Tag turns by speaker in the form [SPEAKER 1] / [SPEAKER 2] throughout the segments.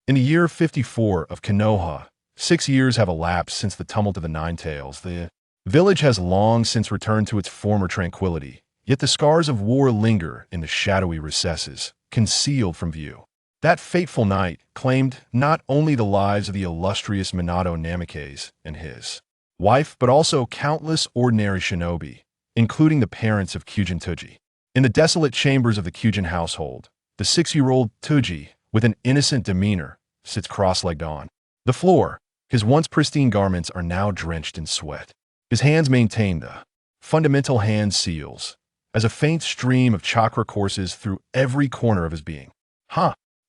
[SPEAKER 1] In the year 54 of Konoha, 6 years have elapsed since the tumult of the Nine Tails. The village has long since returned to its former tranquility, yet the scars of war linger in the shadowy recesses, concealed from view. That fateful night claimed not only the lives of the illustrious Minato Namikaze and his wife, but also countless ordinary shinobi, including the parents of Kyujin Tuji. In the desolate chambers of the Kyujin household, the 6-year-old Tuji, with an innocent demeanor, sits cross-legged on the floor. His once pristine garments are now drenched in sweat. His hands maintain the fundamental hand seals, as a faint stream of chakra courses through every corner of his being.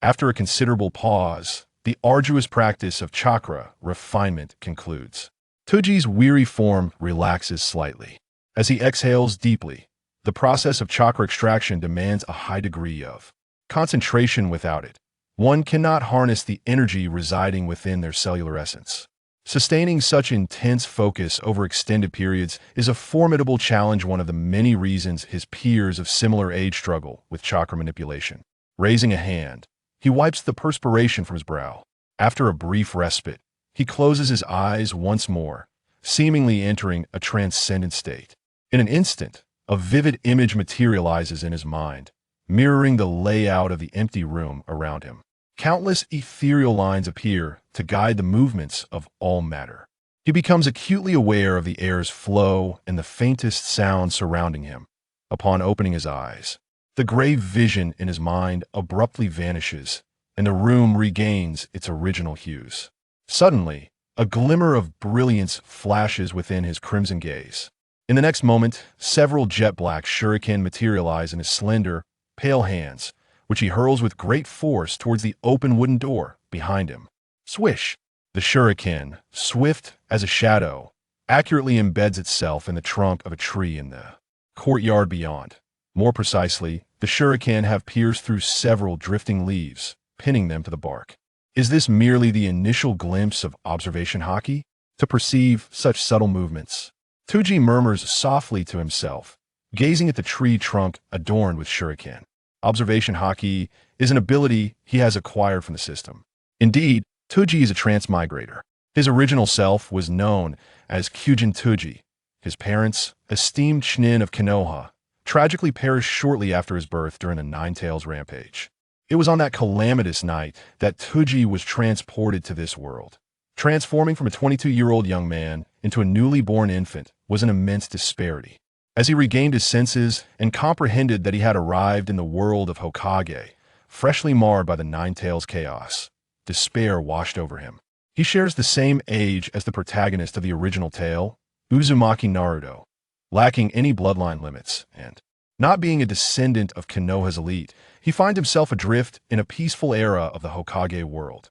[SPEAKER 1] After a considerable pause, the arduous practice of chakra refinement concludes. Tuji's weary form relaxes slightly. As he exhales deeply, the process of chakra extraction demands a high degree of concentration. Without it, one cannot harness the energy residing within their cellular essence. Sustaining such intense focus over extended periods is a formidable challenge, one of the many reasons his peers of similar age struggle with chakra manipulation. Raising a hand, he wipes the perspiration from his brow. After a brief respite, he closes his eyes once more, seemingly entering a transcendent state. In an instant, a vivid image materializes in his mind, mirroring the layout of the empty room around him. Countless ethereal lines appear to guide the movements of all matter. He becomes acutely aware of the air's flow and the faintest sound surrounding him. Upon opening his eyes, the gray vision in his mind abruptly vanishes, and the room regains its original hues. Suddenly, a glimmer of brilliance flashes within his crimson gaze. In the next moment, several jet-black shuriken materialize in his slender, pale hands, which he hurls with great force towards the open wooden door behind him. Swish! The shuriken, swift as a shadow, accurately embeds itself in the trunk of a tree in the courtyard beyond. More precisely, the shuriken have pierced through several drifting leaves, pinning them to the bark. Is this merely the initial glimpse of observation haki? To perceive such subtle movements, Tuji murmurs softly to himself, gazing at the tree trunk adorned with shuriken. Observation haki is an ability he has acquired from the system. Indeed, Tuji is a transmigrator. His original self was known as Kyujin Tuji. His parents, esteemed Chunin of Konoha, tragically perished shortly after his birth during the Nine Tails rampage. It was on that calamitous night that Tuji was transported to this world. Transforming from a 22-year-old young man into a newly born infant was an immense disparity. As he regained his senses and comprehended that he had arrived in the world of Hokage, freshly marred by the Nine Tails chaos, despair washed over him. He shares the same age as the protagonist of the original tale, Uzumaki Naruto, lacking any bloodline limits, and not being a descendant of Konoha's elite, he finds himself adrift in a peaceful era of the Hokage world.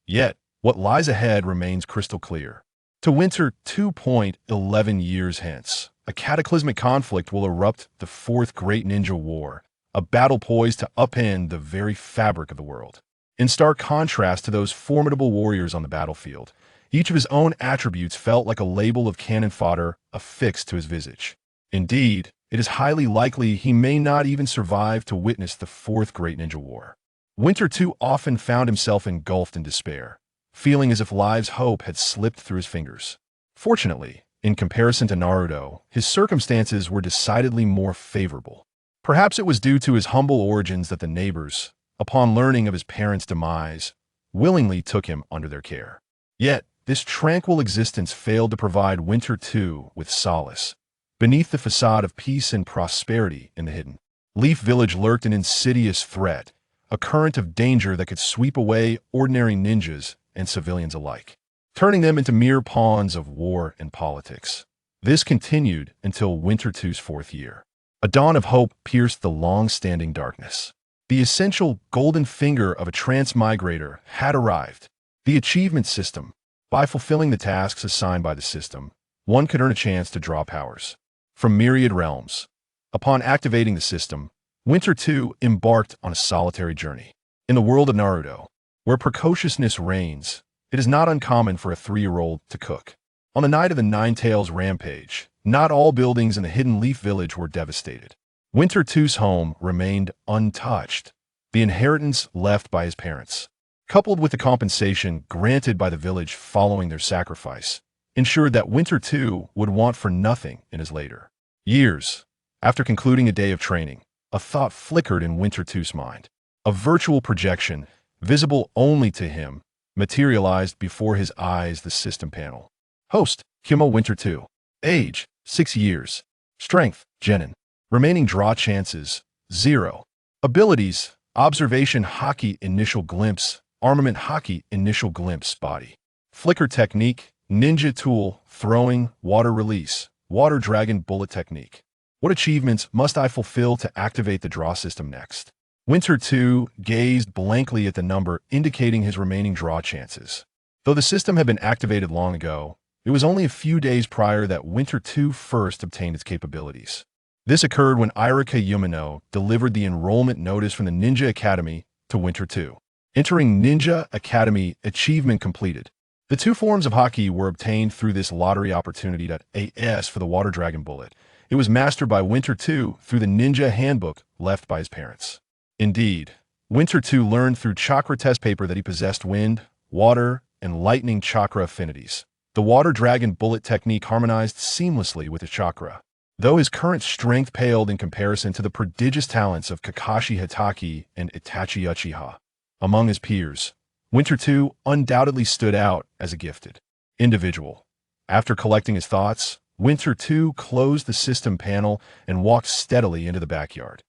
[SPEAKER 1] Yet, what lies ahead remains crystal clear. To winter 2.11 years hence, a cataclysmic conflict will erupt, the Fourth Great Ninja War, a battle poised to upend the very fabric of the world. In stark contrast to those formidable warriors on the battlefield, each of his own attributes felt like a label of cannon fodder affixed to his visage. Indeed, it is highly likely he may not even survive to witness the Fourth Great Ninja War. Winter too often found himself engulfed in despair, feeling as if life's hope had slipped through his fingers. Fortunately, in comparison to Naruto, his circumstances were decidedly more favorable. Perhaps it was due to his humble origins that the neighbors, upon learning of his parents' demise, willingly took him under their care. Yet, this tranquil existence failed to provide Winter too with solace. Beneath the facade of peace and prosperity in the hidden Leaf Village lurked an insidious threat, a current of danger that could sweep away ordinary ninjas and civilians alike, turning them into mere pawns of war and politics. This continued until Winter 2's 4th year. A dawn of hope pierced the long-standing darkness. The essential golden finger of a transmigrator had arrived. The achievement system. By fulfilling the tasks assigned by the system, one could earn a chance to draw powers from myriad realms. Upon activating the system, Winter 2 embarked on a solitary journey. In the world of Naruto, where precociousness reigns, it is not uncommon for a 3-year-old to cook. On the night of the Nine Tails rampage, not all buildings in the hidden Leaf Village were devastated. Winter 2's home remained untouched, the inheritance left by his parents. coupled with the compensation granted by the village following their sacrifice, ensured that Winter 2 would want for nothing in his later years. After concluding a day of training, a thought flickered in Winter 2's mind. A virtual projection, visible only to him, materialized before his eyes. The system panel. Host, Kimo Winter 2. Age, 6 years. Strength, Genin. Remaining draw chances, 0. Abilities, Observation Haki Initial Glimpse, Armament Haki Initial Glimpse Body. Flicker Technique, Ninja Tool, Throwing, Water Release, Water Dragon Bullet Technique. What achievements must I fulfill to activate the draw system next? Winter 2 gazed blankly at the number indicating his remaining draw chances. Though the system had been activated long ago, it was only a few days prior that Winter 2 first obtained its capabilities. This occurred when Irika Yumino delivered the enrollment notice from the Ninja Academy to Winter 2. Entering Ninja Academy, achievement completed. The 2 forms of Haki were obtained through this lottery opportunity. AS for the Water Dragon Bullet. It was mastered by Winter 2 through the Ninja Handbook left by his parents. Indeed, Winter 2 learned through chakra test paper that he possessed wind, water, and lightning chakra affinities. The Water Dragon Bullet technique harmonized seamlessly with his chakra. Though his current strength paled in comparison to the prodigious talents of Kakashi Hatake and Itachi Uchiha. Among his peers, Winter 2 undoubtedly stood out as a gifted individual. After collecting his thoughts, Winter 2 closed the system panel and walked steadily into the backyard.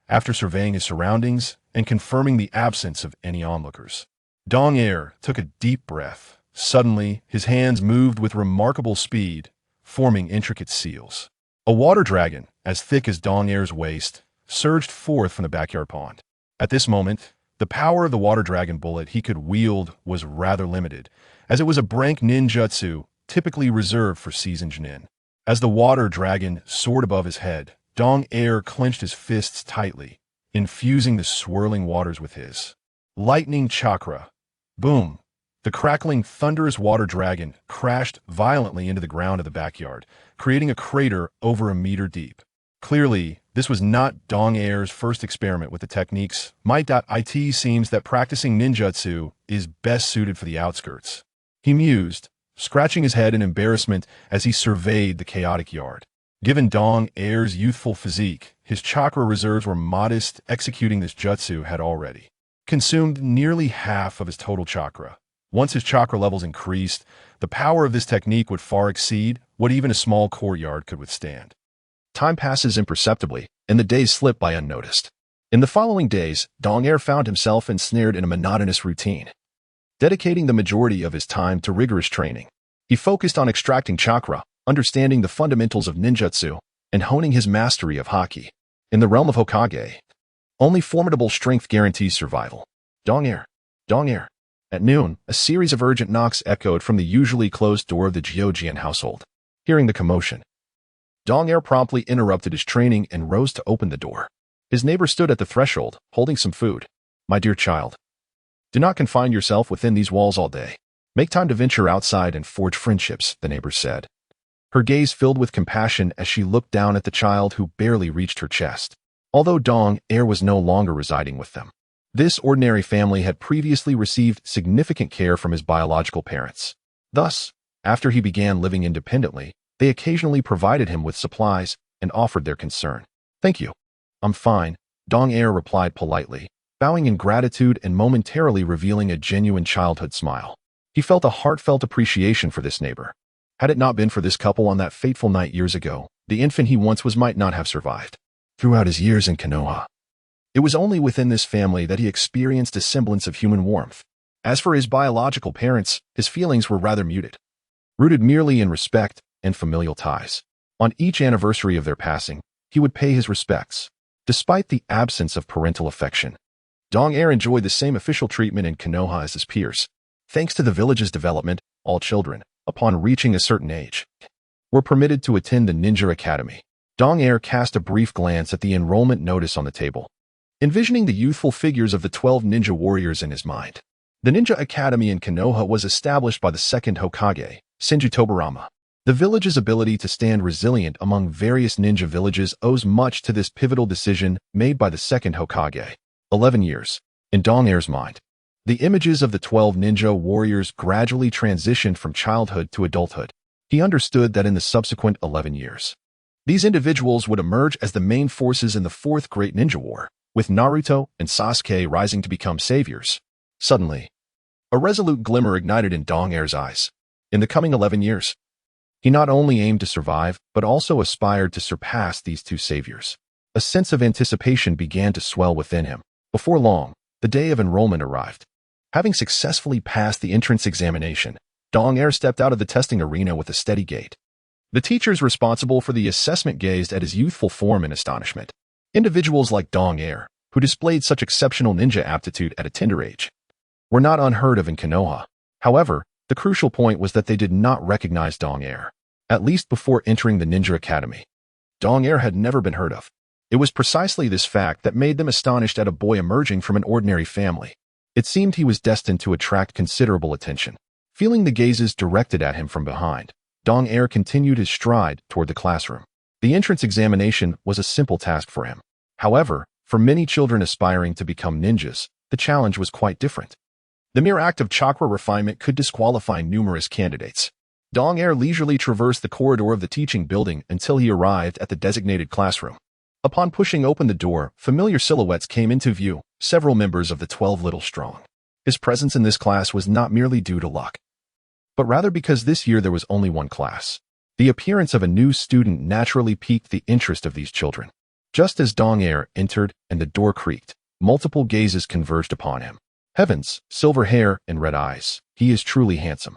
[SPEAKER 1] After surveying his surroundings and confirming the absence of any onlookers, Dong Air took a deep breath. Suddenly, his hands moved with remarkable speed, forming intricate seals. A water dragon, as thick as Dong Air's waist, surged forth from the backyard pond. At this moment, the power of the water dragon bullet he could wield was rather limited, as it was a brank ninjutsu typically reserved for seasoned nin. As the water dragon soared above his head, Dong Air clenched his fists tightly, infusing the swirling waters with his lightning chakra. Boom! The crackling, thunderous water dragon crashed violently into the ground of the backyard, creating a crater over a meter deep. Clearly, this was not Dong Air's first experiment with the techniques. It seems that practicing ninjutsu is best suited for the outskirts. He mused, scratching his head in embarrassment as he surveyed the chaotic yard. Given Dong Air's youthful physique, his chakra reserves were modest. Executing this jutsu had already consumed nearly half of his total chakra. Once his chakra levels increased, the power of this technique would far exceed what even a small courtyard could withstand. Time passes imperceptibly, and the days slip by unnoticed. In the following days, Dong Air found himself ensnared in a monotonous routine. Dedicating the majority of his time to rigorous training, he focused on extracting chakra, understanding the fundamentals of ninjutsu, and honing his mastery of Haki. In the realm of Hokage, only formidable strength guarantees survival. Dong Air. Dong Air. At noon, a series of urgent knocks echoed from the usually closed door of the Jiojian household. Hearing the commotion, Dong Air promptly interrupted his training and rose to open the door. His neighbor stood at the threshold, holding some food. My dear child, do not confine yourself within these walls all day. Make time to venture outside and forge friendships, the neighbor said. Her gaze filled with compassion as she looked down at the child who barely reached her chest. Although Dong Air was no longer residing with them, this ordinary family had previously received significant care from his biological parents. Thus, after he began living independently, they occasionally provided him with supplies and offered their concern. Thank you. I'm fine, Dong Air replied politely, bowing in gratitude and momentarily revealing a genuine childhood smile. He felt a heartfelt appreciation for this neighbor. Had it not been for this couple on that fateful night years ago, the infant he once was might not have survived. Throughout his years in Konoha, it was only within this family that he experienced a semblance of human warmth. As for his biological parents, his feelings were rather muted, rooted merely in respect and familial ties. On each anniversary of their passing, he would pay his respects. Despite the absence of parental affection, Dong Air enjoyed the same official treatment in Konoha as his peers. Thanks to the village's development, all children, upon reaching a certain age, were permitted to attend the Ninja Academy. Dong Air cast a brief glance at the enrollment notice on the table, envisioning the youthful figures of the 12 ninja warriors in his mind. The Ninja Academy in Konoha was established by the second Hokage, Senju Tobirama. The village's ability to stand resilient among various ninja villages owes much to this pivotal decision made by the second Hokage. 11 years. In Dong Air's mind, The images of the 12 ninja warriors gradually transitioned from childhood to adulthood. He understood that in the subsequent 11 years, these individuals would emerge as the main forces in the Fourth Great Ninja War, with Naruto and Sasuke rising to become saviors. Suddenly, a resolute glimmer ignited in Dong Air's eyes. In the coming 11 years, he not only aimed to survive, but also aspired to surpass these two saviors. A sense of anticipation began to swell within him. Before long, the day of enrollment arrived. Having successfully passed the entrance examination, Dong Air stepped out of the testing arena with a steady gait. The teachers responsible for the assessment gazed at his youthful form in astonishment. Individuals like Dong Air, who displayed such exceptional ninja aptitude at a tender age, were not unheard of in Konoha. However, the crucial point was that they did not recognize Dong Air, at least before entering the Ninja Academy. Dong Air had never been heard of. It was precisely this fact that made them astonished at a boy emerging from an ordinary family. It seemed he was destined to attract considerable attention. Feeling the gazes directed at him from behind, Dong Air continued his stride toward the classroom. The entrance examination was a simple task for him. However, for many children aspiring to become ninjas, the challenge was quite different. The mere act of chakra refinement could disqualify numerous candidates. Dong Air leisurely traversed the corridor of the teaching building until he arrived at the designated classroom. Upon pushing open the door, familiar silhouettes came into view, several members of the 12 Little Strong. His presence in this class was not merely due to luck, but rather because this year there was only one class. The appearance of a new student naturally piqued the interest of these children. Just as Dong Air entered and the door creaked, multiple gazes converged upon him. Heavens, silver hair and red eyes. He is truly handsome.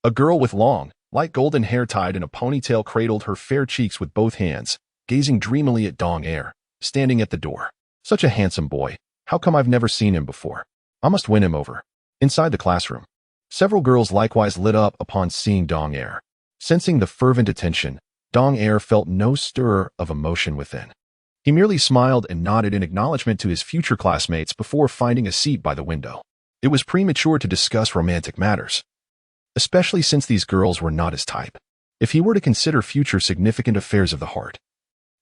[SPEAKER 1] A girl with long, light golden hair tied in a ponytail cradled her fair cheeks with both hands, gazing dreamily at Dong Air, standing at the door. Such a handsome boy. How come I've never seen him before? I must win him over. Inside the classroom, several girls likewise lit up upon seeing Dong Air. Sensing the fervent attention, Dong Air felt no stir of emotion within. He merely smiled and nodded in acknowledgement to his future classmates before finding a seat by the window. It was premature to discuss romantic matters, especially since these girls were not his type. If he were to consider future significant affairs of the heart,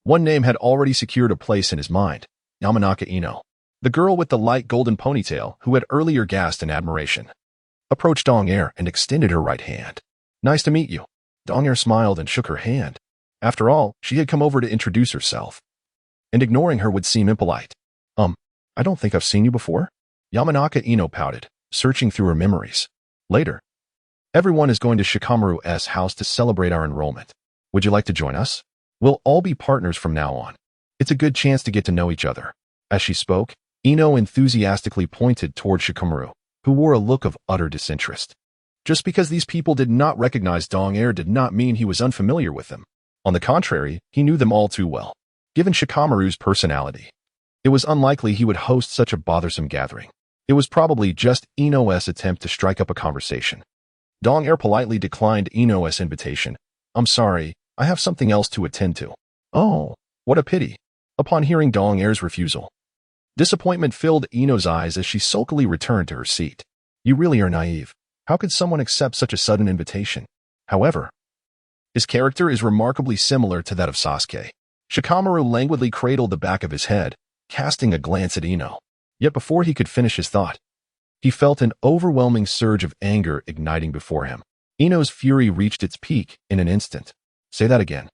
[SPEAKER 1] one name had already secured a place in his mind: Yamanaka Ino. The girl with the light golden ponytail, who had earlier gasped in admiration, approached Dong Air and extended her right hand. Nice to meet you. Dong Air smiled and shook her hand. After all, she had come over to introduce herself, and ignoring her would seem impolite. I don't think I've seen you before. Yamanaka Ino pouted, searching through her memories. Later, everyone is going to Shikamaru's house to celebrate our enrollment. Would you like to join us? We'll all be partners from now on. It's a good chance to get to know each other. As she spoke, Ino enthusiastically pointed toward Shikamaru, who wore a look of utter disinterest. Just because these people did not recognize Dong Air did not mean he was unfamiliar with them. On the contrary, he knew them all too well. Given Shikamaru's personality, it was unlikely he would host such a bothersome gathering. It was probably just Ino's attempt to strike up a conversation. Dong Air politely declined Ino's invitation. I'm sorry, I have something else to attend to. Oh, what a pity. Upon hearing Dong Air's refusal, disappointment filled Ino's eyes as she sulkily returned to her seat. You really are naive. How could someone accept such a sudden invitation? However, his character is remarkably similar to that of Sasuke. Shikamaru languidly cradled the back of his head, casting a glance at Ino. Yet before he could finish his thought, he felt an overwhelming surge of anger igniting before him. Ino's fury reached its peak in an instant. Say that again.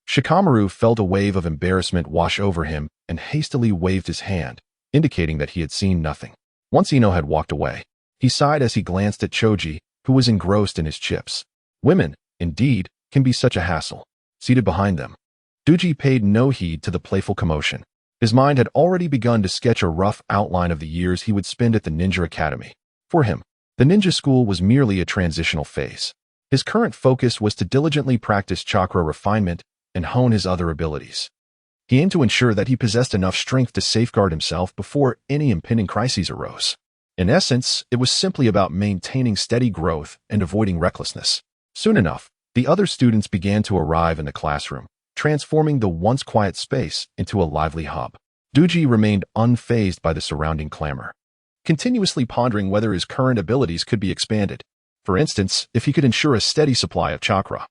[SPEAKER 1] Shikamaru felt a wave of embarrassment wash over him and hastily waved his hand, indicating that he had seen nothing. Once Ino had walked away, he sighed as he glanced at Choji, who was engrossed in his chips. Women, indeed, can be such a hassle. Seated behind them, Duji paid no heed to the playful commotion. His mind had already begun to sketch a rough outline of the years he would spend at the Ninja Academy. For him, the ninja school was merely a transitional phase. His current focus was to diligently practice chakra refinement and hone his other abilities. He aimed to ensure that he possessed enough strength to safeguard himself before any impending crises arose. In essence, it was simply about maintaining steady growth and avoiding recklessness. Soon enough, the other students began to arrive in the classroom, transforming the once quiet space into a lively hub. Duji remained unfazed by the surrounding clamor, continuously pondering whether his current abilities could be expanded. For instance, if he could ensure a steady supply of chakra,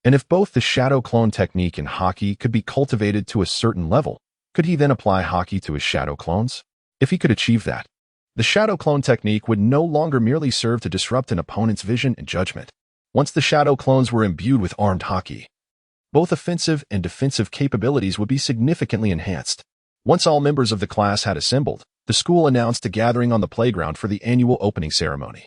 [SPEAKER 1] and if both the shadow clone technique and haki could be cultivated to a certain level, could he then apply haki to his shadow clones? If he could achieve that, The shadow clone technique would no longer merely serve to disrupt an opponent's vision and judgment. Once the shadow clones were imbued with armed haki, both offensive and defensive capabilities would be significantly enhanced. Once all members of the class had assembled, the school announced a gathering on the playground for the annual opening ceremony.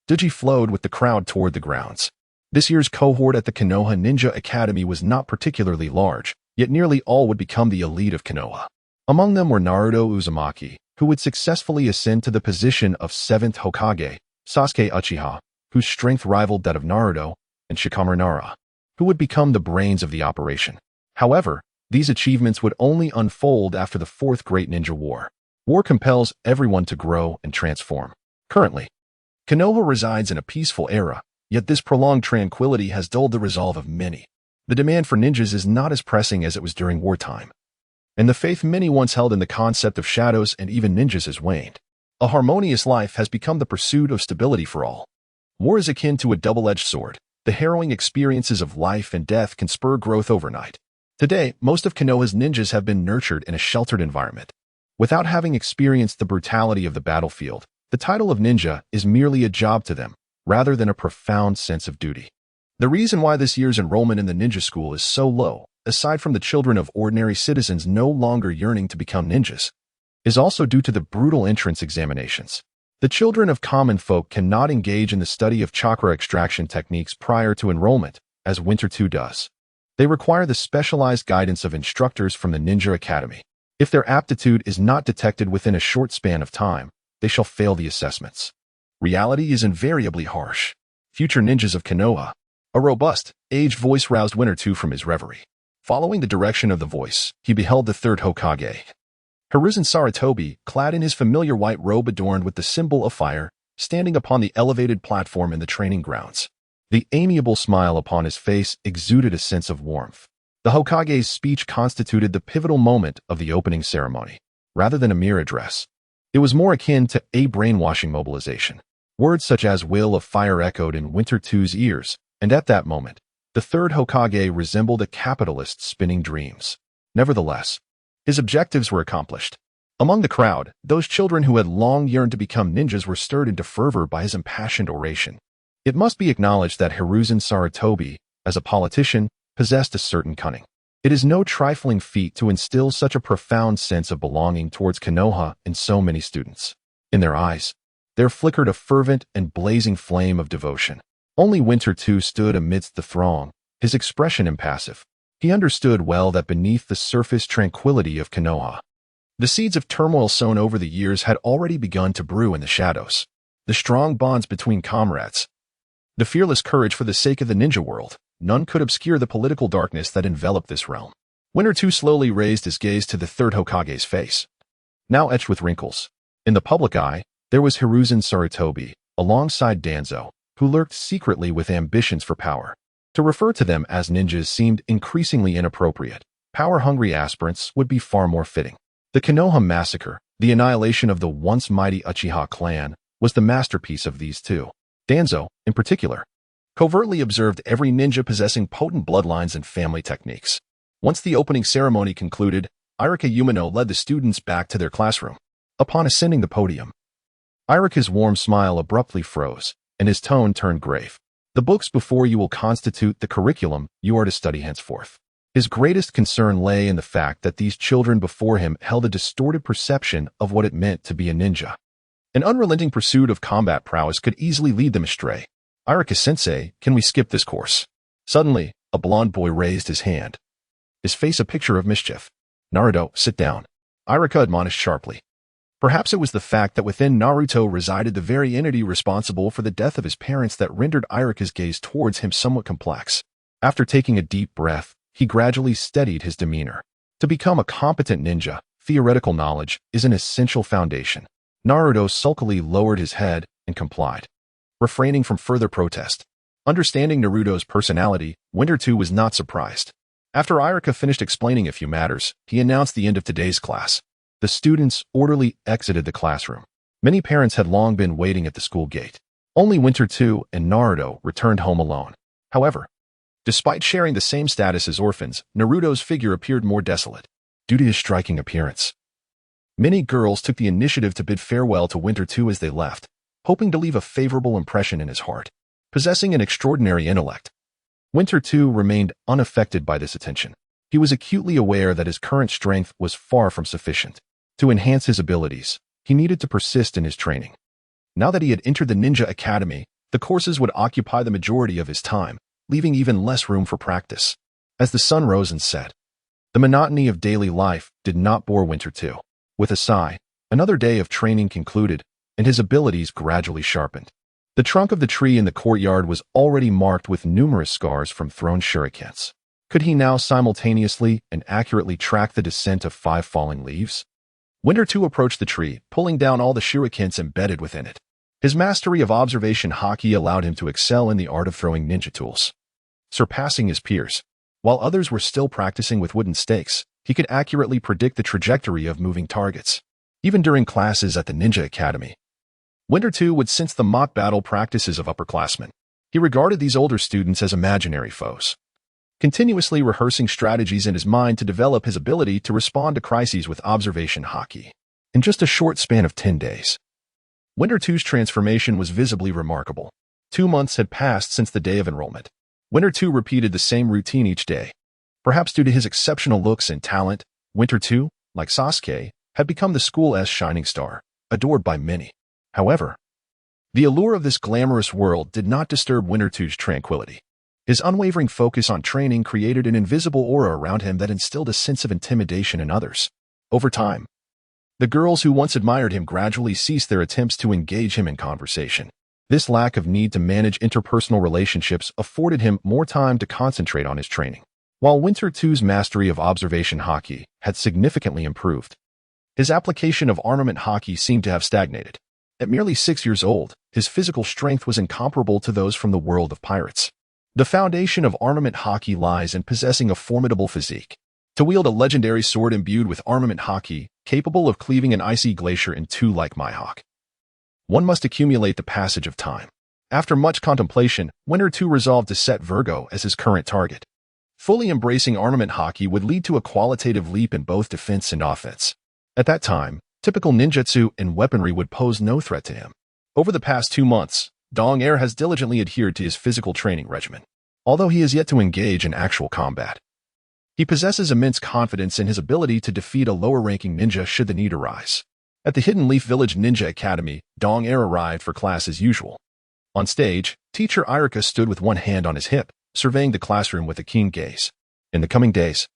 [SPEAKER 1] Doji flowed with the crowd toward the grounds. This year's cohort at the Konoha Ninja Academy was not particularly large, yet nearly all would become the elite of Konoha. Among them were Naruto Uzumaki, who would successfully ascend to the position of 7th Hokage, Sasuke Uchiha, whose strength rivaled that of Naruto, and Shikamaru Nara, who would become the brains of the operation. However, these achievements would only unfold after the Fourth Great Ninja War. War compels everyone to grow and transform. Currently, Konoha resides in a peaceful era, yet this prolonged tranquility has dulled the resolve of many. The demand for ninjas is not as pressing as it was during wartime, and the faith many once held in the concept of shadows and even ninjas has waned. A harmonious life has become the pursuit of stability for all. War is akin to a double-edged sword. The harrowing experiences of life and death can spur growth overnight. Today, most of Konoha's ninjas have been nurtured in a sheltered environment. Without having experienced the brutality of the battlefield, the title of ninja is merely a job to them, rather than a profound sense of duty. The reason why this year's enrollment in the ninja school is so low, aside from the children of ordinary citizens no longer yearning to become ninjas, is also due to the brutal entrance examinations. The children of common folk cannot engage in the study of chakra extraction techniques prior to enrollment, as Winter 2 does. They require the specialized guidance of instructors from the Ninja Academy. If their aptitude is not detected within a short span of time, they shall fail the assessments. Reality is invariably harsh. Future ninjas of Konoha. A robust, aged voice roused Winter 2 from his reverie. Following the direction of the voice, he beheld the third Hokage, Hiruzen Sarutobi, clad in his familiar white robe adorned with the symbol of fire, standing upon the elevated platform in the training grounds. The amiable smile upon his face exuded a sense of warmth. The Hokage's speech constituted the pivotal moment of the opening ceremony. Rather than a mere address, it was more akin to a brainwashing mobilization. Words such as will of fire echoed in Winter 2's ears, and at that moment, the third Hokage resembled a capitalist spinning dreams. Nevertheless, his objectives were accomplished. Among the crowd, those children who had long yearned to become ninjas were stirred into fervor by his impassioned oration. It must be acknowledged that Hiruzen Sarutobi, as a politician, possessed a certain cunning. It is no trifling feat to instill such a profound sense of belonging towards Konoha in so many students. In their eyes, there flickered a fervent and blazing flame of devotion. Only Winter 2 stood amidst the throng, his expression impassive. He understood well that beneath the surface tranquility of Konoha, the seeds of turmoil sown over the years had already begun to brew in the shadows. The strong bonds between comrades, the fearless courage for the sake of the ninja world, none could obscure the political darkness that enveloped this realm. Winter 2 slowly raised his gaze to the third Hokage's face, now etched with wrinkles. In the public eye, there was Hiruzen Sarutobi, alongside Danzo, who lurked secretly with ambitions for power. To refer to them as ninjas seemed increasingly inappropriate. Power-hungry aspirants would be far more fitting. The Konoha massacre, the annihilation of the once mighty Uchiha clan, was the masterpiece of these two. Danzo, in particular, covertly observed every ninja possessing potent bloodlines and family techniques. Once the opening ceremony concluded, Irika Yumino led the students back to their classroom. Upon ascending the podium, Irika's warm smile abruptly froze, and his tone turned grave. The books before you will constitute the curriculum you are to study henceforth. His greatest concern lay in the fact that these children before him held a distorted perception of what it meant to be a ninja. An unrelenting pursuit of combat prowess could easily lead them astray. Irika-sensei, can we skip this course? Suddenly, a blond boy raised his hand, his face a picture of mischief. Naruto, sit down. Irika admonished sharply. Perhaps it was the fact that within Naruto resided the very entity responsible for the death of his parents that rendered Irika's gaze towards him somewhat complex. After taking a deep breath, he gradually steadied his demeanor. To become a competent ninja, theoretical knowledge is an essential foundation. Naruto sulkily lowered his head and complied, refraining from further protest. Understanding Naruto's personality, Winter 2 was not surprised. After Irika finished explaining a few matters, he announced the end of today's class. The students orderly exited the classroom. Many parents had long been waiting at the school gate. Only Winter 2 and Naruto returned home alone. However, despite sharing the same status as orphans, Naruto's figure appeared more desolate. Due to his striking appearance, Many girls took the initiative to bid farewell to Winter 2 as they left, hoping to leave a favorable impression in his heart. Possessing an extraordinary intellect, Winter 2 remained unaffected by this attention. He was acutely aware that his current strength was far from sufficient. To enhance his abilities, he needed to persist in his training. Now that he had entered the Ninja Academy, the courses would occupy the majority of his time, leaving even less room for practice. As the sun rose and set, the monotony of daily life did not bore Winter 2. With a sigh, another day of training concluded, and his abilities gradually sharpened. The trunk of the tree in the courtyard was already marked with numerous scars from thrown shurikens. Could he now simultaneously and accurately track the descent of 5 falling leaves? Winter 2 approached the tree, pulling down all the shurikens embedded within it. His mastery of observation haki allowed him to excel in the art of throwing ninja tools. Surpassing his peers, while others were still practicing with wooden stakes, he could accurately predict the trajectory of moving targets. Even during classes at the Ninja Academy, Winter 2 would sense the mock battle practices of upperclassmen. He regarded these older students as imaginary foes, continuously rehearsing strategies in his mind to develop his ability to respond to crises with observation haki. In just a short span of 10 days, Winter 2's transformation was visibly remarkable. 2 months had passed since the day of enrollment. Winter 2 repeated the same routine each day. Perhaps due to his exceptional looks and talent, Winter 2, like Sasuke, had become the school's shining star, adored by many. However, the allure of this glamorous world did not disturb Winter 2's tranquility. His unwavering focus on training created an invisible aura around him that instilled a sense of intimidation in others. Over time, the girls who once admired him gradually ceased their attempts to engage him in conversation. This lack of need to manage interpersonal relationships afforded him more time to concentrate on his training. While Winter 2's mastery of observation haki had significantly improved, his application of armament haki seemed to have stagnated. At merely 6 years old, his physical strength was incomparable to those from the world of pirates. The foundation of armament haki lies in possessing a formidable physique. To wield a legendary sword imbued with armament haki, capable of cleaving an icy glacier in two like Mihawk, one must accumulate the passage of time. After much contemplation, Winter 2 resolved to set Virgo as his current target. Fully embracing armament haki would lead to a qualitative leap in both defense and offense. At that time, typical ninjutsu and weaponry would pose no threat to him. Over the past 2 months, Dong Er has diligently adhered to his physical training regimen. Although he has yet to engage in actual combat, he possesses immense confidence in his ability to defeat a lower-ranking ninja should the need arise. At the Hidden Leaf Village Ninja Academy, Dong Er arrived for class as usual. On stage, teacher Irika stood with one hand on his hip, surveying the classroom with a keen gaze. In the coming days,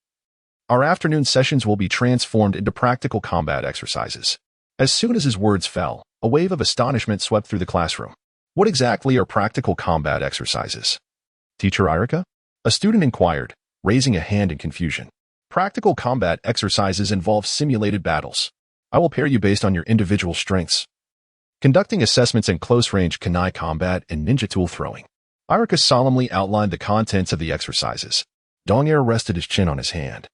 [SPEAKER 1] our afternoon sessions will be transformed into practical combat exercises. As soon as his words fell, a wave of astonishment swept through the classroom. What exactly are practical combat exercises? Teacher Irika? A student inquired, raising a hand in confusion. Practical combat exercises involve simulated battles. I will pair you based on your individual strengths, conducting assessments in close-range kunai combat and ninja tool throwing. Irika solemnly outlined the contents of the exercises. Dong Er rested his chin on his hand,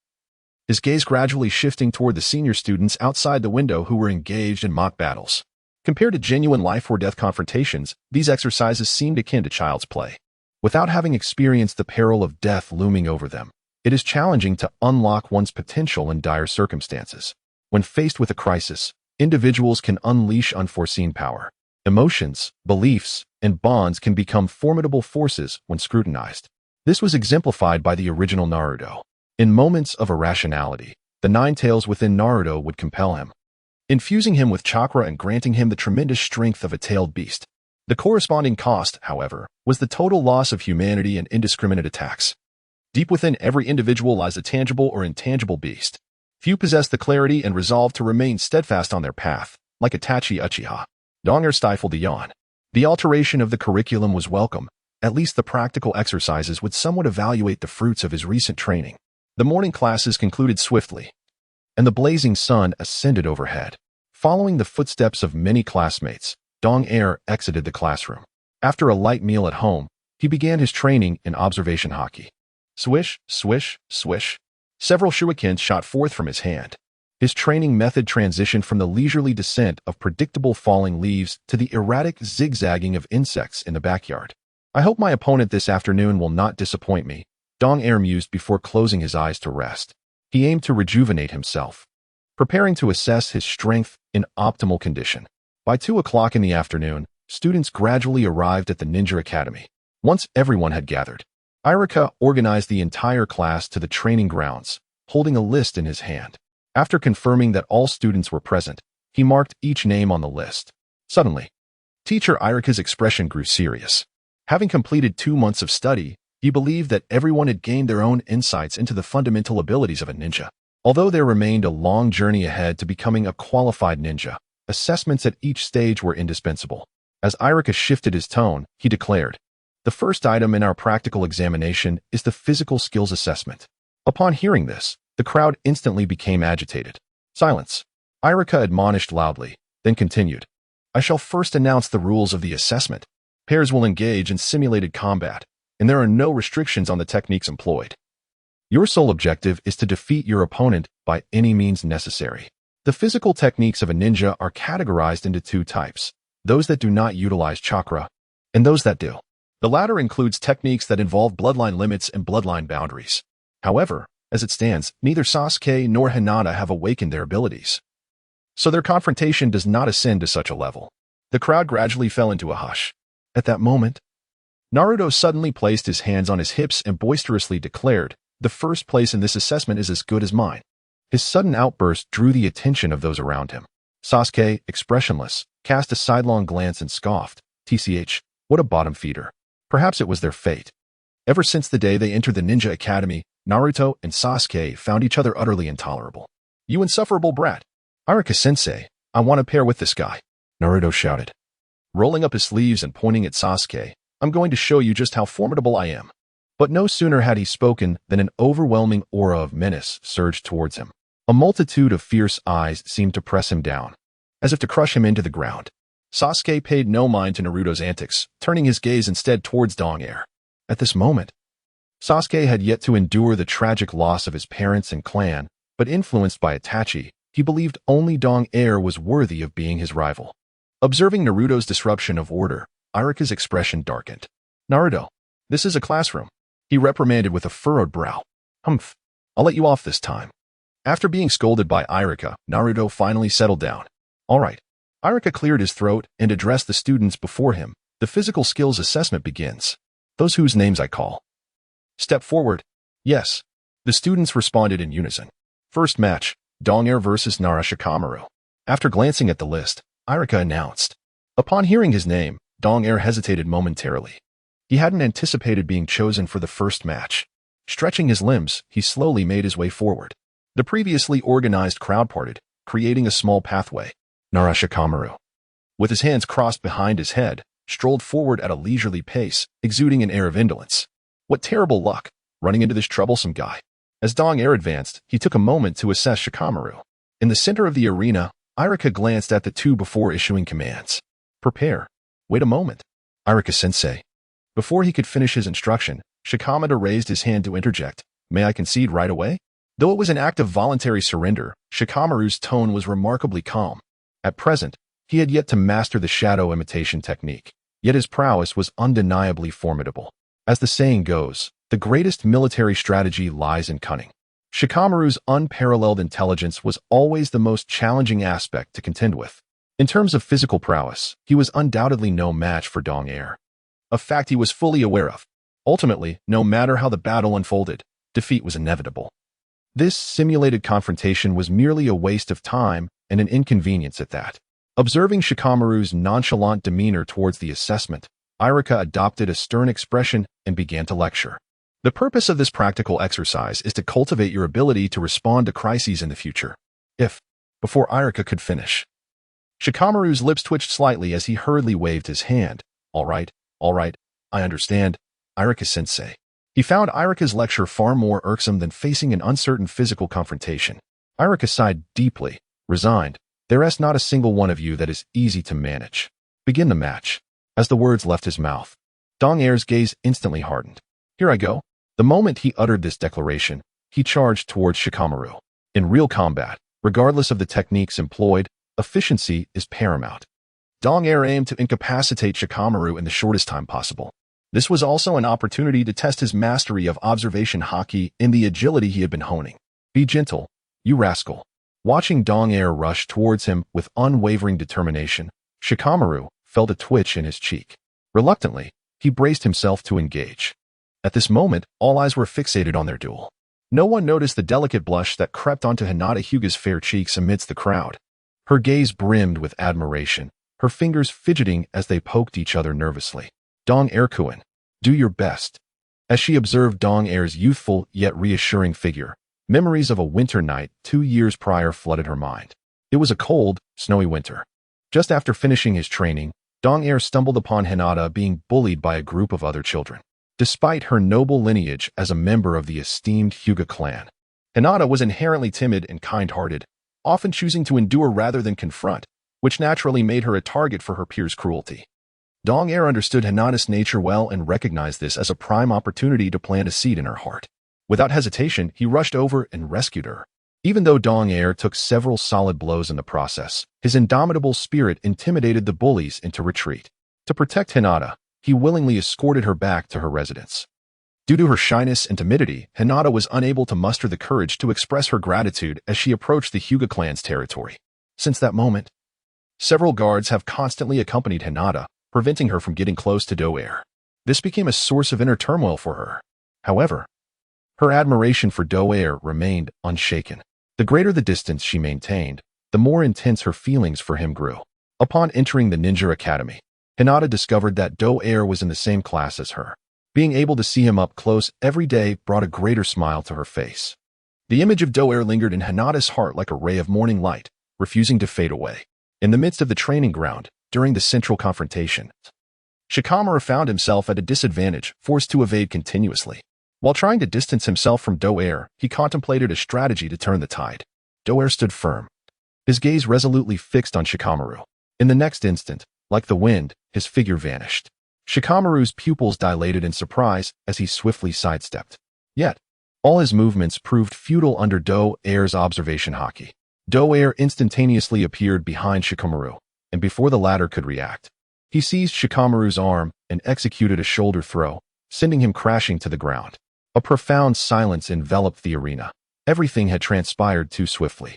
[SPEAKER 1] his gaze gradually shifting toward the senior students outside the window who were engaged in mock battles. Compared to genuine life-or-death confrontations, these exercises seemed akin to child's play. Without having experienced the peril of death looming over them, it is challenging to unlock one's potential in dire circumstances. When faced with a crisis, individuals can unleash unforeseen power. Emotions, beliefs, and bonds can become formidable forces when scrutinized. This was exemplified by the original Naruto. In moments of irrationality, the 9 tails within Naruto would compel him, infusing him with chakra and granting him the tremendous strength of a tailed beast. The corresponding cost, however, was the total loss of humanity and indiscriminate attacks. Deep within every individual lies a tangible or intangible beast. Few possess the clarity and resolve to remain steadfast on their path, like Itachi Uchiha. Dong Er stifled a yawn. The alteration of the curriculum was welcome. At least the practical exercises would somewhat evaluate the fruits of his recent training. The morning classes concluded swiftly, and the blazing sun ascended overhead. Following the footsteps of many classmates, Dong Er exited the classroom. After a light meal at home, he began his training in observation haki. Swish, swish, swish. Several shurikens shot forth from his hand. His training method transitioned from the leisurely descent of predictable falling leaves to the erratic zigzagging of insects in the backyard. I hope my opponent this afternoon will not disappoint me, Dong Er mused before closing his eyes to rest. He aimed to rejuvenate himself, preparing to assess his strength in optimal condition. By 2 o'clock in the afternoon, students gradually arrived at the Ninja Academy. Once everyone had gathered, Irika organized the entire class to the training grounds, holding a list in his hand. After confirming that all students were present, he marked each name on the list. Suddenly, Teacher Irika's expression grew serious. Having completed 2 months of study, he believed that everyone had gained their own insights into the fundamental abilities of a ninja. Although there remained a long journey ahead to becoming a qualified ninja, assessments at each stage were indispensable. As Irika shifted his tone, he declared, "The first item in our practical examination is the physical skills assessment." Upon hearing this, the crowd instantly became agitated. "Silence," Irika admonished loudly, then continued, "I shall first announce the rules of the assessment. Pairs will engage in simulated combat, and there are no restrictions on the techniques employed. Your sole objective is to defeat your opponent by any means necessary. The physical techniques of a ninja are categorized into 2 types, those that do not utilize chakra, and those that do. The latter includes techniques that involve bloodline limits and bloodline boundaries. However, as it stands, neither Sasuke nor Hinata have awakened their abilities, so their confrontation does not ascend to such a level." The crowd gradually fell into a hush. At that moment, Naruto suddenly placed his hands on his hips and boisterously declared, "The first place in this assessment is as good as mine." His sudden outburst drew the attention of those around him. Sasuke, expressionless, cast a sidelong glance and scoffed, "TCH, what a bottom feeder." Perhaps it was their fate. Ever since the day they entered the Ninja Academy, Naruto and Sasuke found each other utterly intolerable. "You insufferable brat. Irika-sensei, I want to pair with this guy," Naruto shouted. Rolling up his sleeves and pointing at Sasuke, "I'm going to show you just how formidable I am." But no sooner had he spoken than an overwhelming aura of menace surged towards him. A multitude of fierce eyes seemed to press him down, as if to crush him into the ground. Sasuke paid no mind to Naruto's antics, turning his gaze instead towards Dong Air. At this moment, Sasuke had yet to endure the tragic loss of his parents and clan, but influenced by Itachi, he believed only Dong Air was worthy of being his rival. Observing Naruto's disruption of order, Irika's expression darkened. "Naruto, this is a classroom," he reprimanded with a furrowed brow. "Humph, I'll let you off this time." After being scolded by Irika, Naruto finally settled down. "All right." Irika cleared his throat and addressed the students before him. "The physical skills assessment begins. Those whose names I call, step forward." "Yes." The students responded in unison. First match, Dong Air versus Shikamaru. After glancing at the list, Irika announced. Upon hearing his name, Dong Air hesitated momentarily. He hadn't anticipated being chosen for the first match. Stretching his limbs, he slowly made his way forward. The previously organized crowd parted, creating a small pathway. Shikamaru, with his hands crossed behind his head, strolled forward at a leisurely pace, exuding an air of indolence. What terrible luck, running into this troublesome guy. As Dong Air advanced, he took a moment to assess Shikamaru. In the center of the arena, Irika glanced at the two before issuing commands. "Prepare. Wait a moment. Irika-sensei." Before he could finish his instruction, Shikamaru raised his hand to interject. "May I concede right away?" Though it was an act of voluntary surrender, Shikamaru's tone was remarkably calm. At present, he had yet to master the shadow imitation technique, yet his prowess was undeniably formidable. As the saying goes, the greatest military strategy lies in cunning. Shikamaru's unparalleled intelligence was always the most challenging aspect to contend with. In terms of physical prowess, he was undoubtedly no match for Dong Air, a fact he was fully aware of. Ultimately, no matter how the battle unfolded, defeat was inevitable. This simulated confrontation was merely a waste of time and an inconvenience at that. Observing Shikamaru's nonchalant demeanor towards the assessment, Irika adopted a stern expression and began to lecture. The purpose of this practical exercise is to cultivate your ability to respond to crises in the future. Before Irika could finish, Shikamaru's lips twitched slightly as he hurriedly waved his hand. All right, I understand, Irika-sensei." He found Irika's lecture far more irksome than facing an uncertain physical confrontation. Irika sighed deeply, resigned. "There's not a single one of you that is easy to manage. Begin the match." As the words left his mouth, Dong Air's gaze instantly hardened. "Here I go." The moment he uttered this declaration, he charged towards Shikamaru. In real combat, regardless of the techniques employed, efficiency is paramount. Dong Air aimed to incapacitate Shikamaru in the shortest time possible. This was also an opportunity to test his mastery of observation haki and the agility he had been honing. "Be gentle, you rascal," Watching Dong-air rush towards him with unwavering determination, Shikamaru felt a twitch in his cheek. Reluctantly, he braced himself to engage. At this moment, all eyes were fixated on their duel. No one noticed the delicate blush that crept onto Hinata Hyuga's fair cheeks amidst the crowd. Her gaze brimmed with admiration, her fingers fidgeting as they poked each other nervously. Dong-air-kun, do your best. As she observed Dong-air's youthful yet reassuring figure, memories of a winter night 2 years prior flooded her mind. It was a cold, snowy winter. Just after finishing his training, Dong-air stumbled upon Hinata being bullied by a group of other children. Despite her noble lineage as a member of the esteemed Hyuga clan, Hinata was inherently timid and kind-hearted, often choosing to endure rather than confront, which naturally made her a target for her peers' cruelty. Dong-air understood Hinata's nature well and recognized this as a prime opportunity to plant a seed in her heart. Without hesitation, he rushed over and rescued her. Even though Dong-air took several solid blows in the process, his indomitable spirit intimidated the bullies into retreat. To protect Hinata, he willingly escorted her back to her residence. Due to her shyness and timidity, Hinata was unable to muster the courage to express her gratitude as she approached the Hyuga clan's territory. Since that moment, several guards have constantly accompanied Hinata, preventing her from getting close to Do-air. This became a source of inner turmoil for her. However, her admiration for Do-air remained unshaken. The greater the distance she maintained, the more intense her feelings for him grew. Upon entering the ninja academy, Hinata discovered that Do-air was in the same class as her. Being able to see him up close every day brought a greater smile to her face. The image of Do-air lingered in Hinata's heart like a ray of morning light, refusing to fade away. In the midst of the training ground, during the central confrontation, Shikamaru found himself at a disadvantage, forced to evade continuously. While trying to distance himself from Do-air, he contemplated a strategy to turn the tide. Do-air stood firm, his gaze resolutely fixed on Shikamaru. In the next instant, like the wind, his figure vanished. Shikamaru's pupils dilated in surprise as he swiftly sidestepped. Yet, all his movements proved futile under Do-air's observation haki. Do-air instantaneously appeared behind Shikamaru, and before the latter could react, he seized Shikamaru's arm and executed a shoulder throw, sending him crashing to the ground. A profound silence enveloped the arena. Everything had transpired too swiftly.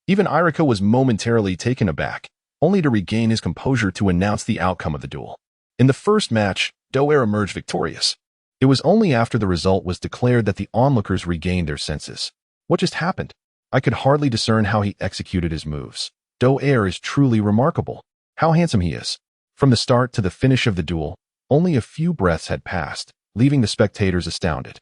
[SPEAKER 1] Even Irika was momentarily taken aback, only to regain his composure to announce the outcome of the duel. In the first match, Do-air emerged victorious. It was only after the result was declared that the onlookers regained their senses. What just happened? I could hardly discern how he executed his moves. Do-air is truly remarkable. How handsome he is. From the start to the finish of the duel, only a few breaths had passed, leaving the spectators astounded.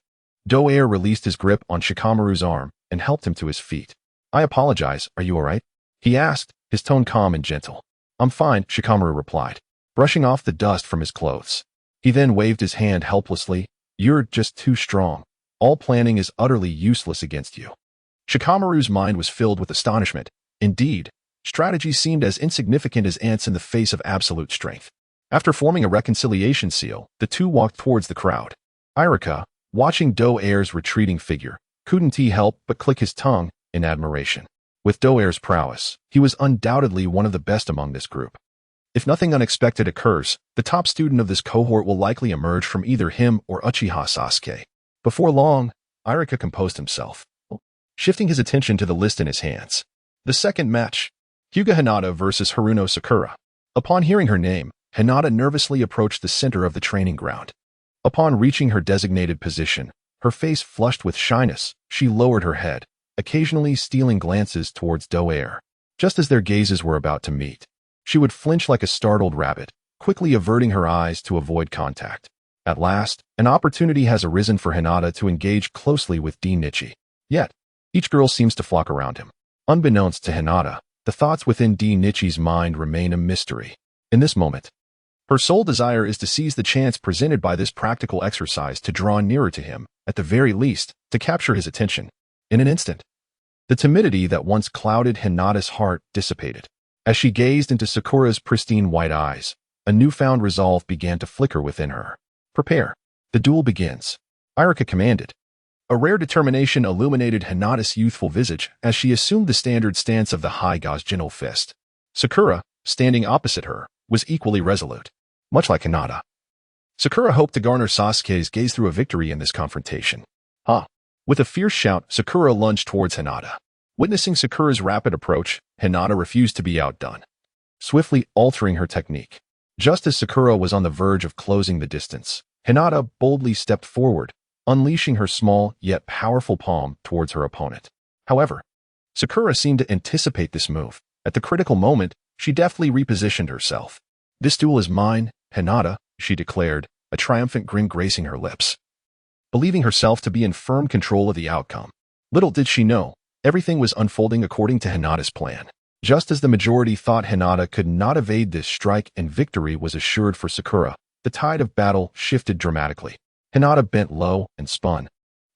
[SPEAKER 1] Do-air released his grip on Shikamaru's arm and helped him to his feet. I apologize, are you alright? He asked, his tone calm and gentle. I'm fine, Shikamaru replied, brushing off the dust from his clothes. He then waved his hand helplessly. You're just too strong. All planning is utterly useless against you. Shikamaru's mind was filled with astonishment. Indeed, strategy seemed as insignificant as ants in the face of absolute strength. After forming a reconciliation seal, the two walked towards the crowd. Irika, watching Do-air's retreating figure, couldn't help but click his tongue in admiration. With Do-air's prowess, he was undoubtedly one of the best among this group. If nothing unexpected occurs, the top student of this cohort will likely emerge from either him or Uchiha Sasuke. Before long, Irika composed himself, shifting his attention to the list in his hands. The second match, Hyuga Hinata versus Haruno Sakura. Upon hearing her name, Hinata nervously approached the center of the training ground. Upon reaching her designated position, her face flushed with shyness, she lowered her head, occasionally stealing glances towards Do-air. Just as their gazes were about to meet, she would flinch like a startled rabbit, quickly averting her eyes to avoid contact. At last, an opportunity has arisen for Hinata to engage closely with D-Nichi. Yet, each girl seems to flock around him. Unbeknownst to Hinata, the thoughts within D-Nichi's mind remain a mystery. In this moment, her sole desire is to seize the chance presented by this practical exercise to draw nearer to him, at the very least, to capture his attention. In an instant, the timidity that once clouded Hinata's heart dissipated. As she gazed into Sakura's pristine white eyes, a newfound resolve began to flicker within her. Prepare. The duel begins. Irika commanded. A rare determination illuminated Hinata's youthful visage as she assumed the standard stance of the high Gauss-Jinno fist. Sakura, standing opposite her, was equally resolute. Much like Hinata, Sakura hoped to garner Sasuke's gaze through a victory in this confrontation. With a fierce shout, Sakura lunged towards Hinata. Witnessing Sakura's rapid approach, Hinata refused to be outdone, swiftly altering her technique. Just as Sakura was on the verge of closing the distance, Hinata boldly stepped forward, unleashing her small yet powerful palm towards her opponent. However, Sakura seemed to anticipate this move. At the critical moment, she deftly repositioned herself. "This duel is mine, Hinata," she declared, a triumphant grin gracing her lips. Believing herself to be in firm control of the outcome, little did she know, everything was unfolding according to Hinata's plan. Just as the majority thought Hinata could not evade this strike and victory was assured for Sakura, the tide of battle shifted dramatically. Hinata bent low and spun,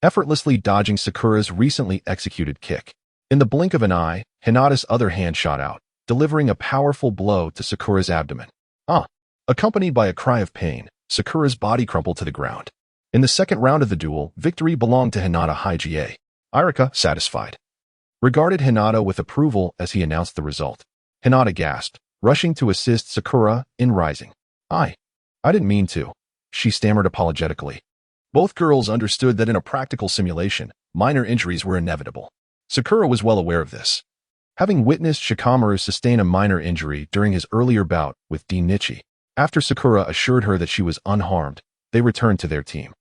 [SPEAKER 1] effortlessly dodging Sakura's recently executed kick. In the blink of an eye, Hinata's other hand shot out, delivering a powerful blow to Sakura's abdomen. Accompanied by a cry of pain, Sakura's body crumpled to the ground. In the second round of the duel, victory belonged to Hinata Hyōga. Irika, satisfied, regarded Hinata with approval as he announced the result. Hinata gasped, rushing to assist Sakura in rising. I didn't mean to," she stammered apologetically. Both girls understood that in a practical simulation, minor injuries were inevitable. Sakura was well aware of this, having witnessed Shikamaru sustain a minor injury during his earlier bout with Dinichi. After Sakura assured her that she was unharmed, they returned to their team.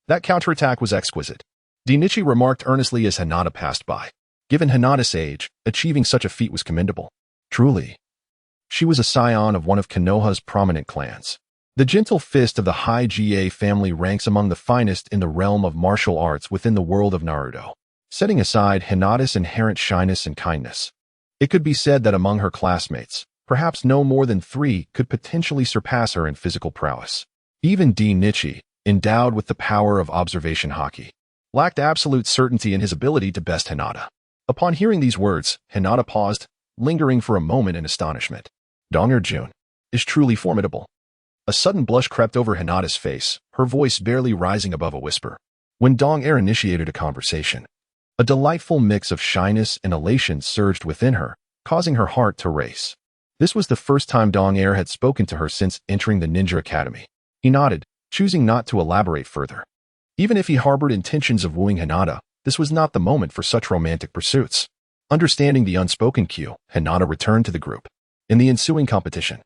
[SPEAKER 1] "That counterattack was exquisite," Dinichi remarked earnestly as Hinata passed by. Given Hinata's age, achieving such a feat was commendable. Truly, she was a scion of one of Konoha's prominent clans. The gentle fist of the Hyōga family ranks among the finest in the realm of martial arts within the world of Naruto. Setting aside Hinata's inherent shyness and kindness, it could be said that among her classmates, perhaps no more than 3 could potentially surpass her in physical prowess. Even Dinichi, endowed with the power of observation haki, lacked absolute certainty in his ability to best Hinata. Upon hearing these words, Hinata paused, lingering for a moment in astonishment. Dong Jun is truly formidable. A sudden blush crept over Hinata's face, her voice barely rising above a whisper. When Dong initiated a conversation, a delightful mix of shyness and elation surged within her, causing her heart to race. This was the first time Dong had spoken to her since entering the Ninja Academy. He nodded, choosing not to elaborate further. Even if he harbored intentions of wooing Hinata, this was not the moment for such romantic pursuits. Understanding the unspoken cue, Hinata returned to the group. In the ensuing competition,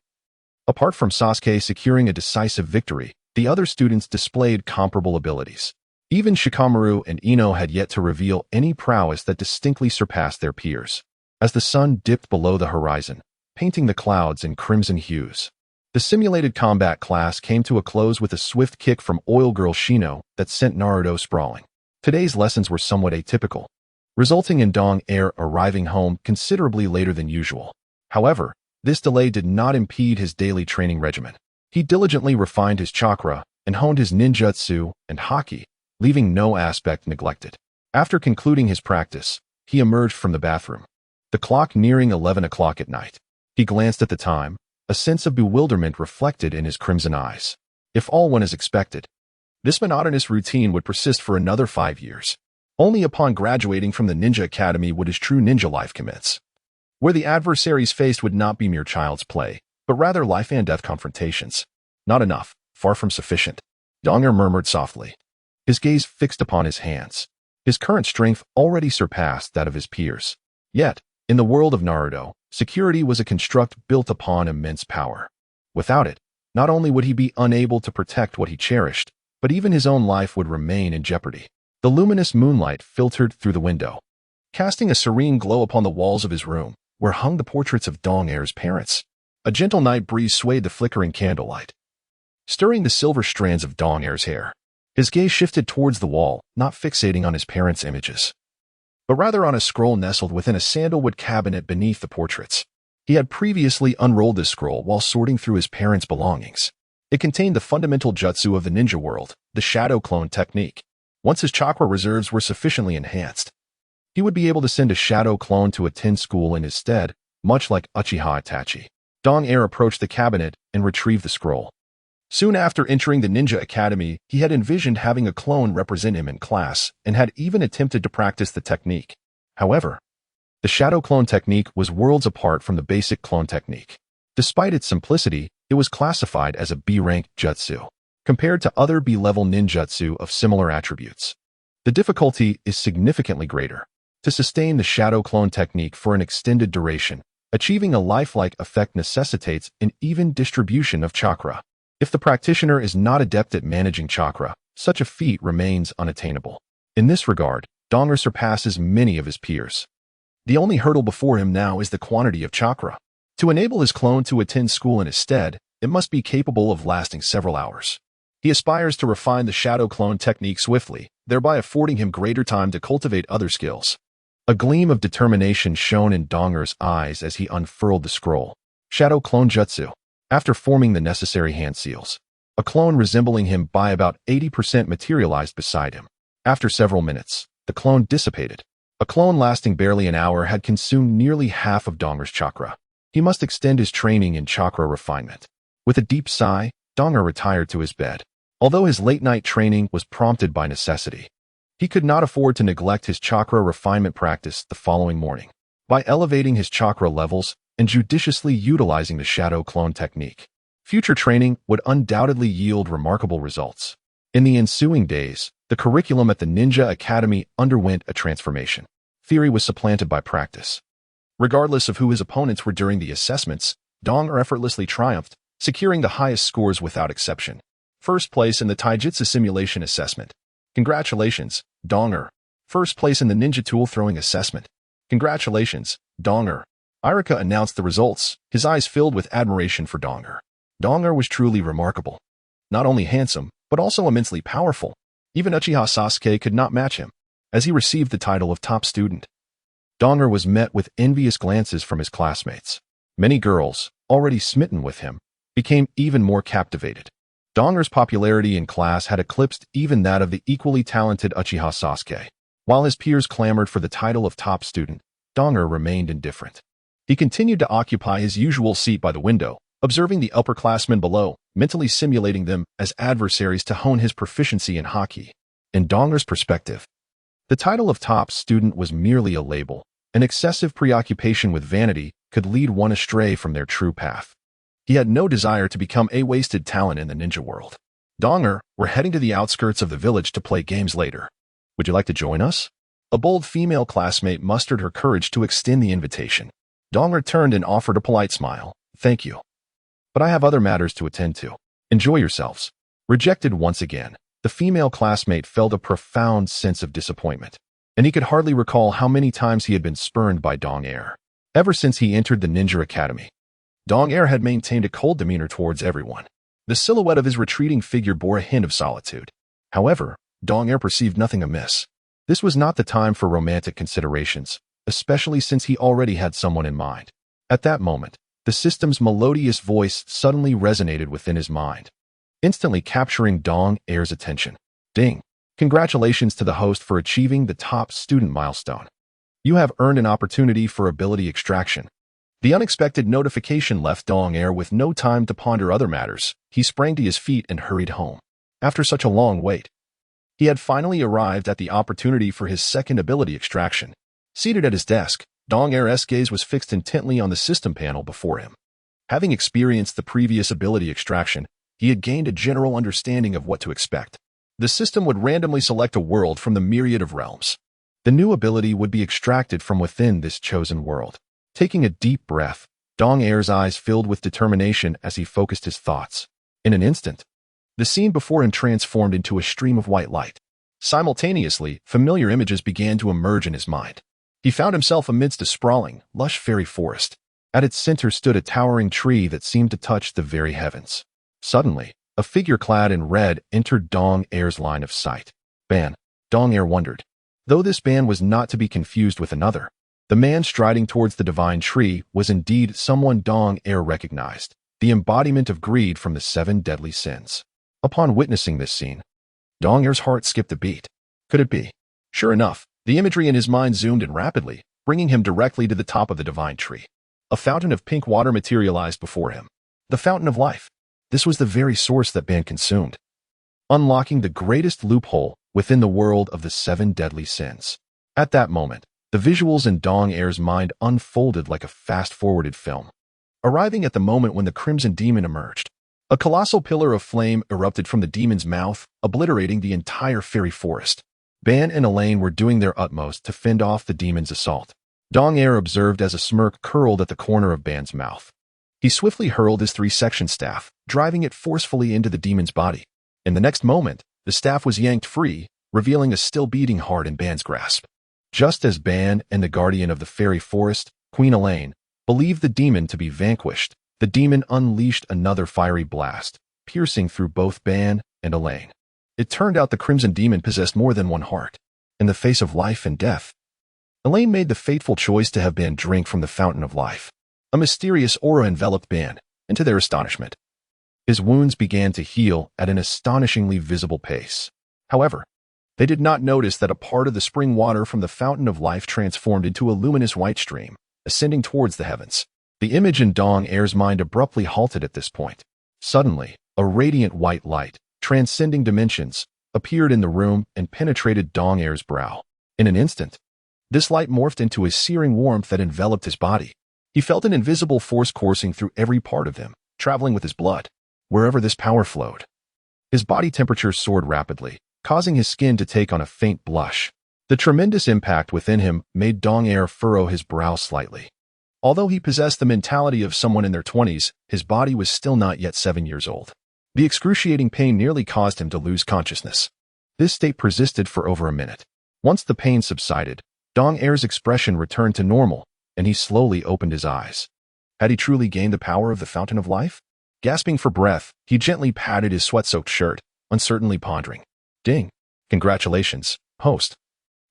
[SPEAKER 1] apart from Sasuke securing a decisive victory, the other students displayed comparable abilities. Even Shikamaru and Ino had yet to reveal any prowess that distinctly surpassed their peers. As the sun dipped below the horizon, painting the clouds in crimson hues, the simulated combat class came to a close with a swift kick from Oil Girl Shino that sent Naruto sprawling. Today's lessons were somewhat atypical, resulting in Dong arriving home considerably later than usual. However, this delay did not impede his daily training regimen. He diligently refined his chakra and honed his ninjutsu and haki, leaving no aspect neglected. After concluding his practice, he emerged from the bathroom, the clock nearing 11 o'clock at night. He glanced at the time, a sense of bewilderment reflected in his crimson eyes. If all went as expected, this monotonous routine would persist for another 5 years. Only upon graduating from the Ninja Academy would his true ninja life commence, where the adversaries faced would not be mere child's play, but rather life and death confrontations. Not enough, far from sufficient, Donger murmured softly, his gaze fixed upon his hands. His current strength already surpassed that of his peers. Yet, in the world of Naruto, security was a construct built upon immense power. Without it, not only would he be unable to protect what he cherished, but even his own life would remain in jeopardy. The luminous moonlight filtered through the window, casting a serene glow upon the walls of his room, where hung the portraits of Dong parents. A gentle night breeze swayed the flickering candlelight, stirring the silver strands of Dong hair. His gaze shifted towards the wall, not fixating on his parents' images, but rather on a scroll nestled within a sandalwood cabinet beneath the portraits. He had previously unrolled this scroll while sorting through his parents' belongings. It contained the fundamental jutsu of the ninja world, the shadow clone technique. Once his chakra reserves were sufficiently enhanced, he would be able to send a shadow clone to attend school in his stead, much like Uchiha Itachi. Dong approached the cabinet and retrieved the scroll. Soon after entering the Ninja Academy, he had envisioned having a clone represent him in class and had even attempted to practice the technique. However, the shadow clone technique was worlds apart from the basic clone technique. Despite its simplicity, it was classified as a B-rank jutsu, compared to other B-level ninjutsu of similar attributes. The difficulty is significantly greater. to sustain the shadow clone technique for an extended duration. Achieving a lifelike effect necessitates an even distribution of chakra. If the practitioner is not adept at managing chakra, such a feat remains unattainable. In this regard, Donger surpasses many of his peers. The only hurdle before him now is the quantity of chakra. To enable his clone to attend school in his stead, it must be capable of lasting several hours. He aspires to refine the shadow clone technique swiftly, thereby affording him greater time to cultivate other skills. A gleam of determination shone in Donger's eyes as he unfurled the scroll. Shadow Clone Jutsu. After forming the necessary hand seals, a clone resembling him by about 80% materialized beside him. After several minutes, the clone dissipated. A clone lasting barely an hour had consumed nearly half of Donger's chakra. He must extend his training in chakra refinement. With a deep sigh, Donger retired to his bed. Although his late-night training was prompted by necessity, he could not afford to neglect his chakra refinement practice the following morning. By elevating his chakra levels and judiciously utilizing the shadow clone technique, future training would undoubtedly yield remarkable results. In the ensuing days, the curriculum at the Ninja Academy underwent a transformation. Theory was supplanted by practice. Regardless of who his opponents were during the assessments, Donger effortlessly triumphed, securing the highest scores without exception. First place in the Taijutsu Simulation Assessment. Congratulations, Donger. First place in the Ninja Tool Throwing Assessment. Congratulations, Donger. Irika announced the results, his eyes filled with admiration for Donger. Donger was truly remarkable. Not only handsome, but also immensely powerful. Even Uchiha Sasuke could not match him, as he received the title of top student. Donger was met with envious glances from his classmates. Many girls, already smitten with him, became even more captivated. Donger's popularity in class had eclipsed even that of the equally talented Uchiha Sasuke. While his peers clamored for the title of top student, Donger remained indifferent. He continued to occupy his usual seat by the window, observing the upperclassmen below, mentally simulating them as adversaries to hone his proficiency in Haki. In Donger's perspective, the title of top student was merely a label. An excessive preoccupation with vanity could lead one astray from their true path. He had no desire to become a wasted talent in the ninja world. Donger, we're heading to the outskirts of the village to play games later. Would you like to join us? A bold female classmate mustered her courage to extend the invitation. Donger turned and offered a polite smile. Thank you. But I have other matters to attend to. Enjoy yourselves. Rejected once again, the female classmate felt a profound sense of disappointment, and he could hardly recall how many times he had been spurned by Donger. Ever since he entered the Ninja Academy, Donger had maintained a cold demeanor towards everyone. The silhouette of his retreating figure bore a hint of solitude. However, Donger perceived nothing amiss. This was not the time for romantic considerations, especially since he already had someone in mind. At that moment, the system's melodious voice suddenly resonated within his mind, instantly capturing Donger's attention. Ding! Congratulations to the host for achieving the top student milestone. You have earned an opportunity for ability extraction. The unexpected notification left Donger with no time to ponder other matters. He sprang to his feet and hurried home. After such a long wait, he had finally arrived at the opportunity for his second ability extraction. Seated at his desk, Donger's gaze was fixed intently on the system panel before him. Having experienced the previous ability extraction, he had gained a general understanding of what to expect. The system would randomly select a world from the myriad of realms. The new ability would be extracted from within this chosen world. Taking a deep breath, Donger's eyes filled with determination as he focused his thoughts. In an instant, the scene before him transformed into a stream of white light. Simultaneously, familiar images began to emerge in his mind. He found himself amidst a sprawling, lush fairy forest. At its center stood a towering tree that seemed to touch the very heavens. Suddenly, a figure clad in red entered Donger's line of sight. Ban, Donger wondered. Though this ban was not to be confused with another, the man striding towards the divine tree was indeed someone Donger recognized, the embodiment of greed from the 7 deadly sins. Upon witnessing this scene, Donger's heart skipped a beat. Could it be? Sure enough, the imagery in his mind zoomed in rapidly, bringing him directly to the top of the divine tree. A fountain of pink water materialized before him. The fountain of life. This was the very source that Ban consumed, unlocking the greatest loophole within the world of the 7 deadly sins. At that moment, the visuals in Donger's mind unfolded like a fast-forwarded film. Arriving at the moment when the Crimson Demon emerged, a colossal pillar of flame erupted from the demon's mouth, obliterating the entire fairy forest. Ban and Elaine were doing their utmost to fend off the demon's assault. Dong Er observed as a smirk curled at the corner of Ban's mouth. He swiftly hurled his 3-section staff, driving it forcefully into the demon's body. In the next moment, the staff was yanked free, revealing a still beating heart in Ban's grasp. Just as Ban and the guardian of the fairy forest, Queen Elaine, believed the demon to be vanquished, the demon unleashed another fiery blast, piercing through both Ban and Elaine. It turned out the Crimson Demon possessed more than one heart. In the face of life and death, Elaine made the fateful choice to have Ban drink from the fountain of life. A mysterious aura enveloped Ban, and to their astonishment, his wounds began to heal at an astonishingly visible pace. However, they did not notice that a part of the spring water from the fountain of life transformed into a luminous white stream, ascending towards the heavens. The image in Dong Er's mind abruptly halted at this point. Suddenly, a radiant white light, transcending dimensions, appeared in the room and penetrated Dong Er's brow. In an instant, this light morphed into a searing warmth that enveloped his body. He felt an invisible force coursing through every part of him, traveling with his blood, wherever this power flowed. His body temperature soared rapidly, causing his skin to take on a faint blush. The tremendous impact within him made Dong Er furrow his brow slightly. Although he possessed the mentality of someone in their 20s, his body was still not yet 7 years old. The excruciating pain nearly caused him to lose consciousness. This state persisted for over a minute. Once the pain subsided, Dong Er's expression returned to normal, and he slowly opened his eyes. Had he truly gained the power of the Fountain of Life? Gasping for breath, he gently patted his sweat-soaked shirt, uncertainly pondering. Ding! Congratulations, host.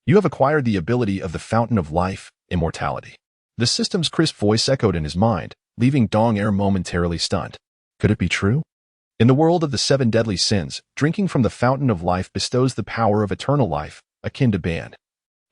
[SPEAKER 1] You have acquired the ability of the Fountain of Life, Immortality. The system's crisp voice echoed in his mind, leaving Dong Er momentarily stunned. Could it be true? In the world of the 7 deadly sins, drinking from the Fountain of Life bestows the power of eternal life, akin to Ban,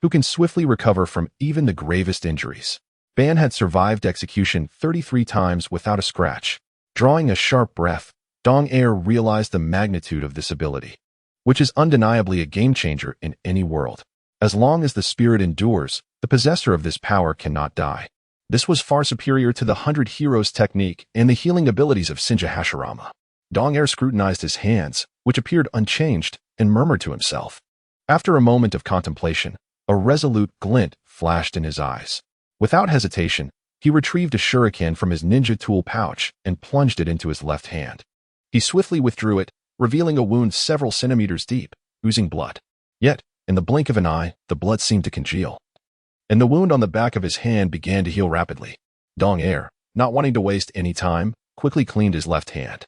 [SPEAKER 1] who can swiftly recover from even the gravest injuries. Ban had survived execution 33 times without a scratch. Drawing a sharp breath, Dong Er realized the magnitude of this ability, which is undeniably a game-changer in any world. As long as the spirit endures, the possessor of this power cannot die. This was far superior to the 100 Heroes technique and the healing abilities of Senju Hashirama. Dong Er scrutinized his hands, which appeared unchanged, and murmured to himself. After a moment of contemplation, a resolute glint flashed in his eyes. Without hesitation, he retrieved a shuriken from his ninja tool pouch and plunged it into his left hand. He swiftly withdrew it, revealing a wound several centimeters deep, oozing blood. Yet, in the blink of an eye, the blood seemed to congeal, and the wound on the back of his hand began to heal rapidly. Dong Er, not wanting to waste any time, quickly cleaned his left hand.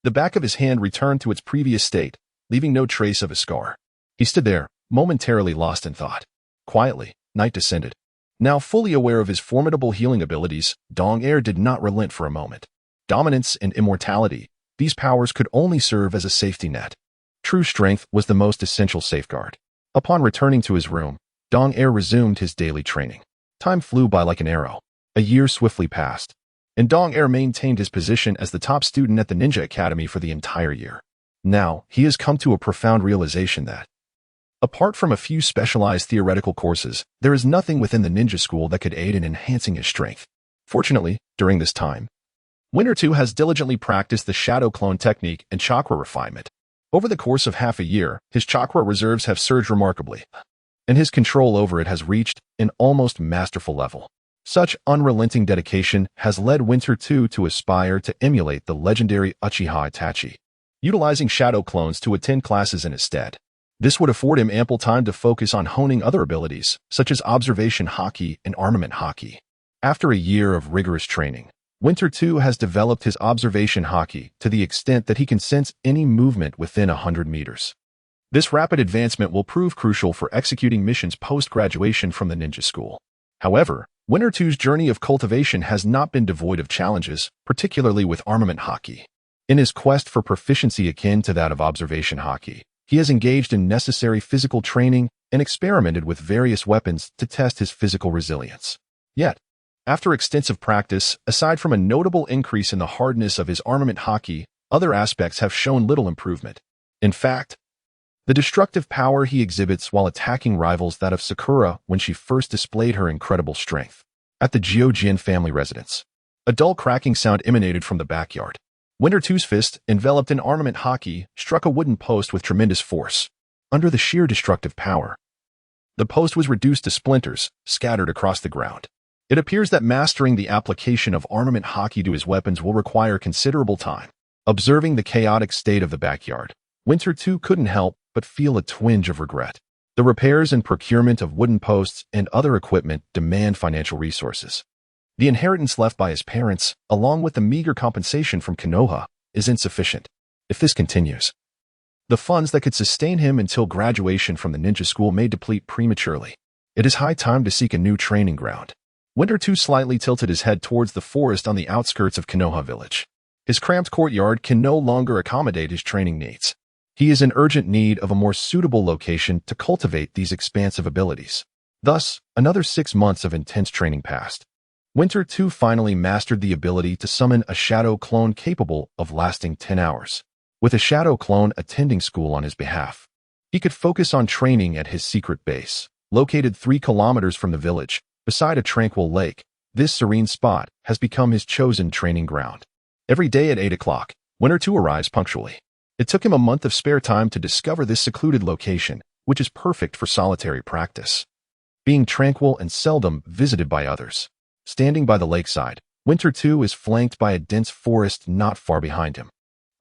[SPEAKER 1] The back of his hand returned to its previous state, leaving no trace of a scar. He stood there, momentarily lost in thought. Quietly, night descended. Now fully aware of his formidable healing abilities, Dong Er did not relent for a moment. Dominance and immortality, these powers could only serve as a safety net. True strength was the most essential safeguard. Upon returning to his room, Dong Er resumed his daily training. Time flew by like an arrow. A year swiftly passed, and Dong Er maintained his position as the top student at the Ninja Academy for the entire year. Now, he has come to a profound realization that, apart from a few specialized theoretical courses, there is nothing within the ninja school that could aid in enhancing his strength. Fortunately, during this time, Winter 2 has diligently practiced the shadow clone technique and chakra refinement. Over the course of half a year, his chakra reserves have surged remarkably, and his control over it has reached an almost masterful level. Such unrelenting dedication has led Winter 2 to aspire to emulate the legendary Uchiha Itachi, utilizing shadow clones to attend classes in his stead. This would afford him ample time to focus on honing other abilities, such as observation haki and armament haki. After a year of rigorous training, Winter 2 has developed his observation haki to the extent that he can sense any movement within 100 meters. This rapid advancement will prove crucial for executing missions post-graduation from the ninja school. However, Winter 2's journey of cultivation has not been devoid of challenges, particularly with armament haki. In his quest for proficiency akin to that of observation haki, he has engaged in necessary physical training and experimented with various weapons to test his physical resilience. Yet, after extensive practice, aside from a notable increase in the hardness of his armament haki, other aspects have shown little improvement. In fact, the destructive power he exhibits while attacking rivals that of Sakura when she first displayed her incredible strength. At the Jiojin family residence, a dull cracking sound emanated from the backyard. Winter 2's fist, enveloped in armament haki, struck a wooden post with tremendous force. under the sheer destructive power. The post was reduced to splinters, scattered across the ground. It appears that mastering the application of armament haki to his weapons will require considerable time. Observing the chaotic state of the backyard, Winter too couldn't help but feel a twinge of regret. The repairs and procurement of wooden posts and other equipment demand financial resources. The inheritance left by his parents, along with the meager compensation from Konoha, is insufficient. If this continues, the funds that could sustain him until graduation from the ninja school may deplete prematurely. It is high time to seek a new training ground. Winter too slightly tilted his head towards the forest on the outskirts of Konoha Village. His cramped courtyard can no longer accommodate his training needs. He is in urgent need of a more suitable location to cultivate these expansive abilities. Thus, another 6 months of intense training passed. Winter too finally mastered the ability to summon a shadow clone capable of lasting 10 hours. With a shadow clone attending school on his behalf, he could focus on training at his secret base, located 3 kilometers from the village, beside a tranquil lake. This serene spot has become his chosen training ground. Every day at 8 o'clock, Winter too arrives punctually. It took him a month of spare time to discover this secluded location, which is perfect for solitary practice. Being tranquil and seldom visited by others. Standing by the lakeside, Winter too is flanked by a dense forest not far behind him.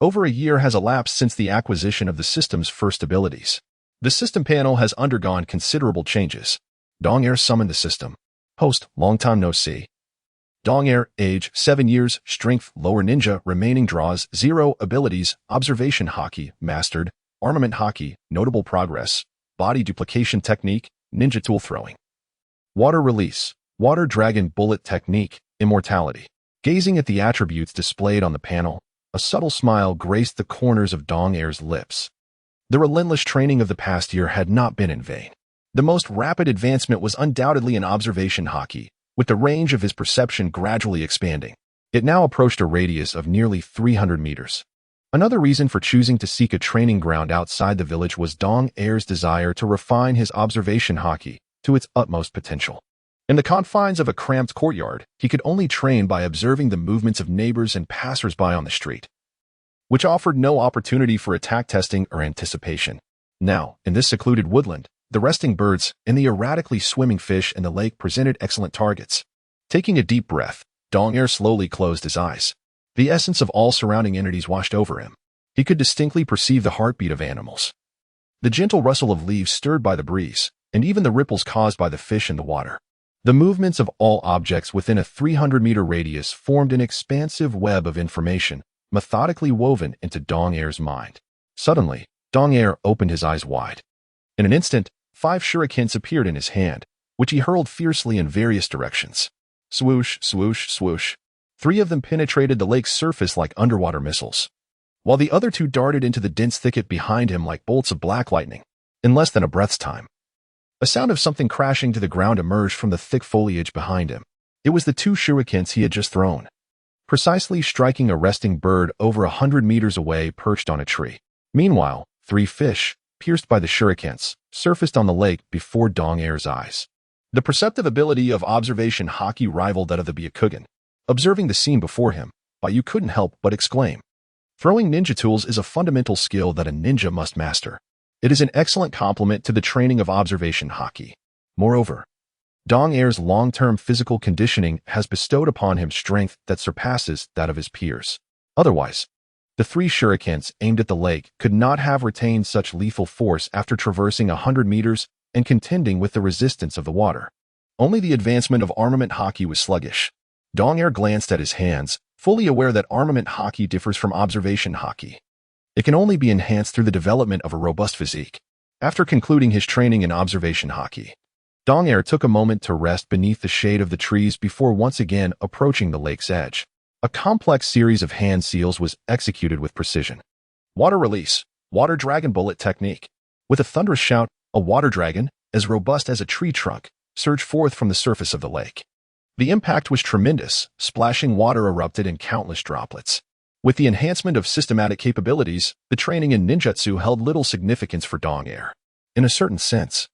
[SPEAKER 1] Over a year has elapsed since the acquisition of the system's first abilities. The system panel has undergone considerable changes. Dong-air summoned the system. Host, long time no see. Dong-air, age, 7 years, strength, lower ninja, remaining draws, 0, abilities, observation haki, mastered, armament haki, notable progress, body duplication technique, ninja tool throwing. Water release, water dragon bullet technique, immortality. Gazing at the attributes displayed on the panel, a subtle smile graced the corners of Dong-air's lips. The relentless training of the past year had not been in vain. The most rapid advancement was undoubtedly in observation haki, with the range of his perception gradually expanding. It now approached a radius of nearly 300 meters. Another reason for choosing to seek a training ground outside the village was Dong-air's desire to refine his observation haki to its utmost potential. In the confines of a cramped courtyard, he could only train by observing the movements of neighbors and passers-by on the street, which offered no opportunity for attack testing or anticipation. Now, in this secluded woodland, the resting birds and the erratically swimming fish in the lake presented excellent targets. Taking a deep breath, Dong-air slowly closed his eyes. The essence of all surrounding entities washed over him. He could distinctly perceive the heartbeat of animals, the gentle rustle of leaves stirred by the breeze, and even the ripples caused by the fish in the water. The movements of all objects within a 300-meter radius formed an expansive web of information, methodically woven into Dong-air's mind. Suddenly, Dong-air opened his eyes wide. In an instant, 5 shurikens appeared in his hand, which he hurled fiercely in various directions. Swoosh, swoosh, swoosh. 3 of them penetrated the lake's surface like underwater missiles, while the other 2 darted into the dense thicket behind him like bolts of black lightning. In less than a breath's time, a sound of something crashing to the ground emerged from the thick foliage behind him. It was the 2 shurikens he had just thrown, precisely striking a resting bird over 100 meters away perched on a tree. Meanwhile, 3 fish, pierced by the shurikens, surfaced on the lake before Dong-air's eyes. The perceptive ability of observation haki rivaled that of the Byakugan. Observing the scene before him, Byu couldn't help but exclaim. Throwing ninja tools is a fundamental skill that a ninja must master. It is an excellent complement to the training of observation haki. Moreover, Dong-air's long-term physical conditioning has bestowed upon him strength that surpasses that of his peers. Otherwise, the 3 shurikens aimed at the lake could not have retained such lethal force after traversing 100 meters and contending with the resistance of the water. Only the advancement of armament haki was sluggish. Dong-air glanced at his hands, fully aware that armament haki differs from observation haki. It can only be enhanced through the development of a robust physique. After concluding his training in observation haki, Dong-air took a moment to rest beneath the shade of the trees before once again approaching the lake's edge. A complex series of hand seals was executed with precision. Water release, water dragon bullet technique. With a thunderous shout, a water dragon, as robust as a tree trunk, surged forth from the surface of the lake. The impact was tremendous, splashing water erupted in countless droplets. With the enhancement of systematic capabilities, the training in ninjutsu held little significance for Dong-air. In a certain sense,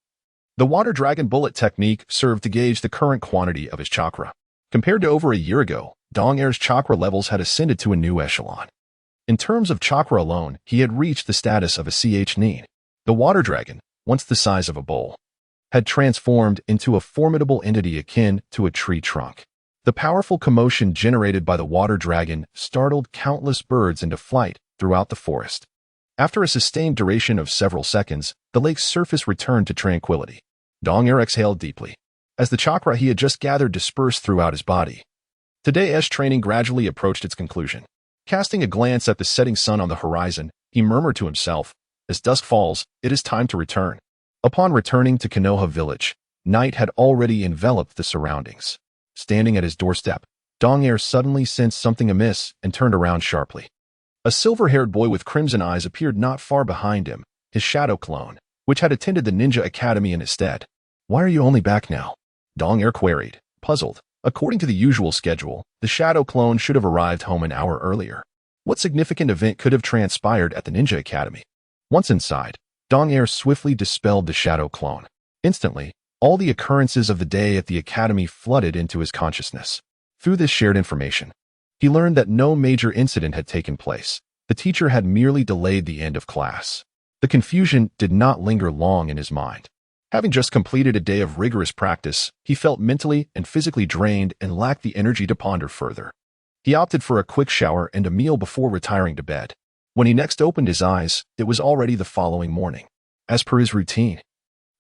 [SPEAKER 1] the water dragon bullet technique served to gauge the current quantity of his chakra. Compared to over a year ago, Dong-air's chakra levels had ascended to a new echelon. In terms of chakra alone, he had reached the status of a ch nin. The water dragon, once the size of a bowl, had transformed into a formidable entity akin to a tree trunk. The powerful commotion generated by the water dragon startled countless birds into flight throughout the forest. After a sustained duration of several seconds, the lake's surface returned to tranquility. Dong-er exhaled deeply, as the chakra he had just gathered dispersed throughout his body. Today's training gradually approached its conclusion. Casting a glance at the setting sun on the horizon, he murmured to himself, "As dusk falls, it is time to return." Upon returning to Konoha Village, night had already enveloped the surroundings. Standing at his doorstep, Dong-er suddenly sensed something amiss and turned around sharply. A silver-haired boy with crimson eyes appeared not far behind him, his shadow clone, which had attended the ninja academy in his stead. "Why are you only back now?" Dong-er queried, puzzled. According to the usual schedule, the shadow clone should have arrived home an hour earlier. What significant event could have transpired at the ninja academy? Once inside, Dong-er swiftly dispelled the shadow clone. Instantly, all the occurrences of the day at the academy flooded into his consciousness. Through this shared information, he learned that no major incident had taken place. The teacher had merely delayed the end of class. The confusion did not linger long in his mind. Having just completed a day of rigorous practice, he felt mentally and physically drained and lacked the energy to ponder further. He opted for a quick shower and a meal before retiring to bed. When he next opened his eyes, it was already the following morning. As per his routine,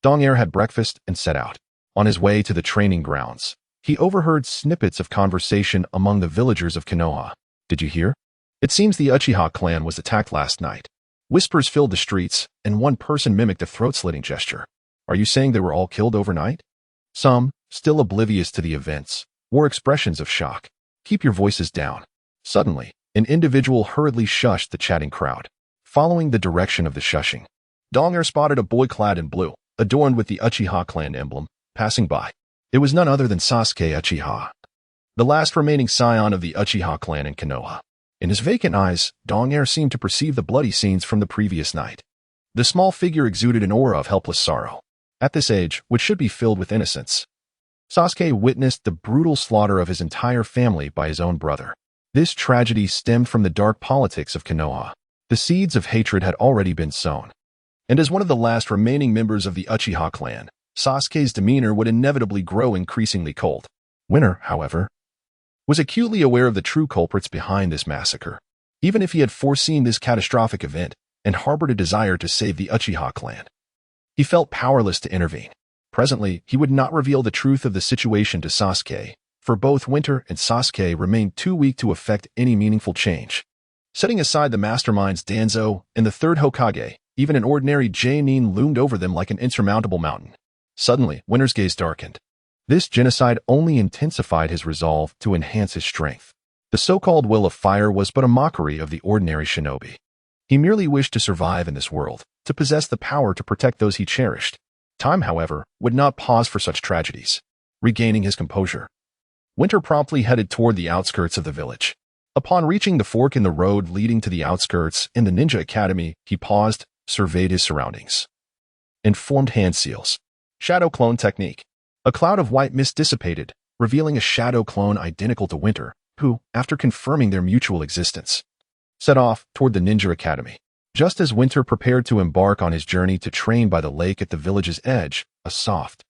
[SPEAKER 1] Dong-er had breakfast and set out. On his way to the training grounds, he overheard snippets of conversation among the villagers of Konoha. "Did you hear? It seems the Uchiha clan was attacked last night." Whispers filled the streets, and one person mimicked a throat-slitting gesture. "Are you saying they were all killed overnight?" Some, still oblivious to the events, wore expressions of shock. "Keep your voices down." Suddenly, an individual hurriedly shushed the chatting crowd. Following the direction of the shushing, Dong-er spotted a boy clad in blue, adorned with the Uchiha clan emblem, passing by. It was none other than Sasuke Uchiha, the last remaining scion of the Uchiha clan in Konoha. In his vacant eyes, Dong-er seemed to perceive the bloody scenes from the previous night. The small figure exuded an aura of helpless sorrow. At this age, which should be filled with innocence, Sasuke witnessed the brutal slaughter of his entire family by his own brother. This tragedy stemmed from the dark politics of Konoha. The seeds of hatred had already been sown. And as one of the last remaining members of the Uchiha clan, Sasuke's demeanor would inevitably grow increasingly cold. Winter, however, was acutely aware of the true culprits behind this massacre. Even if he had foreseen this catastrophic event and harbored a desire to save the Uchiha clan, he felt powerless to intervene. Presently, he would not reveal the truth of the situation to Sasuke, for both Winter and Sasuke remained too weak to effect any meaningful change. Setting aside the masterminds Danzo and the third Hokage, even an ordinary Jonin loomed over them like an insurmountable mountain. Suddenly, Winter's gaze darkened. This genocide only intensified his resolve to enhance his strength. The so-called will of fire was but a mockery of the ordinary shinobi. He merely wished to survive in this world, to possess the power to protect those he cherished. Time, however, would not pause for such tragedies. Regaining his composure, Winter promptly headed toward the outskirts of the village. Upon reaching the fork in the road leading to the outskirts in the ninja academy, he paused, surveyed his surroundings, and formed hand seals. Shadow clone technique. A cloud of white mist dissipated, revealing a shadow clone identical to Winter, who, after confirming their mutual existence, set off toward the ninja academy. Just as Winter prepared to embark on his journey to train by the lake at the village's edge, a soft,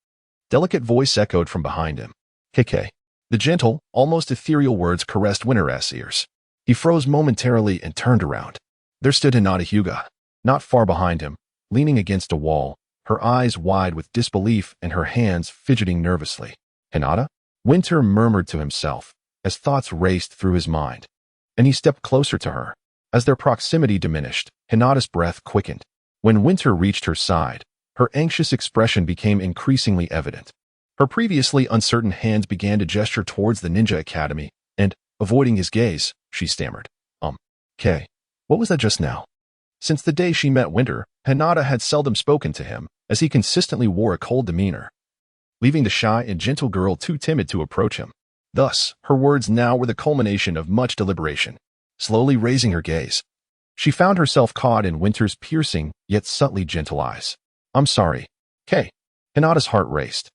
[SPEAKER 1] delicate voice echoed from behind him. "Keke." The gentle, almost ethereal words caressed Winter's ears. He froze momentarily and turned around. There stood Hinata Hyuga, not far behind him, leaning against a wall, her eyes wide with disbelief and her hands fidgeting nervously. "Hinata?" Winter murmured to himself, as thoughts raced through his mind, and he stepped closer to her. As their proximity diminished, Hinata's breath quickened. When Winter reached her side, her anxious expression became increasingly evident. Her previously uncertain hands began to gesture towards the ninja academy, and, avoiding his gaze, she stammered, "Kay, what was that just now?" Since the day she met Winter, Hinata had seldom spoken to him, as he consistently wore a cold demeanor, leaving the shy and gentle girl too timid to approach him. Thus, her words now were the culmination of much deliberation. Slowly raising her gaze, she found herself caught in Winter's piercing yet subtly gentle eyes. "I'm sorry, Kay." Hinata's heart raced.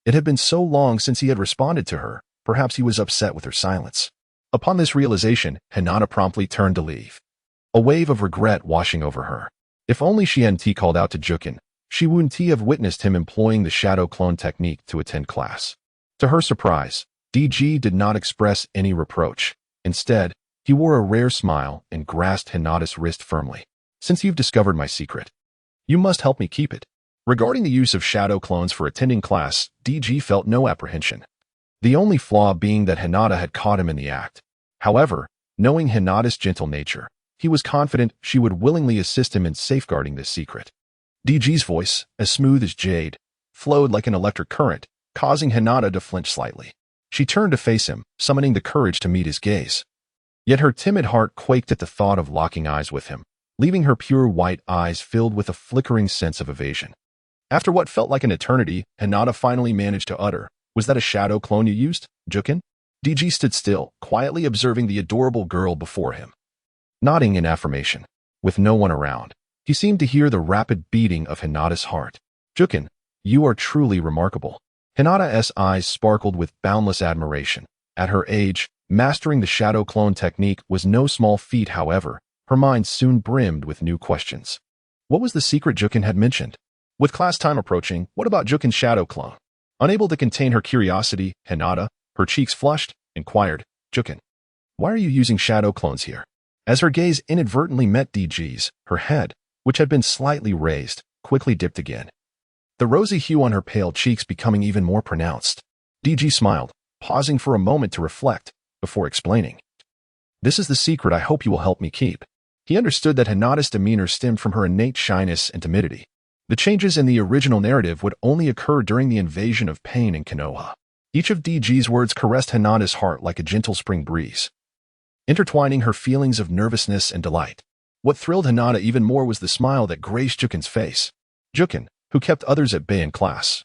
[SPEAKER 1] It had been so long since he had responded to her, perhaps he was upset with her silence. Upon this realization, Hinata promptly turned to leave, a wave of regret washing over her. If only she hadn't called out to Jukin, she wouldn't have witnessed him employing the shadow clone technique to attend class. To her surprise, DG did not express any reproach. Instead, he wore a rare smile and grasped Hinata's wrist firmly. Since you've discovered my secret, you must help me keep it. Regarding the use of shadow clones for attending class, DG felt no apprehension. The only flaw being that Hinata had caught him in the act. However, knowing Hinata's gentle nature, he was confident she would willingly assist him in safeguarding this secret. DG's voice, as smooth as jade, flowed like an electric current, causing Hinata to flinch slightly. She turned to face him, summoning the courage to meet his gaze. Yet her timid heart quaked at the thought of locking eyes with him, leaving her pure white eyes filled with a flickering sense of evasion. After what felt like an eternity, Hinata finally managed to utter, "Was that a shadow clone you used, Jukin?" DG stood still, quietly observing the adorable girl before him. Nodding in affirmation, with no one around, he seemed to hear the rapid beating of Hinata's heart. "Jukin, you are truly remarkable." Hinata's eyes sparkled with boundless admiration. At her age, mastering the shadow clone technique was no small feat. However, her mind soon brimmed with new questions. What was the secret Jukin had mentioned? With class time approaching, what about Jukin's shadow clone? Unable to contain her curiosity, Hinata, her cheeks flushed, inquired, "Jukin, why are you using shadow clones here?" As her gaze inadvertently met DG's, her head, which had been slightly raised, quickly dipped again, the rosy hue on her pale cheeks becoming even more pronounced. DG smiled, pausing for a moment to reflect, before explaining. "This is the secret I hope you will help me keep." He understood that Hinata's demeanor stemmed from her innate shyness and timidity. The changes in the original narrative would only occur during the invasion of pain in Konoha. Each of DG's words caressed Hinata's heart like a gentle spring breeze, intertwining her feelings of nervousness and delight. What thrilled Hinata even more was the smile that graced Jukin's face. Jukin, who kept others at bay in class,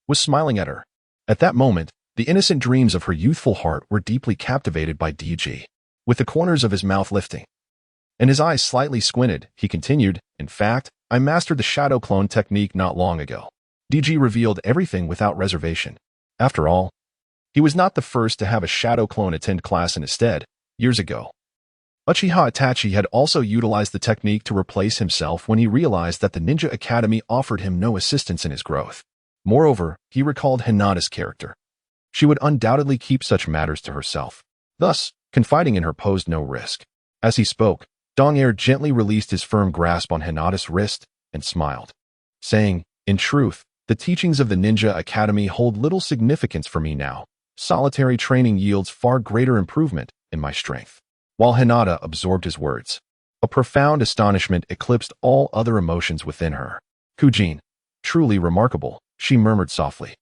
[SPEAKER 1] was smiling at her. At that moment, the innocent dreams of her youthful heart were deeply captivated by DG. With the corners of his mouth lifting, and his eyes slightly squinted, he continued, "In fact, I mastered the shadow clone technique not long ago." DG revealed everything without reservation. After all, he was not the first to have a shadow clone attend class in his stead. Years ago, Uchiha Itachi had also utilized the technique to replace himself when he realized that the Ninja Academy offered him no assistance in his growth. Moreover, he recalled Hinata's character. She would undoubtedly keep such matters to herself. Thus, confiding in her posed no risk. As he spoke, Dong-air gently released his firm grasp on Hinata's wrist and smiled, saying, "In truth, the teachings of the Ninja Academy hold little significance for me now. Solitary training yields far greater improvement in my strength." While Hinata absorbed his words, a profound astonishment eclipsed all other emotions within her. "Kujin, truly remarkable," she murmured softly.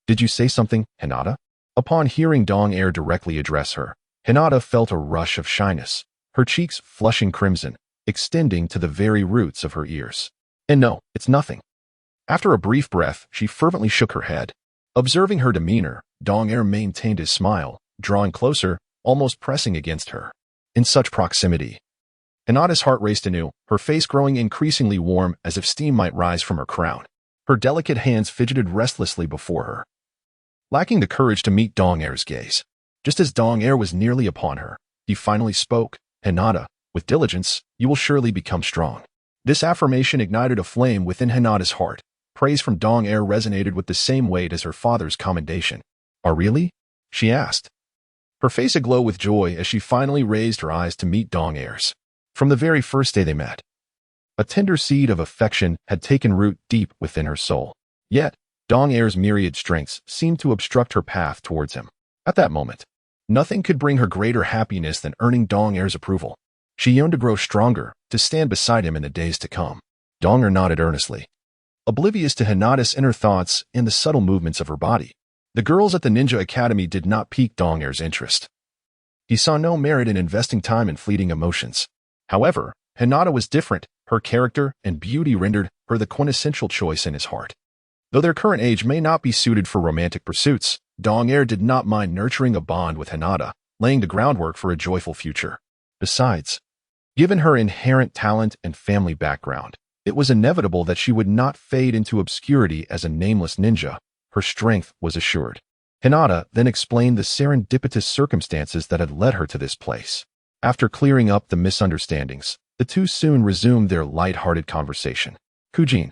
[SPEAKER 1] Did you say something, Hinata?" Upon hearing Dong-air directly address her, Hinata felt a rush of shyness, her cheeks flushing crimson, extending to the very roots of her ears. "And no, it's nothing." After a brief breath, she fervently shook her head. Observing her demeanor, Dong-air maintained his smile, drawing closer, almost pressing against her. In such proximity, Hinata's heart raced anew, her face growing increasingly warm as if steam might rise from her crown. Her delicate hands fidgeted restlessly before her, lacking the courage to meet Dong-air's gaze. Just as Dong-air was nearly upon her, he finally spoke, "Hinata, with diligence, you will surely become strong." This affirmation ignited a flame within Hinata's heart. Praise from Dong-air resonated with the same weight as her father's commendation. "Oh, really?" she asked, her face aglow with joy as she finally raised her eyes to meet Dong-air's. From the very first day they met, a tender seed of affection had taken root deep within her soul. Yet, Dong-air's myriad strengths seemed to obstruct her path towards him. At that moment, nothing could bring her greater happiness than earning Dong-air's approval. She yearned to grow stronger, to stand beside him in the days to come. Dong-air nodded earnestly, oblivious to Hinata's inner thoughts and the subtle movements of her body. The girls at the Ninja Academy did not pique Dong-air's interest. He saw no merit in investing time in fleeting emotions. However, Hinata was different. Her character and beauty rendered her the quintessential choice in his heart. Though their current age may not be suited for romantic pursuits, Dong-air did not mind nurturing a bond with Hinata, laying the groundwork for a joyful future. Besides, given her inherent talent and family background, it was inevitable that she would not fade into obscurity as a nameless ninja. Her strength was assured. Hinata then explained the serendipitous circumstances that had led her to this place. After clearing up the misunderstandings, The two soon resumed their light-hearted conversation. Kujin,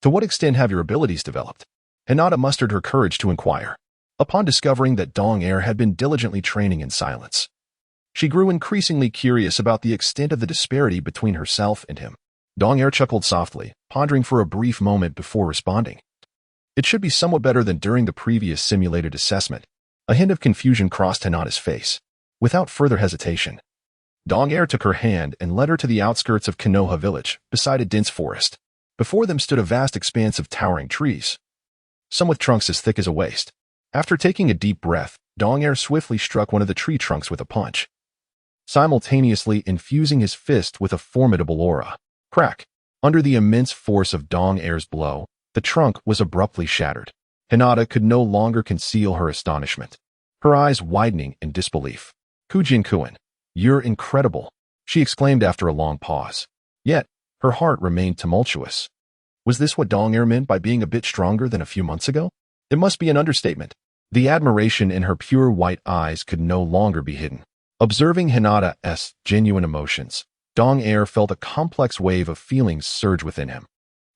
[SPEAKER 1] to what extent have your abilities developed? Hinata mustered her courage to inquire. Upon discovering that Dong Er had been diligently training in silence, she grew increasingly curious about the extent of the disparity between herself and him. Dong Er chuckled softly, pondering for a brief moment before responding. It should be somewhat better than during the previous simulated assessment. A hint of confusion crossed Hinata's face. Without further hesitation, Dong Er took her hand and led her to the outskirts of Konoha Village, beside a dense forest. Before them stood a vast expanse of towering trees, some with trunks as thick as a waist. After taking a deep breath, Dong Er swiftly struck one of the tree trunks with a punch, simultaneously infusing his fist with a formidable aura. Crack! Under the immense force of Dong Er's blow, the trunk was abruptly shattered. Hinata could no longer conceal her astonishment, her eyes widening in disbelief. Kujin-kun, you're incredible, she exclaimed after a long pause. Yet, her heart remained tumultuous. Was this what Dong Er meant by being a bit stronger than a few months ago? It must be an understatement. The admiration in her pure white eyes could no longer be hidden. Observing Hinata's genuine emotions, Dong Er felt a complex wave of feelings surge within him.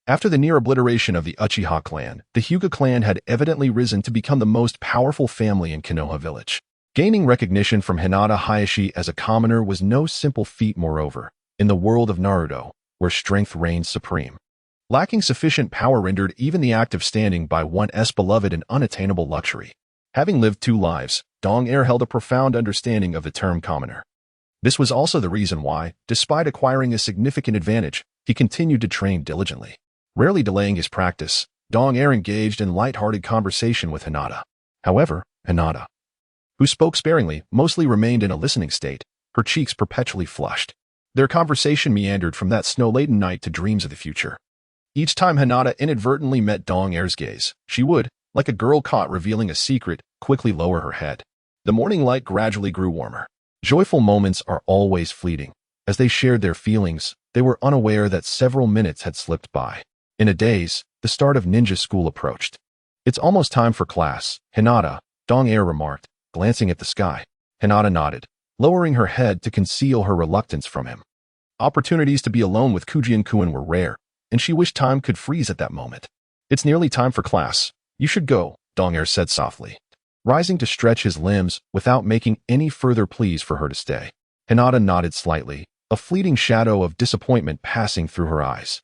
[SPEAKER 1] After the near obliteration of the Uchiha clan, the Hyuga clan had evidently risen to become the most powerful family in Konoha Village. Gaining recognition from Hinata Hayashi as a commoner was no simple feat. Moreover, in the world of Naruto, where strength reigns supreme, lacking sufficient power rendered even the act of standing by one's beloved an unattainable luxury. Having lived two lives, Dong Er held a profound understanding of the term commoner. This was also the reason why, despite acquiring a significant advantage, he continued to train diligently. Rarely delaying his practice, Dong Er engaged in light-hearted conversation with Hinata. However, Hinata, who spoke sparingly, mostly remained in a listening state, her cheeks perpetually flushed. Their conversation meandered from that snow-laden night to dreams of the future. Each time Hinata inadvertently met Dong Er's gaze, she would, like a girl caught revealing a secret, quickly lower her head. The morning light gradually grew warmer. Joyful moments are always fleeting. As they shared their feelings, they were unaware that several minutes had slipped by. In a daze, the start of ninja school approached. It's almost time for class, Hinata, Dong Er remarked, glancing at the sky. Hinata nodded, lowering her head to conceal her reluctance from him. Opportunities to be alone with Kujin-kun were rare, and she wished time could freeze at that moment. It's nearly time for class. You should go, Dong Er said softly, rising to stretch his limbs without making any further pleas for her to stay. Hinata nodded slightly, a fleeting shadow of disappointment passing through her eyes.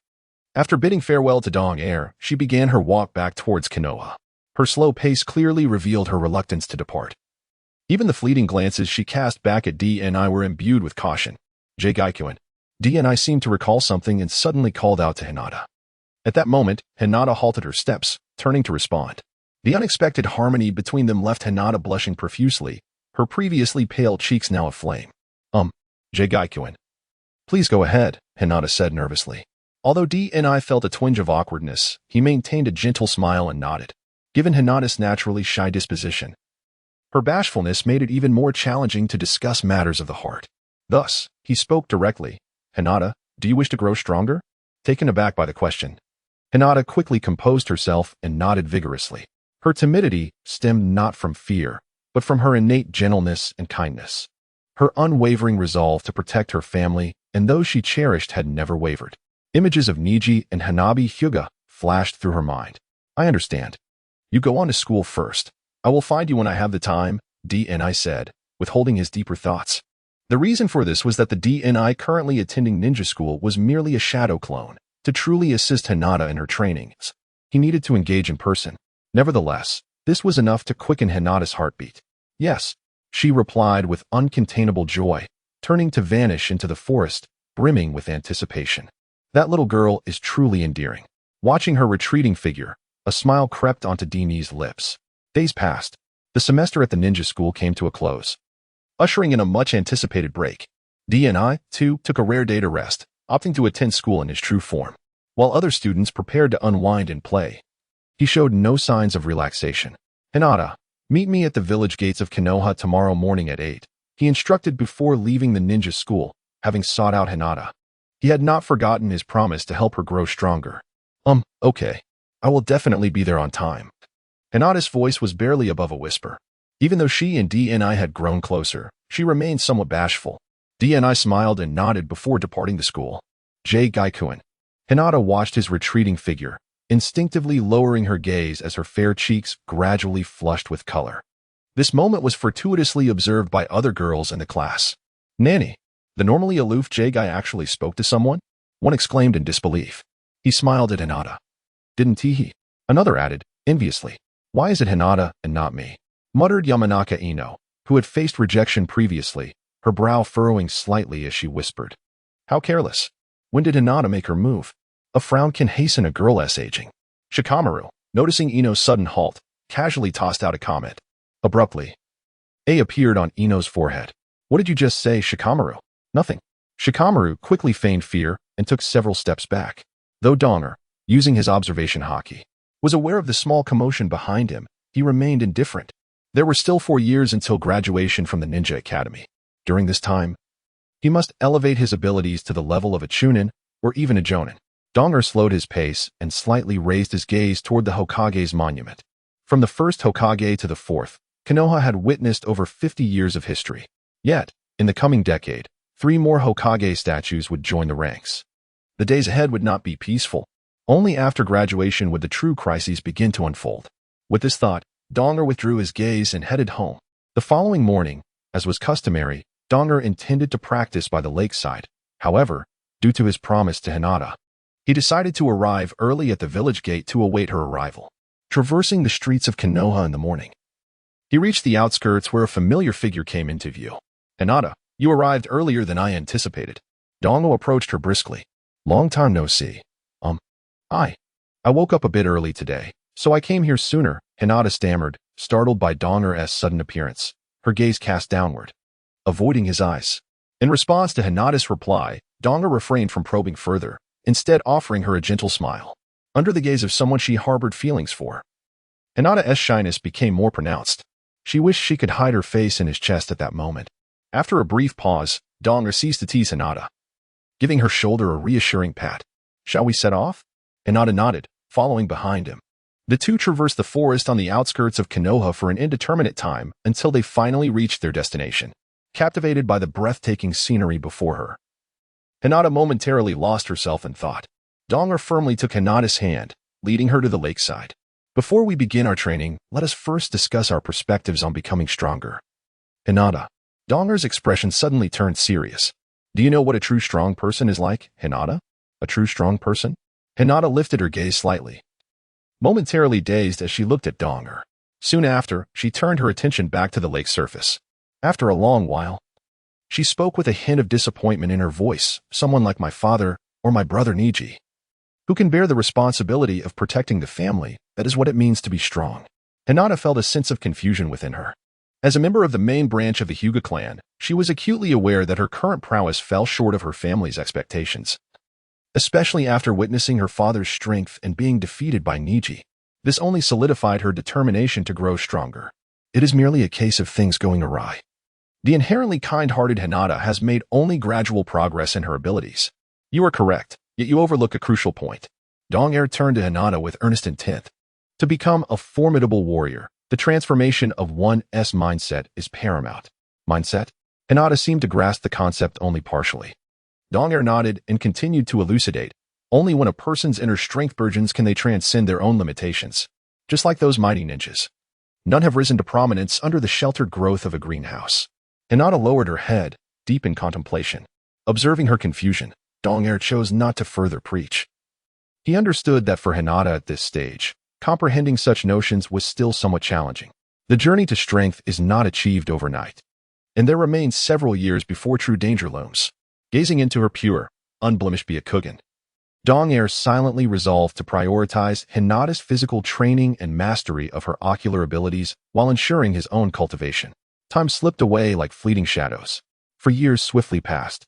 [SPEAKER 1] After bidding farewell to Dong Er, she began her walk back towards Konoha. Her slow pace clearly revealed her reluctance to depart. Even the fleeting glances she cast back at D&I were imbued with caution. J-Gaikuin. D&I seemed to recall something and suddenly called out to Hinata. At that moment, Hinata halted her steps, turning to respond. The unexpected harmony between them left Hinata blushing profusely, her previously pale cheeks now aflame. J-Gaikuin. Please go ahead, Hinata said nervously. Although D&I felt a twinge of awkwardness, he maintained a gentle smile and nodded. Given Hinata's naturally shy disposition, her bashfulness made it even more challenging to discuss matters of the heart. Thus, he spoke directly. Hinata, do you wish to grow stronger? Taken aback by the question, Hinata quickly composed herself and nodded vigorously. Her timidity stemmed not from fear, but from her innate gentleness and kindness. Her unwavering resolve to protect her family and those she cherished had never wavered. Images of Niji and Hanabi Hyuga flashed through her mind. I understand. You go on to school first. I will find you when I have the time, D&I said, withholding his deeper thoughts. The reason for this was that the D&I currently attending ninja school was merely a shadow clone. To truly assist Hinata in her trainings, he needed to engage in person. Nevertheless, this was enough to quicken Hinata's heartbeat. Yes, she replied with uncontainable joy, turning to vanish into the forest, brimming with anticipation. That little girl is truly endearing. Watching her retreating figure, a smile crept onto D&I's lips. Days passed. The semester at the ninja school came to a close, ushering in a much-anticipated break. D&I, too, took a rare day to rest, opting to attend school in his true form. While other students prepared to unwind and play, he showed no signs of relaxation. Hinata, meet me at the village gates of Konoha tomorrow morning at 8, he instructed before leaving the ninja school, having sought out Hinata. He had not forgotten his promise to help her grow stronger. Okay. I will definitely be there on time. Hinata's voice was barely above a whisper. Even though she and D&I had grown closer, she remained somewhat bashful. DNI smiled and nodded before departing the school. J. Gaikuen. Hinata watched his retreating figure, instinctively lowering her gaze as her fair cheeks gradually flushed with color. This moment was fortuitously observed by other girls in the class. Nanny, the normally aloof J-Guy actually spoke to someone? One exclaimed in disbelief. He smiled at Hinata. Didn't he? Another added, enviously. Why is it Hinata and not me? Muttered Yamanaka Ino, who had faced rejection previously, her brow furrowing slightly as she whispered. How careless. When did Hinata make her move? A frown can hasten a girl's aging. Shikamaru, noticing Ino's sudden halt, casually tossed out a comment. Abruptly, A appeared on Ino's forehead. What did you just say, Shikamaru? Nothing. Shikamaru quickly feigned fear and took several steps back. Though Donger, using his observation haki, was aware of the small commotion behind him, he remained indifferent. There were still 4 years until graduation from the Ninja Academy. During this time, he must elevate his abilities to the level of a Chunin or even a Jonin. Donger slowed his pace and slightly raised his gaze toward the Hokage's monument. From the first Hokage to the fourth, Konoha had witnessed over 50 years of history. Yet, in the coming decade, 3 more Hokage statues would join the ranks. The days ahead would not be peaceful. Only after graduation would the true crises begin to unfold. With this thought, Donger withdrew his gaze and headed home. The following morning, as was customary, Donger intended to practice by the lakeside. However, due to his promise to Hinata, he decided to arrive early at the village gate to await her arrival. Traversing the streets of Konoha in the morning, he reached the outskirts where a familiar figure came into view. Hinata, you arrived earlier than I anticipated. Donger approached her briskly. Long time no see. I woke up a bit early today, so I came here sooner, Hinata stammered, startled by Donger's sudden appearance, her gaze cast downward, avoiding his eyes. In response to Hinata's reply, Donger refrained from probing further, instead offering her a gentle smile. Under the gaze of someone she harbored feelings for, Hinata's shyness became more pronounced. She wished she could hide her face in his chest at that moment. After a brief pause, Donger ceased to tease Hinata, giving her shoulder a reassuring pat. Shall we set off? Hinata nodded, following behind him. The two traversed the forest on the outskirts of Konoha for an indeterminate time until they finally reached their destination, captivated by the breathtaking scenery before her. Hinata momentarily lost herself in thought. Donger firmly took Hinata's hand, leading her to the lakeside. Before we begin our training, let us first discuss our perspectives on becoming stronger. Hinata. Donger's expression suddenly turned serious. Do you know what a true strong person is like, Hinata? A true strong person? Hinata lifted her gaze slightly, momentarily dazed as she looked at Donger. Soon after, she turned her attention back to the lake's surface. After a long while, she spoke with a hint of disappointment in her voice, someone like my father or my brother Niji, who can bear the responsibility of protecting the family. That is what it means to be strong. Hinata felt a sense of confusion within her. As a member of the main branch of the Hyuga clan, she was acutely aware that her current prowess fell short of her family's expectations, especially after witnessing her father's strength and being defeated by Niji. This only solidified her determination to grow stronger. It is merely a case of things going awry. The inherently kind-hearted Hinata has made only gradual progress in her abilities. You are correct, yet you overlook a crucial point. Donger turned to Hinata with earnest intent. To become a formidable warrior, the transformation of one's mindset is paramount. Mindset? Hinata seemed to grasp the concept only partially. Donger nodded and continued to elucidate. Only when a person's inner strength burgeons can they transcend their own limitations. Just like those mighty ninjas. None have risen to prominence under the sheltered growth of a greenhouse. Hinata lowered her head, deep in contemplation. Observing her confusion, Donger chose not to further preach. He understood that for Hinata at this stage, comprehending such notions was still somewhat challenging. The journey to strength is not achieved overnight, and there remain several years before true danger looms. Gazing into her pure, unblemished Byakugan, Donger silently resolved to prioritize Hinata's physical training and mastery of her ocular abilities while ensuring his own cultivation. Time slipped away like fleeting shadows. For years swiftly passed.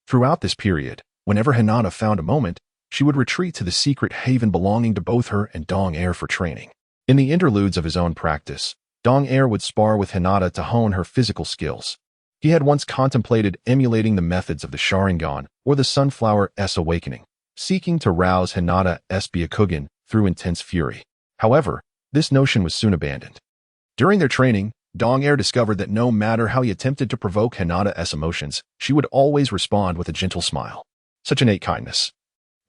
[SPEAKER 1] Throughout this period, whenever Hinata found a moment, she would retreat to the secret haven belonging to both her and Donger for training. In the interludes of his own practice, Donger would spar with Hinata to hone her physical skills. He had once contemplated emulating the methods of the Sharingan or the Sunflower's awakening, seeking to rouse Hinata's Byakugan through intense fury. However, this notion was soon abandoned. During their training, Dong Air discovered that no matter how he attempted to provoke Hinata's emotions, she would always respond with a gentle smile. Such innate kindness,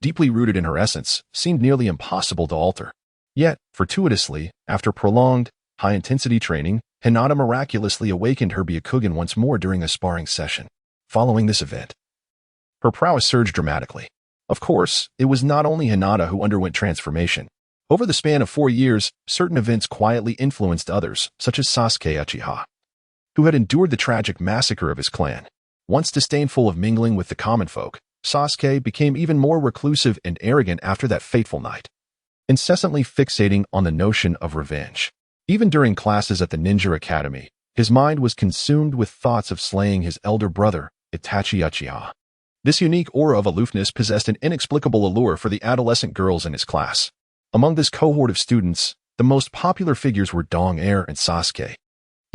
[SPEAKER 1] deeply rooted in her essence, seemed nearly impossible to alter. Yet, fortuitously, after prolonged, high-intensity training, Hinata miraculously awakened her Byakugan once more during a sparring session. Following this event, her prowess surged dramatically. Of course, it was not only Hinata who underwent transformation. Over the span of 4 years, certain events quietly influenced others, such as Sasuke Uchiha, who had endured the tragic massacre of his clan. Once disdainful of mingling with the common folk, Sasuke became even more reclusive and arrogant after that fateful night, incessantly fixating on the notion of revenge. Even during classes at the Ninja Academy, his mind was consumed with thoughts of slaying his elder brother, Itachi Uchiha. This unique aura of aloofness possessed an inexplicable allure for the adolescent girls in his class. Among this cohort of students, the most popular figures were Dong Air and Sasuke.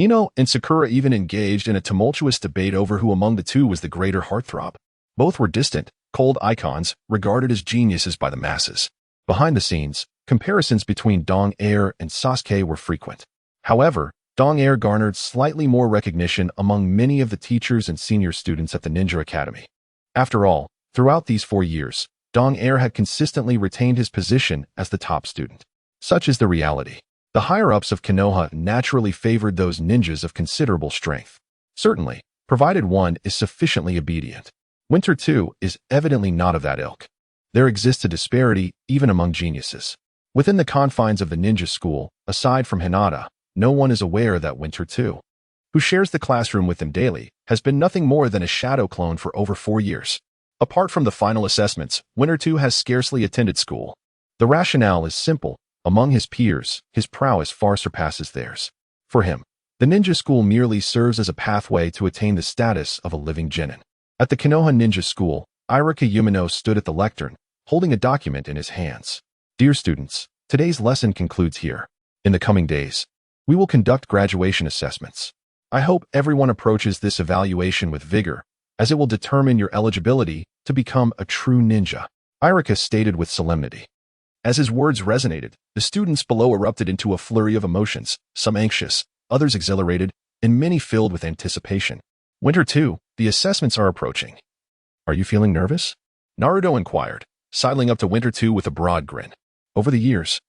[SPEAKER 1] Ino and Sakura even engaged in a tumultuous debate over who among the two was the greater heartthrob. Both were distant, cold icons, regarded as geniuses by the masses. Behind the scenes, comparisons between Dong Air and Sasuke were frequent. However, Dong Air garnered slightly more recognition among many of the teachers and senior students at the Ninja Academy. After all, throughout these 4 years, Dong Air had consistently retained his position as the top student. Such is the reality. The higher-ups of Konoha naturally favored those ninjas of considerable strength. Certainly, provided one is sufficiently obedient. Winter 2 is evidently not of that ilk. There exists a disparity even among geniuses. Within the confines of the ninja school, aside from Hinata, no one is aware that Winter 2, who shares the classroom with them daily, has been nothing more than a shadow clone for over 4 years. Apart from the final assessments, Winter 2 has scarcely attended school. The rationale is simple. Among his peers, his prowess far surpasses theirs. For him, the ninja school merely serves as a pathway to attain the status of a living genin. At the Konoha Ninja School, Irika Yumino stood at the lectern, holding a document in his hands. Dear students, today's lesson concludes here. In the coming days, we will conduct graduation assessments. I hope everyone approaches this evaluation with vigor, as it will determine your eligibility to become a true ninja, Irika stated with solemnity. As his words resonated, the students below erupted into a flurry of emotions, some anxious, others exhilarated, and many filled with anticipation. Winter 2, the assessments are approaching. Are you feeling nervous? Naruto inquired, sidling up to Winter 2 with a broad grin. Over the years,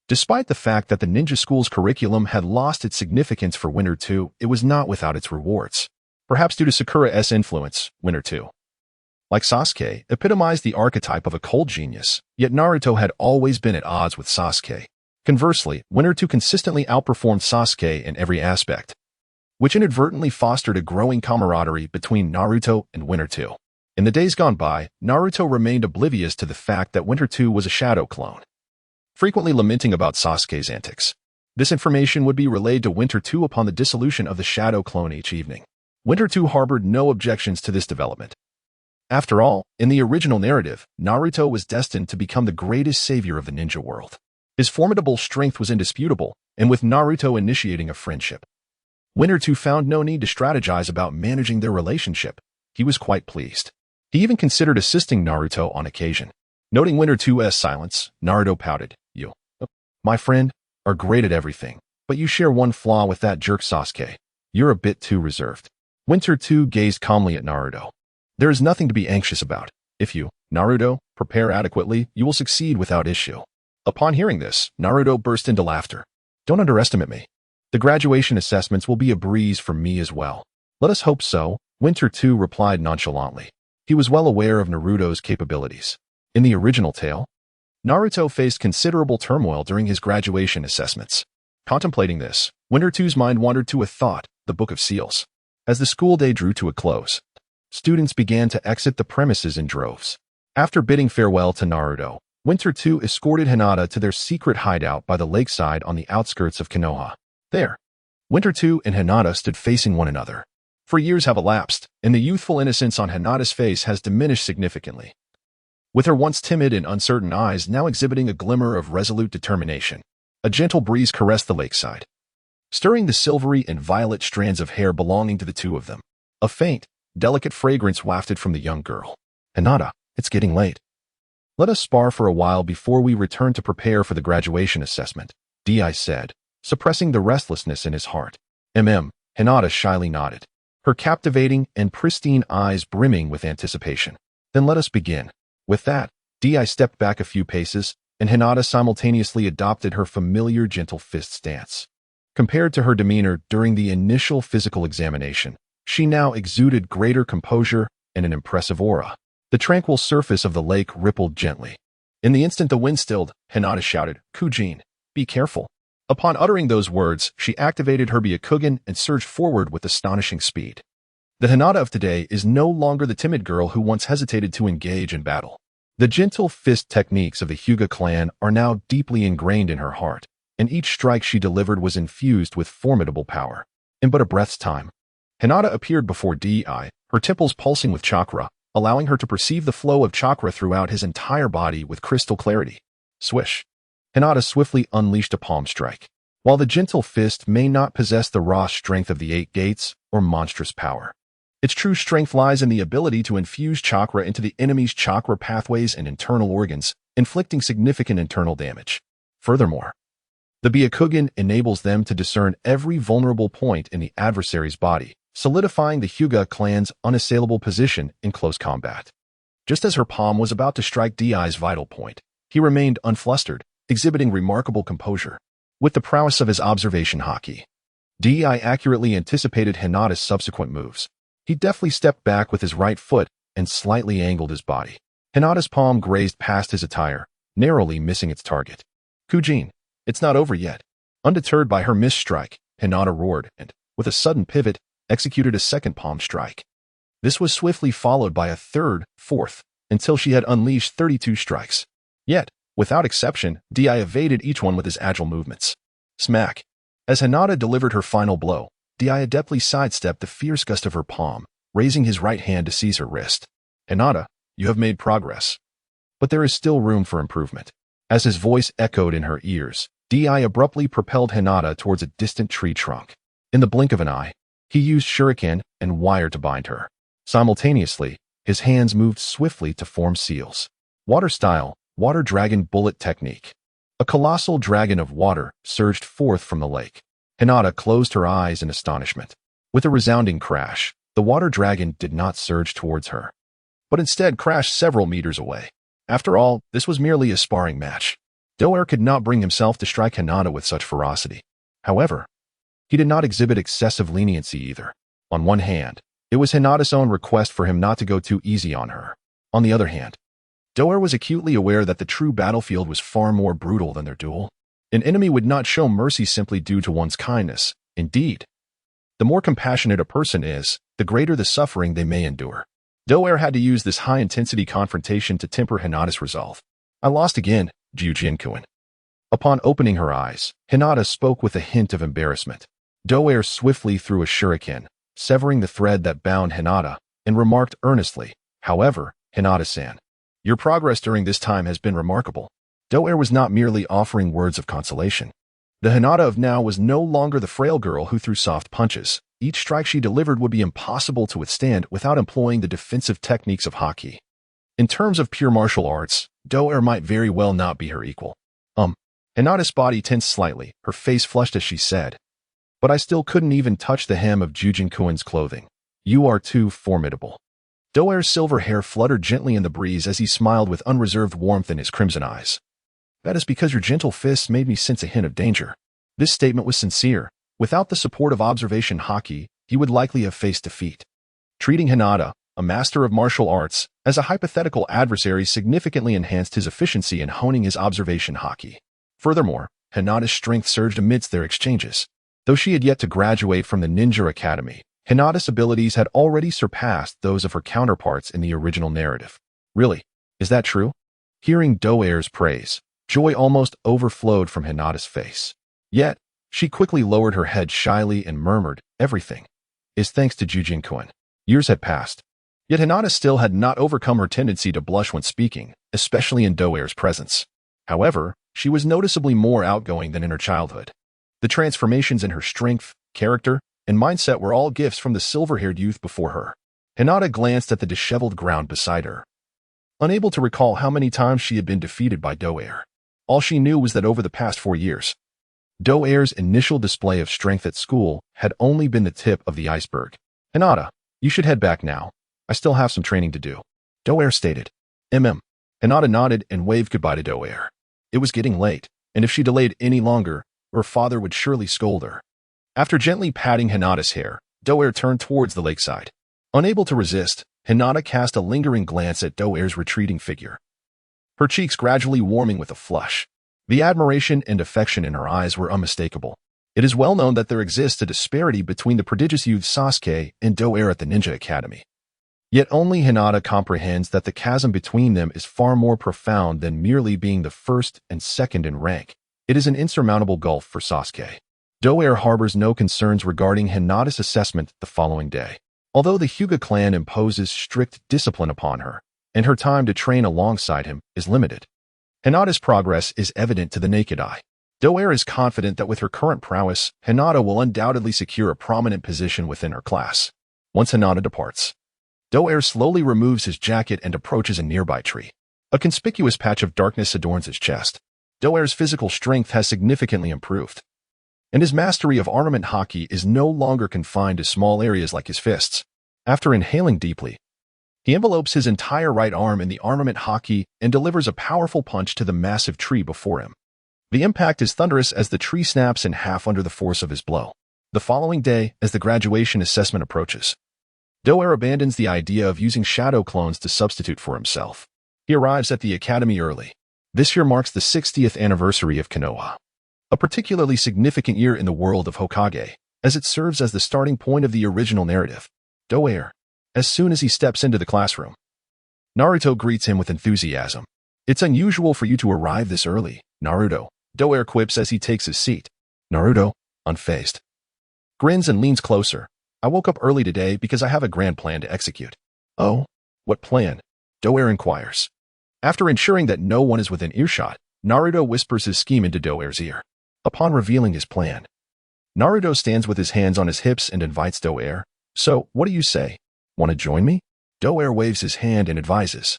[SPEAKER 1] despite the fact that the ninja school's curriculum had lost its significance for Winter 2, it was not without its rewards. Perhaps due to Sakura's influence, Winter 2, like Sasuke, epitomized the archetype of a cold genius, yet Naruto had always been at odds with Sasuke. Conversely, Winter 2 consistently outperformed Sasuke in every aspect, which inadvertently fostered a growing camaraderie between Naruto and Winter 2. In the days gone by, Naruto remained oblivious to the fact that Winter 2 was a shadow clone, frequently lamenting about Sasuke's antics. This information would be relayed to Winter 2 upon the dissolution of the shadow clone each evening. Winter 2 harbored no objections to this development. After all, in the original narrative, Naruto was destined to become the greatest savior of the ninja world. His formidable strength was indisputable, and with Naruto initiating a friendship, Winter 2 found no need to strategize about managing their relationship. He was quite pleased. He even considered assisting Naruto on occasion. Noting Winter 2's silence, Naruto pouted. You, my friend, are great at everything, but you share one flaw with that jerk Sasuke. You're a bit too reserved. Winter 2 gazed calmly at Naruto. There is nothing to be anxious about. If you, Naruto, prepare adequately, you will succeed without issue. Upon hearing this, Naruto burst into laughter. Don't underestimate me. The graduation assessments will be a breeze for me as well. Let us hope so, Winter 2 replied nonchalantly. He was well aware of Naruto's capabilities. In the original tale, Naruto faced considerable turmoil during his graduation assessments. Contemplating this, Winter 2's mind wandered to a thought, the Book of Seals. As the school day drew to a close, students began to exit the premises in droves. After bidding farewell to Naruto, Winter 2 escorted Hinata to their secret hideout by the lakeside on the outskirts of Konoha. There, Winter 2 and Hinata stood facing one another. For years have elapsed, and the youthful innocence on Hinata's face has diminished significantly, with her once timid and uncertain eyes now exhibiting a glimmer of resolute determination. A gentle breeze caressed the lakeside, stirring the silvery and violet strands of hair belonging to the two of them. A faint, delicate fragrance wafted from the young girl. Hinata, it's getting late. Let us spar for a while before we return to prepare for the graduation assessment, Di said, suppressing the restlessness in his heart. Hinata shyly nodded, her captivating and pristine eyes brimming with anticipation. Then let us begin. With that, Di stepped back a few paces, and Hinata simultaneously adopted her familiar gentle fist stance. Compared to her demeanor during the initial physical examination, she now exuded greater composure and an impressive aura. The tranquil surface of the lake rippled gently. In the instant the wind stilled, Hinata shouted, "Kujin, be careful." Upon uttering those words, she activated her Byakugan and surged forward with astonishing speed. The Hinata of today is no longer the timid girl who once hesitated to engage in battle. The gentle fist techniques of the Hyuga clan are now deeply ingrained in her heart, and each strike she delivered was infused with formidable power. In but a breath's time, Hinata appeared before Di, her temples pulsing with chakra, allowing her to perceive the flow of chakra throughout his entire body with crystal clarity. Swish! Hinata swiftly unleashed a palm strike. While the gentle fist may not possess the raw strength of the 8 gates or monstrous power, its true strength lies in the ability to infuse chakra into the enemy's chakra pathways and internal organs, inflicting significant internal damage. Furthermore, the Byakugan enables them to discern every vulnerable point in the adversary's body, solidifying the Hyuga clan's unassailable position in close combat. Just as her palm was about to strike Di's vital point, he remained unflustered, exhibiting remarkable composure. With the prowess of his observation haki, Di accurately anticipated Hinata's subsequent moves. He deftly stepped back with his right foot and slightly angled his body. Hinata's palm grazed past his attire, narrowly missing its target. "Kujin, it's not over yet." Undeterred by her missed strike, Hinata roared and, with a sudden pivot, executed a second palm strike. This was swiftly followed by a third, fourth, until she had unleashed 32 strikes. Yet, without exception, Di evaded each one with his agile movements. Smack! As Hinata delivered her final blow, Di adeptly sidestepped the fierce gust of her palm, raising his right hand to seize her wrist. "Hinata, you have made progress. But there is still room for improvement." As his voice echoed in her ears, Di abruptly propelled Hinata towards a distant tree trunk. In the blink of an eye, he used shuriken and wire to bind her. Simultaneously, his hands moved swiftly to form seals. Water-style, water dragon bullet technique. A colossal dragon of water surged forth from the lake. Hinata closed her eyes in astonishment. With a resounding crash, the water dragon did not surge towards her, but instead crashed several meters away. After all, this was merely a sparring match. Doer could not bring himself to strike Hinata with such ferocity. However, he did not exhibit excessive leniency either. On one hand, it was Hinata's own request for him not to go too easy on her. On the other hand, Doer was acutely aware that the true battlefield was far more brutal than their duel. An enemy would not show mercy simply due to one's kindness. Indeed, the more compassionate a person is, the greater the suffering they may endure. Doer had to use this high-intensity confrontation to temper Hinata's resolve. "I lost again, Jujin-kun." Upon opening her eyes, Hinata spoke with a hint of embarrassment. Doer swiftly threw a shuriken, severing the thread that bound Hinata, and remarked earnestly, "However, Hinata-san, your progress during this time has been remarkable." Doer was not merely offering words of consolation. The Hinata of now was no longer the frail girl who threw soft punches. Each strike she delivered would be impossible to withstand without employing the defensive techniques of haki. In terms of pure martial arts, Doer might very well not be her equal. Hinata's body tensed slightly, her face flushed as she said, "But I still couldn't even touch the hem of Jujin-kun's clothing. You are too formidable." Doer's silver hair fluttered gently in the breeze as he smiled with unreserved warmth in his crimson eyes. "That is because your gentle fists made me sense a hint of danger." This statement was sincere. Without the support of observation haki, he would likely have faced defeat. Treating Hinata, a master of martial arts, as a hypothetical adversary significantly enhanced his efficiency in honing his observation haki. Furthermore, Hinata's strength surged amidst their exchanges. Though she had yet to graduate from the ninja academy, Hinata's abilities had already surpassed those of her counterparts in the original narrative. "Really? Is that true?" Hearing Doer's praise, joy almost overflowed from Hinata's face. Yet, she quickly lowered her head shyly and murmured, "Everything is thanks to Jujin-kun." Years had passed, yet Hinata still had not overcome her tendency to blush when speaking, especially in Doer's presence. However, she was noticeably more outgoing than in her childhood. The transformations in her strength, character, and mindset were all gifts from the silver-haired youth before her. Hinata glanced at the disheveled ground beside her, unable to recall how many times she had been defeated by Doer. All she knew was that over the past 4 years, Do-Air's initial display of strength at school had only been the tip of the iceberg. "Hinata, you should head back now. I still have some training to do," Do-Air stated. Hinata nodded and waved goodbye to Do-Air. It was getting late, and if she delayed any longer, her father would surely scold her. After gently patting Hinata's hair, Do-Air turned towards the lakeside. Unable to resist, Hinata cast a lingering glance at Do-Air's retreating figure, her cheeks gradually warming with a flush. The admiration and affection in her eyes were unmistakable. It is well known that there exists a disparity between the prodigious youth Sasuke and Do-Air at the Ninja Academy. Yet only Hinata comprehends that the chasm between them is far more profound than merely being the first and second in rank. It is an insurmountable gulf for Sasuke. Do-Air harbors no concerns regarding Hinata's assessment the following day. Although the Hyuga clan imposes strict discipline upon her, and her time to train alongside him is limited, Hinata's progress is evident to the naked eye. Do-Air is confident that with her current prowess, Hinata will undoubtedly secure a prominent position within her class. Once Hinata departs, Do-Air slowly removes his jacket and approaches a nearby tree. A conspicuous patch of darkness adorns his chest. Do-Air's physical strength has significantly improved, and his mastery of armament haki is no longer confined to small areas like his fists. After inhaling deeply, he envelopes his entire right arm in the armament haki and delivers a powerful punch to the massive tree before him. The impact is thunderous as the tree snaps in half under the force of his blow. The following day, as the graduation assessment approaches, Do-Air abandons the idea of using shadow clones to substitute for himself. He arrives at the academy early. This year marks the 60th anniversary of Konoha, a particularly significant year in the world of Hokage, as it serves as the starting point of the original narrative. Do-Air, as soon as he steps into the classroom, Naruto greets him with enthusiasm. "It's unusual for you to arrive this early, Naruto," Do-Air quips as he takes his seat. Naruto, unfazed, grins and leans closer. "I woke up early today because I have a grand plan to execute." "Oh, what plan?" Do-Air inquires. After ensuring that no one is within earshot, Naruto whispers his scheme into Do-Air's ear. Upon revealing his plan, Naruto stands with his hands on his hips and invites Do-Air. "So, what do you say? Want to join me?" Do-Air waves his hand and advises.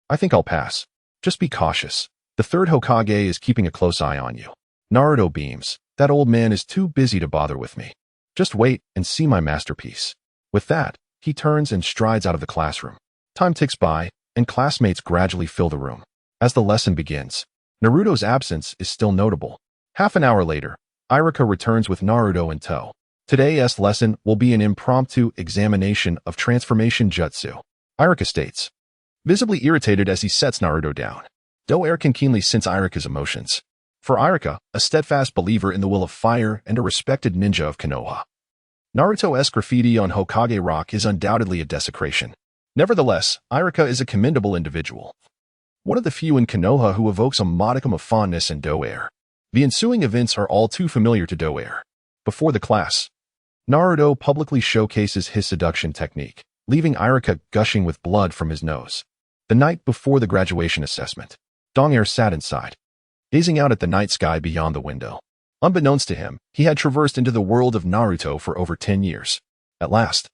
[SPEAKER 1] "I think I'll pass. Just be cautious. The third Hokage is keeping a close eye on you." Naruto beams. "That old man is too busy to bother with me. Just wait and see my masterpiece." With that, he turns and strides out of the classroom. Time ticks by, and classmates gradually fill the room. As the lesson begins, Naruto's absence is still notable. Half an hour later, Iruka returns with Naruto in tow. Today's lesson will be an impromptu examination of transformation jutsu, Iruka states, visibly irritated as he sets Naruto down. Do-Air can keenly sense Iruka's emotions. For Iruka, a steadfast believer in the will of fire and a respected ninja of Konoha, Naruto-esque graffiti on Hokage Rock is undoubtedly a desecration. Nevertheless, Iruka is a commendable individual, one of the few in Konoha who evokes a modicum of fondness in Do-Air. The ensuing events are all too familiar to Do-Air. Before the class, Naruto publicly showcases his seduction technique, leaving Iruka gushing with blood from his nose. The night before the graduation assessment, Do-Air sat inside, gazing out at the night sky beyond the window. Unbeknownst to him, he had traversed into the world of Naruto for over 10 years. At last,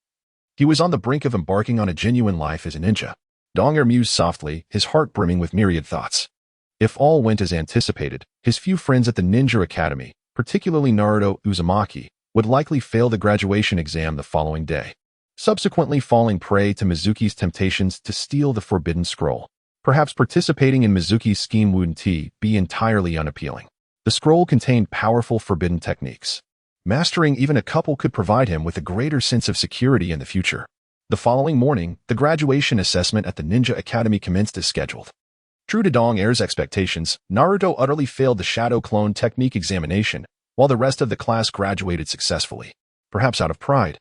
[SPEAKER 1] he was on the brink of embarking on a genuine life as a ninja. Do-Air mused softly, his heart brimming with myriad thoughts. If all went as anticipated, his few friends at the Ninja Academy, particularly Naruto Uzumaki, would likely fail the graduation exam the following day, subsequently falling prey to Mizuki's temptations to steal the Forbidden Scroll. Perhaps participating in Mizuki's scheme wouldn't be entirely unappealing. The scroll contained powerful forbidden techniques. Mastering even a couple could provide him with a greater sense of security in the future. The following morning, the graduation assessment at the Ninja Academy commenced as scheduled. True to Do-Air's expectations, Naruto utterly failed the Shadow Clone Technique examination, while the rest of the class graduated successfully. Perhaps out of pride,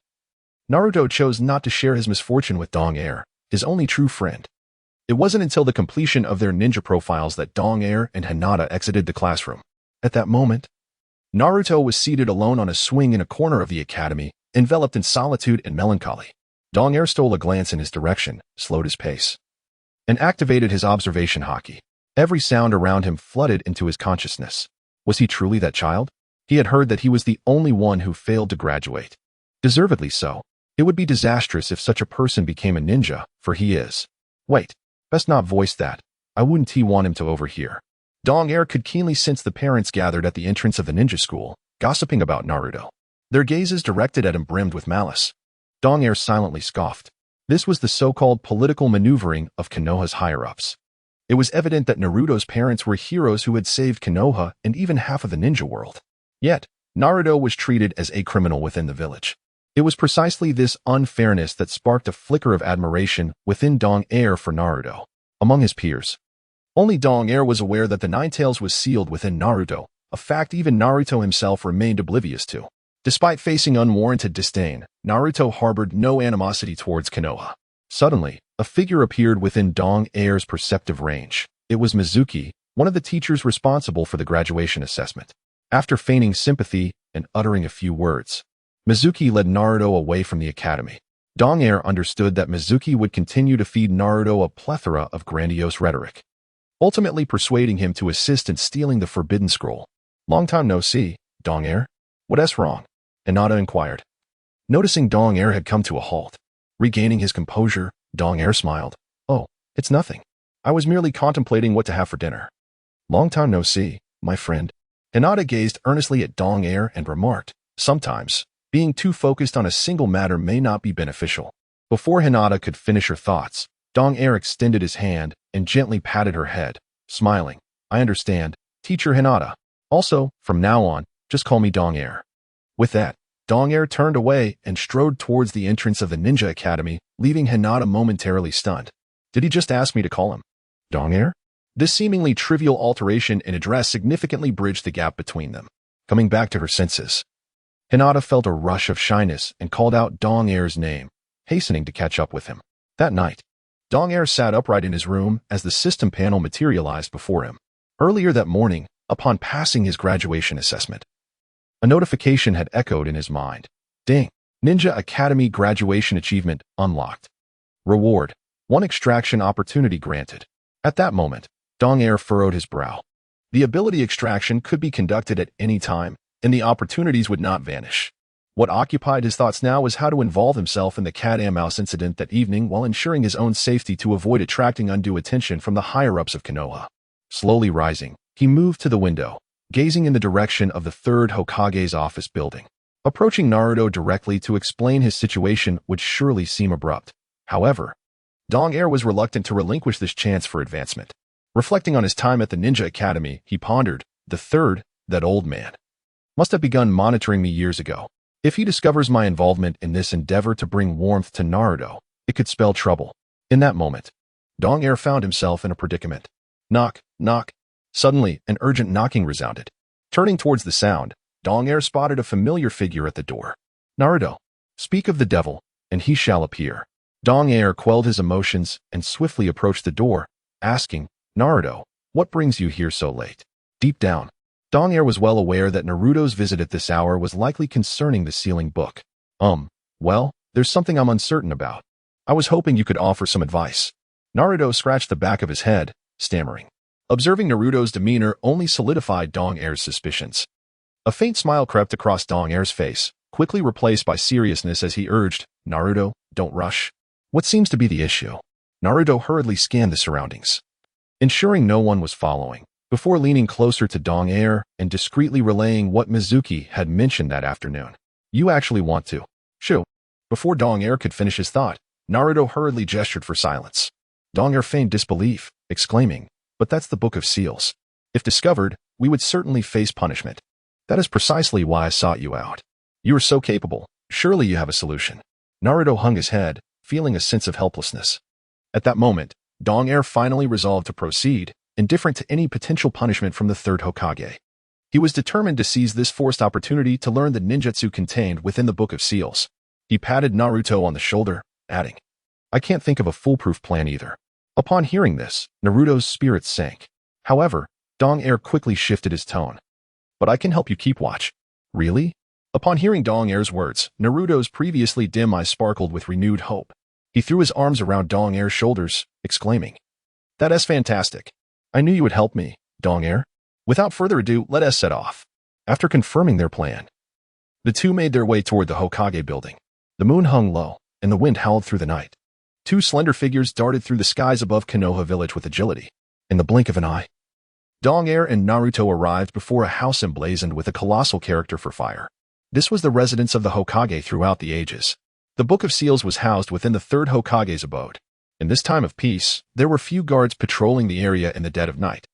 [SPEAKER 1] Naruto chose not to share his misfortune with Do-Air, his only true friend. It wasn't until the completion of their ninja profiles that Do-Air and Hinata exited the classroom. At that moment, Naruto was seated alone on a swing in a corner of the academy, enveloped in solitude and melancholy. Do-Air stole a glance in his direction, slowed his pace, and activated his observation haki. Every sound around him flooded into his consciousness. Was he truly that child? He had heard that he was the only one who failed to graduate. Deservedly so. It would be disastrous if such a person became a ninja, for he is. Wait, best not voice that. I wouldn't want him to overhear. Dong Air could keenly sense the parents gathered at the entrance of the ninja school, gossiping about Naruto. Their gazes directed at him brimmed with malice. Dong Air silently scoffed. This was the so-called political maneuvering of Konoha's higher-ups. It was evident that Naruto's parents were heroes who had saved Konoha and even half of the ninja world. Yet, Naruto was treated as a criminal within the village. It was precisely this unfairness that sparked a flicker of admiration within Dong Air for Naruto. Among his peers, only Dong Air was aware that the Nine Tails was sealed within Naruto, a fact even Naruto himself remained oblivious to. Despite facing unwarranted disdain, Naruto harbored no animosity towards Konoha. Suddenly, a figure appeared within Dong Air's perceptive range. It was Mizuki, one of the teachers responsible for the graduation assessment. After feigning sympathy and uttering a few words, Mizuki led Naruto away from the academy. Dong Air understood that Mizuki would continue to feed Naruto a plethora of grandiose rhetoric, ultimately persuading him to assist in stealing the Forbidden Scroll. "Long time no see, Dong Air. What's wrong?" Hinata inquired. Noticing Dong Air had come to a halt, regaining his composure, Dong Air smiled. "Oh, it's nothing. I was merely contemplating what to have for dinner." "Long time no see, my friend." Hinata gazed earnestly at Dong Air and remarked, "Sometimes, being too focused on a single matter may not be beneficial." Before Hinata could finish her thoughts, Dong Air extended his hand and gently patted her head, smiling. "I understand, Teacher Hinata. Also, from now on, just call me Dong Air." With that, Dong Air turned away and strode towards the entrance of the Ninja Academy, leaving Hinata momentarily stunned. Did he just ask me to call him Dong Air? This seemingly trivial alteration in address significantly bridged the gap between them. Coming back to her senses, Hinata felt a rush of shyness and called out Dong Air's name, hastening to catch up with him. That night, Dong Air sat upright in his room as the system panel materialized before him. Earlier that morning, upon passing his graduation assessment, a notification had echoed in his mind. Ding! Ninja Academy graduation achievement unlocked. Reward: 1 extraction opportunity granted. At that moment, Dong Air furrowed his brow. The ability extraction could be conducted at any time, and the opportunities would not vanish. What occupied his thoughts now was how to involve himself in the cat and mouse incident that evening while ensuring his own safety to avoid attracting undue attention from the higher-ups of Konoha. Slowly rising, he moved to the window, gazing in the direction of the 3rd Hokage's office building. Approaching Naruto directly to explain his situation would surely seem abrupt. However, Dong Air was reluctant to relinquish this chance for advancement. Reflecting on his time at the Ninja Academy, he pondered, the 3rd, that old man, must have begun monitoring me years ago. If he discovers my involvement in this endeavor to bring warmth to Naruto, it could spell trouble. In that moment, Dong Air found himself in a predicament. Knock, knock. Suddenly, an urgent knocking resounded. Turning towards the sound, Dong Air spotted a familiar figure at the door. Naruto, speak of the devil, and he shall appear. Dong Air quelled his emotions and swiftly approached the door, asking, Naruto, what brings you here so late? Deep down, Dong Air was well aware that Naruto's visit at this hour was likely concerning the sealing book. Well, there's something I'm uncertain about. I was hoping you could offer some advice. Naruto scratched the back of his head, stammering. Observing Naruto's demeanor only solidified Dong Air's suspicions. A faint smile crept across Dong Air's face, quickly replaced by seriousness as he urged, Naruto, don't rush. What seems to be the issue? Naruto hurriedly scanned the surroundings, ensuring no one was following, before leaning closer to Dong Air and discreetly relaying what Mizuki had mentioned that afternoon. You actually want to? Shoo. Before Dong Air could finish his thought, Naruto hurriedly gestured for silence. Dong Air feigned disbelief, exclaiming, but that's the Book of Seals. If discovered, we would certainly face punishment. That is precisely why I sought you out. You are so capable. Surely you have a solution. Naruto hung his head, feeling a sense of helplessness. At that moment, Dong Air finally resolved to proceed, indifferent to any potential punishment from the 3rd Hokage. He was determined to seize this forced opportunity to learn the ninjutsu contained within the Book of Seals. He patted Naruto on the shoulder, adding, I can't think of a foolproof plan either. Upon hearing this, Naruto's spirits sank. However, Dong Air quickly shifted his tone. But I can help you keep watch. Really? Upon hearing Dong Air's words, Naruto's previously dim eyes sparkled with renewed hope. He threw his arms around Dong Air's shoulders, exclaiming, That is fantastic. I knew you would help me, Dong Air. Without further ado, let us set off. After confirming their plan, the two made their way toward the Hokage building. The moon hung low, and the wind howled through the night. Two slender figures darted through the skies above Konoha Village with agility. In the blink of an eye, Dong-er and Naruto arrived before a house emblazoned with a colossal character for fire. This was the residence of the Hokage throughout the ages. The Book of Seals was housed within the third Hokage's abode. In this time of peace, there were few guards patrolling the area in the dead of night.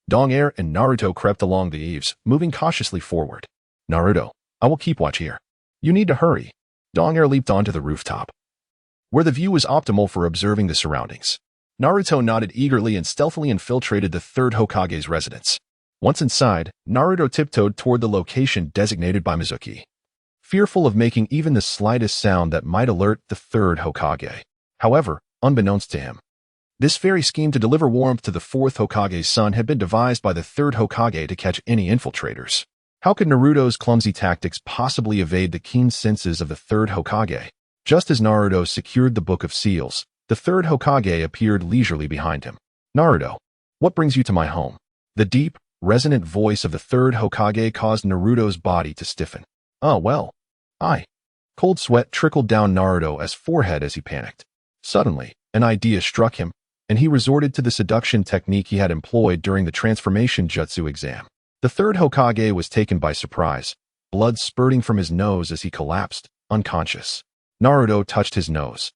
[SPEAKER 1] Dong-er and Naruto crept along the eaves, moving cautiously forward. Naruto, I will keep watch here. You need to hurry. Dong-er leaped onto the rooftop, where the view was optimal for observing the surroundings. Naruto nodded eagerly and stealthily infiltrated the third Hokage's residence. Once inside, Naruto tiptoed toward the location designated by Mizuki, fearful of making even the slightest sound that might alert the third Hokage. However, unbeknownst to him, this very scheme to deliver warmth to the fourth Hokage's son had been devised by the third Hokage to catch any infiltrators. How could Naruto's clumsy tactics possibly evade the keen senses of the third Hokage? Just as Naruto secured the Book of Seals, the third Hokage appeared leisurely behind him. Naruto, what brings you to my home? The deep, resonant voice of the third Hokage caused Naruto's body to stiffen. Oh, well, Cold sweat trickled down Naruto's forehead as he panicked. Suddenly, an idea struck him, and he resorted to the seduction technique he had employed during the transformation jutsu exam. The third Hokage was taken by surprise, blood spurting from his nose as he collapsed, unconscious. Naruto touched his nose,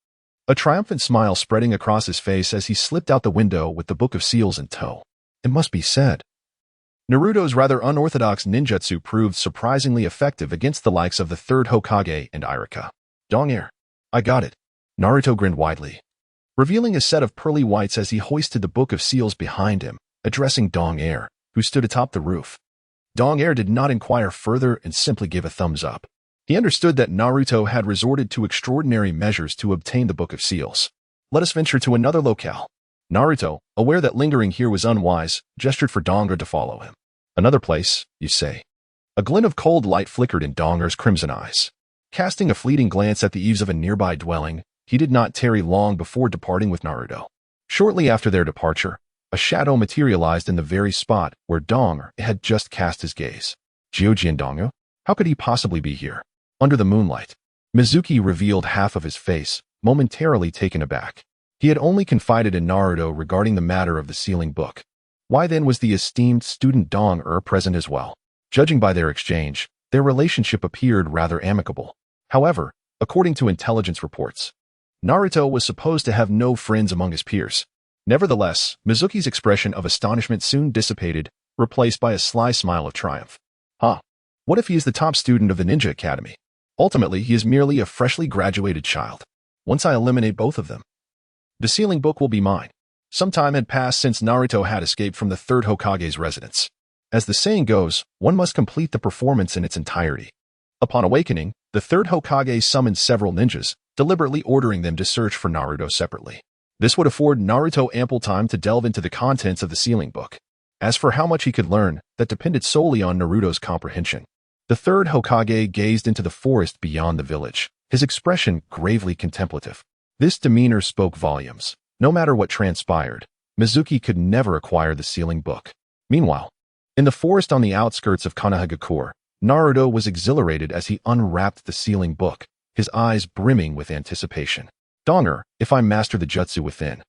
[SPEAKER 1] a triumphant smile spreading across his face as he slipped out the window with the Book of Seals in tow. It must be said, Naruto's rather unorthodox ninjutsu proved surprisingly effective against the likes of the third Hokage and Irika. Dong-er, I got it. Naruto grinned widely, revealing a set of pearly whites as he hoisted the Book of Seals behind him, addressing Dong-er, who stood atop the roof. Dong-er did not inquire further and simply gave a thumbs up. He understood that Naruto had resorted to extraordinary measures to obtain the Book of Seals. Let us venture to another locale. Naruto, aware that lingering here was unwise, gestured for Dong-er to follow him. Another place, you say? A glint of cold light flickered in Dong-er's crimson eyes. Casting a fleeting glance at the eaves of a nearby dwelling, he did not tarry long before departing with Naruto. Shortly after their departure, a shadow materialized in the very spot where Dong-er had just cast his gaze. Gyojin Dong-er? How could he possibly be here? Under the moonlight, Mizuki revealed half of his face, momentarily taken aback. He had only confided in Naruto regarding the matter of the sealing book. Why then was the esteemed student Dong-er present as well? Judging by their exchange, their relationship appeared rather amicable. However, according to intelligence reports, Naruto was supposed to have no friends among his peers. Nevertheless, Mizuki's expression of astonishment soon dissipated, replaced by a sly smile of triumph. What if he is the top student of the Ninja Academy? Ultimately, he is merely a freshly graduated child. Once I eliminate both of them, the sealing book will be mine. Some time had passed since Naruto had escaped from the third Hokage's residence. As the saying goes, one must complete the performance in its entirety. Upon awakening, the third Hokage summoned several ninjas, deliberately ordering them to search for Naruto separately. This would afford Naruto ample time to delve into the contents of the sealing book. As for how much he could learn, that depended solely on Naruto's comprehension. The third Hokage gazed into the forest beyond the village, his expression gravely contemplative. This demeanor spoke volumes. No matter what transpired, Mizuki could never acquire the sealing book. Meanwhile, in the forest on the outskirts of Konoha, Naruto was exhilarated as he unwrapped the sealing book, his eyes brimming with anticipation. Dong-er, if I master the jutsu within,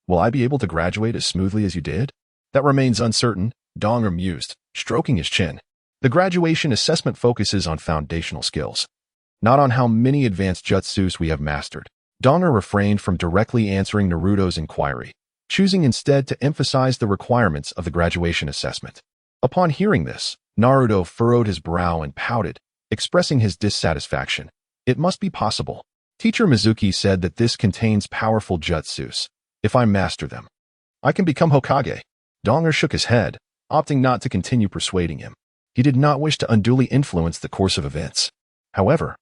[SPEAKER 1] will I be able to graduate as smoothly as you did? That remains uncertain, Dong-er mused, stroking his chin. The graduation assessment focuses on foundational skills, not on how many advanced jutsus we have mastered. Dong-er refrained from directly answering Naruto's inquiry, choosing instead to emphasize the requirements of the graduation assessment. Upon hearing this, Naruto furrowed his brow and pouted, expressing his dissatisfaction. It must be possible. Teacher Mizuki said that this contains powerful jutsus. If I master them, I can become Hokage. Dong-er shook his head, opting not to continue persuading him. He did not wish to unduly influence the course of events. However,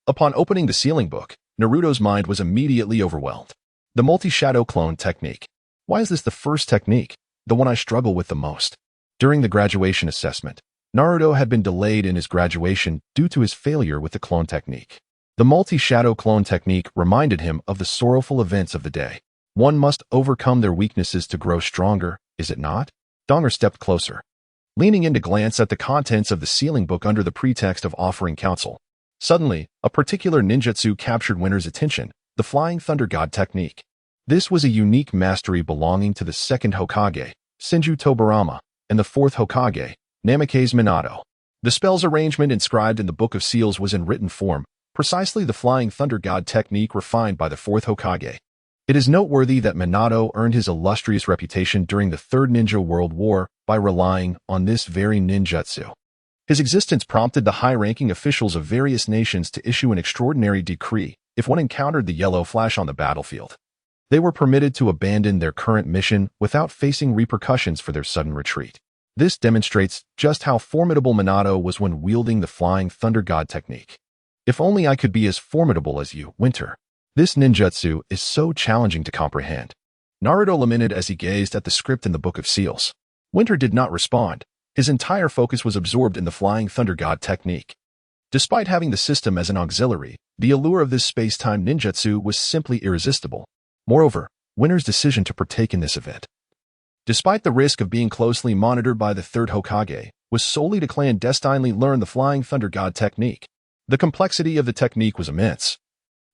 [SPEAKER 1] upon opening the sealing book, Naruto's mind was immediately overwhelmed. The multi-shadow clone technique. Why is this the first technique, the one I struggle with the most? During the graduation assessment, Naruto had been delayed in his graduation due to his failure with the clone technique. The multi-shadow clone technique reminded him of the sorrowful events of the day. One must overcome their weaknesses to grow stronger, is it not? Dong-er stepped closer, leaning in to glance at the contents of the sealing book under the pretext of offering counsel. Suddenly, a particular ninjutsu captured Winter's attention, the Flying Thunder God technique. This was a unique mastery belonging to the second Hokage, Senju Tobirama, and the fourth Hokage, Namake's Minato. The spell's arrangement inscribed in the Book of Seals was in written form, precisely the flying thunder god technique refined by the fourth Hokage. It is noteworthy that Minato earned his illustrious reputation during the Third Ninja World War by relying on this very ninjutsu. His existence prompted the high-ranking officials of various nations to issue an extraordinary decree if one encountered the yellow flash on the battlefield. They were permitted to abandon their current mission without facing repercussions for their sudden retreat. This demonstrates just how formidable Minato was when wielding the flying thunder god technique. If only I could be as formidable as you, Winter. This ninjutsu is so challenging to comprehend. Naruto lamented as he gazed at the script in the Book of Seals. Winter did not respond. His entire focus was absorbed in the flying thunder god technique. Despite having the system as an auxiliary, the allure of this space-time ninjutsu was simply irresistible. Moreover, Winter's decision to partake in this event, despite the risk of being closely monitored by the third Hokage, was solely to clandestinely learn the flying thunder god technique. The complexity of the technique was immense,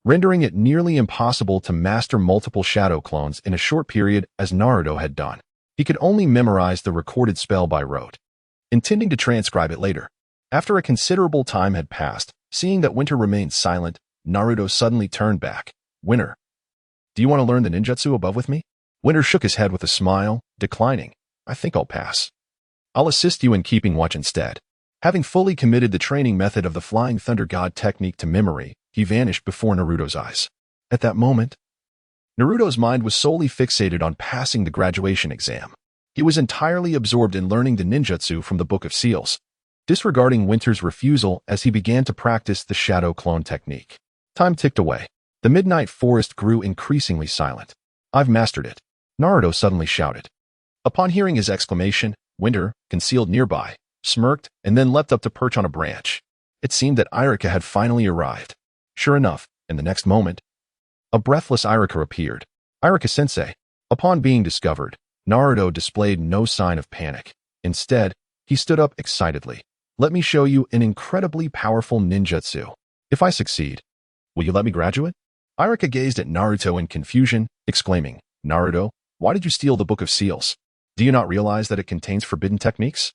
[SPEAKER 1] rendering it nearly impossible to master multiple shadow clones in a short period as Naruto had done. He could only memorize the recorded spell by rote, intending to transcribe it later. After a considerable time had passed, seeing that Winter remained silent, Naruto suddenly turned back. Winter, do you want to learn the ninjutsu above with me? Winter shook his head with a smile, declining. I think I'll pass. I'll assist you in keeping watch instead. Having fully committed the training method of the flying thunder god technique to memory, he vanished before Naruto's eyes. At that moment, Naruto's mind was solely fixated on passing the graduation exam. He was entirely absorbed in learning the ninjutsu from the Book of Seals, disregarding Winter's refusal as he began to practice the shadow clone technique. Time ticked away. The midnight forest grew increasingly silent. I've mastered it, Naruto suddenly shouted. Upon hearing his exclamation, Winter, concealed nearby, smirked and then leapt up to perch on a branch. It seemed that Iruka had finally arrived. Sure enough, in the next moment, a breathless Iruka appeared. Iruka-sensei. Upon being discovered, Naruto displayed no sign of panic. Instead, he stood up excitedly. Let me show you an incredibly powerful ninjutsu. If I succeed, will you let me graduate? Iruka gazed at Naruto in confusion, exclaiming, Naruto, why did you steal the Book of Seals? Do you not realize that it contains forbidden techniques?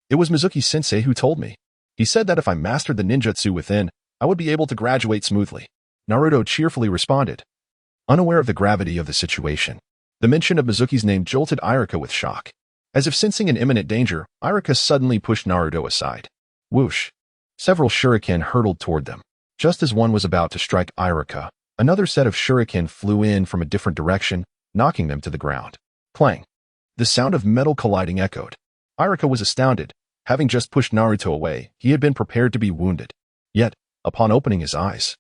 [SPEAKER 1] It was Mizuki-sensei who told me. He said that if I mastered the ninjutsu within, I would be able to graduate smoothly. Naruto cheerfully responded. Unaware of the gravity of the situation, the mention of Mizuki's name jolted Iruka with shock. As if sensing an imminent danger, Iruka suddenly pushed Naruto aside. Whoosh! Several shuriken hurtled toward them. Just as one was about to strike Iruka, another set of shuriken flew in from a different direction, knocking them to the ground. Clang! The sound of metal colliding echoed. Iruka was astounded. Having just pushed Naruto away, he had been prepared to be wounded. Yet, upon opening his eyes,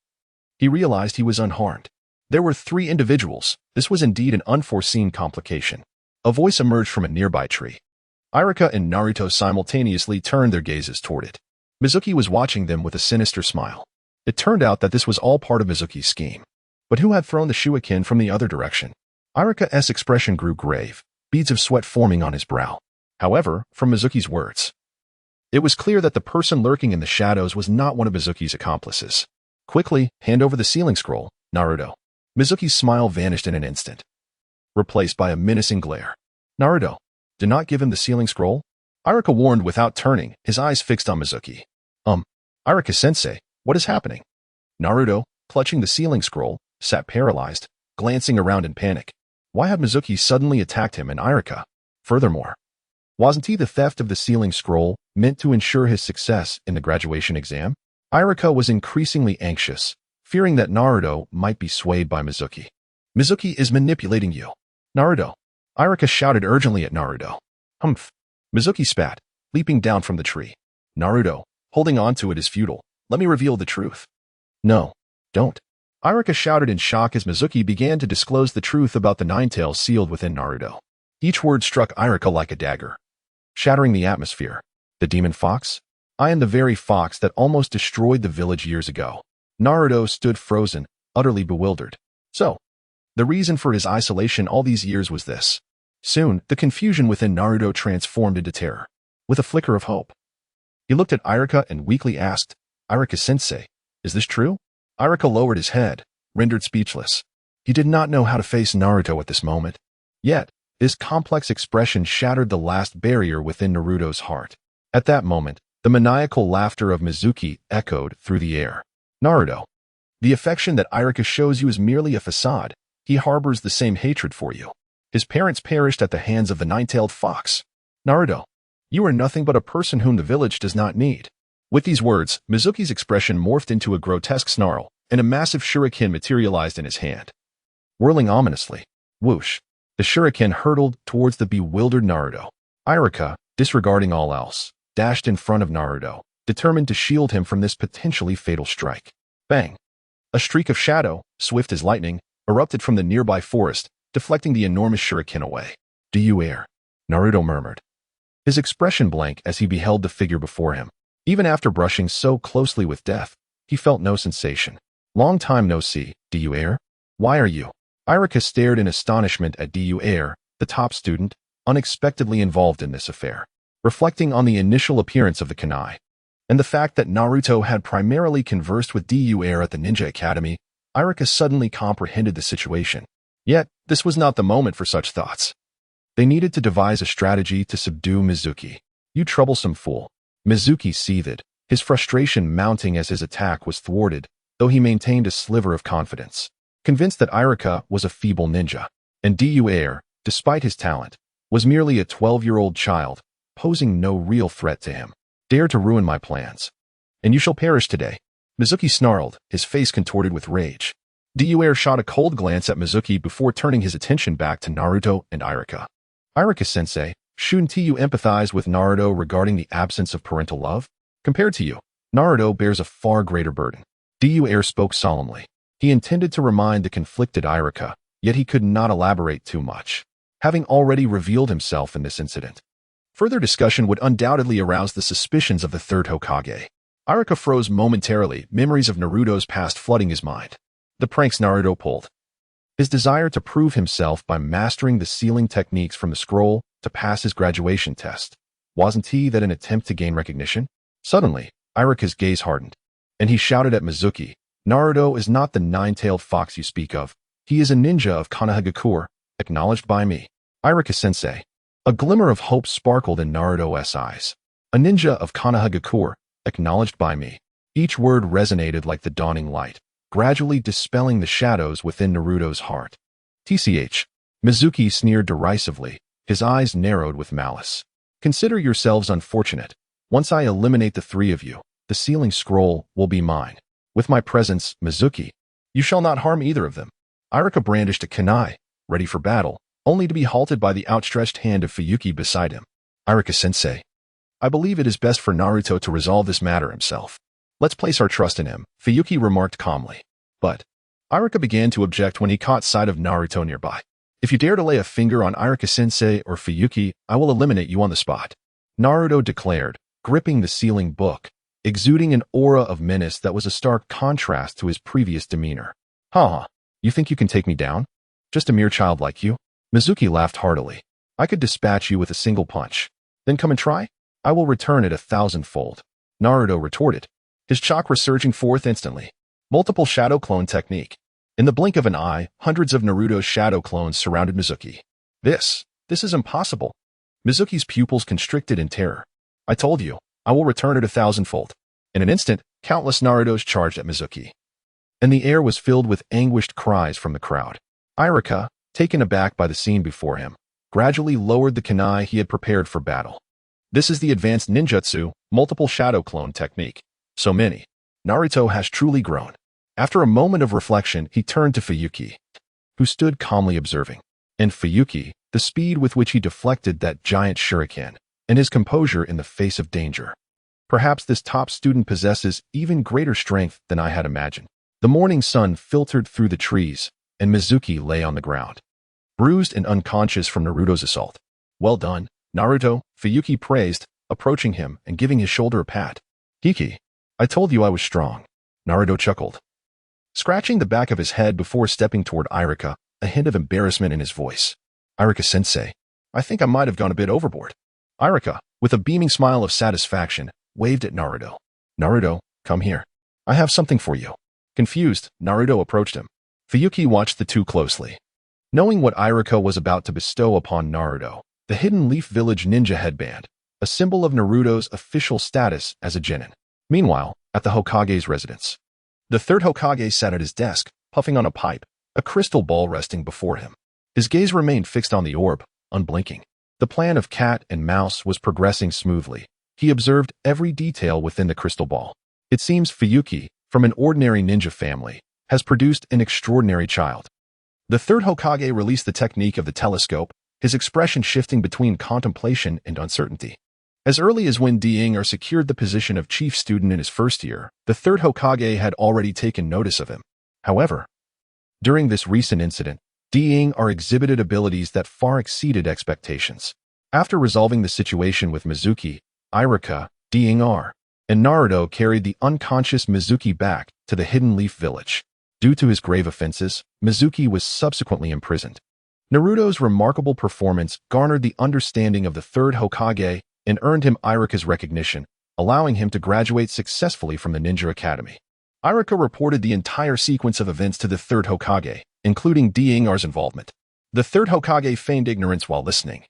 [SPEAKER 1] he realized he was unharmed. There were 3 individuals. This was indeed an unforeseen complication. A voice emerged from a nearby tree. Iruka and Naruto simultaneously turned their gazes toward it. Mizuki was watching them with a sinister smile. It turned out that this was all part of Mizuki's scheme. But who had thrown the shuriken from the other direction? Iruka's expression grew grave, beads of sweat forming on his brow. However, from Mizuki's words, it was clear that the person lurking in the shadows was not one of Mizuki's accomplices. Quickly, hand over the sealing scroll, Naruto. Mizuki's smile vanished in an instant, replaced by a menacing glare. Naruto, do not give him the sealing scroll? Iruka warned without turning, his eyes fixed on Mizuki. Iruka-sensei, what is happening? Naruto, clutching the sealing scroll, sat paralyzed, glancing around in panic. Why had Mizuki suddenly attacked him and Iruka? Furthermore, wasn't the theft of the sealing scroll meant to ensure his success in the graduation exam? Iruka was increasingly anxious, fearing that Naruto might be swayed by Mizuki. Mizuki is manipulating you. Naruto. Iruka shouted urgently at Naruto. Humph. Mizuki spat, leaping down from the tree. Naruto, holding on to it is futile. Let me reveal the truth. No, don't. Iruka shouted in shock as Mizuki began to disclose the truth about the 9 tails sealed within Naruto. Each word struck Iruka like a dagger, shattering the atmosphere. The demon fox? I am the very fox that almost destroyed the village years ago. Naruto stood frozen, utterly bewildered. So, the reason for his isolation all these years was this. Soon, the confusion within Naruto transformed into terror. With a flicker of hope, he looked at Iruka and weakly asked, Iruka-sensei, is this true? Iruka lowered his head, rendered speechless. He did not know how to face Naruto at this moment. Yet, His complex expression shattered the last barrier within Naruto's heart. At that moment, the maniacal laughter of Mizuki echoed through the air. Naruto, the affection that Iruka shows you is merely a facade. He harbors the same hatred for you. His parents perished at the hands of the nine-tailed fox. Naruto, you are nothing but a person whom the village does not need. With these words, Mizuki's expression morphed into a grotesque snarl, and a massive shuriken materialized in his hand. Whirling ominously, whoosh, the shuriken hurtled towards the bewildered Naruto. Iruka, disregarding all else, dashed in front of Naruto, determined to shield him from this potentially fatal strike. Bang! A streak of shadow, swift as lightning, erupted from the nearby forest, deflecting the enormous shuriken away. "Do you air?" Naruto murmured, his expression blank as he beheld the figure before him. Even after brushing so closely with death, he felt no sensation. "Long time no see, do you air? Why are you?" Iruka stared in astonishment at Du Air, the top student, unexpectedly involved in this affair. Reflecting on the initial appearance of the Kunai, and the fact that Naruto had primarily conversed with Du Air at the Ninja Academy, Iruka suddenly comprehended the situation. Yet, this was not the moment for such thoughts. They needed to devise a strategy to subdue Mizuki. "You troublesome fool." Mizuki seethed, his frustration mounting as his attack was thwarted, though he maintained a sliver of confidence. Convinced that Iruka was a feeble ninja, and Du Air, despite his talent, was merely a 12-year-old child, posing no real threat to him. "Dare to ruin my plans, and you shall perish today." Mizuki snarled, his face contorted with rage. Du Air shot a cold glance at Mizuki before turning his attention back to Naruto and Iruka. "Iruka-sensei, shouldn't you empathize with Naruto regarding the absence of parental love? Compared to you, Naruto bears a far greater burden." Du Air spoke solemnly. He intended to remind the conflicted Iruka, yet he could not elaborate too much, having already revealed himself in this incident. Further discussion would undoubtedly arouse the suspicions of the third Hokage. Iruka froze momentarily, memories of Naruto's past flooding his mind. The pranks Naruto pulled. His desire to prove himself by mastering the sealing techniques from the scroll to pass his graduation test. Wasn't he that an attempt to gain recognition? Suddenly, Iruka's gaze hardened, and he shouted at Mizuki, "Naruto is not the nine-tailed fox you speak of. He is a ninja of Konoha, acknowledged by me." "Iruka-sensei." A glimmer of hope sparkled in Naruto's eyes. "A ninja of Konoha, acknowledged by me." Each word resonated like the dawning light, gradually dispelling the shadows within Naruto's heart. "Tch." Mizuki sneered derisively, his eyes narrowed with malice. "Consider yourselves unfortunate. Once I eliminate the three of you, the sealing scroll will be mine. With my presence, Mizuki, you shall not harm either of them." Iruka brandished a kunai, ready for battle, only to be halted by the outstretched hand of Fuyuki beside him. "Iruka-sensei, I believe it is best for Naruto to resolve this matter himself. Let's place our trust in him," Fuyuki remarked calmly. But Iruka began to object when he caught sight of Naruto nearby. "If you dare to lay a finger on Iruka-sensei or Fuyuki, I will eliminate you on the spot," Naruto declared, gripping the sealing book, exuding an aura of menace that was a stark contrast to his previous demeanor. "Ha! You think you can take me down? Just a mere child like you?" Mizuki laughed heartily. "I could dispatch you with a single punch. Then come and try? I will return it 1,000-fold." Naruto retorted, his chakra surging forth instantly. Multiple shadow clone technique. In the blink of an eye, hundreds of Naruto's shadow clones surrounded Mizuki. This is impossible." Mizuki's pupils constricted in terror. "I told you, I will return it 1,000-fold." In an instant, countless Narutos charged at Mizuki, and the air was filled with anguished cries from the crowd. Iruka, taken aback by the scene before him, gradually lowered the kunai he had prepared for battle. "This is the advanced ninjutsu, multiple shadow clone technique. So many. Naruto has truly grown." After a moment of reflection, he turned to Fuyuki, who stood calmly observing. And Fuyuki, the speed with which he deflected that giant shuriken, and his composure in the face of danger. Perhaps this top student possesses even greater strength than I had imagined. The morning sun filtered through the trees, and Mizuki lay on the ground, bruised and unconscious from Naruto's assault. "Well done, Naruto," Fuyuki praised, approaching him and giving his shoulder a pat. "Hiki, I told you I was strong." Naruto chuckled, scratching the back of his head before stepping toward Iruka, a hint of embarrassment in his voice. "Iruka-sensei, I think I might have gone a bit overboard." Iruka, with a beaming smile of satisfaction, waved at Naruto. "Naruto, come here. I have something for you." Confused, Naruto approached him. Fuyuki watched the two closely. Knowing what Iruka was about to bestow upon Naruto, the Hidden Leaf Village ninja headband, a symbol of Naruto's official status as a genin. Meanwhile, at the Hokage's residence, the third Hokage sat at his desk, puffing on a pipe, a crystal ball resting before him. His gaze remained fixed on the orb, unblinking. The plan of cat and mouse was progressing smoothly. He observed every detail within the crystal ball. It seems Fuyuki, from an ordinary ninja family, has produced an extraordinary child. The third Hokage released the technique of the telescope, his expression shifting between contemplation and uncertainty. As early as when Di-Ing secured the position of chief student in his first year, the third Hokage had already taken notice of him. However, during this recent incident, Di-Ing exhibited abilities that far exceeded expectations. After resolving the situation with Mizuki, Iruka, Di-Ing and Naruto carried the unconscious Mizuki back to the Hidden Leaf Village. Due to his grave offenses, Mizuki was subsequently imprisoned. Naruto's remarkable performance garnered the understanding of the third Hokage and earned him Iruka's recognition, allowing him to graduate successfully from the Ninja Academy. Iruka reported the entire sequence of events to the third Hokage, including Di-Ing's involvement. The third Hokage feigned ignorance while listening,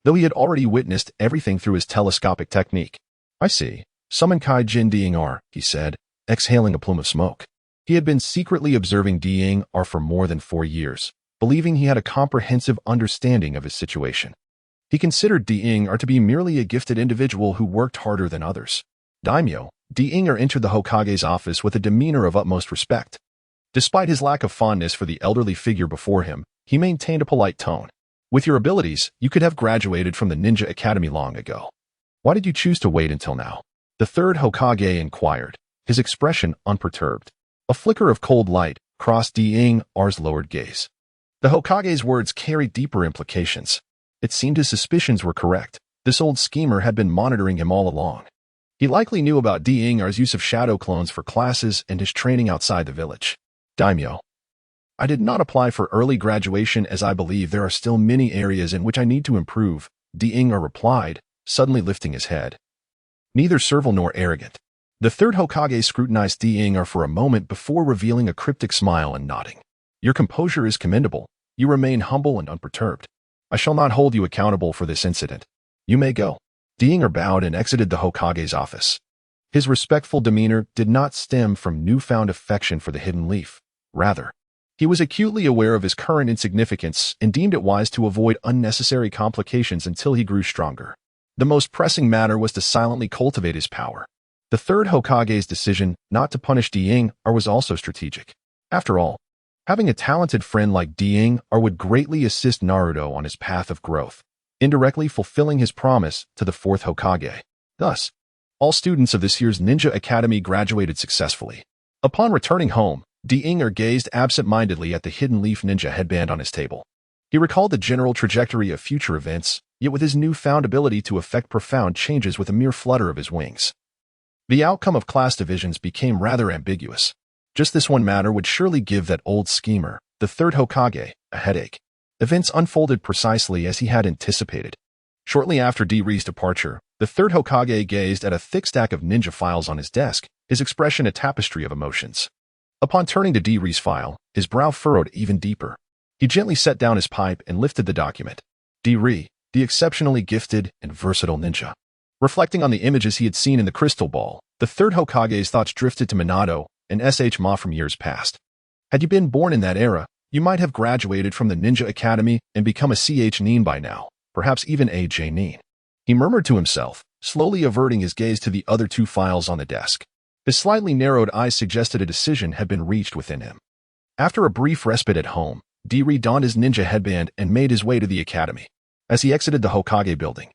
[SPEAKER 1] though he had already witnessed everything through his telescopic technique. "I see. Summon Kai-Jin Di-Ing," he said, exhaling a plume of smoke. He had been secretly observing Di-Ing for more than 4 years, believing he had a comprehensive understanding of his situation. He considered Di-Ing to be merely a gifted individual who worked harder than others. Daimyo, Di-Ing entered the Hokage's office with a demeanor of utmost respect. Despite his lack of fondness for the elderly figure before him, he maintained a polite tone. "With your abilities, you could have graduated from the Ninja Academy long ago. Why did you choose to wait until now?" The third Hokage inquired, his expression unperturbed. A flicker of cold light crossed Di-Ing's lowered gaze. The Hokage's words carried deeper implications. It seemed his suspicions were correct. This old schemer had been monitoring him all along. He likely knew about Di-Ing's use of shadow clones for classes and his training outside the village. "Daimyo, I did not apply for early graduation as I believe there are still many areas in which I need to improve," Di-Ing replied, suddenly lifting his head. Neither servile nor arrogant. The third Hokage scrutinized Di-Ing for a moment before revealing a cryptic smile and nodding. "Your composure is commendable. You remain humble and unperturbed. I shall not hold you accountable for this incident. You may go." Di-Ing bowed and exited the Hokage's office. His respectful demeanor did not stem from newfound affection for the Hidden Leaf. Rather, he was acutely aware of his current insignificance and deemed it wise to avoid unnecessary complications until he grew stronger. The most pressing matter was to silently cultivate his power. The third Hokage's decision not to punish Di-Ing was also strategic. After all, having a talented friend like Di-Ing would greatly assist Naruto on his path of growth, indirectly fulfilling his promise to the fourth Hokage. Thus, all students of this year's Ninja Academy graduated successfully. Upon returning home, Di-Ing gazed absent-mindedly at the Hidden Leaf Ninja headband on his table. He recalled the general trajectory of future events, yet with his newfound ability to effect profound changes with a mere flutter of his wings. The outcome of class divisions became rather ambiguous. Just this one matter would surely give that old schemer, the third Hokage, a headache. Events unfolded precisely as he had anticipated. Shortly after Di-Ri's departure, the third Hokage gazed at a thick stack of ninja files on his desk, his expression a tapestry of emotions. Upon turning to Di-Ri's file, his brow furrowed even deeper. He gently set down his pipe and lifted the document. Di-Ri, the exceptionally gifted and versatile ninja. Reflecting on the images he had seen in the crystal ball, the third Hokage's thoughts drifted to Minato and Ma from years past. Had you been born in that era, you might have graduated from the Ninja Academy and become a Nin by now, perhaps even a Nin. He murmured to himself, slowly averting his gaze to the other 2 files on the desk. His slightly narrowed eyes suggested a decision had been reached within him. After a brief respite at home, Di-Ri donned his ninja headband and made his way to the academy. As he exited the Hokage building,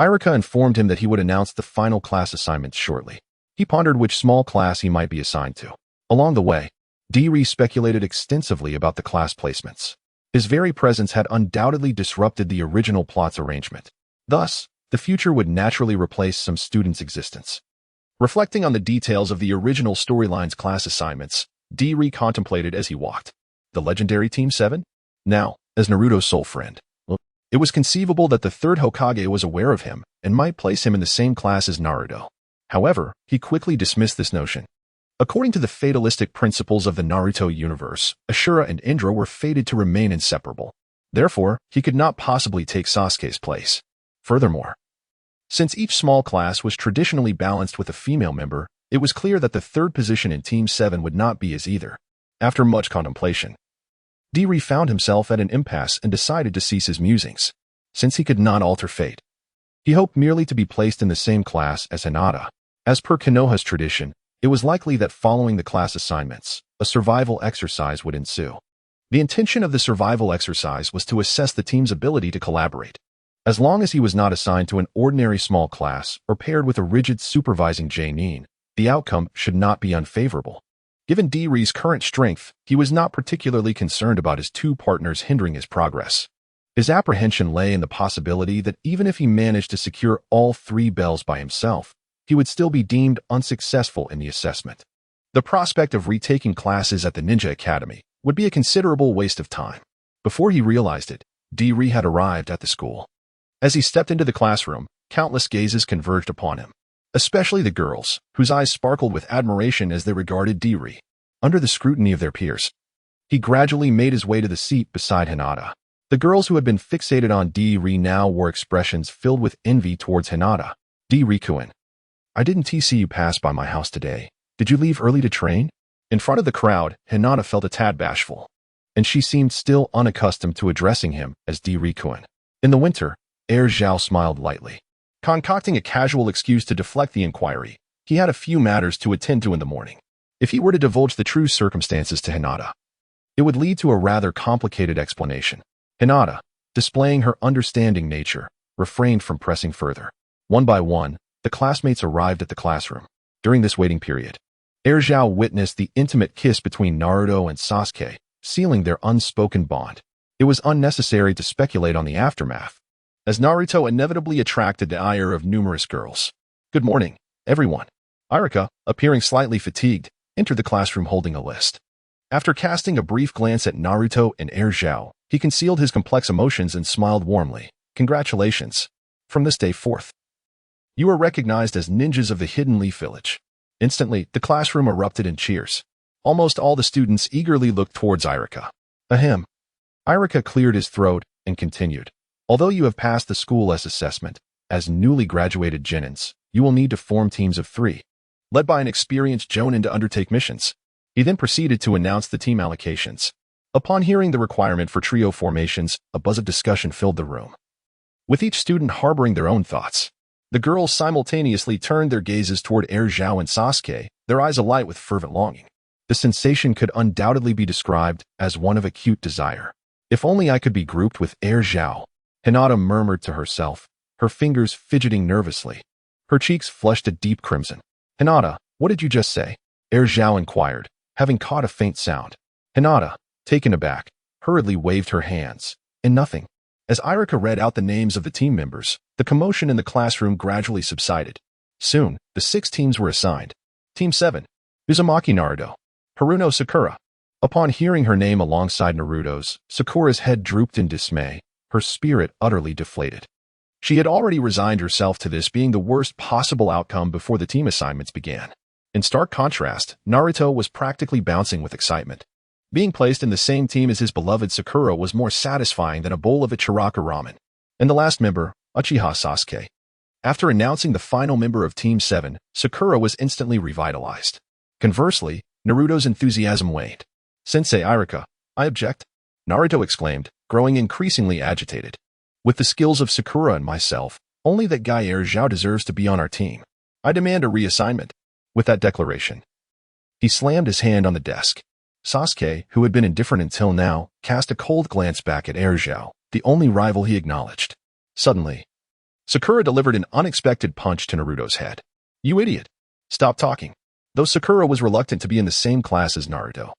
[SPEAKER 1] Iruka informed him that he would announce the final class assignments shortly. He pondered which small class he might be assigned to. Along the way, Di-Ri speculated extensively about the class placements. His very presence had undoubtedly disrupted the original plot's arrangement. Thus, the future would naturally replace some students' existence. Reflecting on the details of the original storyline's class assignments, Di-Ri contemplated as he walked. The legendary Team 7? Now, as Naruto's sole friend. It was conceivable that the third Hokage was aware of him and might place him in the same class as Naruto. However, he quickly dismissed this notion. According to the fatalistic principles of the Naruto universe, Ashura and Indra were fated to remain inseparable. Therefore, he could not possibly take Sasuke's place. Furthermore, since each small class was traditionally balanced with a female member, it was clear that the third position in Team 7 would not be his either. After much contemplation, D-Ri found himself at an impasse and decided to cease his musings. Since he could not alter fate, he hoped merely to be placed in the same class as Hinata. As per Konoha's tradition, it was likely that following the class assignments, a survival exercise would ensue. The intention of the survival exercise was to assess the team's ability to collaborate. As long as he was not assigned to an ordinary small class or paired with a rigid supervising Jonin, the outcome should not be unfavorable. Given D-Ri's current strength, he was not particularly concerned about his two partners hindering his progress. His apprehension lay in the possibility that even if he managed to secure all 3 bells by himself, he would still be deemed unsuccessful in the assessment. The prospect of retaking classes at the Ninja Academy would be a considerable waste of time. Before he realized it, D-Ri had arrived at the school. As he stepped into the classroom, countless gazes converged upon him, especially the girls, whose eyes sparkled with admiration as they regarded D-Ri. Under the scrutiny of their peers, he gradually made his way to the seat beside Hinata. The girls who had been fixated on D-Ri now wore expressions filled with envy towards Hinata. D-Ri-kun, I didn't see you pass by my house today. Did you leave early to train? In front of the crowd, Hinata felt a tad bashful, and she seemed still unaccustomed to addressing him as D-Ri-kun. In the winter, Zhao smiled lightly. Concocting a casual excuse to deflect the inquiry, he had a few matters to attend to in the morning. If he were to divulge the true circumstances to Hinata, it would lead to a rather complicated explanation. Hinata, displaying her understanding nature, refrained from pressing further. One by one, the classmates arrived at the classroom. During this waiting period, Zhao witnessed the intimate kiss between Naruto and Sasuke, sealing their unspoken bond. It was unnecessary to speculate on the aftermath, as Naruto inevitably attracted the ire of numerous girls. Good morning, everyone. Irika, appearing slightly fatigued, entered the classroom holding a list. After casting a brief glance at Naruto and Zhao, he concealed his complex emotions and smiled warmly. Congratulations. From this day forth, you are recognized as ninjas of the Hidden Leaf Village. Instantly, the classroom erupted in cheers. Almost all the students eagerly looked towards Irika. Ahem. Irika cleared his throat and continued. Although you have passed the school S assessment, as newly graduated Genins, you will need to form teams of 3, led by an experienced Jonin to undertake missions. He then proceeded to announce the team allocations. Upon hearing the requirement for trio formations, a buzz of discussion filled the room. With each student harboring their own thoughts, the girls simultaneously turned their gazes toward Zhao and Sasuke, their eyes alight with fervent longing. The sensation could undoubtedly be described as one of acute desire. If only I could be grouped with Zhao, Hinata murmured to herself, her fingers fidgeting nervously. Her cheeks flushed a deep crimson. Hinata, what did you just say? Zhao inquired, having caught a faint sound. Hinata, taken aback, hurriedly waved her hands. And nothing. As Irika read out the names of the team members, the commotion in the classroom gradually subsided. Soon, the 6 teams were assigned. Team 7, Uzumaki Naruto. Haruno Sakura. Upon hearing her name alongside Naruto's, Sakura's head drooped in dismay, her spirit utterly deflated. She had already resigned herself to this being the worst possible outcome before the team assignments began. In stark contrast, Naruto was practically bouncing with excitement. Being placed in the same team as his beloved Sakura was more satisfying than a bowl of Ichiraka ramen. And the last member, Uchiha Sasuke. After announcing the final member of Team 7, Sakura was instantly revitalized. Conversely, Naruto's enthusiasm waned. Sensei Irika, I object, Naruto exclaimed, growing increasingly agitated. With the skills of Sakura and myself, only that guy Zhao deserves to be on our team. I demand a reassignment. With that declaration, he slammed his hand on the desk. Sasuke, who had been indifferent until now, cast a cold glance back at Zhao, the only rival he acknowledged. Suddenly, Sakura delivered an unexpected punch to Naruto's head. You idiot! Stop talking. Though Sakura was reluctant to be in the same class as Naruto,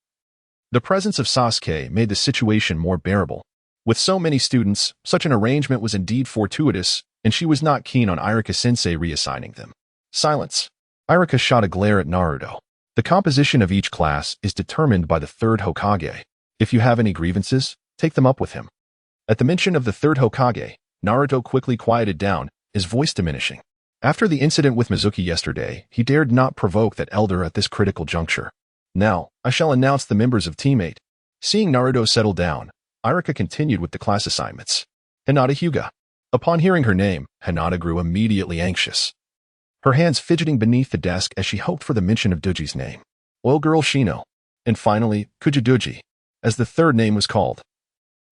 [SPEAKER 1] the presence of Sasuke made the situation more bearable. With so many students, such an arrangement was indeed fortuitous, and she was not keen on Irika-sensei reassigning them. Silence. Irika shot a glare at Naruto. The composition of each class is determined by the 3rd Hokage. If you have any grievances, take them up with him. At the mention of the 3rd Hokage, Naruto quickly quieted down, his voice diminishing. After the incident with Mizuki yesterday, he dared not provoke that elder at this critical juncture. Now, I shall announce the members of Team 8. Seeing Naruto settle down, Irika continued with the class assignments. Hinata Hyuga. Upon hearing her name, Hinata grew immediately anxious, her hands fidgeting beneath the desk as she hoped for the mention of Duji's name. Oil Girl Shino. And finally, Kujiduji, as the third name was called.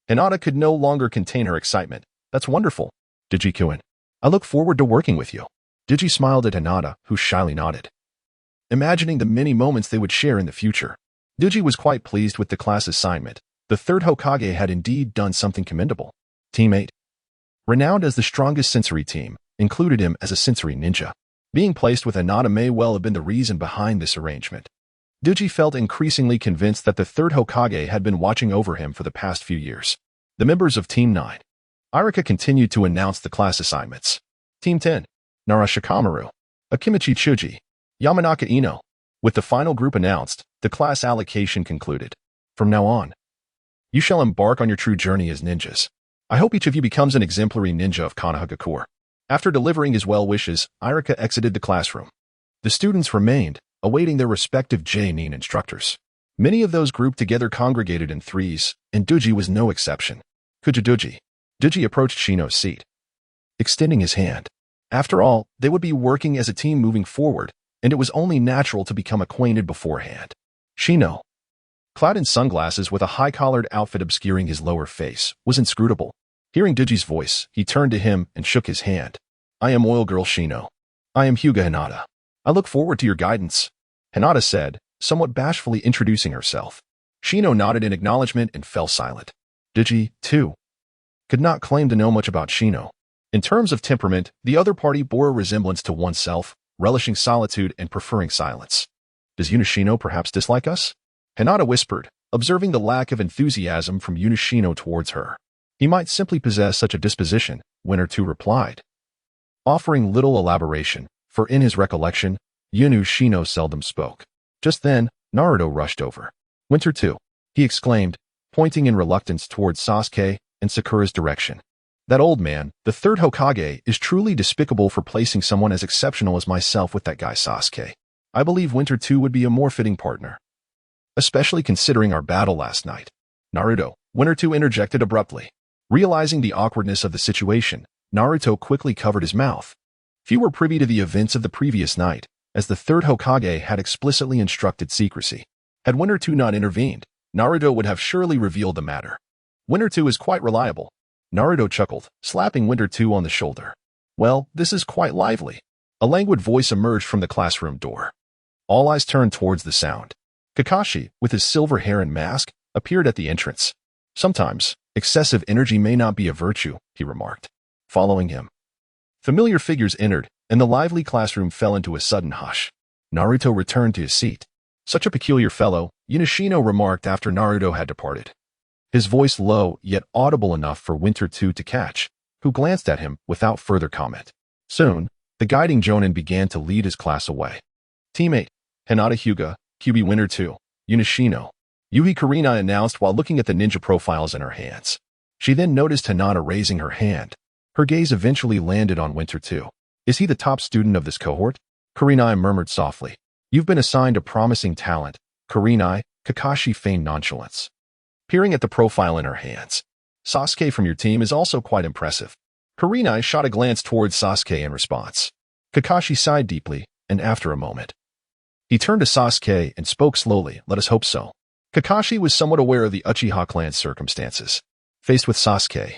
[SPEAKER 1] Hinata could no longer contain her excitement. That's wonderful. Duji-kun. I look forward to working with you. Duji smiled at Hinata, who shyly nodded, imagining the many moments they would share in the future. Duji was quite pleased with the class assignment. The third Hokage had indeed done something commendable. Team 8, renowned as the strongest sensory team, included him as a sensory ninja. Being placed with Hinata may well have been the reason behind this arrangement. Duji felt increasingly convinced that the third Hokage had been watching over him for the past few years. The members of Team 9. Irika continued to announce the class assignments. Team 10. Nara Shikamaru, Akimichi Chuji, Yamanaka Ino. With the final group announced, the class allocation concluded. From now on, you shall embark on your true journey as ninjas. I hope each of you becomes an exemplary ninja of Konoha. After delivering his well wishes, Irika exited the classroom. The students remained, awaiting their respective J-nin instructors. Many of those grouped together congregated in threes, and Duji was no exception. Kujiduji. Duji approached Shino's seat, extending his hand. After all, they would be working as a team moving forward, and it was only natural to become acquainted beforehand. Shino, clad in sunglasses with a high-collared outfit obscuring his lower face, was inscrutable. Hearing Duji's voice, he turned to him and shook his hand. I am Oil Girl Shino. I am Hyuga Hinata. I look forward to your guidance, Hinata said, somewhat bashfully introducing herself. Shino nodded in acknowledgement and fell silent. Duji, too, could not claim to know much about Shino. In terms of temperament, the other party bore a resemblance to oneself, relishing solitude and preferring silence. Does Yunishino perhaps dislike us? Hinata whispered, observing the lack of enthusiasm from Yunishino towards her. He might simply possess such a disposition, Winter 2 replied, offering little elaboration, for in his recollection, Yunishino seldom spoke. Just then, Naruto rushed over. Winter 2, he exclaimed, pointing in reluctance towards Sasuke and Sakura's direction. That old man, the third Hokage, is truly despicable for placing someone as exceptional as myself with that guy Sasuke. I believe Winter 2 would be a more fitting partner, especially considering our battle last night. Naruto, Winter 2 interjected abruptly. Realizing the awkwardness of the situation, Naruto quickly covered his mouth. Few were privy to the events of the previous night, as the third Hokage had explicitly instructed secrecy. Had Winter 2 not intervened, Naruto would have surely revealed the matter. Winter 2 is quite reliable. Naruto chuckled, slapping Winter 2 on the shoulder. Well, this is quite lively. A languid voice emerged from the classroom door. All eyes turned towards the sound. Kakashi, with his silver hair and mask, appeared at the entrance. Sometimes, excessive energy may not be a virtue, he remarked. Following him, familiar figures entered, and the lively classroom fell into a sudden hush. Naruto returned to his seat. Such a peculiar fellow, Yunishino remarked after Naruto had departed. His voice low, yet audible enough for Winter 2 to catch, who glanced at him without further comment. Soon, the guiding Jonin began to lead his class away. Team 8, Hinata Hyuga, QB Winter 2, Yunishino, Yuhi Kurenai announced while looking at the ninja profiles in her hands. She then noticed Hinata raising her hand. Her gaze eventually landed on Winter 2. Is he the top student of this cohort? Kurenai murmured softly. You've been assigned a promising talent, Kurenai, Kakashi feigned nonchalance. Peering at the profile in her hands. Sasuke from your team is also quite impressive. Kurenai shot a glance towards Sasuke in response. Kakashi sighed deeply, and after a moment, he turned to Sasuke and spoke slowly, let us hope so. Kakashi was somewhat aware of the Uchiha clan's circumstances. Faced with Sasuke,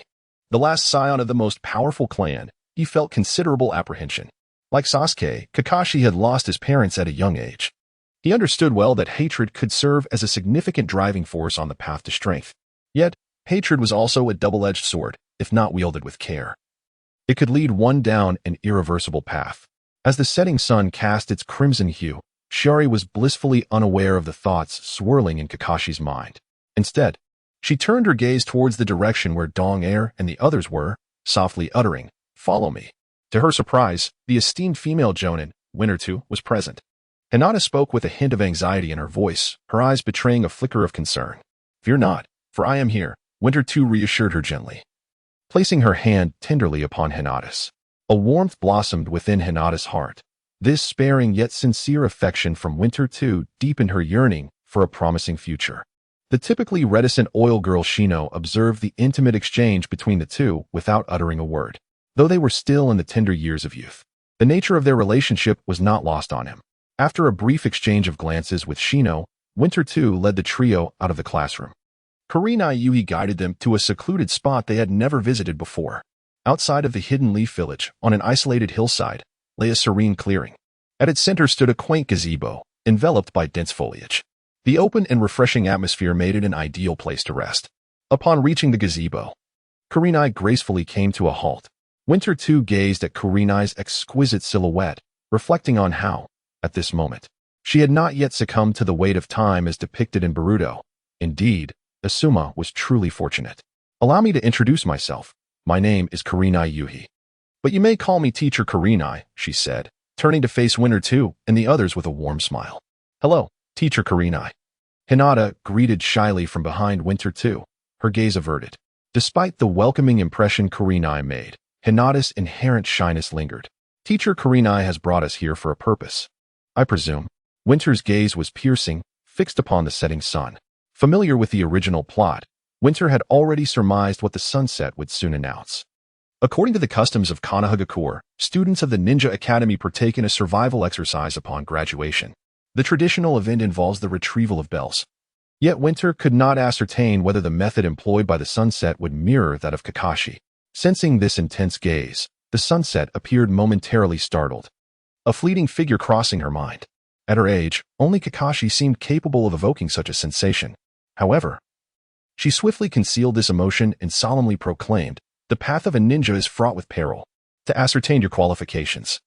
[SPEAKER 1] the last scion of the most powerful clan, he felt considerable apprehension. Like Sasuke, Kakashi had lost his parents at a young age. He understood well that hatred could serve as a significant driving force on the path to strength. Yet, hatred was also a double-edged sword, if not wielded with care. It could lead one down an irreversible path. As the setting sun cast its crimson hue, Shiori was blissfully unaware of the thoughts swirling in Kakashi's mind. Instead, she turned her gaze towards the direction where Dong Air and the others were, softly uttering, "Follow me." To her surprise, the esteemed female Jonin, Winter 2, was present. Hinata spoke with a hint of anxiety in her voice, her eyes betraying a flicker of concern. "Fear not, for I am here," Winter 2 reassured her gently, placing her hand tenderly upon Hinata's. A warmth blossomed within Hinata's heart. This sparing yet sincere affection from Winter 2 deepened her yearning for a promising future. The typically reticent oil girl Shino observed the intimate exchange between the two without uttering a word. Though they were still in the tender years of youth, the nature of their relationship was not lost on him. After a brief exchange of glances with Shino, Winter 2 led the trio out of the classroom. Kurenai Yui guided them to a secluded spot they had never visited before. Outside of the hidden leaf village, on an isolated hillside, lay a serene clearing. At its center stood a quaint gazebo, enveloped by dense foliage. The open and refreshing atmosphere made it an ideal place to rest. Upon reaching the gazebo, Kurenai gracefully came to a halt. Winter 2 gazed at Kurenai's exquisite silhouette, reflecting on how, at this moment, she had not yet succumbed to the weight of time as depicted in Boruto. Indeed, Asuma was truly fortunate. Allow me to introduce myself. My name is Kurenai Yui. But you may call me Teacher Kurenai, she said, turning to face Winter 2 and the others with a warm smile. Hello, Teacher Kurenai. Hinata greeted shyly from behind Winter 2, her gaze averted. Despite the welcoming impression Kurenai made, Hinata's inherent shyness lingered. Teacher Kurenai has brought us here for a purpose, I presume. Winter's gaze was piercing, fixed upon the setting sun. Familiar with the original plot, Winter had already surmised what the sunset would soon announce. According to the customs of Konoha, students of the Ninja Academy partake in a survival exercise upon graduation. The traditional event involves the retrieval of bells. Yet Winter could not ascertain whether the method employed by the sunset would mirror that of Kakashi. Sensing this intense gaze, the sunset appeared momentarily startled. A fleeting figure crossing her mind. At her age, only Kakashi seemed capable of evoking such a sensation. However, she swiftly concealed this emotion and solemnly proclaimed, the path of a ninja is fraught with peril. To ascertain your qualifications,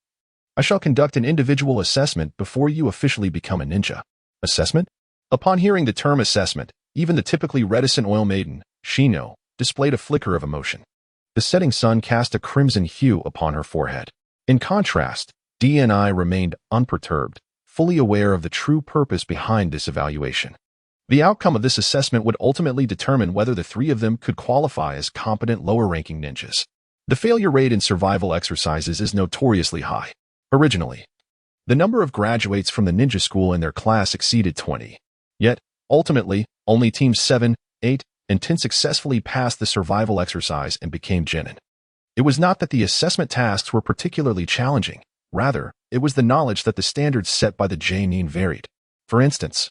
[SPEAKER 1] I shall conduct an individual assessment before you officially become a ninja. Assessment? Upon hearing the term assessment, even the typically reticent oil maiden, Shino, displayed a flicker of emotion. The setting sun cast a crimson hue upon her forehead. In contrast, DNI remained unperturbed, fully aware of the true purpose behind this evaluation. The outcome of this assessment would ultimately determine whether the three of them could qualify as competent lower-ranking ninjas. The failure rate in survival exercises is notoriously high. Originally, the number of graduates from the ninja school in their class exceeded 20. Yet, ultimately, only teams 7, 8, and 10 successfully passed the survival exercise and became genin. It was not that the assessment tasks were particularly challenging. Rather, it was the knowledge that the standards set by the genin varied. For instance,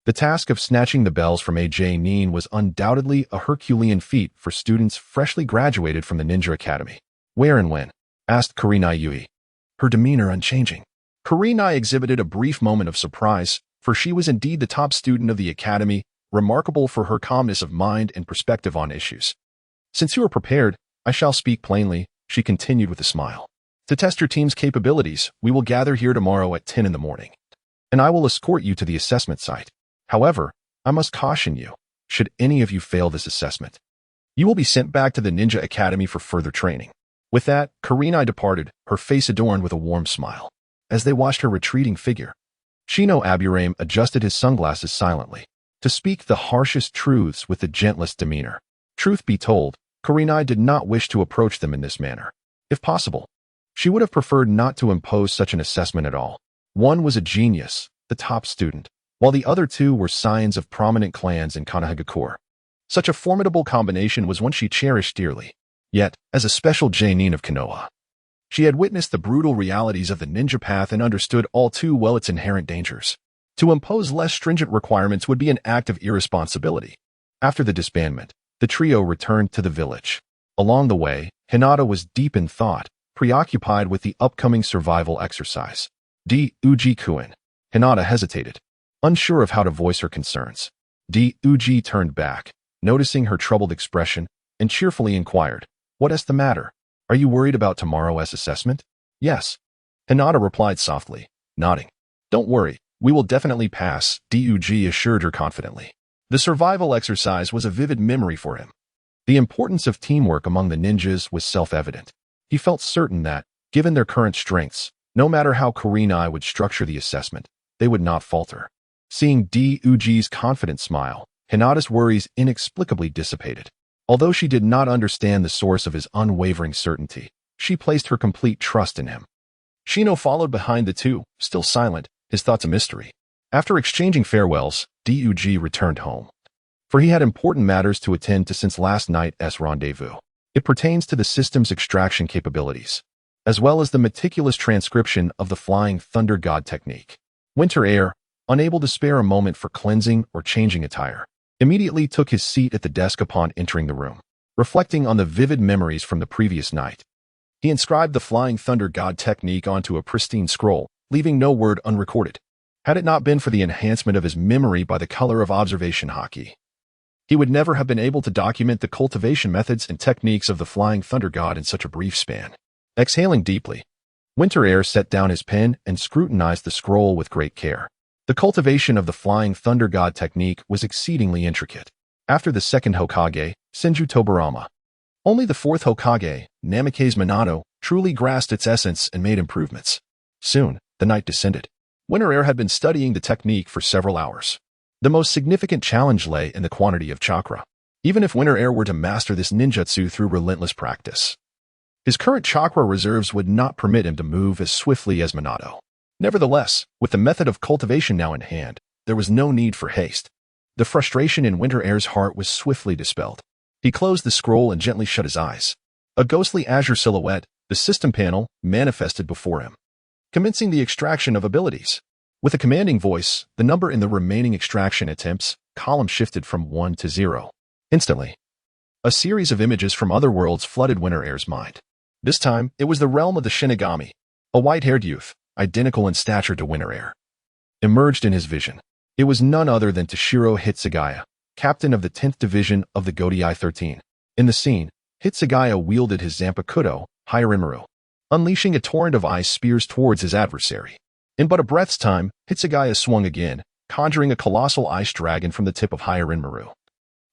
[SPEAKER 1] the task of snatching the bells from a genin was undoubtedly a Herculean feat for students freshly graduated from the Ninja Academy. Where and when? Asked Kurenai Yui, her demeanor unchanging. Kurenai exhibited a brief moment of surprise, for she was indeed the top student of the academy, remarkable for her calmness of mind and perspective on issues. Since you are prepared, I shall speak plainly, she continued with a smile. To test your team's capabilities, we will gather here tomorrow at 10 in the morning, and I will escort you to the assessment site. However, I must caution you, should any of you fail this assessment, you will be sent back to the Ninja Academy for further training. With that, Kurenai departed, her face adorned with a warm smile. As they watched her retreating figure, Shino Aburame adjusted his sunglasses silently, to speak the harshest truths with the gentlest demeanor. Truth be told, Kurenai did not wish to approach them in this manner. If possible, she would have preferred not to impose such an assessment at all. One was a genius, the top student, while the other two were scions of prominent clans in Konoha. Such a formidable combination was one she cherished dearly. Yet, as a special genin of Konoha, she had witnessed the brutal realities of the ninja path and understood all too well its inherent dangers. To impose less stringent requirements would be an act of irresponsibility. After the disbandment, the trio returned to the village. Along the way, Hinata was deep in thought, preoccupied with the upcoming survival exercise. Uji-kun. Hinata hesitated, unsure of how to voice her concerns. Uji turned back, noticing her troubled expression, and cheerfully inquired, "What is the matter? Are you worried about tomorrow's assessment?" "Yes," Hinata replied softly, nodding. "Don't worry, we will definitely pass," Uji assured her confidently. The survival exercise was a vivid memory for him. The importance of teamwork among the ninjas was self-evident. He felt certain that, given their current strengths, no matter how Kurenai would structure the assessment, they would not falter. Seeing Uji's confident smile, Hinata's worries inexplicably dissipated. Although she did not understand the source of his unwavering certainty, she placed her complete trust in him. Shino followed behind the two, still silent, his thoughts a mystery. After exchanging farewells, Dug returned home. For he had important matters to attend to since last night's rendezvous. It pertains to the system's extraction capabilities, as well as the meticulous transcription of the Flying Thunder God technique. Winter Air, unable to spare a moment for cleansing or changing attire, immediately took his seat at the desk upon entering the room. Reflecting on the vivid memories from the previous night, he inscribed the Flying Thunder God technique onto a pristine scroll, leaving no word unrecorded. Had it not been for the enhancement of his memory by the color of observation Haki, he would never have been able to document the cultivation methods and techniques of the Flying Thunder God in such a brief span. Exhaling deeply, Winter Air set down his pen and scrutinized the scroll with great care. The cultivation of the Flying Thunder God technique was exceedingly intricate. After the second Hokage, Senju Tobirama, only the fourth Hokage, Namikaze Minato, truly grasped its essence and made improvements. Soon, the night descended. Winter Air had been studying the technique for several hours. The most significant challenge lay in the quantity of chakra. Even if Winter Air were to master this ninjutsu through relentless practice, his current chakra reserves would not permit him to move as swiftly as Minato. Nevertheless, with the method of cultivation now in hand, there was no need for haste. The frustration in Winter Air's heart was swiftly dispelled. He closed the scroll and gently shut his eyes. A ghostly azure silhouette, the system panel, manifested before him, commencing the extraction of abilities. With a commanding voice, the number in the remaining extraction attempts column shifted from 1 to 0. Instantly, a series of images from other worlds flooded Winter Air's mind. This time, it was the realm of the Shinigami. A white-haired youth, identical in stature to Winter Air, emerged in his vision. It was none other than Toshiro Hitsugaya, captain of the 10th Division of the Godai 13. In the scene, Hitsugaya wielded his Zanpakuto, Hyōrinmaru, unleashing a torrent of ice spears towards his adversary. In but a breath's time, Hitsugaya swung again, conjuring a colossal ice dragon from the tip of Hyōrinmaru,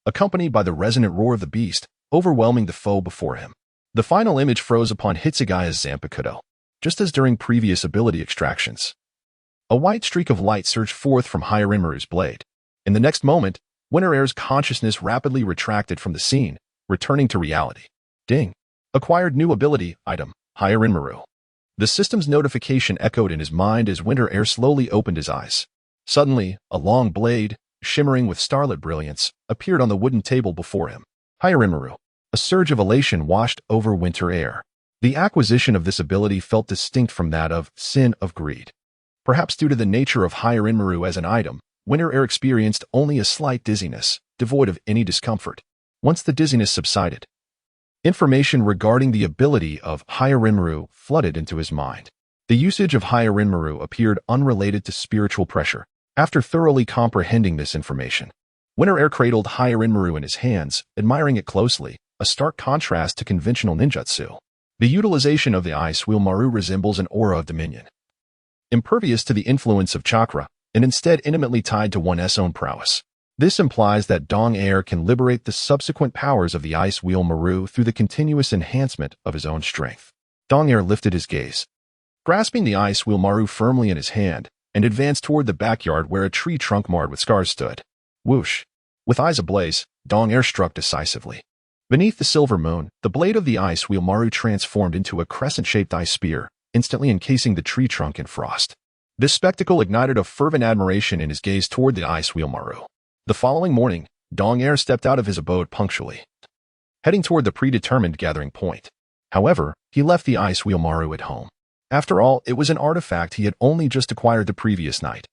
[SPEAKER 1] accompanied by the resonant roar of the beast, overwhelming the foe before him. The final image froze upon Hitsugaya's Zanpakuto, just as during previous ability extractions. A white streak of light surged forth from Hyōrinmaru's blade. In the next moment, Winter Air's consciousness rapidly retracted from the scene, returning to reality. Ding! Acquired new ability, item, Hyōrinmaru. The system's notification echoed in his mind as Winter Air slowly opened his eyes. Suddenly, a long blade, shimmering with starlit brilliance, appeared on the wooden table before him. Hyōrinmaru. A surge of elation washed over Winter Air. The acquisition of this ability felt distinct from that of Sin of Greed. Perhaps due to the nature of Hyōrinmaru as an item, Winter Air experienced only a slight dizziness, devoid of any discomfort. Once the dizziness subsided, information regarding the ability of Hyōrinmaru flooded into his mind. The usage of Hyōrinmaru appeared unrelated to spiritual pressure. After thoroughly comprehending this information, Winter Air cradled Hyōrinmaru in his hands, admiring it closely, a stark contrast to conventional ninjutsu. The utilization of the ice wheel Maru resembles an aura of dominion, impervious to the influence of chakra, and instead intimately tied to one's own prowess. This implies that Dong Air can liberate the subsequent powers of the ice wheel Maru through the continuous enhancement of his own strength. Dong Air lifted his gaze, grasping the ice wheel Maru firmly in his hand, and advanced toward the backyard where a tree trunk marred with scars stood. Whoosh! With eyes ablaze, Dong Air struck decisively. Beneath the silver moon, the blade of the ice wheel Maru transformed into a crescent-shaped ice spear, instantly encasing the tree trunk in frost. This spectacle ignited a fervent admiration in his gaze toward the ice wheel Maru. The following morning, Dong Air stepped out of his abode punctually, heading toward the predetermined gathering point. However, he left the ice wheel Maru at home. After all, it was an artifact he had only just acquired the previous night,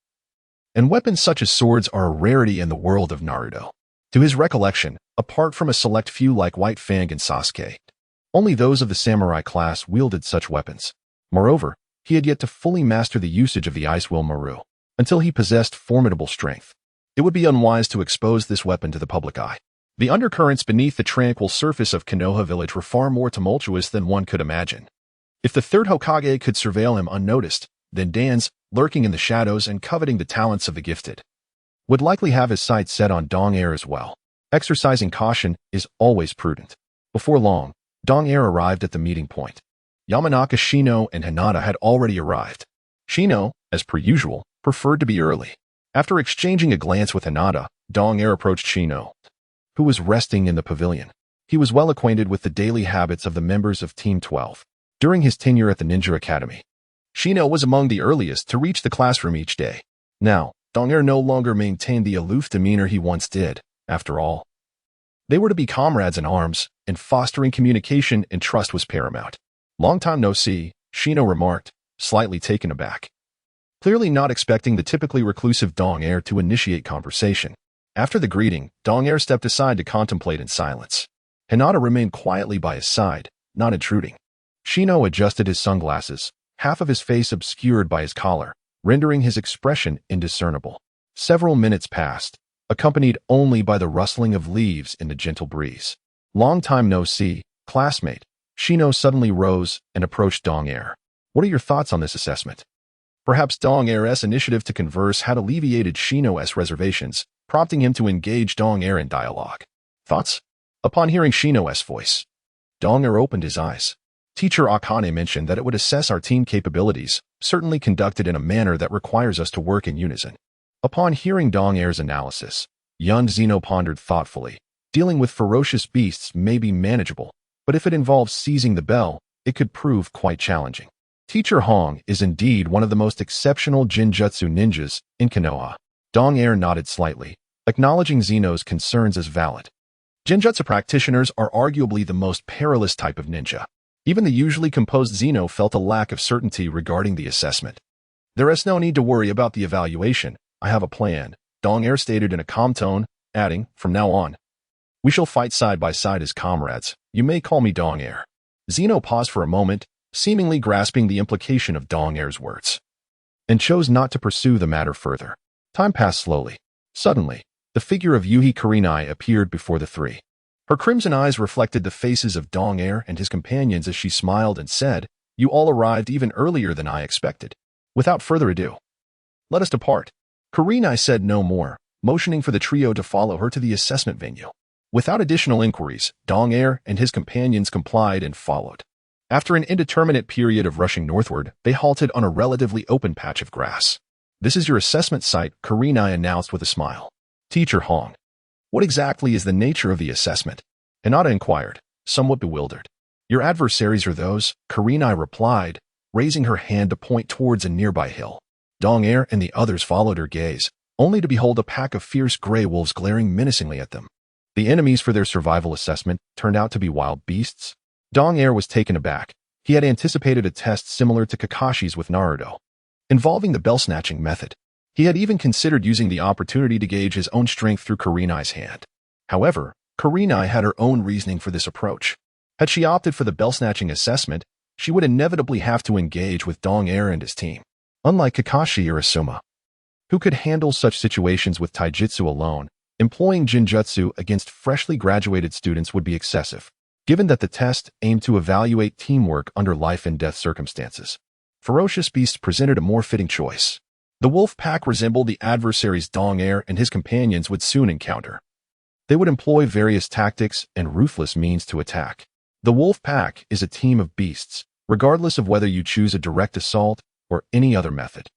[SPEAKER 1] and weapons such as swords are a rarity in the world of Naruto. To his recollection, apart from a select few like White Fang and Sasuke, only those of the samurai class wielded such weapons. Moreover, he had yet to fully master the usage of the ice wheel Maru, until he possessed formidable strength. It would be unwise to expose this weapon to the public eye. The undercurrents beneath the tranquil surface of Konoha Village were far more tumultuous than one could imagine. If the third Hokage could surveil him unnoticed, then Dan's, lurking in the shadows and coveting the talents of the gifted, would likely have his sights set on Dong Air as well. Exercising caution is always prudent. Before long, Dong Air arrived at the meeting point. Yamanaka, Shino, and Hinata had already arrived. Shino, as per usual, preferred to be early. After exchanging a glance with Hinata, Dong Air approached Shino, who was resting in the pavilion. He was well acquainted with the daily habits of the members of Team 12. during his tenure at the Ninja Academy. Shino was among the earliest to reach the classroom each day. Now, Dong-er no longer maintained the aloof demeanor he once did. After all, they were to be comrades in arms, and fostering communication and trust was paramount. "Long time no see," Shino remarked, slightly taken aback. Clearly not expecting the typically reclusive Dong-er to initiate conversation. After the greeting, Dong-er stepped aside to contemplate in silence. Hinata remained quietly by his side, not intruding. Shino adjusted his sunglasses, half of his face obscured by his collar, rendering his expression indiscernible. Several minutes passed, accompanied only by the rustling of leaves in the gentle breeze. "Long time no see, classmate." Shino suddenly rose and approached Dong-er. "What are your thoughts on this assessment?" Perhaps Dong-er's initiative to converse had alleviated Shino's reservations, prompting him to engage Dong-er in dialogue. "Thoughts?" Upon hearing Shino's voice, Dong-er opened his eyes. "Teacher Akane mentioned that it would assess our team capabilities, certainly conducted in a manner that requires us to work in unison." Upon hearing Dong-er's analysis, young Zeno pondered thoughtfully. Dealing with ferocious beasts may be manageable, but if it involves seizing the bell, it could prove quite challenging. Teacher Hong is indeed one of the most exceptional Jinjutsu ninjas in Konoha. Dong-er nodded slightly, acknowledging Zeno's concerns as valid. Jinjutsu practitioners are arguably the most perilous type of ninja. Even the usually composed Zeno felt a lack of certainty regarding the assessment. "There is no need to worry about the evaluation. I have a plan," Dong-er stated in a calm tone, adding, "From now on, we shall fight side by side as comrades. You may call me Dong-er." Zeno paused for a moment, seemingly grasping the implication of Dong-er's words, and chose not to pursue the matter further. Time passed slowly. Suddenly, the figure of Yuhi Kurenai appeared before the three. Her crimson eyes reflected the faces of Dong-er and his companions as she smiled and said, "You all arrived even earlier than I expected. Without further ado, let us depart." Kurenai said no more, motioning for the trio to follow her to the assessment venue. Without additional inquiries, Dong-er and his companions complied and followed. After an indeterminate period of rushing northward, they halted on a relatively open patch of grass. "This is your assessment site," Kurenai announced with a smile. "Teacher Hong, what exactly is the nature of the assessment?" Hinata inquired, somewhat bewildered. "Your adversaries are those," Kurenai replied, raising her hand to point towards a nearby hill. Dong-er and the others followed her gaze, only to behold a pack of fierce gray wolves glaring menacingly at them. The enemies for their survival assessment turned out to be wild beasts. Dong-er was taken aback. He had anticipated a test similar to Kakashi's with Naruto, involving the bell-snatching method. He had even considered using the opportunity to gauge his own strength through Kurenai's hand. However, Kurenai had her own reasoning for this approach. Had she opted for the bell-snatching assessment, she would inevitably have to engage with Dong-er and his team. Unlike Kakashi or Asuma, who could handle such situations with taijutsu alone, employing Jinjutsu against freshly graduated students would be excessive, given that the test aimed to evaluate teamwork under life-and-death circumstances. Ferocious beasts presented a more fitting choice. The wolf pack resembled the adversaries Dong-er and his companions would soon encounter. They would employ various tactics and ruthless means to attack. The wolf pack is a team of beasts, regardless of whether you choose a direct assault or any other method.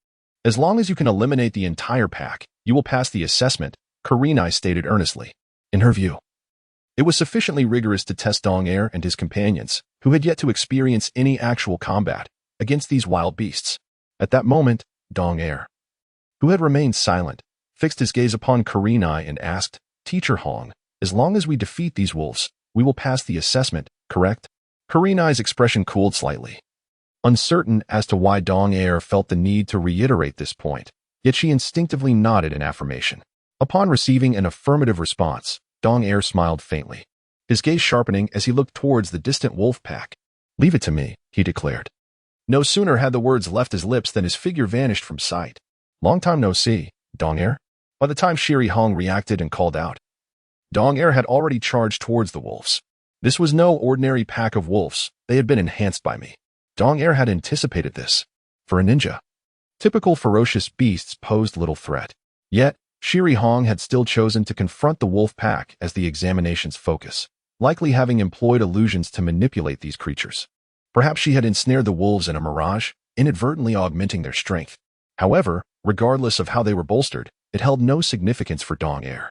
[SPEAKER 1] As long as you can eliminate the entire pack, you will pass the assessment, Kurenai stated earnestly. In her view, it was sufficiently rigorous to test Dong-er and his companions, who had yet to experience any actual combat against these wild beasts. At that moment, Dong-er, who had remained silent, fixed his gaze upon Kurenai and asked, "Teacher Hong, as long as we defeat these wolves, we will pass the assessment, correct?" Kurenai's expression cooled slightly, uncertain as to why Dong-er felt the need to reiterate this point, yet she instinctively nodded in affirmation. Upon receiving an affirmative response, Dong-er smiled faintly, his gaze sharpening as he looked towards the distant wolf pack. "Leave it to me," he declared. No sooner had the words left his lips than his figure vanished from sight. "Long time no see, Dong-er." By the time Shiri Hong reacted and called out, Dong-er had already charged towards the wolves. This was no ordinary pack of wolves. They had been enhanced by me. Dong-er had anticipated this. For a ninja, typical ferocious beasts posed little threat. Yet, Shiri Hong had still chosen to confront the wolf pack as the examination's focus, likely having employed illusions to manipulate these creatures. Perhaps she had ensnared the wolves in a mirage, inadvertently augmenting their strength. However, regardless of how they were bolstered, it held no significance for Dong-er.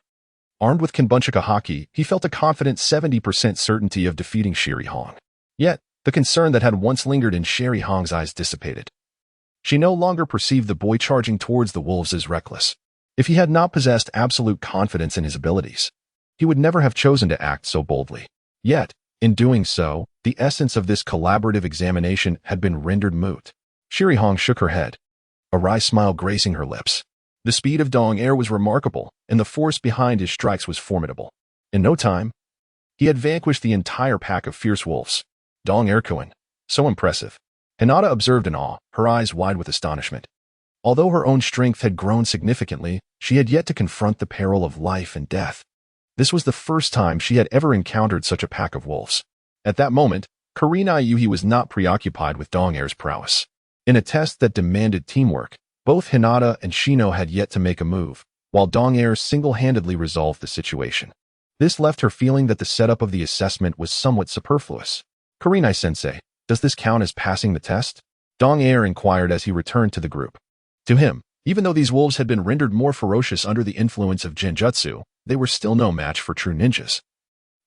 [SPEAKER 1] Armed with Konoha Haki, he felt a confident 70% certainty of defeating Shiri Hong. Yet, The concern that had once lingered in Sherry Hong's eyes dissipated. She no longer perceived the boy charging towards the wolves as reckless. If he had not possessed absolute confidence in his abilities, he would never have chosen to act so boldly. Yet, in doing so, the essence of this collaborative examination had been rendered moot. Sherry Hong shook her head, a wry smile gracing her lips. The speed of Dong Er was remarkable, and the force behind his strikes was formidable. In no time, he had vanquished the entire pack of fierce wolves. Dong Er Kuin, so impressive. Hinata observed in awe, her eyes wide with astonishment. Although her own strength had grown significantly, she had yet to confront the peril of life and death. This was the first time she had ever encountered such a pack of wolves. At that moment, Kurenai Yuhi was not preoccupied with Dong Er's prowess. In a test that demanded teamwork, both Hinata and Shino had yet to make a move, while Dong Er single-handedly resolved the situation. This left her feeling that the setup of the assessment was somewhat superfluous. Kurenai-sensei, does this count as passing the test? Dong Er inquired as he returned to the group. To him, even though these wolves had been rendered more ferocious under the influence of genjutsu, they were still no match for true ninjas,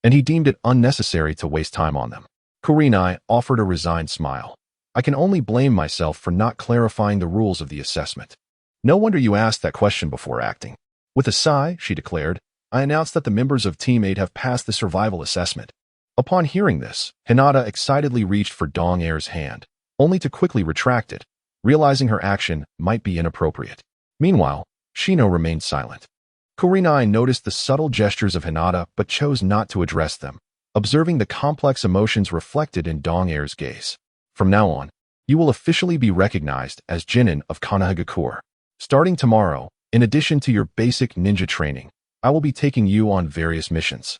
[SPEAKER 1] and he deemed it unnecessary to waste time on them. Kurenai offered a resigned smile. I can only blame myself for not clarifying the rules of the assessment. No wonder you asked that question before acting. With a sigh, she declared, I announced that the members of Team 8 have passed the survival assessment. Upon hearing this, Hinata excitedly reached for Dong Er's hand, only to quickly retract it, realizing her action might be inappropriate. Meanwhile, Shino remained silent. Kurenai noticed the subtle gestures of Hinata but chose not to address them, observing the complex emotions reflected in Dong Er's gaze. From now on, you will officially be recognized as Jinin of Konoha. Starting tomorrow, in addition to your basic ninja training, I will be taking you on various missions.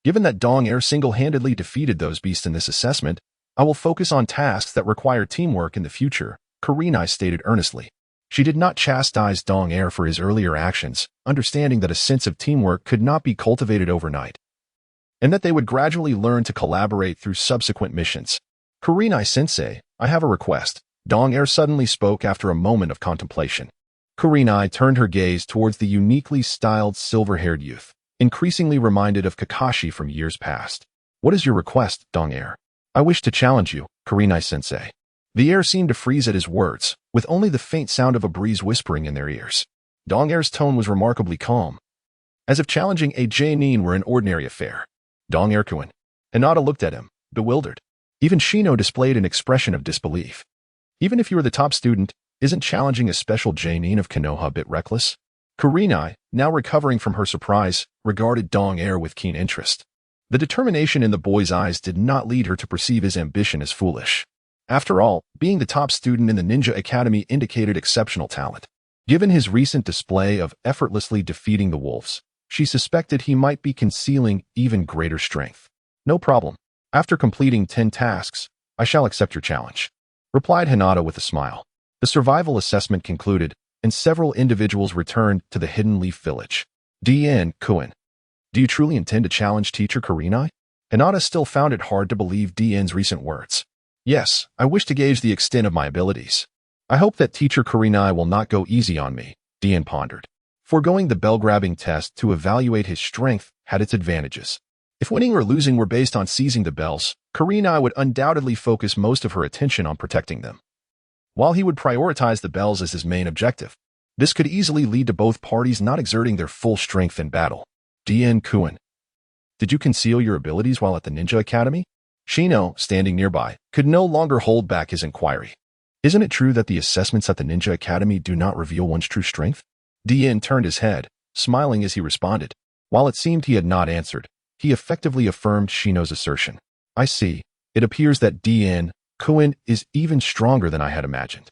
[SPEAKER 1] Given that Dong Er single-handedly defeated those beasts in this assessment, I will focus on tasks that require teamwork in the future, Kurenai stated earnestly. She did not chastise Dong Er for his earlier actions, understanding that a sense of teamwork could not be cultivated overnight, and that they would gradually learn to collaborate through subsequent missions. Kurenai-sensei, I have a request. Dong Er suddenly spoke after a moment of contemplation. Kurenai turned her gaze towards the uniquely styled silver-haired youth, increasingly reminded of Kakashi from years past. What is your request, Dong Er? I wish to challenge you, Kurenai-sensei. The air seemed to freeze at his words, with only the faint sound of a breeze whispering in their ears. Dong Er's tone was remarkably calm, as if challenging a Jainin were an ordinary affair. Dong Er Kuin. Hinata looked at him, bewildered. Even Shino displayed an expression of disbelief. Even if you are the top student, isn't challenging a special Jainin of Konoha a bit reckless? Kurenai, now recovering from her surprise, regarded Dong Er with keen interest. The determination in the boy's eyes did not lead her to perceive his ambition as foolish. After all, being the top student in the Ninja Academy indicated exceptional talent. Given his recent display of effortlessly defeating the wolves, she suspected he might be concealing even greater strength. No problem. After completing 10 tasks, I shall accept your challenge, replied Hinata with a smile. The survival assessment concluded, and several individuals returned to the Hidden Leaf Village. D.N. Kuin. Do you truly intend to challenge teacher Kurenai? Hinata still found it hard to believe D.N.'s recent words. Yes, I wish to gauge the extent of my abilities. I hope that teacher Kurenai will not go easy on me, D.N. pondered. Foregoing the bell-grabbing test to evaluate his strength had its advantages. If winning or losing were based on seizing the bells, Kurenai would undoubtedly focus most of her attention on protecting them, while he would prioritize the bells as his main objective. This could easily lead to both parties not exerting their full strength in battle. D.N. Kuin. Did you conceal your abilities while at the Ninja Academy? Shino, standing nearby, could no longer hold back his inquiry. Isn't it true that the assessments at the Ninja Academy do not reveal one's true strength? D.N. turned his head, smiling as he responded. While it seemed he had not answered, he effectively affirmed Shino's assertion. I see. It appears that D.N. Kuin is even stronger than I had imagined.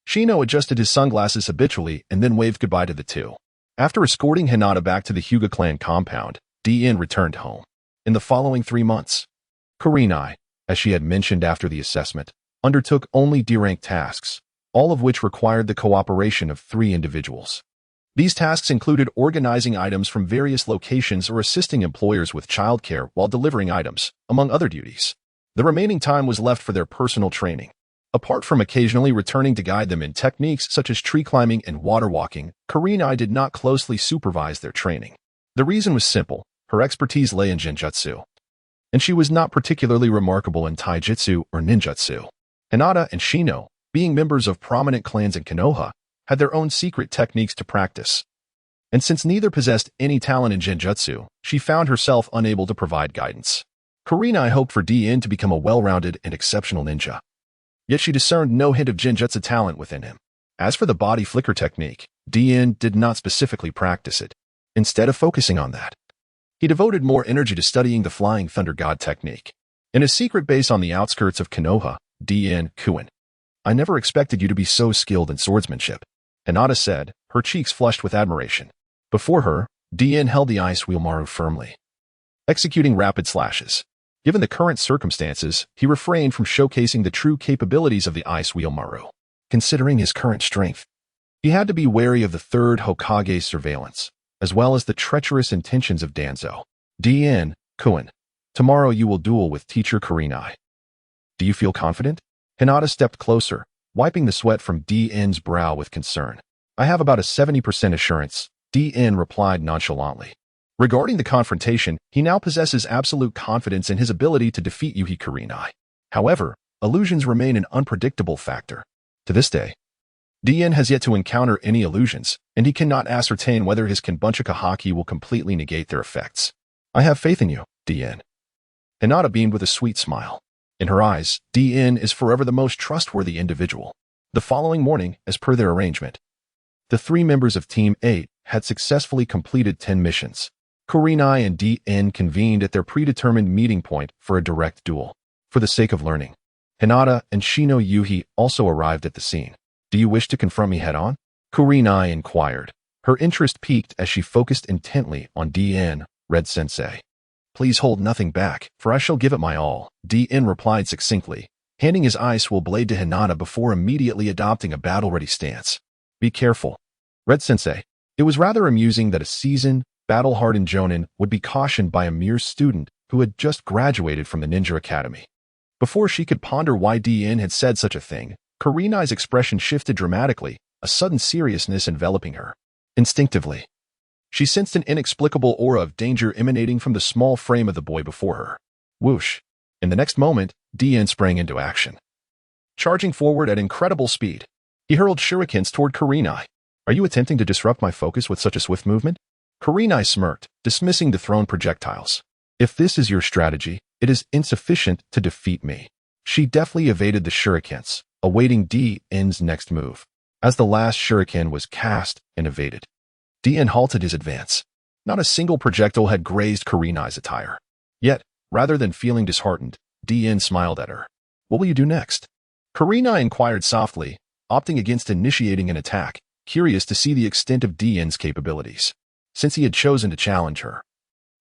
[SPEAKER 1] Shino adjusted his sunglasses habitually and then waved goodbye to the two. After escorting Hinata back to the Hyuga clan compound, D.N. returned home. In the following 3 months, Kurenai, as she had mentioned after the assessment, undertook only D-rank tasks, all of which required the cooperation of 3 individuals. These tasks included organizing items from various locations or assisting employers with childcare while delivering items, among other duties. The remaining time was left for their personal training. Apart from occasionally returning to guide them in techniques such as tree climbing and water walking, Kurenai did not closely supervise their training. The reason was simple: her expertise lay in genjutsu. and she was not particularly remarkable in taijutsu or ninjutsu. Hinata and Shino, being members of prominent clans in Konoha, had their own secret techniques to practice. And since neither possessed any talent in genjutsu, she found herself unable to provide guidance. Kurenai hoped for DN to become a well-rounded and exceptional ninja. Yet she discerned no hint of genjutsu talent within him. As for the body flicker technique, DN did not specifically practice it. Instead of focusing on that, he devoted more energy to studying the Flying Thunder God technique. In a secret base on the outskirts of Konoha, DN Kuin. I never expected you to be so skilled in swordsmanship, Hinata said, her cheeks flushed with admiration. Before her, DN held the ice Hyōrinmaru firmly, executing rapid slashes. Given the current circumstances, he refrained from showcasing the true capabilities of the ice Hyōrinmaru. Considering his current strength, he had to be wary of the third Hokage's surveillance, as well as the treacherous intentions of Danzo. DN Kuin, tomorrow you will duel with teacher Kurenai. Do you feel confident? Hinata stepped closer, wiping the sweat from DN's brow with concern. I have about a 70% assurance, DN replied nonchalantly. Regarding the confrontation, he now possesses absolute confidence in his ability to defeat Yuhi Kurenai. However, illusions remain an unpredictable factor. To this day, DN has yet to encounter any illusions, and he cannot ascertain whether his Konoha Haki will completely negate their effects. I have faith in you, DN. Hinata beamed with a sweet smile. In her eyes, DN is forever the most trustworthy individual. The following morning, as per their arrangement, the three members of Team 8 had successfully completed 10 missions. Kurenai and DN convened at their predetermined meeting point for a direct duel. For the sake of learning, Hinata and Shino Yuhi also arrived at the scene. Do you wish to confront me head-on? Kurenai inquired. Her interest piqued as she focused intently on DN, Red Sensei. Please hold nothing back, for I shall give it my all, DN replied succinctly, handing his ice will blade to Hinata before immediately adopting a battle-ready stance. Be careful, Red Sensei. It was rather amusing that a seasoned, battle-hardened jonin would be cautioned by a mere student who had just graduated from the Ninja Academy. Before she could ponder why DN had said such a thing, Kurenai's expression shifted dramatically, a sudden seriousness enveloping her. Instinctively, she sensed an inexplicable aura of danger emanating from the small frame of the boy before her. Whoosh! In the next moment, DN sprang into action. Charging forward at incredible speed, he hurled shurikens toward Kurenai. Are you attempting to disrupt my focus with such a swift movement? Kurenai smirked, dismissing the thrown projectiles. If this is your strategy, it is insufficient to defeat me. She deftly evaded the shurikens, awaiting DN's next move. As the last shuriken was cast and evaded, DN halted his advance. Not a single projectile had grazed Kurenai's attire. Yet, rather than feeling disheartened, DN smiled at her. What will you do next? Kurenai inquired softly, opting against initiating an attack, curious to see the extent of DN's capabilities. Since he had chosen to challenge her,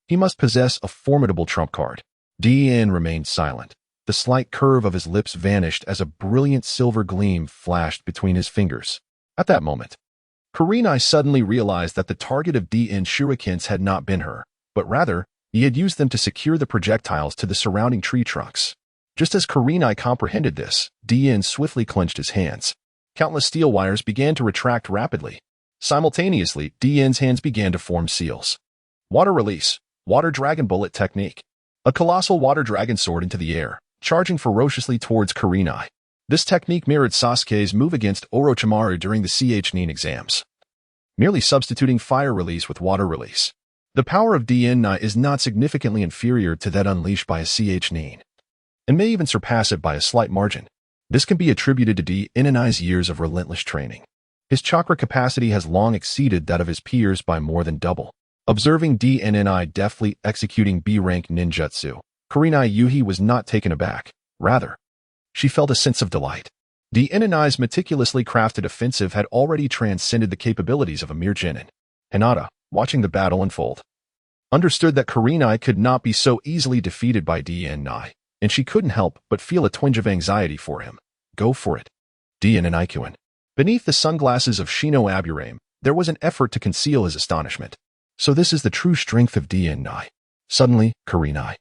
[SPEAKER 1] he must possess a formidable trump card. DN remained silent. The slight curve of his lips vanished as a brilliant silver gleam flashed between his fingers. At that moment, Kurenai suddenly realized that the target of DN's shurikens had not been her, but rather, he had used them to secure the projectiles to the surrounding tree trunks. Just as Kurenai comprehended this, DN swiftly clenched his hands. Countless steel wires began to retract rapidly. Simultaneously, DN's hands began to form seals. Water release, water dragon bullet technique. A colossal water dragon soared into the air, charging ferociously towards Kurenai. This technique mirrored Sasuke's move against Orochimaru during the CH Nin exams, merely substituting fire release with water release. The power of DN is not significantly inferior to that unleashed by a CH Nin, and may even surpass it by a slight margin. This can be attributed to DN's years of relentless training. His chakra capacity has long exceeded that of his peers by more than double. Observing DNI deftly executing B-rank ninjutsu, Kurenai Yuhi was not taken aback. Rather, she felt a sense of delight. DNI's meticulously crafted offensive had already transcended the capabilities of a mere genin. Hinata, watching the battle unfold, understood that Kurenai could not be so easily defeated by DNI, and she couldn't help but feel a twinge of anxiety for him. Go for it, DNI. Beneath the sunglasses of Shino Aburame, there was an effort to conceal his astonishment. So this is the true strength of DNI. Suddenly, Kurenai,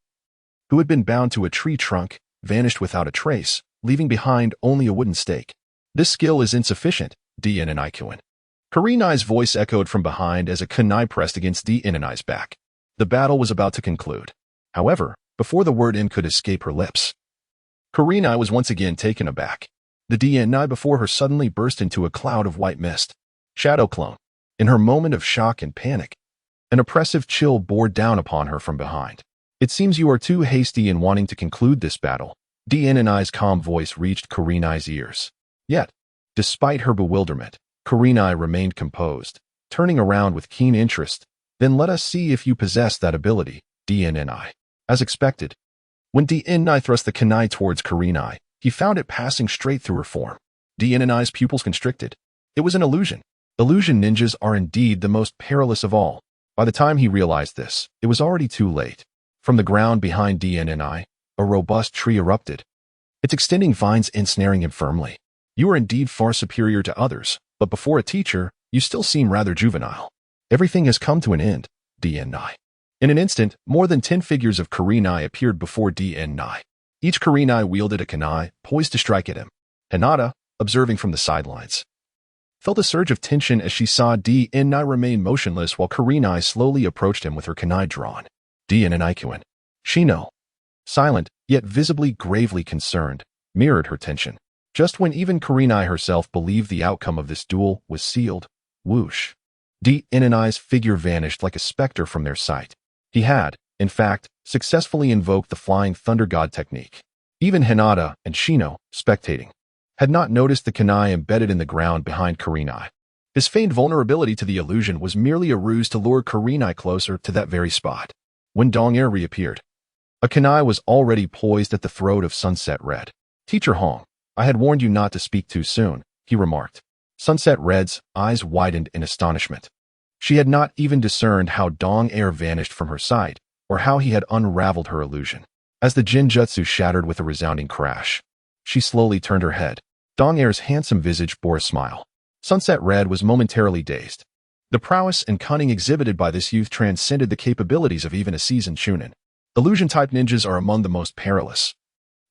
[SPEAKER 1] who had been bound to a tree trunk, vanished without a trace, leaving behind only a wooden stake. This skill is insufficient, DNI. Kurenai's voice echoed from behind as a kunai pressed against DNI's back. The battle was about to conclude. However, before the word "in" could escape her lips. Kurenai was once again taken aback. The DNI before her suddenly burst into a cloud of white mist. Shadow clone. In her moment of shock and panic, an oppressive chill bore down upon her from behind. It seems you are too hasty in wanting to conclude this battle. DNI's calm voice reached Kurenai's ears. Yet, despite her bewilderment, Kurenai remained composed, turning around with keen interest. Then let us see if you possess that ability, DNI. As expected, when DNI thrust the kunai towards Kurenai, he found it passing straight through her form. DNI's pupils constricted. It was an illusion. Illusion ninjas are indeed the most perilous of all. By the time he realized this, it was already too late. From the ground behind DNI, a robust tree erupted, its extending vines ensnaring him firmly. You are indeed far superior to others, but before a teacher, you still seem rather juvenile. Everything has come to an end, DNI. In an instant, more than 10 figures of Kurenai appeared before DNI. Each Kurenai wielded a kunai, poised to strike at him. Hinata, observing from the sidelines, felt a surge of tension as she saw DNI remain motionless while Kurenai slowly approached him with her kunai drawn. DNI-kun. Shino, silent, yet visibly gravely concerned, mirrored her tension. Just when even Kurenai herself believed the outcome of this duel was sealed, whoosh. DNI's figure vanished like a specter from their sight. He had, in fact, successfully invoked the Flying Thunder God technique. Even Hinata and Shino, spectating, had not noticed the kunai embedded in the ground behind Kurenai. His feigned vulnerability to the illusion was merely a ruse to lure Kurenai closer to that very spot. When Dong-er reappeared, a kunai was already poised at the throat of Sunset Red. Teacher Hong, I had warned you not to speak too soon, he remarked. Sunset Red's eyes widened in astonishment. She had not even discerned how Dong-er vanished from her sight, or how he had unraveled her illusion. As the Jinjutsu shattered with a resounding crash, she slowly turned her head. Dong-er's handsome visage bore a smile. Sunset Red was momentarily dazed. The prowess and cunning exhibited by this youth transcended the capabilities of even a seasoned chunin. Illusion-type ninjas are among the most perilous,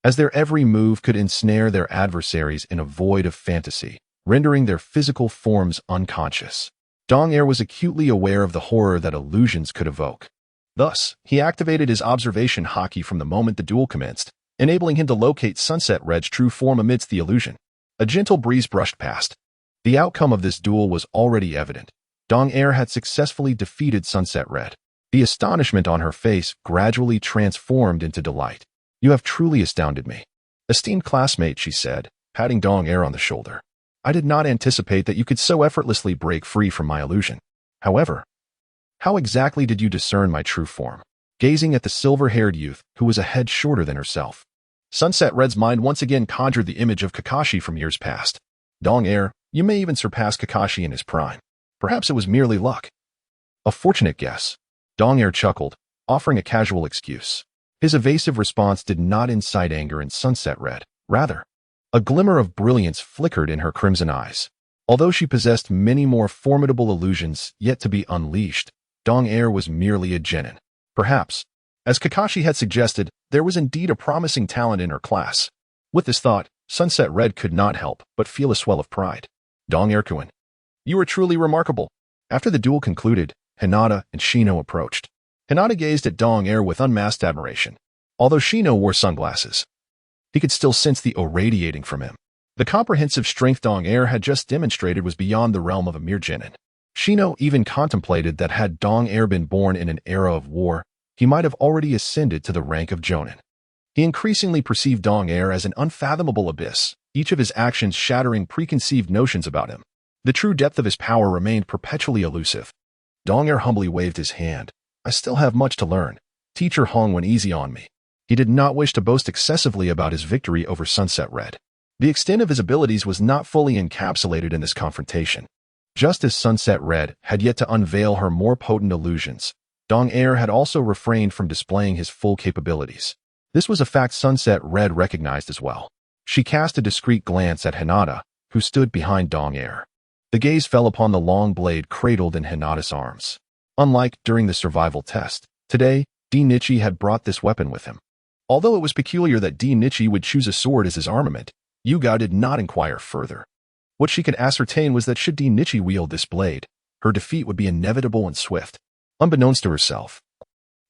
[SPEAKER 1] as their every move could ensnare their adversaries in a void of fantasy, rendering their physical forms unconscious. Dong-er was acutely aware of the horror that illusions could evoke. Thus, he activated his observation haki from the moment the duel commenced, enabling him to locate Sunset Red's true form amidst the illusion. A gentle breeze brushed past. The outcome of this duel was already evident. Dong-er had successfully defeated Sunset Red. The astonishment on her face gradually transformed into delight. You have truly astounded me. Esteemed classmate, she said, patting Dong-er on the shoulder. I did not anticipate that you could so effortlessly break free from my illusion. However, how exactly did you discern my true form? Gazing at the silver-haired youth, who was a head shorter than herself, Sunset Red's mind once again conjured the image of Kakashi from years past. Dong-er, you may even surpass Kakashi in his prime. Perhaps it was merely luck. A fortunate guess. Dong-er chuckled, offering a casual excuse. His evasive response did not incite anger in Sunset Red. Rather, a glimmer of brilliance flickered in her crimson eyes. Although she possessed many more formidable illusions yet to be unleashed, Dong-er was merely a genin. Perhaps, as Kakashi had suggested, there was indeed a promising talent in her class. With this thought, Sunset Red could not help but feel a swell of pride. Dong-er-kun, you are truly remarkable. After the duel concluded, Hinata and Shino approached. Hinata gazed at Dong-er with unmasked admiration. Although Shino wore sunglasses, he could still sense the irradiating from him. The comprehensive strength Dong-er had just demonstrated was beyond the realm of a mere genin. Shino even contemplated that had Dong-er been born in an era of war, he might have already ascended to the rank of jonin. He increasingly perceived Dong-er as an unfathomable abyss, each of his actions shattering preconceived notions about him. The true depth of his power remained perpetually elusive. Dong-er humbly waved his hand. I still have much to learn. Teacher Hong went easy on me. He did not wish to boast excessively about his victory over Sunset Red. The extent of his abilities was not fully encapsulated in this confrontation. Just as Sunset Red had yet to unveil her more potent illusions, Dong-er had also refrained from displaying his full capabilities. This was a fact Sunset Red recognized as well. She cast a discreet glance at Hinata, who stood behind Dong-er. The gaze fell upon the long blade cradled in Hinata's arms. Unlike during the survival test, today, D-Nichi had brought this weapon with him. Although it was peculiar that D-Nichi would choose a sword as his armament, Yuga did not inquire further. What she could ascertain was that should D-Nichi wield this blade, her defeat would be inevitable and swift. Unbeknownst to herself,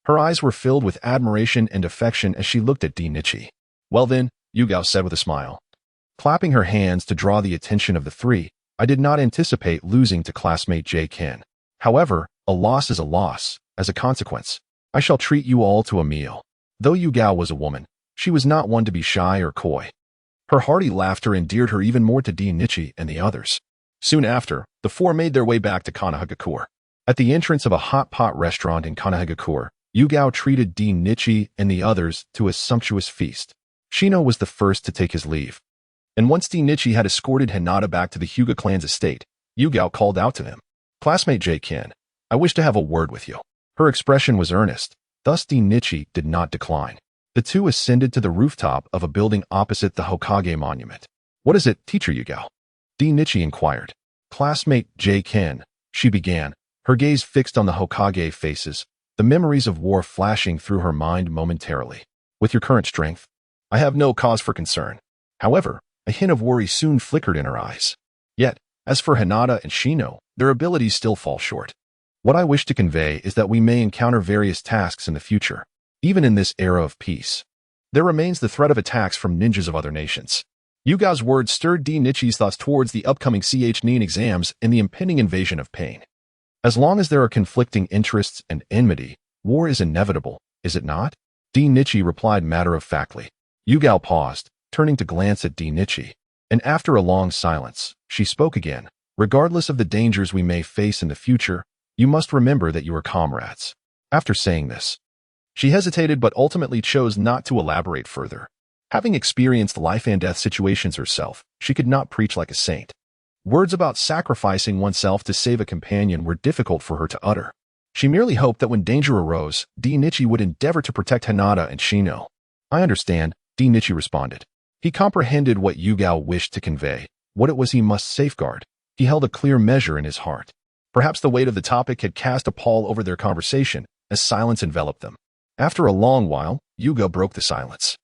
[SPEAKER 1] Her eyes were filled with admiration and affection as she looked at Dinichi. "Well then," Yugao said with a smile. Clapping her hands to draw the attention of the three, "I did not anticipate losing to classmate J-Ken. However, a loss is a loss. As a consequence, I shall treat you all to a meal." Though Yugao was a woman, she was not one to be shy or coy. Her hearty laughter endeared her even more to Dinichi and the others. Soon after, the four made their way back to Konohagakure. At the entrance of a hot pot restaurant in Konohagakure, Yugao treated Dinichi and the others to a sumptuous feast. Shino was the first to take his leave. And once Dinichi had escorted Hinata back to the Hyuga clan's estate, Yugao called out to him. "Classmate J-Ken, I wish to have a word with you." Her expression was earnest, thus Dinichi did not decline. The two ascended to the rooftop of a building opposite the Hokage monument. "What is it, Teacher Yugao?" Dinichi inquired. "Classmate J-Ken," she began, her gaze fixed on the Hokage faces, the memories of war flashing through her mind momentarily. "With your current strength, I have no cause for concern." However, a hint of worry soon flickered in her eyes. Yet, as for Hinata and Shino, their abilities still fall short. "What I wish to convey is that we may encounter various tasks in the future, even in this era of peace. There remains the threat of attacks from ninjas of other nations." Yugao's words stirred Dinichi's thoughts towards the upcoming Nin exams and the impending invasion of Pain. As long as there are conflicting interests and enmity, war is inevitable, is it not? Dinichi replied matter-of-factly. Yugao paused, turning to glance at Dinichi, and after a long silence, she spoke again. "Regardless of the dangers we may face in the future, you must remember that you are comrades." After saying this, she hesitated but ultimately chose not to elaborate further. Having experienced life and death situations herself, she could not preach like a saint. Words about sacrificing oneself to save a companion were difficult for her to utter. She merely hoped that when danger arose, Dinichi would endeavor to protect Hinata and Shino. "I understand," Dinichi responded. He comprehended what Yugao wished to convey, what it was he must safeguard. He held a clear measure in his heart. Perhaps the weight of the topic had cast a pall over their conversation, as silence enveloped them. After a long while, Yugao broke the silence.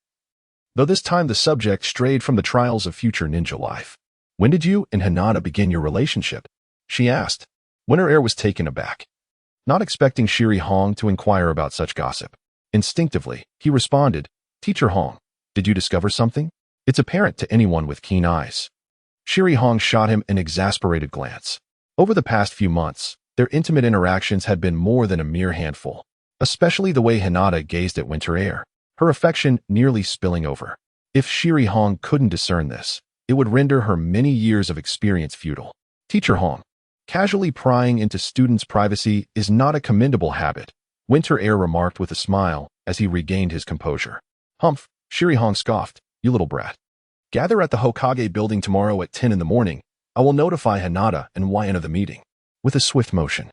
[SPEAKER 1] Though this time the subject strayed from the trials of future ninja life. "When did you and Hinata begin your relationship?" she asked. Winter Air was taken aback, not expecting Shiri Hong to inquire about such gossip. Instinctively, he responded, "Teacher Hong, did you discover something? It's apparent to anyone with keen eyes." Shiri Hong shot him an exasperated glance. Over the past few months, their intimate interactions had been more than a mere handful, especially the way Hinata gazed at Winter Air, her affection nearly spilling over. If Shiri Hong couldn't discern this, it would render her many years of experience futile. "Teacher Hong, casually prying into students' privacy is not a commendable habit," Winter Air remarked with a smile as he regained his composure. "Humph," Shiri Hong scoffed, "you little brat. Gather at the Hokage building tomorrow at 10 in the morning. I will notify Hinata and Wyan of the meeting." With a swift motion,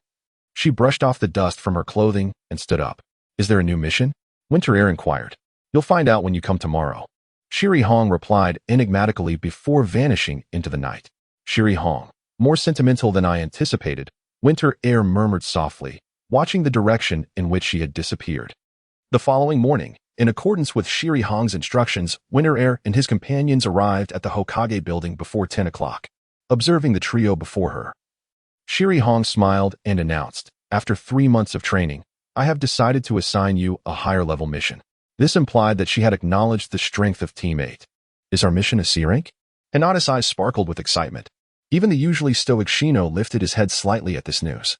[SPEAKER 1] she brushed off the dust from her clothing and stood up. "Is there a new mission?" Winter Air inquired. "You'll find out when you come tomorrow," Shiri Hong replied enigmatically before vanishing into the night. "Shiri Hong, more sentimental than I anticipated," Winter Air murmured softly, watching the direction in which she had disappeared. The following morning, in accordance with Shiri Hong's instructions, Winter Air and his companions arrived at the Hokage building before 10 o'clock. Observing the trio before her, Shiri Hong smiled and announced, "After 3 months of training, I have decided to assign you a higher-level mission." This implied that she had acknowledged the strength of Team 8. "Is our mission a C rank?" Hinata's eyes sparkled with excitement. Even the usually stoic Shino lifted his head slightly at this news,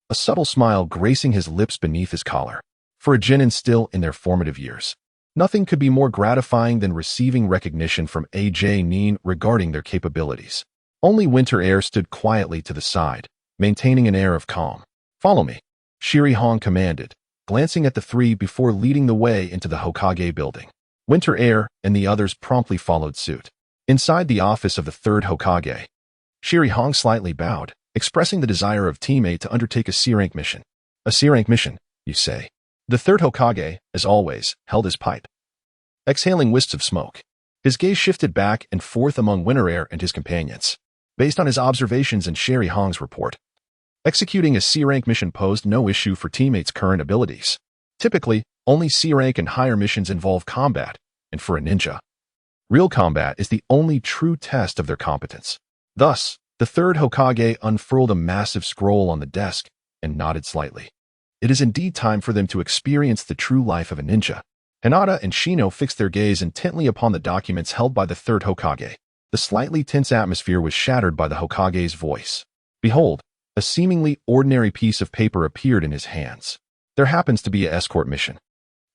[SPEAKER 1] a subtle smile gracing his lips beneath his collar. For a genin still in their formative years, nothing could be more gratifying than receiving recognition from AJ Nin regarding their capabilities. Only Winter Air stood quietly to the side, maintaining an air of calm. "Follow me," Shiri Hong commanded, glancing at the three before leading the way into the Hokage building. Winter Air and the others promptly followed suit. Inside the office of the third Hokage, Shiri Hong slightly bowed, expressing the desire of Team 8 to undertake a C-rank mission. "A C-rank mission, you say?" The third Hokage, as always, held his pipe, exhaling wisps of smoke. His gaze shifted back and forth among Winter Air and his companions. Based on his observations and Shiri Hong's report, executing a C-rank mission posed no issue for teammates' current abilities. Typically, only C-rank and higher missions involve combat, and for a ninja, real combat is the only true test of their competence. Thus, the third Hokage unfurled a massive scroll on the desk and nodded slightly. It is indeed time for them to experience the true life of a ninja. Hinata and Shino fixed their gaze intently upon the documents held by the third Hokage. The slightly tense atmosphere was shattered by the Hokage's voice. Behold, a seemingly ordinary piece of paper appeared in his hands. There happens to be an escort mission.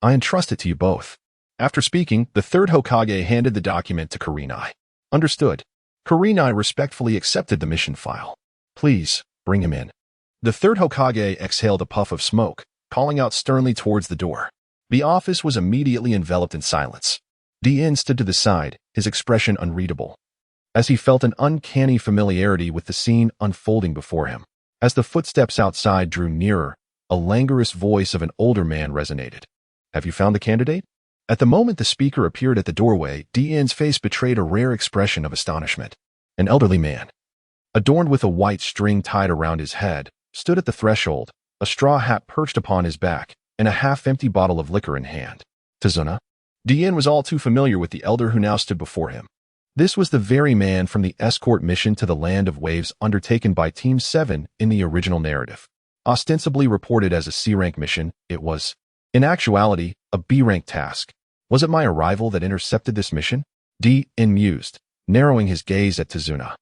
[SPEAKER 1] I entrust it to you both. After speaking, the third Hokage handed the document to Kurenai. Understood. Kurenai respectfully accepted the mission file. Please, bring him in. The third Hokage exhaled a puff of smoke, calling out sternly towards the door. The office was immediately enveloped in silence. Dien stood to the side, his expression unreadable, as he felt an uncanny familiarity with the scene unfolding before him. As the footsteps outside drew nearer, a languorous voice of an older man resonated. Have you found the candidate? At the moment the speaker appeared at the doorway, Dien's face betrayed a rare expression of astonishment. An elderly man, adorned with a white string tied around his head, stood at the threshold, a straw hat perched upon his back, and a half-empty bottle of liquor in hand. Tazuna? Dien was all too familiar with the elder who now stood before him. This was the very man from the escort mission to the Land of Waves undertaken by Team 7 in the original narrative. Ostensibly reported as a C-rank mission, it was, in actuality, a B-rank task. Was it my arrival that intercepted this mission? Dien mused, narrowing his gaze at Tazuna.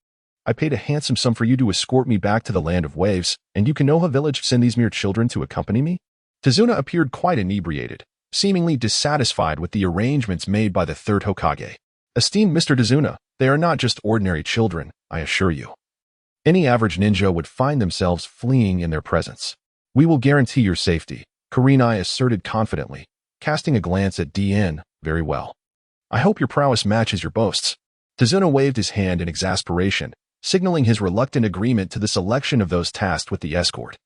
[SPEAKER 1] I paid a handsome sum for you to escort me back to the Land of Waves, and you Konoha Village send these mere children to accompany me? Tazuna appeared quite inebriated, seemingly dissatisfied with the arrangements made by the third Hokage. Esteemed Mr. Tazuna, they are not just ordinary children, I assure you. Any average ninja would find themselves fleeing in their presence. We will guarantee your safety, Kurenai asserted confidently, casting a glance at Dien. Very well. I hope your prowess matches your boasts. Tazuna waved his hand in exasperation, signaling his reluctant agreement to the selection of those tasked with the escort.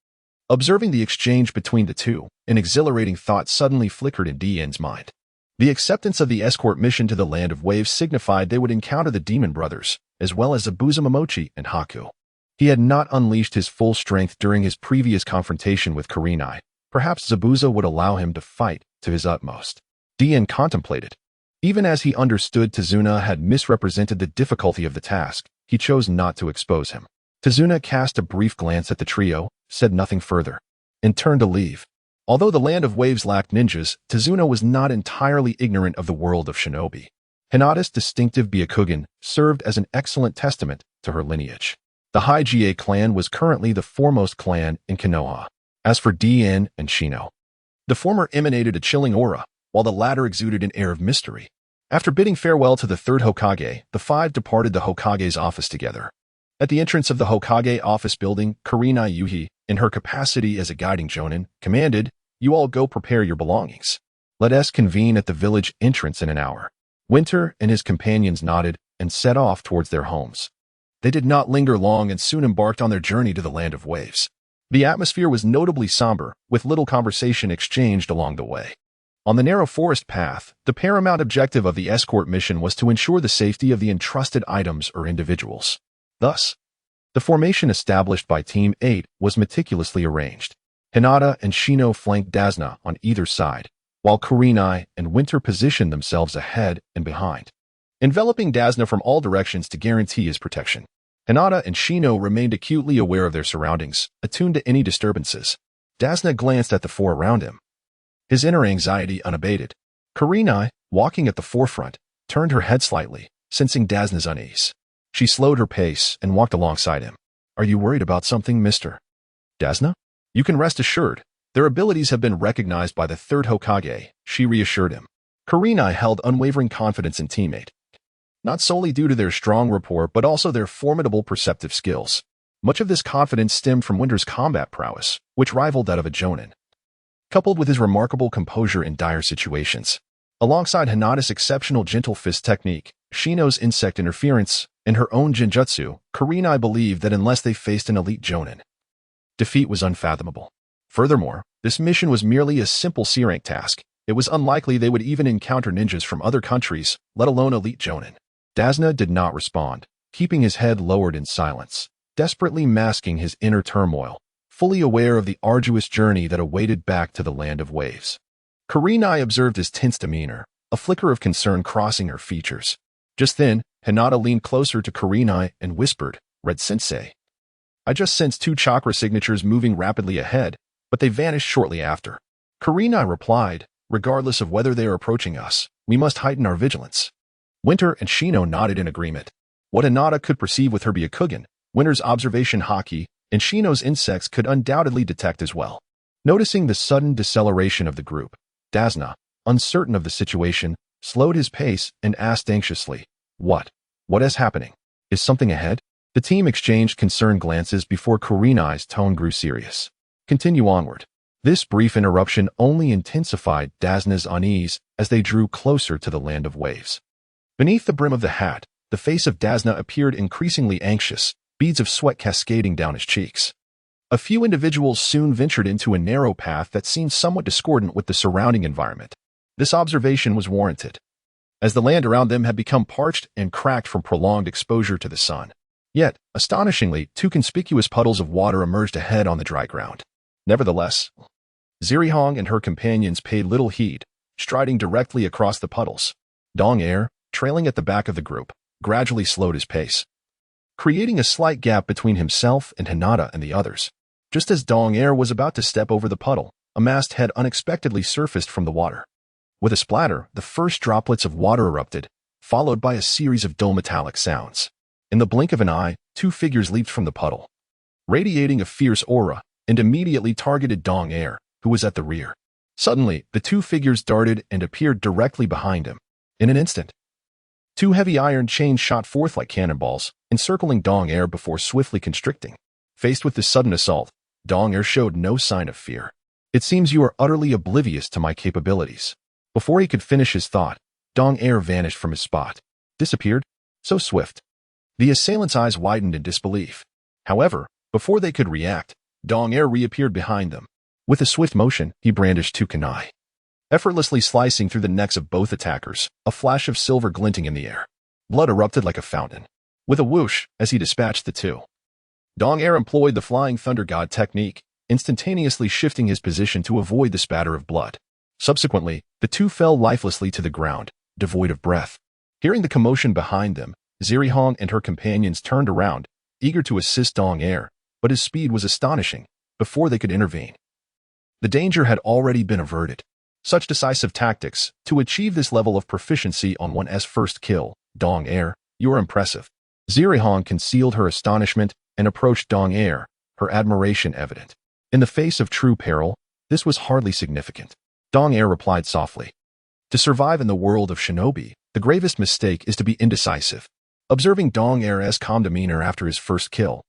[SPEAKER 1] Observing the exchange between the two, an exhilarating thought suddenly flickered in Dien's mind. The acceptance of the escort mission to the Land of Waves signified they would encounter the Demon Brothers, as well as Zabuza Momochi and Haku. He had not unleashed his full strength during his previous confrontation with Kurenai. Perhaps Zabuza would allow him to fight to his utmost. Dien contemplated. Even as he understood Tazuna had misrepresented the difficulty of the task, he chose not to expose him. Tazuna cast a brief glance at the trio, said nothing further, and turned to leave. Although the Land of Waves lacked ninjas, Tazuna was not entirely ignorant of the world of shinobi. Hinata's distinctive Byakugan served as an excellent testament to her lineage. The Hyōga clan was currently the foremost clan in Konoha. As for Dien and Shino, the former emanated a chilling aura, while the latter exuded an air of mystery. After bidding farewell to the third Hokage, the five departed the Hokage's office together. At the entrance of the Hokage office building, Kurenai Yuhi, in her capacity as a guiding jonin, commanded, "You all go prepare your belongings. Let us convene at the village entrance in an hour." Winter and his companions nodded and set off towards their homes. They did not linger long and soon embarked on their journey to the Land of Waves. The atmosphere was notably somber, with little conversation exchanged along the way. On the narrow forest path, the paramount objective of the escort mission was to ensure the safety of the entrusted items or individuals. Thus, the formation established by Team 8 was meticulously arranged. Hinata and Shino flanked Dasna on either side, while Kurenai and Winter positioned themselves ahead and behind, enveloping Dasna from all directions to guarantee his protection. Hinata and Shino remained acutely aware of their surroundings, attuned to any disturbances. Dasna glanced at the four around him, his inner anxiety unabated. Kurenai, walking at the forefront, turned her head slightly, sensing Dasna's unease. She slowed her pace and walked alongside him. Are you worried about something, Mr. Dasna? You can rest assured. Their abilities have been recognized by the third Hokage, she reassured him. Kurenai held unwavering confidence in teammate, not solely due to their strong rapport but also their formidable perceptive skills. Much of this confidence stemmed from Winter's combat prowess, which rivaled that of a jonin, coupled with his remarkable composure in dire situations. Alongside Hinata's exceptional gentle fist technique, Shino's insect interference, and her own genjutsu, Kurenai believed that unless they faced an elite jonin, defeat was unfathomable. Furthermore, this mission was merely a simple C-rank task. It was unlikely they would even encounter ninjas from other countries, let alone elite jonin. Dasna did not respond, keeping his head lowered in silence, desperately masking his inner turmoil, fully aware of the arduous journey that awaited back to the Land of Waves. Kurenai observed his tense demeanor, a flicker of concern crossing her features. Just then, Hinata leaned closer to Kurenai and whispered, "Red Sensei, I just sensed two chakra signatures moving rapidly ahead, but they vanished shortly after. Kurenai replied, regardless of whether they are approaching us, we must heighten our vigilance. Winter and Shino nodded in agreement. What Hinata could perceive with her Byakugan, Winter's observation Haki, and Shino's insects could undoubtedly detect as well. Noticing the sudden deceleration of the group, Dasna, uncertain of the situation, slowed his pace and asked anxiously, What is happening? Is something ahead? The team exchanged concerned glances before Kurenai's tone grew serious. Continue onward. This brief interruption only intensified Dasna's unease as they drew closer to the land of waves. Beneath the brim of the hat, the face of Dasna appeared increasingly anxious, beads of sweat cascading down his cheeks. A few individuals soon ventured into a narrow path that seemed somewhat discordant with the surrounding environment. This observation was warranted, as the land around them had become parched and cracked from prolonged exposure to the sun. Yet, astonishingly, two conspicuous puddles of water emerged ahead on the dry ground. Nevertheless, Zirihong and her companions paid little heed, striding directly across the puddles. Dong Air, trailing at the back of the group, gradually slowed his pace, creating a slight gap between himself and Hinata and the others. Just as Dong Air was about to step over the puddle, a masthead unexpectedly surfaced from the water. With a splatter, the first droplets of water erupted, followed by a series of dull metallic sounds. In the blink of an eye, two figures leaped from the puddle, radiating a fierce aura, and immediately targeted Dong Air, who was at the rear. Suddenly, the two figures darted and appeared directly behind him. In an instant, two heavy iron chains shot forth like cannonballs, encircling Dong Air before swiftly constricting. Faced with this sudden assault, Dong Air showed no sign of fear. It seems you are utterly oblivious to my capabilities. Before he could finish his thought, Dong Air vanished from his spot. Disappeared? So swift. The assailants' eyes widened in disbelief. However, before they could react, Dong Air reappeared behind them. With a swift motion, he brandished two kunai, effortlessly slicing through the necks of both attackers, a flash of silver glinting in the air. Blood erupted like a fountain. With a whoosh, as he dispatched the two, Dong Air employed the Flying Thunder God technique, instantaneously shifting his position to avoid the spatter of blood. Subsequently, the two fell lifelessly to the ground, devoid of breath. Hearing the commotion behind them, Zirihong and her companions turned around, eager to assist Dong Air, but his speed was astonishing. Before they could intervene, the danger had already been averted. Such decisive tactics, to achieve this level of proficiency on one's first kill, Dong Air, you are impressive. Zirihong concealed her astonishment and approached Dong Air, her admiration evident. In the face of true peril, this was hardly significant. Dong Air replied softly. To survive in the world of shinobi, the gravest mistake is to be indecisive. Observing Dong Air's calm demeanor after his first kill,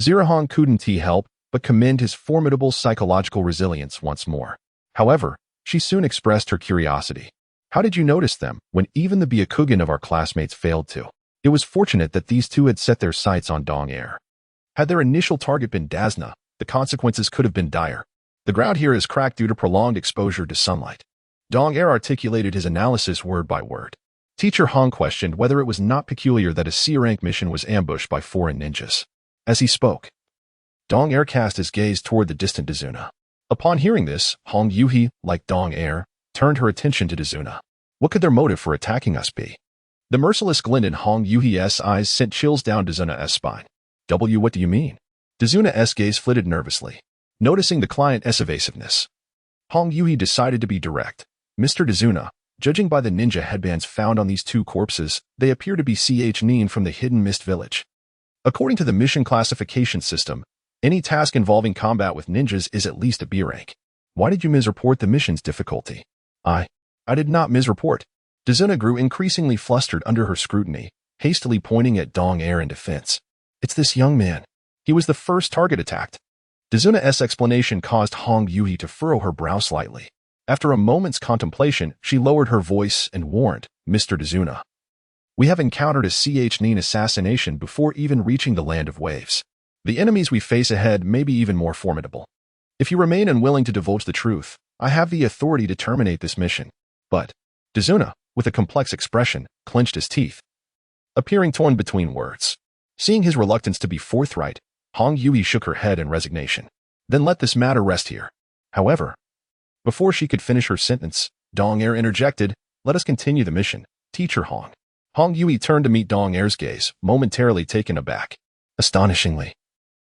[SPEAKER 1] Zirihong couldn't help but commend his formidable psychological resilience once more. However, she soon expressed her curiosity. How did you notice them when even the Byakugan of our classmates failed to? It was fortunate that these two had set their sights on Dong Air. Had their initial target been Dasna, the consequences could have been dire. The ground here is cracked due to prolonged exposure to sunlight. Dong Air articulated his analysis word by word. Teacher Hong questioned whether it was not peculiar that a C-rank mission was ambushed by foreign ninjas. As he spoke, Dong Air cast his gaze toward the distant Dazuna. Upon hearing this, Hong Yuhi, like Dong Air, turned her attention to Dazuna. What could their motive for attacking us be? The merciless glint in Hong Yuhi's eyes sent chills down Dazuna's spine. What do you mean? Dazuna's gaze flitted nervously, noticing the client's evasiveness. Hong Yuhi decided to be direct. Mr. Dazuna, judging by the ninja headbands found on these two corpses, they appear to be Nin from the Hidden Mist Village. According to the mission classification system, any task involving combat with ninjas is at least a B rank. Why did you misreport the mission's difficulty? I did not misreport. Dazuna grew increasingly flustered under her scrutiny, hastily pointing at Dong Air in defense. It's this young man. He was the first target attacked. Dazuna's explanation caused Hong Yuhi to furrow her brow slightly. After a moment's contemplation, she lowered her voice and warned, Mr. Dazuna, we have encountered a Nin assassination before even reaching the land of waves. The enemies we face ahead may be even more formidable. If you remain unwilling to divulge the truth, I have the authority to terminate this mission. But Dazuna, with a complex expression, clenched his teeth, appearing torn between words. Seeing his reluctance to be forthright, Hong Yuhi shook her head in resignation. Then let this matter rest here. However, before she could finish her sentence, Dong Air interjected, let us continue the mission, Teacher Hong. Hong Yuhi turned to meet Dong Air's gaze, momentarily taken aback. Astonishingly,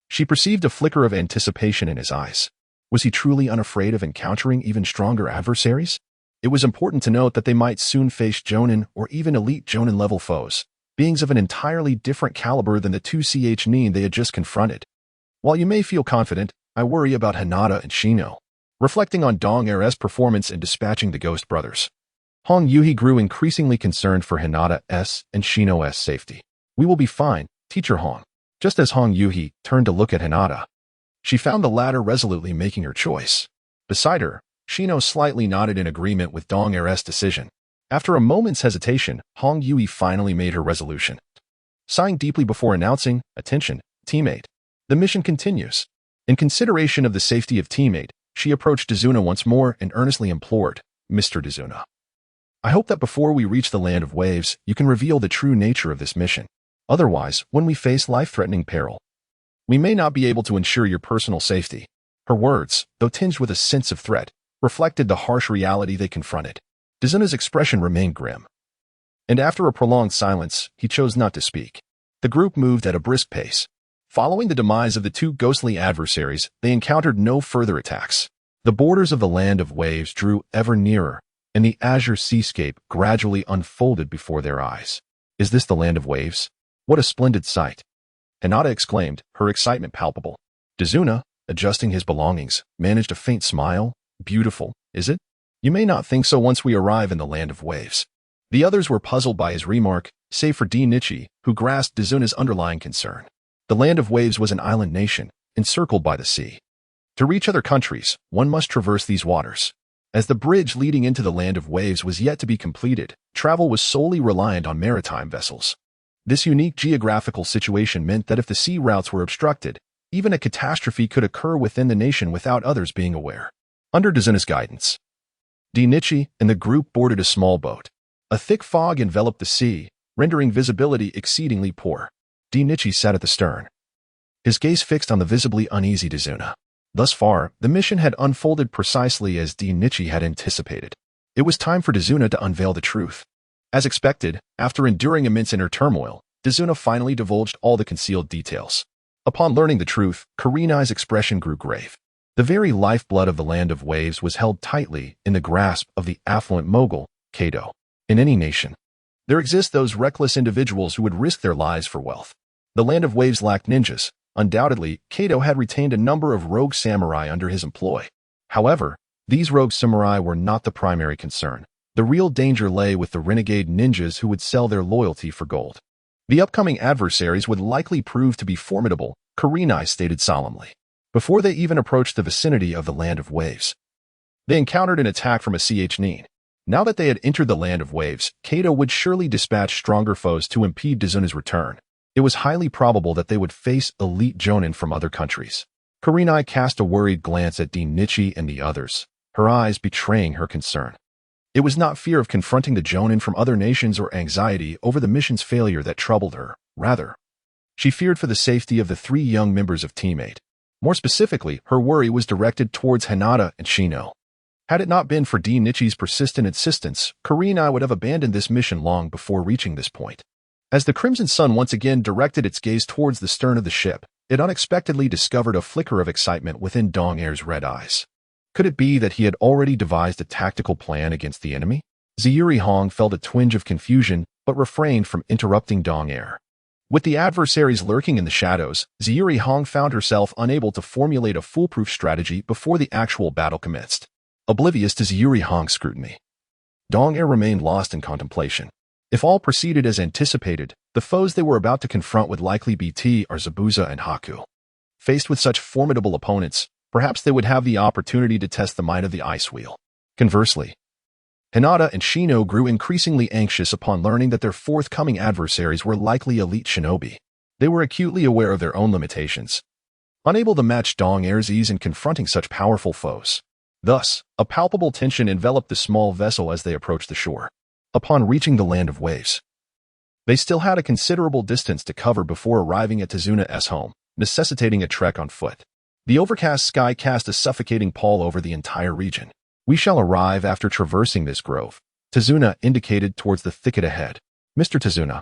[SPEAKER 1] she perceived a flicker of anticipation in his eyes. Was he truly unafraid of encountering even stronger adversaries? It was important to note that they might soon face Jonin or even elite Jonin-level foes, beings of an entirely different caliber than the two nin they had just confronted. While you may feel confident, I worry about Hinata and Shino. Reflecting on Dong Er's performance in dispatching the Ghost Brothers, Hong Yuhi grew increasingly concerned for Hinata's and Shino's safety. We will be fine, Teacher Hong. Just as Hong Yuhi turned to look at Hinata, she found the latter resolutely making her choice. Beside her, Shino slightly nodded in agreement with Dong Er's decision. After a moment's hesitation, Hong Yuhi finally made her resolution. Sighing deeply before announcing, "Attention, teammate. The mission continues." In consideration of the safety of teammate, she approached Dizuna once more and earnestly implored, "Mr. Dizuna, I hope that before we reach the Land of Waves, you can reveal the true nature of this mission. Otherwise, when we face life-threatening peril, we may not be able to ensure your personal safety." Her words, though tinged with a sense of threat, reflected the harsh reality they confronted. Dizuna's expression remained grim. And after a prolonged silence, he chose not to speak. The group moved at a brisk pace. Following the demise of the two ghostly adversaries, they encountered no further attacks. The borders of the Land of Waves drew ever nearer, and the azure seascape gradually unfolded before their eyes. "Is this the Land of Waves? What a splendid sight!" Hinata exclaimed, her excitement palpable. Dizuna, adjusting his belongings, managed a faint smile. "Beautiful, is it? You may not think so once we arrive in the Land of Waves." The others were puzzled by his remark, save for Nichi, who grasped Dizuna's underlying concern. The Land of Waves was an island nation, encircled by the sea. To reach other countries, one must traverse these waters. As the bridge leading into the Land of Waves was yet to be completed, travel was solely reliant on maritime vessels. This unique geographical situation meant that if the sea routes were obstructed, even a catastrophe could occur within the nation without others being aware. Under Dizuna's guidance, Nichi and the group boarded a small boat. A thick fog enveloped the sea, rendering visibility exceedingly poor. Nichi sat at the stern, his gaze fixed on the visibly uneasy Dizuna. Thus far, the mission had unfolded precisely as Nichi had anticipated. It was time for Dizuna to unveil the truth. As expected, after enduring immense inner turmoil, Dizuna finally divulged all the concealed details. Upon learning the truth, Kurenai's expression grew grave. The very lifeblood of the Land of Waves was held tightly in the grasp of the affluent mogul, Kato. In any nation, there exist those reckless individuals who would risk their lives for wealth. The Land of Waves lacked ninjas. Undoubtedly, Kato had retained a number of rogue samurai under his employ. However, these rogue samurai were not the primary concern. The real danger lay with the renegade ninjas who would sell their loyalty for gold. The upcoming adversaries would likely prove to be formidable, Kurenai stated solemnly. Before they even approached the vicinity of the Land of Waves, they encountered an attack from a nin. Now that they had entered the Land of Waves, Kato would surely dispatch stronger foes to impede Dizuna's return. It was highly probable that they would face elite Jonin from other countries. Kurenai cast a worried glance at Nichi and the others, her eyes betraying her concern. It was not fear of confronting the Jonin from other nations or anxiety over the mission's failure that troubled her. Rather, she feared for the safety of the three young members of Teammate. More specifically, her worry was directed towards Hinata and Shino. Had it not been for Nichi's persistent insistence, Kurenai would have abandoned this mission long before reaching this point. As the Crimson Sun once again directed its gaze towards the stern of the ship, it unexpectedly discovered a flicker of excitement within Dong Er's red eyes. Could it be that he had already devised a tactical plan against the enemy? Ziyuri Hong felt a twinge of confusion, but refrained from interrupting Dong Er. With the adversaries lurking in the shadows, Ziyuri Hong found herself unable to formulate a foolproof strategy before the actual battle commenced. Oblivious to Ziyuri Hong's scrutiny, Dong Er remained lost in contemplation. If all proceeded as anticipated, the foes they were about to confront would likely be Zabuza and Haku. Faced with such formidable opponents, perhaps they would have the opportunity to test the might of the ice wheel. Conversely, Hinata and Shino grew increasingly anxious upon learning that their forthcoming adversaries were likely elite shinobi. They were acutely aware of their own limitations, unable to match Dong Er's ease in confronting such powerful foes. Thus, a palpable tension enveloped the small vessel as they approached the shore. Upon reaching the Land of Waves, they still had a considerable distance to cover before arriving at Dizuna's home, necessitating a trek on foot. The overcast sky cast a suffocating pall over the entire region. "We shall arrive after traversing this grove," Dizuna indicated towards the thicket ahead. "Mr. Dizuna,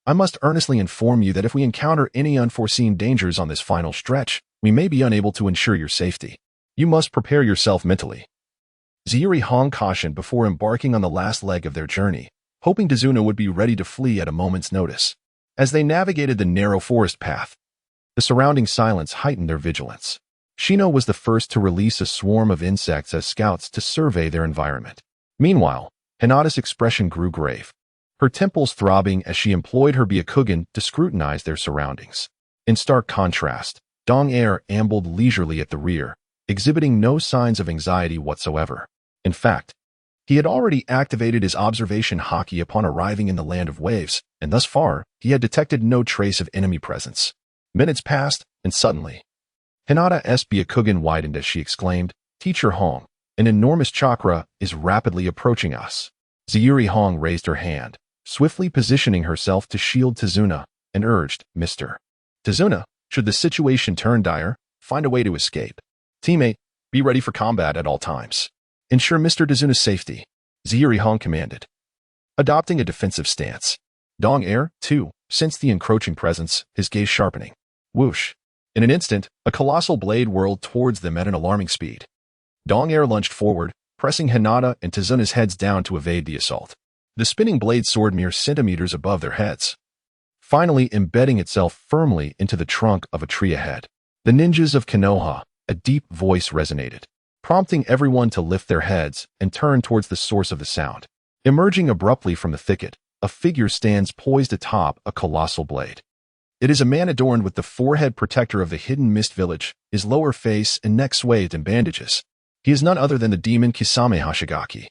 [SPEAKER 1] I must earnestly inform you that if we encounter any unforeseen dangers on this final stretch, we may be unable to ensure your safety. You must prepare yourself mentally. Ziyuri Hong cautioned before embarking on the last leg of their journey, hoping Tazuna would be ready to flee at a moment's notice. As they navigated the narrow forest path, the surrounding silence heightened their vigilance. Shino was the first to release a swarm of insects as scouts to survey their environment. Meanwhile, Hinata's expression grew grave, her temples throbbing as she employed her Byakugan to scrutinize their surroundings. In stark contrast, Dong-air ambled leisurely at the rear, exhibiting no signs of anxiety whatsoever. In fact, he had already activated his observation haki upon arriving in the Land of Waves, and thus far, he had detected no trace of enemy presence. Minutes passed, and suddenly, Hinata's Byakugan widened as she exclaimed, "Teacher Hong, an enormous chakra is rapidly approaching us." Ziyuri Hong raised her hand, swiftly positioning herself to shield Tazuna, and urged, "Mr. Tazuna, should the situation turn dire, find a way to escape. Teammate, be ready for combat at all times. Ensure Mr. Tazuna's safety," Ziyuri Hong commanded. Adopting a defensive stance, Dong-air, too, sensed the encroaching presence, his gaze sharpening. Whoosh! In an instant, a colossal blade whirled towards them at an alarming speed. Dong-air lunged forward, pressing Hinata and Tazuna's heads down to evade the assault. The spinning blade soared mere centimeters above their heads, finally embedding itself firmly into the trunk of a tree ahead. The ninjas of Konoha, a deep voice resonated, prompting everyone to lift their heads and turn towards the source of the sound. Emerging abruptly from the thicket, a figure stands poised atop a colossal blade. It is a man adorned with the forehead protector of the hidden mist village, his lower face and neck swathed in bandages. He is none other than the demon Kisame Hashigaki,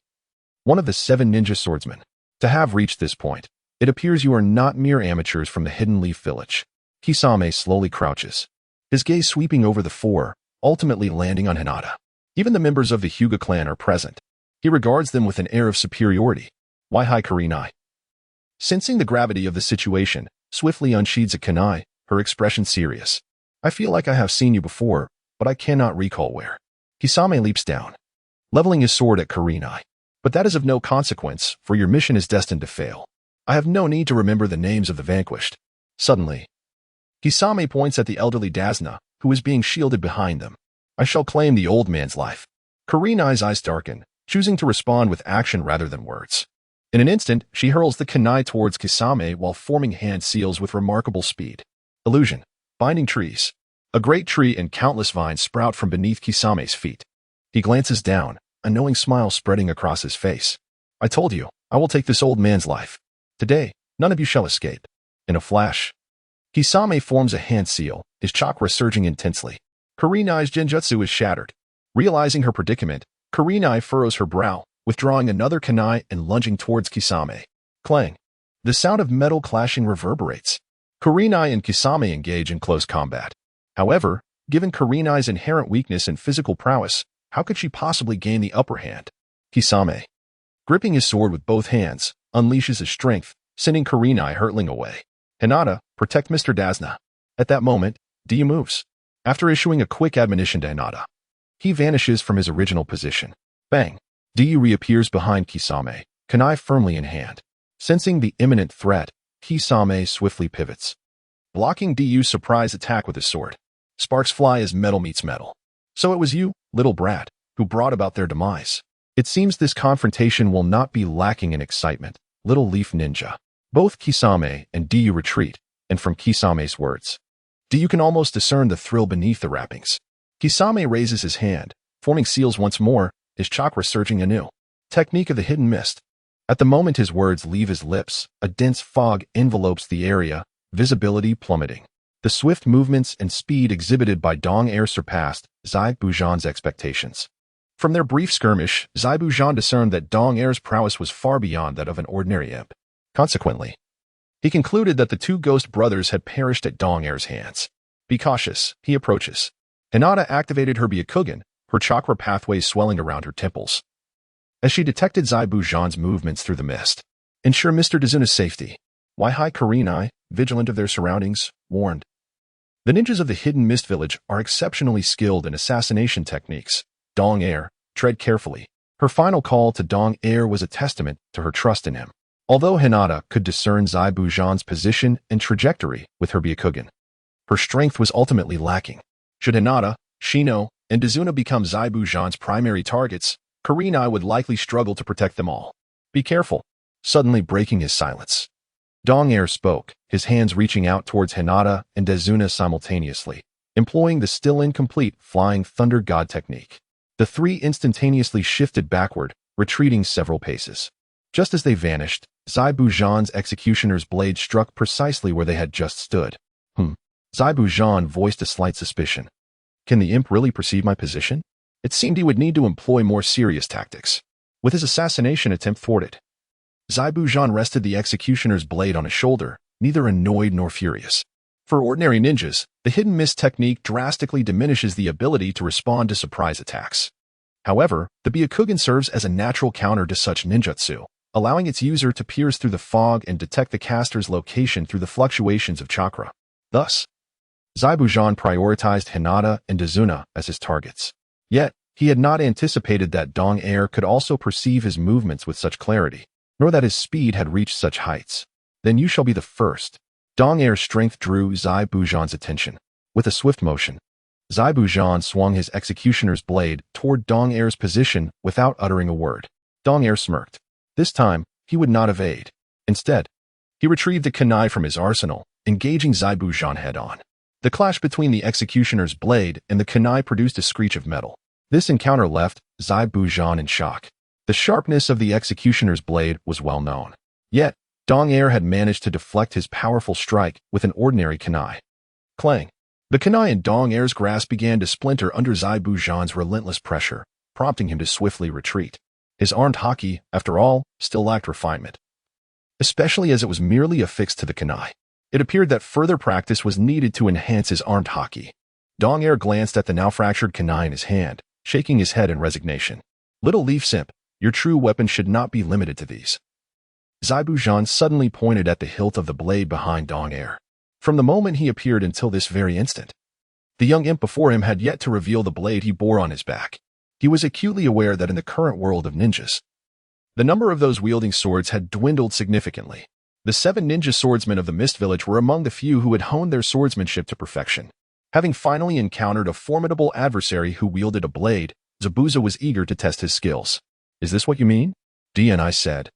[SPEAKER 1] one of the 7 ninja swordsmen. To have reached this point, it appears you are not mere amateurs from the Hidden Leaf Village. Kisame slowly crouches, his gaze sweeping over the four, ultimately landing on Hinata. Even the members of the Hyuga clan are present. He regards them with an air of superiority. "Why hi Kurenai?" Sensing the gravity of the situation, swiftly unsheathes a kunai, her expression serious. "I feel like I have seen you before, but I cannot recall where." Kisame leaps down, leveling his sword at Kurenai. "But that is of no consequence, for your mission is destined to fail. I have no need to remember the names of the vanquished." Suddenly, Kisame points at the elderly Dasna, who is being shielded behind them. "I shall claim the old man's life." Kurenai's eyes darken, choosing to respond with action rather than words. In an instant, she hurls the kunai towards Kisame while forming hand seals with remarkable speed. Illusion. Binding trees. A great tree and countless vines sprout from beneath Kisame's feet. He glances down, a knowing smile spreading across his face. "I told you, I will take this old man's life. Today, none of you shall escape." In a flash, Kisame forms a hand seal, his chakra surging intensely. Kurenai's genjutsu is shattered. Realizing her predicament, Kurenai furrows her brow, withdrawing another kunai and lunging towards Kisame. Clang. The sound of metal clashing reverberates. Kurenai and Kisame engage in close combat. However, given Kurenai's inherent weakness and physical prowess, how could she possibly gain the upper hand? Kisame, gripping his sword with both hands, unleashes his strength, sending Kurenai hurtling away. "Hinata, protect Mr. Dasna." At that moment, Diyu moves. After issuing a quick admonition to Hinata, he vanishes from his original position. Bang! Diyu reappears behind Kisame, kunai firmly in hand. Sensing the imminent threat, Kisame swiftly pivots, blocking Diyu's surprise attack with his sword. Sparks fly as metal meets metal. "So it was you, little brat, who brought about their demise." It seems this confrontation will not be lacking in excitement, little leaf ninja. Both Kisame and Diyu retreat, and from Kisame's words, Diyu can almost discern the thrill beneath the wrappings. Kisame raises his hand, forming seals once more, his chakra surging anew. Technique of the hidden mist. At the moment his words leave his lips, a dense fog envelopes the area, visibility plummeting. The swift movements and speed exhibited by Dong-air surpassed Zai Bujan's expectations. From their brief skirmish, Zai Bujan discerned that Dong-air's prowess was far beyond that of an ordinary imp. Consequently, he concluded that the 2 ghost brothers had perished at Dong-air's hands. "Be cautious," he approaches. Hinata activated her Byakugan, her chakra pathways swelling around her temples, as she detected Zai Bujan's movements through the mist. "Ensure Mr. Tazuna's safety." "Why hi Kurenai," vigilant of their surroundings, warned. The ninjas of the Hidden Mist Village are exceptionally skilled in assassination techniques. Dong-air, tread carefully. Her final call to Dong-air was a testament to her trust in him. Although Hinata could discern Zai Bujan's position and trajectory with her Byakugan, her strength was ultimately lacking. Should Hinata, Shino, and Dazuna become Zaibu-jan's primary targets, Kurenai would likely struggle to protect them all. Be careful. Suddenly breaking his silence, Dong-air spoke, his hands reaching out towards Hinata and Dazuna simultaneously, employing the still incomplete Flying Thunder God technique. The three instantaneously shifted backward, retreating several paces. Just as they vanished, Zaibu-jan's executioner's blade struck precisely where they had just stood. Zaibu-jan voiced a slight suspicion. Can the imp really perceive my position? It seemed he would need to employ more serious tactics. With his assassination attempt thwarted, Zaibu-jan rested the executioner's blade on his shoulder, neither annoyed nor furious. For ordinary ninjas, the hidden miss technique drastically diminishes the ability to respond to surprise attacks. However, the Byakugan serves as a natural counter to such ninjutsu, allowing its user to pierce through the fog and detect the caster's location through the fluctuations of chakra. Thus, Zaibu-jan prioritized Hinata and Dazuna as his targets. Yet, he had not anticipated that Dong-air could also perceive his movements with such clarity, nor that his speed had reached such heights. Then you shall be the first. Dong-air's strength drew Zaibu-jan's attention. With a swift motion, Zaibu-jan swung his executioner's blade toward Dong-air's position without uttering a word. Dong-air smirked. This time, he would not evade. Instead, he retrieved the kunai from his arsenal, engaging Zaibu-jan head-on. The clash between the executioner's blade and the kunai produced a screech of metal. This encounter left Zaibu-jan in shock. The sharpness of the executioner's blade was well known. Yet, Dong-air had managed to deflect his powerful strike with an ordinary kunai. Clang! The kunai in Dong-air's grasp began to splinter under Zaibu-jan's relentless pressure, prompting him to swiftly retreat. His armed haki, after all, still lacked refinement, especially as it was merely affixed to the kunai. It appeared that further practice was needed to enhance his armed haki. Dong-air glanced at the now fractured kunai in his hand, shaking his head in resignation. Little leaf simp, your true weapon should not be limited to these. Zaibu-jan suddenly pointed at the hilt of the blade behind Dong-air. From the moment he appeared until this very instant, the young imp before him had yet to reveal the blade he bore on his back. He was acutely aware that in the current world of ninjas, the number of those wielding swords had dwindled significantly. The 7 ninja swordsmen of the Mist Village were among the few who had honed their swordsmanship to perfection. Having finally encountered a formidable adversary who wielded a blade, Zabuza was eager to test his skills. Is this what you mean? DNI said,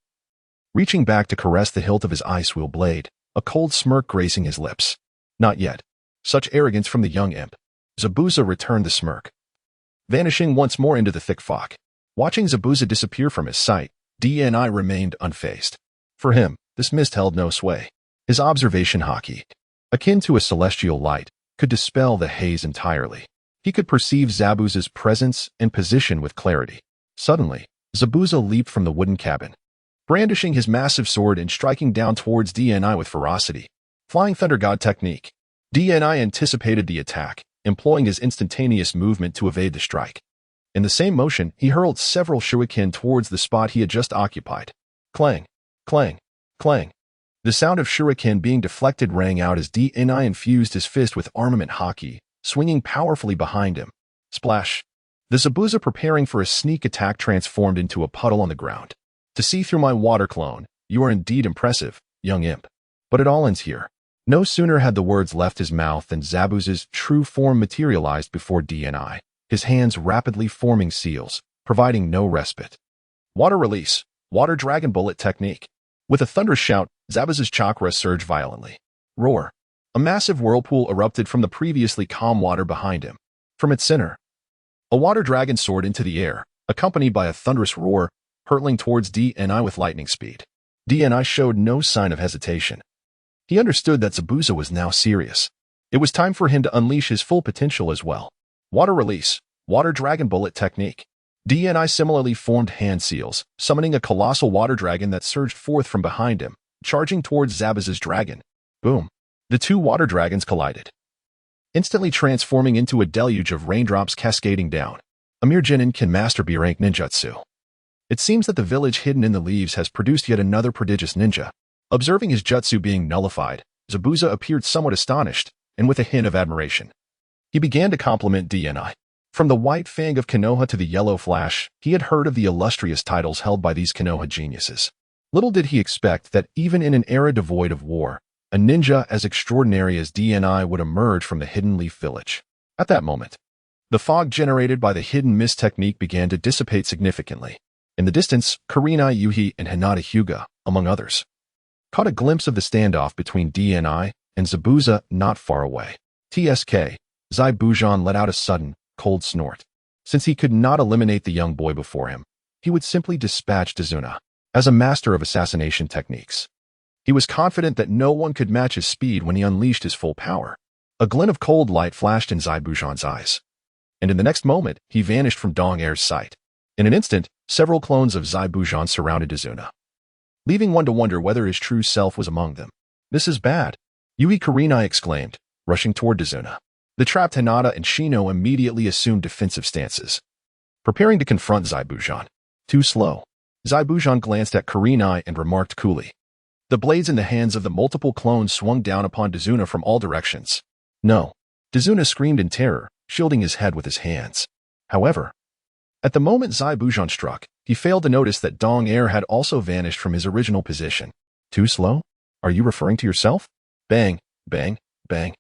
[SPEAKER 1] reaching back to caress the hilt of his ice-wheel blade, a cold smirk gracing his lips. Not yet. Such arrogance from the young imp. Zabuza returned the smirk, vanishing once more into the thick fog. Watching Zabuza disappear from his sight, DNI remained unfazed. For him, this mist held no sway. His observation haki, akin to a celestial light, could dispel the haze entirely. He could perceive Zabuza's presence and position with clarity. Suddenly, Zabuza leaped from the wooden cabin, brandishing his massive sword and striking down towards DNI with ferocity. Flying Thunder God technique. DNI anticipated the attack, employing his instantaneous movement to evade the strike. In the same motion, he hurled several shuriken towards the spot he had just occupied. Clang, clang, clang. The sound of shuriken being deflected rang out as DNI infused his fist with armament haki, swinging powerfully behind him. Splash! The Zabuza preparing for a sneak attack transformed into a puddle on the ground. To see through my water clone, you are indeed impressive, young imp. But it all ends here. No sooner had the words left his mouth than Zabuza's true form materialized before DNI, his hands rapidly forming seals, providing no respite. Water release, water dragon bullet technique. With a thunderous shout, Zabuza's chakra surged violently. Roar! A massive whirlpool erupted from the previously calm water behind him. From its center, a water dragon soared into the air, accompanied by a thunderous roar, hurtling towards DNI with lightning speed. DNI showed no sign of hesitation. He understood that Zabuza was now serious. It was time for him to unleash his full potential as well. Water release, water dragon bullet technique. DNI similarly formed hand seals, summoning a colossal water dragon that surged forth from behind him, charging towards Zabuza's dragon. Boom! The two water dragons collided, instantly transforming into a deluge of raindrops cascading down. A mere genin can master B-rank ninjutsu. It seems that the village hidden in the leaves has produced yet another prodigious ninja. Observing his jutsu being nullified, Zabuza appeared somewhat astonished, and with a hint of admiration. He began to compliment DNI. From the white fang of Konoha to the yellow flash, he had heard of the illustrious titles held by these Konoha geniuses. Little did he expect that even in an era devoid of war, a ninja as extraordinary as DNI would emerge from the hidden leaf village. At that moment, The fog generated by the hidden mist technique began to dissipate significantly. In the distance, Kurenai Yuhi and Hinata Hyuga, among others, caught a glimpse of the standoff between DNI and Zabuza not far away. TSK, Zai Bujan let out a sudden, cold snort. Since he could not eliminate the young boy before him, he would simply dispatch Dazuna. As a master of assassination techniques, he was confident that no one could match his speed when he unleashed his full power. A glint of cold light flashed in Zai Bujan's eyes, and in the next moment, he vanished from Dong Air's sight. In an instant, several clones of Zai Bujan surrounded Dazuna, leaving one to wonder whether his true self was among them. This is bad, Yui Kurenai exclaimed, rushing toward Dazuna. The trapped Hinata and Shino immediately assumed defensive stances, preparing to confront Zai Bujan. Too slow. Zai Bujan glanced at Kurenai and remarked coolly. The blades in the hands of the multiple clones swung down upon Dazuna from all directions. No. Dazuna screamed in terror, shielding his head with his hands. However, at the moment Zai Bujan struck, he failed to notice that Dong Air had also vanished from his original position. Too slow? Are you referring to yourself? Bang, bang, bang.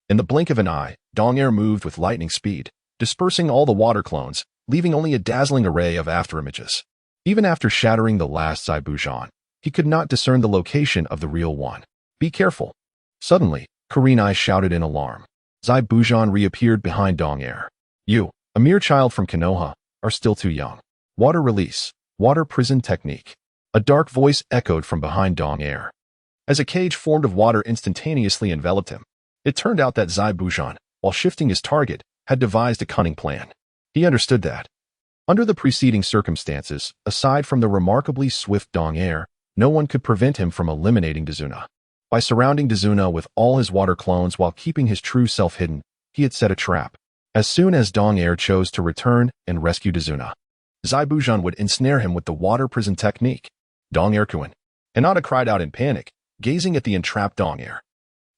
[SPEAKER 1] In the blink of an eye, Dong Air moved with lightning speed, dispersing all the water clones, leaving only a dazzling array of afterimages. Even after shattering the last Zai Bujan, he could not discern the location of the real one. Be careful. Suddenly, Kurenai shouted in alarm. Zai Bujan reappeared behind Dong Air. You, a mere child from Konoha, are still too young. Water release, water prison technique. A dark voice echoed from behind Dong Air. As a cage formed of water instantaneously enveloped him, it turned out that Zai Bujan, while shifting his target, had devised a cunning plan. He understood that, under the preceding circumstances, aside from the remarkably swift Dong Air, no one could prevent him from eliminating Dazuna. By surrounding Dazuna with all his water clones while keeping his true self hidden, he had set a trap. As soon as Dong Air chose to return and rescue Dazuna, Zai Bujan would ensnare him with the water prison technique. Dong Air-kun. Hinata cried out in panic, gazing at the entrapped Dong Air.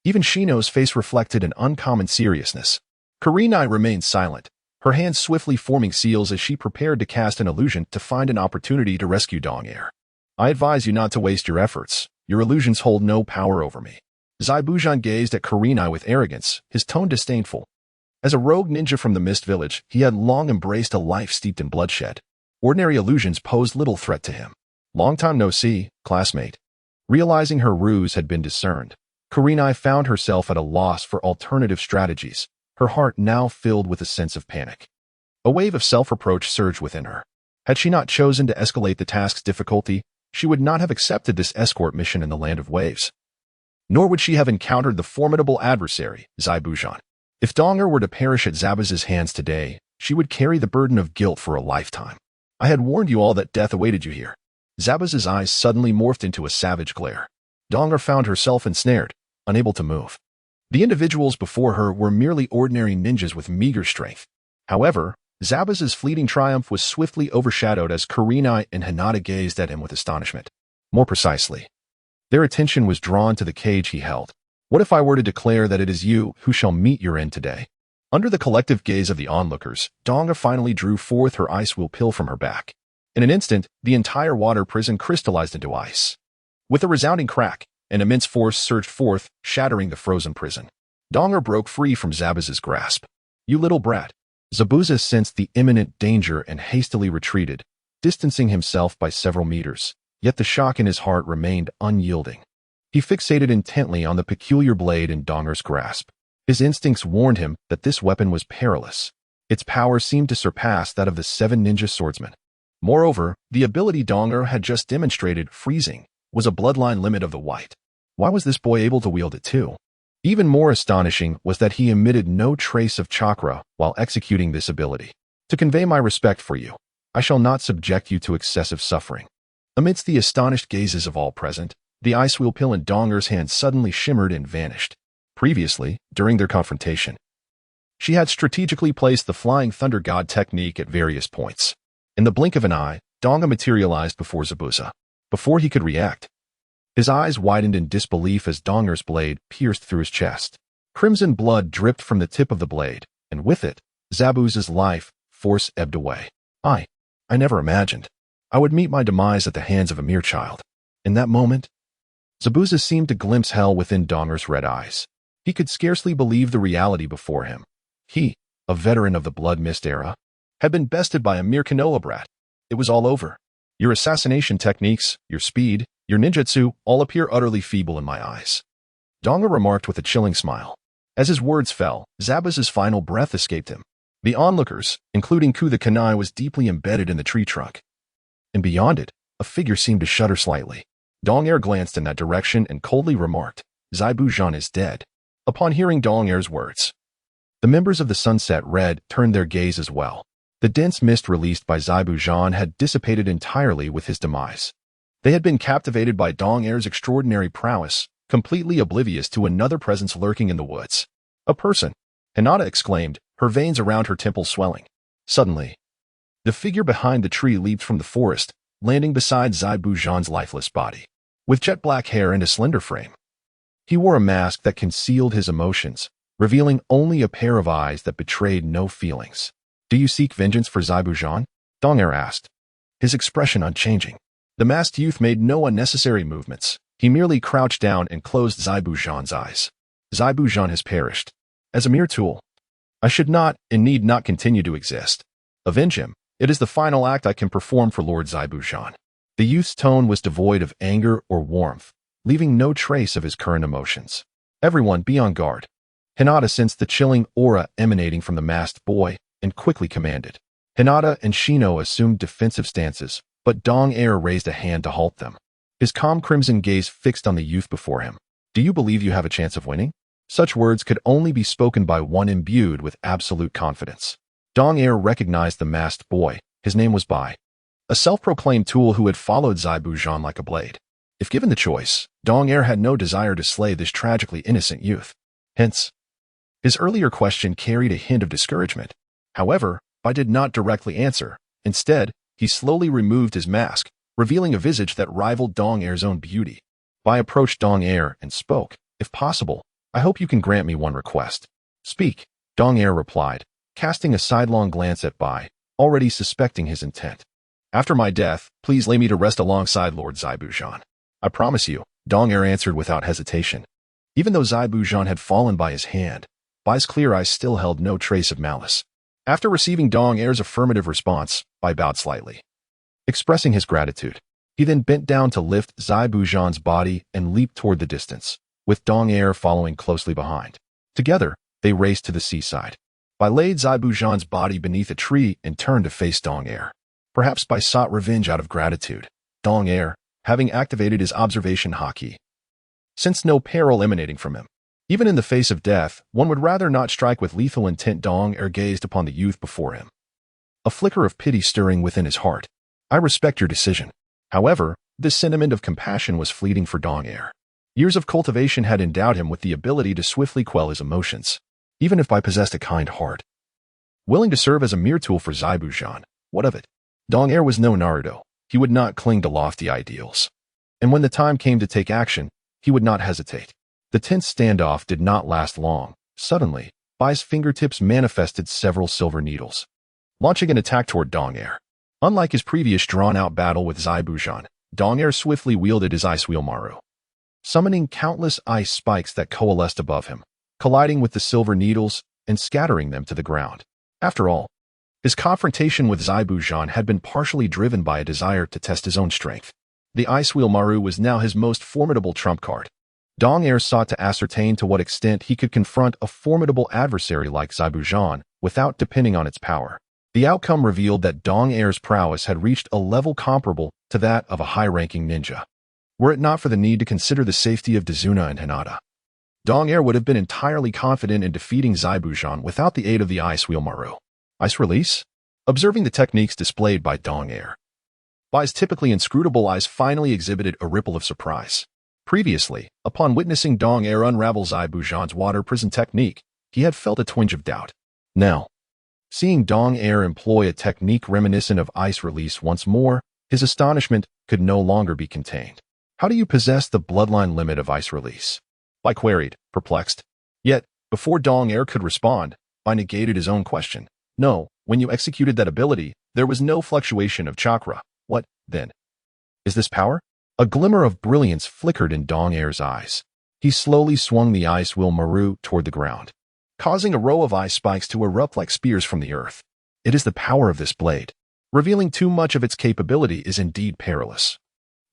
[SPEAKER 1] Even Shino's face reflected an uncommon seriousness. Kurenai remained silent, her hands swiftly forming seals as she prepared to cast an illusion to find an opportunity to rescue Dong Air. I advise you not to waste your efforts. Your illusions hold no power over me. Zai Bujan gazed at Kurenai with arrogance, his tone disdainful. As a rogue ninja from the Mist Village, he had long embraced a life steeped in bloodshed. Ordinary illusions posed little threat to him. Long time no see, classmate. Realizing her ruse had been discerned, Kurenai found herself at a loss for alternative strategies, her heart now filled with a sense of panic. A wave of self-reproach surged within her. Had she not chosen to escalate the task's difficulty, she would not have accepted this escort mission in the Land of Waves. Nor would she have encountered the formidable adversary, Zai Bujan. If Dong Air were to perish at Zabuza's hands today, she would carry the burden of guilt for a lifetime. I had warned you all that death awaited you here. Zabuza's eyes suddenly morphed into a savage glare. Dong Air found herself ensnared, unable to move. The individuals before her were merely ordinary ninjas with meager strength. However, Zabuza's fleeting triumph was swiftly overshadowed as Kurenai and Hinata gazed at him with astonishment. More precisely, their attention was drawn to the cage he held. What if I were to declare that it is you who shall meet your end today? Under the collective gaze of the onlookers, Dong Air finally drew forth her ice wheel pill from her back. In an instant, the entire water prison crystallized into ice. With a resounding crack, an immense force surged forth, shattering the frozen prison. Dong Air broke free from Zabuza's grasp. You little brat. Zabuza sensed the imminent danger and hastily retreated, distancing himself by several meters, yet the shock in his heart remained unyielding. He fixated intently on the peculiar blade in Dong Air's grasp. His instincts warned him that this weapon was perilous. Its power seemed to surpass that of the 7 ninja swordsmen. Moreover, the ability Dong Air had just demonstrated, freezing, was a bloodline limit of the white. Why was this boy able to wield it too? Even more astonishing was that he emitted no trace of chakra while executing this ability. To convey my respect for you, I shall not subject you to excessive suffering. Amidst the astonished gazes of all present, the ice wheel pill in Dong Air's hand suddenly shimmered and vanished. Previously, during their confrontation, she had strategically placed the Flying Thunder God technique at various points. In the blink of an eye, Dong Air materialized before Zabuza. Before he could react, his eyes widened in disbelief as Dong Air's blade pierced through his chest. Crimson blood dripped from the tip of the blade, and with it, Zabuza's life force ebbed away. I never imagined I would meet my demise at the hands of a mere child. In that moment, Zabuza seemed to glimpse hell within Dong Air's red eyes. He could scarcely believe the reality before him. He, a veteran of the Blood Mist era, had been bested by a mere Konoha brat. It was all over. Your assassination techniques, your speed, your ninjutsu all appear utterly feeble in my eyes. Donga remarked with a chilling smile. As his words fell, Zabuza's final breath escaped him. The onlookers, including Ku the Kanai, was deeply embedded in the tree trunk. And beyond it, a figure seemed to shudder slightly. Dong-er glanced in that direction and coldly remarked, "Zaibu-jean is dead." Upon hearing Dong-er's words, the members of the Sunset Red turned their gaze as well. The dense mist released by Zaibu-jean had dissipated entirely with his demise. They had been captivated by Dong-er's extraordinary prowess, completely oblivious to another presence lurking in the woods. "A person," Hinata exclaimed, her veins around her temples swelling. Suddenly, the figure behind the tree leaped from the forest, landing beside Zaibu-jean's lifeless body. With jet black hair and a slender frame, he wore a mask that concealed his emotions, revealing only a pair of eyes that betrayed no feelings. "Do you seek vengeance for Zaibu-jean?" Dong-er asked, his expression unchanging. The masked youth made no unnecessary movements. He merely crouched down and closed Zaibu-jean's eyes. "Zaibu-jean has perished. As a mere tool, I should not and need not continue to exist. Avenge him. It is the final act I can perform for Lord Zaibu-jean." The youth's tone was devoid of anger or warmth, leaving no trace of his current emotions. "Everyone be on guard." Hinata sensed the chilling aura emanating from the masked boy and quickly commanded. Hinata and Shino assumed defensive stances, but Dong-er raised a hand to halt them. His calm crimson gaze fixed on the youth before him. "Do you believe you have a chance of winning?" Such words could only be spoken by one imbued with absolute confidence. Dong-er recognized the masked boy. His name was Bai, a self-proclaimed tool who had followed Zaibu-jean like a blade. If given the choice, Dong-er had no desire to slay this tragically innocent youth. Hence, his earlier question carried a hint of discouragement. However, Bai did not directly answer. Instead, he slowly removed his mask, revealing a visage that rivaled Dong-er's own beauty. Bai approached Dong-er and spoke, "If possible, I hope you can grant me one request." "Speak," Dong-er replied, casting a sidelong glance at Bai, already suspecting his intent. "After my death, please lay me to rest alongside Lord Zaibu-jean." "I promise you," Dong-er answered without hesitation. Even though Zaibu-jean had fallen by his hand, Bai's clear eyes still held no trace of malice. After receiving Dong-er's affirmative response, Bai bowed slightly, expressing his gratitude. He then bent down to lift Zaibu-jean's body and leaped toward the distance, with Dong-er following closely behind. Together, they raced to the seaside. Bai laid Zaibu-jean's body beneath a tree and turned to face Dong-er. Perhaps Bai sought revenge out of gratitude. Dong-er, having activated his observation haki, sensed no peril emanating from him. Even in the face of death, one would rather not strike with lethal intent. Dong-er gazed upon the youth before him, a flicker of pity stirring within his heart. "I respect your decision." However, this sentiment of compassion was fleeting for Dong-er. Years of cultivation had endowed him with the ability to swiftly quell his emotions, even if Bai possessed a kind heart. Willing to serve as a mere tool for Zaibu-jean, what of it? Dong-er was no Naruto. He would not cling to lofty ideals. And when the time came to take action, he would not hesitate. The tense standoff did not last long. Suddenly, Bai's fingertips manifested several silver needles, launching an attack toward Dong-er. Unlike his previous drawn-out battle with Zaibu-jean, Dong-er swiftly wielded his ice Hyōrinmaru, summoning countless ice spikes that coalesced above him, colliding with the silver needles and scattering them to the ground. After all, his confrontation with Zaibu-jean had been partially driven by a desire to test his own strength. The ice Hyōrinmaru was now his most formidable trump card. Dong-er sought to ascertain to what extent he could confront a formidable adversary like Zaibu-jean without depending on its power. The outcome revealed that Dong-er's prowess had reached a level comparable to that of a high-ranking ninja. Were it not for the need to consider the safety of Dazuna and Hinata, Dong-er would have been entirely confident in defeating Zaibu-jean without the aid of the ice Hyōrinmaru. Ice release? Observing the techniques displayed by Dong-er, Bai's typically inscrutable eyes finally exhibited a ripple of surprise. Previously, upon witnessing Dong-er unravel Zaibu-jean's water prison technique, he had felt a twinge of doubt. Now, seeing Dong-er employ a technique reminiscent of ice release once more, his astonishment could no longer be contained. "How do you possess the bloodline limit of ice release?" Bai queried, perplexed. Yet, before Dong-er could respond, Bai negated his own question. "No, when you executed that ability, there was no fluctuation of chakra. What, then? Is this power?" A glimmer of brilliance flickered in Dong-er's eyes. He slowly swung the ice Hyōrinmaru toward the ground, causing a row of ice spikes to erupt like spears from the earth. It is the power of this blade. Revealing too much of its capability is indeed perilous.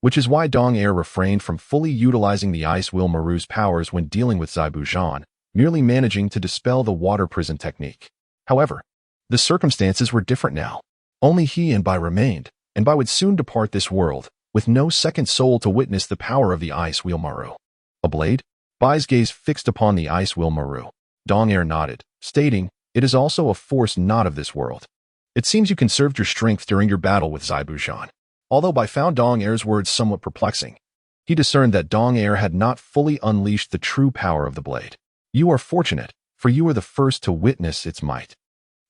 [SPEAKER 1] Which is why Dong Air refrained from fully utilizing the Hyōrinmaru's powers when dealing with Zaibujan, merely managing to dispel the water prison technique. However, the circumstances were different now. Only he and Bai remained, and Bai would soon depart this world, with no second soul to witness the power of the Hyōrinmaru. A blade? Bai's gaze fixed upon the Hyōrinmaru. Dong Air nodded, stating, "It is also a force not of this world. It seems you conserved your strength during your battle with Zaibujan." Although Bai found Dong Air's words somewhat perplexing, he discerned that Dong Air had not fully unleashed the true power of the blade. "You are fortunate, for you are the first to witness its might."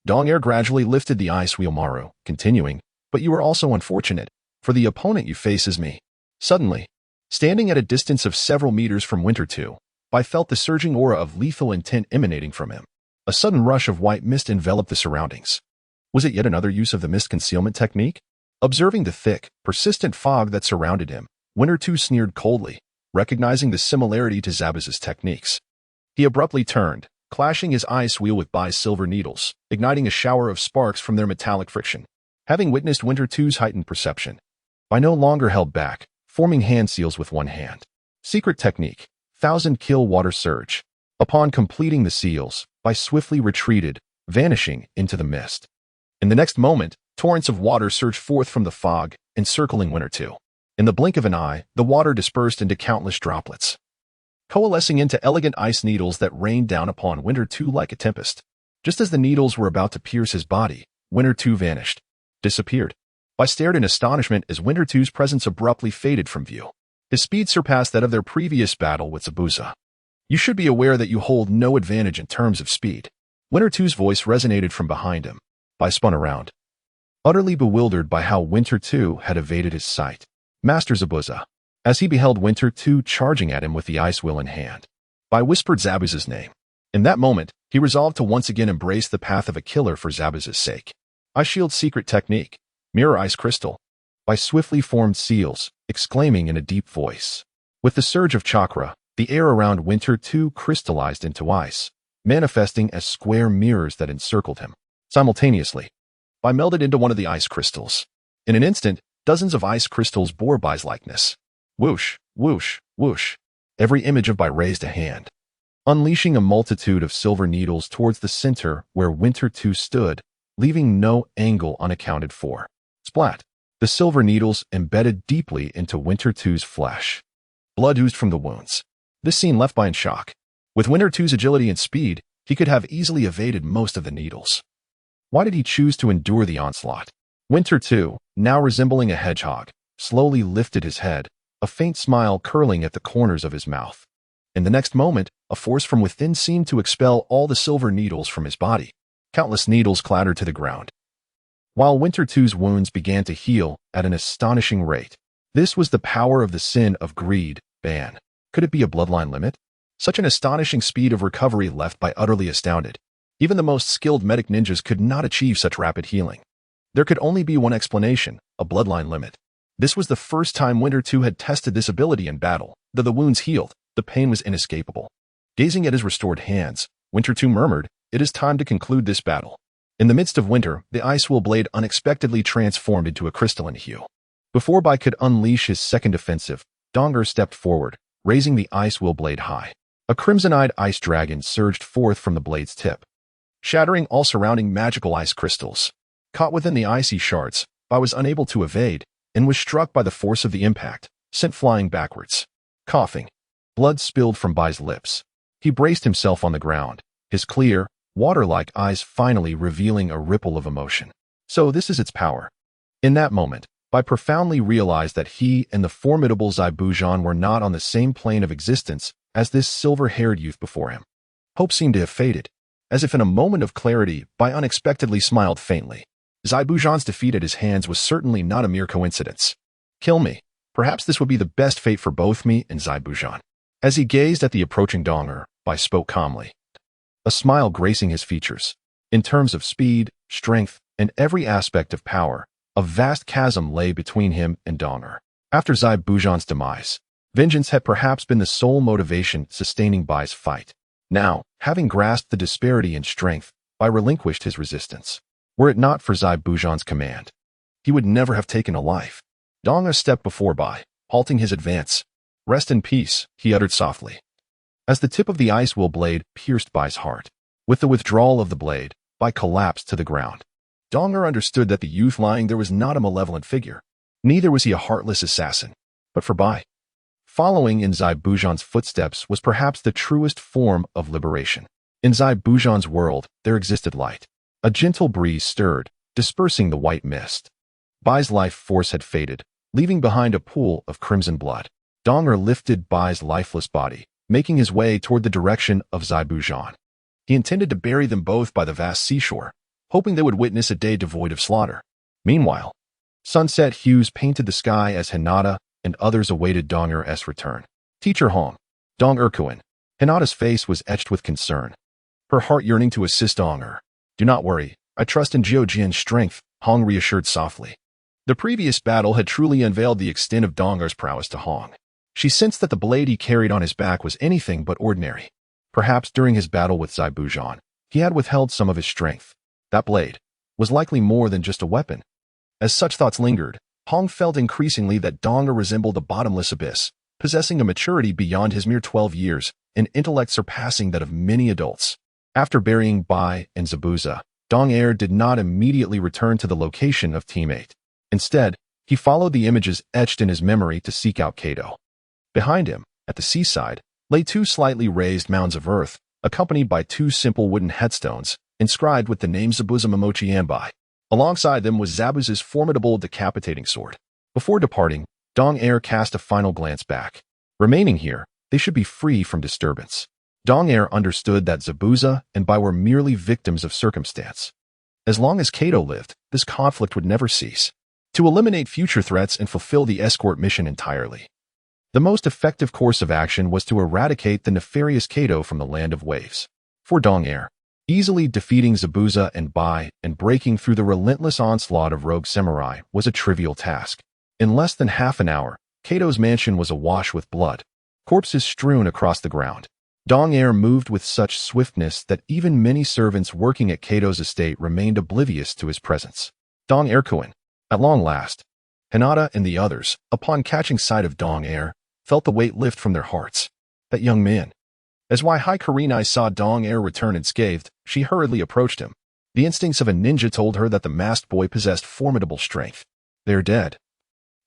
[SPEAKER 1] Dong Air gradually lifted the Hyōrinmaru, continuing, "But you are also unfortunate, for the opponent you face is me." Suddenly, standing at a distance of several meters from Winter 2, Bai felt the surging aura of lethal intent emanating from him. A sudden rush of white mist enveloped the surroundings. Was it yet another use of the mist concealment technique? Observing the thick, persistent fog that surrounded him, Winter 2 sneered coldly, recognizing the similarity to Zabuza's techniques. He abruptly turned, clashing his ice wheel with Bai's silver needles, igniting a shower of sparks from their metallic friction. Having witnessed Winter 2's heightened perception, Bai no longer held back, forming hand seals with one hand. Secret technique, 1000 kill water surge. Upon completing the seals, Bai swiftly retreated, vanishing into the mist. In the next moment, torrents of water surged forth from the fog, encircling Winter 2. In the blink of an eye, the water dispersed into countless droplets, coalescing into elegant ice needles that rained down upon Winter 2 like a tempest. Just as the needles were about to pierce his body, Winter 2 vanished, disappeared. Bai stared in astonishment as Winter 2's presence abruptly faded from view. His speed surpassed that of their previous battle with Zabuza. "You should be aware that you hold no advantage in terms of speed." Winter 2's voice resonated from behind him. Bai spun around, utterly bewildered by how Winter 2 had evaded his sight. "Master Zabuza." As he beheld Winter 2 charging at him with the ice wheel in hand, Bai whispered Zabuza's name. In that moment, he resolved to once again embrace the path of a killer for Zabuza's sake. Ice Shield's secret technique, Mirror Ice Crystal. Bai swiftly formed seals, exclaiming in a deep voice. With the surge of chakra, the air around Winter 2 crystallized into ice, manifesting as square mirrors that encircled him. Simultaneously, Bai melded into one of the ice crystals. In an instant, dozens of ice crystals bore Bai's likeness. Whoosh, whoosh, whoosh. Every image of Bai raised a hand, unleashing a multitude of silver needles towards the center where Winter 2 stood, leaving no angle unaccounted for. Splat! The silver needles embedded deeply into Winter 2's flesh. Blood oozed from the wounds. This scene left Bai in shock. With Winter 2's agility and speed, he could have easily evaded most of the needles. Why did he choose to endure the onslaught? Winter 2, now resembling a hedgehog, slowly lifted his head, a faint smile curling at the corners of his mouth. In the next moment, a force from within seemed to expel all the silver needles from his body. Countless needles clattered to the ground, while Winter 2's wounds began to heal at an astonishing rate. This was the power of the sin of greed, Ban. Could it be a bloodline limit? Such an astonishing speed of recovery left Bai utterly astounded. Even the most skilled medic ninjas could not achieve such rapid healing. There could only be one explanation, a bloodline limit. This was the first time Winter 2 had tested this ability in battle. Though the wounds healed, the pain was inescapable. Gazing at his restored hands, Winter 2 murmured, "It is time to conclude this battle." In the midst of winter, the ice wheel blade unexpectedly transformed into a crystalline hue. Before Bai could unleash his second offensive, Donger stepped forward, raising the ice wheel blade high. A crimson-eyed ice dragon surged forth from the blade's tip, shattering all surrounding magical ice crystals. Caught within the icy shards, Bai was unable to evade, and was struck by the force of the impact, sent flying backwards. Coughing, blood spilled from Bai's lips. He braced himself on the ground, his clear, water-like eyes finally revealing a ripple of emotion. So this is its power. In that moment, Bai profoundly realized that he and the formidable Zaibujan were not on the same plane of existence as this silver-haired youth before him. Hope seemed to have faded. As if in a moment of clarity, Bai unexpectedly smiled faintly. Zaibujan's defeat at his hands was certainly not a mere coincidence. Kill me. Perhaps this would be the best fate for both me and Zaibujan. As he gazed at the approaching Donger, Bai spoke calmly, a smile gracing his features. In terms of speed, strength, and every aspect of power, a vast chasm lay between him and Donger. After Zaibujan's demise, vengeance had perhaps been the sole motivation sustaining Bai's fight. Now, having grasped the disparity in strength, Bai relinquished his resistance. Were it not for Zai Bujan's command, he would never have taken a life. Dong stepped before Bai, halting his advance. Rest in peace, he uttered softly. As the tip of the ice will blade pierced Bai's heart. With the withdrawal of the blade, Bai collapsed to the ground. Donger understood that the youth lying there was not a malevolent figure. Neither was he a heartless assassin. But for Bai, following in Zai Bujan's footsteps was perhaps the truest form of liberation. In Zai Bujan's world, there existed light. A gentle breeze stirred, dispersing the white mist. Bai's life force had faded, leaving behind a pool of crimson blood. Donger lifted Bai's lifeless body, making his way toward the direction of Zai Bujan. He intended to bury them both by the vast seashore, hoping they would witness a day devoid of slaughter. Meanwhile, sunset hues painted the sky as Hinata and others awaited Donger's return. Teacher Hong, Dong Erkuin. Hinata's face was etched with concern, her heart yearning to assist Donger. Do not worry, I trust in Jian's strength, Hong reassured softly. The previous battle had truly unveiled the extent of Donger's prowess to Hong. She sensed that the blade he carried on his back was anything but ordinary. Perhaps during his battle with Zai Bujan, he had withheld some of his strength. That blade was likely more than just a weapon. As such thoughts lingered, Hong felt increasingly that Donger resembled a bottomless abyss, possessing a maturity beyond his mere 12 years, an intellect surpassing that of many adults. After burying Bai and Zabuza, Donger did not immediately return to the location of Team 8. Instead, he followed the images etched in his memory to seek out Kato. Behind him, at the seaside, lay two slightly raised mounds of earth, accompanied by two simple wooden headstones, inscribed with the name Zabuza Momochi Anbai. Alongside them was Zabuza's formidable decapitating sword. Before departing, Donger cast a final glance back. Remaining here, they should be free from disturbance. Donger understood that Zabuza and Bai were merely victims of circumstance. As long as Kato lived, this conflict would never cease. To eliminate future threats and fulfill the escort mission entirely, the most effective course of action was to eradicate the nefarious Kato from the land of waves. For Donger, easily defeating Zabuza and Bai and breaking through the relentless onslaught of rogue samurai was a trivial task. In less than half an hour, Kato's mansion was awash with blood, corpses strewn across the ground. Donger moved with such swiftness that even many servants working at Kato's estate remained oblivious to his presence. Dong Erkuin, at long last. Hinata and the others, upon catching sight of Donger, felt the weight lift from their hearts. That young man. As Hyōrinmaru saw Donger return unscathed, she hurriedly approached him. The instincts of a ninja told her that the masked boy possessed formidable strength. They're dead.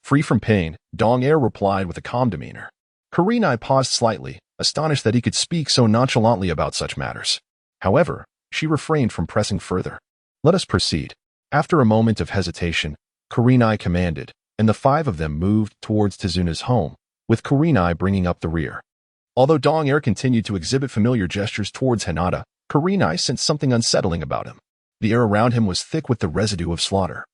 [SPEAKER 1] Free from pain, Donger replied with a calm demeanor. Hyōrinmaru paused slightly, astonished that he could speak so nonchalantly about such matters. However, she refrained from pressing further. Let us proceed. After a moment of hesitation, Hyōrinmaru commanded, and the five of them moved towards Tezuna's home, with Hyōrinmaru bringing up the rear. Although Donger continued to exhibit familiar gestures towards Hinata, Hyōrinmaru sensed something unsettling about him. The air around him was thick with the residue of slaughter.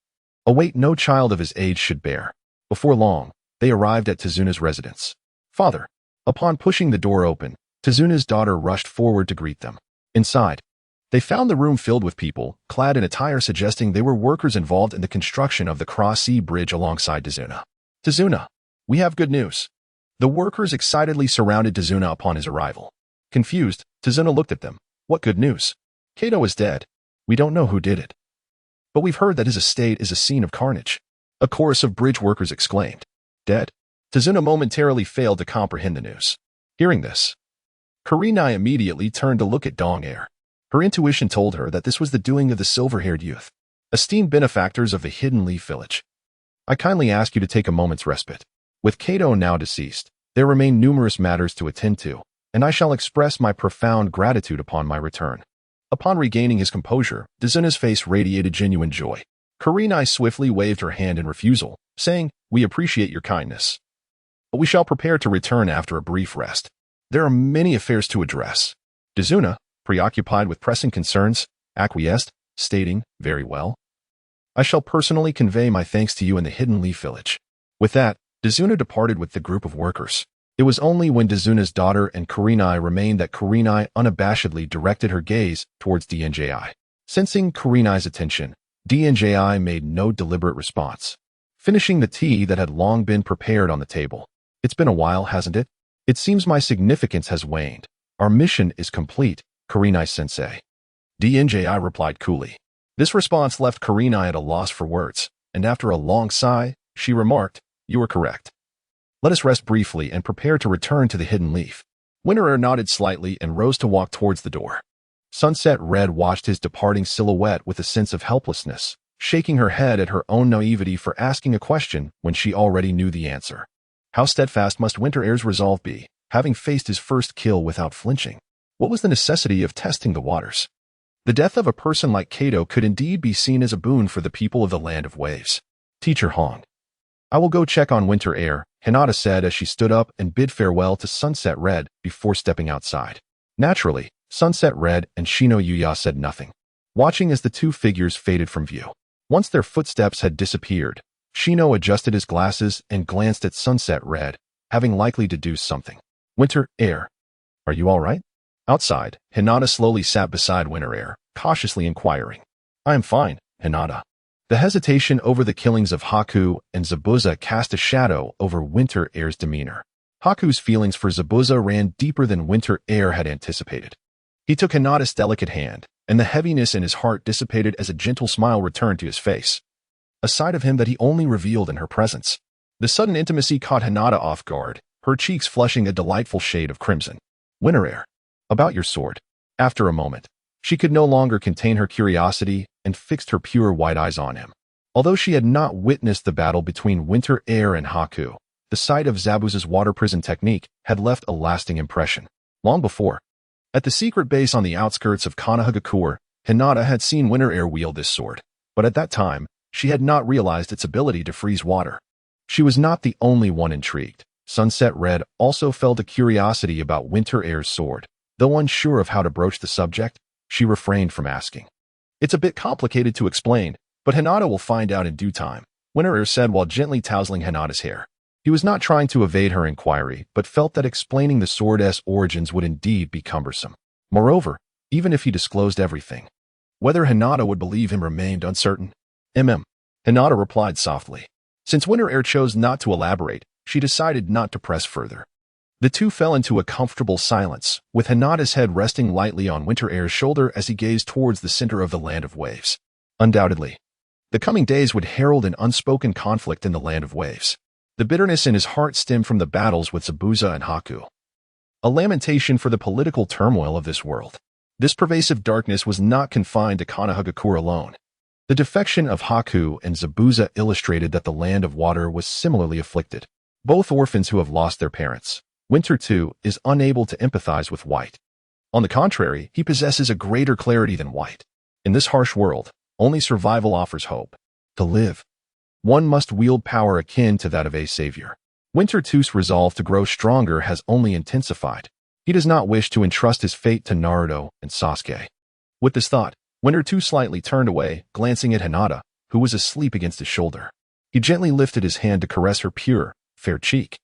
[SPEAKER 1] A weight no child of his age should bear. Before long, they arrived at Tezuna's residence. Father. Upon pushing the door open, Tezuna's daughter rushed forward to greet them. Inside, they found the room filled with people, clad in attire suggesting they were workers involved in the construction of the cross-sea bridge alongside Tezuna. Tezuna, we have good news. The workers excitedly surrounded Tezuna upon his arrival. Confused, Tezuna looked at them. What good news? Kato is dead. We don't know who did it. But we've heard that his estate is a scene of carnage. A chorus of bridge workers exclaimed. Dead? Tezuna momentarily failed to comprehend the news. Hearing this, Hyōrinmaru immediately turned to look at Donger. Her intuition told her that this was the doing of the silver-haired youth, esteemed benefactors of the Hidden Leaf Village. I kindly ask you to take a moment's respite. With Kato now deceased, there remain numerous matters to attend to, and I shall express my profound gratitude upon my return. Upon regaining his composure, Tezuna's face radiated genuine joy. Hyōrinmaru swiftly waved her hand in refusal, saying, We appreciate your kindness, but we shall prepare to return after a brief rest. There are many affairs to address. Tezuna, preoccupied with pressing concerns, acquiesced, stating, Very well. I shall personally convey my thanks to you in the Hidden Leaf Village. With that, Tezuna departed with the group of workers. It was only when Tezuna's daughter and Hyōrinmaru remained that Hyōrinmaru unabashedly directed her gaze towards DNJI. Sensing Hyōrinmaru's attention, DNJI made no deliberate response, finishing the tea that had long been prepared on the table. It's been a while, hasn't it? It seems my significance has waned. Our mission is complete, Kurenai-sensei. DNJI replied coolly. This response left Kurenai at a loss for words, and after a long sigh, she remarked, "You are correct. Let us rest briefly and prepare to return to the hidden leaf." Winter Air nodded slightly and rose to walk towards the door. Sunset Red watched his departing silhouette with a sense of helplessness, shaking her head at her own naivety for asking a question when she already knew the answer. How steadfast must Winter Air's resolve be, having faced his first kill without flinching? What was the necessity of testing the waters? The death of a person like Kato could indeed be seen as a boon for the people of the Land of Waves. Teacher Hong. I will go check on Winter Air, Hinata said as she stood up and bid farewell to Sunset Red before stepping outside. Naturally, Sunset Red and Shino Yuya said nothing, watching as the two figures faded from view. Once their footsteps had disappeared, Shino adjusted his glasses and glanced at Sunset Red, having likely deduced something. Winter Air, are you all right? Outside, Hinata slowly sat beside Winter Air, cautiously inquiring. I am fine, Hinata. The hesitation over the killings of Haku and Zabuza cast a shadow over Winter Air's demeanor. Haku's feelings for Zabuza ran deeper than Winter Air had anticipated. He took Hinata's delicate hand, and the heaviness in his heart dissipated as a gentle smile returned to his face, a side of him that he only revealed in her presence. The sudden intimacy caught Hinata off guard, her cheeks flushing a delightful shade of crimson. Winter Air, about your sword. After a moment, she could no longer contain her curiosity and fixed her pure white eyes on him. Although she had not witnessed the battle between Winter Air and Haku, the sight of Zabuza's water prison technique had left a lasting impression. Long before, at the secret base on the outskirts of Konoha, Hinata had seen Winter Air wield this sword, but at that time, she had not realized its ability to freeze water. She was not the only one intrigued. Sunset Red also felt a curiosity about Winter Air's sword. Though unsure of how to broach the subject, she refrained from asking. It's a bit complicated to explain, but Hinata will find out in due time, Winter Air said while gently tousling Hinata's hair. He was not trying to evade her inquiry, but felt that explaining the sword's origins would indeed be cumbersome. Moreover, even if he disclosed everything, whether Hinata would believe him remained uncertain. Hinata replied softly. Since Winter Air chose not to elaborate, she decided not to press further. The two fell into a comfortable silence, with Hinata's head resting lightly on Winter Air's shoulder as he gazed towards the center of the Land of Waves. Undoubtedly, the coming days would herald an unspoken conflict in the Land of Waves. The bitterness in his heart stemmed from the battles with Zabuza and Haku, a lamentation for the political turmoil of this world. This pervasive darkness was not confined to Konoha alone. The defection of Haku and Zabuza illustrated that the Land of Water was similarly afflicted. Both orphans who have lost their parents. Winter, too, is unable to empathize with White. On the contrary, he possesses a greater clarity than White. In this harsh world, only survival offers hope. To live, one must wield power akin to that of a savior. Winter Two's resolve to grow stronger has only intensified. He does not wish to entrust his fate to Naruto and Sasuke. With this thought, Winter Two slightly turned away, glancing at Hinata, who was asleep against his shoulder. He gently lifted his hand to caress her pure, fair cheek.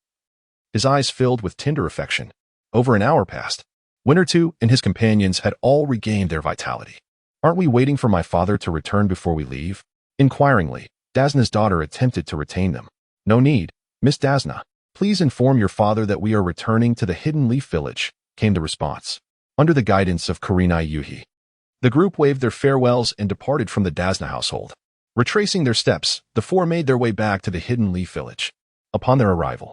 [SPEAKER 1] His eyes filled with tender affection. Over an hour passed. Winter Two and his companions had all regained their vitality. Aren't we waiting for my father to return before we leave? Inquiringly, Dasna's daughter attempted to retain them. No need, Miss Dasna. Please inform your father that we are returning to the Hidden Leaf Village, came the response. Under the guidance of Kurenai Yuhi, the group waved their farewells and departed from the Dasna household. Retracing their steps, the four made their way back to the Hidden Leaf Village. Upon their arrival,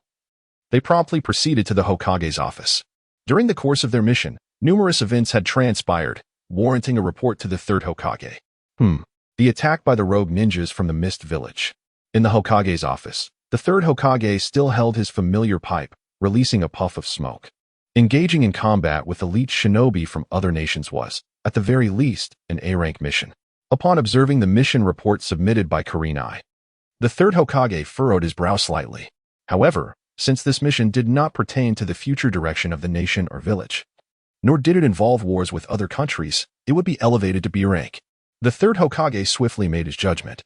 [SPEAKER 1] they promptly proceeded to the Hokage's office. During the course of their mission, numerous events had transpired, warranting a report to the third Hokage. The attack by the rogue ninjas from the Mist Village. In the Hokage's office, the third Hokage still held his familiar pipe, releasing a puff of smoke. Engaging in combat with elite shinobi from other nations was, at the very least, an A-rank mission. Upon observing the mission report submitted by Kurenai, the third Hokage furrowed his brow slightly. However, since this mission did not pertain to the future direction of the nation or village, nor did it involve wars with other countries, it would be elevated to B rank. The third Hokage swiftly made his judgment,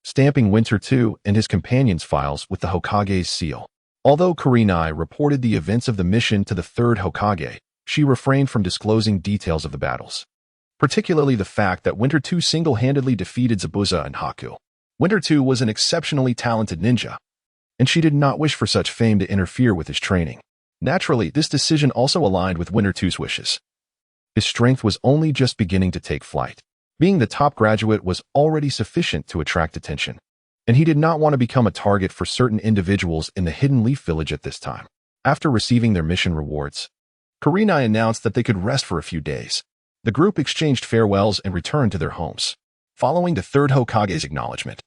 [SPEAKER 1] stamping Winter Two and his companions' files with the Hokage's seal. Although Kurenai reported the events of the mission to the third Hokage, she refrained from disclosing details of the battles, particularly the fact that Winter Two single-handedly defeated Zabuza and Haku. Winter Two was an exceptionally talented ninja, and she did not wish for such fame to interfere with his training. Naturally, this decision also aligned with Winter 2's wishes. His strength was only just beginning to take flight. Being the top graduate was already sufficient to attract attention, and he did not want to become a target for certain individuals in the Hidden Leaf Village at this time. After receiving their mission rewards, Kurenai announced that they could rest for a few days. The group exchanged farewells and returned to their homes, following the third Hokage's acknowledgement.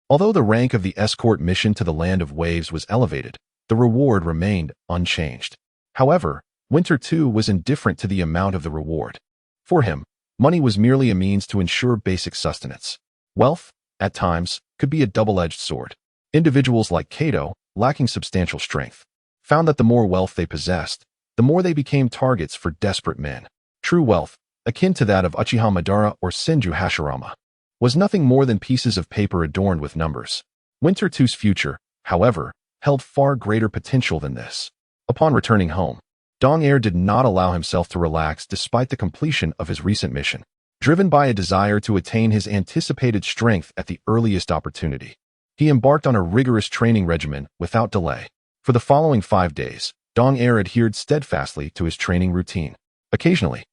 [SPEAKER 1] Although the rank of the escort mission to the Land of Waves was elevated, the reward remained unchanged. However, Winter 2 was indifferent to the amount of the reward. For him, money was merely a means to ensure basic sustenance. Wealth, at times, could be a double-edged sword. Individuals like Kato, lacking substantial strength, found that the more wealth they possessed, the more they became targets for desperate men. True wealth, akin to that of Uchiha Madara or Senju Hashirama, was nothing more than pieces of paper adorned with numbers. Winter 2's future, however, held far greater potential than this. Upon returning home, Dong Air did not allow himself to relax despite the completion of his recent mission. Driven by a desire to attain his anticipated strength at the earliest opportunity, he embarked on a rigorous training regimen without delay. For the following 5 days, Dong Air adhered steadfastly to his training routine. Occasionally,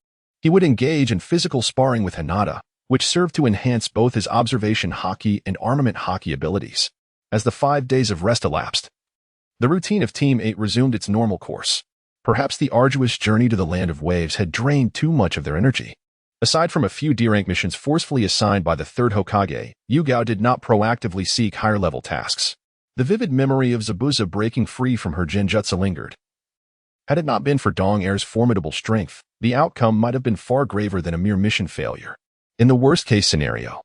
[SPEAKER 1] he would engage in physical sparring with Hinata, which served to enhance both his observation haki and armament haki abilities. As the 5 days of rest elapsed, the routine of Team 8 resumed its normal course. Perhaps the arduous journey to the Land of Waves had drained too much of their energy. Aside from a few D-rank missions forcefully assigned by the third Hokage, Yugao did not proactively seek higher-level tasks. The vivid memory of Zabuza breaking free from her genjutsu lingered. Had it not been for Dong Air's formidable strength, the outcome might have been far graver than a mere mission failure. In the worst-case scenario,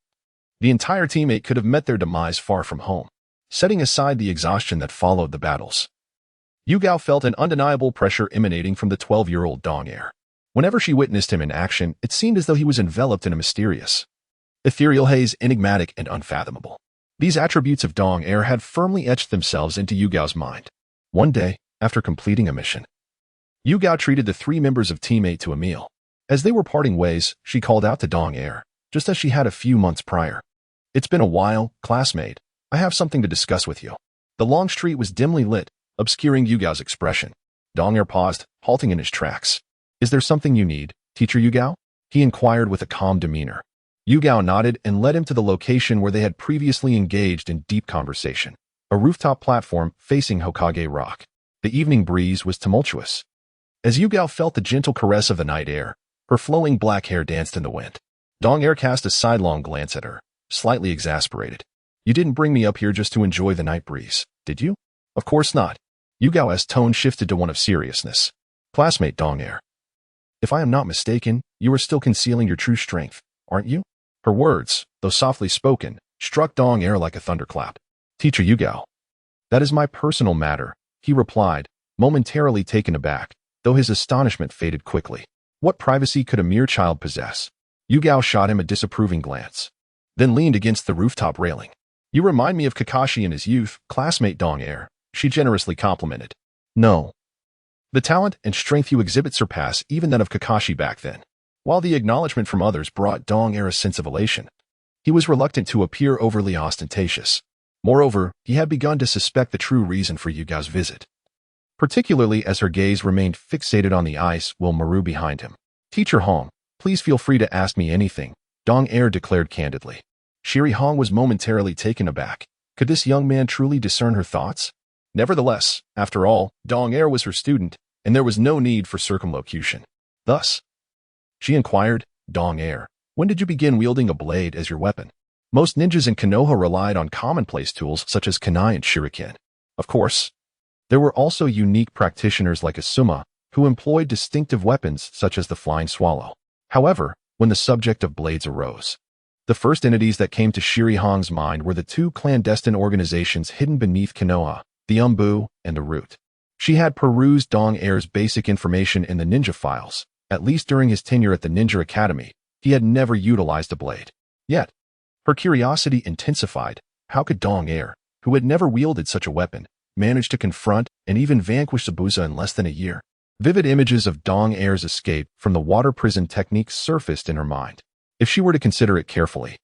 [SPEAKER 1] the entire Team 8 could have met their demise far from home. Setting aside the exhaustion that followed the battles, Yugao felt an undeniable pressure emanating from the 12-year-old Dong Air. Whenever she witnessed him in action, it seemed as though he was enveloped in a mysterious, ethereal haze, enigmatic and unfathomable. These attributes of Dong Air had firmly etched themselves into Yugao's mind. One day, after completing a mission, Yugao treated the 3 members of Team 8 to a meal. As they were parting ways, she called out to Dong Air, just as she had a few months prior. "It's been a while, classmate. I have something to discuss with you." The long street was dimly lit, obscuring Yugao's expression. Dong Air paused, halting in his tracks. "Is there something you need, Teacher Yugao?" he inquired with a calm demeanor. Yugao nodded and led him to the location where they had previously engaged in deep conversation, a rooftop platform facing Hokage Rock. The evening breeze was tumultuous. As Yugao felt the gentle caress of the night air, her flowing black hair danced in the wind. Dong Air cast a sidelong glance at her, slightly exasperated. "You didn't bring me up here just to enjoy the night breeze, did you?" "Of course not." Yugao's tone shifted to one of seriousness. "Classmate Dong Air, if I am not mistaken, you are still concealing your true strength, aren't you?" Her words, though softly spoken, struck Dong Air like a thunderclap. "Teacher Yugao, that is my personal matter," he replied, momentarily taken aback, though his astonishment faded quickly. What privacy could a mere child possess? Yugao shot him a disapproving glance, then leaned against the rooftop railing. "You remind me of Kakashi in his youth, classmate Dong Air," she generously complimented. "No. The talent and strength you exhibit surpass even that of Kakashi back then." While the acknowledgement from others brought Dong Air a sense of elation, he was reluctant to appear overly ostentatious. Moreover, he had begun to suspect the true reason for Yugao's visit, particularly as her gaze remained fixated on the Hyōrinmaru behind him. "Teacher Hong, please feel free to ask me anything," Dong Air declared candidly. Shiri Hong was momentarily taken aback. Could this young man truly discern her thoughts? Nevertheless, after all, Dong Air was her student, and there was no need for circumlocution. Thus, she inquired, "Dong Air, when did you begin wielding a blade as your weapon?" Most ninjas in Konoha relied on commonplace tools such as kunai and shuriken. Of course, there were also unique practitioners like Asuma, who employed distinctive weapons such as the flying swallow. However, when the subject of blades arose, the first entities that came to Shiri Hong's mind were the 2 clandestine organizations hidden beneath Konoha, the Umbu and the Root. She had perused Dong Air's basic information in the ninja files. At least during his tenure at the Ninja Academy, he had never utilized a blade. Yet, her curiosity intensified. How could Dong Air, who had never wielded such a weapon, manage to confront and even vanquish Zabuza in less than a year? Vivid images of Dong Air's escape from the water prison technique surfaced in her mind. If she were to consider it carefully,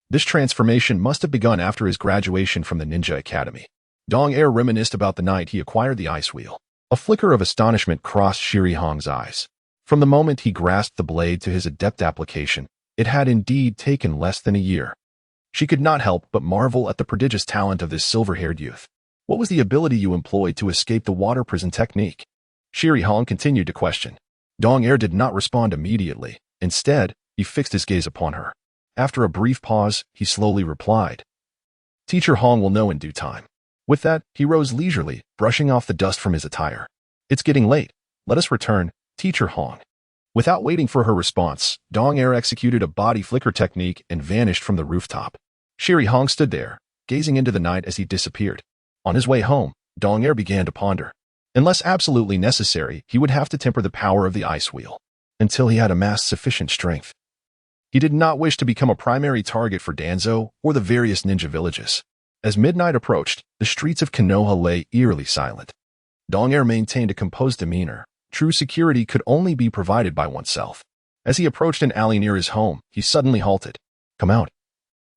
[SPEAKER 1] this transformation must have begun after his graduation from the Ninja Academy. Dong Air reminisced about the night he acquired the ice wheel. A flicker of astonishment crossed Shirihong's eyes. From the moment he grasped the blade to his adept application, it had indeed taken less than a year. She could not help but marvel at the prodigious talent of this silver-haired youth. What was the ability you employed to escape the water prison technique? Shirihong continued to question. Dong Er did not respond immediately. Instead, he fixed his gaze upon her. After a brief pause, he slowly replied, "Teacher Hong will know in due time." With that, he rose leisurely, brushing off the dust from his attire. "It's getting late. Let us return, Teacher Hong." Without waiting for her response, Dong Er executed a body flicker technique and vanished from the rooftop. Shirihong stood there, gazing into the night as he disappeared. On his way home, Dong Er began to ponder. Unless absolutely necessary, he would have to temper the power of the ice wheel until he had amassed sufficient strength. He did not wish to become a primary target for Danzo or the various ninja villages. As midnight approached, the streets of Konoha lay eerily silent. Dong Er maintained a composed demeanor. True security could only be provided by oneself. As he approached an alley near his home, he suddenly halted. "Come out.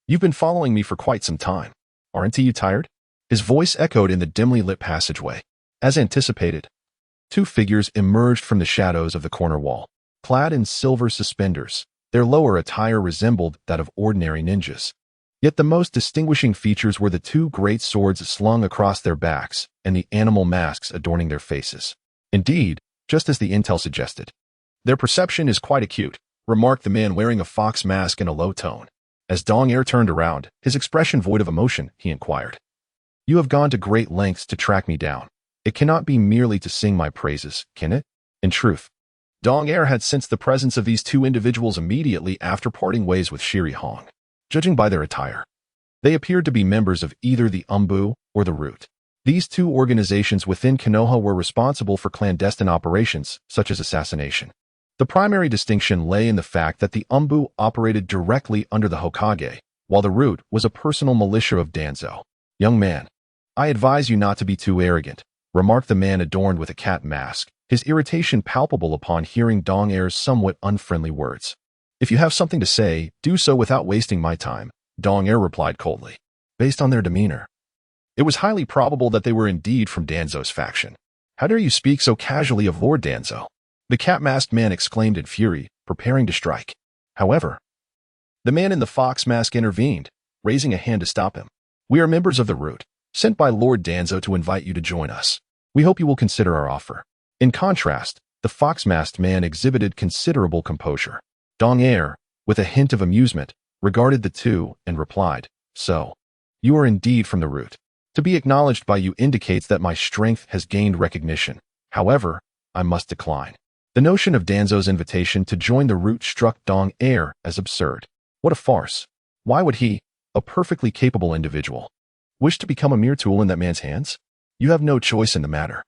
[SPEAKER 1] You've been following me for quite some time. Aren't you tired?" His voice echoed in the dimly lit passageway. As anticipated, two figures emerged from the shadows of the corner wall, clad in silver suspenders. Their lower attire resembled that of ordinary ninjas. Yet the most distinguishing features were the two great swords slung across their backs and the animal masks adorning their faces. Indeed, just as the intel suggested. "Their perception is quite acute," remarked the man wearing a fox mask in a low tone. As Dong Er turned around, his expression void of emotion, he inquired, "You have gone to great lengths to track me down. It cannot be merely to sing my praises, can it?" In truth, Dong Er had sensed the presence of these two individuals immediately after parting ways with Shirihong. Judging by their attire, they appeared to be members of either the Umbu or the Root. These two organizations within Konoha were responsible for clandestine operations, such as assassination. The primary distinction lay in the fact that the Umbu operated directly under the Hokage, while the Root was a personal militia of Danzo. "Young man, I advise you not to be too arrogant," remarked the man adorned with a cat mask, his irritation palpable upon hearing Dong Er's somewhat unfriendly words. "If you have something to say, do so without wasting my time," Dong Er replied coldly. Based on their demeanor, it was highly probable that they were indeed from Danzo's faction. "How dare you speak so casually of Lord Danzo?" the cat-masked man exclaimed in fury, preparing to strike. However, the man in the fox mask intervened, raising a hand to stop him. "We are members of the Root, sent by Lord Danzo to invite you to join us. We hope you will consider our offer." In contrast, the fox-masked man exhibited considerable composure. Dong Er, with a hint of amusement, regarded the two and replied, "So, you are indeed from the Root. To be acknowledged by you indicates that my strength has gained recognition. However, I must decline." The notion of Danzo's invitation to join the Root struck Dong Er as absurd. What a farce. Why would he, a perfectly capable individual, wish to become a mere tool in that man's hands? You have no choice in the matter.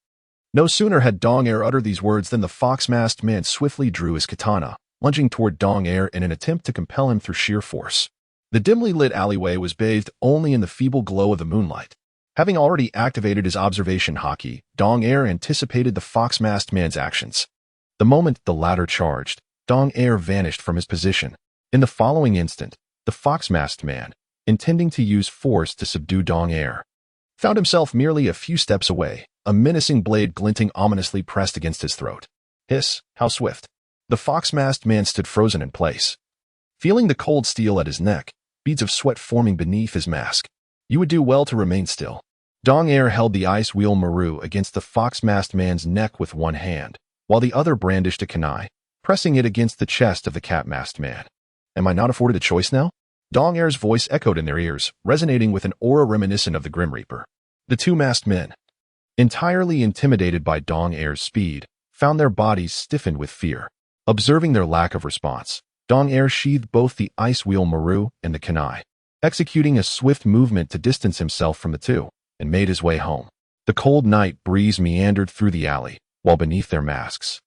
[SPEAKER 1] No sooner had Dong Er uttered these words than the fox-masked man swiftly drew his katana, lunging toward Dong Er in an attempt to compel him through sheer force. The dimly lit alleyway was bathed only in the feeble glow of the moonlight. Having already activated his observation haki, Dong Er anticipated the fox-masked man's actions. The moment the latter charged, Dong Er vanished from his position. In the following instant, the fox-masked man, intending to use force to subdue Dong Er, found himself merely a few steps away, a menacing blade glinting ominously pressed against his throat. Hiss, how swift. The fox-masked man stood frozen in place, feeling the cold steel at his neck, beads of sweat forming beneath his mask. "You would do well to remain still." Dong Er held the ice wheel Maru against the fox-masked man's neck with one hand, while the other brandished a kunai, pressing it against the chest of the cat-masked man. "Am I not afforded a choice now?" Dong Er's voice echoed in their ears, resonating with an aura reminiscent of the Grim Reaper. The two masked men, entirely intimidated by Dong Er's speed, found their bodies stiffened with fear. Observing their lack of response, Dong Er sheathed both the ice wheel Maru and the kunai, executing a swift movement to distance himself from the two, and made his way home. The cold night breeze meandered through the alley, while beneath their masks,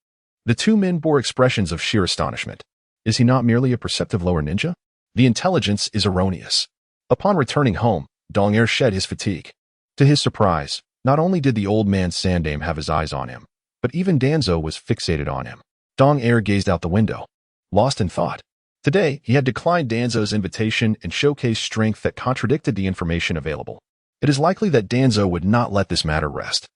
[SPEAKER 1] the two men bore expressions of sheer astonishment. Is he not merely a perceptive lower ninja? The intelligence is erroneous. Upon returning home, Dong Er shed his fatigue. To his surprise, not only did the old man Sandame have his eyes on him, but even Danzo was fixated on him. Dong Er gazed out the window, lost in thought. Today, he had declined Danzo's invitation and showcased strength that contradicted the information available. It is likely that Danzo would not let this matter rest.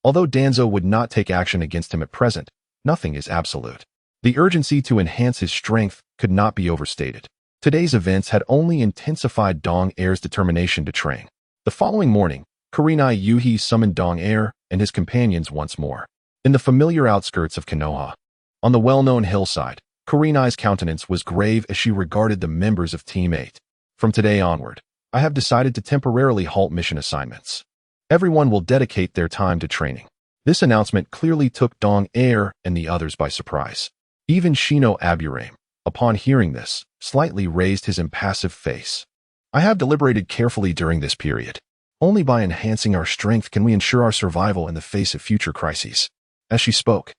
[SPEAKER 1] Although Danzo would not take action against him at present, nothing is absolute. The urgency to enhance his strength could not be overstated. Today's events had only intensified Dong Air's determination to train. The following morning, Kurenai Yuhi summoned Dong Air and his companions once more. In the familiar outskirts of Konoha, on the well-known hillside, Kurenai's countenance was grave as she regarded the members of Team 8. From today onward, I have decided to temporarily halt mission assignments. Everyone will dedicate their time to training. This announcement clearly took Dong Air and the others by surprise. Even Shino Aburame, upon hearing this, slightly raised his impassive face. I have deliberated carefully during this period. Only by enhancing our strength can we ensure our survival in the face of future crises. As she spoke,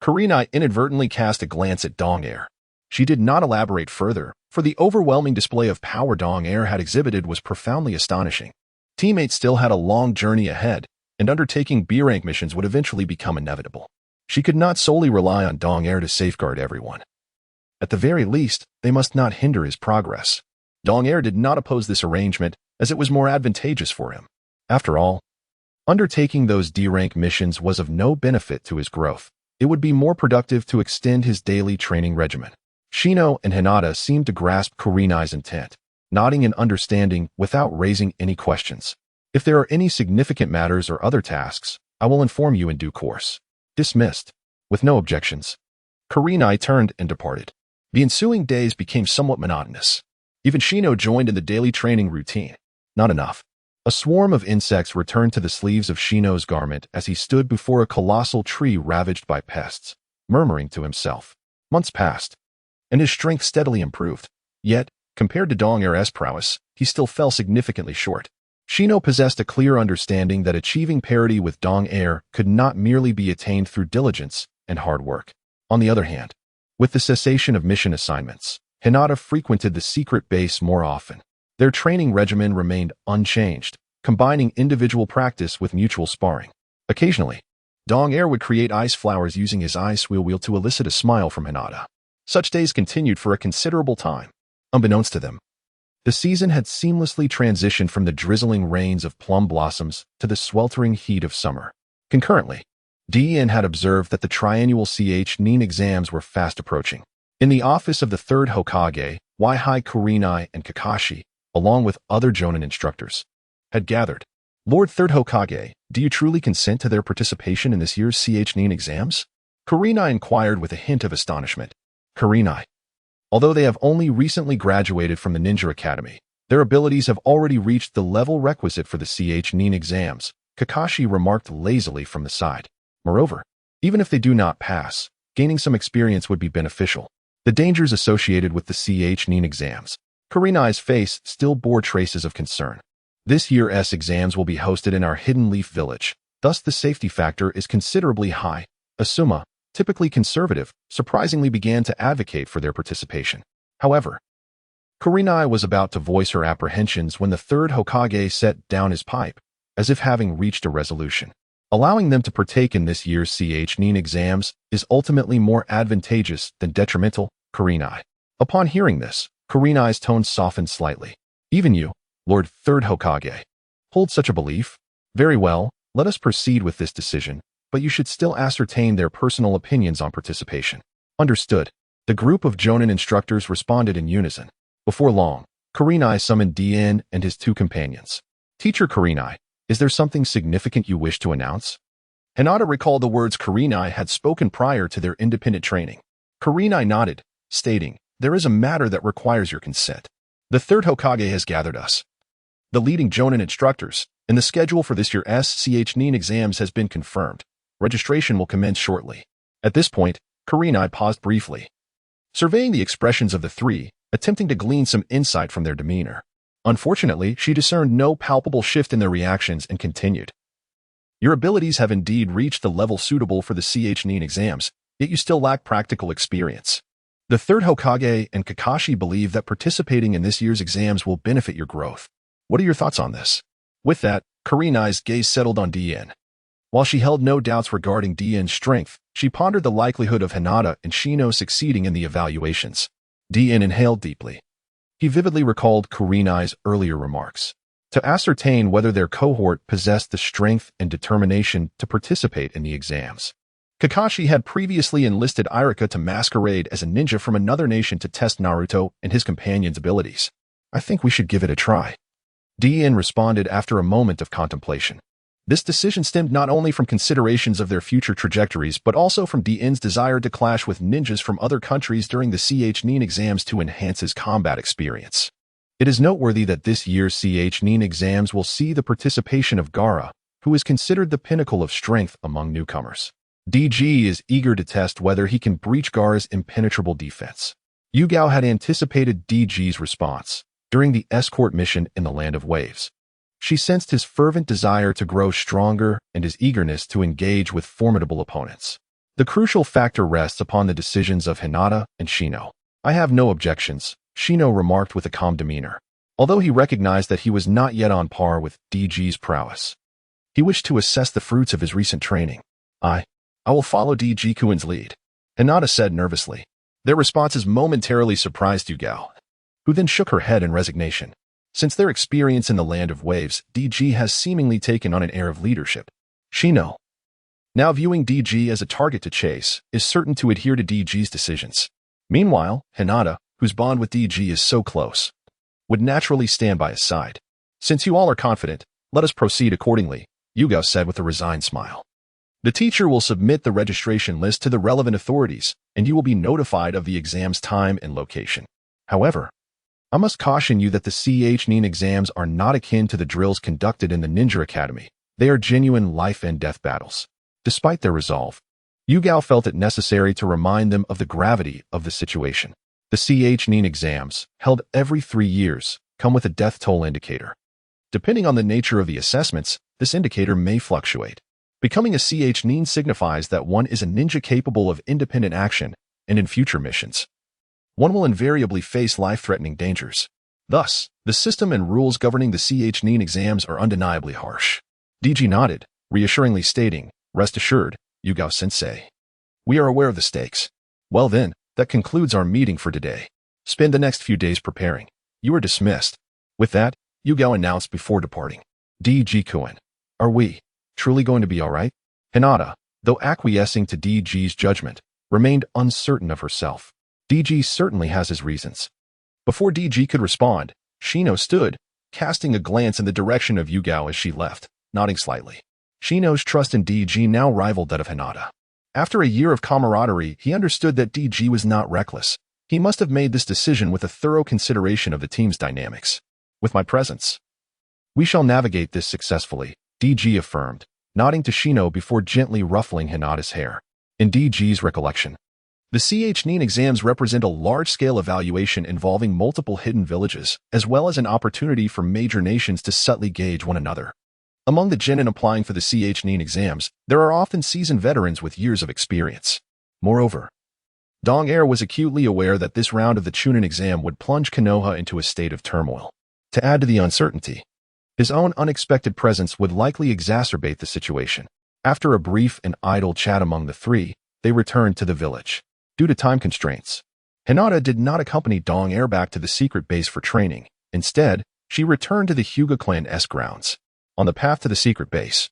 [SPEAKER 1] Kurenai inadvertently cast a glance at Dong Air. She did not elaborate further, for the overwhelming display of power Dong Air had exhibited was profoundly astonishing. Teammates still had a long journey ahead, and undertaking B-rank missions would eventually become inevitable. She could not solely rely on Dong Air to safeguard everyone. At the very least, they must not hinder his progress. Dong Air did not oppose this arrangement, as it was more advantageous for him. After all, undertaking those D-rank missions was of no benefit to his growth. It would be more productive to extend his daily training regimen. Shino and Hinata seemed to grasp Kurenai's intent, nodding in understanding without raising any questions. If there are any significant matters or other tasks, I will inform you in due course. Dismissed. With no objections, Kurenai turned and departed. The ensuing days became somewhat monotonous. Even Shino joined in the daily training routine. Not enough. A swarm of insects returned to the sleeves of Shino's garment as he stood before a colossal tree ravaged by pests, murmuring to himself. Months passed, and his strength steadily improved. Yet, compared to Dong Air's prowess, he still fell significantly short. Shino possessed a clear understanding that achieving parity with Dong Air could not merely be attained through diligence and hard work. On the other hand, with the cessation of mission assignments, Hinata frequented the secret base more often. Their training regimen remained unchanged, combining individual practice with mutual sparring. Occasionally, Dong Air would create ice flowers using his ice wheel to elicit a smile from Hinata. Such days continued for a considerable time. Unbeknownst to them, the season had seamlessly transitioned from the drizzling rains of plum blossoms to the sweltering heat of summer. Concurrently, DN had observed that the triannual Ch-Nin exams were fast approaching. In the office of the third Hokage, Waihai Kurenai and Kakashi, along with other Jonin instructors, had gathered. Lord Third Hokage, do you truly consent to their participation in this year's Ch-Nin exams? Kurenai inquired with a hint of astonishment. Kurenai. Although they have only recently graduated from the Ninja Academy, their abilities have already reached the level requisite for the Ch-Nin exams, Kakashi remarked lazily from the side. Moreover, even if they do not pass, gaining some experience would be beneficial. The dangers associated with the Ch-Nin exams. Kurenai's face still bore traces of concern. This year's exams will be hosted in our Hidden Leaf Village, thus the safety factor is considerably high. Asuma, typically conservative, surprisingly began to advocate for their participation. However, Kurenai was about to voice her apprehensions when the third Hokage set down his pipe, as if having reached a resolution. Allowing them to partake in this year's Ch-Nin exams is ultimately more advantageous than detrimental, Kurenai. Upon hearing this, Kurenai's tone softened slightly. Even you, Lord Third Hokage, hold such a belief? Very well, let us proceed with this decision, but you should still ascertain their personal opinions on participation. Understood. The group of Jonin instructors responded in unison. Before long, Kurenai summoned DN and his two companions. Teacher Kurenai, is there something significant you wish to announce? Hinata recalled the words Kurenai had spoken prior to their independent training. Kurenai nodded, stating, there is a matter that requires your consent. The third Hokage has gathered us, the leading Jonin instructors, and the schedule for this year's Ch-Nin exams has been confirmed. Registration will commence shortly. At this point, Kurenai paused briefly, surveying the expressions of the three, attempting to glean some insight from their demeanor. Unfortunately, she discerned no palpable shift in their reactions and continued. Your abilities have indeed reached the level suitable for the Ch-Nin exams, yet you still lack practical experience. The third Hokage and Kakashi believe that participating in this year's exams will benefit your growth. What are your thoughts on this? With that, Kurenai's gaze settled on DN. While she held no doubts regarding DN's strength, she pondered the likelihood of Hinata and Shino succeeding in the evaluations. DN inhaled deeply. He vividly recalled Kurenai's earlier remarks. to ascertain whether their cohort possessed the strength and determination to participate in the exams. Kakashi had previously enlisted Irika to masquerade as a ninja from another nation to test Naruto and his companion's abilities. I think we should give it a try. Dien responded after a moment of contemplation. This decision stemmed not only from considerations of their future trajectories but also from Dien's desire to clash with ninjas from other countries during the Nin exams to enhance his combat experience. It is noteworthy that this year's Nin exams will see the participation of Gaara, who is considered the pinnacle of strength among newcomers. DG is eager to test whether he can breach Gaara's impenetrable defense. Yugao had anticipated DG's response during the escort mission in the Land of Waves. She sensed his fervent desire to grow stronger and his eagerness to engage with formidable opponents. The crucial factor rests upon the decisions of Hinata and Shino. I have no objections, Shino remarked with a calm demeanor, although he recognized that he was not yet on par with DG's prowess. He wished to assess the fruits of his recent training. I will follow DG Kuin's lead, Hinata said nervously. Their responses momentarily surprised Yugao, who then shook her head in resignation. Since their experience in the Land of Waves, DG has seemingly taken on an air of leadership. Shino, now viewing DG as a target to chase, is certain to adhere to DG's decisions. Meanwhile, Hinata, whose bond with DG is so close, would naturally stand by his side. Since you all are confident, let us proceed accordingly, Yugao said with a resigned smile. The teacher will submit the registration list to the relevant authorities, and you will be notified of the exam's time and location. However, I must caution you that the Nin exams are not akin to the drills conducted in the Ninja Academy. They are genuine life and death battles. Despite their resolve, Yugao felt it necessary to remind them of the gravity of the situation. The Nin exams, held every 3 years, come with a death toll indicator. Depending on the nature of the assessments, this indicator may fluctuate. Becoming a Nin signifies that one is a ninja capable of independent action, and in future missions, one will invariably face life-threatening dangers. Thus, the system and rules governing the Nin exams are undeniably harsh. DG nodded, reassuringly stating, "Rest assured, Yugao-sensei. We are aware of the stakes. Well then, that concludes our meeting for today. Spend the next few days preparing. You are dismissed." With that, Yugao announced before departing. DG Kuin, are we truly going to be all right? Hinata, though acquiescing to DG's judgment, remained uncertain of herself. DG certainly has his reasons. Before DG could respond, Shino stood, casting a glance in the direction of Yugao as she left, nodding slightly. Shino's trust in DG now rivaled that of Hinata. After a year of camaraderie, he understood that DG was not reckless. He must have made this decision with a thorough consideration of the team's dynamics. With my presence, we shall navigate this successfully, DG affirmed, nodding to Shino before gently ruffling Hinata's hair. In DG's recollection, the Nin exams represent a large-scale evaluation involving multiple hidden villages, as well as an opportunity for major nations to subtly gauge one another. Among the genin applying for the Nin exams, there are often seasoned veterans with years of experience. Moreover, Dong Er was acutely aware that this round of the Chunin exam would plunge Konoha into a state of turmoil. To add to the uncertainty, his own unexpected presence would likely exacerbate the situation. After a brief and idle chat among the three, they returned to the village. Due to time constraints, Hinata did not accompany Dong Er back to the secret base for training. Instead, she returned to the Hyuga clan's grounds. On the path to the secret base,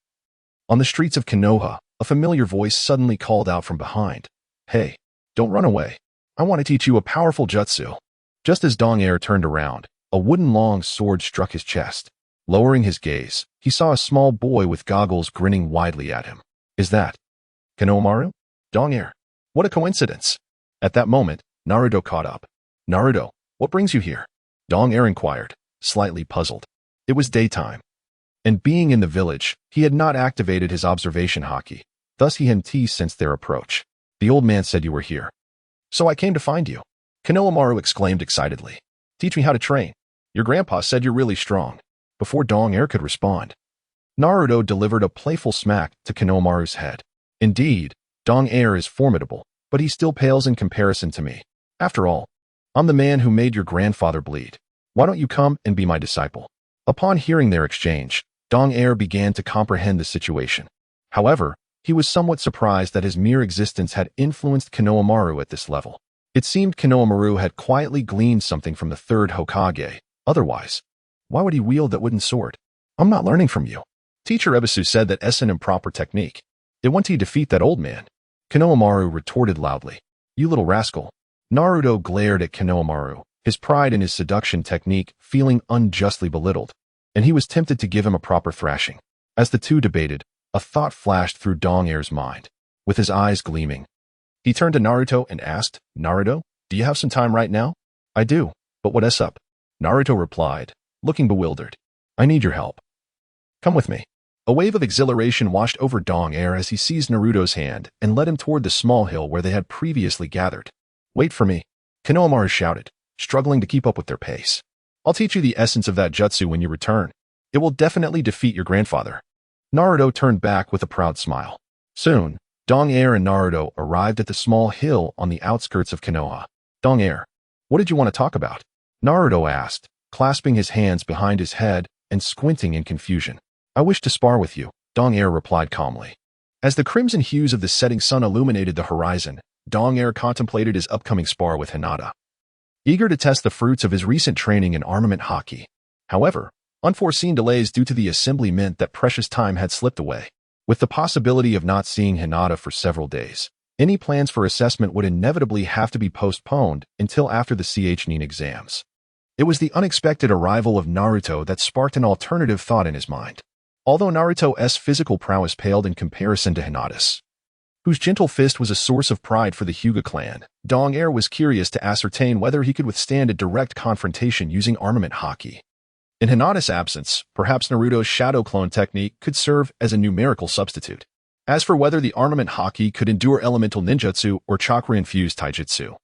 [SPEAKER 1] on the streets of Konoha, a familiar voice suddenly called out from behind. "Hey, don't run away. I want to teach you a powerful jutsu." Just as Dong Er turned around, a wooden long sword struck his chest. Lowering his gaze, he saw a small boy with goggles grinning widely at him. "Is that Hyōrinmaru? Dong Er? What a coincidence." At that moment, Naruto caught up. "Naruto, what brings you here?" Dong Er inquired, slightly puzzled. It was daytime, and being in the village, he had not activated his observation haki. Thus he hadn't sensed their approach. "The old man said you were here, so I came to find you," Hyōrinmaru exclaimed excitedly. "Teach me how to train. Your grandpa said you're really strong." Before Dong Er could respond, Naruto delivered a playful smack to Hyōrinmaru's head. "Indeed, Dong Er is formidable, but he still pales in comparison to me. After all, I'm the man who made your grandfather bleed. Why don't you come and be my disciple?" Upon hearing their exchange, Dong Er began to comprehend the situation. However, he was somewhat surprised that his mere existence had influenced Hyōrinmaru at this level. It seemed Hyōrinmaru had quietly gleaned something from the third Hokage. Otherwise, Why would he wield that wooden sword? I'm not learning from you. Teacher Ebisu said that it's an improper technique. It won't he defeat that old man. Konohamaru retorted loudly. You little rascal. Naruto glared at Konohamaru, his pride in his seduction technique feeling unjustly belittled, and he was tempted to give him a proper thrashing. As the two debated, a thought flashed through Dong Air's mind. With his eyes gleaming, he turned to Naruto and asked, Naruto, do you have some time right now? I do, but what's up? Naruto replied, looking bewildered. I need your help. Come with me. A wave of exhilaration washed over Dong Air as he seized Naruto's hand and led him toward the small hill where they had previously gathered. Wait for me, Konohamaru shouted, struggling to keep up with their pace. I'll teach you the essence of that jutsu when you return. It will definitely defeat your grandfather. Naruto turned back with a proud smile. Soon, Dong Air and Naruto arrived at the small hill on the outskirts of Konoha. Dong Air, what did you want to talk about? Naruto asked, clasping his hands behind his head and squinting in confusion. I wish to spar with you, Dong Air replied calmly. As the crimson hues of the setting sun illuminated the horizon, Dong Air contemplated his upcoming spar with Hinata, eager to test the fruits of his recent training in armament haki. However, unforeseen delays due to the assembly meant that precious time had slipped away. With the possibility of not seeing Hinata for several days, any plans for assessment would inevitably have to be postponed until after the CHNIN exams. It was the unexpected arrival of Naruto that sparked an alternative thought in his mind. Although Naruto's physical prowess paled in comparison to Hinata's, whose gentle fist was a source of pride for the Hyuga clan, Dong Air was curious to ascertain whether he could withstand a direct confrontation using armament haki. In Hinata's absence, perhaps Naruto's shadow clone technique could serve as a numerical substitute. As for whether the armament haki could endure elemental ninjutsu or chakra-infused taijutsu,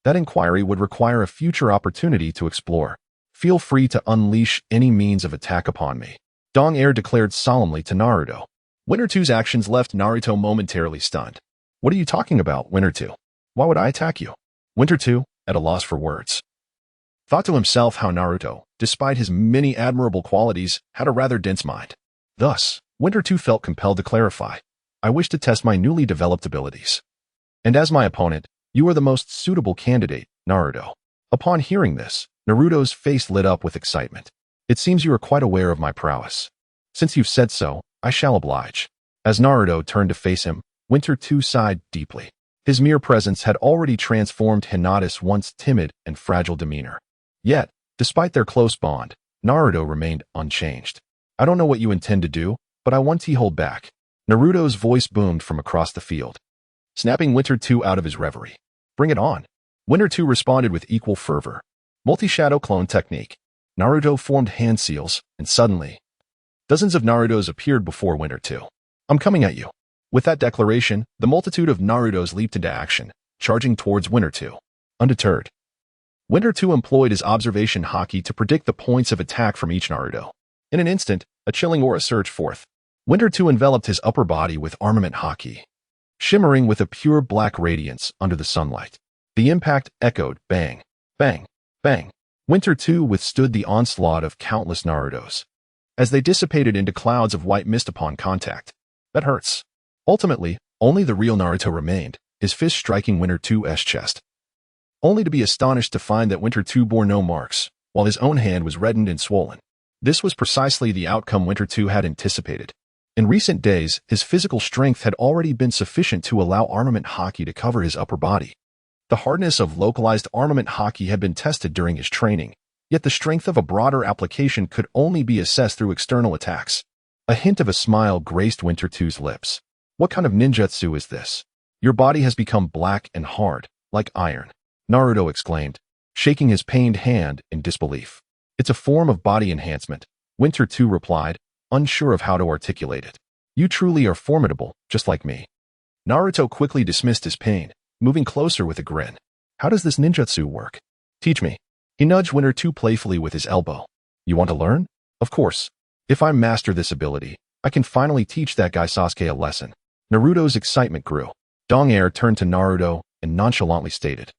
[SPEAKER 1] that inquiry would require a future opportunity to explore. Feel free to unleash any means of attack upon me, Dong Air declared solemnly to Naruto. Winter 2's actions left Naruto momentarily stunned. What are you talking about, Winter 2? Why would I attack you? Winter 2, at a loss for words, thought to himself how Naruto, despite his many admirable qualities, had a rather dense mind. Thus, Winter 2 felt compelled to clarify. I wish to test my newly developed abilities. And as my opponent, you are the most suitable candidate, Naruto. Upon hearing this, Naruto's face lit up with excitement. It seems you are quite aware of my prowess. Since you've said so, I shall oblige. As Naruto turned to face him, Winter 2 sighed deeply. His mere presence had already transformed Hinata's once timid and fragile demeanor. Yet, despite their close bond, Naruto remained unchanged. I don't know what you intend to do, but I want to hold back. Naruto's voice boomed from across the field, snapping Winter 2 out of his reverie. Bring it on. Winter 2 responded with equal fervor. Multi-shadow clone technique. Naruto formed hand seals, and suddenly, dozens of Narutos appeared before Winter 2. I'm coming at you. With that declaration, the multitude of Narutos leaped into action, charging towards Winter 2. Undeterred, Winter 2 employed his observation haki to predict the points of attack from each Naruto. In an instant, a chilling aura surged forth. Winter 2 enveloped his upper body with armament haki, shimmering with a pure black radiance under the sunlight. The impact echoed bang, bang, bang. Winter 2 withstood the onslaught of countless Narutos, as they dissipated into clouds of white mist upon contact. That hurts. Ultimately, only the real Naruto remained, his fist striking Winter 2's chest, only to be astonished to find that Winter 2 bore no marks, while his own hand was reddened and swollen. This was precisely the outcome Winter 2 had anticipated. In recent days, his physical strength had already been sufficient to allow armament haki to cover his upper body. The hardness of localized armament haki had been tested during his training, yet the strength of a broader application could only be assessed through external attacks. A hint of a smile graced Winter 2's lips. What kind of ninjutsu is this? Your body has become black and hard, like iron, Naruto exclaimed, shaking his pained hand in disbelief. It's a form of body enhancement, Winter 2 replied, unsure of how to articulate it. You truly are formidable, just like me. Naruto quickly dismissed his pain, moving closer with a grin. How does this ninjutsu work? Teach me. He nudged Winter 2 playfully with his elbow. You want to learn? Of course. If I master this ability, I can finally teach that guy Sasuke a lesson. Naruto's excitement grew. Dong Air turned to Naruto and nonchalantly stated,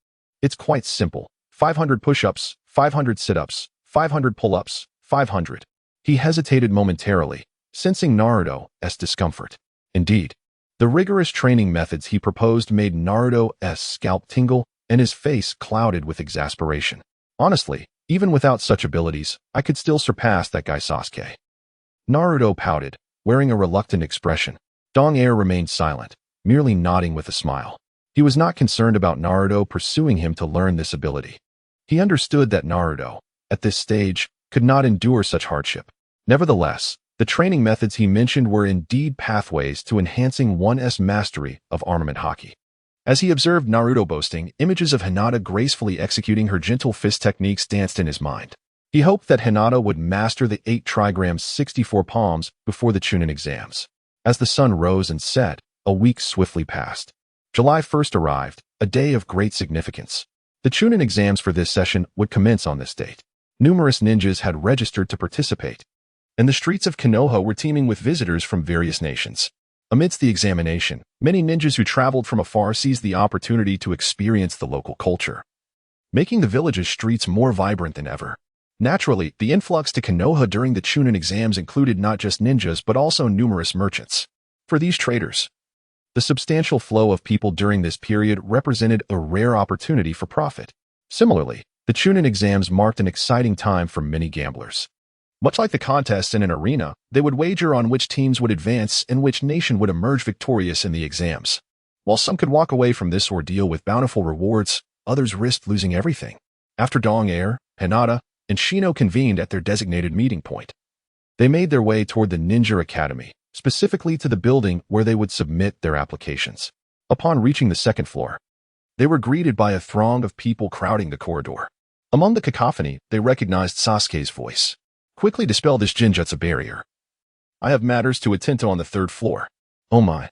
[SPEAKER 1] it's quite simple. 500 push-ups, 500 sit-ups, 500 pull-ups, 500. He hesitated momentarily, sensing Naruto's discomfort. Indeed, the rigorous training methods he proposed made Naruto's scalp tingle and his face clouded with exasperation. Honestly, Even without such abilities, I could still surpass that guy Sasuke. Naruto pouted, wearing a reluctant expression. Dong Air remained silent, merely nodding with a smile. He was not concerned about Naruto pursuing him to learn this ability. He understood that Naruto, at this stage, could not endure such hardship. Nevertheless, the training methods he mentioned were indeed pathways to enhancing one's mastery of armament haki. As he observed Naruto boasting, images of Hinata gracefully executing her gentle fist techniques danced in his mind. He hoped that Hinata would master the 8 trigrams 64 palms before the Chunin exams. As the sun rose and set, a week swiftly passed. July 1st arrived, a day of great significance. The Chunin exams for this session would commence on this date. Numerous ninjas had registered to participate, and the streets of Konoha were teeming with visitors from various nations. Amidst the examination, many ninjas who traveled from afar seized the opportunity to experience the local culture, making the village's streets more vibrant than ever. Naturally, the influx to Konoha during the Chunin exams included not just ninjas but also numerous merchants. For these traders, the substantial flow of people during this period represented a rare opportunity for profit. Similarly, the Chunin exams marked an exciting time for many gamblers. Much like the contests in an arena, they would wager on which teams would advance and which nation would emerge victorious in the exams. While some could walk away from this ordeal with bountiful rewards, others risked losing everything. After Dong Air, Hinata, and Shino convened at their designated meeting point, they made their way toward the Ninja Academy, specifically to the building where they would submit their applications. Upon reaching the second floor, they were greeted by a throng of people crowding the corridor. Among the cacophony, they recognized Sasuke's voice. Quickly dispel this Jinjutsu barrier. I have matters to attend to on the 3rd floor. Oh my,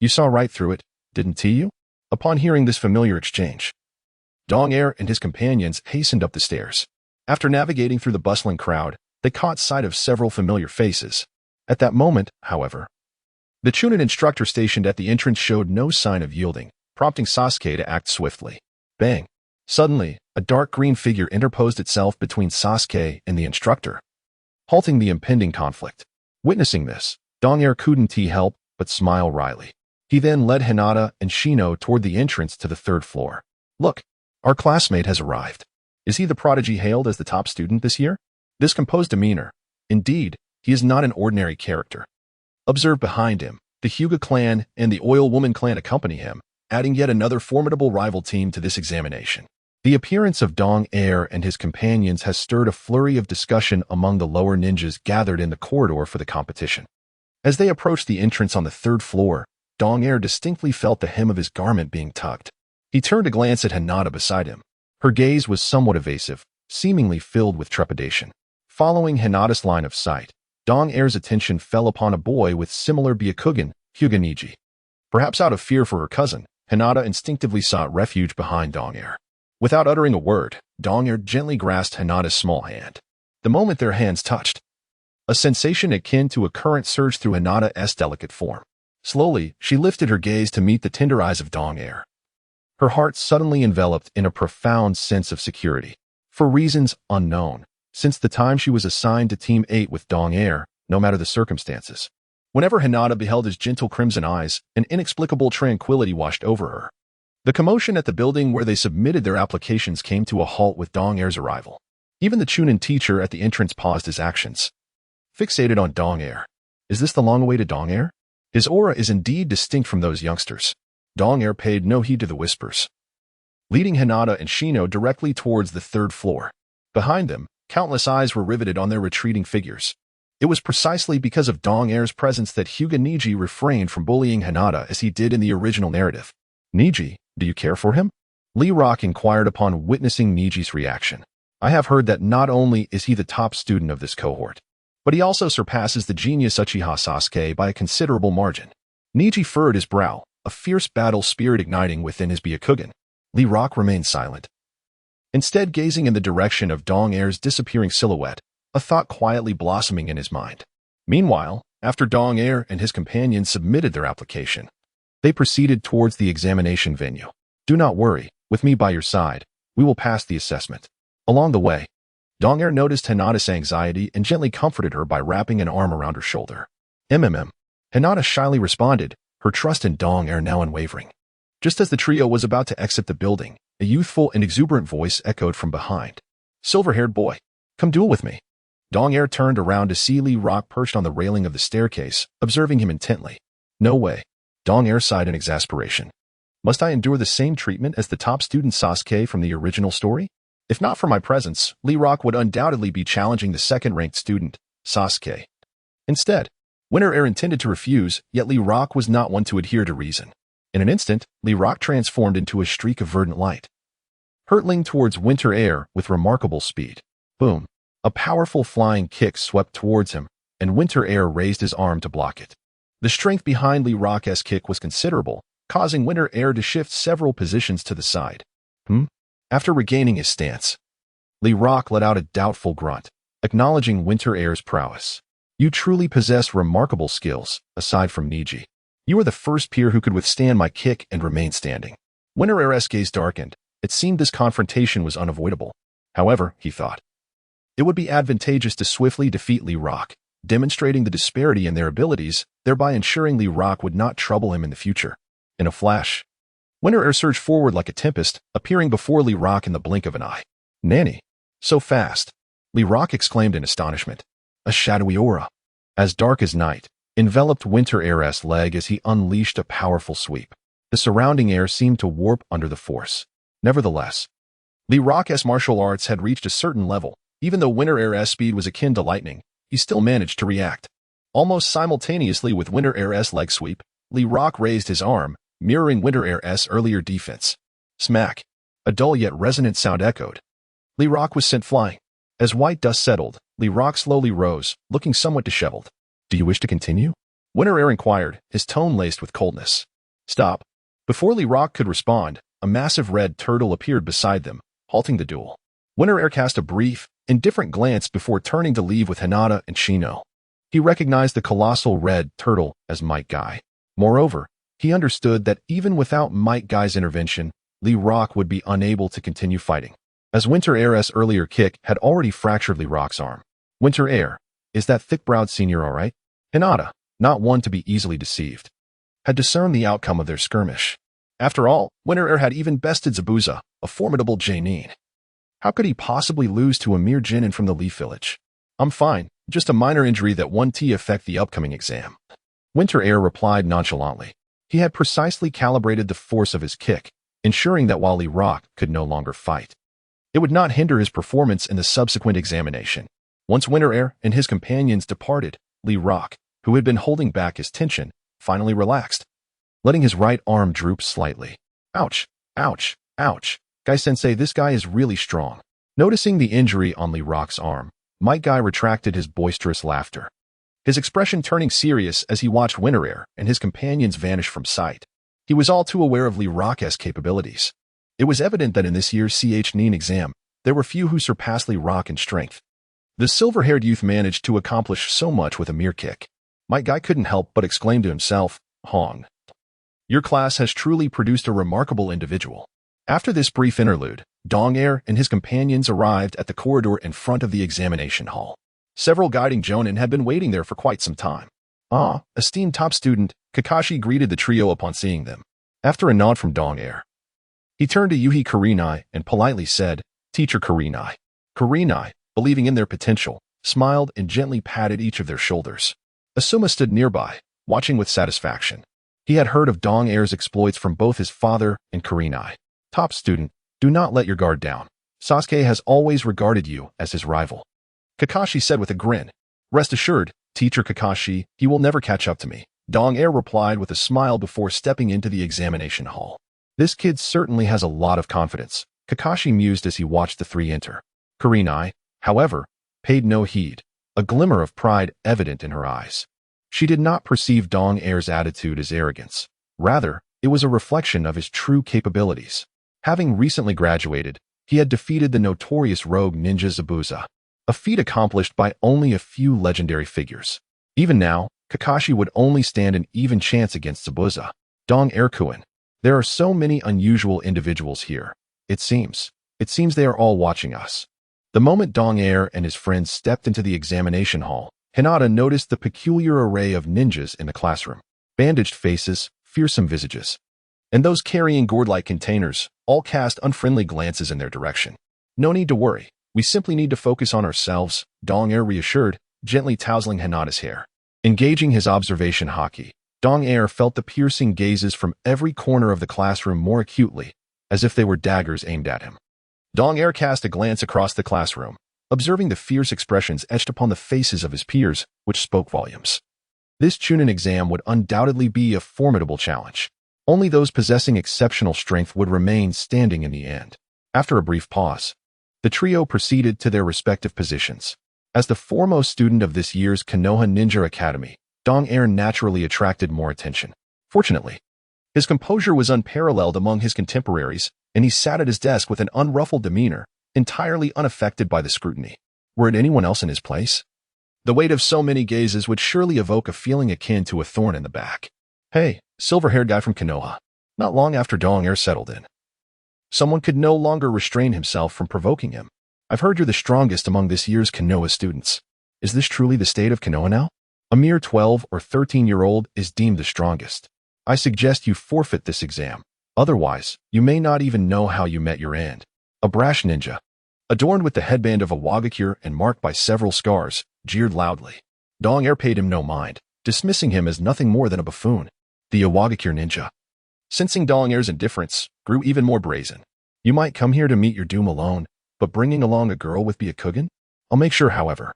[SPEAKER 1] you saw right through it, didn't you? Upon hearing this familiar exchange, Dong Air and his companions hastened up the stairs. After navigating through the bustling crowd, they caught sight of several familiar faces. At that moment, however, the Chunin instructor stationed at the entrance showed no sign of yielding, prompting Sasuke to act swiftly. Bang! Suddenly, a dark green figure interposed itself between Sasuke and the instructor, halting the impending conflict. Witnessing this, Dong Air couldn't help but smile wryly. He then led Hinata and Shino toward the entrance to the 3rd floor. Look, our classmate has arrived. Is he the prodigy hailed as the top student this year? This composed demeanor. Indeed, he is not an ordinary character. Observe behind him, the Hyuga clan and the Oil Woman clan accompany him, adding yet another formidable rival team to this examination. The appearance of Dong Air and his companions has stirred a flurry of discussion among the lower ninjas gathered in the corridor for the competition. As they approached the entrance on the 3rd floor, Dong Air distinctly felt the hem of his garment being tugged. He turned to glance at Hinata beside him. Her gaze was somewhat evasive, seemingly filled with trepidation. Following Hinata's line of sight, Dong Air's attention fell upon a boy with similar Byakugan, Hyuga Niji. Perhaps out of fear for her cousin, Hinata instinctively sought refuge behind Dong Air. Without uttering a word, Dong Air gently grasped Hinata's small hand. The moment their hands touched, a sensation akin to a current surged through Hinata's delicate form. Slowly, she lifted her gaze to meet the tender eyes of Dong Air. Her heart suddenly enveloped in a profound sense of security. For reasons unknown, since the time she was assigned to Team 8 with Dong Air, no matter the circumstances. Whenever Hinata beheld his gentle crimson eyes, an inexplicable tranquility washed over her. The commotion at the building where they submitted their applications came to a halt with Dong Air's arrival. Even the Chunin teacher at the entrance paused his actions, fixated on Dong Air. Is this the long-awaited Dong Air? His aura is indeed distinct from those youngsters. Dong Air paid no heed to the whispers, leading Hinata and Shino directly towards the 3rd floor. Behind them, countless eyes were riveted on their retreating figures. It was precisely because of Dong Air's presence that Hyuga Niji refrained from bullying Hinata as he did in the original narrative. Niji, do you care for him? Lee Rock inquired upon witnessing Niji's reaction. I have heard that not only is he the top student of this cohort, but he also surpasses the genius Uchiha Sasuke by a considerable margin. Niji furrowed his brow, a fierce battle spirit igniting within his Byakugan. Lee Rock remained silent, instead gazing in the direction of Dong Air's disappearing silhouette, a thought quietly blossoming in his mind. Meanwhile, after Dong Air and his companions submitted their application, they proceeded towards the examination venue. Do not worry, with me by your side, we will pass the assessment. Along the way, Dong Air noticed Hinata's anxiety and gently comforted her by wrapping an arm around her shoulder. Hinata shyly responded, her trust in Dong Air now unwavering. Just as the trio was about to exit the building, a youthful and exuberant voice echoed from behind. Silver-haired boy, come duel with me. Dong Air turned around to see Lee Rock perched on the railing of the staircase, observing him intently. No way. Dong Air sighed in exasperation. Must I endure the same treatment as the top student Sasuke from the original story? If not for my presence, Lee Rock would undoubtedly be challenging the second-ranked student, Sasuke. Instead, Winter Air intended to refuse, yet Lee Rock was not one to adhere to reason. In an instant, Lee Rock transformed into a streak of verdant light, hurtling towards Winter Air with remarkable speed. Boom! A powerful flying kick swept towards him, and Winter Air raised his arm to block it. The strength behind Lee Rock's kick was considerable, causing Winter Air to shift several positions to the side. After regaining his stance, Lee Rock let out a doubtful grunt, acknowledging Winter Air's prowess. You truly possess remarkable skills, aside from Niji. You are the first peer who could withstand my kick and remain standing. Winter Air's gaze darkened. It seemed this confrontation was unavoidable. However, he thought, it would be advantageous to swiftly defeat Lee Rock, demonstrating the disparity in their abilities, thereby ensuring Lee Rock would not trouble him in the future. In a flash, Winter Air surged forward like a tempest, appearing before Lee Rock in the blink of an eye. Nanny! So fast! Lee Rock exclaimed in astonishment. A shadowy aura, as dark as night, enveloped Winter Air's leg as he unleashed a powerful sweep. The surrounding air seemed to warp under the force. Nevertheless, Lee Rock's martial arts had reached a certain level. Even though Winter Air's speed was akin to lightning, he still managed to react. Almost simultaneously with Winter Air's leg sweep, Lee Rock raised his arm, mirroring Winter Air's earlier defense. Smack! A dull yet resonant sound echoed. Lee Rock was sent flying. As white dust settled, Lee Rock slowly rose, looking somewhat disheveled. Do you wish to continue? Winter Air inquired, his tone laced with coldness. Stop. Before Lee Rock could respond, a massive red turtle appeared beside them, halting the duel. Winter Air cast a brief, indifferent glance before turning to leave with Hinata and Shino. He recognized the colossal red turtle as Might Guy. Moreover, he understood that even without Might Guy's intervention, Lee Rock would be unable to continue fighting, as Winter Air's earlier kick had already fractured Lee Rock's arm. Winter Air, is that thick-browed senior all right? Hinata, not one to be easily deceived, had discerned the outcome of their skirmish. After all, Winter Air had even bested Zabuza, a formidable Jonin. How could he possibly lose to a mere Genin from the Leaf Village? I'm fine, just a minor injury that won't affect the upcoming exam. Winter Air replied nonchalantly. He had precisely calibrated the force of his kick, ensuring that while Lee Rock could no longer fight, it would not hinder his performance in the subsequent examination. Once Winter Air and his companions departed, Lee Rock, who had been holding back his tension, finally relaxed, letting his right arm droop slightly. Ouch, ouch, ouch. Guy-sensei, this guy is really strong. Noticing the injury on Lee Rock's arm, Might Guy retracted his boisterous laughter, his expression turning serious as he watched Winter Air and his companions vanish from sight. He was all too aware of Lee Rock's capabilities. It was evident that in this year's CH9 exam, there were few who surpassed Lee Rock in strength. The silver-haired youth managed to accomplish so much with a mere kick. Might Guy couldn't help but exclaim to himself, Hong, your class has truly produced a remarkable individual. After this brief interlude, Dong Air and his companions arrived at the corridor in front of the examination hall. Several guiding jonin had been waiting there for quite some time. Esteemed top student, Kakashi greeted the trio upon seeing them. After a nod from Dong Air, he turned to Yuhi Kurenai and politely said, Teacher Kurenai. Kurenai, believing in their potential, smiled and gently patted each of their shoulders. Asuma stood nearby, watching with satisfaction. He had heard of Dong Air's exploits from both his father and Kurenai. Top student, do not let your guard down. Sasuke has always regarded you as his rival. Kakashi said with a grin. Rest assured, Teacher Kakashi, he will never catch up to me. Dong Air replied with a smile before stepping into the examination hall. This kid certainly has a lot of confidence, Kakashi mused as he watched the three enter. Kurenai, however, paid no heed, a glimmer of pride evident in her eyes. She did not perceive Dong Air's attitude as arrogance. Rather, it was a reflection of his true capabilities. Having recently graduated, he had defeated the notorious rogue ninja Zabuza, a feat accomplished by only a few legendary figures. Even now, Kakashi would only stand an even chance against Zabuza. Dong Air-kun, there are so many unusual individuals here. It seems they are all watching us. The moment Dong Air and his friends stepped into the examination hall, Hinata noticed the peculiar array of ninjas in the classroom. Bandaged faces, fearsome visages, and those carrying gourd-like containers all cast unfriendly glances in their direction. No need to worry. We simply need to focus on ourselves, Dong Air reassured, gently tousling Hinata's hair. Engaging his observation haki, Dong Air felt the piercing gazes from every corner of the classroom more acutely, as if they were daggers aimed at him. Dong Air cast a glance across the classroom, observing the fierce expressions etched upon the faces of his peers, which spoke volumes. This Chunin exam would undoubtedly be a formidable challenge. Only those possessing exceptional strength would remain standing in the end. After a brief pause, the trio proceeded to their respective positions. As the foremost student of this year's Konoha Ninja Academy, Dong Air naturally attracted more attention. Fortunately, his composure was unparalleled among his contemporaries, and he sat at his desk with an unruffled demeanor, entirely unaffected by the scrutiny. Were it anyone else in his place? The weight of so many gazes would surely evoke a feeling akin to a thorn in the back. Hey, silver-haired guy from Konoha. Not long after Dong Air settled in, someone could no longer restrain himself from provoking him. I've heard you're the strongest among this year's Konoha students. Is this truly the state of Konoha now? A mere 12 or 13-year-old is deemed the strongest. I suggest you forfeit this exam. Otherwise, you may not even know how you met your end. A brash ninja, adorned with the headband of a Wagakure and marked by several scars, jeered loudly. Dong Air paid him no mind, dismissing him as nothing more than a buffoon. The Wagakure ninja, sensing Dong Air's indifference, grew even more brazen. You might come here to meet your doom alone, but bringing along a girl with Byakugan? I'll make sure, however.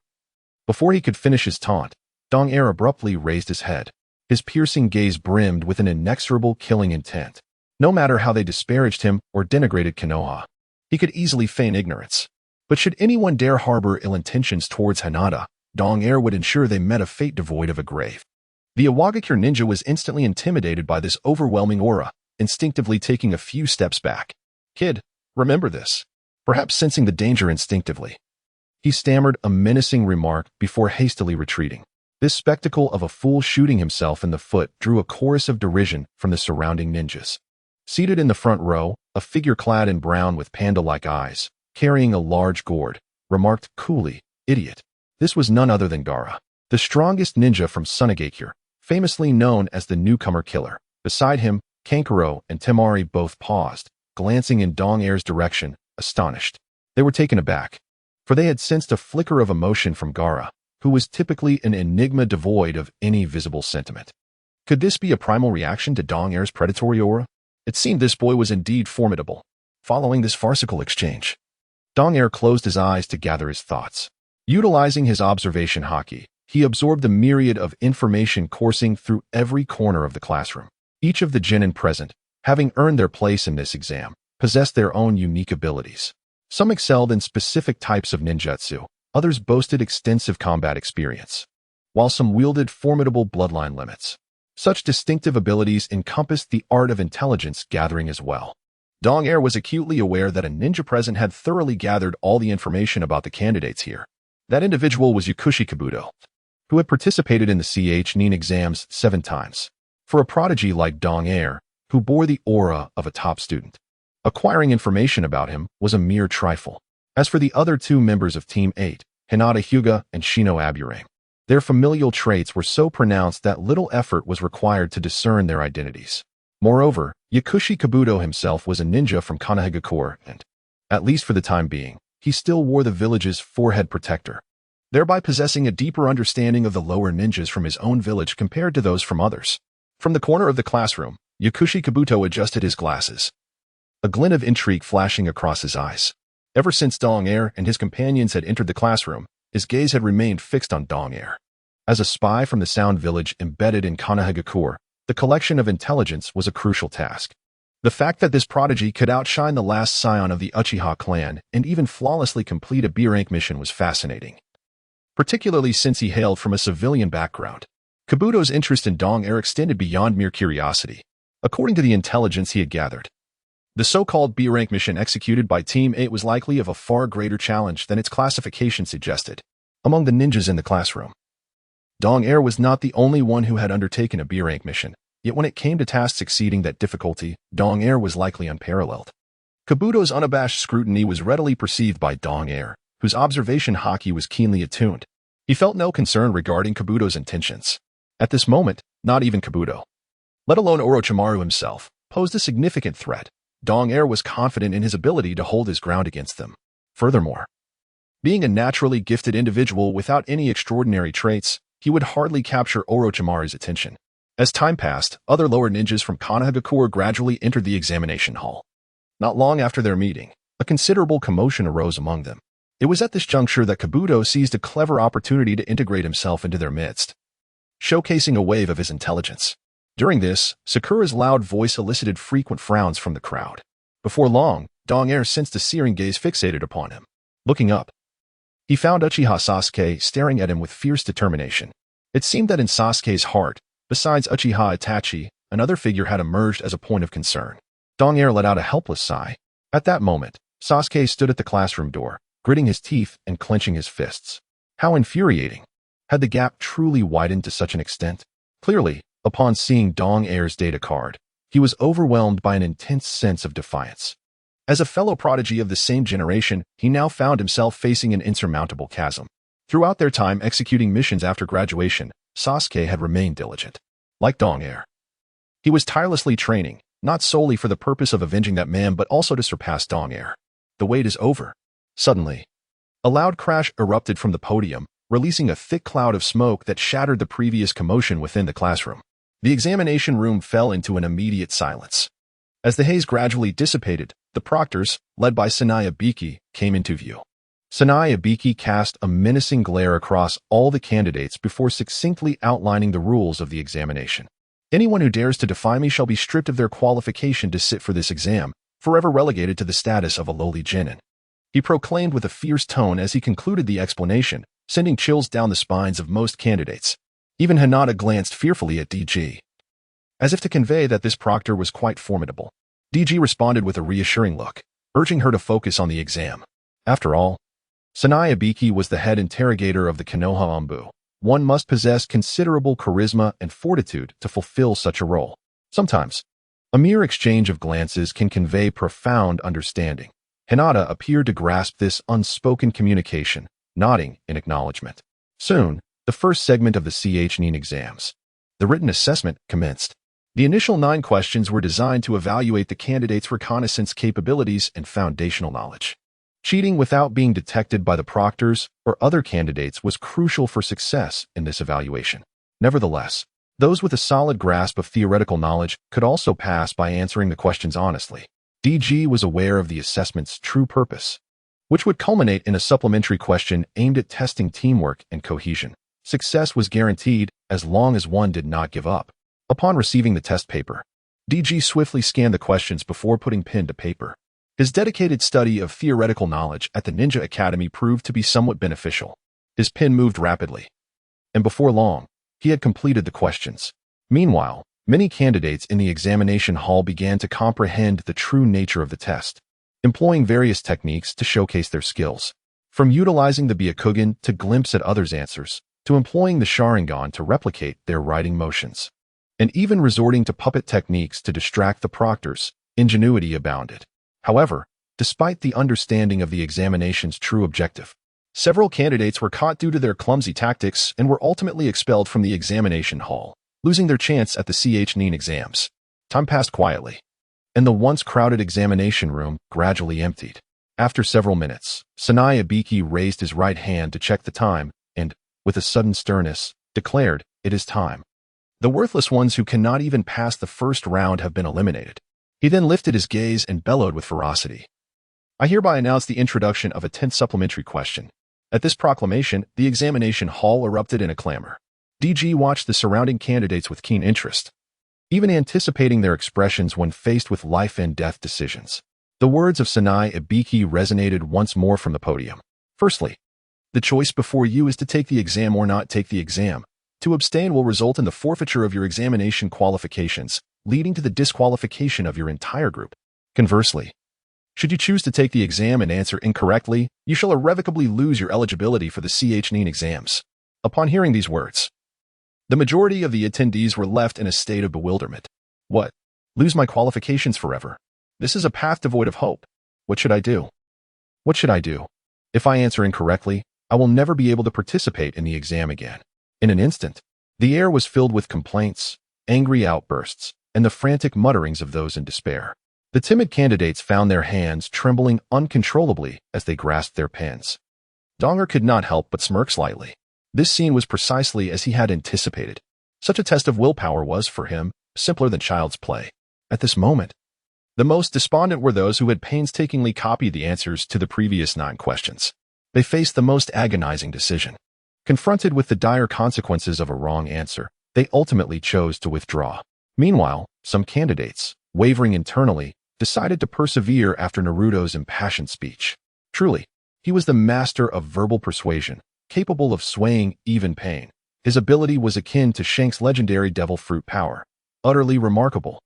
[SPEAKER 1] Before he could finish his taunt, Dong Air abruptly raised his head. His piercing gaze brimmed with an inexorable killing intent. No matter how they disparaged him or denigrated Konoha, he could easily feign ignorance. But should anyone dare harbor ill intentions towards Hinata, Dong Air would ensure they met a fate devoid of a grave. The Wagakure ninja was instantly intimidated by this overwhelming aura, instinctively taking a few steps back. Kid, remember this. Perhaps sensing the danger instinctively, he stammered a menacing remark before hastily retreating. This spectacle of a fool shooting himself in the foot drew a chorus of derision from the surrounding ninjas. Seated in the front row, a figure clad in brown with panda-like eyes, carrying a large gourd, remarked coolly, "Idiot." This was none other than Gaara, the strongest ninja from Sunagakure, famously known as the newcomer killer. Beside him, Kankuro and Temari both paused, glancing in Dong Air's direction, astonished. They were taken aback, for they had sensed a flicker of emotion from Gaara, who was typically an enigma devoid of any visible sentiment. Could this be a primal reaction to Dong Air's predatory aura? It seemed this boy was indeed formidable. Following this farcical exchange, Dong Air closed his eyes to gather his thoughts. Utilizing his observation haki, he absorbed the myriad of information coursing through every corner of the classroom. Each of the genin present, having earned their place in this exam, possessed their own unique abilities. Some excelled in specific types of ninjutsu, others boasted extensive combat experience, while some wielded formidable bloodline limits. Such distinctive abilities encompassed the art of intelligence gathering as well. Dong Air was acutely aware that a ninja present had thoroughly gathered all the information about the candidates here. That individual was Yakushi Kabuto, who had participated in the CH-NIN exams 7 times. For a prodigy like Dong Air, who bore the aura of a top student, acquiring information about him was a mere trifle. As for the other 2 members of Team 8, Hinata Hyuga and Shino Aburame, their familial traits were so pronounced that little effort was required to discern their identities. Moreover, Yakushi Kabuto himself was a ninja from Konohagakure and, at least for the time being, he still wore the village's forehead protector, thereby possessing a deeper understanding of the lower ninjas from his own village compared to those from others. From the corner of the classroom, Yakushi Kabuto adjusted his glasses, a glint of intrigue flashing across his eyes. Ever since Dong Air and his companions had entered the classroom, his gaze had remained fixed on Dong Air. As a spy from the Sound Village embedded in Konohagakure, the collection of intelligence was a crucial task. The fact that this prodigy could outshine the last scion of the Uchiha clan and even flawlessly complete a B-rank mission was fascinating, particularly since he hailed from a civilian background. Kabuto's interest in Dong Air extended beyond mere curiosity. According to the intelligence he had gathered, the so-called B-rank mission executed by Team 8 was likely of a far greater challenge than its classification suggested. Among the ninjas in the classroom, Dong Air was not the only one who had undertaken a B-rank mission, yet when it came to tasks exceeding that difficulty, Dong Air was likely unparalleled. Kabuto's unabashed scrutiny was readily perceived by Dong Air, whose observation haki was keenly attuned. He felt no concern regarding Kabuto's intentions. At this moment, not even Kabuto, let alone Orochimaru himself, posed a significant threat. Dong Air was confident in his ability to hold his ground against them. Furthermore, Being a naturally gifted individual without any extraordinary traits, he would hardly capture Orochimaru's attention. As time passed, other lower ninjas from Konoha gradually entered the examination hall. Not long after their meeting, a considerable commotion arose among them. It was at this juncture that Kabuto seized a clever opportunity to integrate himself into their midst, showcasing a wave of his intelligence. During this, Sakura's loud voice elicited frequent frowns from the crowd. Before long, Dong-air sensed a searing gaze fixated upon him. Looking up, he found Uchiha Sasuke staring at him with fierce determination. It seemed that in Sasuke's heart, besides Uchiha Itachi, another figure had emerged as a point of concern. Dong-air let out a helpless sigh. At that moment, Sasuke stood at the classroom door, gritting his teeth and clenching his fists. How infuriating! Had the gap truly widened to such an extent? Clearly, upon seeing Dong-air's data card, he was overwhelmed by an intense sense of defiance. As a fellow prodigy of the same generation, he now found himself facing an insurmountable chasm. Throughout their time executing missions after graduation, Sasuke had remained diligent. Like Dong-air, he was tirelessly training, not solely for the purpose of avenging that man but also to surpass Dong-air. The wait is over. Suddenly, a loud crash erupted from the podium, releasing a thick cloud of smoke that shattered the previous commotion within the classroom. The examination room fell into an immediate silence. As the haze gradually dissipated, the proctors, led by Sanaya Biki, came into view. Sanaya Biki cast a menacing glare across all the candidates before succinctly outlining the rules of the examination. Anyone who dares to defy me shall be stripped of their qualification to sit for this exam, forever relegated to the status of a lowly genin. He proclaimed with a fierce tone as he concluded the explanation, sending chills down the spines of most candidates. Even Hinata glanced fearfully at DG, as if to convey that this proctor was quite formidable. DG responded with a reassuring look, urging her to focus on the exam. After all, Sanaya Biki was the head interrogator of the Konoha Anbu. One must possess considerable charisma and fortitude to fulfill such a role. Sometimes, a mere exchange of glances can convey profound understanding. Hinata appeared to grasp this unspoken communication, nodding in acknowledgement. Soon, the first segment of the CH-NIN exams, the written assessment, commenced. The initial 9 questions were designed to evaluate the candidate's reconnaissance capabilities and foundational knowledge. Cheating without being detected by the proctors or other candidates was crucial for success in this evaluation. Nevertheless, those with a solid grasp of theoretical knowledge could also pass by answering the questions honestly. DG was aware of the assessment's true purpose, which would culminate in a supplementary question aimed at testing teamwork and cohesion. Success was guaranteed as long as one did not give up. Upon receiving the test paper, DG swiftly scanned the questions before putting pen to paper. His dedicated study of theoretical knowledge at the Ninja Academy proved to be somewhat beneficial. His pen moved rapidly, and before long, he had completed the questions. Meanwhile, many candidates in the examination hall began to comprehend the true nature of the test, employing various techniques to showcase their skills. From utilizing the Byakugan to glimpse at others' answers, to employing the Sharingan to replicate their writing motions, and even resorting to puppet techniques to distract the proctors, ingenuity abounded. However, despite the understanding of the examination's true objective, several candidates were caught due to their clumsy tactics and were ultimately expelled from the examination hall, losing their chance at the CH-NIN exams. Time passed quietly, and the once crowded examination room gradually emptied. After several minutes, Sanaya Biki raised his right hand to check the time and, with a sudden sternness, declared, "It is time. The worthless ones who cannot even pass the first round have been eliminated." He then lifted his gaze and bellowed with ferocity. "I hereby announce the introduction of a 10th supplementary question." At this proclamation, the examination hall erupted in a clamor. DG watched the surrounding candidates with keen interest, even anticipating their expressions when faced with life and death decisions. The words of Sanai Ibiki resonated once more from the podium. Firstly, the choice before you is to take the exam or not take the exam. To abstain will result in the forfeiture of your examination qualifications, leading to the disqualification of your entire group. Conversely, should you choose to take the exam and answer incorrectly, you shall irrevocably lose your eligibility for the CH-NIN exams. Upon hearing these words, the majority of the attendees were left in a state of bewilderment. What? Lose my qualifications forever? This is a path devoid of hope. What should I do? What should I do? If I answer incorrectly, I will never be able to participate in the exam again. In an instant, the air was filled with complaints, angry outbursts, and the frantic mutterings of those in despair. The timid candidates found their hands trembling uncontrollably as they grasped their pens. Donger could not help but smirk slightly. This scene was precisely as he had anticipated. Such a test of willpower was, for him, simpler than child's play. At this moment, the most despondent were those who had painstakingly copied the answers to the previous 9 questions. They faced the most agonizing decision. Confronted with the dire consequences of a wrong answer, they ultimately chose to withdraw. Meanwhile, some candidates, wavering internally, decided to persevere after Naruto's impassioned speech. Truly, he was the master of verbal persuasion, capable of swaying even pain. His ability was akin to Shank's legendary devil fruit power. Utterly remarkable.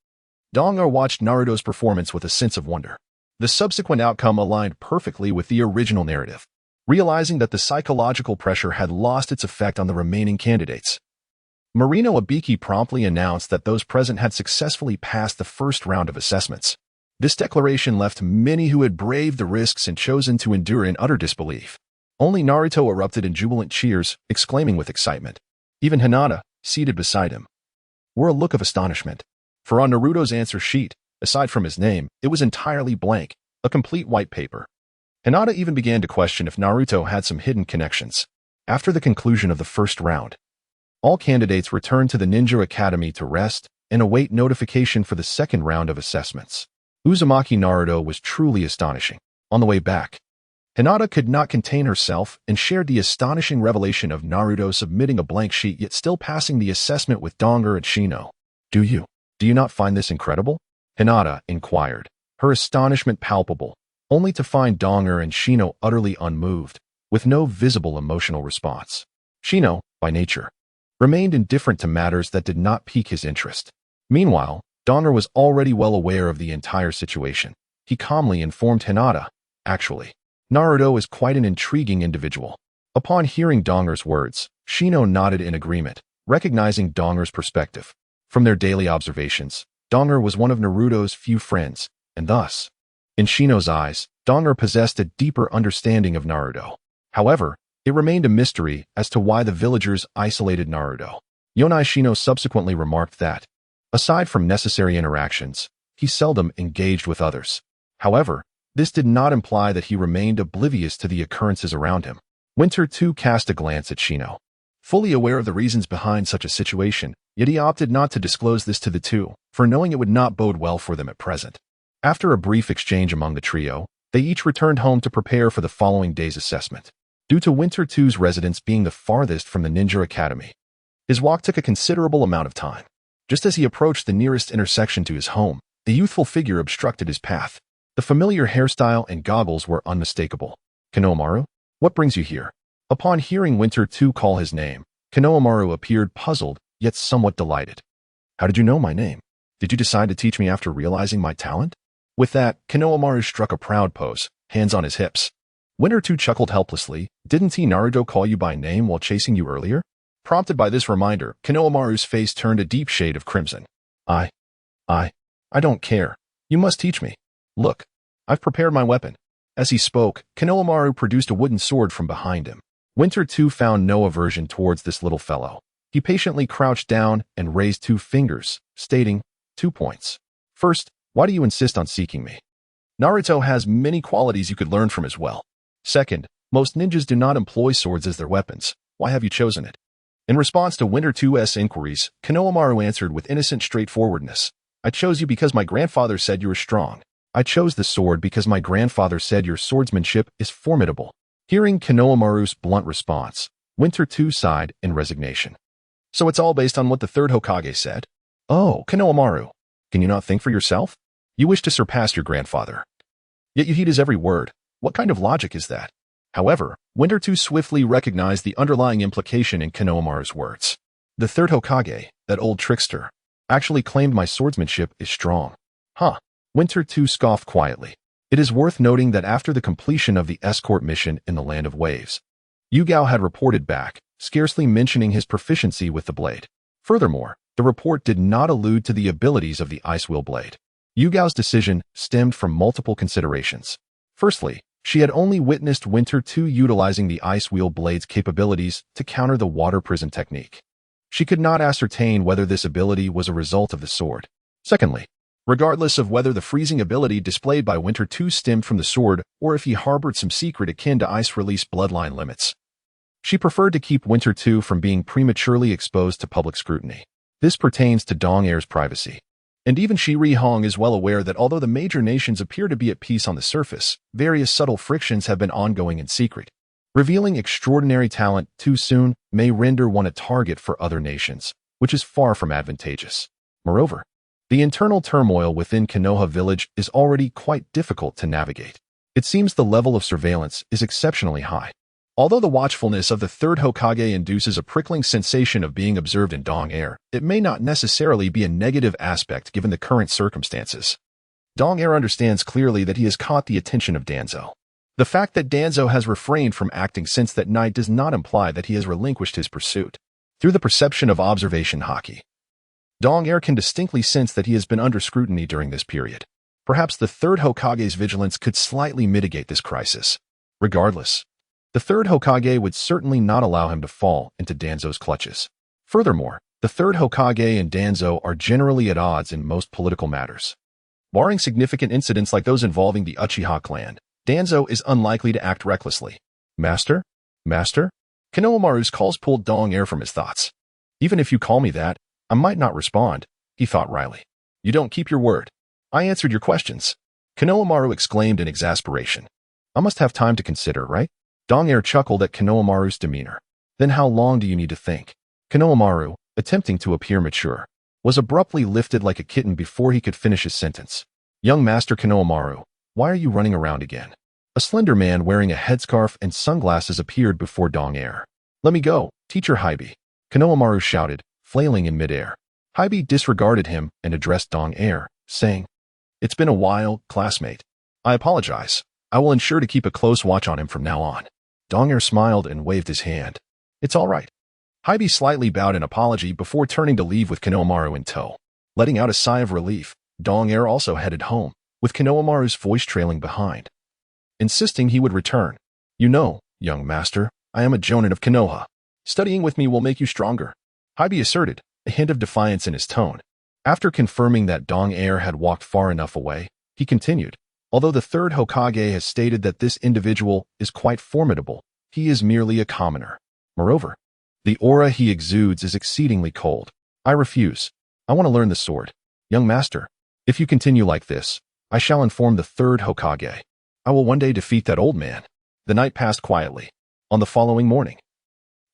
[SPEAKER 1] Donger watched Naruto's performance with a sense of wonder. The subsequent outcome aligned perfectly with the original narrative. Realizing that the psychological pressure had lost its effect on the remaining candidates, Marino Abiki promptly announced that those present had successfully passed the first round of assessments. This declaration left many who had braved the risks and chosen to endure in utter disbelief. Only Naruto erupted in jubilant cheers, exclaiming with excitement. Even Hinata, seated beside him, wore a look of astonishment. For on Naruto's answer sheet, aside from his name, it was entirely blank, a complete white paper. Hinata even began to question if Naruto had some hidden connections. After the conclusion of the first round, all candidates returned to the Ninja Academy to rest and await notification for the second round of assessments. Uzumaki Naruto was truly astonishing. On the way back, Hinata could not contain herself and shared the astonishing revelation of Naruto submitting a blank sheet yet still passing the assessment with Donger and Shino. Do you not find this incredible? Hinata inquired, her astonishment palpable, only to find Donger and Shino utterly unmoved, with no visible emotional response. Shino, by nature, remained indifferent to matters that did not pique his interest. Meanwhile, Donger was already well aware of the entire situation. He calmly informed Hinata, actually, Naruto is quite an intriguing individual. Upon hearing Donger's words, Shino nodded in agreement, recognizing Donger's perspective. From their daily observations, Donger was one of Naruto's few friends, and thus, in Shino's eyes, Donger possessed a deeper understanding of Naruto. However, it remained a mystery as to why the villagers isolated Naruto. Yonai Shino subsequently remarked that, aside from necessary interactions, he seldom engaged with others. However, this did not imply that he remained oblivious to the occurrences around him. Winter too cast a glance at Shino. Fully aware of the reasons behind such a situation, yet he opted not to disclose this to the two, for knowing it would not bode well for them at present. After a brief exchange among the trio, they each returned home to prepare for the following day's assessment. Due to Winter 2's residence being the farthest from the Ninja Academy, his walk took a considerable amount of time. Just as he approached the nearest intersection to his home, a youthful figure obstructed his path. The familiar hairstyle and goggles were unmistakable. Konohamaru, what brings you here? Upon hearing Winter 2 call his name, Konohamaru appeared puzzled, yet somewhat delighted. How did you know my name? Did you decide to teach me after realizing my talent? With that, Konohamaru struck a proud pose, hands on his hips. Winter 2 chuckled helplessly. Didn't he Naruto call you by name while chasing you earlier? Prompted by this reminder, Konohamaru's face turned a deep shade of crimson. I don't care. You must teach me. Look, I've prepared my weapon. As he spoke, Konohamaru produced a wooden sword from behind him. Winter 2 found no aversion towards this little fellow. He patiently crouched down and raised 2 fingers, stating, 2 points. First, why do you insist on seeking me? Naruto has many qualities you could learn from as well. Second, most ninjas do not employ swords as their weapons. Why have you chosen it? In response to Winter 2's inquiries, Konohamaru answered with innocent straightforwardness. I chose you because my grandfather said you were strong. I chose the sword because my grandfather said your swordsmanship is formidable. Hearing Konohamaru's blunt response, Winter 2 sighed in resignation. So it's all based on what the third Hokage said? Oh, Konohamaru, can you not think for yourself? You wish to surpass your grandfather. Yet you heed his every word. What kind of logic is that? However, Winter 2 swiftly recognized the underlying implication in Konohamaru's words. The third Hokage, that old trickster, actually claimed my swordsmanship is strong. Huh. Winter 2 scoffed quietly. It is worth noting that after the completion of the escort mission in the Land of Waves, Yugao had reported back, scarcely mentioning his proficiency with the blade. Furthermore, the report did not allude to the abilities of the Ice Wheel blade. Yugao's decision stemmed from multiple considerations. Firstly, she had only witnessed Winter 2 utilizing the Ice Wheel blade's capabilities to counter the water prison technique. She could not ascertain whether this ability was a result of the sword. Secondly, regardless of whether the freezing ability displayed by Winter 2 stemmed from the sword or if he harbored some secret akin to ice-release bloodline limits. She preferred to keep Winter 2 from being prematurely exposed to public scrutiny. This pertains to Dong Air's privacy. And even Shiri Hong is well aware that although the major nations appear to be at peace on the surface, various subtle frictions have been ongoing in secret. Revealing extraordinary talent too soon may render one a target for other nations, which is far from advantageous. Moreover, the internal turmoil within Konoha Village is already quite difficult to navigate. It seems the level of surveillance is exceptionally high. Although the watchfulness of the third Hokage induces a prickling sensation of being observed in Dong Air, it may not necessarily be a negative aspect given the current circumstances. Dong Air understands clearly that he has caught the attention of Danzo. The fact that Danzo has refrained from acting since that night does not imply that he has relinquished his pursuit. Through the perception of observation Haki, Dong Air can distinctly sense that he has been under scrutiny during this period. Perhaps the third Hokage's vigilance could slightly mitigate this crisis. Regardless, the third Hokage would certainly not allow him to fall into Danzo's clutches. Furthermore, the third Hokage and Danzo are generally at odds in most political matters. Barring significant incidents like those involving the Uchiha clan, Danzo is unlikely to act recklessly. Master? Master? Hyōrinmaru's calls pulled Dong Air from his thoughts. Even if you call me that, I might not respond, he thought wryly. You don't keep your word. I answered your questions. Hyōrinmaru exclaimed in exasperation. I must have time to consider, right? Dong Air chuckled at Hyōrinmaru's demeanor. Then how long do you need to think? Hyōrinmaru, attempting to appear mature, was abruptly lifted like a kitten before he could finish his sentence. Young Master Hyōrinmaru, why are you running around again? A slender man wearing a headscarf and sunglasses appeared before Dong Air. Let me go, Teacher Hyōbi, Hyōrinmaru shouted, flailing in midair. Hyōbi disregarded him and addressed Dong Air, saying, It's been a while, classmate. I apologize. I will ensure to keep a close watch on him from now on. Dong Air smiled and waved his hand. It's all right. Hyōbi slightly bowed in apology before turning to leave with Hyōrinmaru in tow. Letting out a sigh of relief, Dong Air also headed home, with Hyōrinmaru's voice trailing behind, insisting he would return. You know, young master, I am a jonin of Konoha. Studying with me will make you stronger, Hyōbi asserted, a hint of defiance in his tone. After confirming that Dong Air had walked far enough away, he continued, although the third Hokage has stated that this individual is quite formidable, he is merely a commoner. Moreover, the aura he exudes is exceedingly cold. I refuse. I want to learn the sword. Young master, if you continue like this, I shall inform the third Hokage. I will one day defeat that old man. The night passed quietly. On the following morning,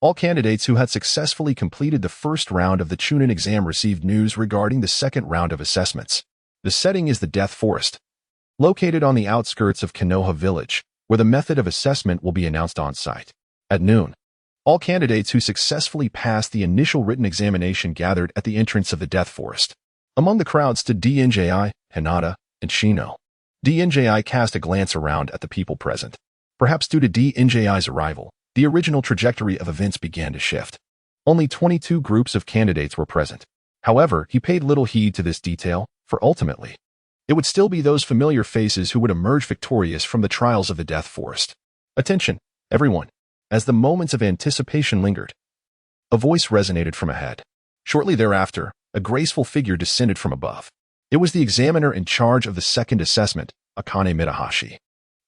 [SPEAKER 1] all candidates who had successfully completed the first round of the Chunin exam received news regarding the second round of assessments. The setting is the Death Forest, located on the outskirts of Konoha Village, where the method of assessment will be announced on site. At noon, all candidates who successfully passed the initial written examination gathered at the entrance of the Death Forest. Among the crowd stood DNJI, Hinata, and Shino. DNJI cast a glance around at the people present. Perhaps due to DNJI's arrival, the original trajectory of events began to shift. Only 22 groups of candidates were present. However, he paid little heed to this detail, for ultimately, it would still be those familiar faces who would emerge victorious from the trials of the Death Forest. Attention, everyone, as the moments of anticipation lingered. A voice resonated from ahead. Shortly thereafter, a graceful figure descended from above. It was the examiner in charge of the second assessment, Akane Mitahashi.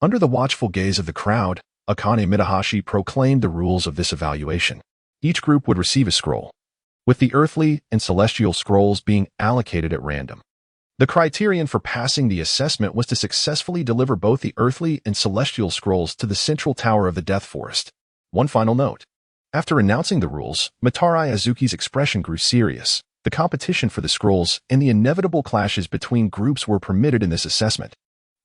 [SPEAKER 1] Under the watchful gaze of the crowd, Akane Mitahashi proclaimed the rules of this evaluation. Each group would receive a scroll, with the earthly and celestial scrolls being allocated at random. The criterion for passing the assessment was to successfully deliver both the earthly and celestial scrolls to the central tower of the Death Forest. One final note. After announcing the rules, Matarai Azuki's expression grew serious. The competition for the scrolls and the inevitable clashes between groups were permitted in this assessment.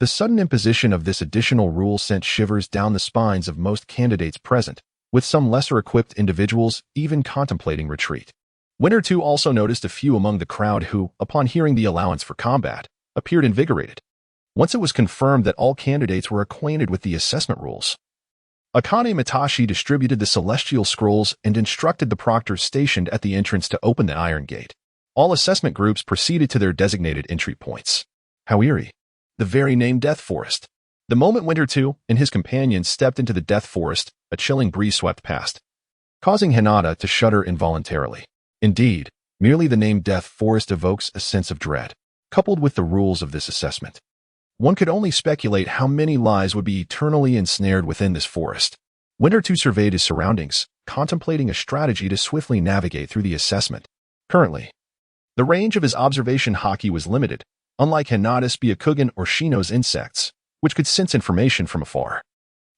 [SPEAKER 1] The sudden imposition of this additional rule sent shivers down the spines of most candidates present, with some lesser-equipped individuals even contemplating retreat. Winter 2 also noticed a few among the crowd who, upon hearing the allowance for combat, appeared invigorated. Once it was confirmed that all candidates were acquainted with the assessment rules, Akane Mitahashi distributed the celestial scrolls and instructed the proctors stationed at the entrance to open the iron gate. All assessment groups proceeded to their designated entry points. How eerie. The very name Death Forest. The moment Winter 2 and his companions stepped into the Death Forest, a chilling breeze swept past, causing Hinata to shudder involuntarily. Indeed, merely the name Death Forest evokes a sense of dread. coupled with the rules of this assessment. One could only speculate how many lives would be eternally ensnared within this forest. Winter 2 surveyed his surroundings, contemplating a strategy to swiftly navigate through the assessment. Currently, the range of his observation haki was limited, unlike Hinata's Byakugan or Shino's insects, which could sense information from afar.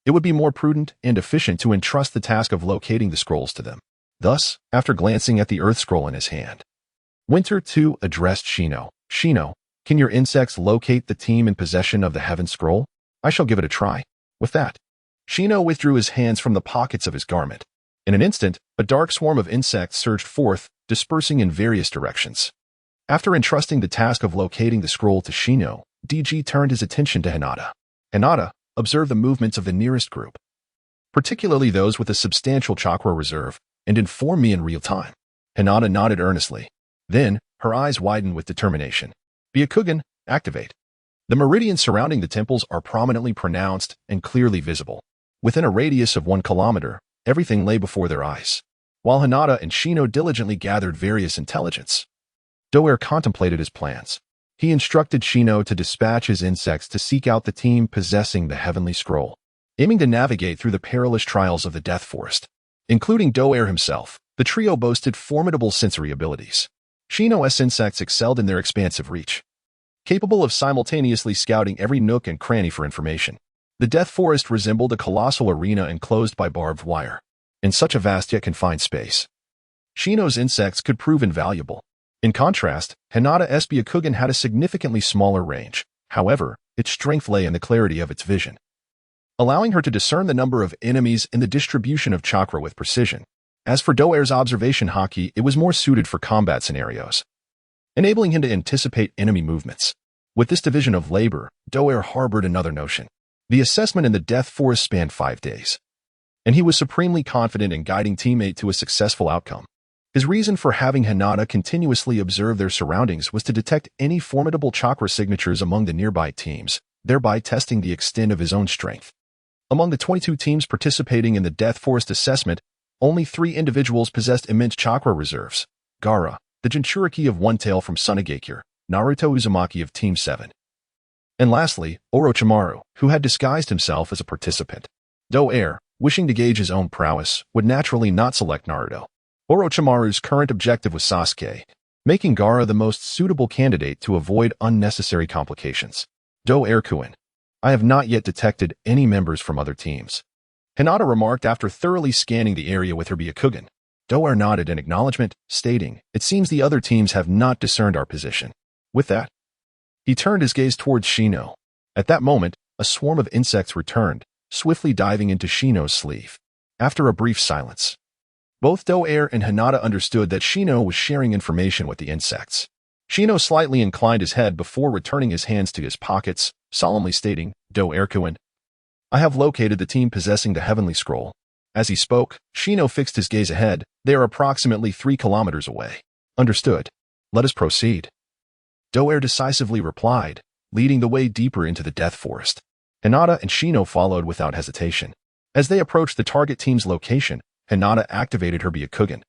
[SPEAKER 1] It would be more prudent and efficient to entrust the task of locating the scrolls to them. Thus, after glancing at the Earth Scroll in his hand, Winter 2 addressed Shino. Shino, can your insects locate the team in possession of the Heaven Scroll? I shall give it a try. With that, Shino withdrew his hands from the pockets of his garment. In an instant, a dark swarm of insects surged forth, dispersing in various directions. After entrusting the task of locating the scroll to Shino, DG turned his attention to Hinata. Hinata, observe the movements of the nearest group, particularly those with a substantial chakra reserve, and inform me in real time. Hinata nodded earnestly. Then, her eyes widened with determination. Byakugan, activate. The meridians surrounding the temples are prominently pronounced and clearly visible. Within a radius of 1 kilometer, everything lay before their eyes. While Hinata and Shino diligently gathered various intelligence, Doer contemplated his plans. He instructed Shino to dispatch his insects to seek out the team possessing the Heavenly Scroll, aiming to navigate through the perilous trials of the Death Forest. Including Doer himself, the trio boasted formidable sensory abilities. Shino's insects excelled in their expansive reach, capable of simultaneously scouting every nook and cranny for information. The Death Forest resembled a colossal arena enclosed by barbed wire, in such a vast yet confined space. Shino's insects could prove invaluable. In contrast, Hinata's Byakugan had a significantly smaller range. However, its strength lay in the clarity of its vision, allowing her to discern the number of enemies and the distribution of chakra with precision. As for Doer's observation haki, it was more suited for combat scenarios, enabling him to anticipate enemy movements. With this division of labor, Doer harbored another notion. The assessment in the Death Forest spanned 5 days, and he was supremely confident in guiding teammate to a successful outcome. His reason for having Hinata continuously observe their surroundings was to detect any formidable chakra signatures among the nearby teams, thereby testing the extent of his own strength. Among the 22 teams participating in the Death Forest assessment, only 3 individuals possessed immense chakra reserves: Gaara, the Jinchuriki of One Tail from Sunagakure, Naruto Uzumaki of Team 7. And lastly, Orochimaru, who had disguised himself as a participant. Doer, wishing to gauge his own prowess, would naturally not select Naruto. Orochimaru's current objective was Sasuke, making Gaara the most suitable candidate to avoid unnecessary complications. Doer-kun, I have not yet detected any members from other teams, Hinata remarked after thoroughly scanning the area with her Byakugan. Doer nodded in acknowledgement, stating, it seems the other teams have not discerned our position. With that, he turned his gaze towards Shino. At that moment, a swarm of insects returned, swiftly diving into Shino's sleeve. After a brief silence, both Doer and Hinata understood that Shino was sharing information with the insects. Shino slightly inclined his head before returning his hands to his pockets, solemnly stating, Doer-kun, I have located the team possessing the Heavenly Scroll. As he spoke, Shino fixed his gaze ahead. They are approximately 3 kilometers away. Understood. Let us proceed. Doer decisively replied, leading the way deeper into the Death Forest. Hinata and Shino followed without hesitation. As they approached the target team's location, Hinata activated her Byakugan,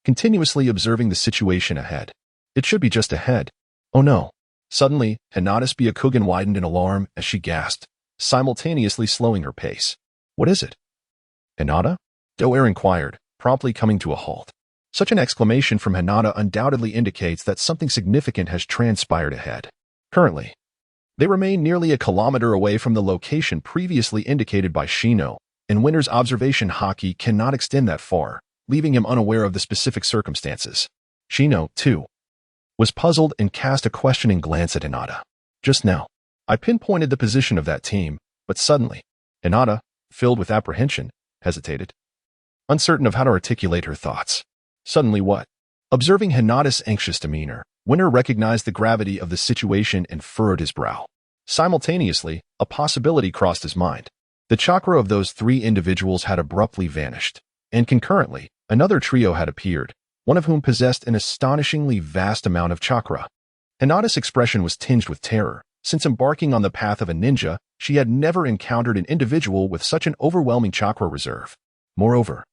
[SPEAKER 1] continuously observing the situation ahead. It should be just ahead. Oh no. Suddenly, Hinata's Byakugan widened in alarm as she gasped, simultaneously slowing her pace. What is it? Hinata? Doer inquired, promptly coming to a halt. Such an exclamation from Hinata undoubtedly indicates that something significant has transpired ahead. Currently, they remain nearly a kilometer away from the location previously indicated by Shino, and Winter's observation haki cannot extend that far, leaving him unaware of the specific circumstances. Shino, too, was puzzled and cast a questioning glance at Hinata. Just now, I pinpointed the position of that team, but suddenly, Hinata, filled with apprehension, hesitated, uncertain of how to articulate her thoughts. Suddenly what? Observing Hinata's anxious demeanor, Winter recognized the gravity of the situation and furrowed his brow. Simultaneously, a possibility crossed his mind. The chakra of those 3 individuals had abruptly vanished, and concurrently, another trio had appeared, one of whom possessed an astonishingly vast amount of chakra. Hinata's expression was tinged with terror. Since embarking on the path of a ninja, she had never encountered an individual with such an overwhelming chakra reserve. Moreover,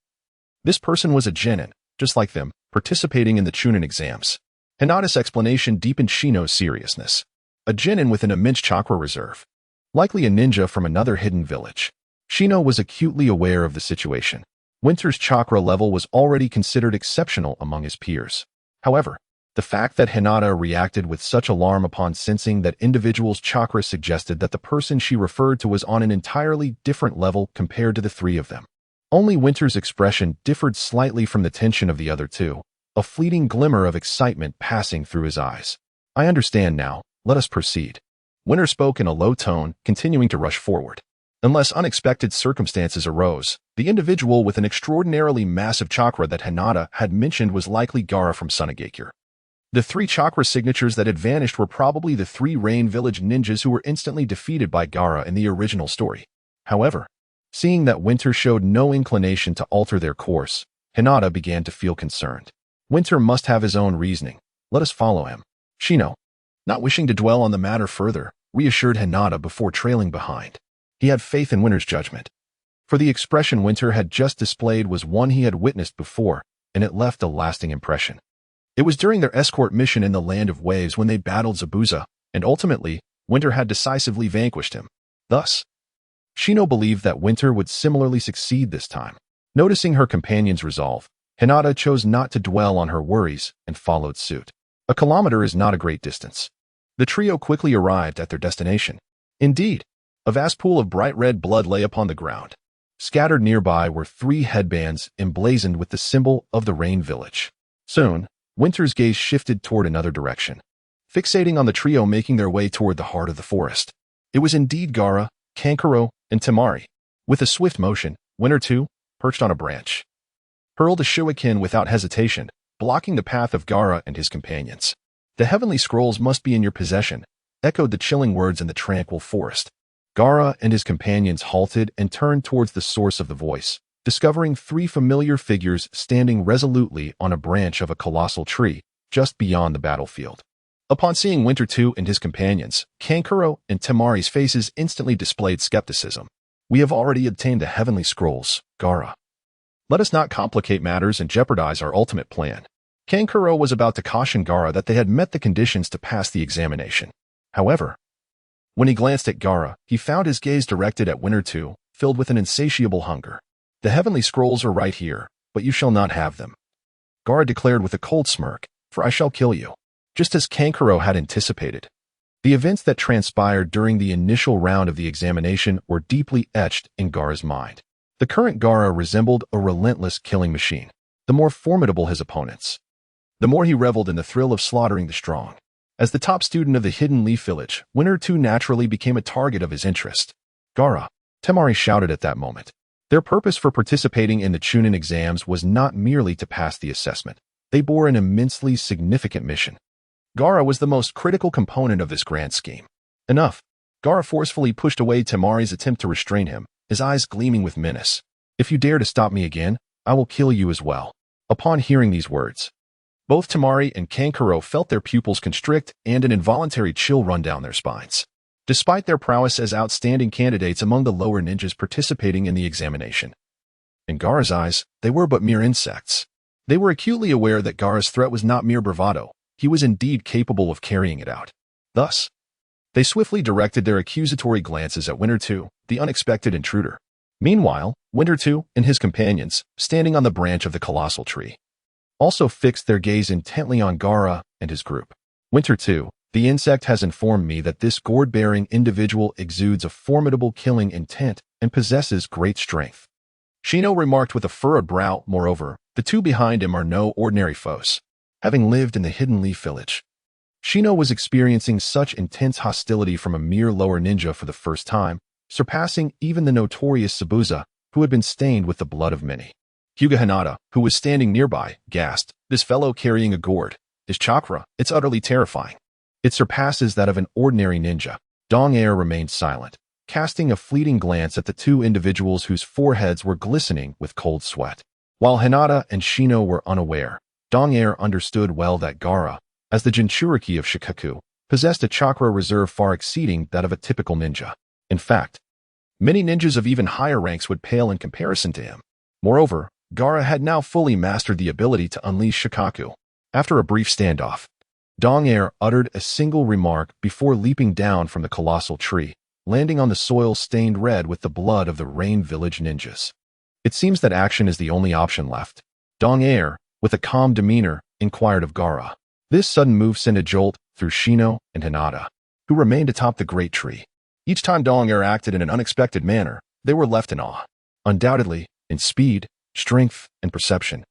[SPEAKER 1] this person was a genin, just like them, participating in the Chunin exams. Hinata's explanation deepened Shino's seriousness. A genin with an immense chakra reserve. Likely a ninja from another hidden village. Shino was acutely aware of the situation. Winter's chakra level was already considered exceptional among his peers. However, the fact that Hinata reacted with such alarm upon sensing that individual's chakra suggested that the person she referred to was on an entirely different level compared to the three of them. Only Winter's expression differed slightly from the tension of the other two, a fleeting glimmer of excitement passing through his eyes. I understand now, let us proceed. Winter spoke in a low tone, continuing to rush forward. Unless unexpected circumstances arose, the individual with an extraordinarily massive chakra that Hinata had mentioned was likely Gaara from Sunagakure. The three chakra signatures that had vanished were probably the three Rain Village ninjas who were instantly defeated by Gaara in the original story. However, seeing that Winter showed no inclination to alter their course, Hinata began to feel concerned. Winter must have his own reasoning. Let us follow him. Shino, not wishing to dwell on the matter further, reassured Hinata before trailing behind. He had faith in Winter's judgment. For the expression Winter had just displayed was one he had witnessed before, and it left a lasting impression. It was during their escort mission in the Land of Waves when they battled Zabuza, and ultimately, Winter had decisively vanquished him. Thus, Shino believed that Winter would similarly succeed this time. Noticing her companion's resolve, Hinata chose not to dwell on her worries and followed suit. A kilometer is not a great distance. The trio quickly arrived at their destination. Indeed, a vast pool of bright red blood lay upon the ground. Scattered nearby were three headbands emblazoned with the symbol of the Rain Village. Soon, Winter's gaze shifted toward another direction, fixating on the trio making their way toward the heart of the forest. It was indeed Gaara, Kankuro, and Temari. With a swift motion, Winter too, perched on a branch, hurled a shuriken without hesitation, blocking the path of Gaara and his companions. The heavenly scrolls must be in your possession, echoed the chilling words in the tranquil forest. Gaara and his companions halted and turned towards the source of the voice, discovering three familiar figures standing resolutely on a branch of a colossal tree just beyond the battlefield. Upon seeing Winter too and his companions, Kankuro and Temari's faces instantly displayed skepticism. We have already obtained the heavenly scrolls, Gaara. Let us not complicate matters and jeopardize our ultimate plan. Kankuro was about to caution Gaara that they had met the conditions to pass the examination. However, when he glanced at Gaara, he found his gaze directed at Winter too, filled with an insatiable hunger. The heavenly scrolls are right here, but you shall not have them. Gaara declared with a cold smirk, for I shall kill you. Just as Kankuro had anticipated. The events that transpired during the initial round of the examination were deeply etched in Gaara's mind. The current Gaara resembled a relentless killing machine. The more formidable his opponents, the more he reveled in the thrill of slaughtering the strong. As the top student of the Hidden Leaf Village, Winter too naturally became a target of his interest. Gaara, Temari shouted at that moment. Their purpose for participating in the Chunin exams was not merely to pass the assessment. They bore an immensely significant mission. Gaara was the most critical component of this grand scheme. Enough. Gaara forcefully pushed away Temari's attempt to restrain him, his eyes gleaming with menace. If you dare to stop me again, I will kill you as well. Upon hearing these words, both Temari and Kankuro felt their pupils constrict and an involuntary chill run down their spines. Despite their prowess as outstanding candidates among the lower ninjas participating in the examination, in Gaara's eyes, they were but mere insects. They were acutely aware that Gaara's threat was not mere bravado. He was indeed capable of carrying it out. Thus, they swiftly directed their accusatory glances at Winter too, the unexpected intruder. Meanwhile, Winter too and his companions, standing on the branch of the colossal tree, also fixed their gaze intently on Gaara and his group. Winter too, the insect has informed me that this gourd-bearing individual exudes a formidable killing intent and possesses great strength. Shino remarked with a furrowed brow. Moreover, the two behind him are no ordinary foes. Having lived in the Hidden Leaf Village, Shino was experiencing such intense hostility from a mere lower ninja for the first time, surpassing even the notorious Zabuza, who had been stained with the blood of many. Hyuga Hinata, who was standing nearby, gasped, "This fellow carrying a gourd. His chakra, it's utterly terrifying. It surpasses that of an ordinary ninja." Dong Air remained silent, casting a fleeting glance at the two individuals whose foreheads were glistening with cold sweat. While Hinata and Shino were unaware, Dong Air understood well that Gaara, as the Jinchuriki of Shikaku, possessed a chakra reserve far exceeding that of a typical ninja. In fact, many ninjas of even higher ranks would pale in comparison to him. Moreover, Gaara had now fully mastered the ability to unleash Shikaku. After a brief standoff, Dong-air uttered a single remark before leaping down from the colossal tree, landing on the soil stained red with the blood of the Rain Village ninjas. It seems that action is the only option left. Dong-air, with a calm demeanor, inquired of Gaara. This sudden move sent a jolt through Shino and Hinata, who remained atop the great tree. Each time Dong-air acted in an unexpected manner, they were left in awe. Undoubtedly, in speed, strength, and perception,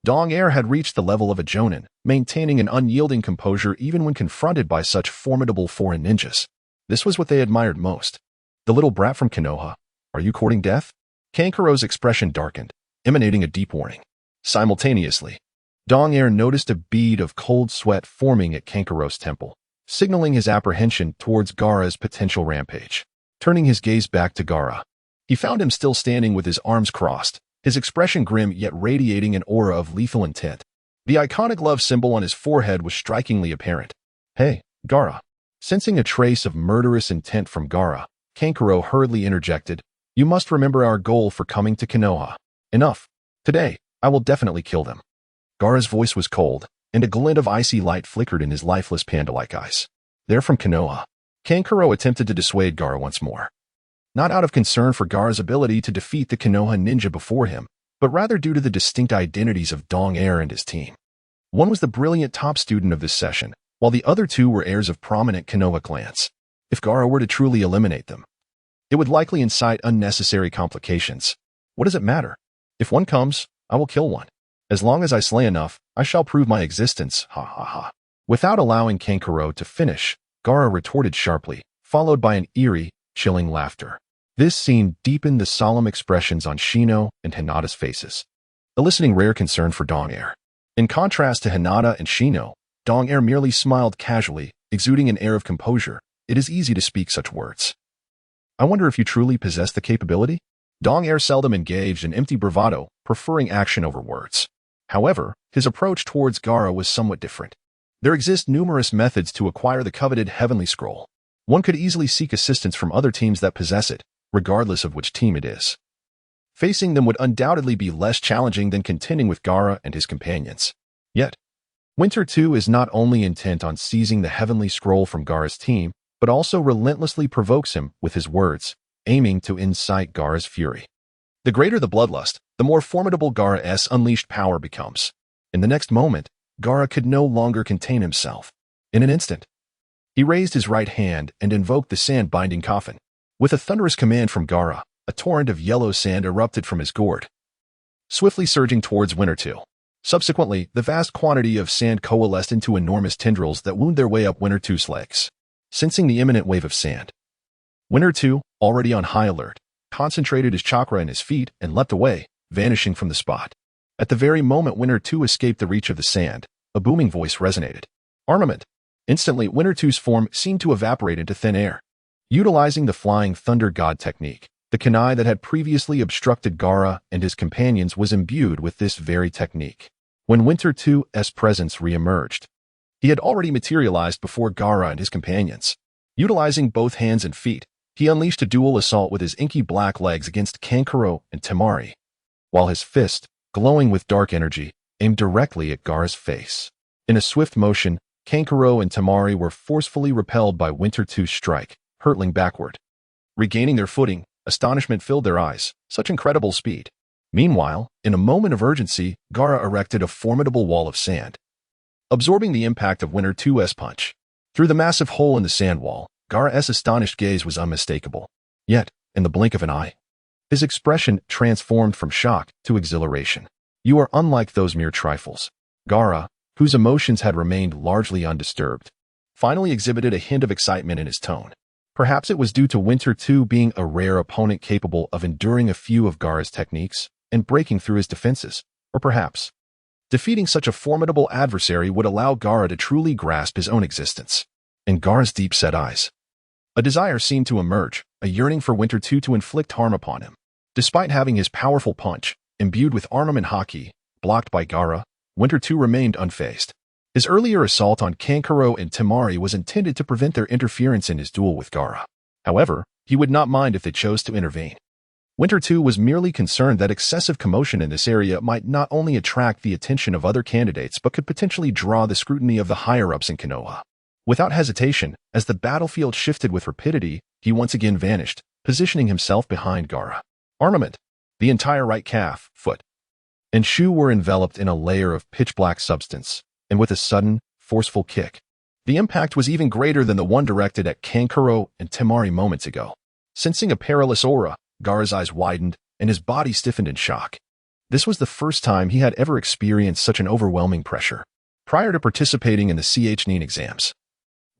[SPEAKER 1] Dong-air had reached the level of a jonin, maintaining an unyielding composure even when confronted by such formidable foreign ninjas. This was what they admired most. The little brat from Konoha, are you courting death? Kankuro's expression darkened, emanating a deep warning. Simultaneously, Dong-air noticed a bead of cold sweat forming at Kankuro's temple, signaling his apprehension towards Gaara's potential rampage. Turning his gaze back to Gaara, he found him still standing with his arms crossed, his expression grim yet radiating an aura of lethal intent. The iconic love symbol on his forehead was strikingly apparent. Hey, Gaara. Sensing a trace of murderous intent from Gaara, Kankuro hurriedly interjected, you must remember our goal for coming to Konoha. Enough. Today, I will definitely kill them. Gaara's voice was cold, and a glint of icy light flickered in his lifeless panda-like eyes. They're from Konoha. Kankuro attempted to dissuade Gaara once more. Not out of concern for Gaara's ability to defeat the Konoha ninja before him, but rather due to the distinct identities of Dong-air and his team. One was the brilliant top student of this session, while the other two were heirs of prominent Konoha clans. If Gaara were to truly eliminate them, it would likely incite unnecessary complications. What does it matter? If one comes, I will kill one. As long as I slay enough, I shall prove my existence, ha ha ha. Without allowing Kankuro to finish, Gaara retorted sharply, followed by an eerie, chilling laughter. This scene deepened the solemn expressions on Shino and Hinata's faces, eliciting rare concern for Dong-air. In contrast to Hinata and Shino, Dong-air merely smiled casually, exuding an air of composure. It is easy to speak such words. I wonder if you truly possess the capability? Dong-air seldom engaged in empty bravado, preferring action over words. However, his approach towards Gaara was somewhat different. There exist numerous methods to acquire the coveted Heavenly Scroll. One could easily seek assistance from other teams that possess it, regardless of which team it is. Facing them would undoubtedly be less challenging than contending with Gaara and his companions. Yet, Winter 2 is not only intent on seizing the Heavenly Scroll from Gaara's team, but also relentlessly provokes him with his words, aiming to incite Gaara's fury. The greater the bloodlust, the more formidable Gaara's unleashed power becomes. In the next moment, Gaara could no longer contain himself. In an instant, he raised his right hand and invoked the sand-binding coffin. With a thunderous command from Gaara, a torrent of yellow sand erupted from his gourd, swiftly surging towards Winter 2. Subsequently, the vast quantity of sand coalesced into enormous tendrils that wound their way up Winter 2's legs. Sensing the imminent wave of sand, Winter 2, already on high alert, concentrated his chakra in his feet and leapt away, vanishing from the spot. At the very moment Winter 2 escaped the reach of the sand, a booming voice resonated. Armament! Instantly, Winter 2's form seemed to evaporate into thin air. Utilizing the Flying Thunder God technique, the kunai that had previously obstructed Gaara and his companions was imbued with this very technique. When Winter 2's presence re-emerged, he had already materialized before Gaara and his companions. Utilizing both hands and feet, he unleashed a dual assault with his inky black legs against Kankuro and Temari, while his fist, glowing with dark energy, aimed directly at Gaara's face. In a swift motion, Kankuro and Temari were forcefully repelled by Winter 2's strike, hurtling backward. Regaining their footing, astonishment filled their eyes. Such incredible speed. Meanwhile, in a moment of urgency, Gaara erected a formidable wall of sand, absorbing the impact of Winter 2's punch. Through the massive hole in the sand wall, Gaara's astonished gaze was unmistakable. Yet, in the blink of an eye, his expression transformed from shock to exhilaration. You are unlike those mere trifles. Gaara, whose emotions had remained largely undisturbed, finally exhibited a hint of excitement in his tone. Perhaps it was due to Winter 2 being a rare opponent capable of enduring a few of Gaara's techniques and breaking through his defenses, or perhaps defeating such a formidable adversary would allow Gaara to truly grasp his own existence. In Gaara's deep-set eyes, a desire seemed to emerge, a yearning for Winter 2 to inflict harm upon him. Despite having his powerful punch, imbued with armament haki, blocked by Gaara, Winter 2 remained unfazed. His earlier assault on Kankuro and Temari was intended to prevent their interference in his duel with Gaara. However, he would not mind if they chose to intervene. Winter, too, was merely concerned that excessive commotion in this area might not only attract the attention of other candidates but could potentially draw the scrutiny of the higher-ups in Konoha. Without hesitation, as the battlefield shifted with rapidity, he once again vanished, positioning himself behind Gaara. Armament. The entire right calf, foot, and shoe were enveloped in a layer of pitch-black substance, and with a sudden, forceful kick. The impact was even greater than the one directed at Kankuro and Temari moments ago. Sensing a perilous aura, Gaara's eyes widened, and his body stiffened in shock. This was the first time he had ever experienced such an overwhelming pressure. Prior to participating in the CH-Nin exams,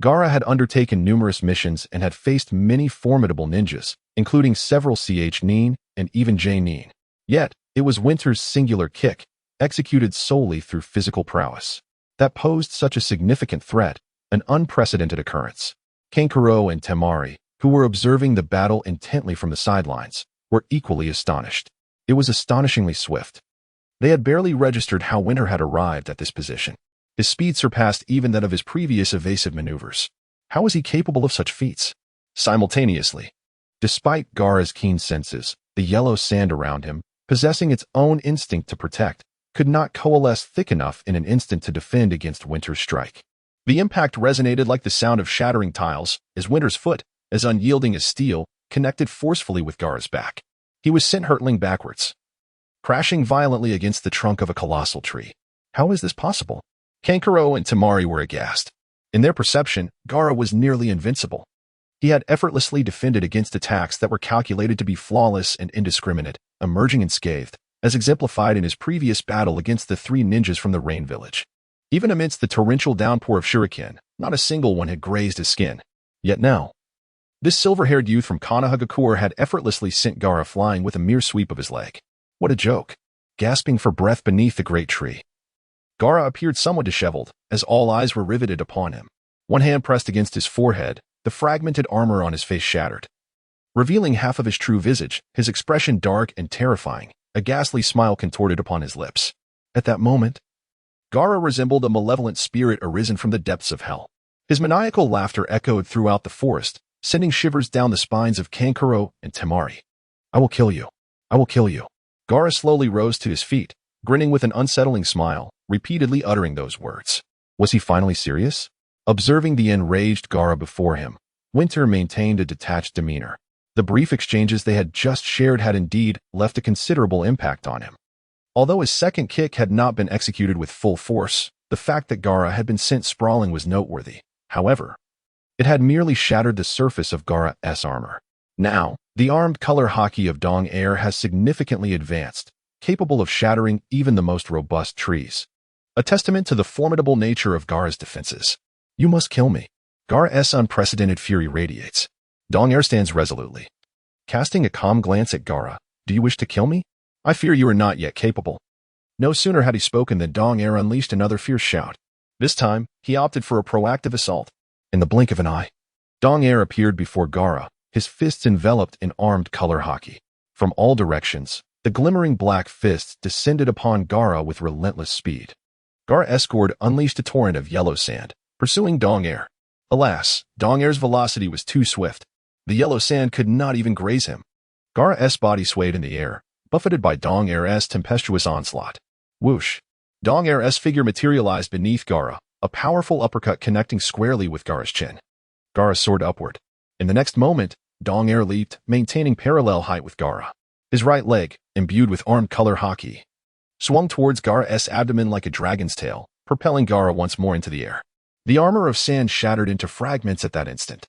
[SPEAKER 1] Gaara had undertaken numerous missions and had faced many formidable ninjas, including several CH-Nin and even J-Nin. Yet, it was Winter's singular kick, executed solely through physical prowess, that posed such a significant threat, an unprecedented occurrence. Kankuro and Temari, who were observing the battle intently from the sidelines, were equally astonished. It was astonishingly swift. They had barely registered how Winter had arrived at this position. His speed surpassed even that of his previous evasive maneuvers. How was he capable of such feats? Simultaneously, despite Gaara's keen senses, the yellow sand around him, possessing its own instinct to protect, could not coalesce thick enough in an instant to defend against Winter's strike. The impact resonated like the sound of shattering tiles, as Winter's foot, as unyielding as steel, connected forcefully with Gaara's back. He was sent hurtling backwards, crashing violently against the trunk of a colossal tree. How is this possible? Kankuro and Temari were aghast. In their perception, Gaara was nearly invincible. He had effortlessly defended against attacks that were calculated to be flawless and indiscriminate, emerging unscathed, as exemplified in his previous battle against the 3 ninjas from the Rain Village. Even amidst the torrential downpour of shuriken, not a single one had grazed his skin. Yet now, this silver-haired youth from Konoha Village had effortlessly sent Gaara flying with a mere sweep of his leg. What a joke! Gasping for breath beneath the great tree, Gaara appeared somewhat disheveled, as all eyes were riveted upon him. One hand pressed against his forehead, the fragmented armor on his face shattered, revealing half of his true visage, his expression dark and terrifying, a ghastly smile contorted upon his lips. At that moment, Gaara resembled a malevolent spirit arisen from the depths of hell. His maniacal laughter echoed throughout the forest, sending shivers down the spines of Kankuro and Temari. I will kill you. I will kill you. Gaara slowly rose to his feet, grinning with an unsettling smile, repeatedly uttering those words. Was he finally serious? Observing the enraged Gaara before him, Winter maintained a detached demeanor. The brief exchanges they had just shared had indeed left a considerable impact on him. Although his second kick had not been executed with full force, the fact that Gaara had been sent sprawling was noteworthy. However, it had merely shattered the surface of Gaara's armor. Now, the armed color haki of Dong Air has significantly advanced, capable of shattering even the most robust trees. A testament to the formidable nature of Gaara's defenses. You must kill me. Gaara's unprecedented fury radiates. Dong Air stands resolutely, casting a calm glance at Gaara. Do you wish to kill me? I fear you are not yet capable. No sooner had he spoken than Dong Air unleashed another fierce shout. This time, he opted for a proactive assault. In the blink of an eye, Dong Air appeared before Gaara, his fists enveloped in armed color haki. From all directions, the glimmering black fists descended upon Gaara with relentless speed. Gaara's sword unleashed a torrent of yellow sand, pursuing Dong Air. Alas, Dong Air's velocity was too swift. The yellow sand could not even graze him. Gaara's body swayed in the air, buffeted by Dong Air's tempestuous onslaught. Whoosh! Dong Air's figure materialized beneath Gaara, a powerful uppercut connecting squarely with Gaara's chin. Gaara soared upward. In the next moment, Dong Air leaped, maintaining parallel height with Gaara. His right leg, imbued with armed color haki, swung towards Gaara's abdomen like a dragon's tail, propelling Gaara once more into the air. The armor of sand shattered into fragments at that instant.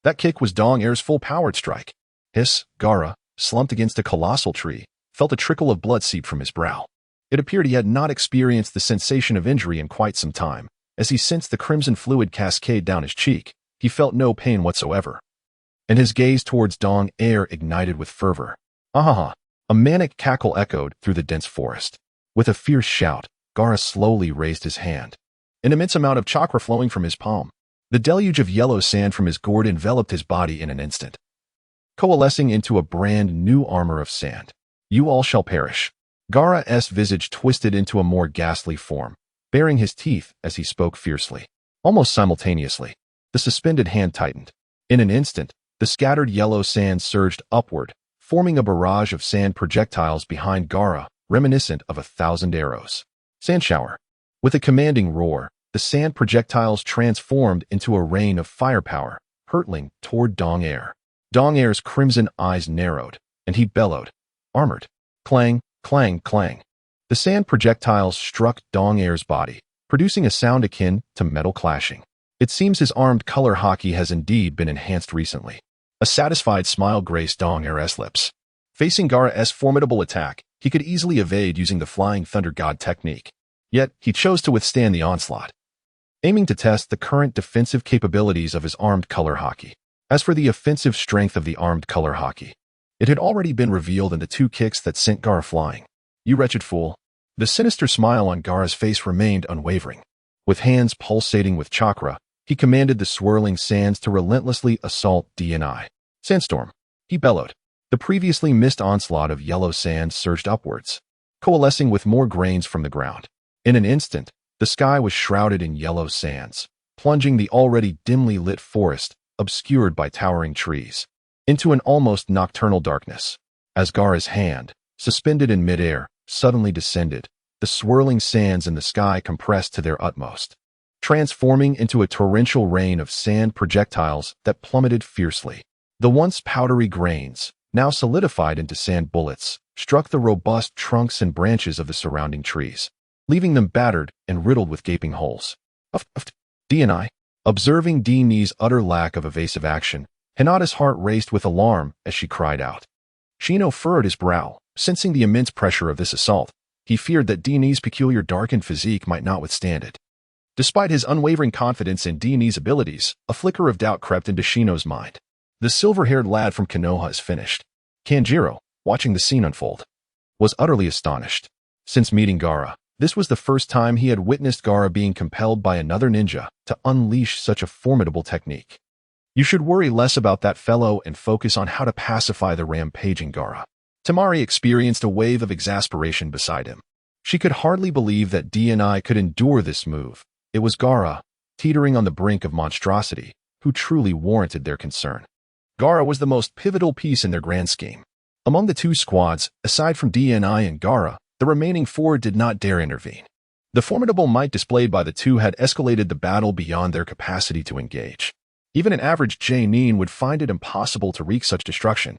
[SPEAKER 1] That kick was Dong Air's full-powered strike. Gaara, slumped against a colossal tree, felt a trickle of blood seep from his brow. It appeared he had not experienced the sensation of injury in quite some time. As he sensed the crimson fluid cascade down his cheek, he felt no pain whatsoever. And his gaze towards Dong Air ignited with fervor. Ahaha! A manic cackle echoed through the dense forest. With a fierce shout, Gaara slowly raised his hand. An immense amount of chakra flowing from his palm. The deluge of yellow sand from his gourd enveloped his body in an instant, coalescing into a brand new armor of sand. You all shall perish. Gaara's visage twisted into a more ghastly form, baring his teeth as he spoke fiercely. Almost simultaneously, the suspended hand tightened. In an instant, the scattered yellow sand surged upward, forming a barrage of sand projectiles behind Gaara, reminiscent of 1,000 arrows. Sand shower. With a commanding roar, the sand projectiles transformed into a rain of firepower, hurtling toward Dong Air. Dong Air's crimson eyes narrowed, and he bellowed, "Armored!" Clang, clang, clang. The sand projectiles struck Dong Air's body, producing a sound akin to metal clashing. It seems his armed color haki has indeed been enhanced recently. A satisfied smile graced Dong Air's lips. Facing Gaara's formidable attack, he could easily evade using the Flying Thunder God technique. Yet, he chose to withstand the onslaught, aiming to test the current defensive capabilities of his armed color haki. As for the offensive strength of the armed color haki, it had already been revealed in the 2 kicks that sent Gaara flying. "You wretched fool." The sinister smile on Gaara's face remained unwavering. With hands pulsating with chakra, he commanded the swirling sands to relentlessly assault DNI. "Sandstorm," he bellowed. The previously missed onslaught of yellow sand surged upwards, coalescing with more grains from the ground. In an instant, the sky was shrouded in yellow sands, plunging the already dimly lit forest, obscured by towering trees, into an almost nocturnal darkness. As Gaara's hand, suspended in midair, suddenly descended, the swirling sands in the sky compressed to their utmost, transforming into a torrential rain of sand projectiles that plummeted fiercely. The once powdery grains, now solidified into sand bullets, struck the robust trunks and branches of the surrounding trees, leaving them battered and riddled with gaping holes. DNI. Observing DNI's utter lack of evasive action, Hinata's heart raced with alarm as she cried out. Shino furrowed his brow, sensing the immense pressure of this assault. He feared that DNI's peculiar darkened physique might not withstand it. Despite his unwavering confidence in DNI's abilities, a flicker of doubt crept into Shino's mind. The silver-haired lad from Konoha is finished. Kanjiro, watching the scene unfold, was utterly astonished. Since meeting Gaara, this was the first time he had witnessed Gaara being compelled by another ninja to unleash such a formidable technique. You should worry less about that fellow and focus on how to pacify the rampaging Gaara. Temari experienced a wave of exasperation beside him. She could hardly believe that DNI could endure this move. It was Gaara, teetering on the brink of monstrosity, who truly warranted their concern. Gaara was the most pivotal piece in their grand scheme. Among the 2 squads, aside from DNI and Gaara, the remaining 4 did not dare intervene. The formidable might displayed by the 2 had escalated the battle beyond their capacity to engage. Even an average J-Nin would find it impossible to wreak such destruction.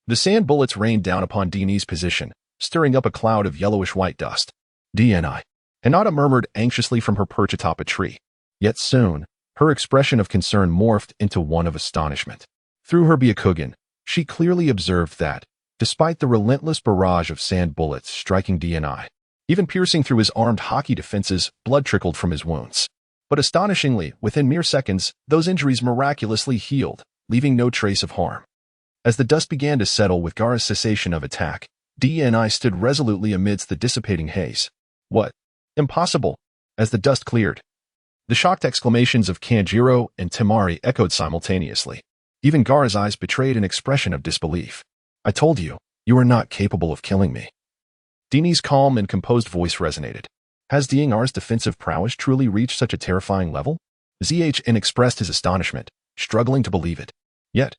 [SPEAKER 1] The sand bullets rained down upon DNI's position, stirring up a cloud of yellowish-white dust. DNI. Hinata murmured anxiously from her perch atop a tree. Yet soon, her expression of concern morphed into one of astonishment. Through her Byakugan, she clearly observed that, despite the relentless barrage of sand bullets striking DNI, even piercing through his armed haki defenses, blood trickled from his wounds. But astonishingly, within mere seconds, those injuries miraculously healed, leaving no trace of harm. As the dust began to settle with Gaara's cessation of attack, DNI stood resolutely amidst the dissipating haze. What? Impossible! As the dust cleared, the shocked exclamations of Kanjiro and Temari echoed simultaneously. Even Gaara's eyes betrayed an expression of disbelief. I told you, you are not capable of killing me. DNI's calm and composed voice resonated. Has DNR's defensive prowess truly reached such a terrifying level? ZHN expressed his astonishment, struggling to believe it. Yet,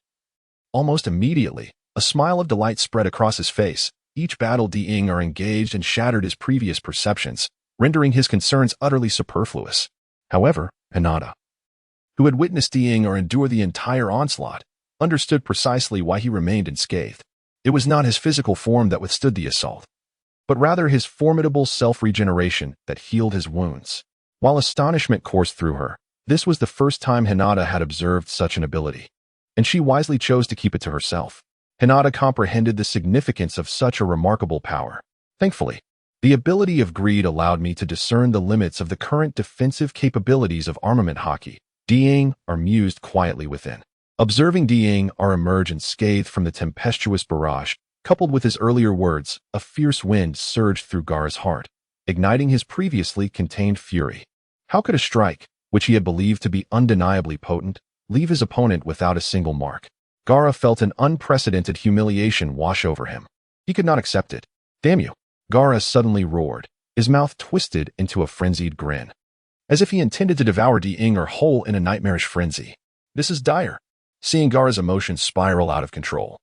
[SPEAKER 1] almost immediately, a smile of delight spread across his face. Each battle DNR engaged and shattered his previous perceptions, rendering his concerns utterly superfluous. However, Hinata, who had witnessed DNR endure the entire onslaught, understood precisely why he remained unscathed. It was not his physical form that withstood the assault, but rather his formidable self-regeneration that healed his wounds. While astonishment coursed through her, this was the first time Hinata had observed such an ability, and she wisely chose to keep it to herself. Hinata comprehended the significance of such a remarkable power. Thankfully, the ability of greed allowed me to discern the limits of the current defensive capabilities of armament haki. DNR mused quietly within. Observing DNR emerge unscathed from the tempestuous barrage, coupled with his earlier words, a fierce wind surged through Gaara's heart, igniting his previously contained fury. How could a strike, which he had believed to be undeniably potent, leave his opponent without a single mark? Gaara felt an unprecedented humiliation wash over him. He could not accept it. Damn you! Gaara suddenly roared, his mouth twisted into a frenzied grin, as if he intended to devour DNR whole in a nightmarish frenzy. This is dire. Seeing Gaara's emotions spiral out of control,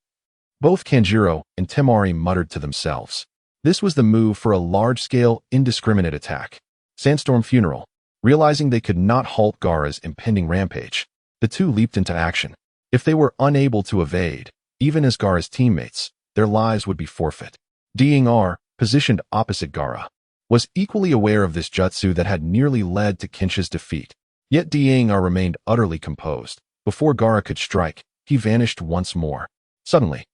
[SPEAKER 1] Both Kanjiro and Temari muttered to themselves. This was the move for a large-scale, indiscriminate attack. Sandstorm Funeral. Realizing they could not halt Gaara's impending rampage, the two leaped into action. If they were unable to evade, even as Gaara's teammates, their lives would be forfeit. Ding, positioned opposite Gaara, was equally aware of this jutsu that had nearly led to Kinsh's defeat. Yet Ding remained utterly composed. Before Gaara could strike, he vanished once more. Suddenly,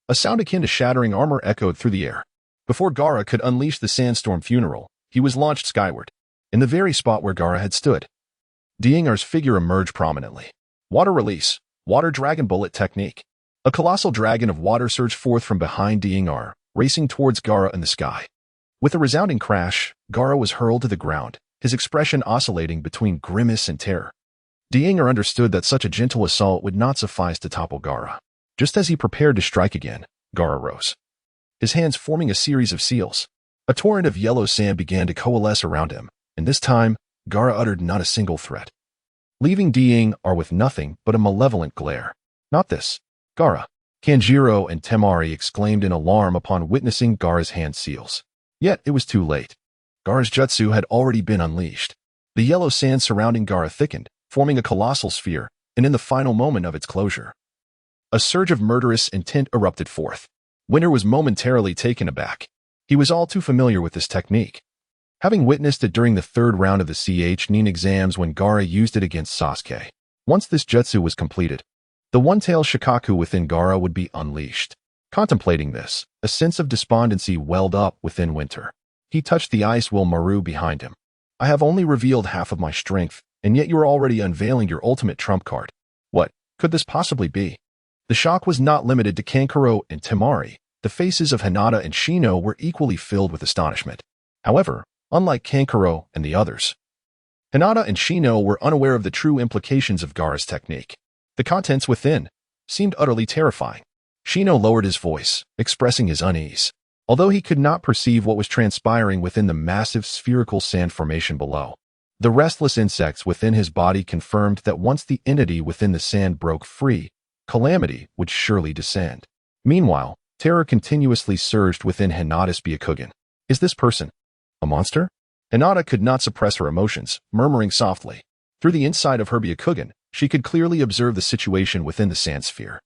[SPEAKER 1] a sound akin to shattering armor echoed through the air. Before Gaara could unleash the Sandstorm Funeral, he was launched skyward, in the very spot where Gaara had stood. Ding's figure emerged prominently. Water release, water dragon bullet technique. A colossal dragon of water surged forth from behind Ding, racing towards Gaara in the sky. With a resounding crash, Gaara was hurled to the ground, his expression oscillating between grimace and terror. Ding understood that such a gentle assault would not suffice to topple Gaara. Just as he prepared to strike again, Gaara rose, his hands forming a series of seals. A torrent of yellow sand began to coalesce around him, and this time, Gaara uttered not a single threat, leaving Ding with nothing but a malevolent glare. Not this, Gaara! Kanjiro and Temari exclaimed in alarm upon witnessing Gaara's hand seals. Yet it was too late. Gaara's jutsu had already been unleashed. The yellow sand surrounding Gaara thickened, forming a colossal sphere, and in the final moment of its closure, a surge of murderous intent erupted forth. Winter was momentarily taken aback. He was all too familiar with this technique, having witnessed it during the third round of the Nin exams when Gaara used it against Sasuke. Once this jutsu was completed, the one-tailed Shikaku within Gaara would be unleashed. Contemplating this, a sense of despondency welled up within Winter. He touched the ice Maru behind him. I have only revealed half of my strength, and yet you are already unveiling your ultimate trump card. What could this possibly be? The shock was not limited to Kankuro and Temari. The faces of Hinata and Shino were equally filled with astonishment. However, unlike Kankuro and the others, Hinata and Shino were unaware of the true implications of Gaara's technique. The contents within seemed utterly terrifying. Shino lowered his voice, expressing his unease. Although he could not perceive what was transpiring within the massive spherical sand formation below, the restless insects within his body confirmed that once the entity within the sand broke free, calamity would surely descend. Meanwhile, terror continuously surged within Hinata's Byakugan. Is this person a monster? Hinata could not suppress her emotions, murmuring softly. Through the inside of her Byakugan, she could clearly observe the situation within the sand sphere.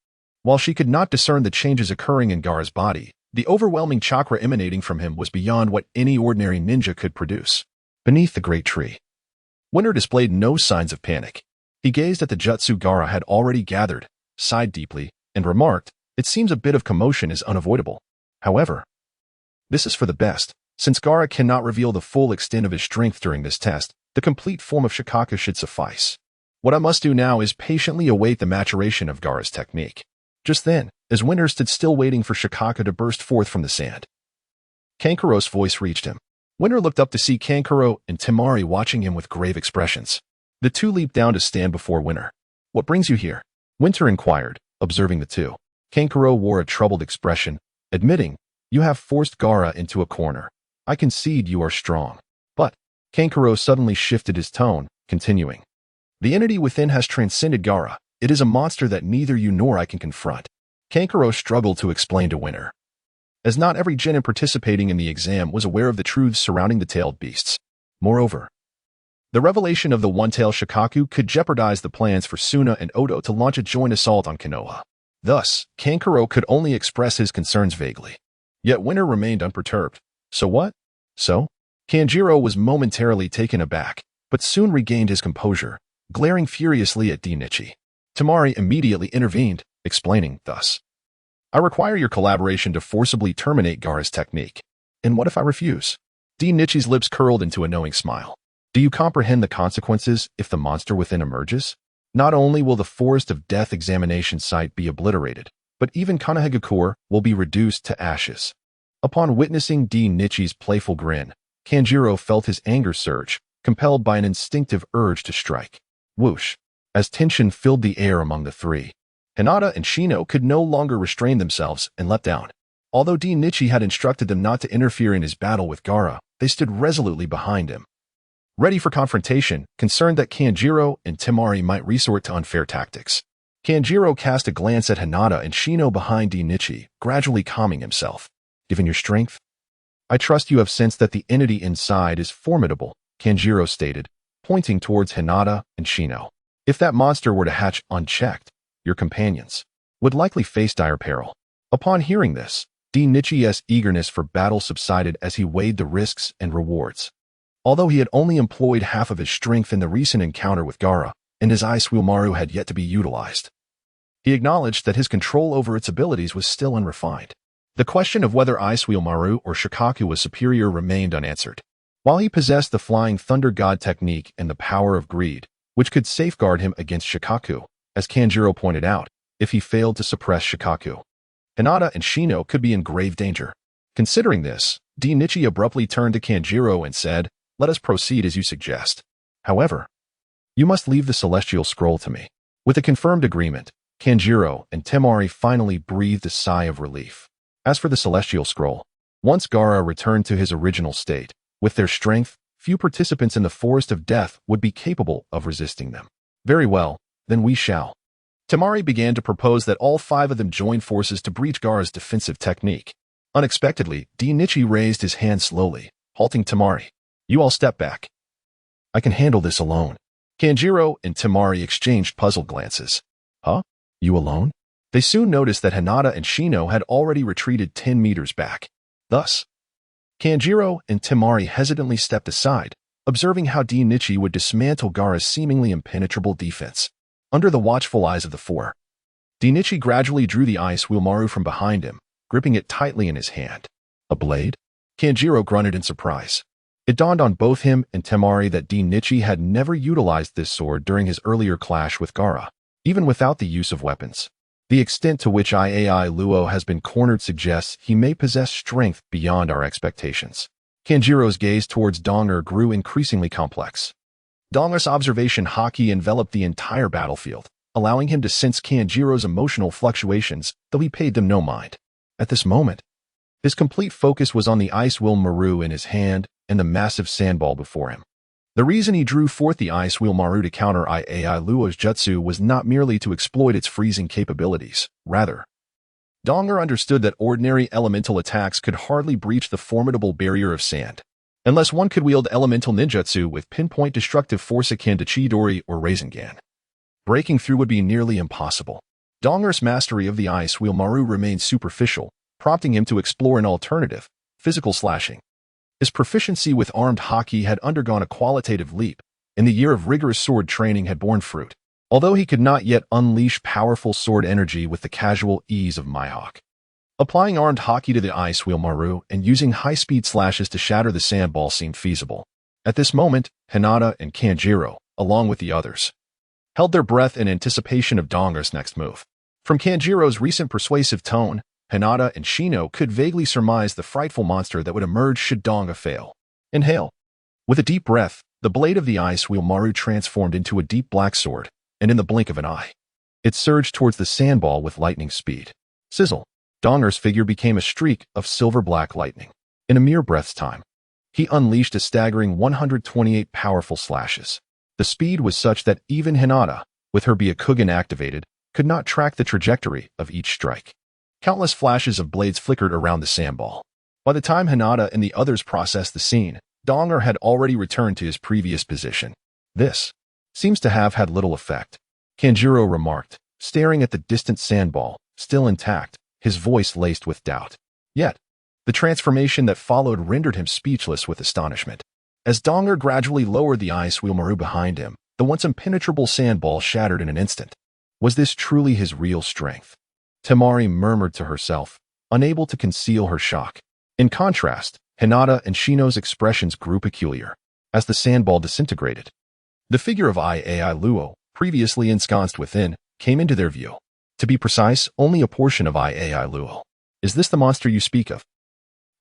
[SPEAKER 1] While she could not discern the changes occurring in Gaara's body, the overwhelming chakra emanating from him was beyond what any ordinary ninja could produce. Beneath the great tree, Winter displayed no signs of panic. He gazed at the jutsu Gaara had already gathered, sighed deeply, and remarked, "It seems a bit of commotion is unavoidable. However, this is for the best. Since Gaara cannot reveal the full extent of his strength during this test, the complete form of Shikaka should suffice. What I must do now is patiently await the maturation of Gaara's technique." Just then, as Winter stood still waiting for Shikaka to burst forth from the sand, Kankuro's voice reached him. Winter looked up to see Kankuro and Temari watching him with grave expressions. The two leaped down to stand before Winter. "What brings you here?" Winter inquired, observing the two. Kankuro wore a troubled expression, admitting, "You have forced Gaara into a corner. I concede you are strong." But Kankuro suddenly shifted his tone, continuing, "The entity within has transcended Gaara. It is a monster that neither you nor I can confront." Kankuro struggled to explain to Winter, as not every genin participating in the exam was aware of the truths surrounding the tailed beasts. Moreover, the revelation of the one-tailed Shikaku could jeopardize the plans for Suna and Odo to launch a joint assault on Konoha. Thus, Kankuro could only express his concerns vaguely. Yet Winter remained unperturbed. "So what?" "So?" Kanjiro was momentarily taken aback, but soon regained his composure, glaring furiously at Dinichi. Temari immediately intervened, explaining thus, "I require your collaboration to forcibly terminate Gaara's technique." "And what if I refuse?" Dinichi's lips curled into a knowing smile. "Do you comprehend the consequences if the monster within emerges? Not only will the Forest of Death examination site be obliterated, but even Konohagakure will be reduced to ashes." Upon witnessing Dinichi's playful grin, Kanjiro felt his anger surge, compelled by an instinctive urge to strike. Whoosh! As tension filled the air among the three, Hinata and Shino could no longer restrain themselves and leapt down. Although Dinichi had instructed them not to interfere in his battle with Gaara, they stood resolutely behind him, ready for confrontation, concerned that Kanjiro and Temari might resort to unfair tactics. Kanjiro cast a glance at Hinata and Shino behind Dinichi, gradually calming himself. Given your strength, I trust you have sensed that the entity inside is formidable, Kanjiro stated, pointing towards Hinata and Shino. If that monster were to hatch unchecked, your companions would likely face dire peril. Upon hearing this, Dinichi's eagerness for battle subsided as he weighed the risks and rewards. Although he had only employed half of his strength in the recent encounter with Gaara, and his Hyōrinmaru had yet to be utilized, he acknowledged that his control over its abilities was still unrefined. The question of whether Hyōrinmaru or Shikaku was superior remained unanswered. While he possessed the Flying Thunder God technique and the power of greed, which could safeguard him against Shikaku, as Kanjiro pointed out, if he failed to suppress Shikaku, Hinata and Shino could be in grave danger. Considering this, Dinichi abruptly turned to Kanjiro and said, "Let us proceed as you suggest. However, you must leave the Celestial Scroll to me." With a confirmed agreement, Kanjiro and Temari finally breathed a sigh of relief. As for the Celestial Scroll, once Gaara returned to his original state, with their strength, few participants in the Forest of Death would be capable of resisting them. Very well, then we shall. Temari began to propose that all 5 of them join forces to breach Gaara's defensive technique. Unexpectedly, Dinichi raised his hand slowly, halting Temari. "You all step back. I can handle this alone." Kanjiro and Temari exchanged puzzled glances. Huh? You alone? They soon noticed that Hinata and Shino had already retreated 10 meters back. Thus, Kanjiro and Temari hesitantly stepped aside, observing how Dinichi would dismantle Gaara's seemingly impenetrable defense. Under the watchful eyes of the 4, Dinichi gradually drew the Hyōrinmaru from behind him, gripping it tightly in his hand. A blade? Kanjiro grunted in surprise. It dawned on both him and Temari that Dinichi had never utilized this sword during his earlier clash with Gaara, even without the use of weapons. The extent to which Hyōrinmaru has been cornered suggests he may possess strength beyond our expectations. Kanjiro's gaze towards Donger grew increasingly complex. Donger's observation haki enveloped the entire battlefield, allowing him to sense Kanjiro's emotional fluctuations, though he paid them no mind. At this moment, his complete focus was on the Hyōrinmaru in his hand and the massive sandball before him. The reason he drew forth the Hyōrinmaru to counter Hyōrinmaru's jutsu was not merely to exploit its freezing capabilities. Rather, Donger understood that ordinary elemental attacks could hardly breach the formidable barrier of sand, unless one could wield elemental ninjutsu with pinpoint destructive force akin to Chidori or Rasengan. Breaking through would be nearly impossible. Donger's mastery of the Hyōrinmaru remained superficial, prompting him to explore an alternative, physical slashing. His proficiency with armed haki had undergone a qualitative leap, and the year of rigorous sword training had borne fruit, although he could not yet unleash powerful sword energy with the casual ease of Mihawk. Applying armed haki to the Hyōrinmaru and using high-speed slashes to shatter the sandball seemed feasible. At this moment, Hinata and Kanjiro, along with the others, held their breath in anticipation of Donger's next move. From Kanjiro's recent persuasive tone, Hinata and Shino could vaguely surmise the frightful monster that would emerge should Donger fail. Inhale. With a deep breath, the blade of the Hyōrinmaru transformed into a deep black sword, and in the blink of an eye, it surged towards the sandball with lightning speed. Sizzle. Donger's figure became a streak of silver-black lightning. In a mere breath's time, he unleashed a staggering 128 powerful slashes. The speed was such that even Hinata, with her Byakugan activated, could not track the trajectory of each strike. Countless flashes of blades flickered around the sandball. By the time Hinata and the others processed the scene, Donger had already returned to his previous position. This seems to have had little effect, Kanjiro remarked, staring at the distant sandball, still intact, his voice laced with doubt. Yet, the transformation that followed rendered him speechless with astonishment. As Donger gradually lowered the Hyōrinmaru behind him, the once impenetrable sandball shattered in an instant. Was this truly his real strength? Temari murmured to herself, unable to conceal her shock. In contrast, Hinata and Shino's expressions grew peculiar. As the sandball disintegrated, the figure of Hyōrinmaru, previously ensconced within, came into their view. To be precise, only a portion of Hyōrinmaru. Is this the monster you speak of?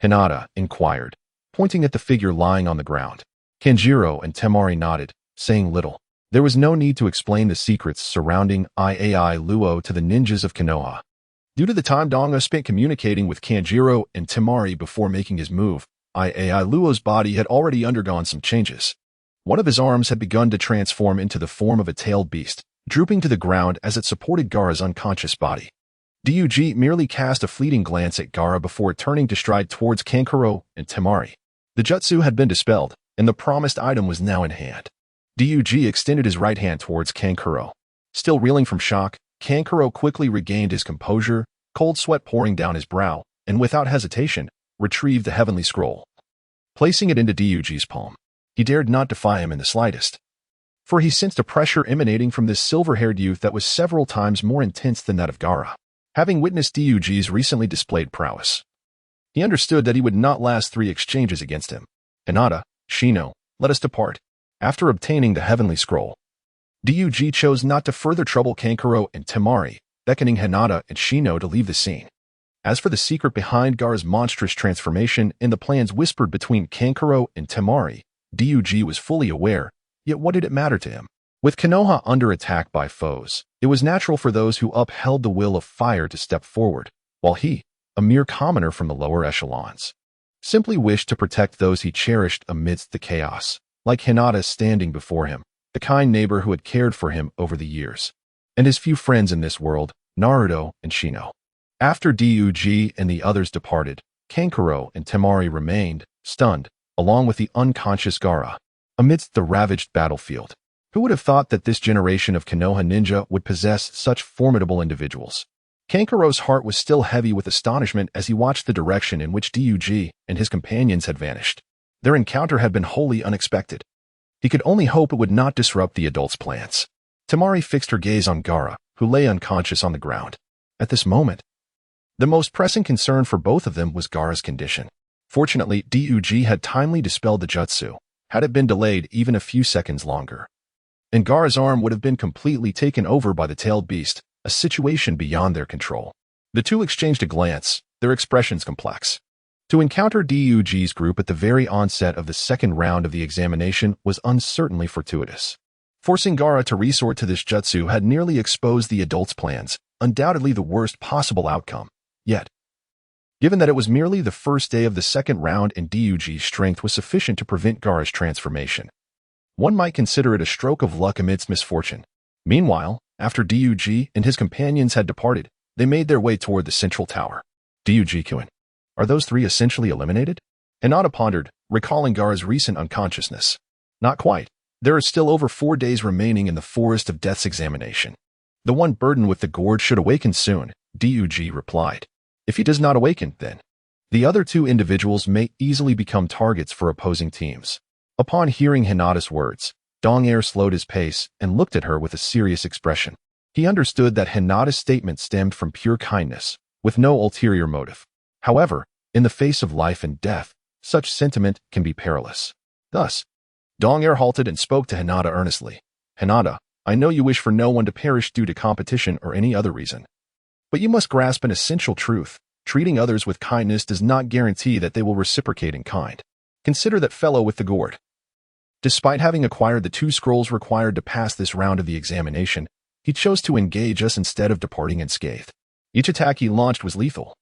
[SPEAKER 1] Hinata inquired, pointing at the figure lying on the ground. Kanjiro and Temari nodded, saying little. There was no need to explain the secrets surrounding Hyōrinmaru to the ninjas of Konoha. Due to the time Donger spent communicating with Kanjiro and Temari before making his move, Hyōrinmaru's body had already undergone some changes. One of his arms had begun to transform into the form of a tailed beast, drooping to the ground as it supported Gaara's unconscious body. Dug merely cast a fleeting glance at Gaara before turning to stride towards Kankuro and Temari. The jutsu had been dispelled, and the promised item was now in hand. Dug extended his right hand towards Kankuro. Still reeling from shock, Kankuro quickly regained his composure, cold sweat pouring down his brow, and without hesitation, retrieved the heavenly scroll. Placing it into Dug's palm, he dared not defy him in the slightest, for he sensed a pressure emanating from this silver-haired youth that was several times more intense than that of Gaara. Having witnessed Dug's recently displayed prowess, he understood that he would not last 3 exchanges against him. Hinata, Shino, let us depart. After obtaining the heavenly scroll, Dug chose not to further trouble Kankuro and Temari, beckoning Hinata and Shino to leave the scene. As for the secret behind Gaara's monstrous transformation and the plans whispered between Kankuro and Temari, Dug was fully aware, yet what did it matter to him? With Konoha under attack by foes, it was natural for those who upheld the will of fire to step forward, while he, a mere commoner from the lower echelons, simply wished to protect those he cherished amidst the chaos, like Hinata standing before him, the kind neighbor who had cared for him over the years, and his few friends in this world, Naruto and Shino. After Dug and the others departed, Kankuro and Temari remained, stunned, along with the unconscious Gaara, amidst the ravaged battlefield. Who would have thought that this generation of Konoha ninja would possess such formidable individuals? Kankuro's heart was still heavy with astonishment as he watched the direction in which Dug and his companions had vanished. Their encounter had been wholly unexpected. He could only hope it would not disrupt the adults' plans. Temari fixed her gaze on Gaara, who lay unconscious on the ground. At this moment, the most pressing concern for both of them was Gaara's condition. Fortunately, Dug had timely dispelled the jutsu, had it been delayed even a few seconds longer, and Gaara's arm would have been completely taken over by the tailed beast, a situation beyond their control. The two exchanged a glance, their expressions complex. To encounter Dug's group at the very onset of the second round of the examination was uncertainly fortuitous. Forcing Gaara to resort to this jutsu had nearly exposed the adults' plans, undoubtedly the worst possible outcome. Yet, given that it was merely the first day of the second round and Dug's strength was sufficient to prevent Gaara's transformation, one might consider it a stroke of luck amidst misfortune. Meanwhile, after Dug and his companions had departed, they made their way toward the central tower. Dug-kun, are those 3 essentially eliminated? Hinata pondered, recalling Gaara's recent unconsciousness. Not quite. There are still over 4 days remaining in the Forest of Death's examination. The one burdened with the gourd should awaken soon, Dug replied. If he does not awaken, then the other 2 individuals may easily become targets for opposing teams. Upon hearing Hinata's words, Dong-air slowed his pace and looked at her with a serious expression. He understood that Hinata's statement stemmed from pure kindness, with no ulterior motive. However, in the face of life and death, such sentiment can be perilous. Thus, Dong-air halted and spoke to Hinata earnestly. Hinata, I know you wish for no one to perish due to competition or any other reason. But you must grasp an essential truth. Treating others with kindness does not guarantee that they will reciprocate in kind. Consider that fellow with the gourd. Despite having acquired the 2 scrolls required to pass this round of the examination, he chose to engage us instead of departing unscathed. Each attack he launched was lethal,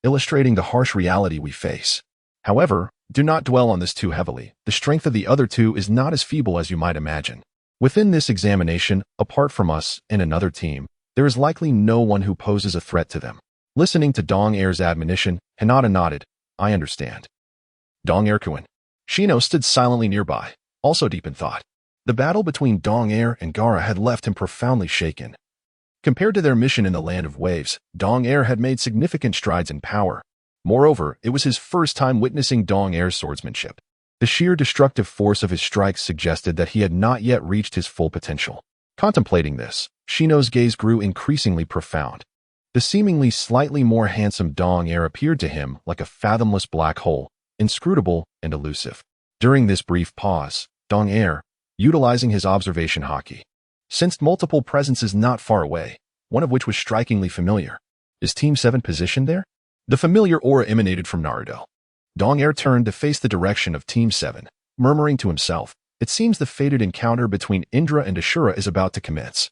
[SPEAKER 1] illustrating the harsh reality we face. However, do not dwell on this too heavily. The strength of the other 2 is not as feeble as you might imagine. Within this examination, apart from us and another team, there is likely no one who poses a threat to them. Listening to Dong-air's admonition, Hinata nodded. I understand. Dong-air-kun. Shino stood silently nearby, also deep in thought. The battle between Dong-air and Gaara had left him profoundly shaken. Compared to their mission in the Land of Waves, Dong-air had made significant strides in power. Moreover, it was his first time witnessing Dong-air's swordsmanship. The sheer destructive force of his strikes suggested that he had not yet reached his full potential. Contemplating this, Shino's gaze grew increasingly profound. The seemingly slightly more handsome Dong-air appeared to him like a fathomless black hole, inscrutable and elusive. During this brief pause, Dong-air, utilizing his observation haki, sensed multiple presences not far away, one of which was strikingly familiar. Is Team 7 positioned there? The familiar aura emanated from Naruto. Dong-air turned to face the direction of Team 7, murmuring to himself, it seems the fated encounter between Indra and Ashura is about to commence.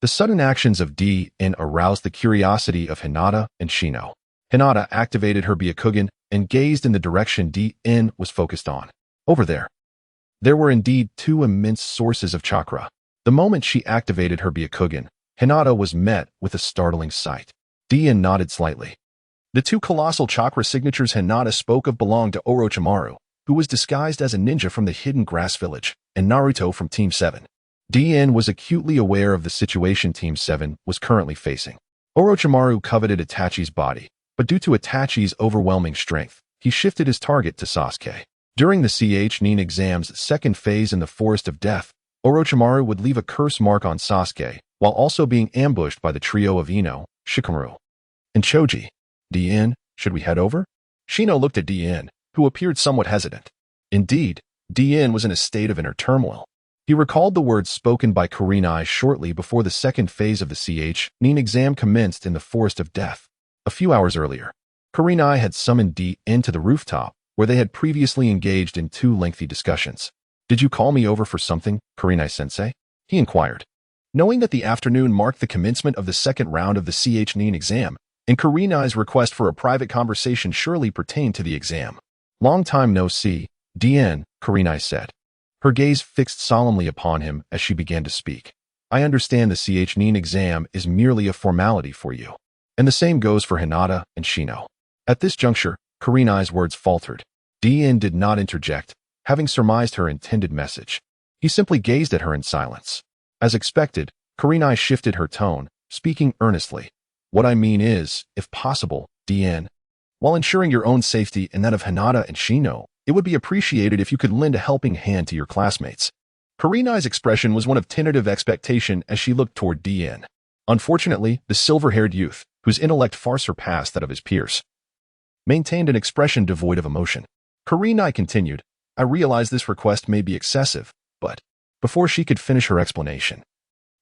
[SPEAKER 1] The sudden actions of D-in aroused the curiosity of Hinata and Shino. Hinata activated her Byakugan and gazed in the direction D-in was focused on. Over there. There were indeed 2 immense sources of chakra. The moment she activated her Byakugan, Hinata was met with a startling sight. Dian nodded slightly. The two colossal chakra signatures Hinata spoke of belonged to Orochimaru, who was disguised as a ninja from the hidden grass village, and Naruto from Team 7. Dian was acutely aware of the situation Team 7 was currently facing. Orochimaru coveted Itachi's body, but due to Itachi's overwhelming strength, he shifted his target to Sasuke. During the Nin exam's second phase in the Forest of Death, Orochimaru would leave a curse mark on Sasuke, while also being ambushed by the trio of Ino, Shikamaru, and Choji. Dian, should we head over? Shino looked at Dian, who appeared somewhat hesitant. Indeed, Dian was in a state of inner turmoil. He recalled the words spoken by Kurenai shortly before the second phase of the Nin exam commenced in the Forest of Death. A few hours earlier, Kurenai had summoned Dian to the rooftop, where they had previously engaged in two lengthy discussions. Did you call me over for something, Kurenai-sensei? He inquired. Knowing that the afternoon marked the commencement of the second round of the Nin exam, and Kurenai's request for a private conversation surely pertained to the exam. Long time no see, Dian, Kurenai said. Her gaze fixed solemnly upon him as she began to speak. I understand the Nin exam is merely a formality for you. And the same goes for Hinata and Shino. At this juncture, Kurenai's words faltered. Dian did not interject, having surmised her intended message. He simply gazed at her in silence. As expected, Kurenai shifted her tone, speaking earnestly. What I mean is, if possible, Dian, while ensuring your own safety and that of Hinata and Shino, it would be appreciated if you could lend a helping hand to your classmates. Kurenai's expression was one of tentative expectation as she looked toward Dian. Unfortunately, the silver-haired youth, whose intellect far surpassed that of his peers, maintained an expression devoid of emotion. Kurenai continued, I realize this request may be excessive, but before she could finish her explanation,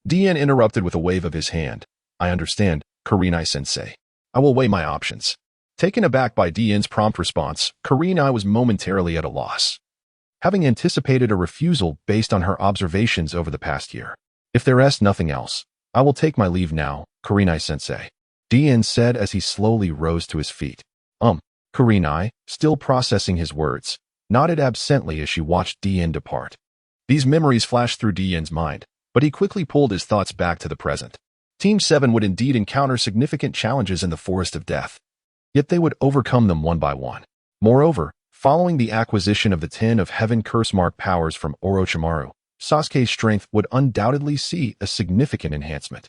[SPEAKER 1] Dian interrupted with a wave of his hand. I understand, Kurenai-sensei. I will weigh my options. Taken aback by Dian's prompt response, Kurenai was momentarily at a loss, having anticipated a refusal based on her observations over the past year. If there is nothing else, I will take my leave now, Kurenai-sensei, Dian said as he slowly rose to his feet. Kurenai, still processing his words, nodded absently as she watched Dian depart. These memories flashed through Dian's mind, but he quickly pulled his thoughts back to the present. Team 7 would indeed encounter significant challenges in the Forest of Death, yet they would overcome them one by one. Moreover, following the acquisition of the 10 of Heaven curse mark powers from Orochimaru, Sasuke's strength would undoubtedly see a significant enhancement.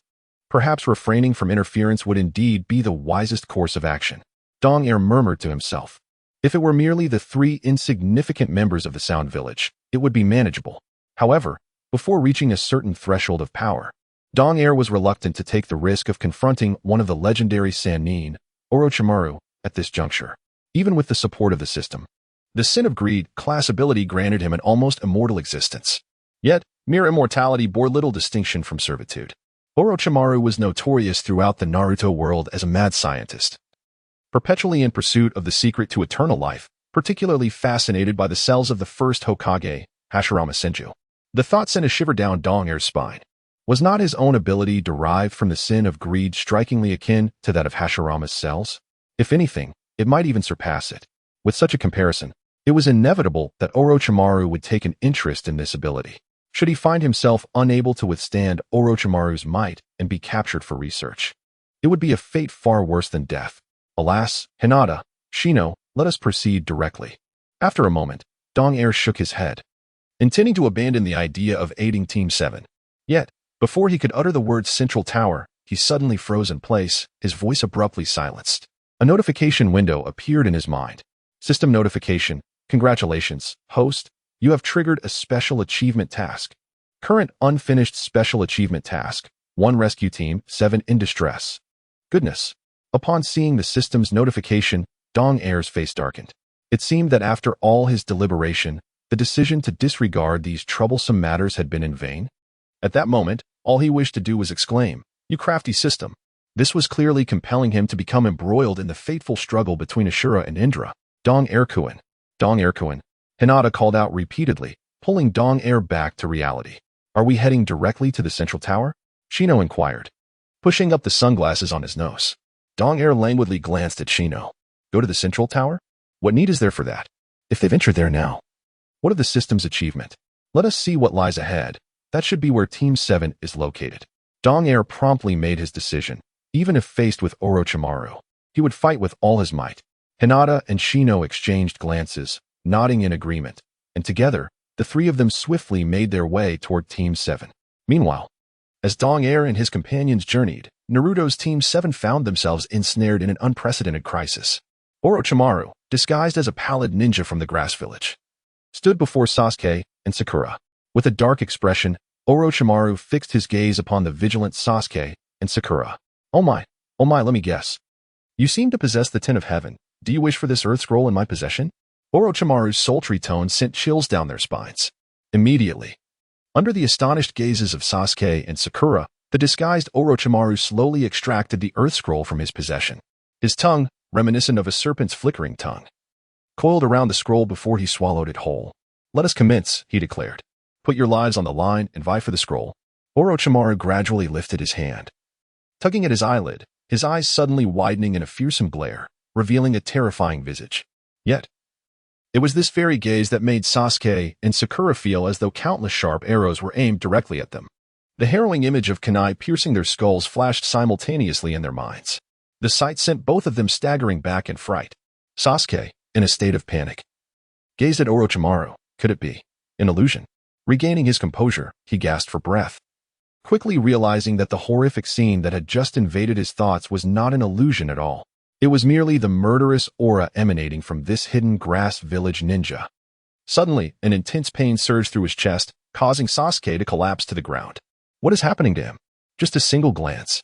[SPEAKER 1] Perhaps refraining from interference would indeed be the wisest course of action. Dong Er murmured to himself. If it were merely the 3 insignificant members of the Sound Village, it would be manageable. However, before reaching a certain threshold of power, Dong Er was reluctant to take the risk of confronting one of the legendary Sannin, Orochimaru, at this juncture. Even with the support of the system, the sin of greed class ability granted him an almost immortal existence. Yet, mere immortality bore little distinction from servitude. Orochimaru was notorious throughout the Naruto world as a mad scientist, perpetually in pursuit of the secret to eternal life, particularly fascinated by the cells of the first Hokage, Hashirama Senju. The thought sent a shiver down Dong Er's spine. Was not his own ability derived from the sin of greed strikingly akin to that of Hashirama's cells? If anything, it might even surpass it. With such a comparison, it was inevitable that Orochimaru would take an interest in this ability. Should he find himself unable to withstand Orochimaru's might and be captured for research, it would be a fate far worse than death. Alas, Hinata, Shino, let us proceed directly. After a moment, Dong Er shook his head, intending to abandon the idea of aiding Team 7. Yet, before he could utter the words Central Tower, he suddenly froze in place, his voice abruptly silenced. A notification window appeared in his mind. System notification. Congratulations, host. You have triggered a special achievement task. Current unfinished special achievement task. 1 rescue team, 7 in distress. Goodness. Upon seeing the system's notification, Dong Er's face darkened. It seemed that after all his deliberation, the decision to disregard these troublesome matters had been in vain. At that moment, all he wished to do was exclaim, "You crafty system." This was clearly compelling him to become embroiled in the fateful struggle between Ashura and Indra. Dong Er-kun. Dong Er-kun. Hinata called out repeatedly, pulling Dong Er back to reality. Are we heading directly to the Central Tower? Shino inquired, pushing up the sunglasses on his nose. Dong Er languidly glanced at Shino. Go to the Central Tower? What need is there for that? If they've entered there now, what of the system's achievement? Let us see what lies ahead, That should be where Team 7 is located. Dong Air promptly made his decision. Even if faced with Orochimaru, he would fight with all his might. Hinata and Shino exchanged glances, nodding in agreement, and together, the three of them swiftly made their way toward Team 7. Meanwhile, as Dong Air and his companions journeyed, Naruto's Team 7 found themselves ensnared in an unprecedented crisis. Orochimaru, disguised as a pallid ninja from the grass village, stood before Sasuke and Sakura. With a dark expression, Orochimaru fixed his gaze upon the vigilant Sasuke and Sakura. Oh my, let me guess. You seem to possess the Ten of Heaven. Do you wish for this earth scroll in my possession? Orochimaru's sultry tone sent chills down their spines. Immediately, under the astonished gazes of Sasuke and Sakura, the disguised Orochimaru slowly extracted the earth scroll from his possession. His tongue, reminiscent of a serpent's flickering tongue, coiled around the scroll before he swallowed it whole. Let us commence, he declared. Put your lives on the line and vie for the scroll. Orochimaru gradually lifted his hand, tugging at his eyelid, his eyes suddenly widening in a fearsome glare, revealing a terrifying visage. Yet, it was this very gaze that made Sasuke and Sakura feel as though countless sharp arrows were aimed directly at them. The harrowing image of kunai piercing their skulls flashed simultaneously in their minds. The sight sent both of them staggering back in fright. Sasuke, in a state of panic, gazed at Orochimaru. Could it be an illusion? Regaining his composure, he gasped for breath, quickly realizing that the horrific scene that had just invaded his thoughts was not an illusion at all. It was merely the murderous aura emanating from this hidden grass village ninja. Suddenly, an intense pain surged through his chest, causing Sasuke to collapse to the ground. What is happening to him? Just a single glance,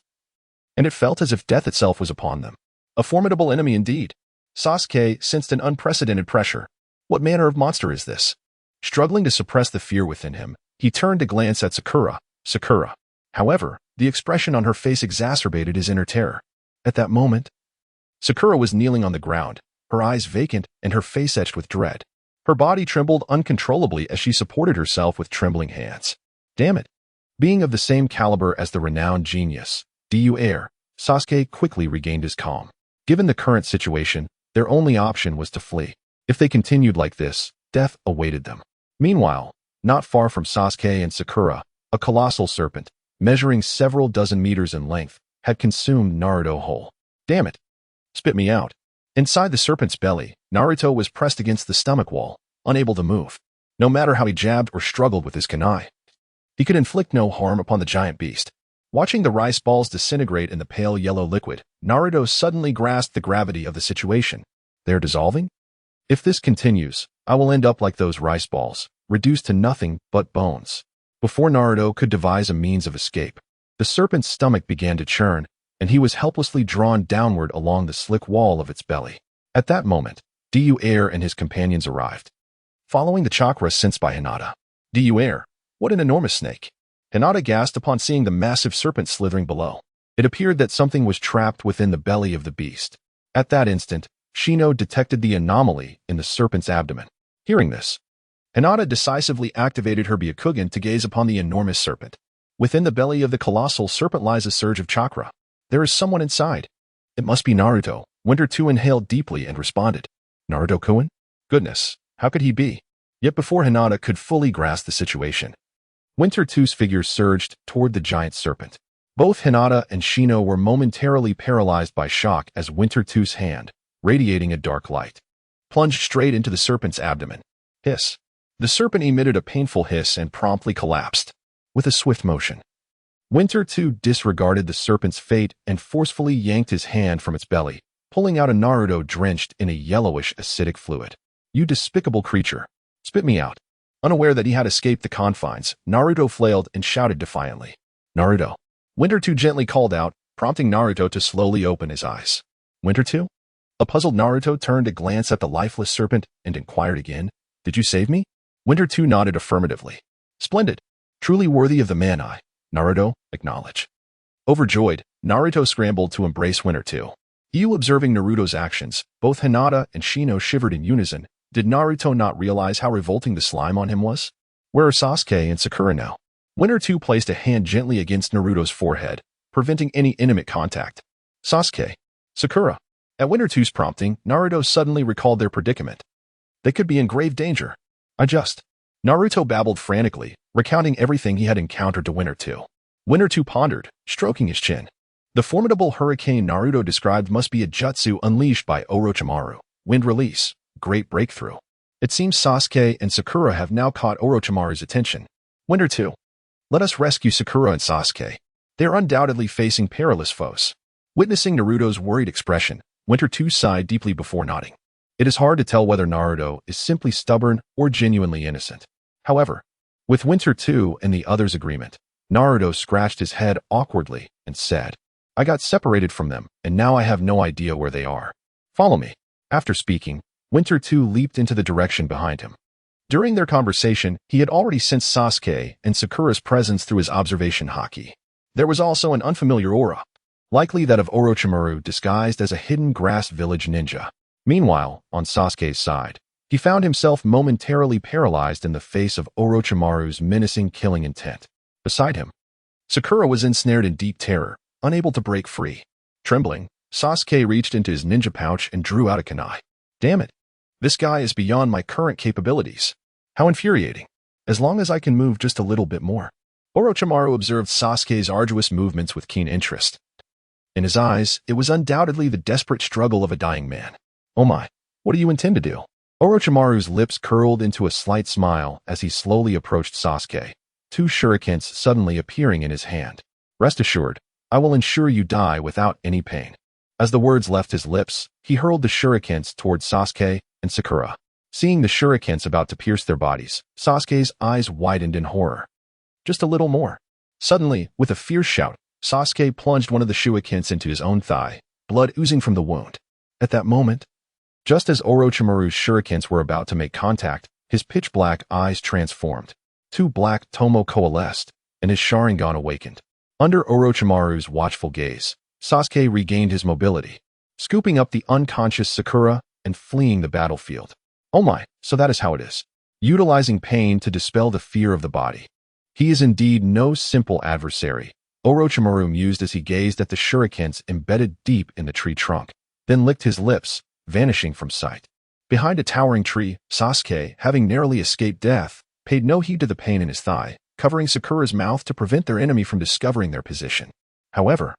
[SPEAKER 1] and it felt as if death itself was upon them. A formidable enemy indeed. Sasuke sensed an unprecedented pressure. What manner of monster is this? Struggling to suppress the fear within him, he turned to glance at Sakura. However, the expression on her face exacerbated his inner terror. At that moment, Sakura was kneeling on the ground, her eyes vacant and her face etched with dread. Her body trembled uncontrollably as she supported herself with trembling hands. Damn it! Being of the same caliber as the renowned genius, Du Air, Sasuke quickly regained his calm. Given the current situation, their only option was to flee. If they continued like this, death awaited them. Meanwhile, not far from Sasuke and Sakura, a colossal serpent, measuring several dozen meters in length, had consumed Naruto whole. Damn it! Spit me out. Inside the serpent's belly, Naruto was pressed against the stomach wall, unable to move. No matter how he jabbed or struggled with his kunai, he could inflict no harm upon the giant beast. Watching the rice balls disintegrate in the pale yellow liquid, Naruto suddenly grasped the gravity of the situation. They're dissolving? If this continues, I will end up like those rice balls, reduced to nothing but bones. Before Naruto could devise a means of escape, the serpent's stomach began to churn, and he was helplessly drawn downward along the slick wall of its belly. At that moment, Du Air and his companions arrived, following the chakra sensed by Hinata. Du Air, what an enormous snake! Hinata gasped upon seeing the massive serpent slithering below. It appeared that something was trapped within the belly of the beast. At that instant, Shino detected the anomaly in the serpent's abdomen. Hearing this, Hinata decisively activated her Byakugan to gaze upon the enormous serpent. Within the belly of the colossal serpent lies a surge of chakra. There is someone inside. It must be Naruto. Winter 2 inhaled deeply and responded. Naruto-kun? Goodness, how could he be? Yet before Hinata could fully grasp the situation, Winter 2's figure surged toward the giant serpent. Both Hinata and Shino were momentarily paralyzed by shock as Winter 2's hand, radiating a dark light, plunged straight into the serpent's abdomen. Hiss. The serpent emitted a painful hiss and promptly collapsed. With a swift motion, Winter 2 disregarded the serpent's fate and forcefully yanked his hand from its belly, pulling out a Naruto drenched in a yellowish acidic fluid. You despicable creature. Spit me out. Unaware that he had escaped the confines, Naruto flailed and shouted defiantly. Naruto. Winter 2 gently called out, prompting Naruto to slowly open his eyes. Winter 2? A puzzled Naruto turned to glance at the lifeless serpent and inquired again, Did you save me? Winter 2 nodded affirmatively. Splendid. Truly worthy of the man I, Naruto, acknowledge. Overjoyed, Naruto scrambled to embrace Winter 2. You observing Naruto's actions, both Hinata and Shino shivered in unison. Did Naruto not realize how revolting the slime on him was? Where are Sasuke and Sakura now? Winter 2 placed a hand gently against Naruto's forehead, preventing any intimate contact. Sasuke. Sakura. At Winter 2's prompting, Naruto suddenly recalled their predicament. They could be in grave danger. Naruto babbled frantically, recounting everything he had encountered to Winter 2. Winter 2 pondered, stroking his chin. The formidable hurricane Naruto described must be a jutsu unleashed by Orochimaru. Wind release. Great breakthrough. It seems Sasuke and Sakura have now caught Orochimaru's attention. Winter 2. Let us rescue Sakura and Sasuke. They are undoubtedly facing perilous foes. Witnessing Naruto's worried expression, Winter 2 sighed deeply before nodding. It is hard to tell whether Naruto is simply stubborn or genuinely innocent. However, with Winter 2 and the others' agreement, Naruto scratched his head awkwardly and said, I got separated from them, and now I have no idea where they are. Follow me. After speaking, Winter 2 leaped into the direction behind him. During their conversation, he had already sensed Sasuke and Sakura's presence through his observation haki. There was also an unfamiliar aura, likely that of Orochimaru disguised as a hidden grass village ninja. Meanwhile, on Sasuke's side, he found himself momentarily paralyzed in the face of Orochimaru's menacing killing intent. Beside him, Sakura was ensnared in deep terror, unable to break free. Trembling, Sasuke reached into his ninja pouch and drew out a kunai. Damn it. This guy is beyond my current capabilities. How infuriating. As long as I can move just a little bit more. Orochimaru observed Sasuke's arduous movements with keen interest. In his eyes, it was undoubtedly the desperate struggle of a dying man. Oh my, what do you intend to do? Orochimaru's lips curled into a slight smile as he slowly approached Sasuke, two shurikens suddenly appearing in his hand. Rest assured, I will ensure you die without any pain. As the words left his lips, he hurled the shurikens towards Sasuke and Sakura. Seeing the shurikens about to pierce their bodies, Sasuke's eyes widened in horror. Just a little more. Suddenly, with a fierce shout, Sasuke plunged one of the shurikens into his own thigh, blood oozing from the wound. At that moment, just as Orochimaru's shurikens were about to make contact, his pitch-black eyes transformed. Two black tomo coalesced, and his Sharingan awakened. Under Orochimaru's watchful gaze, Sasuke regained his mobility, scooping up the unconscious Sakura and fleeing the battlefield. Oh my, so that is how it is. Utilizing pain to dispel the fear of the body. He is indeed no simple adversary, Orochimaru mused as he gazed at the shurikens embedded deep in the tree trunk, then licked his lips, vanishing from sight. Behind a towering tree, Sasuke, having narrowly escaped death, paid no heed to the pain in his thigh, covering Sakura's mouth to prevent their enemy from discovering their position. However,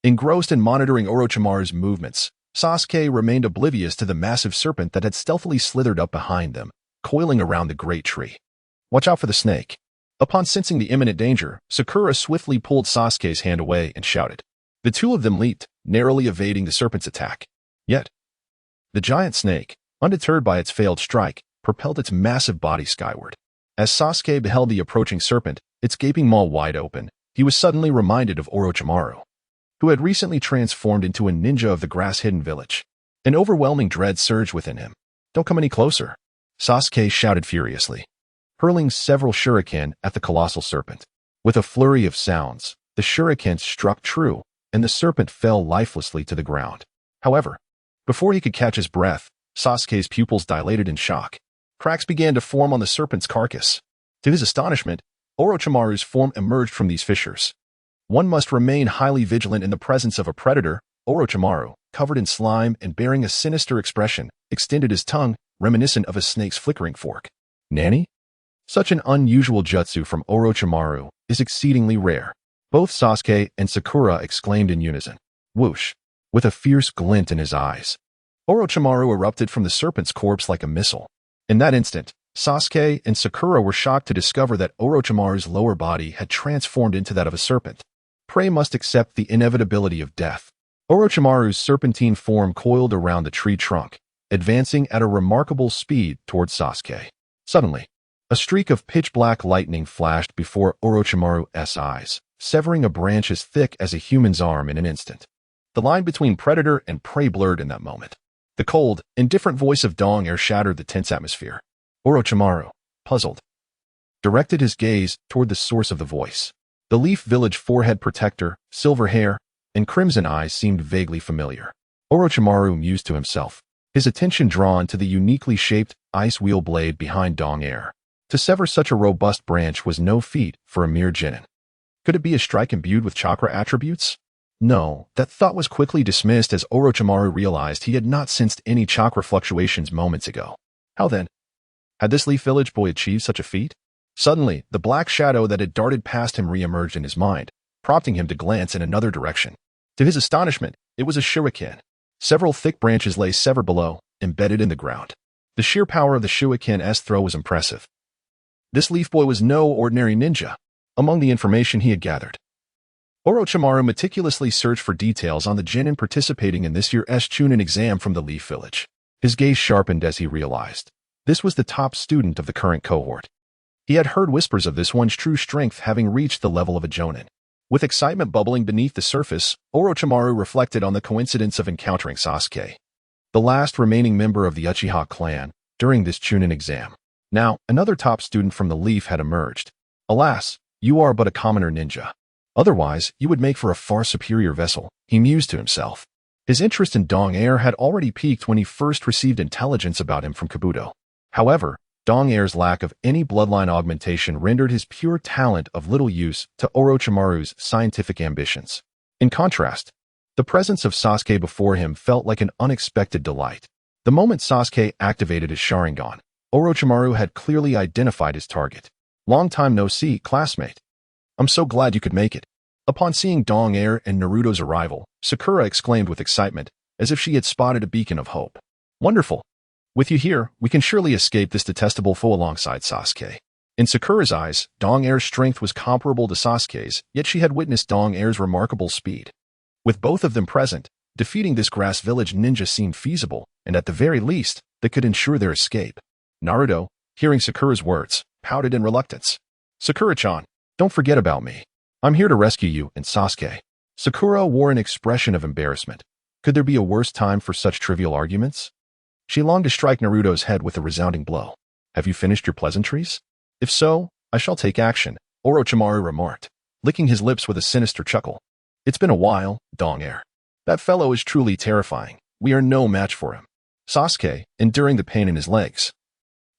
[SPEAKER 1] engrossed in monitoring Orochimaru's movements, Sasuke remained oblivious to the massive serpent that had stealthily slithered up behind them, coiling around the great tree. Watch out for the snake. Upon sensing the imminent danger, Sakura swiftly pulled Sasuke's hand away and shouted. The two of them leaped, narrowly evading the serpent's attack. Yet, the giant snake, undeterred by its failed strike, propelled its massive body skyward. As Sasuke beheld the approaching serpent, its gaping maw wide open, he was suddenly reminded of Orochimaru, who had recently transformed into a ninja of the grass-hidden village. An overwhelming dread surged within him. Don't come any closer, Sasuke shouted furiously, hurling several shuriken at the colossal serpent. With a flurry of sounds, the shurikens struck true, and the serpent fell lifelessly to the ground. However, before he could catch his breath, Sasuke's pupils dilated in shock. Cracks began to form on the serpent's carcass. To his astonishment, Orochimaru's form emerged from these fissures. One must remain highly vigilant in the presence of a predator. Orochimaru, covered in slime and bearing a sinister expression, extended his tongue, reminiscent of a snake's flickering fork. Nani? Such an unusual jutsu from Orochimaru is exceedingly rare. Both Sasuke and Sakura exclaimed in unison. Whoosh! With a fierce glint in his eyes, Orochimaru erupted from the serpent's corpse like a missile. In that instant, Sasuke and Sakura were shocked to discover that Orochimaru's lower body had transformed into that of a serpent. Prey must accept the inevitability of death. Orochimaru's serpentine form coiled around the tree trunk, advancing at a remarkable speed towards Sasuke. Suddenly, a streak of pitch-black lightning flashed before Orochimaru's eyes, severing a branch as thick as a human's arm in an instant. The line between predator and prey blurred in that moment. The cold, indifferent voice of Dong Air shattered the tense atmosphere. Orochimaru, puzzled, directed his gaze toward the source of the voice. The Leaf Village forehead protector, silver hair, and crimson eyes seemed vaguely familiar. Orochimaru mused to himself, his attention drawn to the uniquely shaped ice wheel blade behind Dong Air. To sever such a robust branch was no feat for a mere genin. Could it be a strike imbued with chakra attributes? No, that thought was quickly dismissed as Orochimaru realized he had not sensed any chakra fluctuations moments ago. How then? Had this Leaf Village boy achieved such a feat? Suddenly, the black shadow that had darted past him re-emerged in his mind, prompting him to glance in another direction. To his astonishment, it was a shuriken. Several thick branches lay severed below, embedded in the ground. The sheer power of the shuriken's throw was impressive. This leaf boy was no ordinary ninja. Among the information he had gathered, Orochimaru meticulously searched for details on the genin participating in this year's Chunin exam from the Leaf Village. His gaze sharpened as he realized this was the top student of the current cohort. He had heard whispers of this one's true strength having reached the level of a jonin. With excitement bubbling beneath the surface, Orochimaru reflected on the coincidence of encountering Sasuke, the last remaining member of the Uchiha clan, during this Chunin exam. Now, another top student from the Leaf had emerged. Alas, you are but a commoner ninja. Otherwise, you would make for a far superior vessel, he mused to himself. His interest in Dong Air had already peaked when he first received intelligence about him from Kabuto. However, Dong Air's lack of any bloodline augmentation rendered his pure talent of little use to Orochimaru's scientific ambitions. In contrast, the presence of Sasuke before him felt like an unexpected delight. The moment Sasuke activated his Sharingan, Orochimaru had clearly identified his target. Long time no see, classmate. I'm so glad you could make it. Upon seeing Dong Air and Naruto's arrival, Sakura exclaimed with excitement, as if she had spotted a beacon of hope. Wonderful. With you here, we can surely escape this detestable foe alongside Sasuke. In Sakura's eyes, Dong Air's strength was comparable to Sasuke's, yet she had witnessed Dong Air's remarkable speed. With both of them present, defeating this grass village ninja seemed feasible, and at the very least, they could ensure their escape. Naruto, hearing Sakura's words, pouted in reluctance. Sakura-chan, don't forget about me. I'm here to rescue you and Sasuke. Sakura wore an expression of embarrassment. Could there be a worse time for such trivial arguments? She longed to strike Naruto's head with a resounding blow. Have you finished your pleasantries? If so, I shall take action, Orochimaru remarked, licking his lips with a sinister chuckle. It's been a while, Dong Air. That fellow is truly terrifying. We are no match for him. Sasuke, enduring the pain in his legs,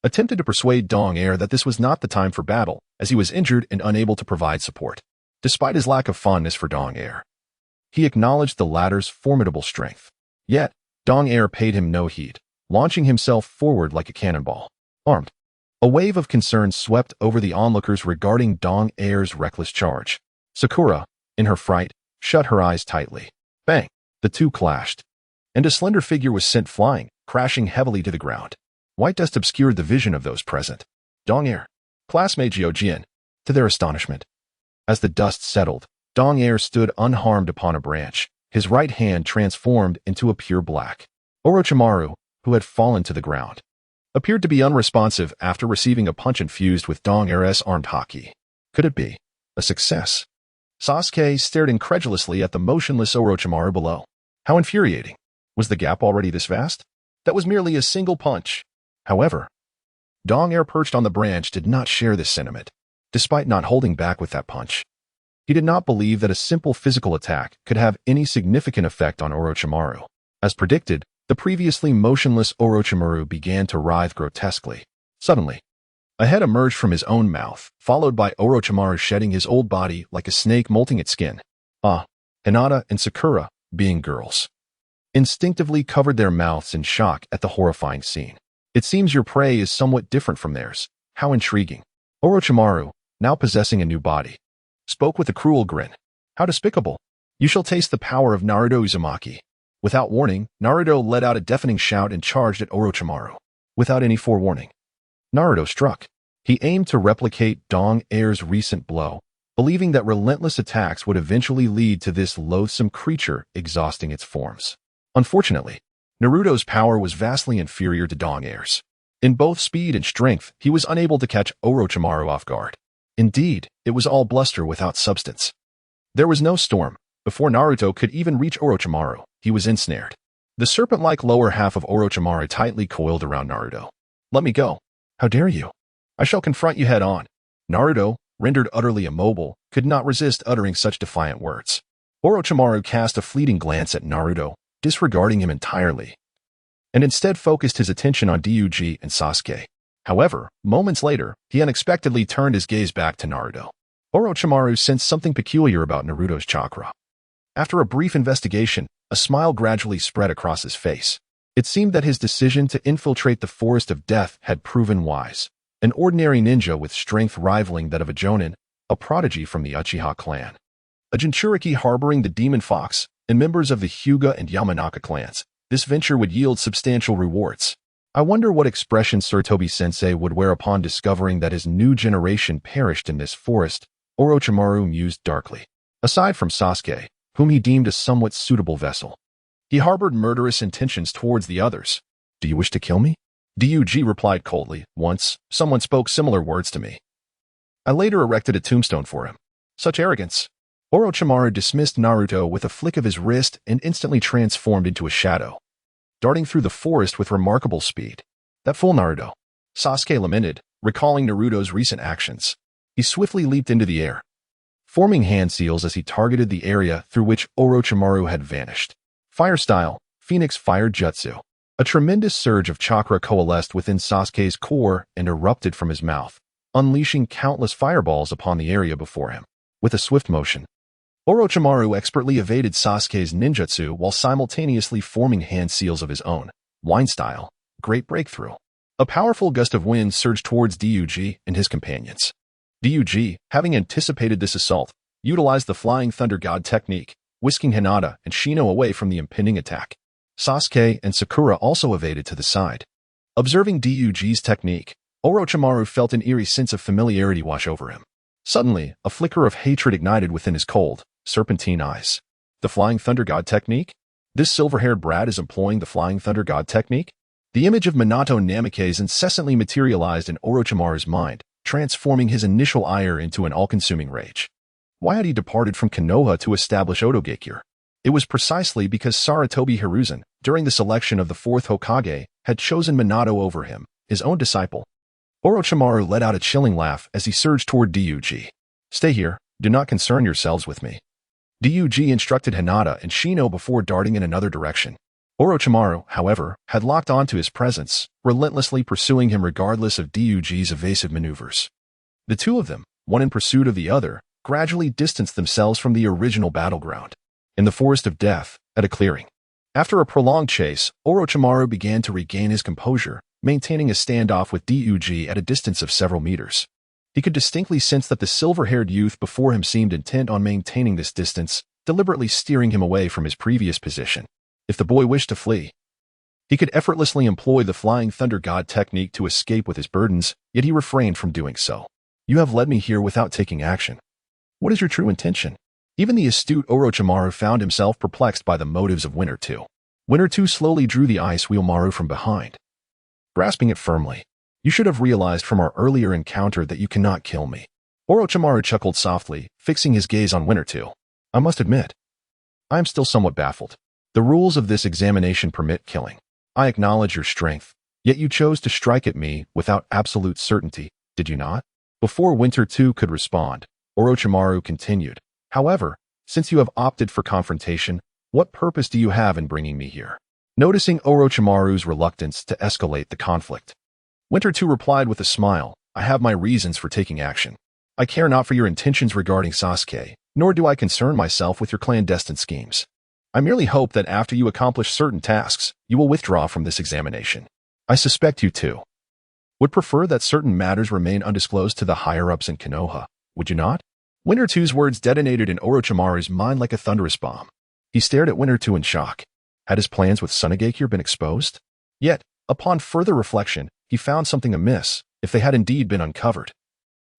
[SPEAKER 1] attempted to persuade Dong Air that this was not the time for battle, as he was injured and unable to provide support. Despite his lack of fondness for Dong Air, he acknowledged the latter's formidable strength. Yet, Dong Air paid him no heed, launching himself forward like a cannonball. Armed. A wave of concern swept over the onlookers regarding Dong Air's reckless charge. Sakura, in her fright, shut her eyes tightly. Bang! The two clashed, and a slender figure was sent flying, crashing heavily to the ground. White dust obscured the vision of those present. Dong Air, classmate Jiojin, to their astonishment. As the dust settled, Dong Air stood unharmed upon a branch, his right hand transformed into a pure black. Orochimaru, who had fallen to the ground, appeared to be unresponsive after receiving a punch infused with Dong Air's armed haki. Could it be a success? Sasuke stared incredulously at the motionless Orochimaru below. How infuriating. Was the gap already this vast? That was merely a single punch. However, Dong Air perched on the branch did not share this sentiment. Despite not holding back with that punch, he did not believe that a simple physical attack could have any significant effect on Orochimaru. As predicted, the previously motionless Orochimaru began to writhe grotesquely. Suddenly, a head emerged from his own mouth, followed by Orochimaru shedding his old body like a snake molting its skin. Hinata and Sakura, being girls, instinctively covered their mouths in shock at the horrifying scene. It seems your prey is somewhat different from theirs. How intriguing. Orochimaru, now possessing a new body, spoke with a cruel grin. How despicable. You shall taste the power of Naruto Uzumaki. Without warning, Naruto let out a deafening shout and charged at Orochimaru. Without any forewarning, Naruto struck. He aimed to replicate Dong Air's recent blow, believing that relentless attacks would eventually lead to this loathsome creature exhausting its forms. Unfortunately, Naruto's power was vastly inferior to Dong Air's. In both speed and strength, he was unable to catch Orochimaru off guard. Indeed, it was all bluster without substance. There was no storm. Before Naruto could even reach Orochimaru, he was ensnared. The serpent-like lower half of Orochimaru tightly coiled around Naruto. Let me go. How dare you? I shall confront you head-on. Naruto, rendered utterly immobile, could not resist uttering such defiant words. Orochimaru cast a fleeting glance at Naruto, disregarding him entirely, and instead focused his attention on Ryuji and Sasuke. However, moments later, he unexpectedly turned his gaze back to Naruto. Orochimaru sensed something peculiar about Naruto's chakra. After a brief investigation, a smile gradually spread across his face. It seemed that his decision to infiltrate the Forest of Death had proven wise. An ordinary ninja with strength rivaling that of a Jonin, a prodigy from the Uchiha clan. A Jinchuriki harboring the Demon Fox, and members of the Hyuga and Yamanaka clans. This venture would yield substantial rewards. I wonder what expression Sarutobi-sensei would wear upon discovering that his new generation perished in this forest, Orochimaru mused darkly. Aside from Sasuke, whom he deemed a somewhat suitable vessel, he harbored murderous intentions towards the others. Do you wish to kill me? Dug replied coldly. Once, someone spoke similar words to me. I later erected a tombstone for him. Such arrogance. Orochimaru dismissed Naruto with a flick of his wrist and instantly transformed into a shadow, darting through the forest with remarkable speed. That fool Naruto. Sasuke lamented, recalling Naruto's recent actions. He swiftly leaped into the air, forming hand seals as he targeted the area through which Orochimaru had vanished. Fire style, Phoenix Fire Jutsu. A tremendous surge of chakra coalesced within Sasuke's core and erupted from his mouth, unleashing countless fireballs upon the area before him. With a swift motion, Orochimaru expertly evaded Sasuke's ninjutsu while simultaneously forming hand seals of his own. Wine style, great breakthrough. A powerful gust of wind surged towards Dug and his companions. Dug, having anticipated this assault, utilized the Flying Thunder God technique, whisking Hinata and Shino away from the impending attack. Sasuke and Sakura also evaded to the side. Observing Dug's technique, Orochimaru felt an eerie sense of familiarity wash over him. Suddenly, a flicker of hatred ignited within his cold, serpentine eyes. The Flying Thunder God technique? This silver-haired brat is employing the Flying Thunder God technique? The image of Minato Namikaze incessantly materialized in Orochimaru's mind, transforming his initial ire into an all-consuming rage. Why had he departed from Konoha to establish Otogekyure? It was precisely because Sarutobi Hiruzen, during the selection of the fourth Hokage, had chosen Minato over him, his own disciple. Orochimaru let out a chilling laugh as he surged toward Dug. Stay here, do not concern yourselves with me. Dug instructed Hinata and Shino before darting in another direction. Orochimaru, however, had locked onto his presence, relentlessly pursuing him regardless of Dug's evasive maneuvers. The two of them, one in pursuit of the other, gradually distanced themselves from the original battleground. In the Forest of Death, at a clearing. After a prolonged chase, Orochimaru began to regain his composure, maintaining a standoff with Dug at a distance of several meters. He could distinctly sense that the silver-haired youth before him seemed intent on maintaining this distance, deliberately steering him away from his previous position. If the boy wished to flee, he could effortlessly employ the Flying Thunder God technique to escape with his burdens, yet he refrained from doing so. You have led me here without taking action. What is your true intention? Even the astute Orochimaru found himself perplexed by the motives of Winter 2. Winter 2 slowly drew the Ice Wheel Maru from behind, grasping it firmly. You should have realized from our earlier encounter that you cannot kill me. Orochimaru chuckled softly, fixing his gaze on Winter 2. I must admit, I am still somewhat baffled. The rules of this examination permit killing. I acknowledge your strength, yet you chose to strike at me without absolute certainty, did you not? Before Winter 2 could respond, Orochimaru continued. However, since you have opted for confrontation, what purpose do you have in bringing me here? Noticing Orochimaru's reluctance to escalate the conflict, Winter 2 replied with a smile, I have my reasons for taking action. I care not for your intentions regarding Sasuke, nor do I concern myself with your clandestine schemes. I merely hope that after you accomplish certain tasks, you will withdraw from this examination. I suspect you too would prefer that certain matters remain undisclosed to the higher-ups in Konoha, would you not? Winter 2's words detonated in Orochimaru's mind like a thunderous bomb. He stared at Winter 2 in shock. Had his plans with Tsunagakure been exposed? Yet, upon further reflection, he found something amiss, if they had indeed been uncovered.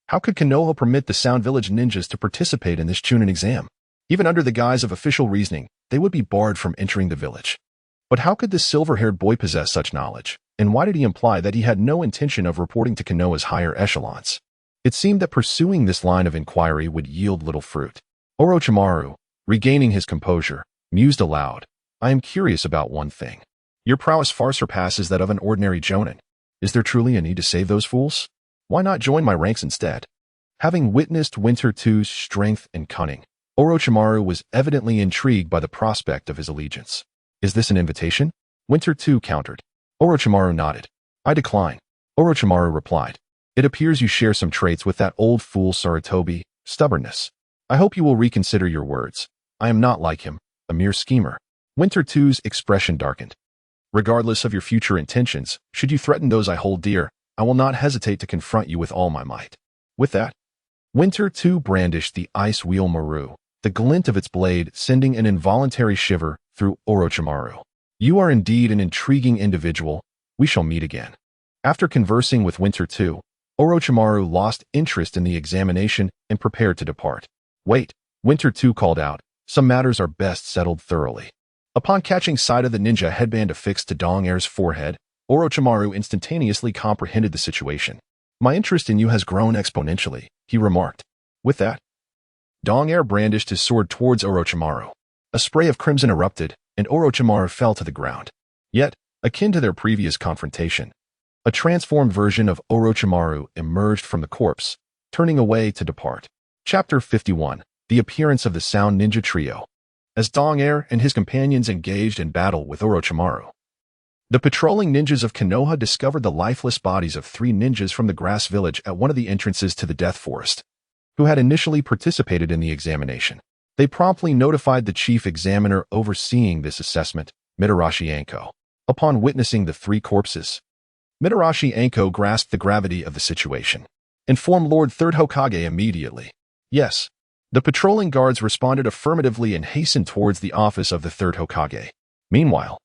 [SPEAKER 1] How could Konoha permit the Sound Village ninjas to participate in this Chunin exam? Even under the guise of official reasoning, they would be barred from entering the village. But how could this silver-haired boy possess such knowledge? And why did he imply that he had no intention of reporting to Konoha's higher echelons? It seemed that pursuing this line of inquiry would yield little fruit. Orochimaru, regaining his composure, mused aloud. I am curious about one thing. Your prowess far surpasses that of an ordinary jonin. Is there truly a need to save those fools? Why not join my ranks instead? Having witnessed Winter 2's strength and cunning, Orochimaru was evidently intrigued by the prospect of his allegiance. Is this an invitation? Winter 2 countered. Orochimaru nodded. I decline. Orochimaru replied. It appears you share some traits with that old fool Sarutobi, stubbornness. I hope you will reconsider your words. I am not like him, a mere schemer. Winter 2's expression darkened. Regardless of your future intentions, should you threaten those I hold dear, I will not hesitate to confront you with all my might. With that, Winter 2 brandished the ice Hyōrinmaru, the glint of its blade sending an involuntary shiver through Orochimaru. You are indeed an intriguing individual. We shall meet again. After conversing with Winter 2, Orochimaru lost interest in the examination and prepared to depart. Wait, Winter 2 called out. Some matters are best settled thoroughly. Upon catching sight of the ninja headband affixed to Dong Air's forehead, Orochimaru instantaneously comprehended the situation. My interest in you has grown exponentially, he remarked. With that, Dong Air brandished his sword towards Orochimaru. A spray of crimson erupted, and Orochimaru fell to the ground. Yet, akin to their previous confrontation, a transformed version of Orochimaru emerged from the corpse, turning away to depart. Chapter 51. The appearance of the Sound Ninja Trio. As Dong Air and his companions engaged in battle with Orochimaru, the patrolling ninjas of Konoha discovered the lifeless bodies of 3 ninjas from the grass village at one of the entrances to the Death Forest, who had initially participated in the examination. They promptly notified the chief examiner overseeing this assessment, Mitarashi Anko. Upon witnessing the 3 corpses, Mitarashi Anko grasped the gravity of the situation. Inform Lord Third Hokage immediately. Yes. The patrolling guards responded affirmatively and hastened towards the office of the Third Hokage. Meanwhile,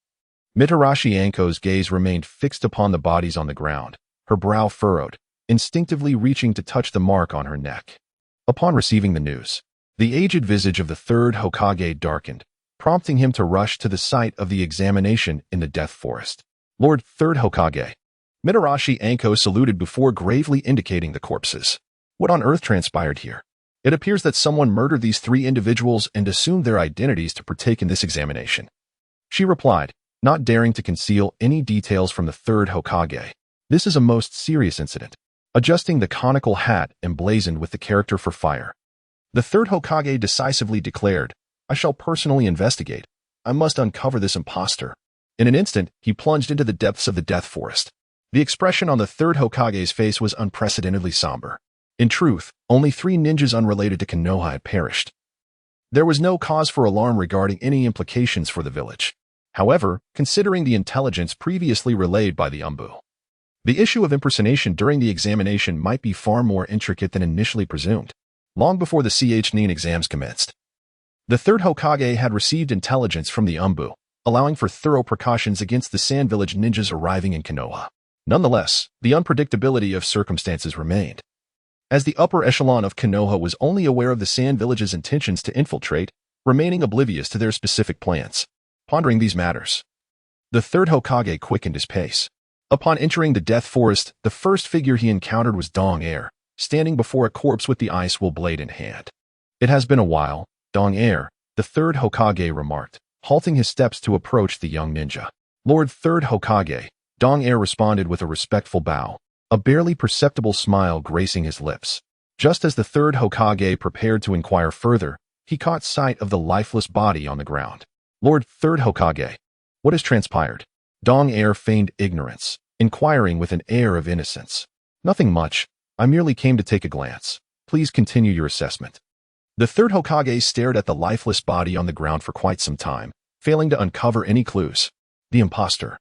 [SPEAKER 1] Mitarashi Anko's gaze remained fixed upon the bodies on the ground, her brow furrowed, instinctively reaching to touch the mark on her neck. Upon receiving the news, the aged visage of the Third Hokage darkened, prompting him to rush to the site of the examination in the Death Forest. Lord Third Hokage. Mitarashi Anko saluted before gravely indicating the corpses. What on earth transpired here? It appears that someone murdered these 3 individuals and assumed their identities to partake in this examination. She replied, not daring to conceal any details from the Third Hokage. This is a most serious incident. Adjusting the conical hat emblazoned with the character for fire, the Third Hokage decisively declared, I shall personally investigate. I must uncover this impostor. In an instant, he plunged into the depths of the Death Forest. The expression on the Third Hokage's face was unprecedentedly somber. In truth, only 3 ninjas unrelated to Konoha had perished. There was no cause for alarm regarding any implications for the village. However, considering the intelligence previously relayed by the Umbu, the issue of impersonation during the examination might be far more intricate than initially presumed. Long before the CH9 exams commenced, the Third Hokage had received intelligence from the Umbu, allowing for thorough precautions against the Sand Village ninjas arriving in Konoha. Nonetheless, the unpredictability of circumstances remained, as the upper echelon of Konoha was only aware of the Sand Village's intentions to infiltrate, remaining oblivious to their specific plans. Pondering these matters, the Third Hokage quickened his pace. Upon entering the Death Forest, the first figure he encountered was Dong Air, standing before a corpse with the ice will blade in hand. It has been a while, Dong Air, the Third Hokage remarked, halting his steps to approach the young ninja. Lord Third Hokage, Dong Air responded with a respectful bow, a barely perceptible smile gracing his lips. Just as the Third Hokage prepared to inquire further, he caught sight of the lifeless body on the ground. Lord Third Hokage, what has transpired? Dong Air feigned ignorance, inquiring with an air of innocence. Nothing much. I merely came to take a glance. Please continue your assessment. The Third Hokage stared at the lifeless body on the ground for quite some time, failing to uncover any clues. The imposter,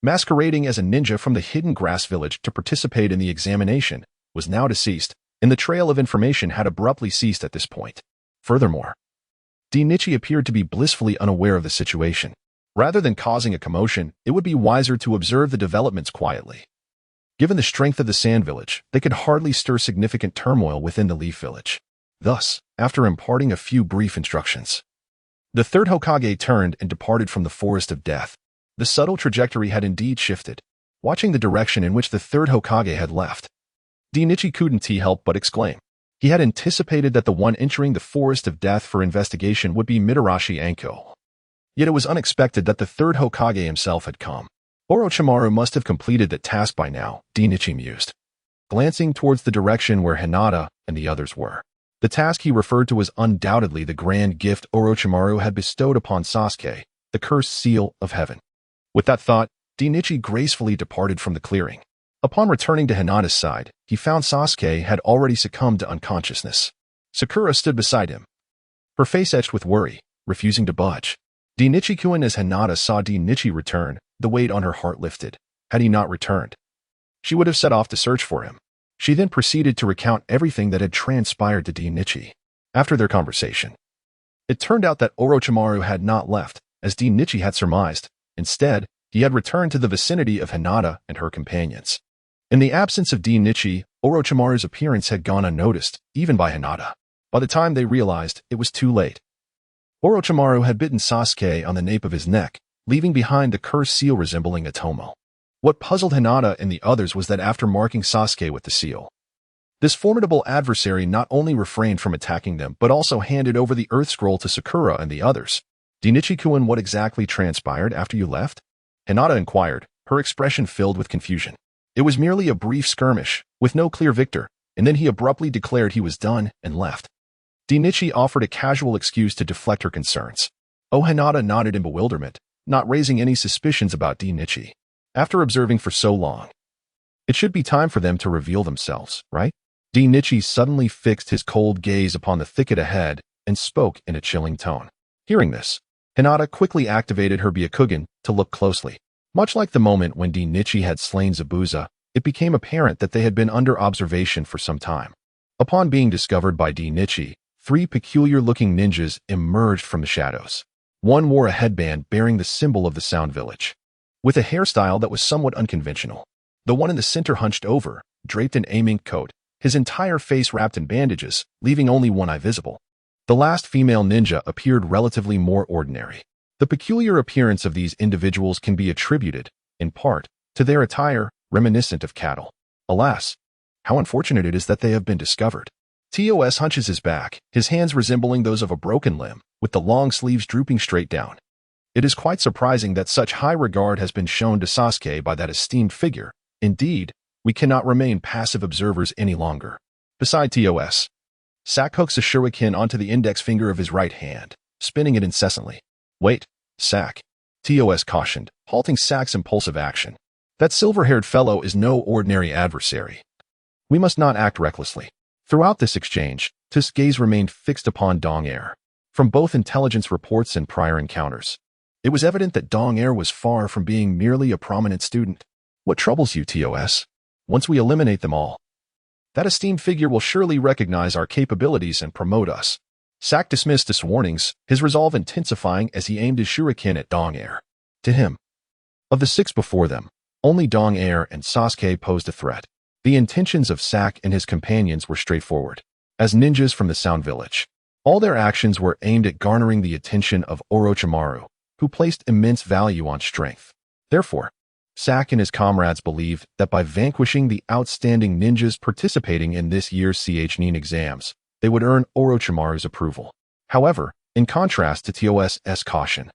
[SPEAKER 1] masquerading as a ninja from the hidden grass village to participate in the examination, was now deceased, and the trail of information had abruptly ceased at this point. Furthermore, Dinichi appeared to be blissfully unaware of the situation. Rather than causing a commotion, it would be wiser to observe the developments quietly. Given the strength of the Sand Village, they could hardly stir significant turmoil within the Leaf Village. Thus, after imparting a few brief instructions, the Third Hokage turned and departed from the Forest of Death. The subtle trajectory had indeed shifted. Watching the direction in which the Third Hokage had left, Dinichi couldn't help but exclaim. He had anticipated that the one entering the Forest of Death for investigation would be Mitarashi Anko. Yet it was unexpected that the Third Hokage himself had come. Orochimaru must have completed the task by now, Dinichi mused, glancing towards the direction where Hinata and the others were. The task he referred to was undoubtedly the grand gift Orochimaru had bestowed upon Sasuke, the cursed seal of heaven. With that thought, Dinichi gracefully departed from the clearing. Upon returning to Hinata's side, he found Sasuke had already succumbed to unconsciousness. Sakura stood beside him, her face etched with worry, refusing to budge. Dinichi-kun. As Hinata saw Dinichi return, the weight on her heart lifted. Had he not returned, she would have set off to search for him. She then proceeded to recount everything that had transpired to Dinichi. After their conversation, it turned out that Orochimaru had not left, as Dinichi had surmised. Instead, he had returned to the vicinity of Hinata and her companions. In the absence of Dinichi, Orochimaru's appearance had gone unnoticed, even by Hinata. By the time they realized, it was too late. Orochimaru had bitten Sasuke on the nape of his neck, leaving behind the cursed seal resembling a tomo. What puzzled Hinata and the others was that after marking Sasuke with the seal, this formidable adversary not only refrained from attacking them but also handed over the Earth Scroll to Sakura and the others. Dinichi-kun, what exactly transpired after you left? Hinata inquired, her expression filled with confusion. It was merely a brief skirmish, with no clear victor, and then he abruptly declared he was done and left. Dinichi offered a casual excuse to deflect her concerns. Hinata nodded in bewilderment, not raising any suspicions about Dinichi. After observing for so long, it should be time for them to reveal themselves, right? Dinichi suddenly fixed his cold gaze upon the thicket ahead and spoke in a chilling tone. Hearing this, Hinata quickly activated her Byakugan to look closely. Much like the moment when Dinichi had slain Zabuza, it became apparent that they had been under observation for some time. Upon being discovered by Dinichi, 3 peculiar-looking ninjas emerged from the shadows. One wore a headband bearing the symbol of the Sound Village, with a hairstyle that was somewhat unconventional. The one in the center hunched over, draped in a mink coat, his entire face wrapped in bandages, leaving only one eye visible. The last female ninja appeared relatively more ordinary. The peculiar appearance of these individuals can be attributed, in part, to their attire, reminiscent of cattle. Alas, how unfortunate it is that they have been discovered. TOS hunches his back, his hands resembling those of a broken limb, with the long sleeves drooping straight down. It is quite surprising that such high regard has been shown to Sasuke by that esteemed figure. Indeed, we cannot remain passive observers any longer. Beside TOS, Sak hooks a shuriken onto the index finger of his right hand, spinning it incessantly. Wait, Sak, TOS cautioned, halting Sak's impulsive action. That silver-haired fellow is no ordinary adversary. We must not act recklessly. Throughout this exchange, Tusk's gaze remained fixed upon Dong Air. From both intelligence reports and prior encounters, it was evident that Dong Air was far from being merely a prominent student. What troubles you, TOS? Once we eliminate them all, that esteemed figure will surely recognize our capabilities and promote us. Sak dismissed his warnings, his resolve intensifying as he aimed his shuriken at Dong Air. To him, of the 6 before them, only Dong Air and Sasuke posed a threat. The intentions of Sak and his companions were straightforward. As ninjas from the Sound Village, all their actions were aimed at garnering the attention of Orochimaru, who placed immense value on strength. Therefore, Sak and his comrades believed that by vanquishing the outstanding ninjas participating in this year's CH9 exams, they would earn Orochimaru's approval. However, in contrast to TOS's caution,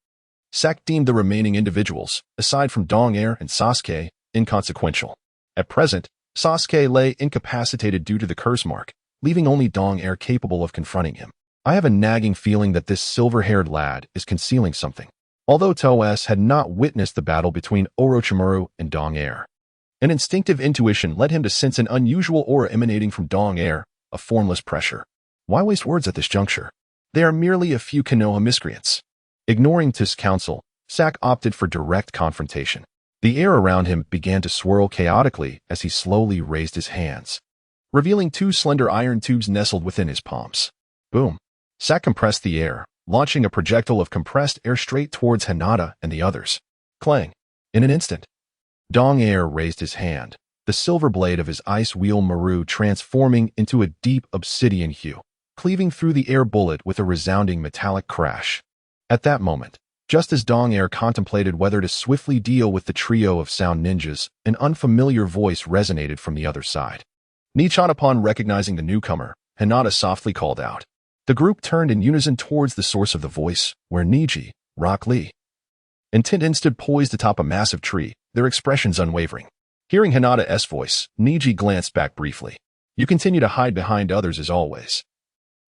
[SPEAKER 1] Sak deemed the remaining individuals, aside from Dong Air and Sasuke, inconsequential. At present, Sasuke lay incapacitated due to the curse mark, leaving only Dong Air capable of confronting him. I have a nagging feeling that this silver-haired lad is concealing something. Although TOS had not witnessed the battle between Orochimaru and Dong Air, an instinctive intuition led him to sense an unusual aura emanating from Dong Air, a formless pressure. Why waste words at this juncture? They are merely a few Konoha miscreants. Ignoring Tusk's counsel, Sak opted for direct confrontation. The air around him began to swirl chaotically as he slowly raised his hands, revealing 2 slender iron tubes nestled within his palms. Boom! Sak compressed the air, launching a projectile of compressed air straight towards Hinata and the others. Clang! In an instant, Dong Air raised his hand, the silver blade of his ice wheel Maru transforming into a deep obsidian hue, cleaving through the air bullet with a resounding metallic crash. At that moment, just as Dong Air contemplated whether to swiftly deal with the trio of sound ninjas, an unfamiliar voice resonated from the other side. Nichan, upon recognizing the newcomer, Hinata softly called out. The group turned in unison towards the source of the voice, where Niji, Rock Lee, and Tintin stood poised atop a massive tree, their expressions unwavering. Hearing Hinata's voice, Niji glanced back briefly. You continue to hide behind others as always.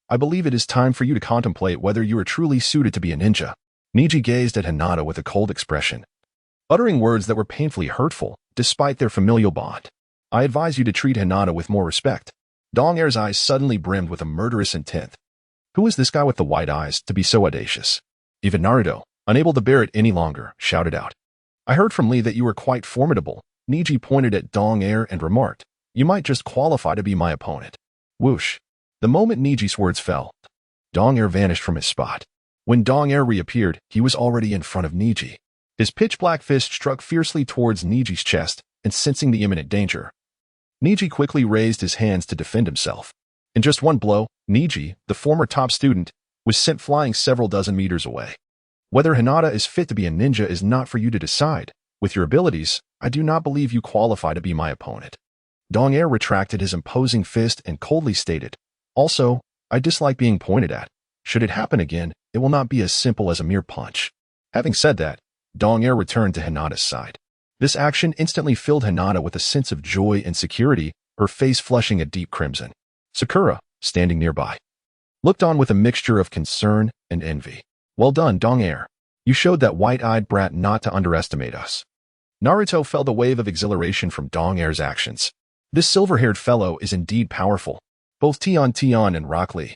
[SPEAKER 1] I believe it is time for you to contemplate whether you are truly suited to be a ninja. Niji gazed at Hinata with a cold expression, uttering words that were painfully hurtful, despite their familial bond. I advise you to treat Hinata with more respect. Dong Air's eyes suddenly brimmed with a murderous intent. Who is this guy with the white eyes to be so audacious? Even Naruto, unable to bear it any longer, shouted out. I heard from Lee that you were quite formidable. Niji pointed at Dong Air and remarked, you might just qualify to be my opponent. Whoosh. The moment Niji's words fell, Dong Air vanished from his spot. When Dong Air reappeared, he was already in front of Niji. His pitch-black fist struck fiercely towards Niji's chest, and sensing the imminent danger, Niji quickly raised his hands to defend himself. In just one blow, Niji, the former top student, was sent flying several dozen meters away. Whether Hinata is fit to be a ninja is not for you to decide. With your abilities, I do not believe you qualify to be my opponent. Dong Air retracted his imposing fist and coldly stated, also, I dislike being pointed at. Should it happen again, it will not be as simple as a mere punch. Having said that, Dong Air returned to Hinata's side. This action instantly filled Hinata with a sense of joy and security, her face flushing a deep crimson. Sakura, standing nearby, looked on with a mixture of concern and envy. Well done, Dong Air. You showed that white-eyed brat not to underestimate us. Naruto felt a wave of exhilaration from Dong Air's actions. This silver-haired fellow is indeed powerful. Both Tion and Rock Lee,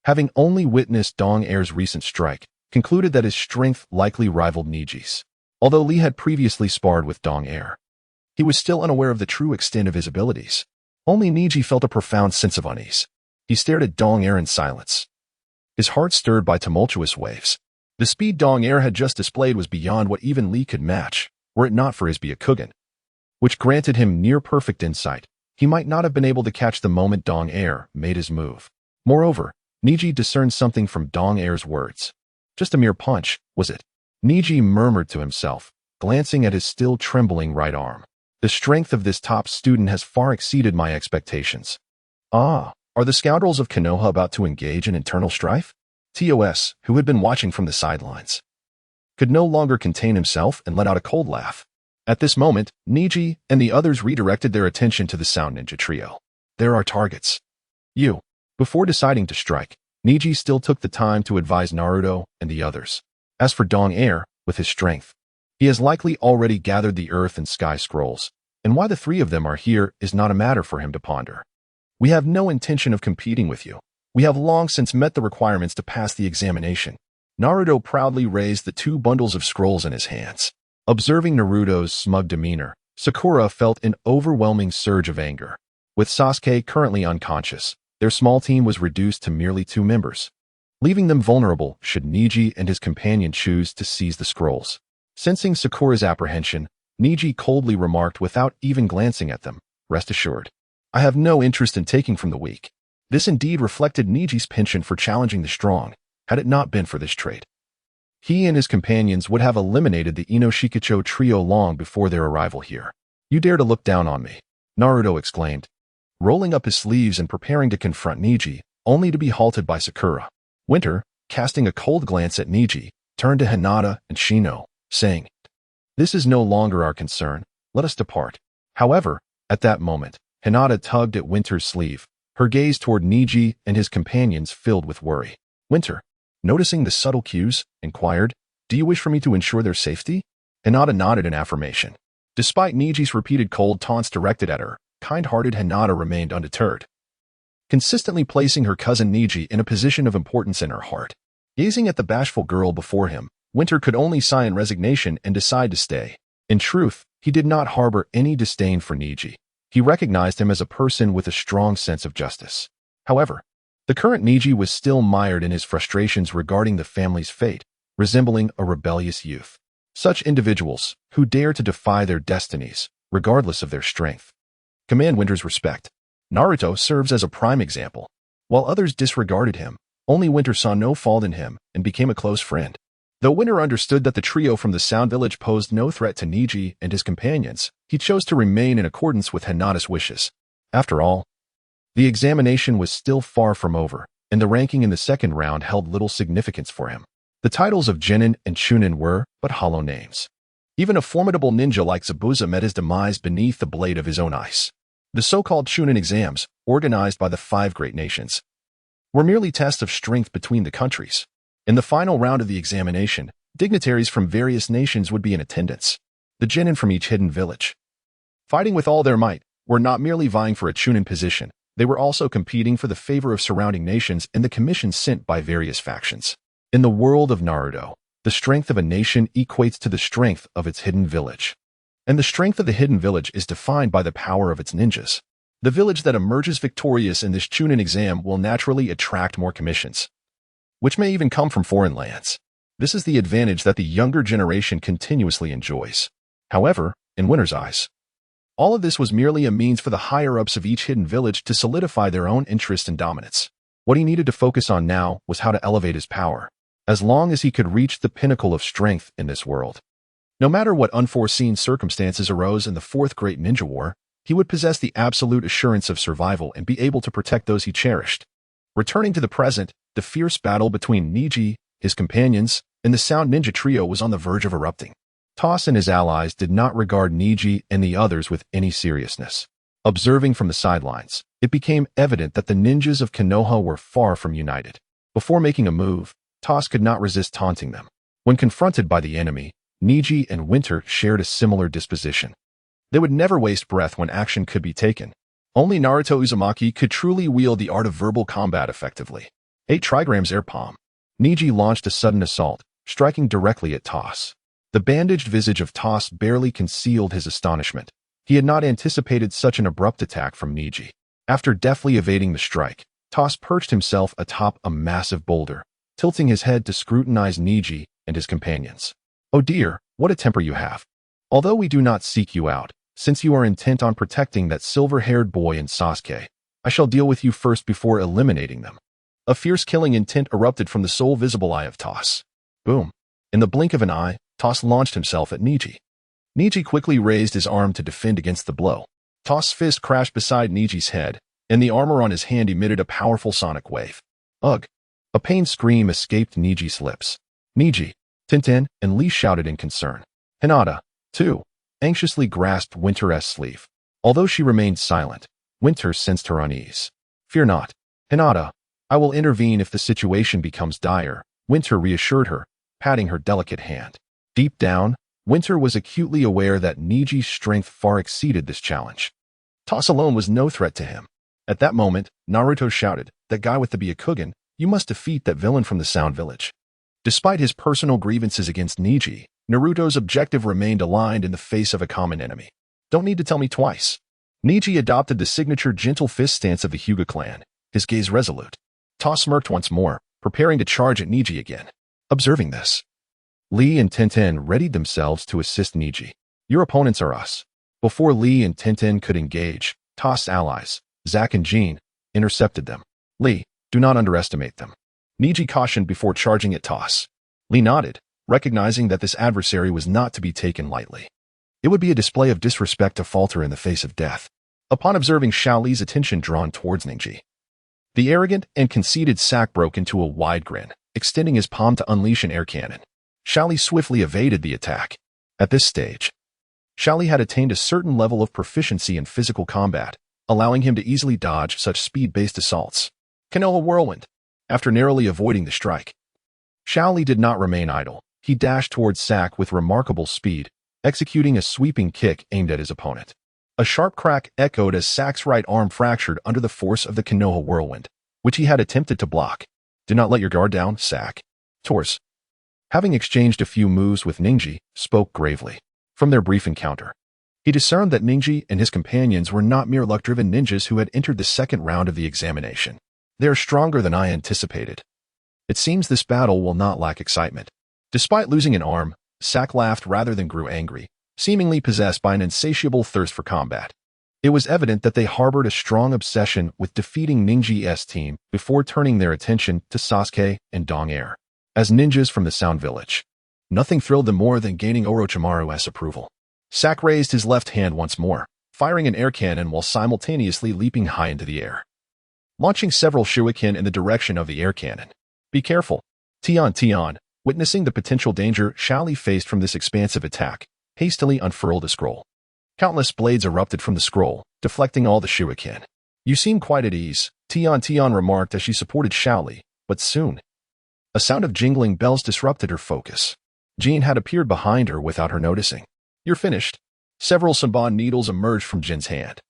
[SPEAKER 1] having only witnessed Dong Air's recent strike, concluded that his strength likely rivaled Niji's. Although Lee had previously sparred with Dong Air, he was still unaware of the true extent of his abilities. Only Niji felt a profound sense of unease. He stared at Dong Air in silence, his heart stirred by tumultuous waves. The speed Dong Air had just displayed was beyond what even Lee could match, were it not for his Byakugan, which granted him near-perfect insight. He might not have been able to catch the moment Dong Air made his move. Moreover, Niji discerned something from Dong Air's words. Just a mere punch, was it? Niji murmured to himself, glancing at his still trembling right arm. The strength of this top student has far exceeded my expectations. Ah, are the scoundrels of Konoha about to engage in internal strife? TOS, who had been watching from the sidelines, could no longer contain himself and let out a cold laugh. At this moment, Niji and the others redirected their attention to the Sound Ninja trio. There are targets. You. Before deciding to strike, Niji still took the time to advise Naruto and the others. As for Dong Air, with his strength, he has likely already gathered the earth and sky scrolls, and why the three of them are here is not a matter for him to ponder. We have no intention of competing with you. We have long since met the requirements to pass the examination. Naruto proudly raised the 2 bundles of scrolls in his hands. Observing Naruto's smug demeanor, Sakura felt an overwhelming surge of anger. With Sasuke currently unconscious, their small team was reduced to merely 2 members, leaving them vulnerable should Niji and his companion choose to seize the scrolls. Sensing Sakura's apprehension, Niji coldly remarked without even glancing at them, rest assured, I have no interest in taking from the weak. This indeed reflected Niji's penchant for challenging the strong. Had it not been for this trait, he and his companions would have eliminated the Inoshikacho trio long before their arrival here. You dare to look down on me, Naruto exclaimed, rolling up his sleeves and preparing to confront Niji, only to be halted by Sakura. Winter, casting a cold glance at Niji, turned to Hinata and Shino, saying, this is no longer our concern, let us depart. However, at that moment, Hinata tugged at Winter's sleeve, her gaze toward Niji and his companions filled with worry. Winter, noticing the subtle cues, inquired, do you wish for me to ensure their safety? Hinata nodded in affirmation. Despite Niji's repeated cold taunts directed at her, kind-hearted Hinata remained undeterred, consistently placing her cousin Niji in a position of importance in her heart. Gazing at the bashful girl before him, Winter could only sigh in resignation and decide to stay. In truth, he did not harbor any disdain for Niji. He recognized him as a person with a strong sense of justice. However, the current Niji was still mired in his frustrations regarding the family's fate, resembling a rebellious youth. Such individuals, who dare to defy their destinies, regardless of their strength, command Winter's respect. Naruto serves as a prime example. While others disregarded him, only Winter saw no fault in him and became a close friend. Though Winter understood that the trio from the Sound Village posed no threat to Niji and his companions, he chose to remain in accordance with Hinata's wishes. After all, the examination was still far from over, and the ranking in the second round held little significance for him. The titles of Genin and Chunin were but hollow names. Even a formidable ninja like Zabuza met his demise beneath the blade of his own ice. The so-called Chunin exams, organized by the 5 great nations, were merely tests of strength between the countries. In the final round of the examination, dignitaries from various nations would be in attendance. The Genin from each hidden village, fighting with all their might, were not merely vying for a Chunin position, they were also competing for the favor of surrounding nations and the commissions sent by various factions. In the world of Naruto, The strength of a nation equates to the strength of its hidden village. And the strength of the hidden village is defined by the power of its ninjas. The village that emerges victorious in this Chunin exam will naturally attract more commissions, which may even come from foreign lands. This is the advantage that the younger generation continuously enjoys. However, in Winter's eyes, all of this was merely a means for the higher-ups of each hidden village to solidify their own interest and dominance. What he needed to focus on now was how to elevate his power, as long as he could reach the pinnacle of strength in this world. No matter what unforeseen circumstances arose in the Fourth Great Ninja War, he would possess the absolute assurance of survival and be able to protect those he cherished. Returning to the present, the fierce battle between Niji, his companions, and the Sound Ninja Trio was on the verge of erupting. Toss and his allies did not regard Niji and the others with any seriousness. Observing from the sidelines, it became evident that the ninjas of Konoha were far from united. Before making a move, Toss could not resist taunting them. When confronted by the enemy, Niji and Winter shared a similar disposition. They would never waste breath when action could be taken. Only Naruto Uzumaki could truly wield the art of verbal combat effectively. 8 trigrams air palm. Niji launched a sudden assault, striking directly at Toss. The bandaged visage of Toss barely concealed his astonishment. He had not anticipated such an abrupt attack from Niji. After deftly evading the strike, Toss perched himself atop a massive boulder, tilting his head to scrutinize Niji and his companions. "Oh dear, what a temper you have. Although we do not seek you out, since you are intent on protecting that silver-haired boy and Sasuke, I shall deal with you first before eliminating them." A fierce killing intent erupted from the sole visible eye of Toss. Boom. In the blink of an eye, Toss launched himself at Niji. Niji quickly raised his arm to defend against the blow. Toss' fist crashed beside Niji's head, and the armor on his hand emitted a powerful sonic wave. Ugh! A pained scream escaped Niji's lips. Niji, Tenten, and Lee shouted in concern. Hinata, too, anxiously grasped Winter's sleeve. Although she remained silent, Winter sensed her unease. "Fear not, Hinata. I will intervene if the situation becomes dire," Winter reassured her, patting her delicate hand. Deep down, Winter was acutely aware that Niji's strength far exceeded this challenge. Toss alone was no threat to him. At that moment, Naruto shouted, "That guy with the Byakugan, you must defeat that villain from the Sound Village." Despite his personal grievances against Niji, Naruto's objective remained aligned in the face of a common enemy. "Don't need to tell me twice." Niji adopted the signature gentle fist stance of the Hyuga clan, his gaze resolute. Toss smirked once more, preparing to charge at Niji again. Observing this, Lee and Tenten readied themselves to assist Niji. "Your opponents are us." Before Lee and Tenten could engage, Toss' allies, Zack and Jean, intercepted them. "Lee, do not underestimate them," Niji cautioned before charging at Toss. Lee nodded, recognizing that this adversary was not to be taken lightly. It would be a display of disrespect to falter in the face of death. Upon observing Xiao Li's attention drawn towards Niji, the arrogant and conceited Zack broke into a wide grin, extending his palm to unleash an air cannon. Xiao Li swiftly evaded the attack. At this stage, Xiao Li had attained a certain level of proficiency in physical combat, allowing him to easily dodge such speed-based assaults. Konoha Whirlwind. After narrowly avoiding the strike, Xiao Li did not remain idle. He dashed towards Zack with remarkable speed, executing a sweeping kick aimed at his opponent. A sharp crack echoed as Zack's right arm fractured under the force of the Konoha Whirlwind, which he had attempted to block. "Do not let your guard down, Zack." Torse, having exchanged a few moves with Niji, spoke gravely. From their brief encounter, he discerned that Niji and his companions were not mere luck-driven ninjas who had entered the second round of the examination. "They are stronger than I anticipated. It seems this battle will not lack excitement." Despite losing an arm, Zack laughed rather than grew angry, seemingly possessed by an insatiable thirst for combat. It was evident that they harbored a strong obsession with defeating Niji's team before turning their attention to Sasuke and Dong Air. As ninjas from the Sound Village, nothing thrilled them more than gaining Orochimaru's approval. Zack raised his left hand once more, firing an air cannon while simultaneously leaping high into the air, launching several shuriken in the direction of the air cannon. "Be careful." Tion, witnessing the potential danger Xiao Li faced from this expansive attack, hastily unfurled a scroll. Countless blades erupted from the scroll, deflecting all the shuriken. "You seem quite at ease," Tion remarked as she supported Xiao Li, but soon, a sound of jingling bells disrupted her focus. Jean had appeared behind her without her noticing. "You're finished." Several Sanban needles emerged from Jin's hand,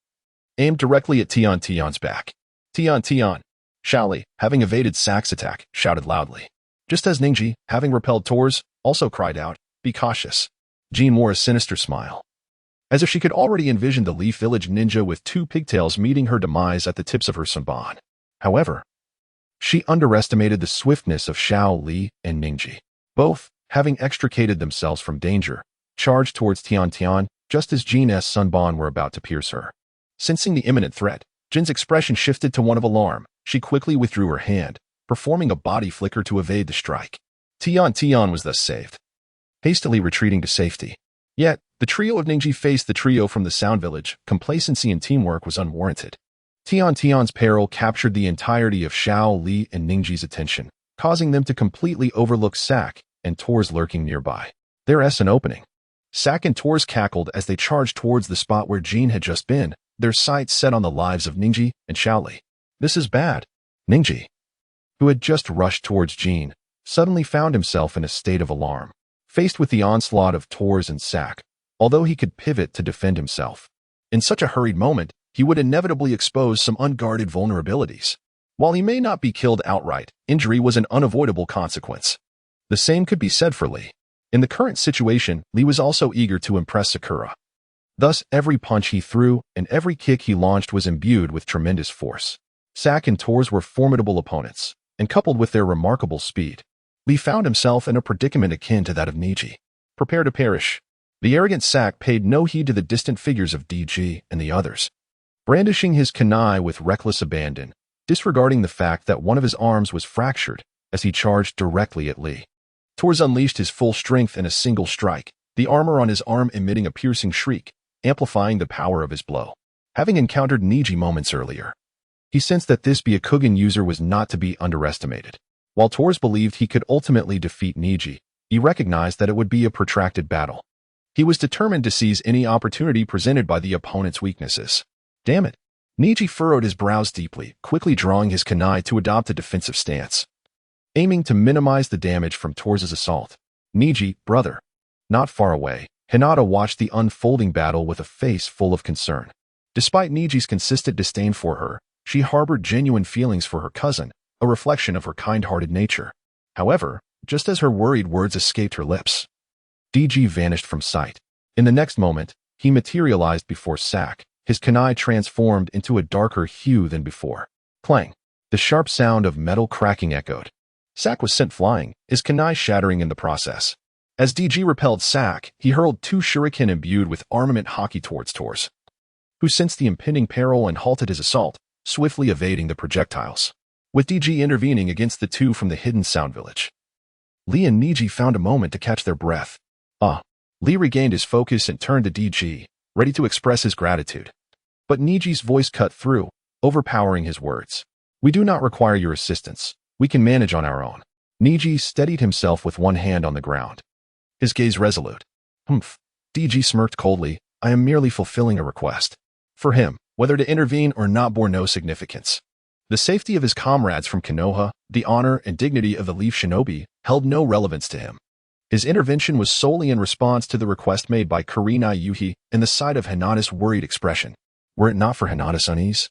[SPEAKER 1] aimed directly at Tion's back. Tion, Xiao Li, having evaded Zack's attack, shouted loudly. Just as Niji, having repelled Tor's, also cried out, "Be cautious." Jean wore a sinister smile, as if she could already envision the Leaf Village ninja with two pigtails meeting her demise at the tips of her senbon. However, she underestimated the swiftness of Xiao Li and Ningji. Both, having extricated themselves from danger, charged towards Tian Tian just as Jin's senbon were about to pierce her. Sensing the imminent threat, Jin's expression shifted to one of alarm. She quickly withdrew her hand, performing a body flicker to evade the strike. Tian Tian was thus saved, hastily retreating to safety. Yet, the trio of Ningji faced the trio from the Sound Village. Complacency and teamwork was unwarranted. Tian Tian's peril captured the entirety of Xiao Li and Ningji's attention, causing them to completely overlook Sak and Tors lurking nearby. There is an opening. Sak and Tors cackled as they charged towards the spot where Jean had just been, their sights set on the lives of Ningji and Xiao Li. This is bad. Ningji, who had just rushed towards Jean, suddenly found himself in a state of alarm. Faced with the onslaught of Tors and Sak, although he could pivot to defend himself, in such a hurried moment, he would inevitably expose some unguarded vulnerabilities. While he may not be killed outright, injury was an unavoidable consequence. The same could be said for Li. In the current situation, Li was also eager to impress Sakura. Thus, every punch he threw and every kick he launched was imbued with tremendous force. Sak and Tors were formidable opponents, and coupled with their remarkable speed, Li found himself in a predicament akin to that of Niji. Prepare to perish. The arrogant Sak paid no heed to the distant figures of DG and the others, brandishing his kunai with reckless abandon, disregarding the fact that one of his arms was fractured as he charged directly at Li. Tors unleashed his full strength in a single strike, the armor on his arm emitting a piercing shriek, amplifying the power of his blow. Having encountered Niji moments earlier, he sensed that this Byakugan user was not to be underestimated. While Tors believed he could ultimately defeat Niji, he recognized that it would be a protracted battle. He was determined to seize any opportunity presented by the opponent's weaknesses. Damn it. Niji furrowed his brows deeply, quickly drawing his kunai to adopt a defensive stance, aiming to minimize the damage from Tors' assault. Niji, brother. Not far away, Hinata watched the unfolding battle with a face full of concern. Despite Niji's consistent disdain for her, she harbored genuine feelings for her cousin, a reflection of her kind-hearted nature. However, just as her worried words escaped her lips, DG vanished from sight. In the next moment, he materialized before Sak, his kunai transformed into a darker hue than before. Clang! The sharp sound of metal cracking echoed. Sak was sent flying, his kunai shattering in the process. As DG repelled Sak, he hurled two shuriken imbued with armament haki towards Tors, who sensed the impending peril and halted his assault, swiftly evading the projectiles. With DG intervening against the two from the hidden Sound Village, Li and Niji found a moment to catch their breath. Li regained his focus and turned to DG, ready to express his gratitude. But Niji's voice cut through, overpowering his words. We do not require your assistance. We can manage on our own. Niji steadied himself with one hand on the ground, his gaze resolute. Humph. DG smirked coldly. I am merely fulfilling a request. For him, whether to intervene or not bore no significance. The safety of his comrades from Konoha, the honor and dignity of the Leaf Shinobi, held no relevance to him. His intervention was solely in response to the request made by Kurenai Yuhi and the sight of Hinata's worried expression. Were it not for Hinata's unease,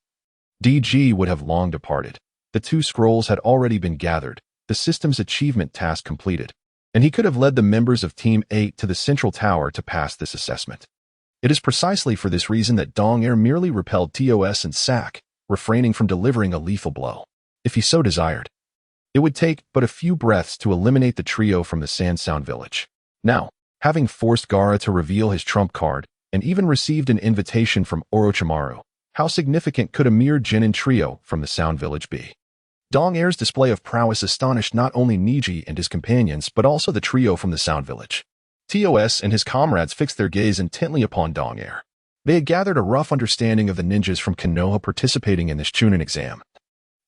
[SPEAKER 1] DG would have long departed. The two scrolls had already been gathered, the system's achievement task completed, and he could have led the members of Team 8 to the central tower to pass this assessment. It is precisely for this reason that Dong Air merely repelled TOS and Sak, refraining from delivering a lethal blow. If he so desired, it would take but a few breaths to eliminate the trio from the Sound Village. Now, having forced Gaara to reveal his trump card, and even received an invitation from Orochimaru, how significant could a mere genin trio from the Sound Village be? Dong Air's display of prowess astonished not only Niji and his companions but also the trio from the Sound Village. TOS and his comrades fixed their gaze intently upon Dong Air. They had gathered a rough understanding of the ninjas from Konoha participating in this Chunin exam,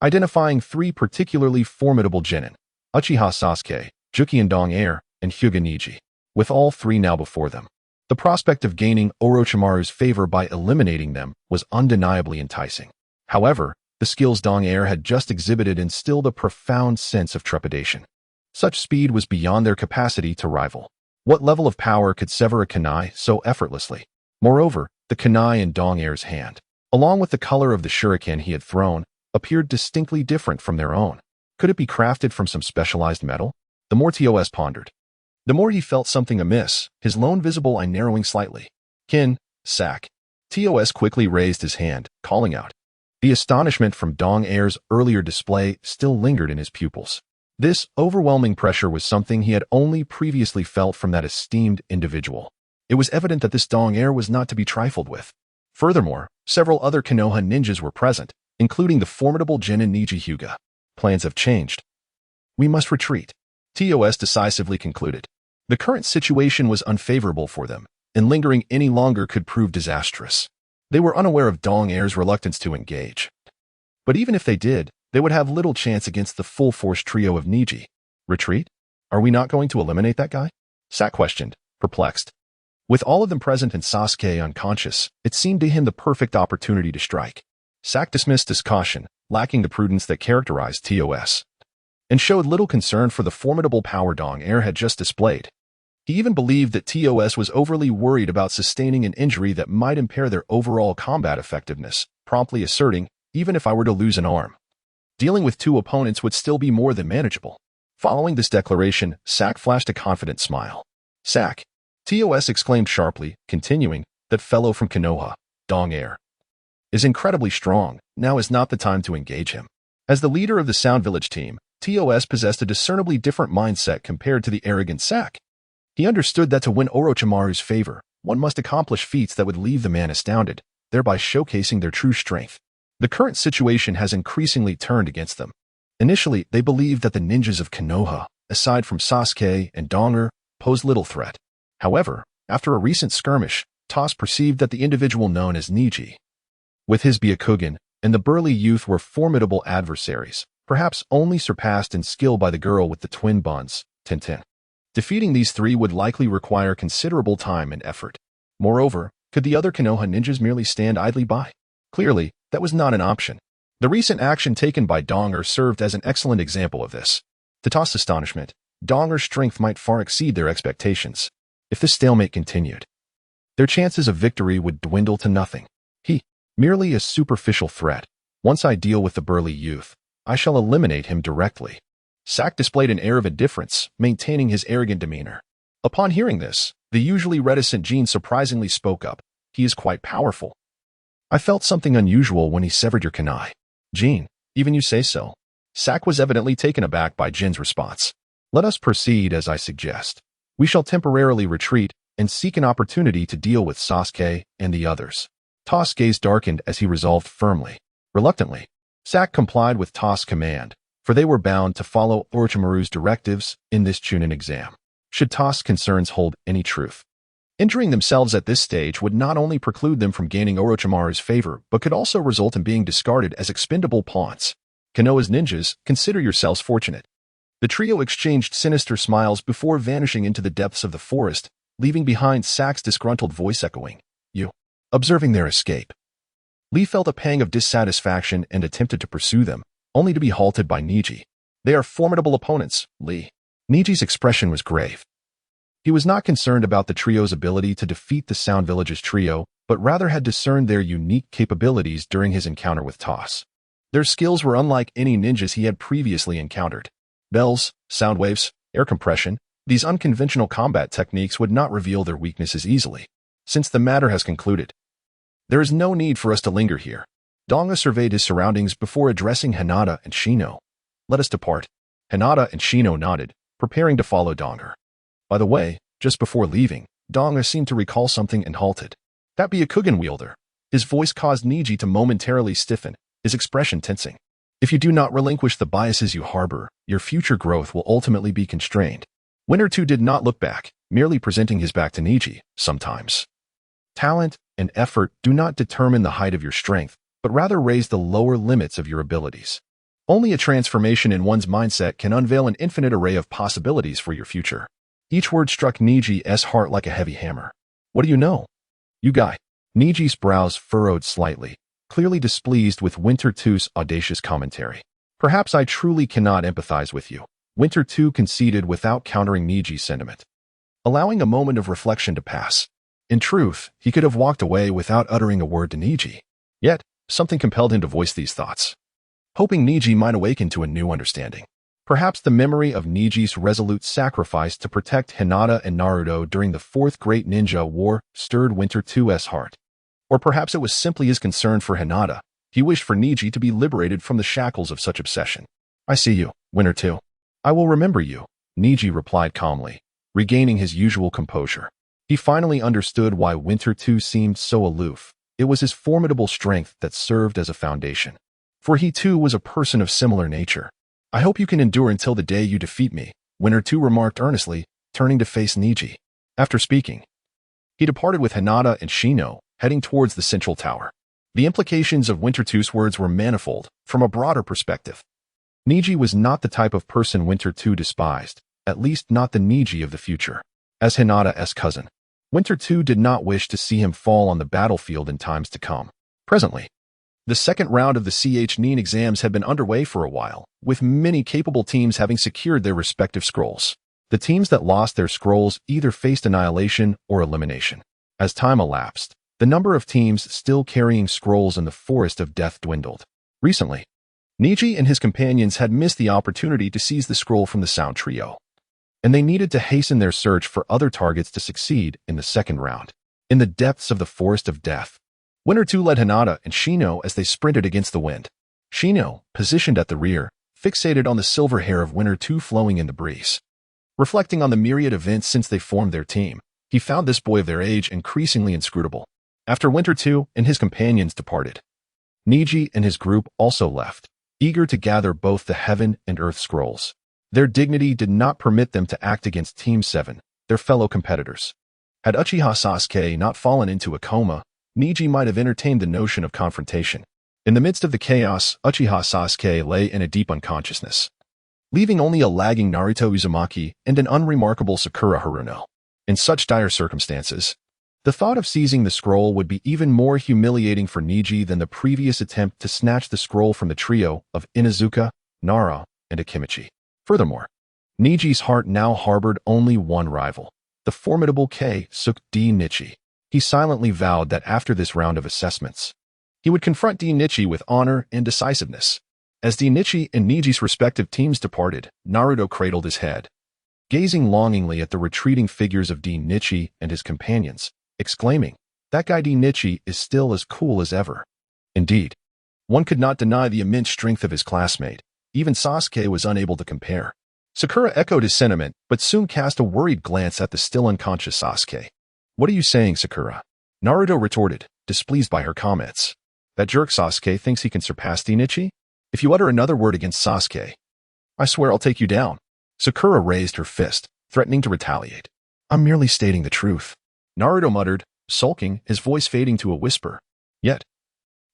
[SPEAKER 1] identifying three particularly formidable genin: Uchiha Sasuke, Jukian Dong Air, and Hyuga Niji. With all three now before them, the prospect of gaining Orochimaru's favor by eliminating them was undeniably enticing. However, the skills Dong Air had just exhibited instilled a profound sense of trepidation. Such speed was beyond their capacity to rival. What level of power could sever a kunai so effortlessly? Moreover, the kunai in Dong Air's hand, along with the color of the shuriken he had thrown, appeared distinctly different from their own. Could it be crafted from some specialized metal? The more TOS pondered, The more he felt something amiss, his lone visible eye narrowing slightly. Kin, Sack. TOS quickly raised his hand, calling out. The astonishment from Dong Air's earlier display still lingered in his pupils. This overwhelming pressure was something he had only previously felt from that esteemed individual. It was evident that this Dong Air was not to be trifled with. Furthermore, several other Konoha ninjas were present, including the formidable Jin and Niji Hyuga. Plans have changed. We must retreat, TOS decisively concluded. The current situation was unfavorable for them, and lingering any longer could prove disastrous. They were unaware of Dong Air's reluctance to engage. But even if they did, they would have little chance against the full-force trio of Niji. Retreat? Are we not going to eliminate that guy? Sack questioned, perplexed. With all of them present and Sasuke unconscious, it seemed to him the perfect opportunity to strike. Sack dismissed his caution, lacking the prudence that characterized TOS, and showed little concern for the formidable power Dong Air had just displayed. He even believed that TOS was overly worried about sustaining an injury that might impair their overall combat effectiveness, promptly asserting, even if I were to lose an arm, dealing with two opponents would still be more than manageable. Following this declaration, Sack flashed a confident smile. Sack, TOS exclaimed sharply, continuing, that fellow from Konoha, Dong Air, is incredibly strong. Now is not the time to engage him. As the leader of the Sound Village team, TOS possessed a discernibly different mindset compared to the arrogant Sack. He understood that to win Orochimaru's favor, one must accomplish feats that would leave the man astounded, thereby showcasing their true strength. The current situation has increasingly turned against them. Initially, they believed that the ninjas of Konoha, aside from Sasuke and Donger, posed little threat. However, after a recent skirmish, TOS perceived that the individual known as Niji, with his Byakugan, and the burly youth were formidable adversaries, perhaps only surpassed in skill by the girl with the twin buns, Tintin. Defeating these three would likely require considerable time and effort. Moreover, could the other Konoha ninjas merely stand idly by? Clearly, that was not an option. The recent action taken by Donger served as an excellent example of this. To TOS' astonishment, Donger's strength might far exceed their expectations. If this stalemate continued, their chances of victory would dwindle to nothing. Merely a superficial threat. Once I deal with the burly youth, I shall eliminate him directly. Sack displayed an air of indifference, maintaining his arrogant demeanor. Upon hearing this, the usually reticent Jin surprisingly spoke up. He is quite powerful. I felt something unusual when he severed your kunai. Jin, even you say so. Sack was evidently taken aback by Jin's response. Let us proceed as I suggest. We shall temporarily retreat and seek an opportunity to deal with Sasuke and the others. TOS' gaze darkened as he resolved firmly. Reluctantly, Sack complied with TOS' command, for they were bound to follow Orochimaru's directives in this Chunin exam, should TOS' concerns hold any truth. Injuring themselves at this stage would not only preclude them from gaining Orochimaru's favor, but could also result in being discarded as expendable pawns. Konoha's ninjas, consider yourselves fortunate. The trio exchanged sinister smiles before vanishing into the depths of the forest, leaving behind Sack's disgruntled voice echoing, "You." Observing their escape, Lee felt a pang of dissatisfaction and attempted to pursue them, only to be halted by Niji. They are formidable opponents, Lee. Niji's expression was grave. He was not concerned about the trio's ability to defeat the Sound Village's trio, but rather had discerned their unique capabilities during his encounter with TOS. Their skills were unlike any ninjas he had previously encountered. Bells, sound waves, air compression, these unconventional combat techniques would not reveal their weaknesses easily. Since the matter has concluded, there is no need for us to linger here. Donga surveyed his surroundings before addressing Hinata and Shino. Let us depart. Hinata and Shino nodded, preparing to follow Donga. By the way, just before leaving, Donga seemed to recall something and halted. That be a Byakugan wielder. His voice caused Niji to momentarily stiffen, his expression tensing. If you do not relinquish the biases you harbor, your future growth will ultimately be constrained. Winter 2 did not look back, merely presenting his back to Niji. Sometimes talent and effort do not determine the height of your strength, but rather raise the lower limits of your abilities. Only a transformation in one's mindset can unveil an infinite array of possibilities for your future. Each word struck Niji's heart like a heavy hammer. What do you know? You guy. Niji's brows furrowed slightly, clearly displeased with Winter 2's audacious commentary. Perhaps I truly cannot empathize with you, Winter 2 conceded without countering Niji's sentiment. Allowing a moment of reflection to pass. In truth, he could have walked away without uttering a word to Niji. Yet, something compelled him to voice these thoughts, hoping Niji might awaken to a new understanding. Perhaps the memory of Niji's resolute sacrifice to protect Hinata and Naruto during the Fourth Great Ninja War stirred Winter 2's heart. Or perhaps it was simply his concern for Hinata. He wished for Niji to be liberated from the shackles of such obsession. I see you, Winter 2. I will remember you, Niji replied calmly, regaining his usual composure. He finally understood why Winter 2 seemed so aloof. It was his formidable strength that served as a foundation. For he too was a person of similar nature. I hope you can endure until the day you defeat me, Winter 2 remarked earnestly, turning to face Niji. After speaking, he departed with Hinata and Shino, heading towards the central tower. The implications of Winter 2's words were manifold, from a broader perspective. Niji was not the type of person Winter 2 despised, at least not the Niji of the future. As Hinata's cousin, Winter 2 did not wish to see him fall on the battlefield in times to come. Presently, the second round of the CH9 exams had been underway for a while, with many capable teams having secured their respective scrolls. The teams that lost their scrolls either faced annihilation or elimination. As time elapsed, the number of teams still carrying scrolls in the Forest of Death dwindled. Recently, Niji and his companions had missed the opportunity to seize the scroll from the Sound Trio, and they needed to hasten their search for other targets to succeed in the second round. In the depths of the Forest of Death, Winter 2 led Hinata and Shino as they sprinted against the wind. Shino, positioned at the rear, fixated on the silver hair of Winter 2 flowing in the breeze. Reflecting on the myriad events since they formed their team, he found this boy of their age increasingly inscrutable. After Winter 2 and his companions departed, Niji and his group also left, eager to gather both the Heaven and Earth scrolls. Their dignity did not permit them to act against Team 7, their fellow competitors. Had Uchiha Sasuke not fallen into a coma, Niji might have entertained the notion of confrontation. In the midst of the chaos, Uchiha Sasuke lay in a deep unconsciousness, leaving only a lagging Naruto Uzumaki and an unremarkable Sakura Haruno. In such dire circumstances, the thought of seizing the scroll would be even more humiliating for Niji than the previous attempt to snatch the scroll from the trio of Inuzuka, Nara, and Akimichi. Furthermore, Niji's heart now harbored only one rival, the formidable D Nichi. He silently vowed that after this round of assessments, he would confront D Nichi with honor and decisiveness. As D Nichi and Niji's respective teams departed, Naruto cradled his head, gazing longingly at the retreating figures of D Nichi and his companions, exclaiming, "That guy D Nichi is still as cool as ever." Indeed, one could not deny the immense strength of his classmate. Even Sasuke was unable to compare. Sakura echoed his sentiment, but soon cast a worried glance at the still unconscious Sasuke. "What are you saying, Sakura?" Naruto retorted, displeased by her comments. "That jerk Sasuke thinks he can surpass D Nichi? If you utter another word against Sasuke, I swear I'll take you down." Sakura raised her fist, threatening to retaliate. "I'm merely stating the truth," Naruto muttered, sulking, his voice fading to a whisper. Yet,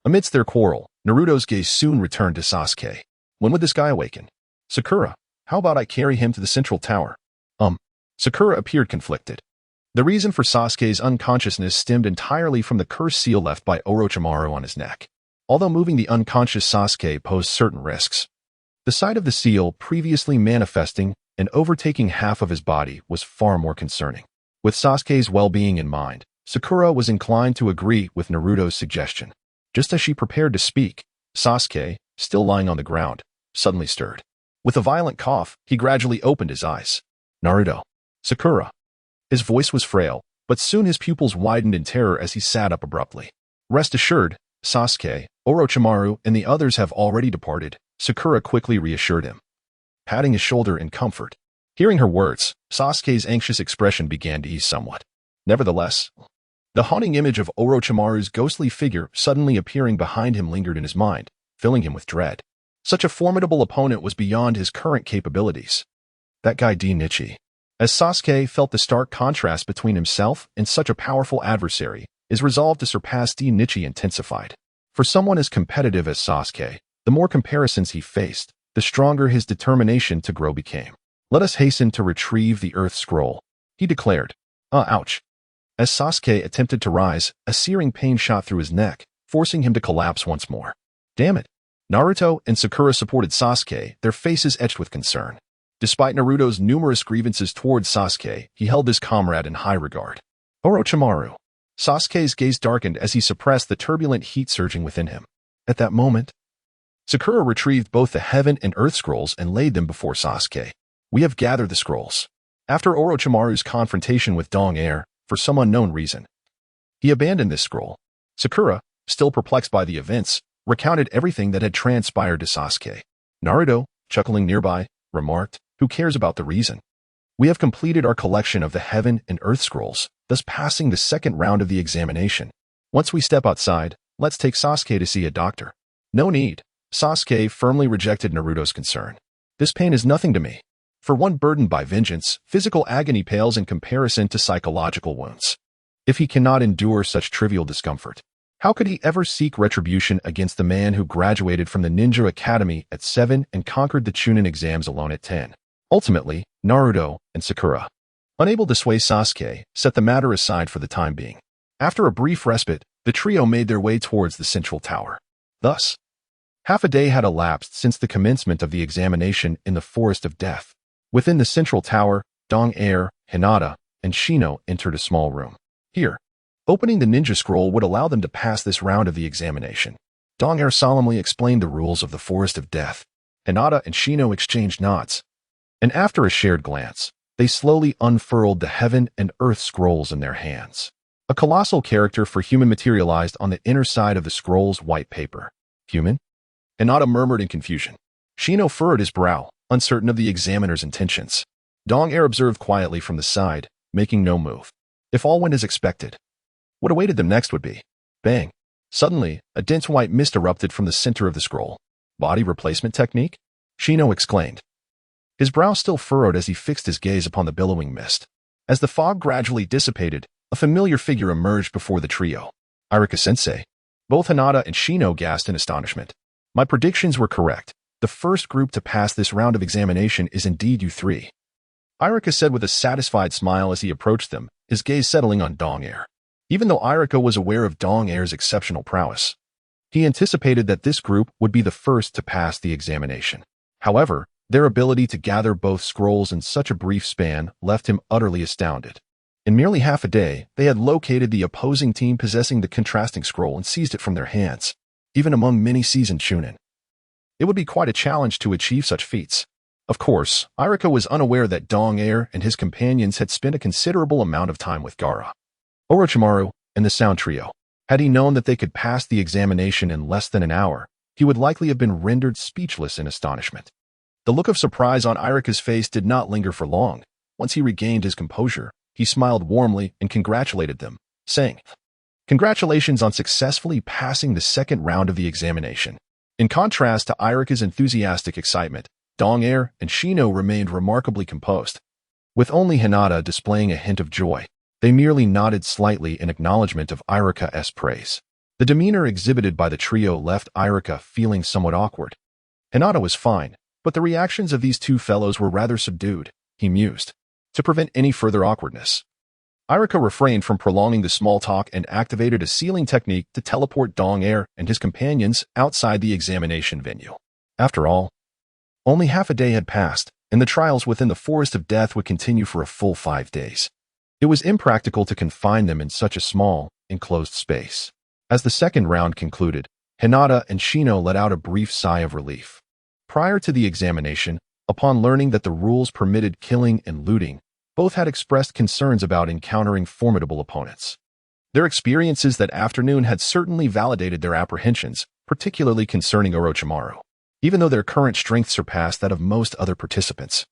[SPEAKER 1] amidst their quarrel, Naruto's gaze soon returned to Sasuke. "When would this guy awaken? Sakura, how about I carry him to the central tower?" Sakura appeared conflicted. The reason for Sasuke's unconsciousness stemmed entirely from the curse seal left by Orochimaru on his neck. Although moving the unconscious Sasuke posed certain risks, the sight of the seal previously manifesting and overtaking half of his body was far more concerning. With Sasuke's well-being in mind, Sakura was inclined to agree with Naruto's suggestion. Just as she prepared to speak, Sasuke, still lying on the ground, suddenly stirred. With a violent cough, he gradually opened his eyes. "Naruto." "Sakura." His voice was frail, but soon his pupils widened in terror as he sat up abruptly. "Rest assured, Sasuke, Orochimaru, and the others have already departed," Sakura quickly reassured him, patting his shoulder in comfort. Hearing her words, Sasuke's anxious expression began to ease somewhat. Nevertheless, the haunting image of Orochimaru's ghostly figure suddenly appearing behind him lingered in his mind, filling him with dread. Such a formidable opponent was beyond his current capabilities. That guy D Nichi. As Sasuke felt the stark contrast between himself and such a powerful adversary, his resolve to surpass D Nichi intensified. For someone as competitive as Sasuke, the more comparisons he faced, the stronger his determination to grow became. "Let us hasten to retrieve the Earth Scroll," he declared. Ouch. As Sasuke attempted to rise, a searing pain shot through his neck, forcing him to collapse once more. "Damn it." Naruto and Sakura supported Sasuke, their faces etched with concern. Despite Naruto's numerous grievances towards Sasuke, he held his comrade in high regard. "Orochimaru." Sasuke's gaze darkened as he suppressed the turbulent heat surging within him. At that moment, Sakura retrieved both the Heaven and Earth scrolls and laid them before Sasuke. We have gathered the scrolls. After Orochimaru's confrontation with Dong-air, for some unknown reason, he abandoned this scroll. Sakura, still perplexed by the events, recounted everything that had transpired to Sasuke. Naruto, chuckling nearby, remarked, "Who cares about the reason? We have completed our collection of the Heaven and Earth scrolls, thus passing the second round of the examination. Once we step outside, let's take Sasuke to see a doctor." "No need." Sasuke firmly rejected Naruto's concern. "This pain is nothing to me. For one burdened by vengeance, physical agony pales in comparison to psychological wounds. If he cannot endure such trivial discomfort, how could he ever seek retribution against the man who graduated from the Ninja Academy at 7 and conquered the Chunin exams alone at 10? Ultimately, Naruto and Sakura, unable to sway Sasuke, set the matter aside for the time being. After a brief respite, the trio made their way towards the central tower. Thus, half a day had elapsed since the commencement of the examination in the Forest of Death. Within the central tower, Dong-air, Hinata, and Shino entered a small room. Here, opening the ninja scroll would allow them to pass this round of the examination. Dong-air solemnly explained the rules of the Forest of Death. Hinata and Shino exchanged nods, and after a shared glance, they slowly unfurled the Heaven and Earth scrolls in their hands. A colossal character for human materialized on the inner side of the scroll's white paper. "Human?" Hinata murmured in confusion. Shino furrowed his brow, uncertain of the examiner's intentions. Dong-air observed quietly from the side, making no move. If all went as expected, what awaited them next would be. Bang! Suddenly, a dense white mist erupted from the center of the scroll. "Body replacement technique?" Shino exclaimed, his brow still furrowed as he fixed his gaze upon the billowing mist. As the fog gradually dissipated, a familiar figure emerged before the trio. "Irika-sensei." Both Hinata and Shino gasped in astonishment. "My predictions were correct. The first group to pass this round of examination is indeed you three," Irika said with a satisfied smile as he approached them, his gaze settling on Dong-air. Even though Irika was aware of Dong-air's exceptional prowess, he anticipated that this group would be the first to pass the examination. However, their ability to gather both scrolls in such a brief span left him utterly astounded. In merely half a day, they had located the opposing team possessing the contrasting scroll and seized it from their hands. Even among many seasoned Chunin, it would be quite a challenge to achieve such feats. Of course, Irika was unaware that Dong-air and his companions had spent a considerable amount of time with Gaara, Orochimaru, and the Sound Trio. Had he known that they could pass the examination in less than an hour, he would likely have been rendered speechless in astonishment. The look of surprise on Irika's face did not linger for long. Once he regained his composure, he smiled warmly and congratulated them, saying, "Congratulations on successfully passing the second round of the examination." In contrast to Irika's enthusiastic excitement, Dong-air and Shino remained remarkably composed. With only Hinata displaying a hint of joy, they merely nodded slightly in acknowledgement of Irika's praise. The demeanor exhibited by the trio left Irika feeling somewhat awkward. Hinata was fine, but the reactions of these two fellows were rather subdued, he mused. To prevent any further awkwardness, Irika refrained from prolonging the small talk and activated a sealing technique to teleport Dong-air and his companions outside the examination venue. After all, only half a day had passed, and the trials within the Forest of Death would continue for a full 5 days. It was impractical to confine them in such a small, enclosed space. As the second round concluded, Hinata and Shino let out a brief sigh of relief. Prior to the examination, upon learning that the rules permitted killing and looting, both had expressed concerns about encountering formidable opponents. Their experiences that afternoon had certainly validated their apprehensions, particularly concerning Orochimaru. Even though their current strength surpassed that of most other participants,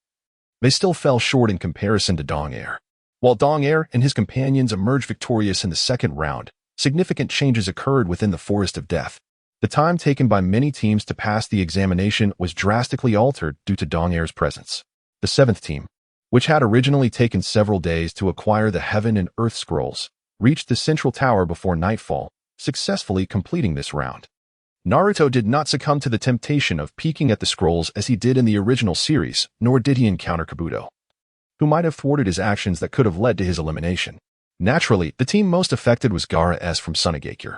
[SPEAKER 1] they still fell short in comparison to Dong-air. While Dong-air and his companions emerged victorious in the second round, significant changes occurred within the Forest of Death. The time taken by many teams to pass the examination was drastically altered due to Dong-air's presence. The seventh team, which had originally taken several days to acquire the Heaven and Earth scrolls, reached the central tower before nightfall, successfully completing this round. Naruto did not succumb to the temptation of peeking at the scrolls as he did in the original series, nor did he encounter Kabuto, who might have thwarted his actions that could have led to his elimination. Naturally, the team most affected was Gaara from Sunagakure.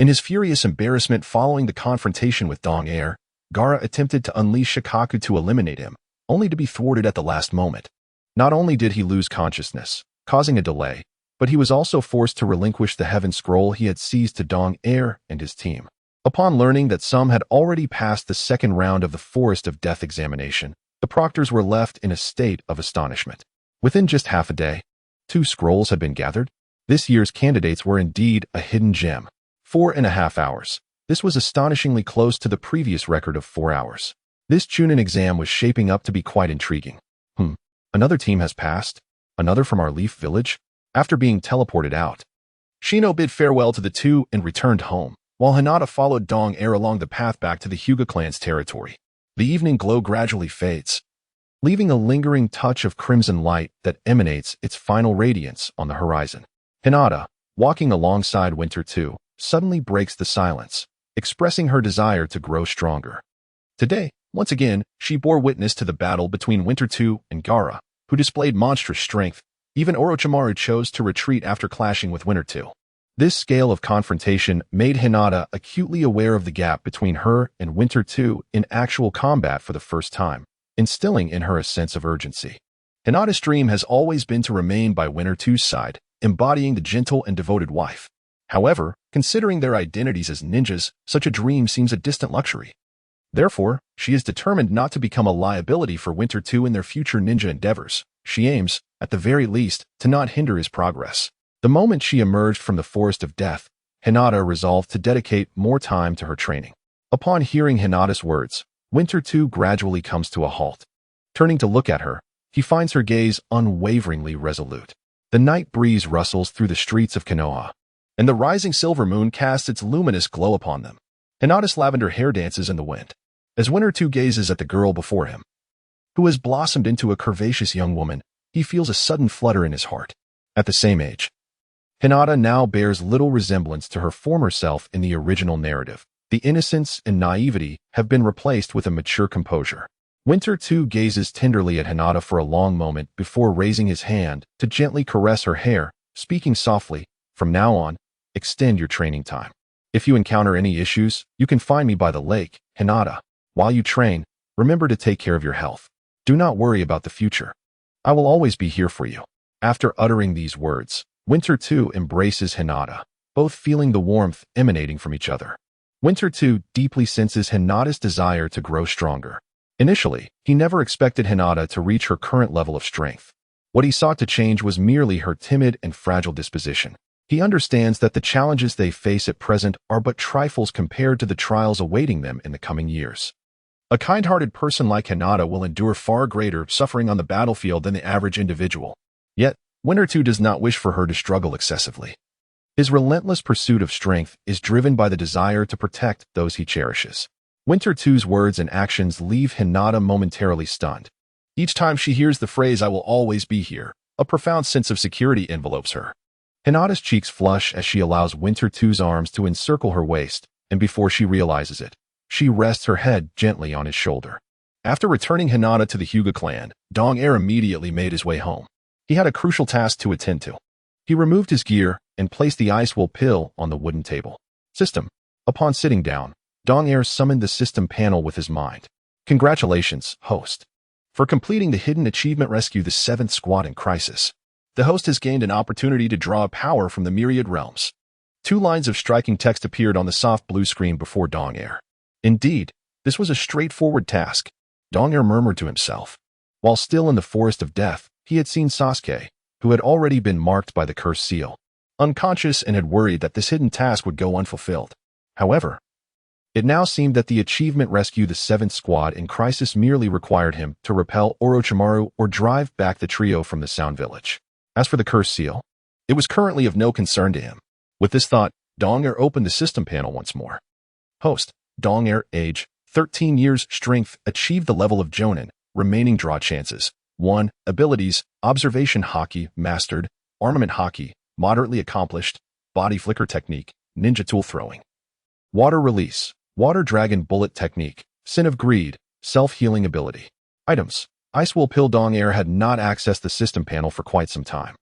[SPEAKER 1] In his furious embarrassment following the confrontation with Dong-air, Gaara attempted to unleash Shikaku to eliminate him, only to be thwarted at the last moment. Not only did he lose consciousness, causing a delay, but he was also forced to relinquish the Heaven Scroll he had seized to Dong-air and his team. Upon learning that some had already passed the second round of the Forest of Death examination, the proctors were left in a state of astonishment. Within just half a day, 2 scrolls had been gathered. This year's candidates were indeed a hidden gem. 4.5 hours. This was astonishingly close to the previous record of 4 hours. This Chunin exam was shaping up to be quite intriguing. Another team has passed? Another from our Leaf Village? After being teleported out, Shino bid farewell to the 2 and returned home, while Hinata followed Dong Er along the path back to the Hyuga clan's territory. The evening glow gradually fades, leaving a lingering touch of crimson light that emanates its final radiance on the horizon. Hinata, walking alongside Winter 2, suddenly breaks the silence, expressing her desire to grow stronger. Today, once again, she bore witness to the battle between Winter 2 and Gaara, who displayed monstrous strength. Even Orochimaru chose to retreat after clashing with Winter 2. This scale of confrontation made Hinata acutely aware of the gap between her and Winter 2 in actual combat for the first time, instilling in her a sense of urgency. Hinata's dream has always been to remain by Winter 2's side, embodying the gentle and devoted wife. However, considering their identities as ninjas, such a dream seems a distant luxury. Therefore, she is determined not to become a liability for Winter 2 in their future ninja endeavors. She aims, at the very least, to not hinder his progress. The moment she emerged from the Forest of Death, Hinata resolved to dedicate more time to her training. Upon hearing Hinata's words, Winter 2 gradually comes to a halt. Turning to look at her, he finds her gaze unwaveringly resolute. The night breeze rustles through the streets of Konoha, and the rising silver moon casts its luminous glow upon them. Hinata's lavender hair dances in the wind, as Winter 2 gazes at the girl before him, who has blossomed into a curvaceous young woman. He feels a sudden flutter in his heart. At the same age, Hinata now bears little resemblance to her former self in the original narrative. The innocence and naivety have been replaced with a mature composure. Winter 2 gazes tenderly at Hinata for a long moment before raising his hand to gently caress her hair, speaking softly, "From now on, extend your training time. If you encounter any issues, you can find me by the lake, Hinata. While you train, remember to take care of your health. Do not worry about the future. I will always be here for you." After uttering these words, Winter 2 embraces Hinata, both feeling the warmth emanating from each other. Winter 2 deeply senses Hinata's desire to grow stronger. Initially, he never expected Hinata to reach her current level of strength. What he sought to change was merely her timid and fragile disposition. He understands that the challenges they face at present are but trifles compared to the trials awaiting them in the coming years. A kind-hearted person like Hinata will endure far greater suffering on the battlefield than the average individual. Yet, Winter 2 does not wish for her to struggle excessively. His relentless pursuit of strength is driven by the desire to protect those he cherishes. Winter 2's words and actions leave Hinata momentarily stunned. Each time she hears the phrase, "I will always be here," a profound sense of security envelopes her. Hinata's cheeks flush as she allows Winter 2's arms to encircle her waist, and before she realizes it, she rests her head gently on his shoulder. After returning Hinata to the Hyuga clan, Dong Er immediately made his way home. He had a crucial task to attend to. He removed his gear and placed the ice wool pill on the wooden table. System. Upon sitting down, Dong Er summoned the system panel with his mind. "Congratulations, host, for completing the hidden achievement rescue the 7th squad in crisis. The host has gained an opportunity to draw power from the myriad realms." 2 lines of striking text appeared on the soft blue screen before Dong Er. Indeed, this was a straightforward task, Dong Er murmured to himself. While still in the Forest of Death, he had seen Sasuke, who had already been marked by the cursed seal, unconscious, and had worried that this hidden task would go unfulfilled. However, it now seemed that the achievement rescue the 7th squad in crisis merely required him to repel Orochimaru or drive back the trio from the Sound Village. As for the cursed seal, it was currently of no concern to him. With this thought, Dong Er opened the system panel once more. Host, Dong Er, age, 13 years, strength, achieved the level of Jonin, remaining draw chances. 1. Abilities, observation haki, mastered, armament haki, moderately accomplished, body flicker technique, ninja tool throwing. Water release, water dragon bullet technique, sin of greed, self-healing ability. Items. Ice wool pill. Dong Er had not accessed the system panel for quite some time,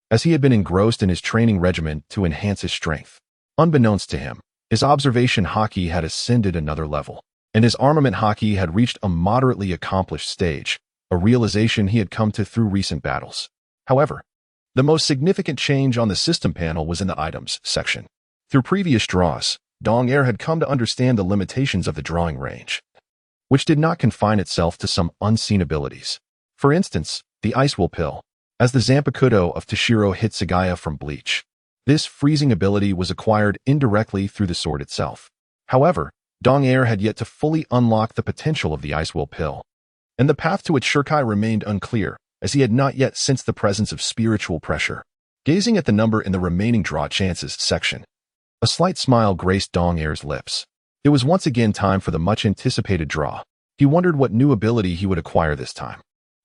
[SPEAKER 1] as he had been engrossed in his training regimen to enhance his strength. Unbeknownst to him, his observation haki had ascended another level, and his armament haki had reached a moderately accomplished stage, a realization he had come to through recent battles. However, the most significant change on the system panel was in the items section. Through previous draws, Dong Air had come to understand the limitations of the drawing range, which did not confine itself to some unseen abilities. For instance, the Ice Will Pill, as the Zanpakuto of Toshiro Hitsugaya from Bleach. This freezing ability was acquired indirectly through the sword itself. However, Dong Air had yet to fully unlock the potential of the Ice Will Pill, and the path to its Shurkai remained unclear, as he had not yet sensed the presence of spiritual pressure. Gazing at the number in the remaining draw chances section, a slight smile graced Dong Air's lips. It was once again time for the much-anticipated draw. He wondered what new ability he would acquire this time.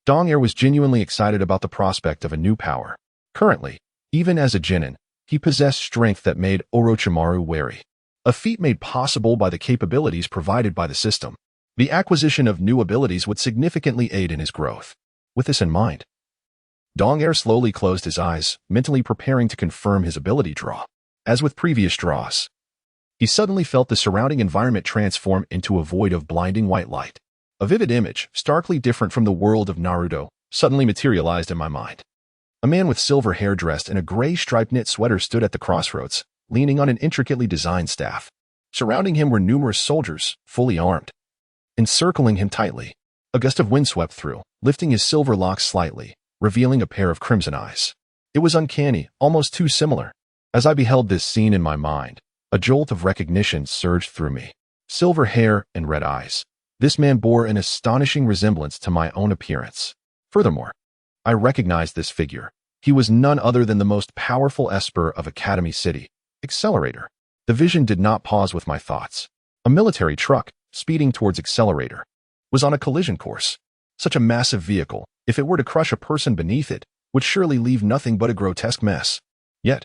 [SPEAKER 1] Dong Air was genuinely excited about the prospect of a new power. Currently, even as a genin, he possessed strength that made Orochimaru wary, a feat made possible by the capabilities provided by the system. The acquisition of new abilities would significantly aid in his growth. With this in mind, Dong Air slowly closed his eyes, mentally preparing to confirm his ability draw. As with previous draws, he suddenly felt the surrounding environment transform into a void of blinding white light. A vivid image, starkly different from the world of Naruto, suddenly materialized in my mind. A man with silver hair dressed in a gray striped knit sweater stood at the crossroads, leaning on an intricately designed staff. Surrounding him were numerous soldiers, fully armed, encircling him tightly. A gust of wind swept through, lifting his silver locks slightly, revealing a pair of crimson eyes. It was uncanny, almost too similar. As I beheld this scene in my mind, a jolt of recognition surged through me. Silver hair and red eyes. This man bore an astonishing resemblance to my own appearance. Furthermore, I recognized this figure. He was none other than the most powerful Esper of Academy City, Accelerator. The vision did not pause with my thoughts. A military truck, speeding towards Accelerator, was on a collision course. Such a massive vehicle, if it were to crush a person beneath it, would surely leave nothing but a grotesque mess. Yet,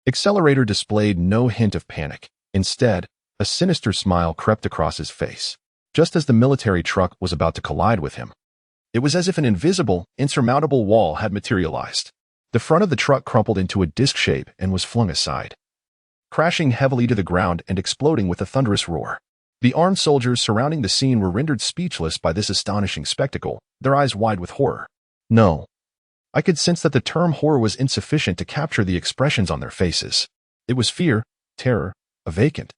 [SPEAKER 1] Accelerator displayed no hint of panic. Instead, a sinister smile crept across his face. Just as the military truck was about to collide with him, it was as if an invisible, insurmountable wall had materialized. The front of the truck crumpled into a disc shape and was flung aside, crashing heavily to the ground and exploding with a thunderous roar. The armed soldiers surrounding the scene were rendered speechless by this astonishing spectacle, their eyes wide with horror. No. I could sense that the term horror was insufficient to capture the expressions on their faces. It was fear, terror, a vacant,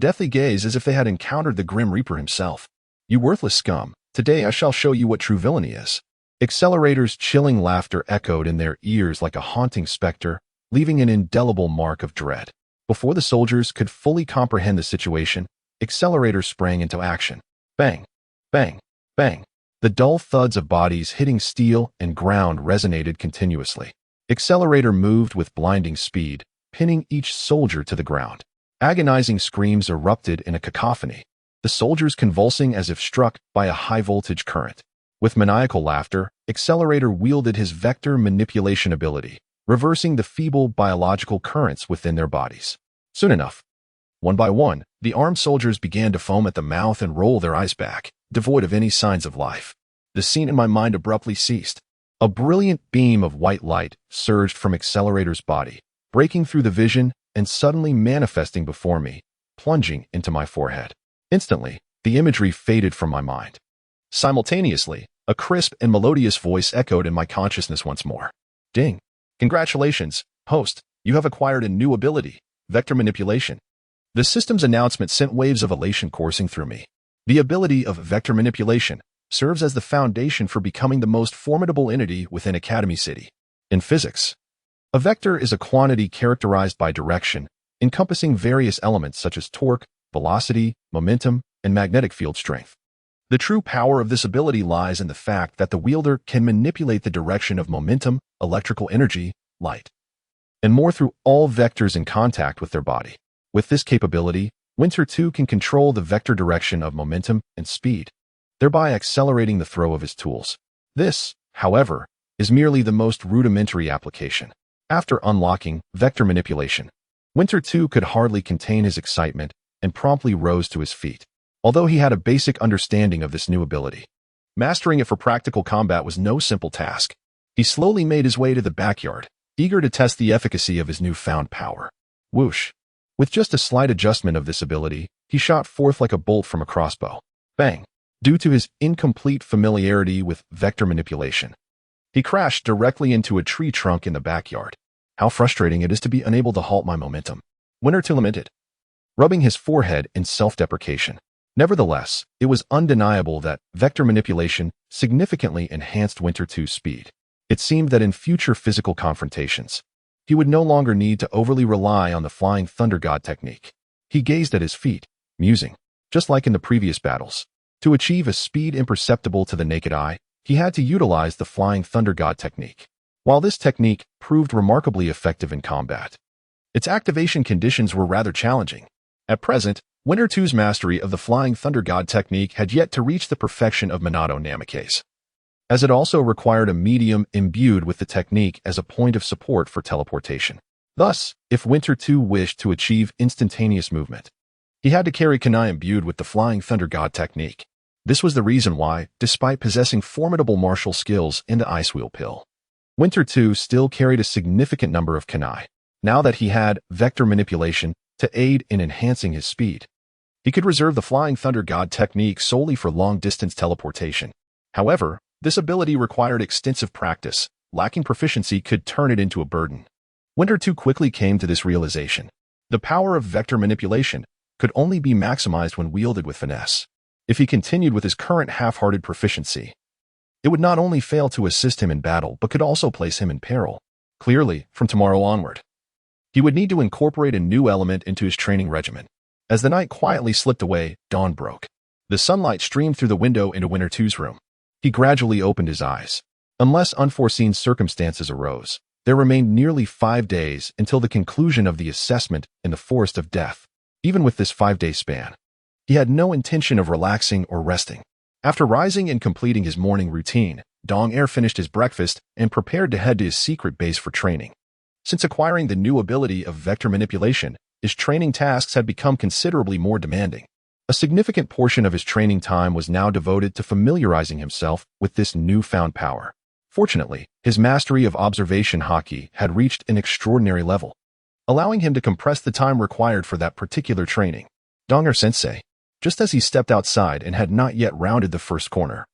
[SPEAKER 1] deathly gaze as if they had encountered the Grim Reaper himself. You worthless scum, today I shall show you what true villainy is. Accelerator's chilling laughter echoed in their ears like a haunting specter, leaving an indelible mark of dread. Before the soldiers could fully comprehend the situation, Accelerator sprang into action. Bang, bang, bang. The dull thuds of bodies hitting steel and ground resonated continuously. Accelerator moved with blinding speed, pinning each soldier to the ground. Agonizing screams erupted in a cacophony, the soldiers convulsing as if struck by a high-voltage current. With maniacal laughter, Accelerator wielded his vector manipulation ability, reversing the feeble biological currents within their bodies. Soon enough, one by one, the armed soldiers began to foam at the mouth and roll their eyes back, devoid of any signs of life. The scene in my mind abruptly ceased. A brilliant beam of white light surged from Accelerator's body, breaking through the vision and suddenly manifesting before me, plunging into my forehead. Instantly, the imagery faded from my mind. Simultaneously, a crisp and melodious voice echoed in my consciousness once more. Ding! Congratulations, host, you have acquired a new ability, vector manipulation. The system's announcement sent waves of elation coursing through me. The ability of vector manipulation serves as the foundation for becoming the most formidable entity within Academy City. In physics, a vector is a quantity characterized by direction, encompassing various elements such as torque, velocity, momentum, and magnetic field strength. The true power of this ability lies in the fact that the wielder can manipulate the direction of momentum, electrical energy, light, and more through all vectors in contact with their body. With this capability, Winter 2 can control the vector direction of momentum and speed, thereby accelerating the throw of his tools. This, however, is merely the most rudimentary application. After unlocking vector manipulation, Winter 2 could hardly contain his excitement and promptly rose to his feet. Although he had a basic understanding of this new ability, mastering it for practical combat was no simple task. He slowly made his way to the backyard, eager to test the efficacy of his newfound power. Whoosh! With just a slight adjustment of this ability, he shot forth like a bolt from a crossbow. Bang! Due to his incomplete familiarity with vector manipulation, he crashed directly into a tree trunk in the backyard. How frustrating it is to be unable to halt my momentum. Winter 2 lamented. rubbing his forehead in self-deprecation. Nevertheless, it was undeniable that vector manipulation significantly enhanced Winter 2's speed. It seemed that in future physical confrontations, he would no longer need to overly rely on the flying thunder god technique. He gazed at his feet, musing. Just like in the previous battles, to achieve a speed imperceptible to the naked eye, he had to utilize the flying thunder god technique. While this technique proved remarkably effective in combat, its activation conditions were rather challenging. At present, Winter 2's mastery of the flying thunder god technique had yet to reach the perfection of Minato Namikaze, as it also required a medium imbued with the technique as a point of support for teleportation. Thus, if Winter 2 wished to achieve instantaneous movement, he had to carry kunai imbued with the flying thunder god technique. This was the reason why, despite possessing formidable martial skills in the Ice Wheel Pill, Winter 2 still carried a significant number of kunai. Now that he had vector manipulation to aid in enhancing his speed, he could reserve the flying thunder god technique solely for long-distance teleportation. However, this ability required extensive practice. Lacking proficiency could turn it into a burden. Winter 2 quickly came to this realization. The power of vector manipulation could only be maximized when wielded with finesse. If he continued with his current half-hearted proficiency, it would not only fail to assist him in battle but could also place him in peril. Clearly, from tomorrow onward, he would need to incorporate a new element into his training regimen. As the night quietly slipped away, dawn broke. The sunlight streamed through the window into Winter 2's room. He gradually opened his eyes. Unless unforeseen circumstances arose, there remained nearly 5 days until the conclusion of the assessment in the Forest of Death. Even with this 5-day span, he had no intention of relaxing or resting. After rising and completing his morning routine, Dong Er finished his breakfast and prepared to head to his secret base for training. Since acquiring the new ability of vector manipulation, his training tasks had become considerably more demanding. A significant portion of his training time was now devoted to familiarizing himself with this newfound power. Fortunately, his mastery of observation haki had reached an extraordinary level, allowing him to compress the time required for that particular training. Donger-sensei, just as he stepped outside and had not yet rounded the first corner,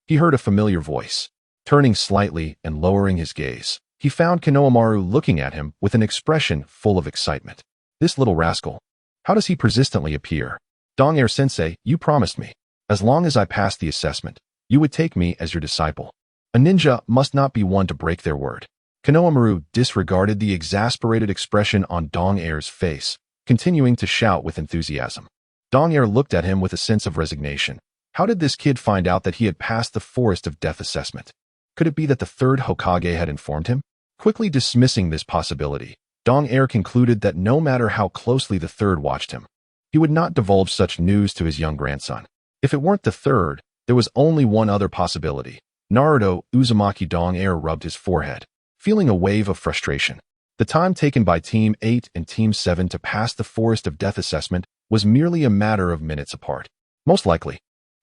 [SPEAKER 1] he heard a familiar voice. Turning slightly and lowering his gaze, he found Hyōrinmaru looking at him with an expression full of excitement. This little rascal. How does he persistently appear? Donger-sensei, you promised me, as long as I passed the assessment, you would take me as your disciple. A ninja must not be one to break their word. Hyōrinmaru disregarded the exasperated expression on Dong Er's face, continuing to shout with enthusiasm. Dong Er looked at him with a sense of resignation. How did this kid find out that he had passed the Forest of Death assessment? Could it be that the third Hokage had informed him? Quickly dismissing this possibility, Dong Er concluded that no matter how closely the third watched him, he would not divulge such news to his young grandson. If it weren't the third, there was only one other possibility. Naruto Uzumaki. Dong Er rubbed his forehead, feeling a wave of frustration. The time taken by Team 8 and Team 7 to pass the Forest of Death assessment was merely a matter of minutes apart. Most likely,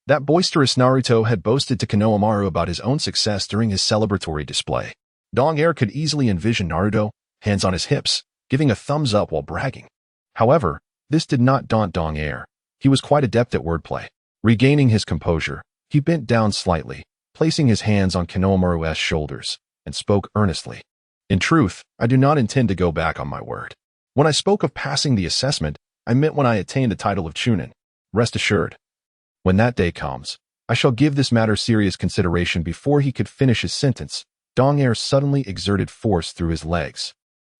[SPEAKER 1] that boisterous Naruto had boasted to Hyōrinmaru about his own success during his celebratory display. Dong Er could easily envision Naruto, hands on his hips, giving a thumbs up while bragging. However, this did not daunt Dong Er. He was quite adept at wordplay. Regaining his composure, he bent down slightly, placing his hands on Hyōrinmaru's shoulders, and spoke earnestly. In truth, I do not intend to go back on my word. When I spoke of passing the assessment, I meant when I attained the title of Chunin. Rest assured, when that day comes, I shall give this matter serious consideration. Before he could finish his sentence, Dong Er suddenly exerted force through his legs.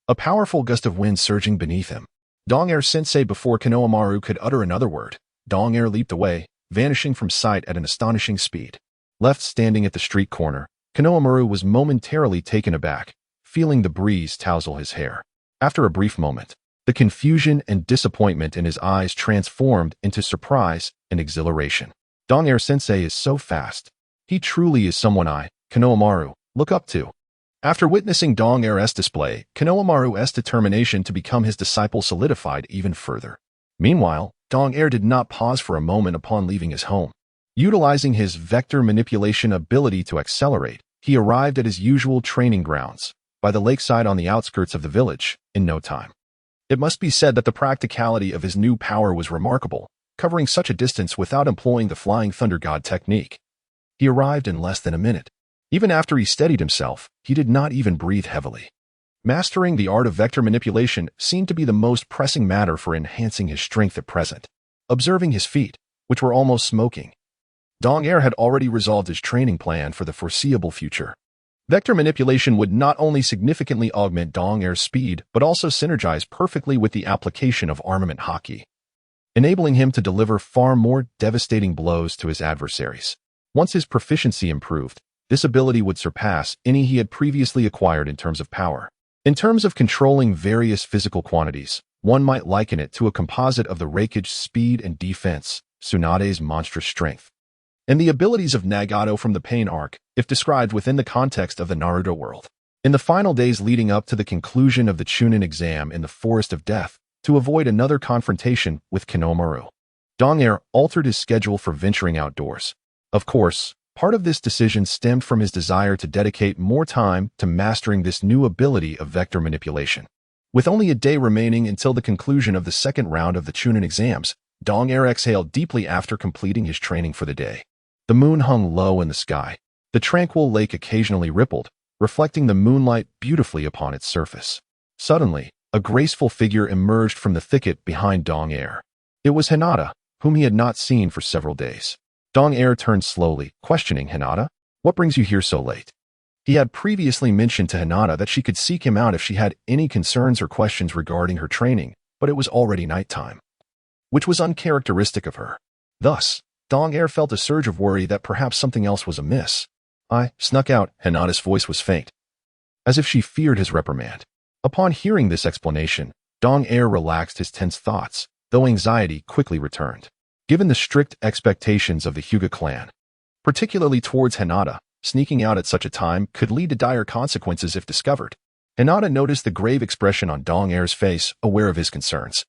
[SPEAKER 1] A powerful gust of wind surging beneath him. Donger-sensei. Before Hyōrinmaru could utter another word, Dong Er leaped away, vanishing from sight at an astonishing speed. Left standing at the street corner, Hyōrinmaru was momentarily taken aback, feeling the breeze tousle his hair. After a brief moment, the confusion and disappointment in his eyes transformed into surprise and exhilaration. Dong Er-sensei is so fast. He truly is someone I, Hyōrinmaru, look up to. After witnessing Dong Er's display, Hyōrinmaru's determination to become his disciple solidified even further. Meanwhile, Dong Er did not pause for a moment upon leaving his home. Utilizing his vector manipulation ability to accelerate, he arrived at his usual training grounds, by the lakeside on the outskirts of the village, in no time. It must be said that the practicality of his new power was remarkable, covering such a distance without employing the Flying Thunder God technique. He arrived in less than a minute. Even after he steadied himself, he did not even breathe heavily. Mastering the art of vector manipulation seemed to be the most pressing matter for enhancing his strength at present. Observing his feet, which were almost smoking, Dong-er had already resolved his training plan for the foreseeable future. Vector manipulation would not only significantly augment Dong-er's speed, but also synergize perfectly with the application of armament haki, enabling him to deliver far more devastating blows to his adversaries. Once his proficiency improved, this ability would surpass any he had previously acquired in terms of power. In terms of controlling various physical quantities, one might liken it to a composite of the Raikage's speed and defense, Tsunade's monstrous strength, and the abilities of Nagato from the Pain arc, if described within the context of the Naruto world. In the final days leading up to the conclusion of the Chunin exam in the Forest of Death, to avoid another confrontation with Hyōrinmaru, Dong-er altered his schedule for venturing outdoors. Of course, part of this decision stemmed from his desire to dedicate more time to mastering this new ability of vector manipulation. With only a day remaining until the conclusion of the second round of the Chunin exams, Dong-er exhaled deeply after completing his training for the day. The moon hung low in the sky. The tranquil lake occasionally rippled, reflecting the moonlight beautifully upon its surface. Suddenly, a graceful figure emerged from the thicket behind Dong-er. It was Hinata, whom he had not seen for several days. Dong-er turned slowly, questioning Hinata, "What brings you here so late?" He had previously mentioned to Hinata that she could seek him out if she had any concerns or questions regarding her training, but it was already nighttime, which was uncharacteristic of her. Thus, Dong-er felt a surge of worry that perhaps something else was amiss. "I snuck out." Hinata's voice was faint, as if she feared his reprimand. Upon hearing this explanation, Dong-er relaxed his tense thoughts, though anxiety quickly returned. Given the strict expectations of the Hyuga clan, particularly towards Hinata, sneaking out at such a time could lead to dire consequences if discovered. Hinata noticed the grave expression on Dong-er's face, aware of his concerns,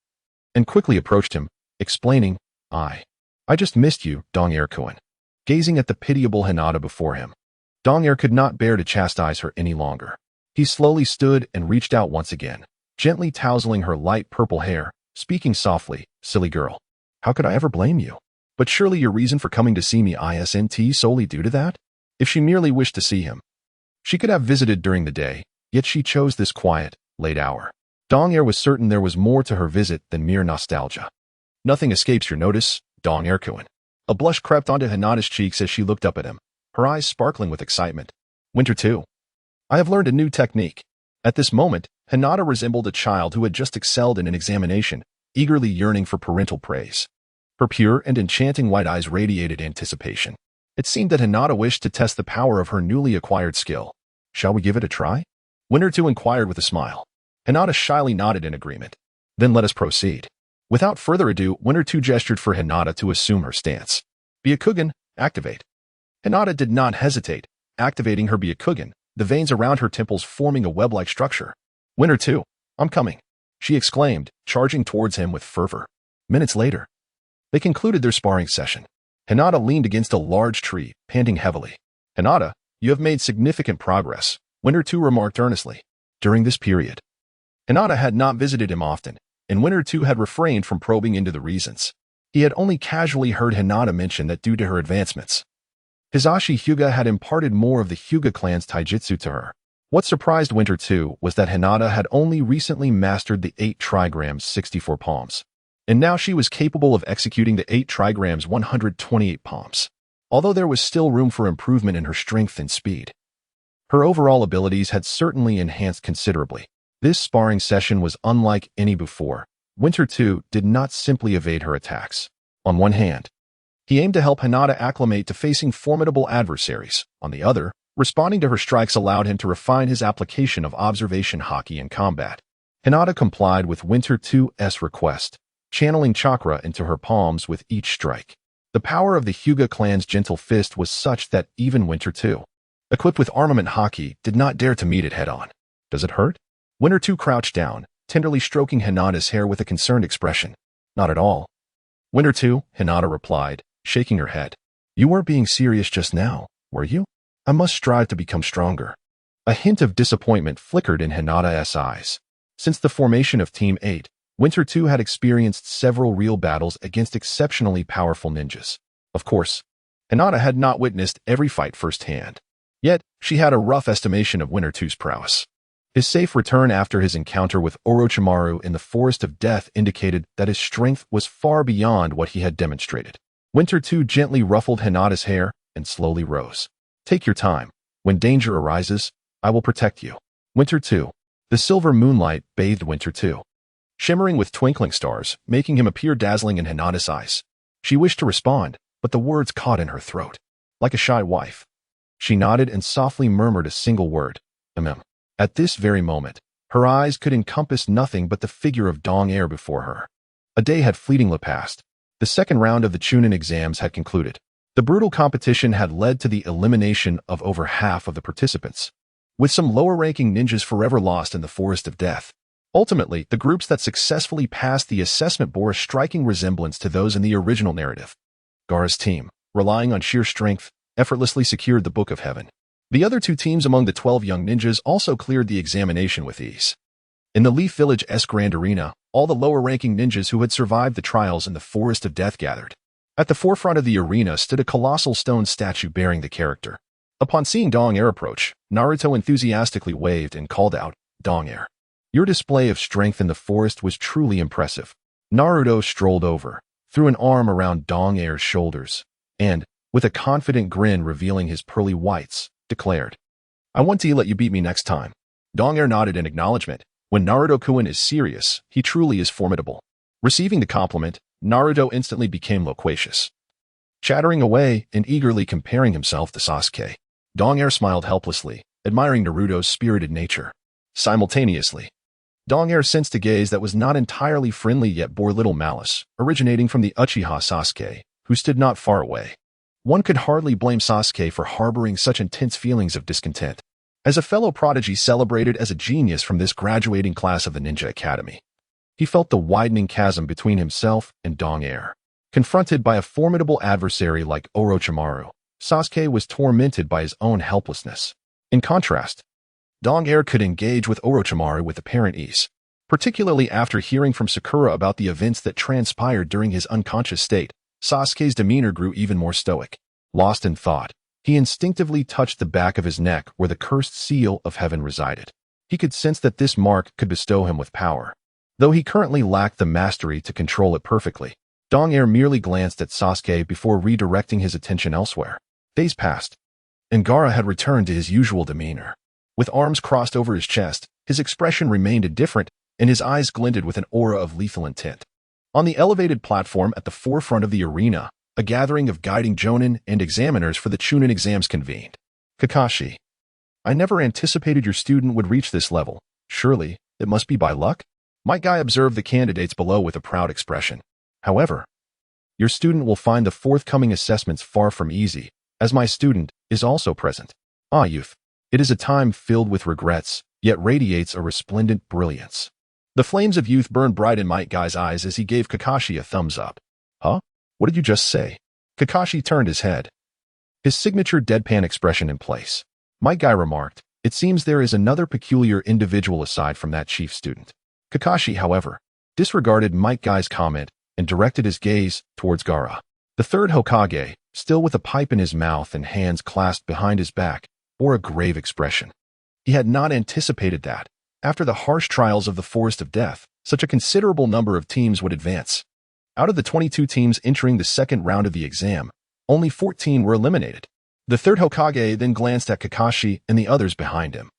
[SPEAKER 1] and quickly approached him, explaining, I just missed you, Dong-er-kun." Gazing at the pitiable Hinata before him, Dong-er could not bear to chastise her any longer. He slowly stood and reached out once again, gently tousling her light purple hair, speaking softly, "Silly girl. How could I ever blame you? But surely your reason for coming to see me isn't solely due to that?" If she merely wished to see him, she could have visited during the day, yet she chose this quiet, late hour. Dong-er was certain there was more to her visit than mere nostalgia. "Nothing escapes your notice, Dong-er-kun." A blush crept onto Hinata's cheeks as she looked up at him, her eyes sparkling with excitement. "Winter too. I have learned a new technique." At this moment, Hinata resembled a child who had just excelled in an examination, eagerly yearning for parental praise. Her pure and enchanting white eyes radiated anticipation. It seemed that Hinata wished to test the power of her newly acquired skill. "Shall we give it a try?" Winter 2 inquired with a smile. Hinata shyly nodded in agreement. "Then let us proceed." Without further ado, Winter 2 gestured for Hinata to assume her stance. Byakugan, activate. Hinata did not hesitate, activating her Byakugan, the veins around her temples forming a web-like structure. "Winter 2, I'm coming," she exclaimed, charging towards him with fervor. Minutes later, they concluded their sparring session. Hinata leaned against a large tree, panting heavily. "Hinata, you have made significant progress," Winter 2 remarked earnestly. During this period, Hinata had not visited him often, and Winter 2 had refrained from probing into the reasons. He had only casually heard Hinata mention that due to her advancements, Hisashi Hyuga had imparted more of the Hyuga clan's taijutsu to her. What surprised Winter 2 was that Hinata had only recently mastered the 8 trigrams 64 palms, and now she was capable of executing the 8 trigrams 128 palms. Although there was still room for improvement in her strength and speed, her overall abilities had certainly enhanced considerably. This sparring session was unlike any before. Winter 2 did not simply evade her attacks. On one hand, he aimed to help Hinata acclimate to facing formidable adversaries. On the other, responding to her strikes allowed him to refine his application of observation haki in combat. Hinata complied with Winter 2's request, channeling chakra into her palms with each strike. The power of the Hyuga clan's gentle fist was such that even Winter 2, equipped with armament haki, did not dare to meet it head-on. "Does it hurt?" Winter 2 crouched down, tenderly stroking Hinata's hair with a concerned expression. "Not at all." "Winter 2, Hinata replied, shaking her head. "You weren't being serious just now, were you? I must strive to become stronger." A hint of disappointment flickered in Hinata's eyes. Since the formation of Team 8, Winter 2 had experienced several real battles against exceptionally powerful ninjas. Of course, Hinata had not witnessed every fight firsthand. Yet, she had a rough estimation of Winter 2's prowess. His safe return after his encounter with Orochimaru in the Forest of Death indicated that his strength was far beyond what he had demonstrated. Winter 2 gently ruffled Hinata's hair and slowly rose. Take your time. When danger arises, I will protect you. Winter 2. The silver moonlight bathed Winter 2, shimmering with twinkling stars, making him appear dazzling in Hinata's eyes. She wished to respond, but the words caught in her throat. Like a shy wife, she nodded and softly murmured a single word, "Mm." At this very moment, her eyes could encompass nothing but the figure of Dong Air before her. A day had fleetingly passed. The second round of the Chunin exams had concluded. The brutal competition had led to the elimination of over half of the participants, with some lower-ranking ninjas forever lost in the Forest of Death. Ultimately, the groups that successfully passed the assessment bore a striking resemblance to those in the original narrative. Gaara's team, relying on sheer strength, effortlessly secured the Book of Heaven. The other two teams among the 12 young ninjas also cleared the examination with ease. In the Leaf Village's Grand Arena, all the lower-ranking ninjas who had survived the trials in the Forest of Death gathered. At the forefront of the arena stood a colossal stone statue bearing the character. Upon seeing Dong Air approach, Naruto enthusiastically waved and called out, "Dong Air, your display of strength in the forest was truly impressive." Naruto strolled over, threw an arm around Dong Air's shoulders, and, with a confident grin revealing his pearly whites, declared, "I want to let you beat me next time." Dong Air nodded in acknowledgement. When Naruto-kun is serious, he truly is formidable. Receiving the compliment, Naruto instantly became loquacious, chattering away and eagerly comparing himself to Sasuke. Dong Air smiled helplessly, admiring Naruto's spirited nature. Simultaneously, Dong Air sensed a gaze that was not entirely friendly yet bore little malice, originating from the Uchiha Sasuke, who stood not far away. One could hardly blame Sasuke for harboring such intense feelings of discontent, as a fellow prodigy celebrated as a genius from this graduating class of the Ninja Academy. He felt the widening chasm between himself and Dong Air. Confronted by a formidable adversary like Orochimaru, Sasuke was tormented by his own helplessness. In contrast, Dong Air could engage with Orochimaru with apparent ease, particularly after hearing from Sakura about the events that transpired during his unconscious state. Sasuke's demeanor grew even more stoic. Lost in thought, he instinctively touched the back of his neck where the cursed seal of heaven resided. He could sense that this mark could bestow him with power, though he currently lacked the mastery to control it perfectly. Dong Air merely glanced at Sasuke before redirecting his attention elsewhere. Days passed, and Gaara had returned to his usual demeanor. With arms crossed over his chest, his expression remained indifferent, and his eyes glinted with an aura of lethal intent. On the elevated platform at the forefront of the arena, a gathering of guiding jonin and examiners for the Chunin exams convened. "Kakashi, I never anticipated your student would reach this level. Surely, it must be by luck?" Might Guy observed the candidates below with a proud expression. "However, your student will find the forthcoming assessments far from easy, as my student is also present. Ah, youth, it is a time filled with regrets, yet radiates a resplendent brilliance." The flames of youth burned bright in Might Guy's eyes as he gave Kakashi a thumbs up. "Huh? What did you just say?" Kakashi turned his head, his signature deadpan expression in place. Might Guy remarked, "It seems there is another peculiar individual aside from that chief student." Kakashi, however, disregarded Might Guy's comment and directed his gaze towards Gaara. The third Hokage, still with a pipe in his mouth and hands clasped behind his back, bore a grave expression. He had not anticipated that, after the harsh trials of the Forest of Death, such a considerable number of teams would advance. Out of the 22 teams entering the second round of the exam, only 14 were eliminated. The third Hokage then glanced at Kakashi and the others behind him,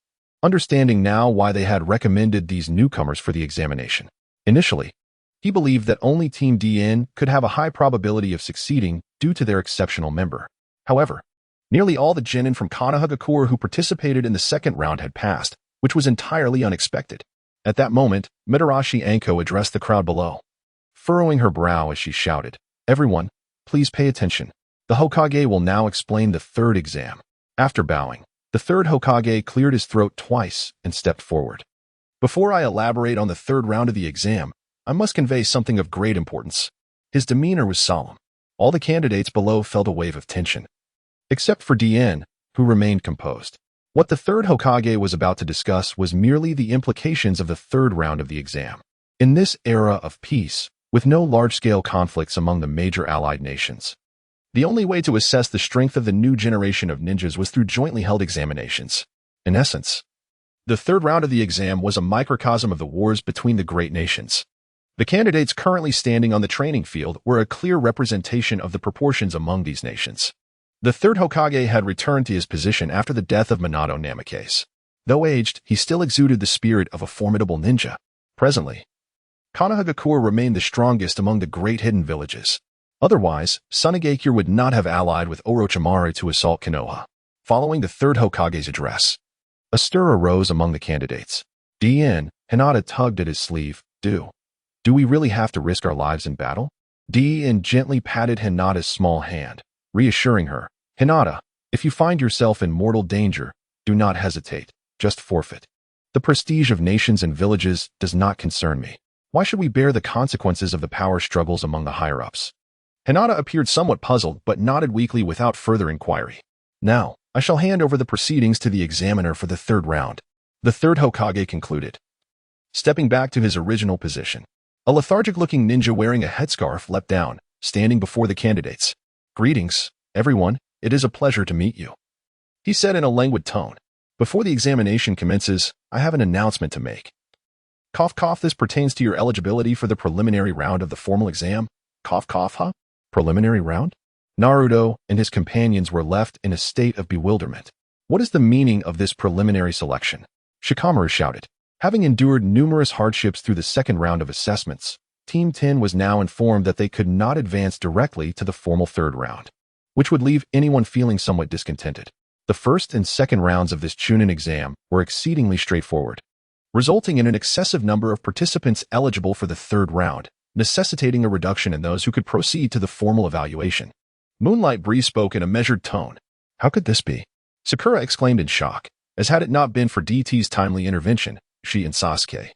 [SPEAKER 1] understanding now why they had recommended these newcomers for the examination. Initially, he believed that only Team DN could have a high probability of succeeding due to their exceptional member. However, nearly all the genin from Konoha who participated in the second round had passed, which was entirely unexpected. At that moment, Mitarashi Anko addressed the crowd below, furrowing her brow as she shouted, "Everyone, please pay attention. The Hokage will now explain the third exam." After bowing, the third Hokage cleared his throat twice and stepped forward. "Before I elaborate on the third round of the exam, I must convey something of great importance." His demeanor was solemn. All the candidates below felt a wave of tension, except for DN, who remained composed. What the third Hokage was about to discuss was merely the implications of the third round of the exam. In this era of peace, with no large-scale conflicts among the major allied nations, the only way to assess the strength of the new generation of ninjas was through jointly held examinations. In essence, The third round of the exam was a microcosm of the wars between the great nations. The candidates currently standing on the training field were a clear representation of the proportions among these nations. The third Hokage had returned to his position after the death of Minato Namikaze. Though aged, he still exuded the spirit of a formidable ninja. Presently, Konoha remained the strongest among the great hidden villages. Otherwise, Tsunegakure would not have allied with Orochimaru to assault Konoha. Following the third Hokage's address, a stir arose among the candidates. Hinata tugged at his sleeve. Do we really have to risk our lives in battle? gently patted Hinata's small hand, reassuring her. Hinata, if you find yourself in mortal danger, do not hesitate, just forfeit. The prestige of nations and villages does not concern me. Why should we bear the consequences of the power struggles among the higher-ups? Hinata appeared somewhat puzzled but nodded weakly without further inquiry. Now, I shall hand over the proceedings to the examiner for the third round. The third Hokage concluded. Stepping back to his original position, a lethargic-looking ninja wearing a headscarf leapt down, standing before the candidates. Greetings, everyone, it is a pleasure to meet you, he said in a languid tone. Before the examination commences, I have an announcement to make. Cough cough, this pertains to your eligibility for the preliminary round of the formal exam. Cough cough, huh? Preliminary round? Naruto and his companions were left in a state of bewilderment. What is the meaning of this preliminary selection? Shikamaru shouted. Having endured numerous hardships through the second round of assessments, Team 10 was now informed that they could not advance directly to the formal third round, which would leave anyone feeling somewhat discontented. The first and second rounds of this Chunin exam were exceedingly straightforward, resulting in an excessive number of participants eligible for the third round, necessitating a reduction in those who could proceed to the formal evaluation. Moonlight Breeze spoke in a measured tone. How could this be? Sakura exclaimed in shock, as had it not been for DT's timely intervention, she and Sasuke,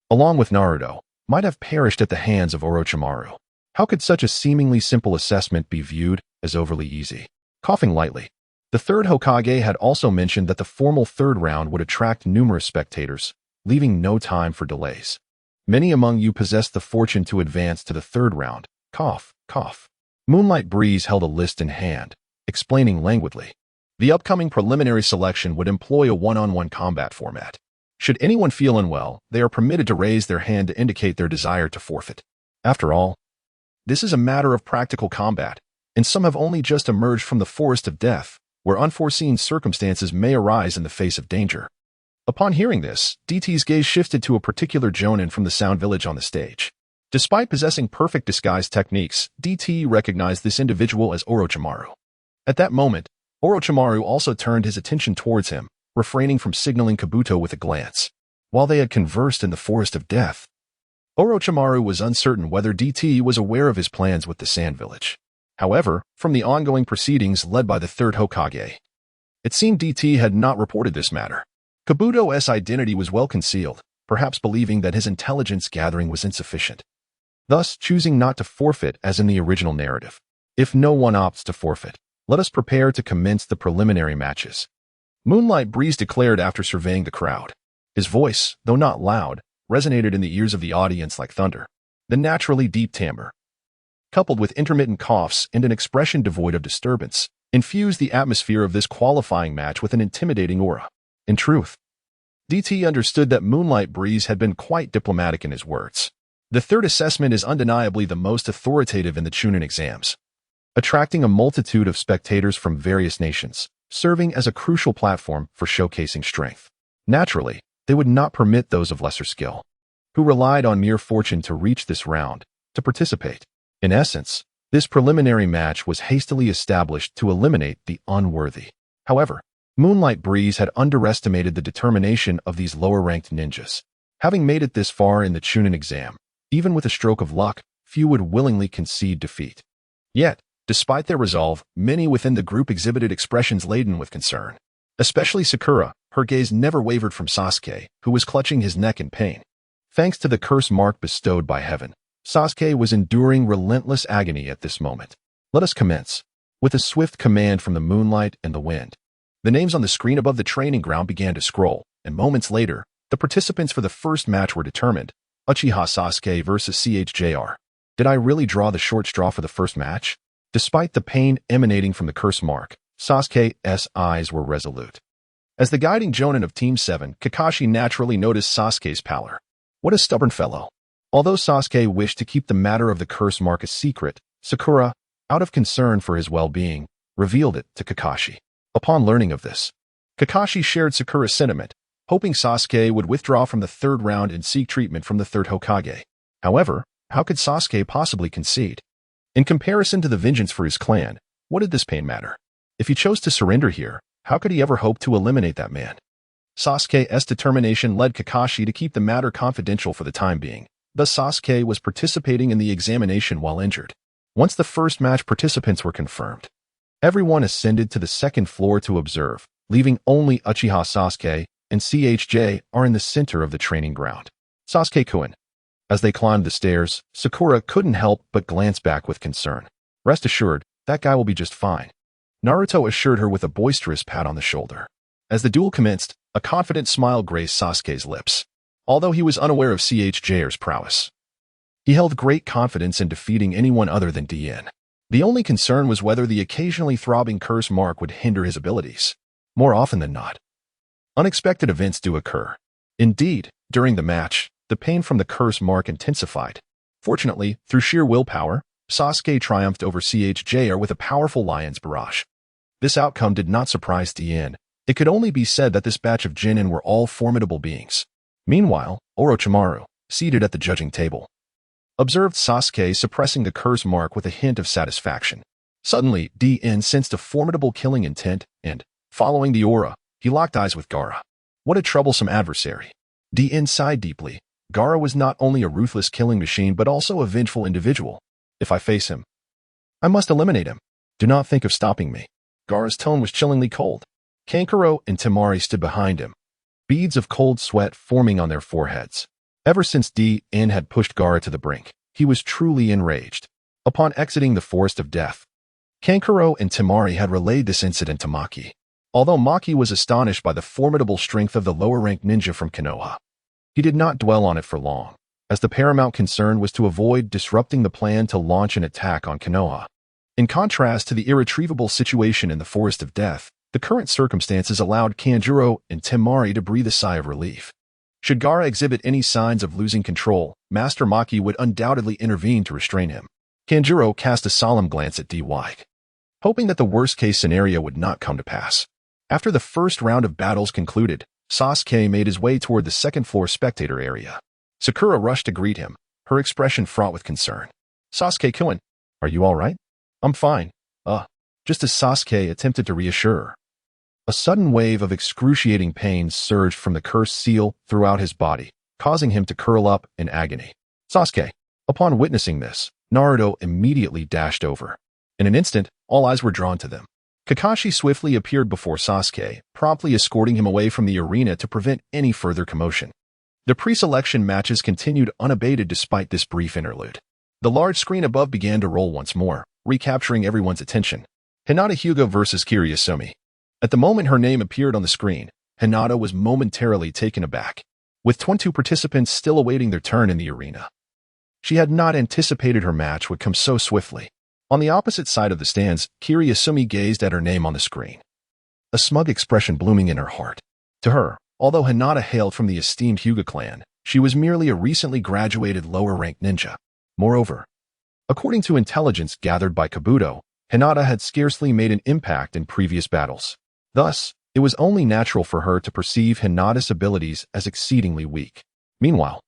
[SPEAKER 1] along with Naruto, might have perished at the hands of Orochimaru. How could such a seemingly simple assessment be viewed as overly easy? Coughing lightly, the third Hokage had also mentioned that the formal third round would attract numerous spectators, leaving no time for delays. Many among you possess the fortune to advance to the third round. Cough, cough. Moonlight Breeze held a list in hand, explaining languidly. The upcoming preliminary selection would employ a one-on-one combat format. Should anyone feel unwell, they are permitted to raise their hand to indicate their desire to forfeit. After all, this is a matter of practical combat, and some have only just emerged from the forest of death, where unforeseen circumstances may arise in the face of danger. Upon hearing this, DT's gaze shifted to a particular jonin from the Sound Village on the stage. Despite possessing perfect disguise techniques, DT recognized this individual as Orochimaru. At that moment, Orochimaru also turned his attention towards him, refraining from signaling Kabuto with a glance. While they had conversed in the forest of death, Orochimaru was uncertain whether DT was aware of his plans with the Sand Village. However, from the ongoing proceedings led by the third Hokage, it seemed DT had not reported this matter. Kabuto's identity was well concealed, perhaps believing that his intelligence gathering was insufficient, thus choosing not to forfeit as in the original narrative. If no one opts to forfeit, let us prepare to commence the preliminary matches, Moonlight Breeze declared after surveying the crowd. His voice, though not loud, resonated in the ears of the audience like thunder. The naturally deep timbre, coupled with intermittent coughs and an expression devoid of disturbance, infused the atmosphere of this qualifying match with an intimidating aura. In truth, DT understood that Moonlight Breeze had been quite diplomatic in his words. The third assessment is undeniably the most authoritative in the Chunin exams, attracting a multitude of spectators from various nations, serving as a crucial platform for showcasing strength. Naturally, they would not permit those of lesser skill, who relied on mere fortune to reach this round, to participate. In essence, this preliminary match was hastily established to eliminate the unworthy. However, Moonlight Breeze had underestimated the determination of these lower-ranked ninjas. Having made it this far in the Chunin exam, even with a stroke of luck, few would willingly concede defeat. Yet, despite their resolve, many within the group exhibited expressions laden with concern. Especially Sakura, her gaze never wavered from Sasuke, who was clutching his neck in pain. Thanks to the curse mark bestowed by heaven, Sasuke was enduring relentless agony at this moment. Let us commence. With a swift command from the moonlight and the wind, the names on the screen above the training ground began to scroll, and moments later, the participants for the first match were determined. Uchiha Sasuke versus CHJR. Did I really draw the short straw for the first match? Despite the pain emanating from the curse mark, Sasuke's eyes were resolute. As the guiding jonin of Team 7, Kakashi naturally noticed Sasuke's pallor. What a stubborn fellow. Although Sasuke wished to keep the matter of the curse mark a secret, Sakura, out of concern for his well-being, revealed it to Kakashi. Upon learning of this, Kakashi shared Sakura's sentiment, hoping Sasuke would withdraw from the third round and seek treatment from the third Hokage. However, how could Sasuke possibly concede? In comparison to the vengeance for his clan, what did this pain matter? If he chose to surrender here, how could he ever hope to eliminate that man? Sasuke's determination led Kakashi to keep the matter confidential for the time being. Thus Sasuke was participating in the examination while injured. Once the first match participants were confirmed, everyone ascended to the second floor to observe, leaving only Uchiha Sasuke and CHJ are in the center of the training ground. Sasuke-kun. As they climbed the stairs, Sakura couldn't help but glance back with concern. Rest assured, that guy will be just fine. Naruto assured her with a boisterous pat on the shoulder. As the duel commenced, a confident smile graced Sasuke's lips. Although he was unaware of CHJ's prowess, he held great confidence in defeating anyone other than DN. The only concern was whether the occasionally throbbing curse mark would hinder his abilities. More often than not, unexpected events do occur. Indeed, during the match, the pain from the curse mark intensified. Fortunately, through sheer willpower, Sasuke triumphed over CHJR with a powerful lion's barrage. This outcome did not surprise DN. It could only be said that this batch of Genin were all formidable beings. Meanwhile, Orochimaru, seated at the judging table, observed Sasuke suppressing the curse mark with a hint of satisfaction. Suddenly, DN sensed a formidable killing intent, and, following the aura, he locked eyes with Gaara. What a troublesome adversary. DN sighed deeply. Gaara was not only a ruthless killing machine but also a vengeful individual. If I face him, I must eliminate him. Do not think of stopping me. Gaara's tone was chillingly cold. Kankuro and Temari stood behind him, beads of cold sweat forming on their foreheads. Ever since DN had pushed Gaara to the brink, he was truly enraged. Upon exiting the Forest of Death, Kankuro and Temari had relayed this incident to Maki. Although Maki was astonished by the formidable strength of the lower-ranked ninja from Konoha, he did not dwell on it for long, as the paramount concern was to avoid disrupting the plan to launch an attack on Konoha. In contrast to the irretrievable situation in the Forest of Death, the current circumstances allowed Kanjuro and Temari to breathe a sigh of relief. Should Gaara exhibit any signs of losing control, Master Maki would undoubtedly intervene to restrain him. Kanjuro cast a solemn glance at DY, hoping that the worst-case scenario would not come to pass. After the first round of battles concluded, Sasuke made his way toward the second-floor spectator area. Sakura rushed to greet him, her expression fraught with concern. Sasuke-kun, are you all right? I'm fine. Just as Sasuke attempted to reassure her. A sudden wave of excruciating pain surged from the cursed seal throughout his body, causing him to curl up in agony. Sasuke. Upon witnessing this, Naruto immediately dashed over. In an instant, all eyes were drawn to them. Kakashi swiftly appeared before Sasuke, promptly escorting him away from the arena to prevent any further commotion. The pre-selection matches continued unabated despite this brief interlude. The large screen above began to roll once more, recapturing everyone's attention. Hinata Hyuga versus Kiriyasumi. At the moment her name appeared on the screen, Hinata was momentarily taken aback. With 22 participants still awaiting their turn in the arena, she had not anticipated her match would come so swiftly. On the opposite side of the stands, Kiriyasumi gazed at her name on the screen, a smug expression blooming in her heart. To her, although Hinata hailed from the esteemed Hyuga clan, she was merely a recently graduated lower-ranked ninja. Moreover, according to intelligence gathered by Kabuto, Hinata had scarcely made an impact in previous battles. Thus, it was only natural for her to perceive Hinata's abilities as exceedingly weak. Meanwhile,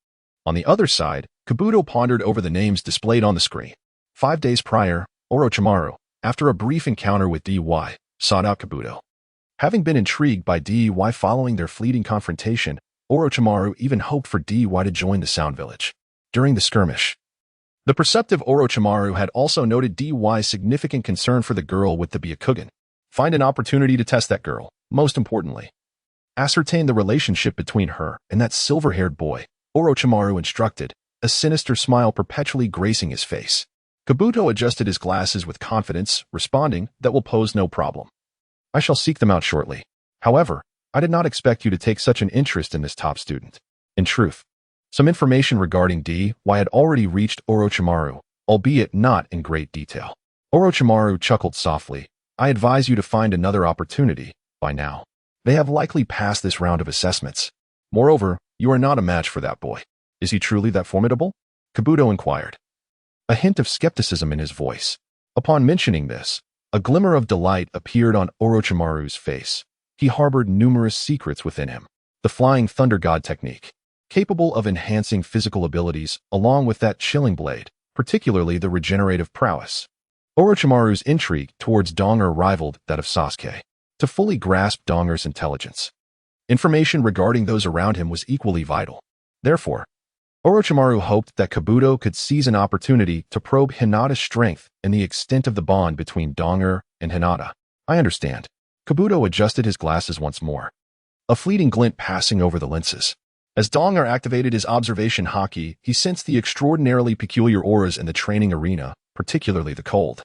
[SPEAKER 1] on the other side, Kabuto pondered over the names displayed on the screen. 5 days prior, Orochimaru, after a brief encounter with DY, sought out Kabuto. Having been intrigued by DY following their fleeting confrontation, Orochimaru even hoped for DY to join the Sound Village. During the skirmish, the perceptive Orochimaru had also noted DY's significant concern for the girl with the Byakugan. Find an opportunity to test that girl. Most importantly, ascertain the relationship between her and that silver-haired boy, Orochimaru instructed, a sinister smile perpetually gracing his face. Kabuto adjusted his glasses with confidence, responding, that will pose no problem. I shall seek them out shortly. However, I did not expect you to take such an interest in this top student. In truth, some information regarding DY had already reached Orochimaru, albeit not in great detail. Orochimaru chuckled softly. I advise you to find another opportunity, by now. They have likely passed this round of assessments. Moreover, you are not a match for that boy. Is he truly that formidable? Kabuto inquired, a hint of skepticism in his voice. Upon mentioning this, a glimmer of delight appeared on Orochimaru's face. He harbored numerous secrets within him. The Flying Thunder God technique, capable of enhancing physical abilities along with that chilling blade, particularly the regenerative prowess. Orochimaru's intrigue towards Donger rivaled that of Sasuke. To fully grasp Donger's intelligence, information regarding those around him was equally vital. Therefore, Orochimaru hoped that Kabuto could seize an opportunity to probe Hinata's strength and the extent of the bond between Donger and Hinata. I understand. Kabuto adjusted his glasses once more, a fleeting glint passing over the lenses. As Donger activated his observation haki, he sensed the extraordinarily peculiar auras in the training arena, particularly the cold,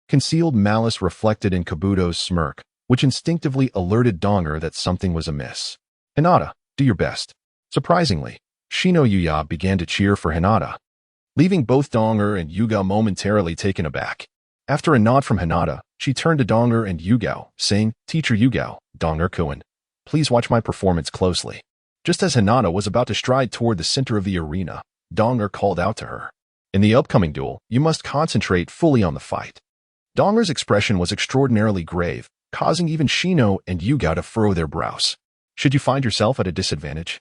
[SPEAKER 1] concealed malice reflected in Kabuto's smirk, which instinctively alerted Donger that something was amiss. Hinata, do your best. Surprisingly, Shino Yuya began to cheer for Hinata, leaving both Donger and Yugao momentarily taken aback. After a nod from Hinata, she turned to Donger and Yugao, saying, Teacher Yugao, Donger-kun, please watch my performance closely. Just as Hinata was about to stride toward the center of the arena, Donger called out to her. In the upcoming duel, you must concentrate fully on the fight. Donger's expression was extraordinarily grave, causing even Shino and Yugao to furrow their brows. Should you find yourself at a disadvantage,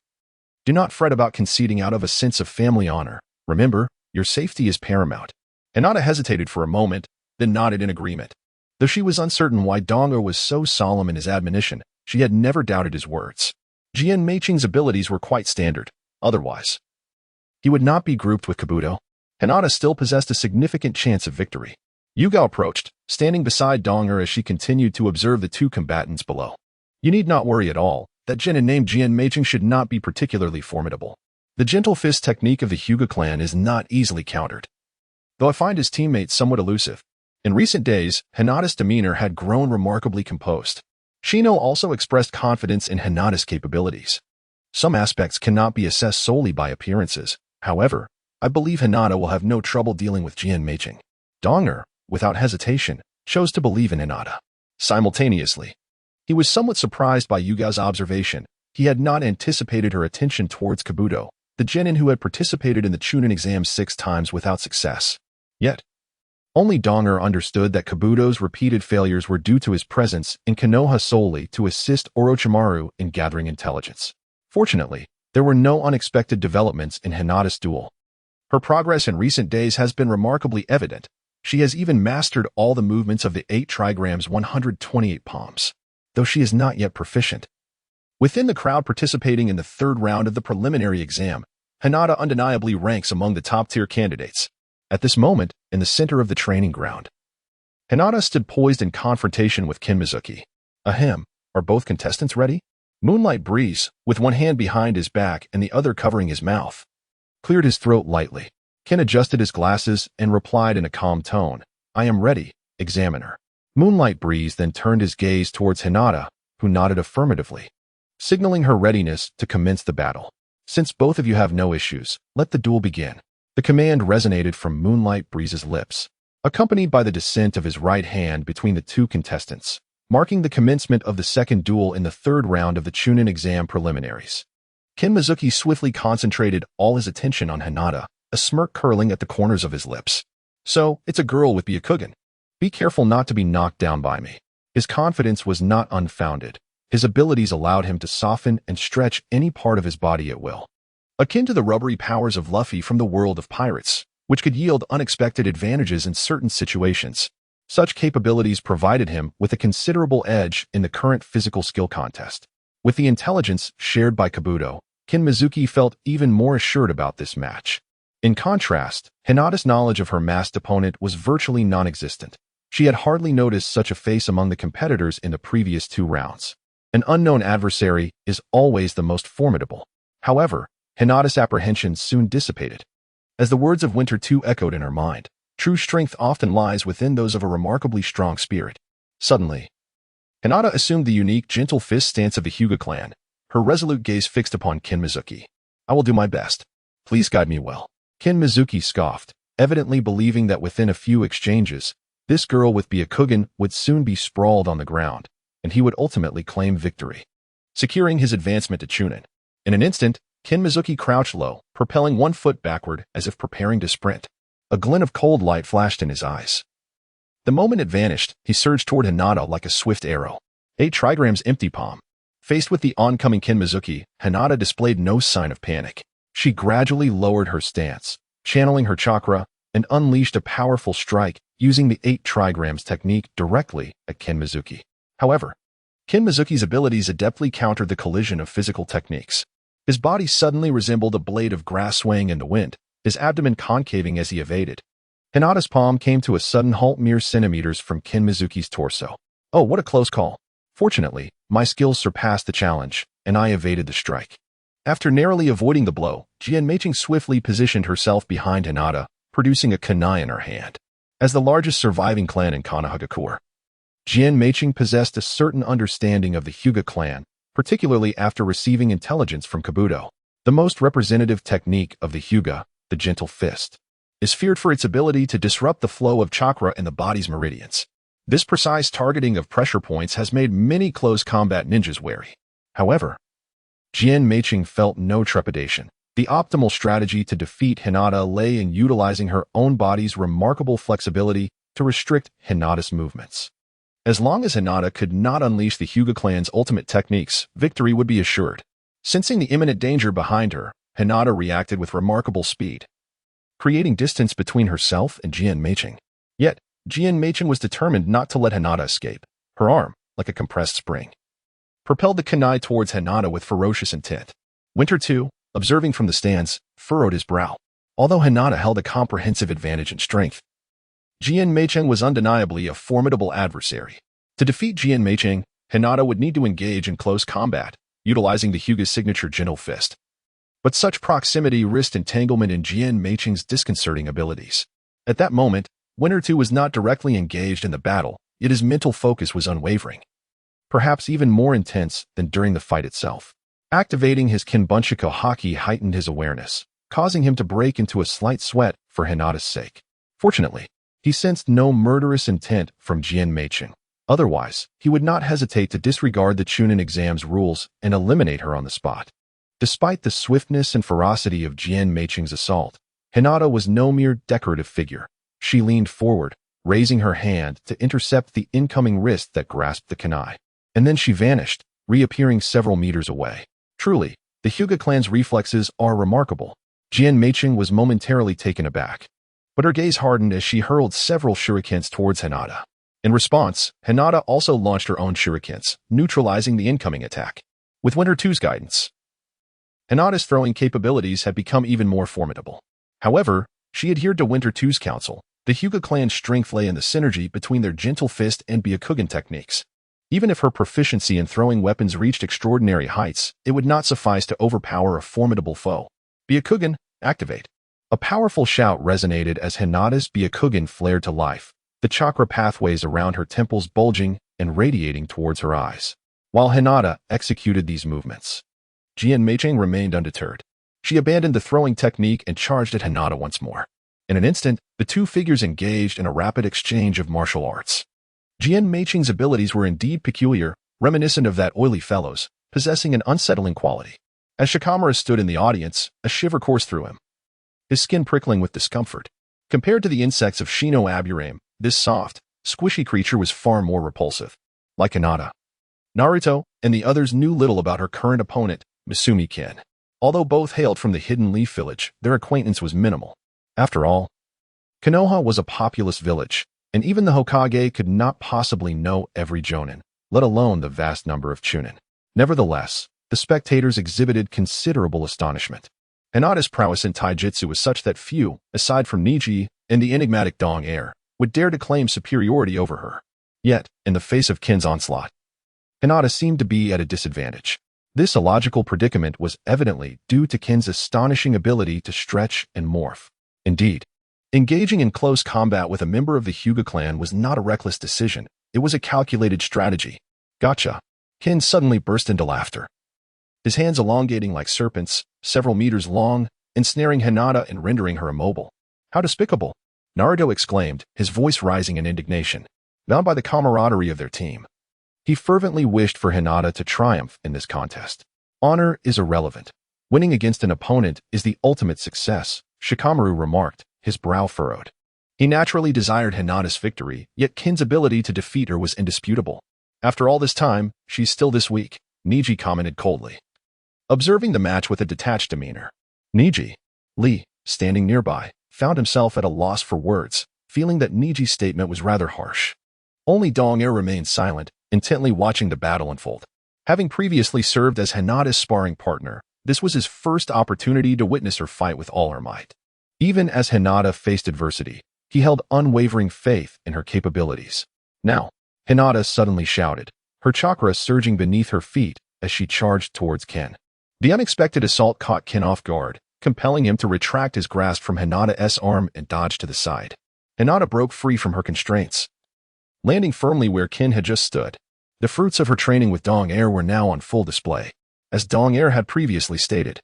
[SPEAKER 1] do not fret about conceding out of a sense of family honor. Remember, your safety is paramount. Hinata hesitated for a moment, then nodded in agreement. Though she was uncertain why Donger was so solemn in his admonition, she had never doubted his words. Jian Meiqing's abilities were quite standard. Otherwise, he would not be grouped with Kabuto. Hinata still possessed a significant chance of victory. Yugao approached, standing beside Donger as she continued to observe the two combatants below. You need not worry at all. That genin named Jian Meiqing should not be particularly formidable. The gentle fist technique of the Hyuga clan is not easily countered, though I find his teammates somewhat elusive. In recent days, Hinata's demeanor had grown remarkably composed. Shino also expressed confidence in Hinata's capabilities. Some aspects cannot be assessed solely by appearances. However, I believe Hinata will have no trouble dealing with Jian Meiqing. Donger, without hesitation, chose to believe in Hinata. Simultaneously, he was somewhat surprised by Yugao's observation. He had not anticipated her attention towards Kabuto, the genin who had participated in the Chunin exam 6 times without success. Yet, only Donger understood that Kabuto's repeated failures were due to his presence in Konoha solely to assist Orochimaru in gathering intelligence. Fortunately, there were no unexpected developments in Hinata's duel. Her progress in recent days has been remarkably evident. She has even mastered all the movements of the 8 trigrams 128 palms, though she is not yet proficient. Within the crowd participating in the 3rd round of the preliminary exam, Hinata undeniably ranks among the top-tier candidates. At this moment, in the center of the training ground, Hinata stood poised in confrontation with Kin Mizuki. Ahem, are both contestants ready? Moonlight Breeze, with one hand behind his back and the other covering his mouth, cleared his throat lightly. Kin adjusted his glasses and replied in a calm tone, I am ready, examiner. Moonlight Breeze then turned his gaze towards Hinata, who nodded affirmatively, signaling her readiness to commence the battle. Since both of you have no issues, let the duel begin. The command resonated from Moonlight Breeze's lips, accompanied by the descent of his right hand between the two contestants, marking the commencement of the second duel in the 3rd round of the Chunin exam preliminaries. Kin Mizuki swiftly concentrated all his attention on Hinata, a smirk curling at the corners of his lips. So, it's a girl with Byakugan. Be careful not to be knocked down by me. His confidence was not unfounded. His abilities allowed him to soften and stretch any part of his body at will, akin to the rubbery powers of Luffy from the world of pirates, which could yield unexpected advantages in certain situations. Such capabilities provided him with a considerable edge in the current physical skill contest. With the intelligence shared by Kabuto, Kin Mizuki felt even more assured about this match. In contrast, Hinata's knowledge of her masked opponent was virtually non-existent. She had hardly noticed such a face among the competitors in the previous 2 rounds. An unknown adversary is always the most formidable. However, Hinata's apprehension soon dissipated. As the words of Winter 2 echoed in her mind, true strength often lies within those of a remarkably strong spirit. Suddenly, Hinata assumed the unique gentle fist stance of the Hyuga clan, her resolute gaze fixed upon Kin Mizuki. I will do my best. Please guide me well. Kin Mizuki scoffed, evidently believing that within a few exchanges, this girl with Byakugan would soon be sprawled on the ground, and he would ultimately claim victory. securing his advancement to Chunin. In an instant, Kin Mizuki crouched low, propelling one foot backward as if preparing to sprint. A glint of cold light flashed in his eyes. The moment it vanished, he surged toward Hinata like a swift arrow. 8 trigrams empty palm. Faced with the oncoming Kin Mizuki, Hinata displayed no sign of panic. She gradually lowered her stance, channeling her chakra, and unleashed a powerful strike using the 8 trigrams technique directly at Kin Mizuki. However, Kin Mizuki's abilities adeptly countered the collision of physical techniques. His body suddenly resembled a blade of grass swaying in the wind, his abdomen concaving as he evaded. Hinata's palm came to a sudden halt mere centimeters from Kin Mizuki's torso. Oh, what a close call. Fortunately, my skills surpassed the challenge, and I evaded the strike. After narrowly avoiding the blow, Jian Meiching swiftly positioned herself behind Hinata, producing a kunai in her hand. As the largest surviving clan in Konoha Village, Jian Meiching possessed a certain understanding of the Hyuga clan, particularly after receiving intelligence from Kabuto. The most representative technique of the Hyuga, the gentle fist, is feared for its ability to disrupt the flow of chakra in the body's meridians. This precise targeting of pressure points has made many close combat ninjas wary. However, Jian Meiching felt no trepidation. The optimal strategy to defeat Hinata lay in utilizing her own body's remarkable flexibility to restrict Hinata's movements. As long as Hinata could not unleash the Hyuga clan's ultimate techniques, victory would be assured. Sensing the imminent danger behind her, Hinata reacted with remarkable speed, creating distance between herself and Jian Meiching. Yet, Jian Meiching was determined not to let Hinata escape. Her arm, like a compressed spring, propelled the kunai towards Hinata with ferocious intent. Winter, too, observing from the stands, furrowed his brow. Although Hinata held a comprehensive advantage in strength, Jian Meiching was undeniably a formidable adversary. To defeat Jian Meiching, Hinata would need to engage in close combat, utilizing the Hyuga's signature gentle fist. But such proximity risked entanglement in Jian Meiching's disconcerting abilities. At that moment, Winter 2 was not directly engaged in the battle, yet his mental focus was unwavering, perhaps even more intense than during the fight itself. Activating his Haoshoku Haki heightened his awareness, causing him to break into a slight sweat for Hinata's sake. Fortunately, he sensed no murderous intent from Jian Meiching. Otherwise, he would not hesitate to disregard the Chunin exam's rules and eliminate her on the spot. Despite the swiftness and ferocity of Jian Meiching's assault, Hinata was no mere decorative figure. She leaned forward, raising her hand to intercept the incoming wrist that grasped the kunai. And then she vanished, reappearing several meters away. Truly, the Hyuga clan's reflexes are remarkable. Jian Meiching was momentarily taken aback, but her gaze hardened as she hurled several shurikens towards Hinata. In response, Hinata also launched her own shurikens, neutralizing the incoming attack. With Winter 2's guidance, Hinata's throwing capabilities had become even more formidable. However, she adhered to Winter 2's counsel. The Hyuga clan's strength lay in the synergy between their gentle fist and Byakugan techniques. Even if her proficiency in throwing weapons reached extraordinary heights, it would not suffice to overpower a formidable foe. Byakugan, activate. A powerful shout resonated as Hinata's Byakugan flared to life, the chakra pathways around her temples bulging and radiating towards her eyes. While Hinata executed these movements, Jian Meiching remained undeterred. She abandoned the throwing technique and charged at Hinata once more. In an instant, the two figures engaged in a rapid exchange of martial arts. Jian Meiching's abilities were indeed peculiar, reminiscent of that oily fellow's, possessing an unsettling quality. As Shikamaru stood in the audience, a shiver coursed through him, his skin prickling with discomfort. Compared to the insects of Shino Aburame, this soft, squishy creature was far more repulsive. Like Hinata, Naruto and the others knew little about her current opponent, Misumi-ken. Although both hailed from the Hidden Leaf Village, their acquaintance was minimal. After all, Konoha was a populous village, and even the Hokage could not possibly know every jonin, let alone the vast number of chunin. Nevertheless, the spectators exhibited considerable astonishment. Hinata's prowess in taijutsu was such that few, aside from Niji and the enigmatic Dong heir, would dare to claim superiority over her. Yet, in the face of Ken's onslaught, Hinata seemed to be at a disadvantage. This illogical predicament was evidently due to Ken's astonishing ability to stretch and morph. Indeed, engaging in close combat with a member of the Hyuga clan was not a reckless decision, it was a calculated strategy. Gotcha. Ken suddenly burst into laughter, his hands elongating like serpents, several meters long, ensnaring Hinata and rendering her immobile. How despicable! Naruto exclaimed, his voice rising in indignation. Bound by the camaraderie of their team, He fervently wished for Hinata to triumph in this contest. Honor is irrelevant. Winning against an opponent is the ultimate success, Shikamaru remarked, his brow furrowed. He naturally desired Hinata's victory, yet Kin's ability to defeat her was indisputable. After all this time, she's still this weak, Niji commented coldly, observing the match with a detached demeanor. Niji, Lee, standing nearby, found himself at a loss for words, feeling that Niji's statement was rather harsh. Only Dong-er remained silent, intently watching the battle unfold. Having previously served as Hinata's sparring partner, this was his first opportunity to witness her fight with all her might. Even as Hinata faced adversity, he held unwavering faith in her capabilities. Now, Hinata suddenly shouted, her chakra surging beneath her feet as she charged towards Ken. The unexpected assault caught Ken off guard, compelling him to retract his grasp from Hinata's arm and dodge to the side. Hinata broke free from her constraints, landing firmly where Ken had just stood. The fruits of her training with Dong-er were now on full display, as Dong-er had previously stated.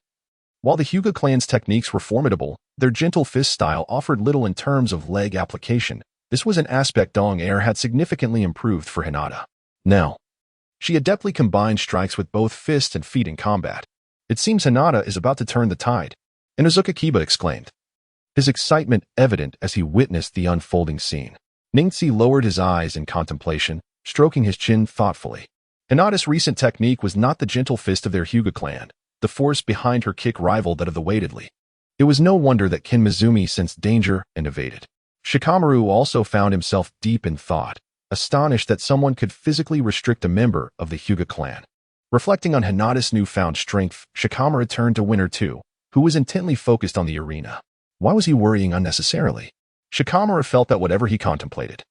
[SPEAKER 1] While the Hyuga clan's techniques were formidable, their gentle fist style offered little in terms of leg application. This was an aspect Dong-er had significantly improved for Hinata. Now, she adeptly combined strikes with both fists and feet in combat. It seems Hinata is about to turn the tide, Inuzuka Kiba exclaimed, his excitement evident as he witnessed the unfolding scene. Ningzi lowered his eyes in contemplation, stroking his chin thoughtfully. Hinata's recent technique was not the gentle fist of their Hyuga clan. The force behind her kick rivaled that of the weighted Lee. It was no wonder that Ken Mizumi sensed danger and evaded. Shikamaru also found himself deep in thought, astonished that someone could physically restrict a member of the Hyuga clan. Reflecting on Hinata's newfound strength, Shikamaru turned to Winter 2, who was intently focused on the arena. Why was he worrying unnecessarily? Shikamaru felt that whatever he contemplated,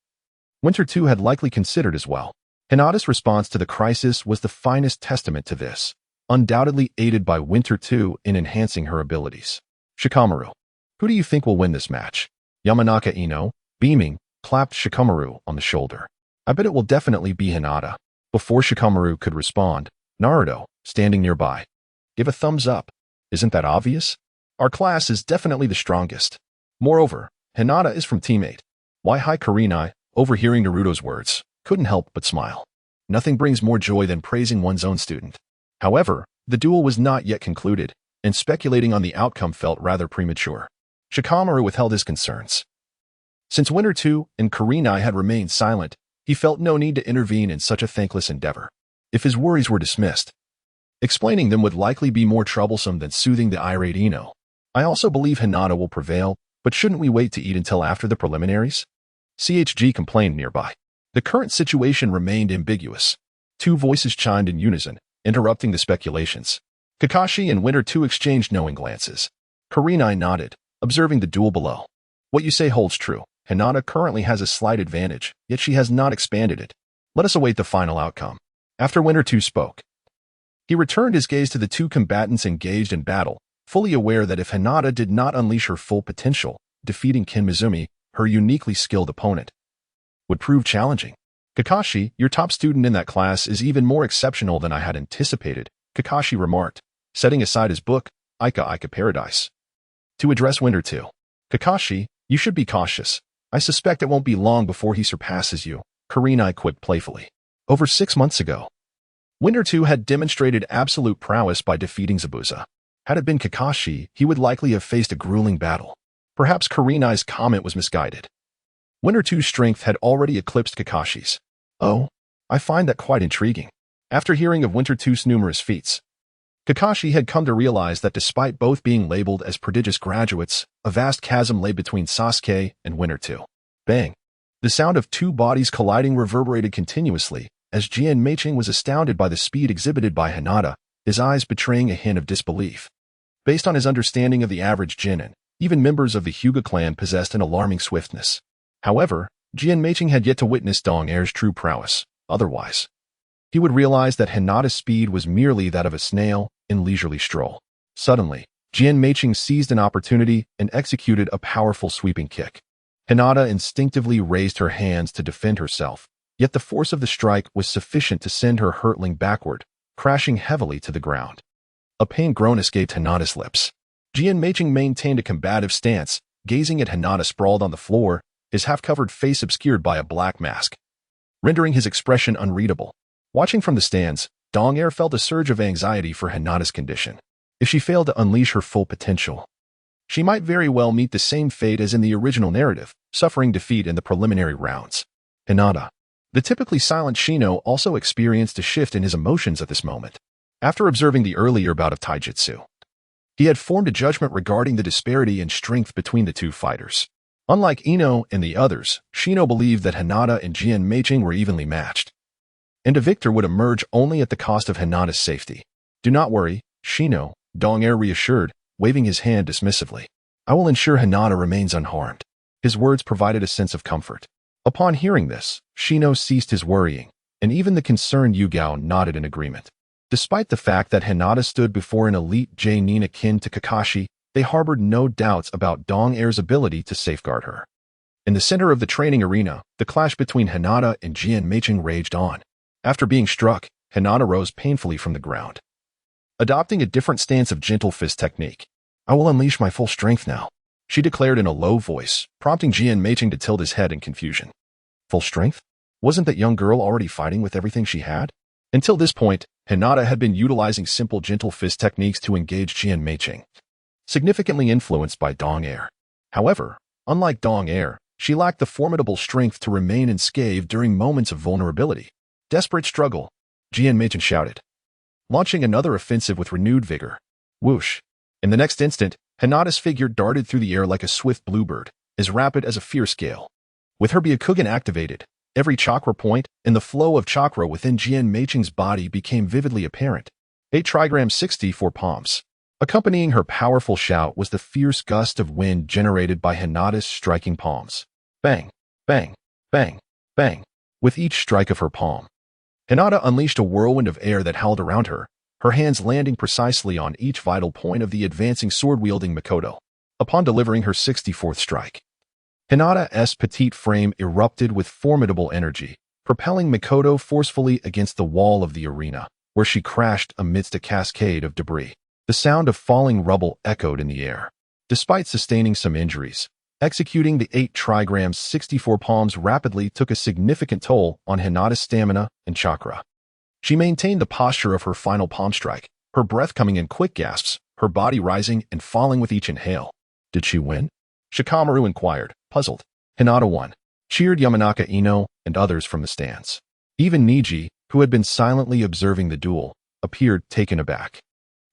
[SPEAKER 1] Winter 2 had likely considered as well. Hinata's response to the crisis was the finest testament to this, undoubtedly aided by Winter 2 in enhancing her abilities. Shikamaru, who do you think will win this match? Yamanaka Ino, beaming, clapped Shikamaru on the shoulder. I bet it will definitely be Hinata. Before Shikamaru could respond, Naruto, standing nearby, gave a thumbs up. Isn't that obvious? Our class is definitely the strongest. Moreover, Hinata is from Team 8. Why hi Kurenai, overhearing Naruto's words, couldn't help but smile. Nothing brings more joy than praising one's own student. However, the duel was not yet concluded, and speculating on the outcome felt rather premature. Shikamaru withheld his concerns. Since Winter 2 and Kurenai had remained silent, he felt no need to intervene in such a thankless endeavor. If his worries were dismissed, explaining them would likely be more troublesome than soothing the irate Ino. I also believe Hinata will prevail, but shouldn't we wait to eat until after the preliminaries? CHG complained nearby. The current situation remained ambiguous. Two voices chimed in unison, interrupting the speculations. Kakashi and Winter 2 exchanged knowing glances. Kurenai nodded, observing the duel below. What you say holds true. Hinata currently has a slight advantage, yet she has not expanded it. Let us await the final outcome. After Winter 2 spoke, he returned his gaze to the two combatants engaged in battle, fully aware that if Hinata did not unleash her full potential, defeating Ken Mizumi, her uniquely skilled opponent, would prove challenging. Kakashi, your top student in that class is even more exceptional than I had anticipated, Kakashi remarked, setting aside his book, Ika Paradise, to address Winter 2. Kakashi, you should be cautious. I suspect it won't be long before he surpasses you, Kurenai quipped playfully. Over 6 months ago, Winter 2 had demonstrated absolute prowess by defeating Zabuza. Had it been Kakashi, he would likely have faced a grueling battle. Perhaps Kurenai's comment was misguided. Winter 2's strength had already eclipsed Kakashi's. Oh, I find that quite intriguing. After hearing of Winter 2's numerous feats, Kakashi had come to realize that despite both being labeled as prodigious graduates, a vast chasm lay between Sasuke and Winter 2. Bang! The sound of two bodies colliding reverberated continuously, as Jian Meiching was astounded by the speed exhibited by Hinata, his eyes betraying a hint of disbelief. Based on his understanding of the average Genin, even members of the Hyuga clan possessed an alarming swiftness. However, Jian Meiching had yet to witness Dong-er's true prowess. Otherwise, he would realize that Hinata's speed was merely that of a snail in leisurely stroll. Suddenly, Jian Meiching seized an opportunity and executed a powerful sweeping kick. Hinata instinctively raised her hands to defend herself, yet the force of the strike was sufficient to send her hurtling backward, crashing heavily to the ground. A pained groan escaped Hinata's lips. Jian Meiching maintained a combative stance, gazing at Hinata sprawled on the floor, his half-covered face obscured by a black mask, rendering his expression unreadable. Watching from the stands, Dong-air felt a surge of anxiety for Hinata's condition. If she failed to unleash her full potential, she might very well meet the same fate as in the original narrative, suffering defeat in the preliminary rounds. Hinata, the typically silent Shino, also experienced a shift in his emotions at this moment. After observing the earlier bout of taijutsu, he had formed a judgment regarding the disparity in strength between the two fighters. Unlike Ino and the others, Shino believed that Hinata and Jian Meiqing were evenly matched, and a victor would emerge only at the cost of Hinata's safety. "Do not worry, Shino," Dong-air reassured, waving his hand dismissively. "I will ensure Hinata remains unharmed." His words provided a sense of comfort. Upon hearing this, Shino ceased his worrying, and even the concerned Yugao nodded in agreement. Despite the fact that Hinata stood before an elite J-nin akin to Kakashi, they harbored no doubts about Dong-air's ability to safeguard her. In the center of the training arena, the clash between Hinata and Jian Meiqing raged on. After being struck, Hinata rose painfully from the ground, adopting a different stance of gentle fist technique. "I will unleash my full strength now," she declared in a low voice, prompting Jian Meiqing to tilt his head in confusion. Full strength? Wasn't that young girl already fighting with everything she had? Until this point, Hinata had been utilizing simple gentle fist techniques to engage Jian Meiqing, significantly influenced by Dong-air. However, unlike Dong-air, she lacked the formidable strength to remain unscathed during moments of vulnerability. "Desperate struggle," Jian Meiqing shouted, launching another offensive with renewed vigor. Whoosh! In the next instant, Hinata's figure darted through the air like a swift bluebird, as rapid as a fierce gale. With her Byakugan activated, every chakra point and the flow of chakra within Jian Meiqing's body became vividly apparent. 8 trigrams 64 palms. Accompanying her powerful shout was the fierce gust of wind generated by Hinata's striking palms. Bang, bang, bang, bang. With each strike of her palm, Hinata unleashed a whirlwind of air that howled around her, her hands landing precisely on each vital point of the advancing sword-wielding Makoto. Upon delivering her 64th strike, Hinata's petite frame erupted with formidable energy, propelling Makoto forcefully against the wall of the arena, where she crashed amidst a cascade of debris. The sound of falling rubble echoed in the air. Despite sustaining some injuries, executing the 8 trigrams 64 palms rapidly took a significant toll on Hinata's stamina and chakra. She maintained the posture of her final palm strike, her breath coming in quick gasps, her body rising and falling with each inhale. Did she win? Shikamaru inquired, puzzled. Hinata won, cheered Yamanaka Ino and others from the stands. Even Niji, who had been silently observing the duel, appeared taken aback.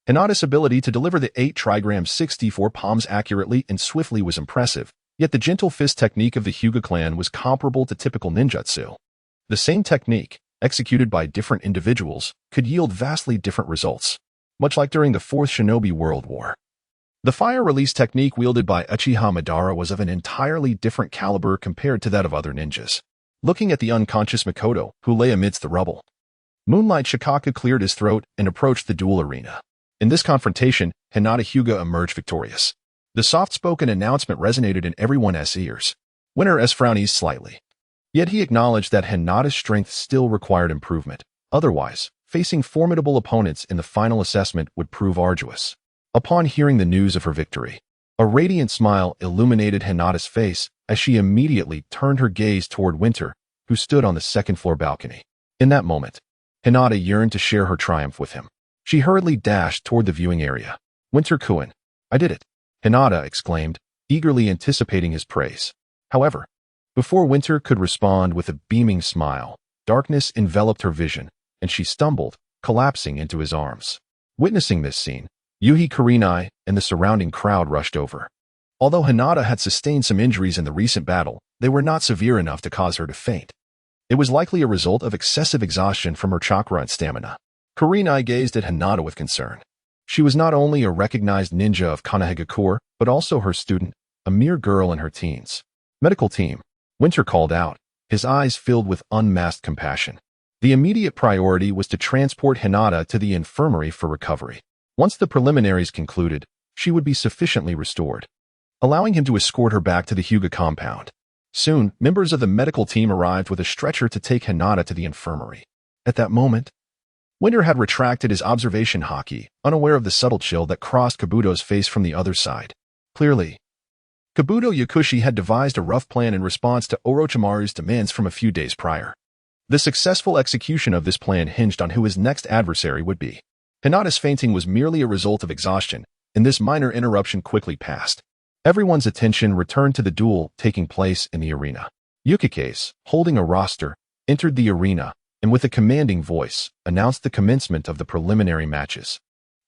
[SPEAKER 1] Hinata's ability to deliver the 8 trigrams 64 palms accurately and swiftly was impressive, yet the gentle fist technique of the Hyuga clan was comparable to typical ninjutsu. The same technique, executed by different individuals, could yield vastly different results, much like during the Fourth Shinobi World War. The fire release technique wielded by Uchiha Madara was of an entirely different caliber compared to that of other ninjas. Looking at the unconscious Makoto, who lay amidst the rubble, Moonlight Shikaka cleared his throat and approached the duel arena. In this confrontation, Hinata Hyuga emerged victorious. The soft-spoken announcement resonated in everyone's ears. Winner frowned slightly. Yet he acknowledged that Hinata's strength still required improvement. Otherwise, facing formidable opponents in the final assessment would prove arduous. Upon hearing the news of her victory, a radiant smile illuminated Hinata's face as she immediately turned her gaze toward Winter, who stood on the second-floor balcony. In that moment, Hinata yearned to share her triumph with him. She hurriedly dashed toward the viewing area. Winter-kun, I did it, Hinata exclaimed, eagerly anticipating his praise. However, before Winter could respond with a beaming smile, darkness enveloped her vision, and she stumbled, collapsing into his arms. Witnessing this scene, Yuhi Kurenai and the surrounding crowd rushed over. Although Hinata had sustained some injuries in the recent battle, they were not severe enough to cause her to faint. It was likely a result of excessive exhaustion from her chakra and stamina. Kurenai gazed at Hinata with concern. She was not only a recognized ninja of Konohagakure, but also her student, a mere girl in her teens. Medical team, Winter called out, his eyes filled with unmasked compassion. The immediate priority was to transport Hinata to the infirmary for recovery. Once the preliminaries concluded, she would be sufficiently restored, allowing him to escort her back to the Hyuga compound. Soon, members of the medical team arrived with a stretcher to take Hinata to the infirmary. At that moment, Winter had retracted his observation haki, unaware of the subtle chill that crossed Kabuto's face from the other side. Clearly, Kabuto Yakushi had devised a rough plan in response to Orochimaru's demands from a few days prior. The successful execution of this plan hinged on who his next adversary would be. Hinata's fainting was merely a result of exhaustion, and this minor interruption quickly passed. Everyone's attention returned to the duel taking place in the arena. Yukike's, holding a roster, entered the arena, and with a commanding voice, announced the commencement of the preliminary matches,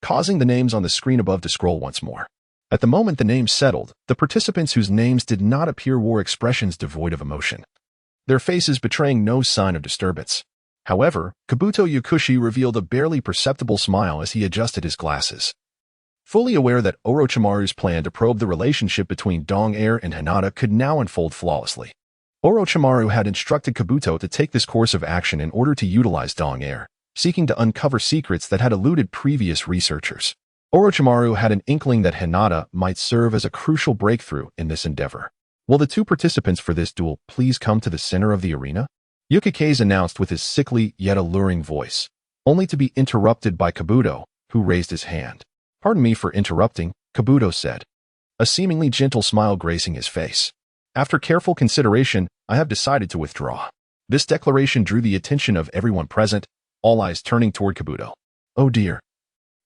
[SPEAKER 1] causing the names on the screen above to scroll once more. At the moment the names settled, the participants whose names did not appear wore expressions devoid of emotion, their faces betraying no sign of disturbance. However, Kabuto Yakushi revealed a barely perceptible smile as he adjusted his glasses. Fully aware that Orochimaru's plan to probe the relationship between Dong-air and Hinata could now unfold flawlessly. Orochimaru had instructed Kabuto to take this course of action in order to utilize Dong-air, seeking to uncover secrets that had eluded previous researchers. Orochimaru had an inkling that Hinata might serve as a crucial breakthrough in this endeavor. Will the two participants for this duel please come to the center of the arena? Yukike's announced with his sickly yet alluring voice, only to be interrupted by Kabuto, who raised his hand. "Pardon me for interrupting," Kabuto said, a seemingly gentle smile gracing his face. "After careful consideration, I have decided to withdraw." This declaration drew the attention of everyone present, all eyes turning toward Kabuto. "Oh dear.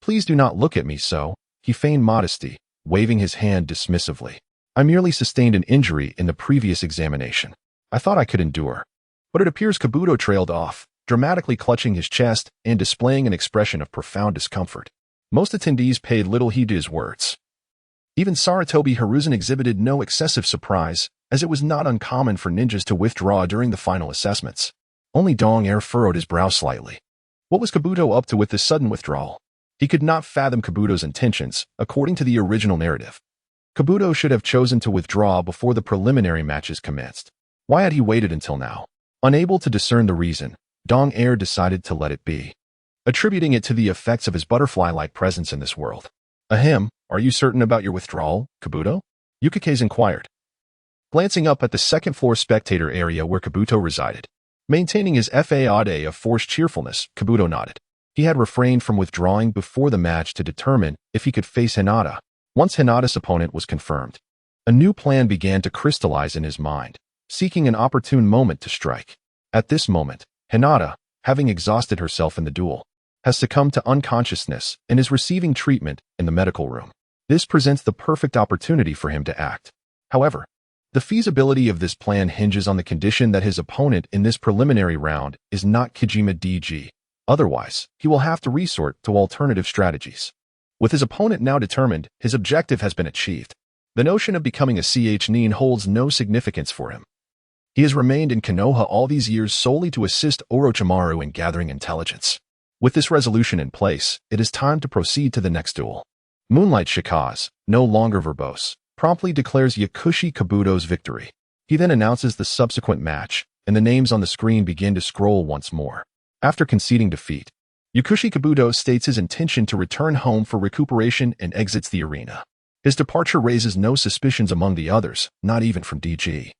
[SPEAKER 1] Please do not look at me so," he feigned modesty, waving his hand dismissively. "I merely sustained an injury in the previous examination. I thought I could endure." But it appears Kabuto trailed off, dramatically clutching his chest and displaying an expression of profound discomfort. Most attendees paid little heed to his words. Even Sarutobi Hiruzen exhibited no excessive surprise, as it was not uncommon for ninjas to withdraw during the final assessments. Only Dong-air furrowed his brow slightly. What was Kabuto up to with this sudden withdrawal? He could not fathom Kabuto's intentions, according to the original narrative. Kabuto should have chosen to withdraw before the preliminary matches commenced. Why had he waited until now? Unable to discern the reason, Dong-air decided to let it be, attributing it to the effects of his butterfly-like presence in this world. "Ahem, are you certain about your withdrawal, Kabuto?" Yukike's inquired, glancing up at the second-floor spectator area where Kabuto resided. Maintaining his facade of forced cheerfulness, Kabuto nodded. He had refrained from withdrawing before the match to determine if he could face Hinata. Once Hinata's opponent was confirmed, a new plan began to crystallize in his mind, seeking an opportune moment to strike. At this moment, Hinata, having exhausted herself in the duel, has succumbed to unconsciousness and is receiving treatment in the medical room. This presents the perfect opportunity for him to act. However, the feasibility of this plan hinges on the condition that his opponent in this preliminary round is not Kojima DG. Otherwise, he will have to resort to alternative strategies. With his opponent now determined, his objective has been achieved. The notion of becoming a nin holds no significance for him. He has remained in Konoha all these years solely to assist Orochimaru in gathering intelligence. With this resolution in place, it is time to proceed to the next duel. Moonlight Shikaz, no longer verbose, promptly declares Yakushi Kabuto's victory. He then announces the subsequent match, and the names on the screen begin to scroll once more. After conceding defeat, Yakushi Kabuto states his intention to return home for recuperation and exits the arena. His departure raises no suspicions among the others, not even from DG.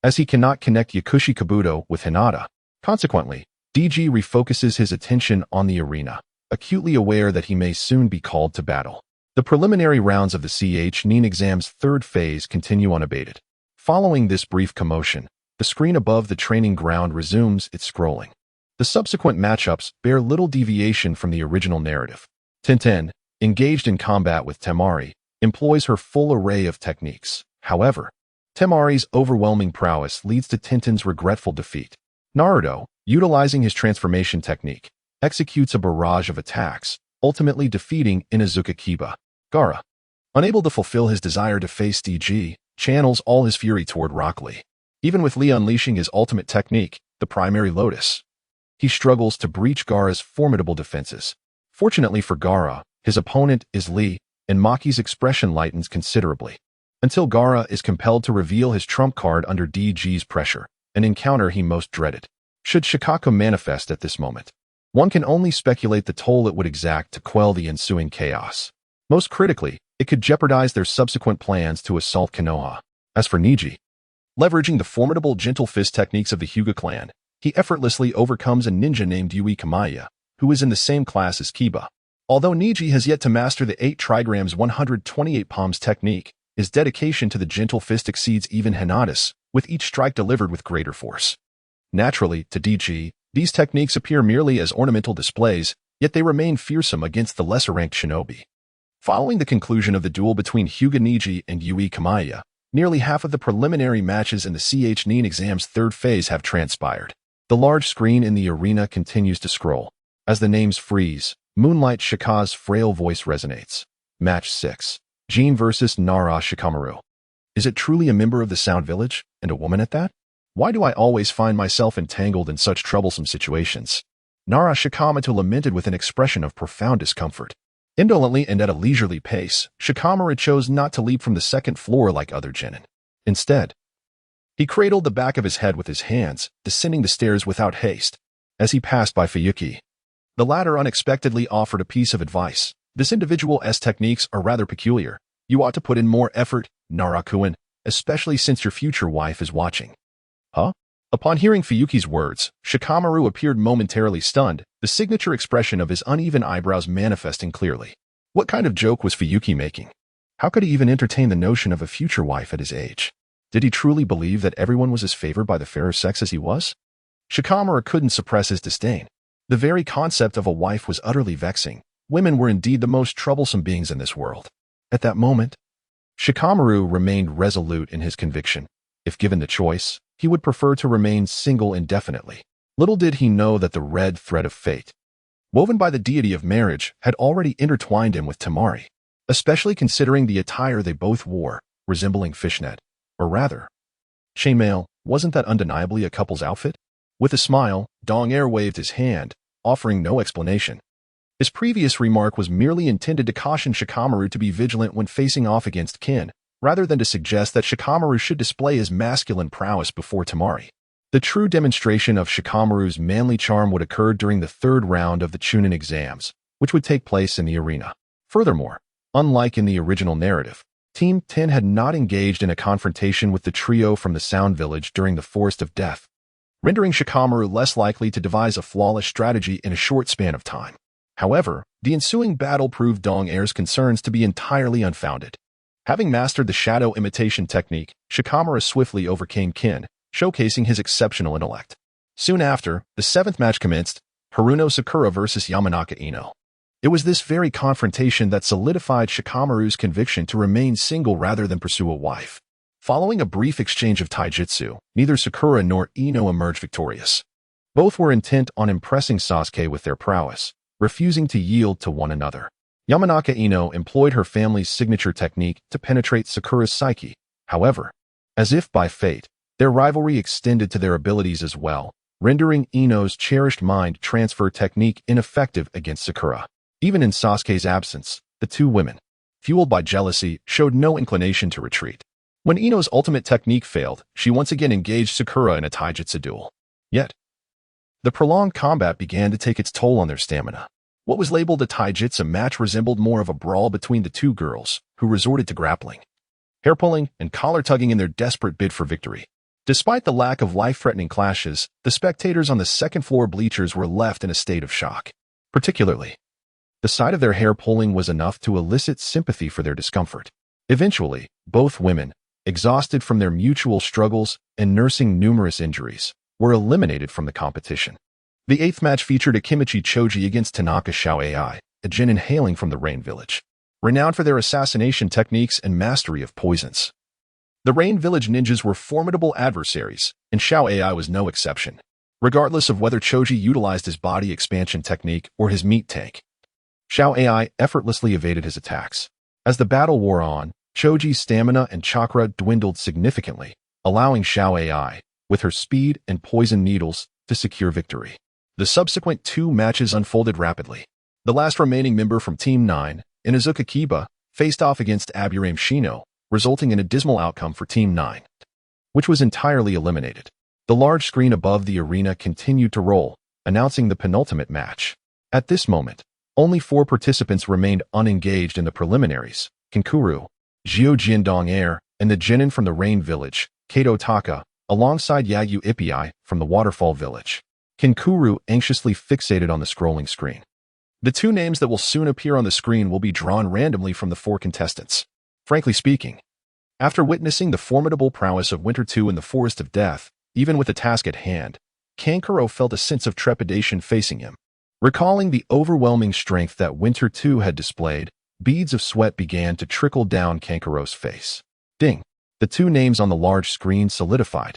[SPEAKER 1] As he cannot connect Yakushi Kabuto with Hinata, consequently, DG refocuses his attention on the arena, acutely aware that he may soon be called to battle. The preliminary rounds of the nin exam's third phase continue unabated. Following this brief commotion, the screen above the training ground resumes its scrolling. The subsequent matchups bear little deviation from the original narrative. Tenten, engaged in combat with Temari, employs her full array of techniques. However, Temari's overwhelming prowess leads to Tenten's regretful defeat. Naruto, utilizing his transformation technique, executes a barrage of attacks, ultimately defeating Inuzuka Kiba. Gaara, unable to fulfill his desire to face DG, channels all his fury toward Rock Lee. Even with Lee unleashing his ultimate technique, the primary Lotus, he struggles to breach Gaara's formidable defenses. Fortunately for Gaara, his opponent is Lee, and Maki's expression lightens considerably, until Gaara is compelled to reveal his trump card under DG's pressure, an encounter he most dreaded. Should Shikako manifest at this moment, one can only speculate the toll it would exact to quell the ensuing chaos. Most critically, it could jeopardize their subsequent plans to assault Konoha. As for Niji, leveraging the formidable gentle fist techniques of the Hyuga clan, he effortlessly overcomes a ninja named Yui Kamaya, who is in the same class as Kiba. Although Niji has yet to master the 8 trigrams 128 palms technique, his dedication to the gentle fist exceeds even Hinata's, with each strike delivered with greater force. Naturally, to DG, these techniques appear merely as ornamental displays, yet they remain fearsome against the lesser-ranked shinobi. Following the conclusion of the duel between Hyuga Niji and Yui Kamaya, nearly half of the preliminary matches in the CH Nin exam's third phase have transpired. The large screen in the arena continues to scroll. As the names freeze, Moonlight Shika's frail voice resonates. Match 6. Jin vs. Nara Shikamaru. Is it truly a member of the Sound Village, and a woman at that? Why do I always find myself entangled in such troublesome situations? Nara Shikamaru lamented with an expression of profound discomfort. Indolently and at a leisurely pace, Shikamaru chose not to leap from the second floor like other genin. Instead, he cradled the back of his head with his hands, descending the stairs without haste. As he passed by Fuyuki, the latter unexpectedly offered a piece of advice. This individual's techniques are rather peculiar. You ought to put in more effort, Nara-kun, especially since your future wife is watching. Huh? Upon hearing Fuyuki's words, Shikamaru appeared momentarily stunned, the signature expression of his uneven eyebrows manifesting clearly. What kind of joke was Fuyuki making? How could he even entertain the notion of a future wife at his age? Did he truly believe that everyone was as favored by the fairer sex as he was? Shikamaru couldn't suppress his disdain. The very concept of a wife was utterly vexing. Women were indeed the most troublesome beings in this world. At that moment, Shikamaru remained resolute in his conviction. If given the choice, he would prefer to remain single indefinitely. Little did he know that the red thread of fate, woven by the deity of marriage, had already intertwined him with Temari, especially considering the attire they both wore, resembling fishnet. Or rather, chainmail, wasn't that undeniably a couple's outfit? With a smile, Dong-air waved his hand, offering no explanation. His previous remark was merely intended to caution Shikamaru to be vigilant when facing off against Kin, rather than to suggest that Shikamaru should display his masculine prowess before Temari. The true demonstration of Shikamaru's manly charm would occur during the third round of the Chunin exams, which would take place in the arena. Furthermore, unlike in the original narrative, Team 10 had not engaged in a confrontation with the trio from the Sound Village during the Forest of Death, rendering Shikamaru less likely to devise a flawless strategy in a short span of time. However, the ensuing battle proved Dong-air's concerns to be entirely unfounded. Having mastered the shadow imitation technique, Shikamaru swiftly overcame Kin, showcasing his exceptional intellect. Soon after, the seventh match commenced, Haruno Sakura vs. Yamanaka Ino. It was this very confrontation that solidified Shikamaru's conviction to remain single rather than pursue a wife. Following a brief exchange of taijutsu, neither Sakura nor Ino emerged victorious. Both were intent on impressing Sasuke with their prowess, refusing to yield to one another. Yamanaka Ino employed her family's signature technique to penetrate Sakura's psyche. However, as if by fate, their rivalry extended to their abilities as well, rendering Ino's cherished mind transfer technique ineffective against Sakura. Even in Sasuke's absence, the two women, fueled by jealousy, showed no inclination to retreat. When Ino's ultimate technique failed, she once again engaged Sakura in a taijutsu duel. Yet, the prolonged combat began to take its toll on their stamina. What was labeled a taijutsu match resembled more of a brawl between the two girls, who resorted to grappling, hair-pulling, and collar-tugging in their desperate bid for victory. Despite the lack of life-threatening clashes, the spectators on the second-floor bleachers were left in a state of shock. Particularly, the sight of their hair pulling was enough to elicit sympathy for their discomfort. Eventually, both women, exhausted from their mutual struggles and nursing numerous injuries, were eliminated from the competition. The eighth match featured Akimichi Choji against Tanaka Shao Ai, a genin hailing from the Rain Village, renowned for their assassination techniques and mastery of poisons. The Rain Village ninjas were formidable adversaries, and Shao Ai was no exception. Regardless of whether Choji utilized his body expansion technique or his meat tank, Shao Ai effortlessly evaded his attacks. As the battle wore on, Choji's stamina and chakra dwindled significantly, allowing Shao Ai, with her speed and poison needles, to secure victory. The subsequent two matches unfolded rapidly. The last remaining member from Team 9, Inuzuka Kiba, faced off against Aburame Shino, resulting in a dismal outcome for Team 9, which was entirely eliminated. The large screen above the arena continued to roll, announcing the penultimate match. At this moment, only 4 participants remained unengaged in the preliminaries: Kinkuru, Jiojin Dong-air, and the genin from the Rain Village, Kato Taka, alongside Yayu Ippei from the Waterfall Village. Kinkuru anxiously fixated on the scrolling screen. The 2 names that will soon appear on the screen will be drawn randomly from the 4 contestants. Frankly speaking, after witnessing the formidable prowess of Winter 2 in the Forest of Death, even with the task at hand, Kankuro felt a sense of trepidation facing him. Recalling the overwhelming strength that Winter 2 had displayed, beads of sweat began to trickle down Kankuro's face. Ding! The two names on the large screen solidified,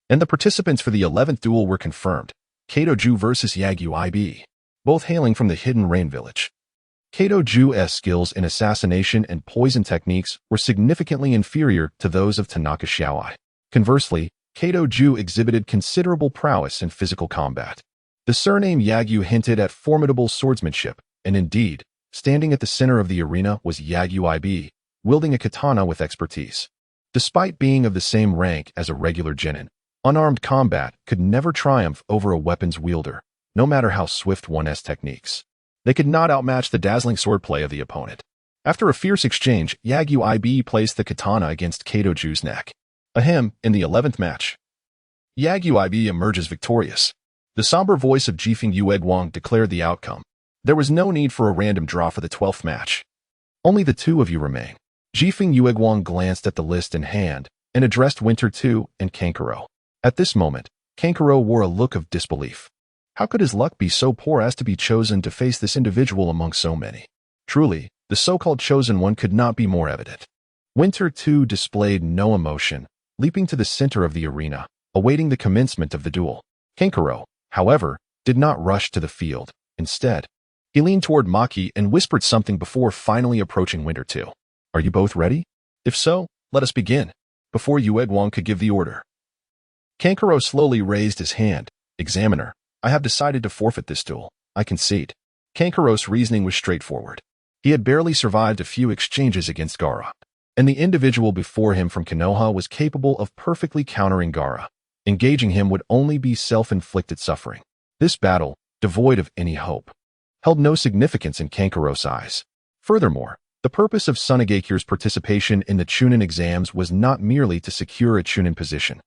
[SPEAKER 1] and the participants for the 11th duel were confirmed. Kaito-ju versus Yagyu IB, both hailing from the Hidden Rain Village. Kaito-ju's skills in assassination and poison techniques were significantly inferior to those of Tanaka Xiaoi. Conversely, Kaito-ju exhibited considerable prowess in physical combat. The surname Yagyu hinted at formidable swordsmanship, and indeed, standing at the center of the arena was Yagyu IB, wielding a katana with expertise. Despite being of the same rank as a regular genin, unarmed combat could never triumph over a weapons wielder, no matter how swift one's techniques. They could not outmatch the dazzling swordplay of the opponent. After a fierce exchange, Yagyu IB placed the katana against Kaito-ju's neck. Ahem, in the 11th match, Yagyu IB emerges victorious. The somber voice of Jifeng Yueguang declared the outcome. There was no need for a random draw for the 12th match. Only the two of you remain. Jifeng Yueguang glanced at the list in hand and addressed Winter 2 and Kankuro. At this moment, Kankuro wore a look of disbelief. How could his luck be so poor as to be chosen to face this individual among so many? Truly, the so-called chosen one could not be more evident. Winter 2 displayed no emotion, leaping to the center of the arena, awaiting the commencement of the duel. Kankuro, however, did not rush to the field. Instead, he leaned toward Maki and whispered something before finally approaching Winter 2. Are you both ready? If so, let us begin. Before Yueguang could give the order, Kankuro slowly raised his hand. Examiner, I have decided to forfeit this duel. I concede. Kankuro's reasoning was straightforward. He had barely survived a few exchanges against Gaara, and the individual before him from Konoha was capable of perfectly countering Gaara. Engaging him would only be self-inflicted suffering. This battle, devoid of any hope, held no significance in Kankuro's eyes. Furthermore, the purpose of Tsunagekyu's participation in the Chunin exams was not merely to secure a Chunin position.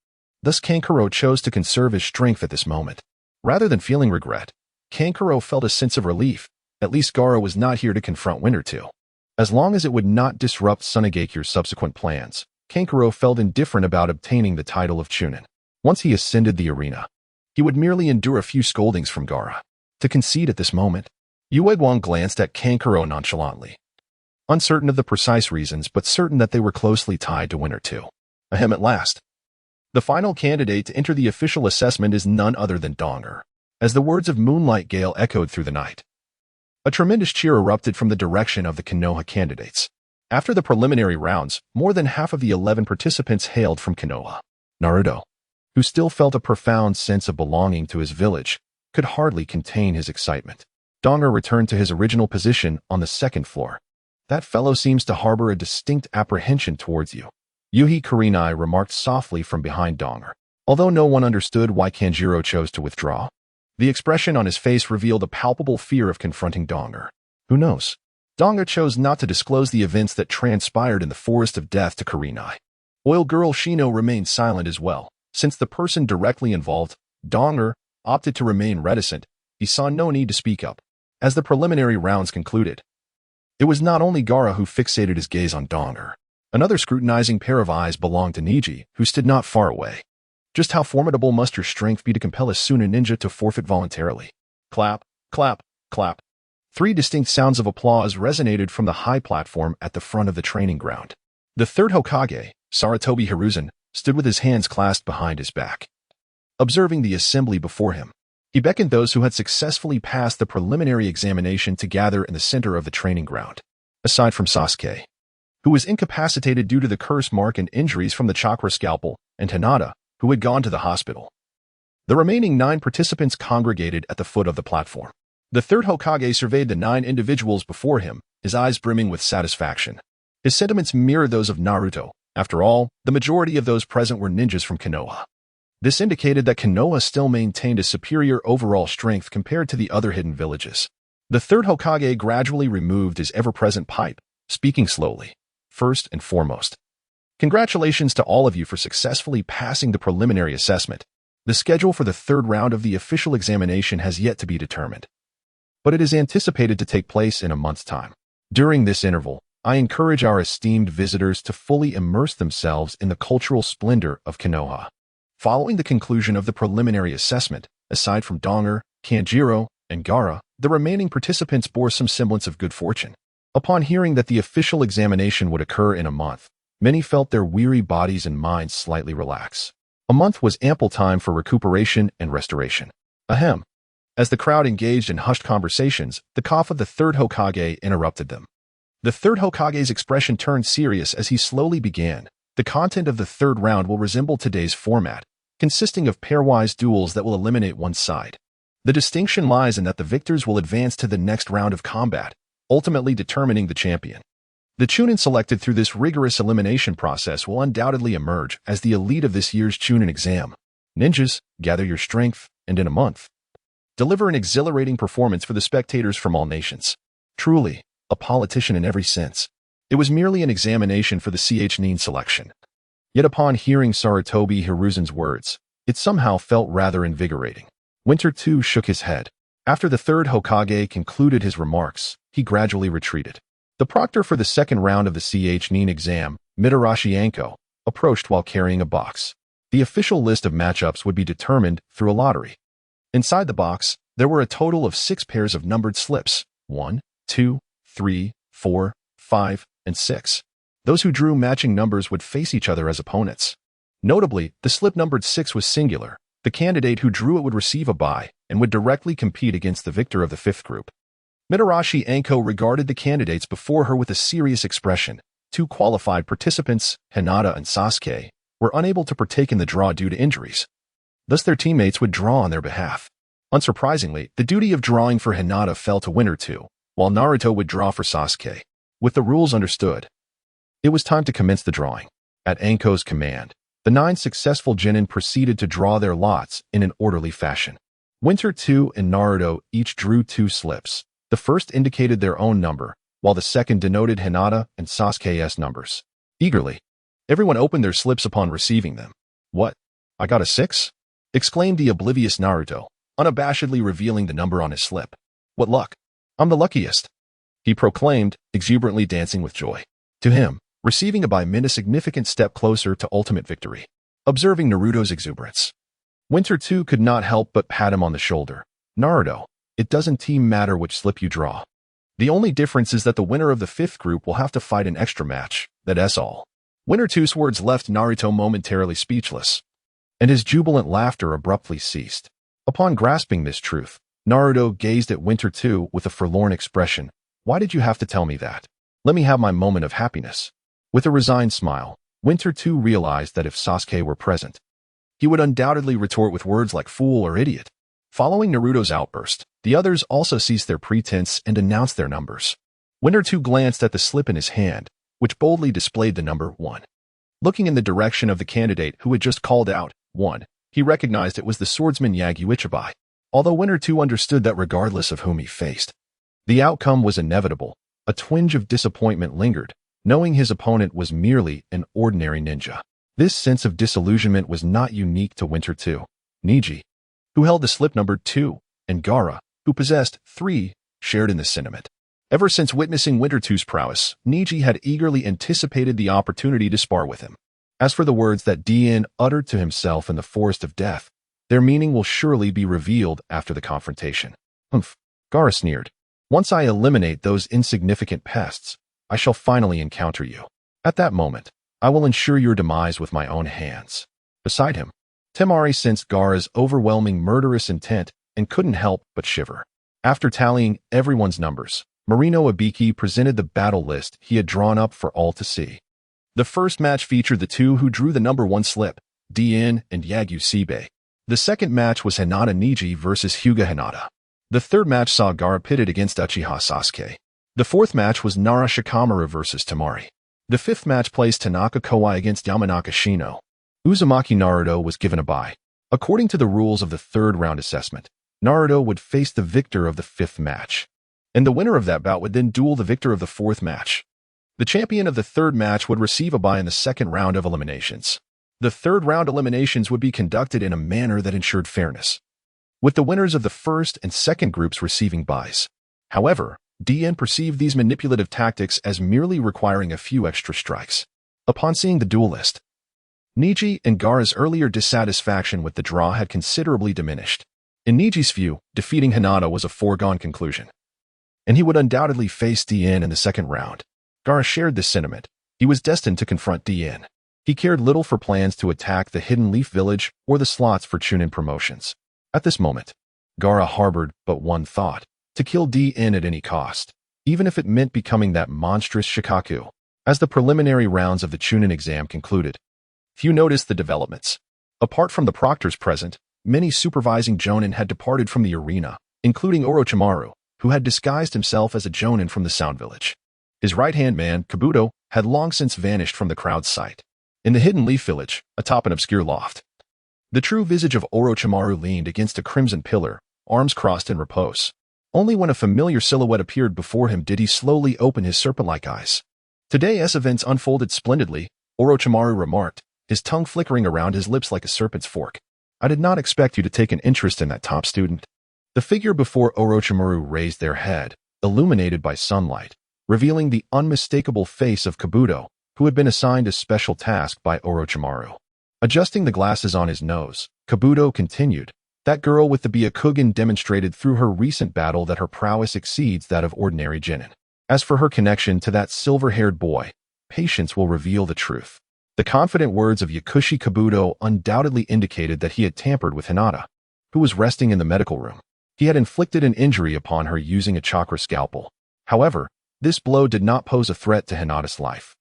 [SPEAKER 1] Thus Kankuro chose to conserve his strength at this moment. Rather than feeling regret, Kankuro felt a sense of relief. At least Gaara was not here to confront Winter 2. As long as it would not disrupt Tsunagekyu's subsequent plans, Kankuro felt indifferent about obtaining the title of Chunin. Once he ascended the arena, he would merely endure a few scoldings from Gaara. To concede at this moment, Yueguang glanced at Kankuro nonchalantly, uncertain of the precise reasons but certain that they were closely tied to Winter 2. Ahem, at last. The final candidate to enter the official assessment is none other than Donger. As the words of Moonlight Gale echoed through the night, a tremendous cheer erupted from the direction of the Konoha candidates. After the preliminary rounds, more than half of the 11 participants hailed from Konoha. Naruto, who still felt a profound sense of belonging to his village, could hardly contain his excitement. Donger returned to his original position on the second floor. That fellow seems to harbor a distinct apprehension towards you, Yuhi Kurenai remarked softly from behind Donger. Although no one understood why Kanjiro chose to withdraw, the expression on his face revealed a palpable fear of confronting Donger. Who knows? Donger chose not to disclose the events that transpired in the Forest of Death to Kurenai. Oil Girl Shino remained silent as well. Since the person directly involved, Donger, opted to remain reticent, he saw no need to speak up. As the preliminary rounds concluded, it was not only Gaara who fixated his gaze on Donger. Another scrutinizing pair of eyes belonged to Niji, who stood not far away. Just how formidable must your strength be to compel a Suna ninja to forfeit voluntarily? Clap, clap, clap. 3 distinct sounds of applause resonated from the high platform at the front of the training ground. The third Hokage, Sarutobi Hiruzen, stood with his hands clasped behind his back. Observing the assembly before him, he beckoned those who had successfully passed the preliminary examination to gather in the center of the training ground. Aside from Sasuke, who was incapacitated due to the curse mark and injuries from the chakra scalpel, and Hinata, who had gone to the hospital, the remaining 9 participants congregated at the foot of the platform. The third Hokage surveyed the 9 individuals before him, his eyes brimming with satisfaction. His sentiments mirrored those of Naruto. After all, the majority of those present were ninjas from Konoha. This indicated that Konoha still maintained a superior overall strength compared to the other hidden villages. The third Hokage gradually removed his ever-present pipe, speaking slowly. First and foremost, congratulations to all of you for successfully passing the preliminary assessment. The schedule for the third round of the official examination has yet to be determined, but it is anticipated to take place in a month's time. During this interval, I encourage our esteemed visitors to fully immerse themselves in the cultural splendor of Konoha. Following the conclusion of the preliminary assessment, Aside from Donger, Kanjiro, and Gaara, the remaining participants bore some semblance of good fortune. Upon hearing that the official examination would occur in a month, many felt their weary bodies and minds slightly relax. A month was ample time for recuperation and restoration. Ahem. As the crowd engaged in hushed conversations, the cough of the third Hokage interrupted them. The third Hokage's expression turned serious as he slowly began. The content of the third round will resemble today's format, consisting of pairwise duels that will eliminate one side. The distinction lies in that the victors will advance to the next round of combat, ultimately determining the champion. The Chunin selected through this rigorous elimination process will undoubtedly emerge as the elite of this year's Chunin exam. Ninjas, gather your strength, and in a month, deliver an exhilarating performance for the spectators from all nations. Truly, a politician in every sense. It was merely an examination for the Chunin selection. Yet upon hearing Sarutobi Hiruzen's words, it somehow felt rather invigorating. Winter too shook his head. After the third Hokage concluded his remarks, he gradually retreated. The proctor for the second round of the Chunin exam, Mitarashi Anko, approached while carrying a box. The official list of matchups would be determined through a lottery. Inside the box, there were a total of 6 pairs of numbered slips, 1, 2, 3, 4, 5, and 6. Those who drew matching numbers would face each other as opponents. Notably, the slip numbered 6 was singular. The candidate who drew it would receive a bye and would directly compete against the victor of the fifth group. Mitarashi Anko regarded the candidates before her with a serious expression. 2 qualified participants, Hinata and Sasuke, were unable to partake in the draw due to injuries. Thus their teammates would draw on their behalf. Unsurprisingly, the duty of drawing for Hinata fell to Winter 2, while Naruto would draw for Sasuke. With the rules understood, it was time to commence the drawing. At Anko's command, the 9 successful genin proceeded to draw their lots in an orderly fashion. Winter 2 and Naruto each drew 2 slips. The first indicated their own number, while the second denoted Hinata and Sasuke's numbers. Eagerly, everyone opened their slips upon receiving them. "What? I got a 6?" exclaimed the oblivious Naruto, unabashedly revealing the number on his slip. "What luck! I'm the luckiest," he proclaimed, exuberantly dancing with joy. To him, receiving a bye meant a significant step closer to ultimate victory. Observing Naruto's exuberance, Winter 2 could not help but pat him on the shoulder. "Naruto, it doesn't matter which slip you draw. The only difference is that the winner of the fifth group will have to fight an extra match. That's all." Winter 2's words left Naruto momentarily speechless, and his jubilant laughter abruptly ceased. Upon grasping this truth, Naruto gazed at Winter 2 with a forlorn expression. "Why did you have to tell me that? Let me have my moment of happiness." With a resigned smile, Winter 2 realized that if Sasuke were present, he would undoubtedly retort with words like fool or idiot. Following Naruto's outburst, the others also ceased their pretense and announced their numbers. Winter 2 glanced at the slip in his hand, which boldly displayed the number 1. Looking in the direction of the candidate who had just called out 1, he recognized it was the swordsman Yagyu Ichibai. Although Winter 2 understood that regardless of whom he faced, the outcome was inevitable, a twinge of disappointment lingered, knowing his opponent was merely an ordinary ninja. This sense of disillusionment was not unique to Winter 2. Neji, who held the slip numbered 2, and Gaara, who possessed 3, shared in the sentiment. Ever since witnessing Winter 2's prowess, Neji had eagerly anticipated the opportunity to spar with him. As for the words that Dien uttered to himself in the forest of death, their meaning will surely be revealed after the confrontation. "Humph," Gaara sneered. "Once I eliminate those insignificant pests, I shall finally encounter you. At that moment, I will ensure your demise with my own hands." Beside him, Temari sensed Gaara's overwhelming murderous intent and couldn't help but shiver. After tallying everyone's numbers, Marino Ibiki presented the battle list he had drawn up for all to see. The first match featured the 2 who drew the number 1 slip, Dien and Yagyu Sibei. The second match was Hinata Neji versus Hyuga Hinata. The third match saw Gaara pitted against Uchiha Sasuke. The fourth match was Nara Shikamaru versus Temari. The fifth match placed Tanaka Kowai against Yamanaka Shino. Uzumaki Naruto was given a bye. According to the rules of the third round assessment, Naruto would face the victor of the fifth match, and the winner of that bout would then duel the victor of the fourth match. The champion of the third match would receive a bye in the second round of eliminations. The third round eliminations would be conducted in a manner that ensured fairness, with the winners of the first and second groups receiving byes. However, Dien perceived these manipulative tactics as merely requiring a few extra strikes. Upon seeing the duel list, Neji and Gaara's earlier dissatisfaction with the draw had considerably diminished. In Niji's view, defeating Hinata was a foregone conclusion, and he would undoubtedly face Dien in the second round. Gaara shared this sentiment. He was destined to confront Dien. He cared little for plans to attack the Hidden Leaf Village or the slots for Chunin promotions. At this moment, Gaara harbored but one thought: to kill Dien at any cost, even if it meant becoming that monstrous Shikaku. As the preliminary rounds of the Chunin exam concluded, few noticed the developments. Apart from the proctors present, many supervising jonin had departed from the arena, including Orochimaru, who had disguised himself as a jonin from the Sound Village. His right-hand man, Kabuto, had long since vanished from the crowd's sight. In the Hidden Leaf Village, atop an obscure loft, the true visage of Orochimaru leaned against a crimson pillar, arms crossed in repose. Only when a familiar silhouette appeared before him did he slowly open his serpent-like eyes. Today's events unfolded splendidly, Orochimaru remarked, his tongue flickering around his lips like a serpent's fork. I did not expect you to take an interest in that top student. The figure before Orochimaru raised their head, illuminated by sunlight, revealing the unmistakable face of Kabuto, who had been assigned a special task by Orochimaru. Adjusting the glasses on his nose, Kabuto continued, that girl with the Byakugan demonstrated through her recent battle that her prowess exceeds that of ordinary genin. As for her connection to that silver-haired boy, patience will reveal the truth. The confident words of Yakushi Kabuto undoubtedly indicated that he had tampered with Hinata, who was resting in the medical room. He had inflicted an injury upon her using a chakra scalpel. However, this blow did not pose a threat to Hinata's life.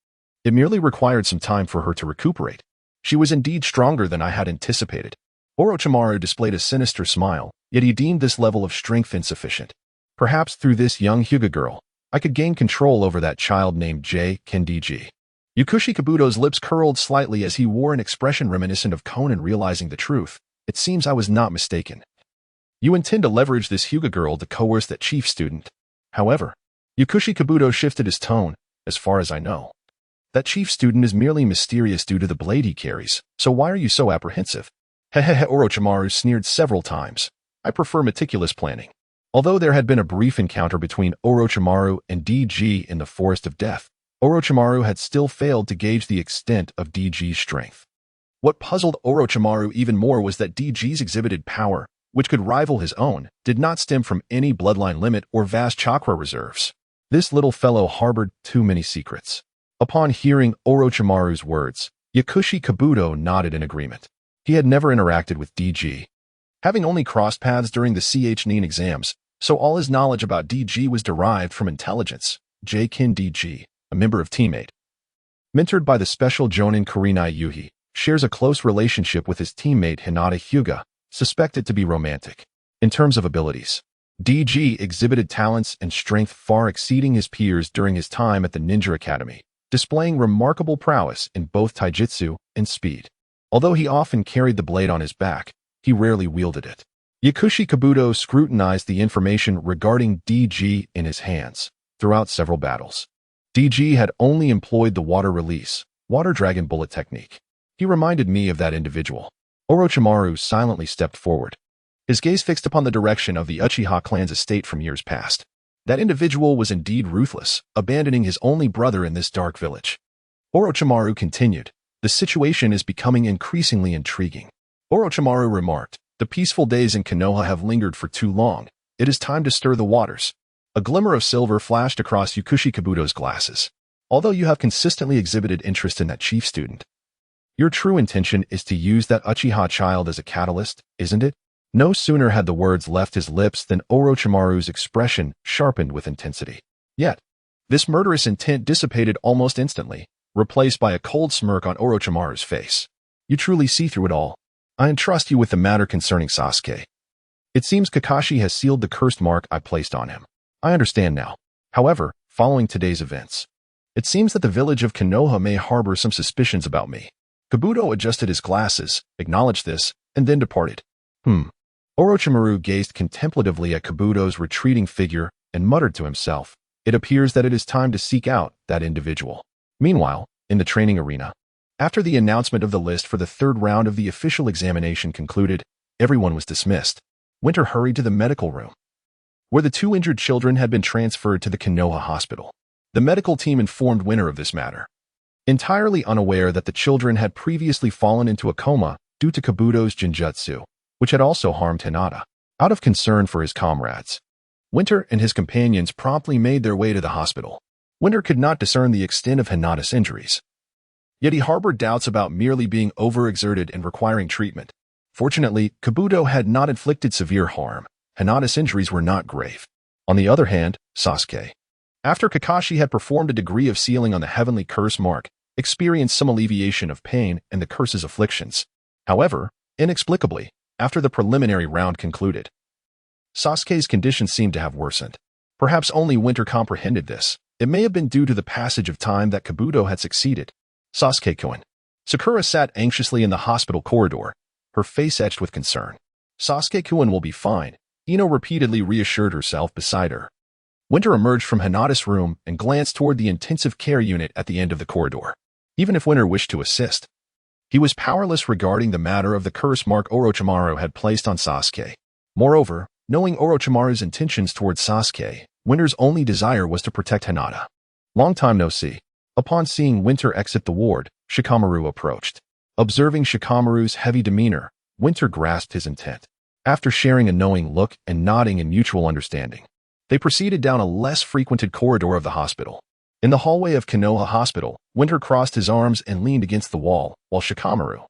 [SPEAKER 1] It merely required some time for her to recuperate. She was indeed stronger than I had anticipated. Orochimaru displayed a sinister smile, yet he deemed this level of strength insufficient. Perhaps through this young Hyuga girl, I could gain control over that child named Kendiji. Yakushi Kabuto's lips curled slightly as he wore an expression reminiscent of Conan realizing the truth. It seems I was not mistaken. You intend to leverage this Hyuga girl to coerce that chief student. However, Yakushi Kabuto shifted his tone. As far as I know, that chief student is merely mysterious due to the blade he carries, so why are you so apprehensive? Hehehe, Orochimaru sneered several times. I prefer meticulous planning. Although there had been a brief encounter between Orochimaru and DG in the Forest of Death, Orochimaru had still failed to gauge the extent of DG's strength. What puzzled Orochimaru even more was that DG's exhibited power, which could rival his own, did not stem from any bloodline limit or vast chakra reserves. This little fellow harbored too many secrets. Upon hearing Orochimaru's words, Yakushi Kabuto nodded in agreement. He had never interacted with DG, having only crossed paths during the Nin exams, so all his knowledge about DG was derived from intelligence. Kin DG, a member of Teammate, mentored by the special Jonin Kurenai Yuhi, shares a close relationship with his teammate Hinata Hyuga, suspected to be romantic. In terms of abilities, DG exhibited talents and strength far exceeding his peers during his time at the Ninja Academy, displaying remarkable prowess in both taijutsu and speed. Although he often carried the blade on his back, he rarely wielded it. Yakushi Kabuto scrutinized the information regarding DG in his hands throughout several battles. DG had only employed the water release, water dragon bullet technique. He reminded me of that individual. Orochimaru silently stepped forward, his gaze fixed upon the direction of the Uchiha clan's estate from years past. That individual was indeed ruthless, abandoning his only brother in this dark village. Orochimaru continued, the situation is becoming increasingly intriguing. Orochimaru remarked, the peaceful days in Konoha have lingered for too long. It is time to stir the waters. A glimmer of silver flashed across Yakushi Kabuto's glasses. Although you have consistently exhibited interest in that chief student, your true intention is to use that Uchiha child as a catalyst, isn't it? No sooner had the words left his lips than Orochimaru's expression sharpened with intensity. Yet, this murderous intent dissipated almost instantly, replaced by a cold smirk on Orochimaru's face. You truly see through it all. I entrust you with the matter concerning Sasuke. It seems Kakashi has sealed the cursed mark I placed on him. I understand now. However, following today's events, it seems that the village of Konoha may harbor some suspicions about me. Kabuto adjusted his glasses, acknowledged this, and then departed. Orochimaru gazed contemplatively at Kabuto's retreating figure and muttered to himself, it appears that it is time to seek out that individual. Meanwhile, in the training arena, after the announcement of the list for the third round of the official examination concluded, everyone was dismissed. Winter hurried to the medical room, where the two injured children had been transferred to the Konoha hospital. The medical team informed Winter of this matter, entirely unaware that the children had previously fallen into a coma due to Kabuto's genjutsu, which had also harmed Hinata. Out of concern for his comrades, Winter and his companions promptly made their way to the hospital. Winter could not discern the extent of Hinata's injuries, yet he harbored doubts about merely being overexerted and requiring treatment. Fortunately, Kabuto had not inflicted severe harm. Hinata's injuries were not grave. On the other hand, Sasuke, after Kakashi had performed a degree of sealing on the heavenly curse mark, experienced some alleviation of pain and the curse's afflictions. However, inexplicably, after the preliminary round concluded, Sasuke's condition seemed to have worsened. Perhaps only Winter comprehended this. It may have been due to the passage of time that Kabuto had succeeded. Sasuke-kun. Sakura sat anxiously in the hospital corridor, her face etched with concern. Sasuke-kun will be fine, Ino repeatedly reassured herself beside her. Winter emerged from Hinata's room and glanced toward the intensive care unit at the end of the corridor. Even if Winter wished to assist, he was powerless regarding the matter of the curse mark Orochimaru had placed on Sasuke. Moreover, knowing Orochimaru's intentions towards Sasuke, Winter's only desire was to protect Hinata. Long time no see. Upon seeing Winter exit the ward, Shikamaru approached. Observing Shikamaru's heavy demeanor, Winter grasped his intent. After sharing a knowing look and nodding in mutual understanding, they proceeded down a less frequented corridor of the hospital. In the hallway of Konoha Hospital, Winter crossed his arms and leaned against the wall, while Shikamaru,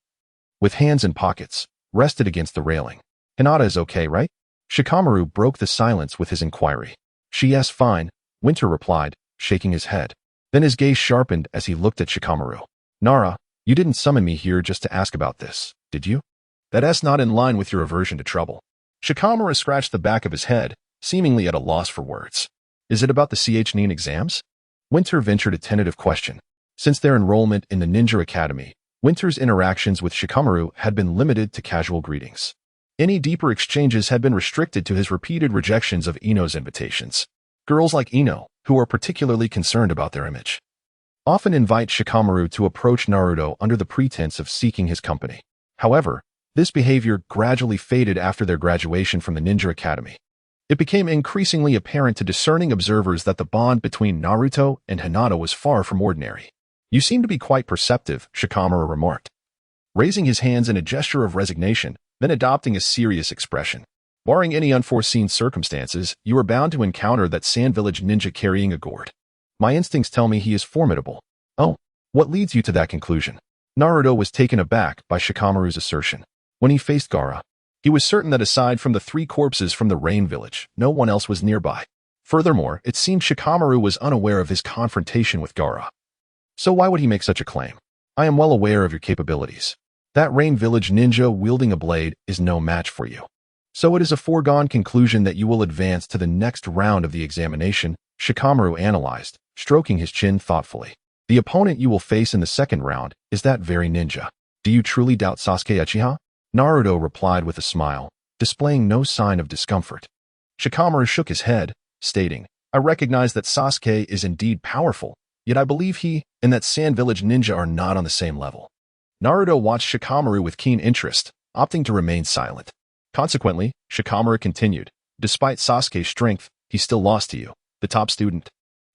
[SPEAKER 1] with hands in pockets, rested against the railing. Hinata is okay, right? Shikamaru broke the silence with his inquiry. She yes, fine, Winter replied, shaking his head. Then his gaze sharpened as he looked at Shikamaru. Nara, you didn't summon me here just to ask about this, did you? That's not in line with your aversion to trouble. Shikamaru scratched the back of his head, seemingly at a loss for words. Is it about the CHNIN exams? Winter ventured a tentative question. Since their enrollment in the Ninja Academy, Winter's interactions with Shikamaru had been limited to casual greetings. Any deeper exchanges had been restricted to his repeated rejections of Ino's invitations. Girls like Ino, who are particularly concerned about their image, often invite Shikamaru to approach Naruto under the pretense of seeking his company. However, this behavior gradually faded after their graduation from the Ninja Academy. It became increasingly apparent to discerning observers that the bond between Naruto and Hinata was far from ordinary. You seem to be quite perceptive, Shikamaru remarked, raising his hands in a gesture of resignation, then adopting a serious expression. Barring any unforeseen circumstances, you are bound to encounter that Sand Village ninja carrying a gourd. My instincts tell me he is formidable. Oh, what leads you to that conclusion? Naruto was taken aback by Shikamaru's assertion. When he faced Gaara, he was certain that aside from the 3 corpses from the Rain Village, no one else was nearby. Furthermore, it seemed Shikamaru was unaware of his confrontation with Gaara. So why would he make such a claim? I am well aware of your capabilities. That Rain Village ninja wielding a blade is no match for you. So it is a foregone conclusion that you will advance to the next round of the examination, Shikamaru analyzed, stroking his chin thoughtfully. The opponent you will face in the second round is that very ninja. Do you truly doubt Sasuke Uchiha? Naruto replied with a smile, displaying no sign of discomfort. Shikamaru shook his head, stating, I recognize that Sasuke is indeed powerful, yet I believe he and that Sand Village ninja are not on the same level. Naruto watched Shikamaru with keen interest, opting to remain silent. Consequently, Shikamaru continued, despite Sasuke's strength, he still lost to you, the top student.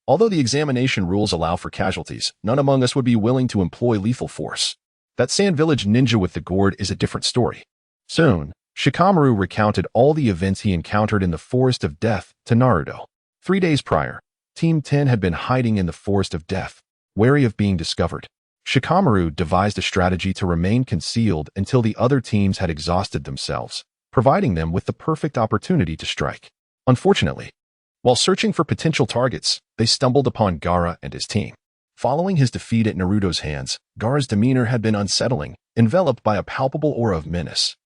[SPEAKER 1] Although the examination rules allow for casualties, none among us would be willing to employ lethal force. That Sand Village ninja with the gourd is a different story. Soon, Shikamaru recounted all the events he encountered in the Forest of Death to Naruto. 3 days prior, Team 10 had been hiding in the Forest of Death, wary of being discovered. Shikamaru devised a strategy to remain concealed until the other teams had exhausted themselves, providing them with the perfect opportunity to strike. Unfortunately, while searching for potential targets, they stumbled upon Gaara and his team. Following his defeat at Naruto's hands, Gaara's demeanor had been unsettling, enveloped by a palpable aura of menace.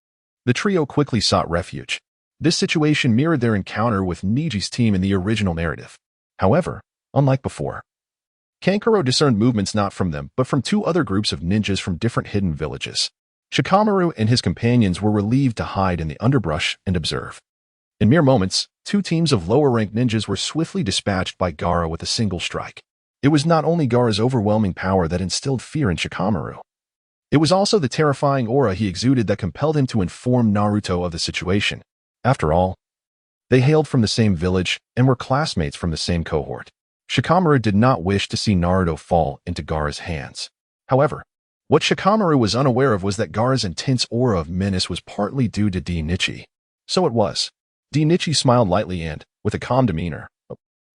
[SPEAKER 1] The trio quickly sought refuge. This situation mirrored their encounter with Niji's team in the original narrative. However, unlike before, Kankuro discerned movements not from them, but from 2 other groups of ninjas from different hidden villages. Shikamaru and his companions were relieved to hide in the underbrush and observe. In mere moments, 2 teams of lower-ranked ninjas were swiftly dispatched by Gaara with a single strike. It was not only Gaara's overwhelming power that instilled fear in Shikamaru. It was also the terrifying aura he exuded that compelled him to inform Naruto of the situation. After all, they hailed from the same village and were classmates from the same cohort. Shikamaru did not wish to see Naruto fall into Gaara's hands. However, what Shikamaru was unaware of was that Gaara's intense aura of menace was partly due to Nichi. So it was, Nichi smiled lightly and, with a calm demeanor,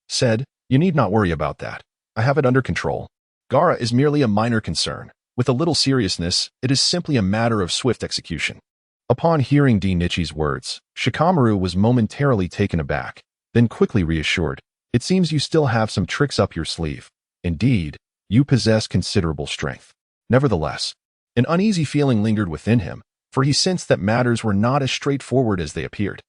[SPEAKER 1] said, "You need not worry about that. I have it under control. Gaara is merely a minor concern. With a little seriousness, it is simply a matter of swift execution." Upon hearing Nichi's words, Shikamaru was momentarily taken aback, then quickly reassured. "It seems you still have some tricks up your sleeve. Indeed, you possess considerable strength." Nevertheless, an uneasy feeling lingered within him, for he sensed that matters were not as straightforward as they appeared.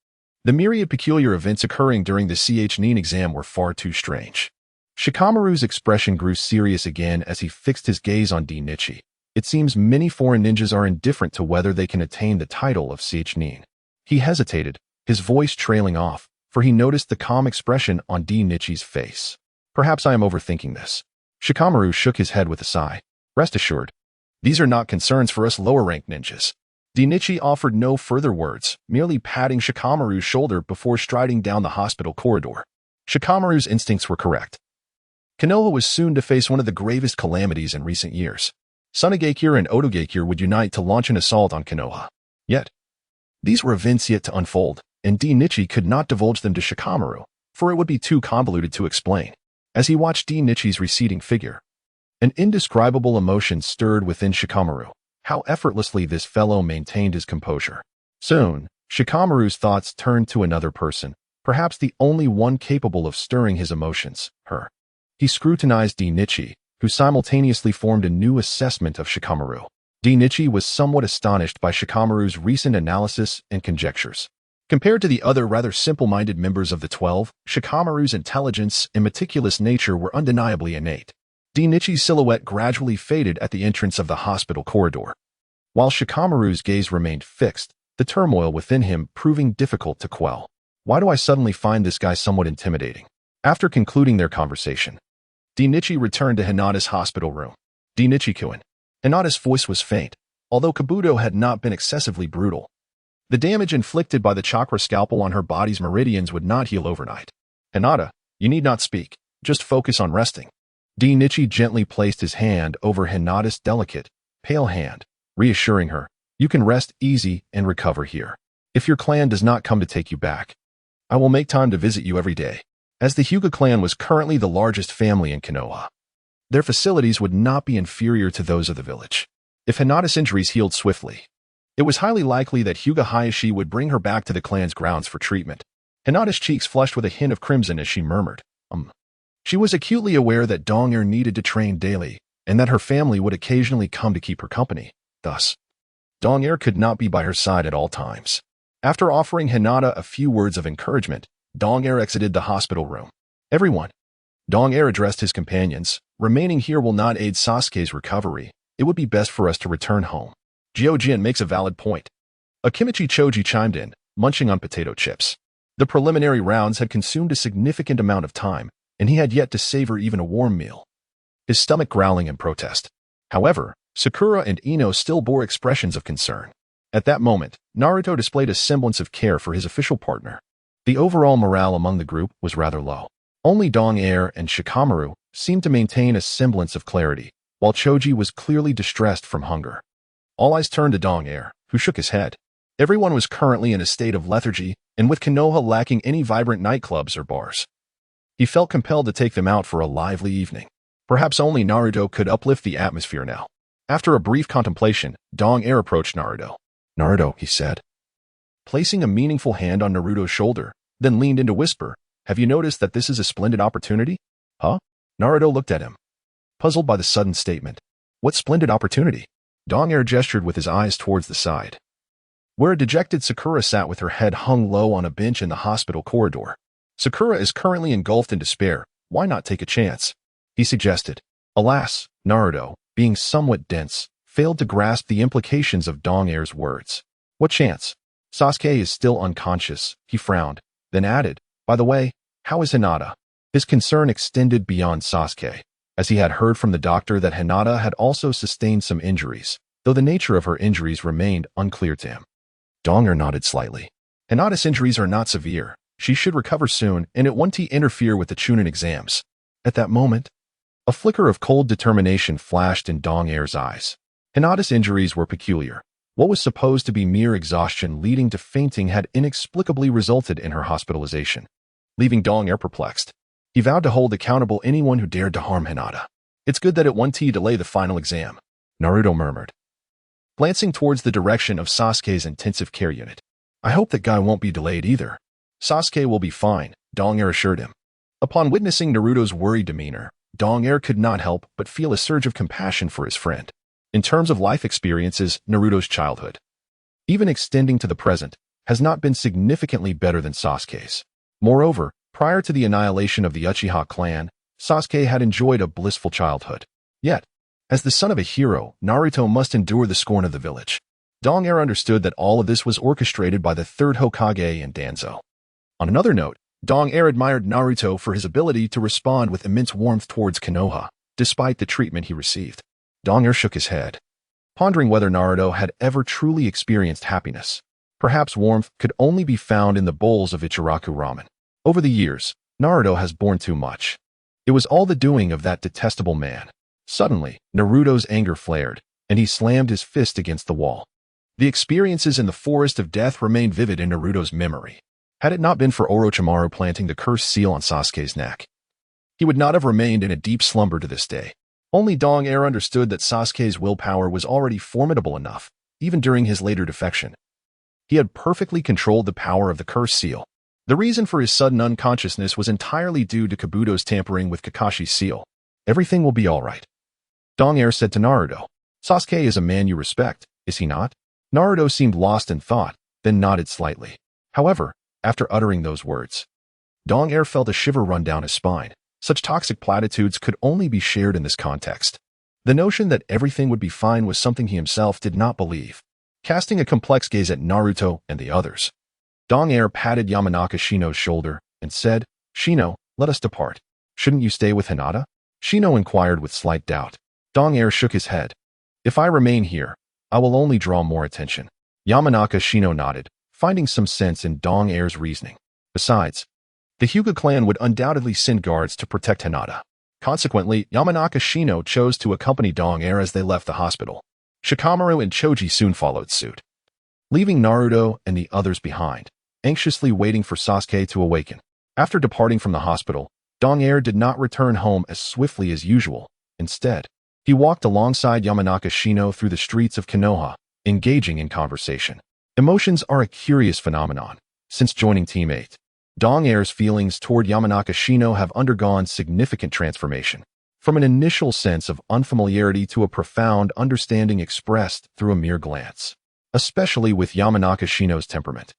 [SPEAKER 1] The myriad peculiar events occurring during the Nin exam were far too strange. Shikamaru's expression grew serious again as he fixed his gaze on Nichi. It seems many foreign ninjas are indifferent to whether they can attain the title of Nin. He hesitated, his voice trailing off, for he noticed the calm expression on Nichi's face. "Perhaps I am overthinking this." Shikamaru shook his head with a sigh. "Rest assured, these are not concerns for us lower-ranked ninjas." Nichi offered no further words, merely patting Shikamaru's shoulder before striding down the hospital corridor. Shikamaru's instincts were correct. Konoha was soon to face one of the gravest calamities in recent years. Sunagakure and Otogakure would unite to launch an assault on Konoha. Yet, these were events yet to unfold, and Nichi could not divulge them to Shikamaru, for it would be too convoluted to explain. As he watched Nichi's receding figure, an indescribable emotion stirred within Shikamaru. How effortlessly this fellow maintained his composure. Soon, Shikamaru's thoughts turned to another person, perhaps the only one capable of stirring his emotions, her. He scrutinized Nichi, who simultaneously formed a new assessment of Shikamaru. Nichi was somewhat astonished by Shikamaru's recent analysis and conjectures. Compared to the other rather simple-minded members of the 12, Shikamaru's intelligence and meticulous nature were undeniably innate. Nichi's silhouette gradually faded at the entrance of the hospital corridor. While Shikamaru's gaze remained fixed, the turmoil within him proving difficult to quell. "Why do I suddenly find this guy somewhat intimidating?" After concluding their conversation, Nichi returned to Hinata's hospital room. "Nichi-kun." Hinata's voice was faint, although Kabuto had not been excessively brutal. The damage inflicted by the chakra scalpel on her body's meridians would not heal overnight. "Hinata, you need not speak. Just focus on resting." Nichi gently placed his hand over Hinata's delicate, pale hand, reassuring her, "You can rest easy and recover here. If your clan does not come to take you back, I will make time to visit you every day." As the Hyuga clan was currently the largest family in Konoha, their facilities would not be inferior to those of the village. If Hinata's injuries healed swiftly, it was highly likely that Hyuga Hayashi would bring her back to the clan's grounds for treatment. Hinata's cheeks flushed with a hint of crimson as she murmured, She was acutely aware that Dong-er needed to train daily, and that her family would occasionally come to keep her company. Thus, Dong-er could not be by her side at all times. After offering Hinata a few words of encouragement, Dong-er exited the hospital room. "Everyone," Dong-er addressed his companions, "remaining here will not aid Sasuke's recovery. It would be best for us to return home." Gyojin makes a valid point. Akimichi Choji chimed in, munching on potato chips. The preliminary rounds had consumed a significant amount of time, and he had yet to savor even a warm meal, his stomach growling in protest. However, Sakura and Ino still bore expressions of concern. At that moment, Naruto displayed a semblance of care for his official partner. The overall morale among the group was rather low. Only Dong-er and Shikamaru seemed to maintain a semblance of clarity, while Choji was clearly distressed from hunger. All eyes turned to Dong-er, who shook his head. Everyone was currently in a state of lethargy, and with Konoha lacking any vibrant nightclubs or bars, he felt compelled to take them out for a lively evening. Perhaps only Naruto could uplift the atmosphere now. After a brief contemplation, Dong-er approached Naruto. "Naruto," he said, placing a meaningful hand on Naruto's shoulder, then leaned in to whisper, "Have you noticed that this is a splendid opportunity?" "Huh?" Naruto looked at him, puzzled by the sudden statement. "What splendid opportunity?" Dong-er gestured with his eyes towards the side, where a dejected Sakura sat with her head hung low on a bench in the hospital corridor. "Sakura is currently engulfed in despair. Why not take a chance?" he suggested. Alas, Naruto, being somewhat dense, failed to grasp the implications of Dong-er's words. "What chance? Sasuke is still unconscious," he frowned, then added, "By the way, how is Hinata?" His concern extended beyond Sasuke, as he had heard from the doctor that Hinata had also sustained some injuries, though the nature of her injuries remained unclear to him. Dong-er nodded slightly. "Hinata's injuries are not severe. She should recover soon, and it won't interfere with the Chunin exams." At that moment, a flicker of cold determination flashed in Dong-er's eyes. Hinata's injuries were peculiar. What was supposed to be mere exhaustion leading to fainting had inexplicably resulted in her hospitalization, leaving Dong Air perplexed. He vowed to hold accountable anyone who dared to harm Hinata. It's good that it won't delay the final exam, Naruto murmured, glancing towards the direction of Sasuke's intensive care unit. I hope that guy won't be delayed either. Sasuke will be fine, Dong Air assured him. Upon witnessing Naruto's worried demeanor, Dong Air could not help but feel a surge of compassion for his friend. In terms of life experiences, Naruto's childhood, even extending to the present, has not been significantly better than Sasuke's. Moreover, prior to the annihilation of the Uchiha clan, Sasuke had enjoyed a blissful childhood. Yet, as the son of a hero, Naruto must endure the scorn of the village. Dong Air understood that all of this was orchestrated by the third Hokage and Danzo. On another note, Dong Air admired Naruto for his ability to respond with immense warmth towards Konoha, despite the treatment he received. Dong Air shook his head, pondering whether Naruto had ever truly experienced happiness. Perhaps warmth could only be found in the bowls of Ichiraku ramen. Over the years, Naruto has borne too much. It was all the doing of that detestable man. Suddenly, Naruto's anger flared, and he slammed his fist against the wall. The experiences in the Forest of Death remained vivid in Naruto's memory. Had it not been for Orochimaru planting the cursed seal on Sasuke's neck, he would not have remained in a deep slumber to this day. Only Dong Air understood that Sasuke's willpower was already formidable enough, even during his later defection. He had perfectly controlled the power of the cursed seal. The reason for his sudden unconsciousness was entirely due to Kabuto's tampering with Kakashi's seal. Everything will be all right, Dong Air said to Naruto. Sasuke is a man you respect, is he not? Naruto seemed lost in thought, then nodded slightly. However, after uttering those words, Dong Air felt a shiver run down his spine. Such toxic platitudes could only be shared in this context. The notion that everything would be fine was something he himself did not believe. Casting a complex gaze at Naruto and the others, Dong Air patted Yamanaka Shino's shoulder and said, Shino, let us depart. Shouldn't you stay with Hinata? Shino inquired with slight doubt. Dong Air shook his head. If I remain here, I will only draw more attention. Yamanaka Shino nodded, finding some sense in Dong Air's reasoning. Besides, the Hyuga clan would undoubtedly send guards to protect Hinata. Consequently, Yamanaka Shino chose to accompany Dong Air as they left the hospital. Shikamaru and Choji soon followed suit, leaving Naruto and the others behind, anxiously waiting for Sasuke to awaken. After departing from the hospital, Dong Air did not return home as swiftly as usual. Instead, he walked alongside Yamanaka Shino through the streets of Konoha, engaging in conversation. Emotions are a curious phenomenon. Since joining Team 8, Dong Air's feelings toward Yamanaka Shino have undergone significant transformation, from an initial sense of unfamiliarity to a profound understanding expressed through a mere glance. Especially with Yamanaka Shino's temperament,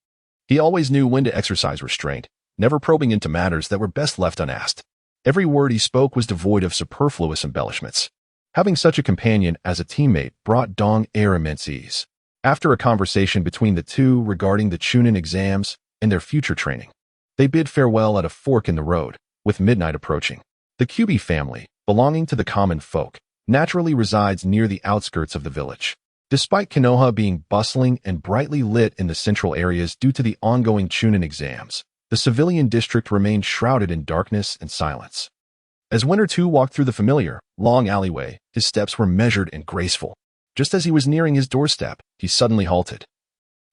[SPEAKER 1] he always knew when to exercise restraint, never probing into matters that were best left unasked. Every word he spoke was devoid of superfluous embellishments. Having such a companion as a teammate brought Dong Air immense ease. After a conversation between the two regarding the Chunin exams and their future training, they bid farewell at a fork in the road, with midnight approaching. The Kyubi family, belonging to the common folk, naturally resides near the outskirts of the village. Despite Konoha being bustling and brightly lit in the central areas due to the ongoing Chunin exams, the civilian district remained shrouded in darkness and silence. As Winter 2 walked through the familiar, long alleyway, his steps were measured and graceful. Just as he was nearing his doorstep, he suddenly halted,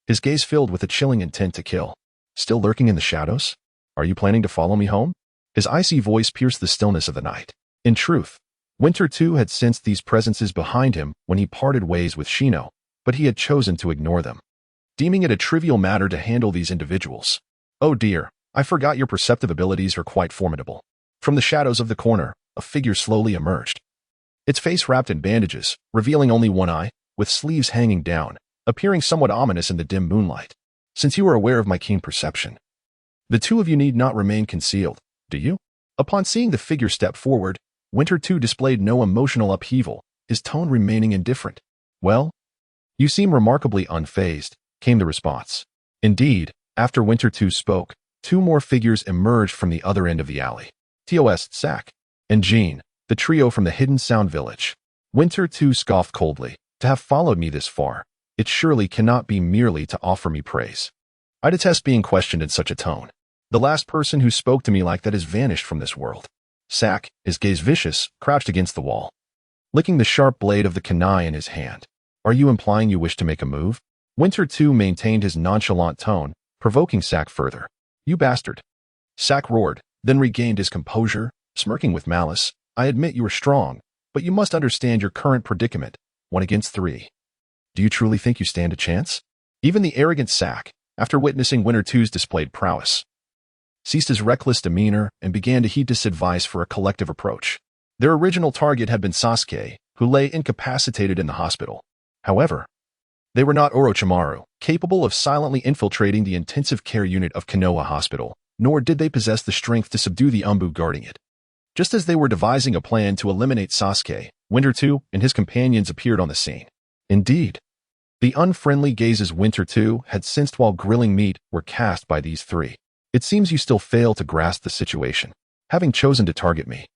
[SPEAKER 1] his gaze filled with a chilling intent to kill. Still lurking in the shadows? Are you planning to follow me home? His icy voice pierced the stillness of the night. In truth, Winter 2 had sensed these presences behind him when he parted ways with Shino, but he had chosen to ignore them, deeming it a trivial matter to handle these individuals. Oh dear, I forgot your perceptive abilities are quite formidable. From the shadows of the corner, a figure slowly emerged, its face wrapped in bandages, revealing only one eye, with sleeves hanging down, appearing somewhat ominous in the dim moonlight. Since you are aware of my keen perception, the two of you need not remain concealed, do you? Upon seeing the figure step forward, Winter 2 displayed no emotional upheaval, his tone remaining indifferent. Well, you seem remarkably unfazed, came the response. Indeed, after Winter 2 spoke, two more figures emerged from the other end of the alley. TOS, Sak, and Jean, the trio from the Hidden Sound Village. Winter 2 scoffed coldly. To have followed me this far, it surely cannot be merely to offer me praise. I detest being questioned in such a tone. The last person who spoke to me like that has vanished from this world. Sak, his gaze vicious, crouched against the wall, licking the sharp blade of the kunai in his hand. Are you implying you wish to make a move? Winter too maintained his nonchalant tone, provoking Sack further. You bastard. Sack roared, then regained his composure, smirking with malice. I admit you are strong, but you must understand your current predicament, 1 against 3. Do you truly think you stand a chance? Even the arrogant Sack, after witnessing Winter Two's displayed prowess, ceased his reckless demeanor and began to heed this advice for a collective approach. Their original target had been Sasuke, who lay incapacitated in the hospital. However, they were not Orochimaru, capable of silently infiltrating the intensive care unit of Konoha Hospital, nor did they possess the strength to subdue the Umbu guarding it. Just as they were devising a plan to eliminate Sasuke, Winter 2 and his companions appeared on the scene. Indeed, the unfriendly gazes Winter 2 had sensed while grilling meat were cast by these three. It seems you still fail to grasp the situation, having chosen to target me.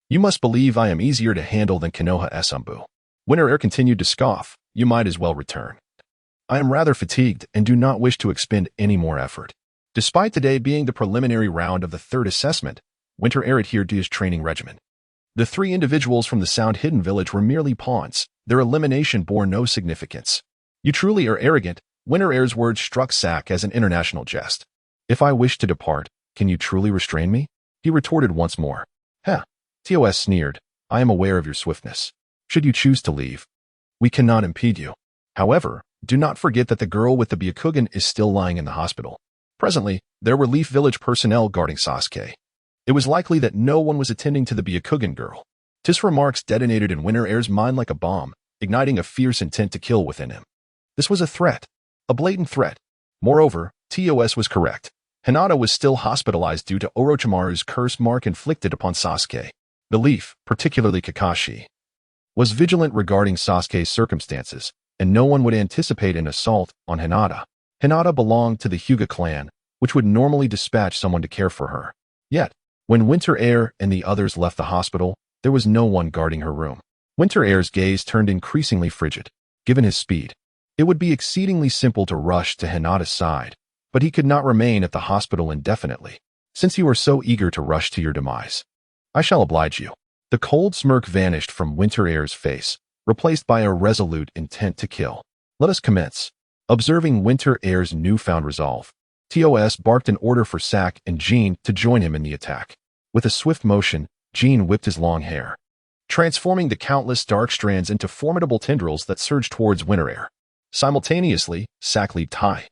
[SPEAKER 1] You must believe I am easier to handle than Konoha's Umbu. Winter Air continued to scoff. You might as well return. I am rather fatigued and do not wish to expend any more effort. Despite today being the preliminary round of the third assessment, Winter Air adhered to his training regimen. The 3 individuals from the Sound Hidden Village were merely pawns. Their elimination bore no significance. You truly are arrogant. Winter Air's words struck Sack as an international jest. If I wish to depart, can you truly restrain me? He retorted once more. Heh. TOS sneered. I am aware of your swiftness. Should you choose to leave, we cannot impede you. However, do not forget that the girl with the Byakugan is still lying in the hospital. Presently, there were Leaf Village personnel guarding Sasuke. It was likely that no one was attending to the Byakugan girl. His remarks detonated in Winter Air's mind like a bomb, igniting a fierce intent to kill within him. This was a threat, a blatant threat. Moreover, TOS was correct. Hinata was still hospitalized due to Orochimaru's curse mark inflicted upon Sasuke. The Leaf, particularly Kakashi, was vigilant regarding Sasuke's circumstances, and no one would anticipate an assault on Hinata. Hinata belonged to the Hyuga clan, which would normally dispatch someone to care for her. Yet, when Winter Air and the others left the hospital, there was no one guarding her room. Winter Air's gaze turned increasingly frigid. Given his speed, it would be exceedingly simple to rush to Hinata's side, but he could not remain at the hospital indefinitely. Since you are so eager to rush to your demise, I shall oblige you. The cold smirk vanished from Winter Air's face, replaced by a resolute intent to kill. Let us commence. Observing Winter Air's newfound resolve, TOS barked an order for Sack and Jean to join him in the attack. With a swift motion, Jean whipped his long hair, transforming the countless dark strands into formidable tendrils that surged towards Winter Air. Simultaneously, Sack leaped high,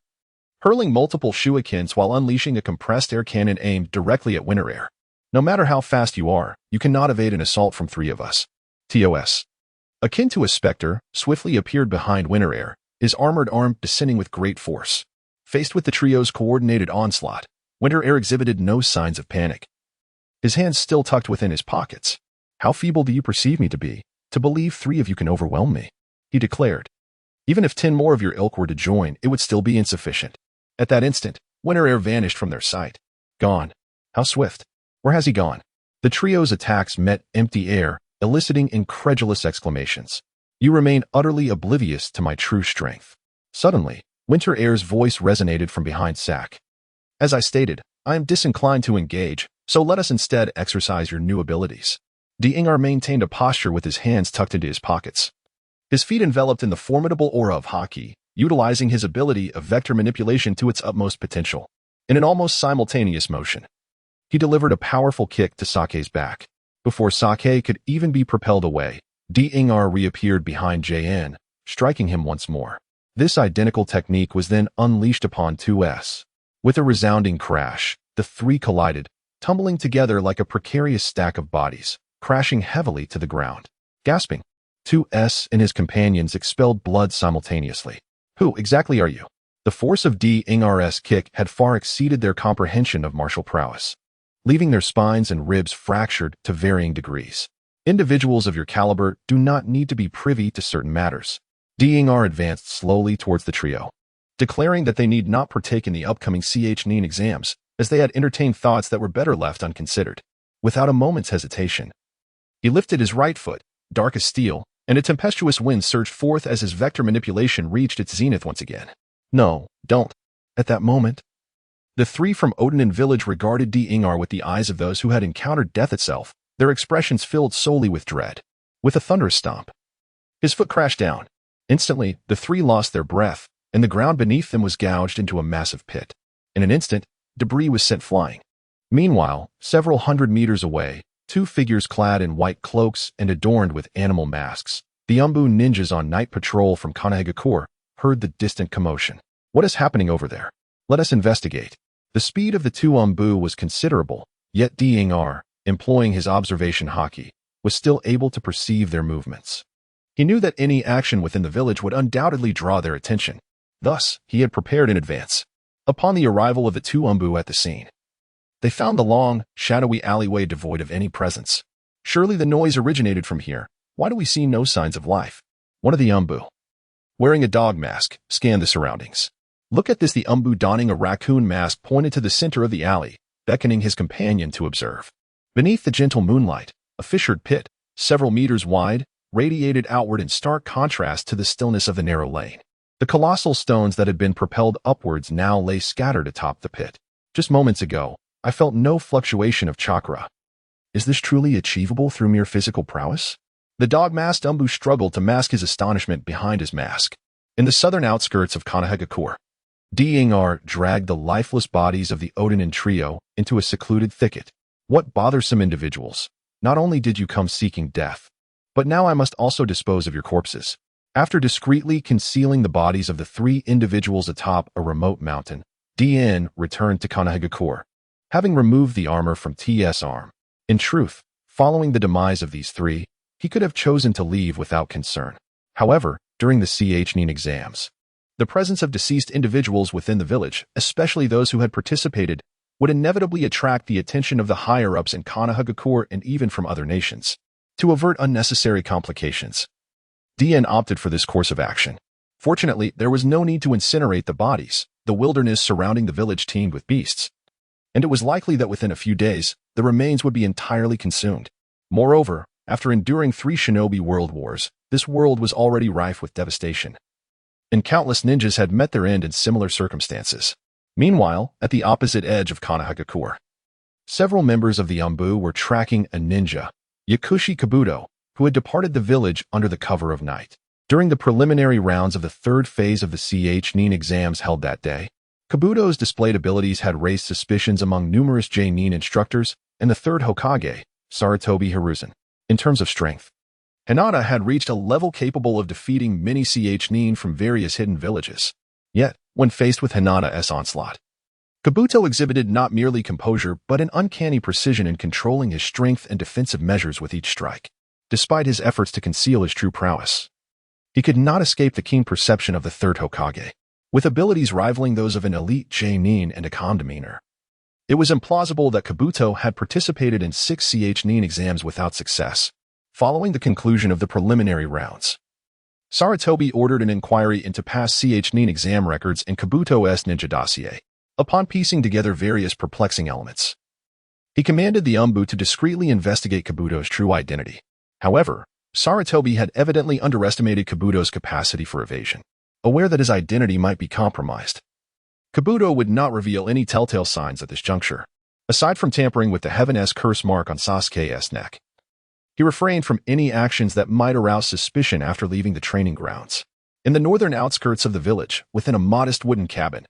[SPEAKER 1] hurling multiple shurikens while unleashing a compressed air cannon aimed directly at Winter Air. No matter how fast you are, you cannot evade an assault from 3 of us. TOS, akin to a specter, swiftly appeared behind Winter Air, his armored arm descending with great force. Faced with the trio's coordinated onslaught, Winter Air exhibited no signs of panic. His hands still tucked within his pockets. How feeble do you perceive me to believe 3 of you can overwhelm me? He declared. Even if 10 more of your ilk were to join, it would still be insufficient. At that instant, Winter Air vanished from their sight. Gone. How swift. Where has he gone? The trio's attacks met empty air, eliciting incredulous exclamations. You remain utterly oblivious to my true strength. Suddenly, Winter Air's voice resonated from behind Sack. As I stated, I am disinclined to engage, so let us instead exercise your new abilities. Ingar maintained a posture with his hands tucked into his pockets, his feet enveloped in the formidable aura of Haki, utilizing his ability of vector manipulation to its utmost potential. In an almost simultaneous motion, he delivered a powerful kick to Sake's back. Before Sake could even be propelled away, Ingar reappeared behind JN, striking him once more. This identical technique was then unleashed upon 2S. With a resounding crash, the 3 collided, tumbling together like a precarious stack of bodies, crashing heavily to the ground. Gasping, 2S and his companions expelled blood simultaneously. Who exactly are you? The force of Ingar's kick had far exceeded their comprehension of martial prowess, leaving their spines and ribs fractured to varying degrees. Individuals of your caliber do not need to be privy to certain matters. Ingar advanced slowly towards the trio, declaring that they need not partake in the upcoming CHNIN exams, as they had entertained thoughts that were better left unconsidered. Without a moment's hesitation, he lifted his right foot, dark as steel, and a tempestuous wind surged forth as his vector manipulation reached its zenith once again. No, don't. At that moment, the 3 from Odin Village regarded Ingar with the eyes of those who had encountered death itself, their expressions filled solely with dread. With a thunderous stomp, his foot crashed down, Instantly, the three lost their breath, and the ground beneath them was gouged into a massive pit. In an instant, debris was sent flying. Meanwhile, several hundred meters away, two figures clad in white cloaks and adorned with animal masks, the Umbu ninjas on night patrol from Konoha, heard the distant commotion. What is happening over there? Let us investigate. The speed of the two Umbu was considerable, yet Dr. employing his observation haki, was still able to perceive their movements. He knew that any action within the village would undoubtedly draw their attention. Thus, he had prepared in advance. Upon the arrival of the two Umbu at the scene, they found the long, shadowy alleyway devoid of any presence. Surely the noise originated from here. Why do we see no signs of life? One of the Umbu, wearing a dog mask, scanned the surroundings. Look at this. The Umbu donning a raccoon mask pointed to the center of the alley, beckoning his companion to observe. Beneath the gentle moonlight, a fissured pit, several meters wide, radiated outward in stark contrast to the stillness of the narrow lane. The colossal stones that had been propelled upwards now lay scattered atop the pit. Just moments ago, I felt no fluctuation of chakra. Is this truly achievable through mere physical prowess? The dog-masked Umbu struggled to mask his astonishment behind his mask. In the southern outskirts of Konoha, Dr. dragged the lifeless bodies of the Odanin trio into a secluded thicket. What bothersome individuals! Not only did you come seeking death, but now I must also dispose of your corpses. After discreetly concealing the bodies of the three individuals atop a remote mountain, Dr. returned to Konoha, having removed the armor from T's arm. In truth, following the demise of these three, he could have chosen to leave without concern. However, during the Chunin exams, the presence of deceased individuals within the village, especially those who had participated, would inevitably attract the attention of the higher-ups in Konoha and even from other nations. To avert unnecessary complications, Dr. opted for this course of action. Fortunately, there was no need to incinerate the bodies. The wilderness surrounding the village teemed with beasts, and it was likely that within a few days, the remains would be entirely consumed. Moreover, after enduring 3 shinobi world wars, this world was already rife with devastation, and countless ninjas had met their end in similar circumstances. Meanwhile, at the opposite edge of Konoha, several members of the Umbu were tracking a ninja, Yakushi Kabuto, who had departed the village under the cover of night. During the preliminary rounds of the third phase of the Chunin exams held that day, Kabuto's displayed abilities had raised suspicions among numerous J-nin instructors and the third Hokage, Sarutobi Hiruzen. In terms of strength, Hinata had reached a level capable of defeating many Chunin from various hidden villages. Yet, when faced with Hinata's onslaught, Kabuto exhibited not merely composure but an uncanny precision in controlling his strength and defensive measures with each strike. Despite his efforts to conceal his true prowess, he could not escape the keen perception of the third Hokage, with abilities rivaling those of an elite J-nin and a calm demeanor. It was implausible that Kabuto had participated in 6 Chunin exams without success. Following the conclusion of the preliminary rounds, Sarutobi ordered an inquiry into past Chunin exam records in Kabuto's ninja dossier. Upon piecing together various perplexing elements, he commanded the Umbu to discreetly investigate Kabuto's true identity. However, Sarutobi had evidently underestimated Kabuto's capacity for evasion. Aware that his identity might be compromised, Kabuto would not reveal any telltale signs at this juncture. Aside from tampering with the Heaven-S curse mark on Sasuke's neck, he refrained from any actions that might arouse suspicion after leaving the training grounds. In the northern outskirts of the village, within a modest wooden cabin,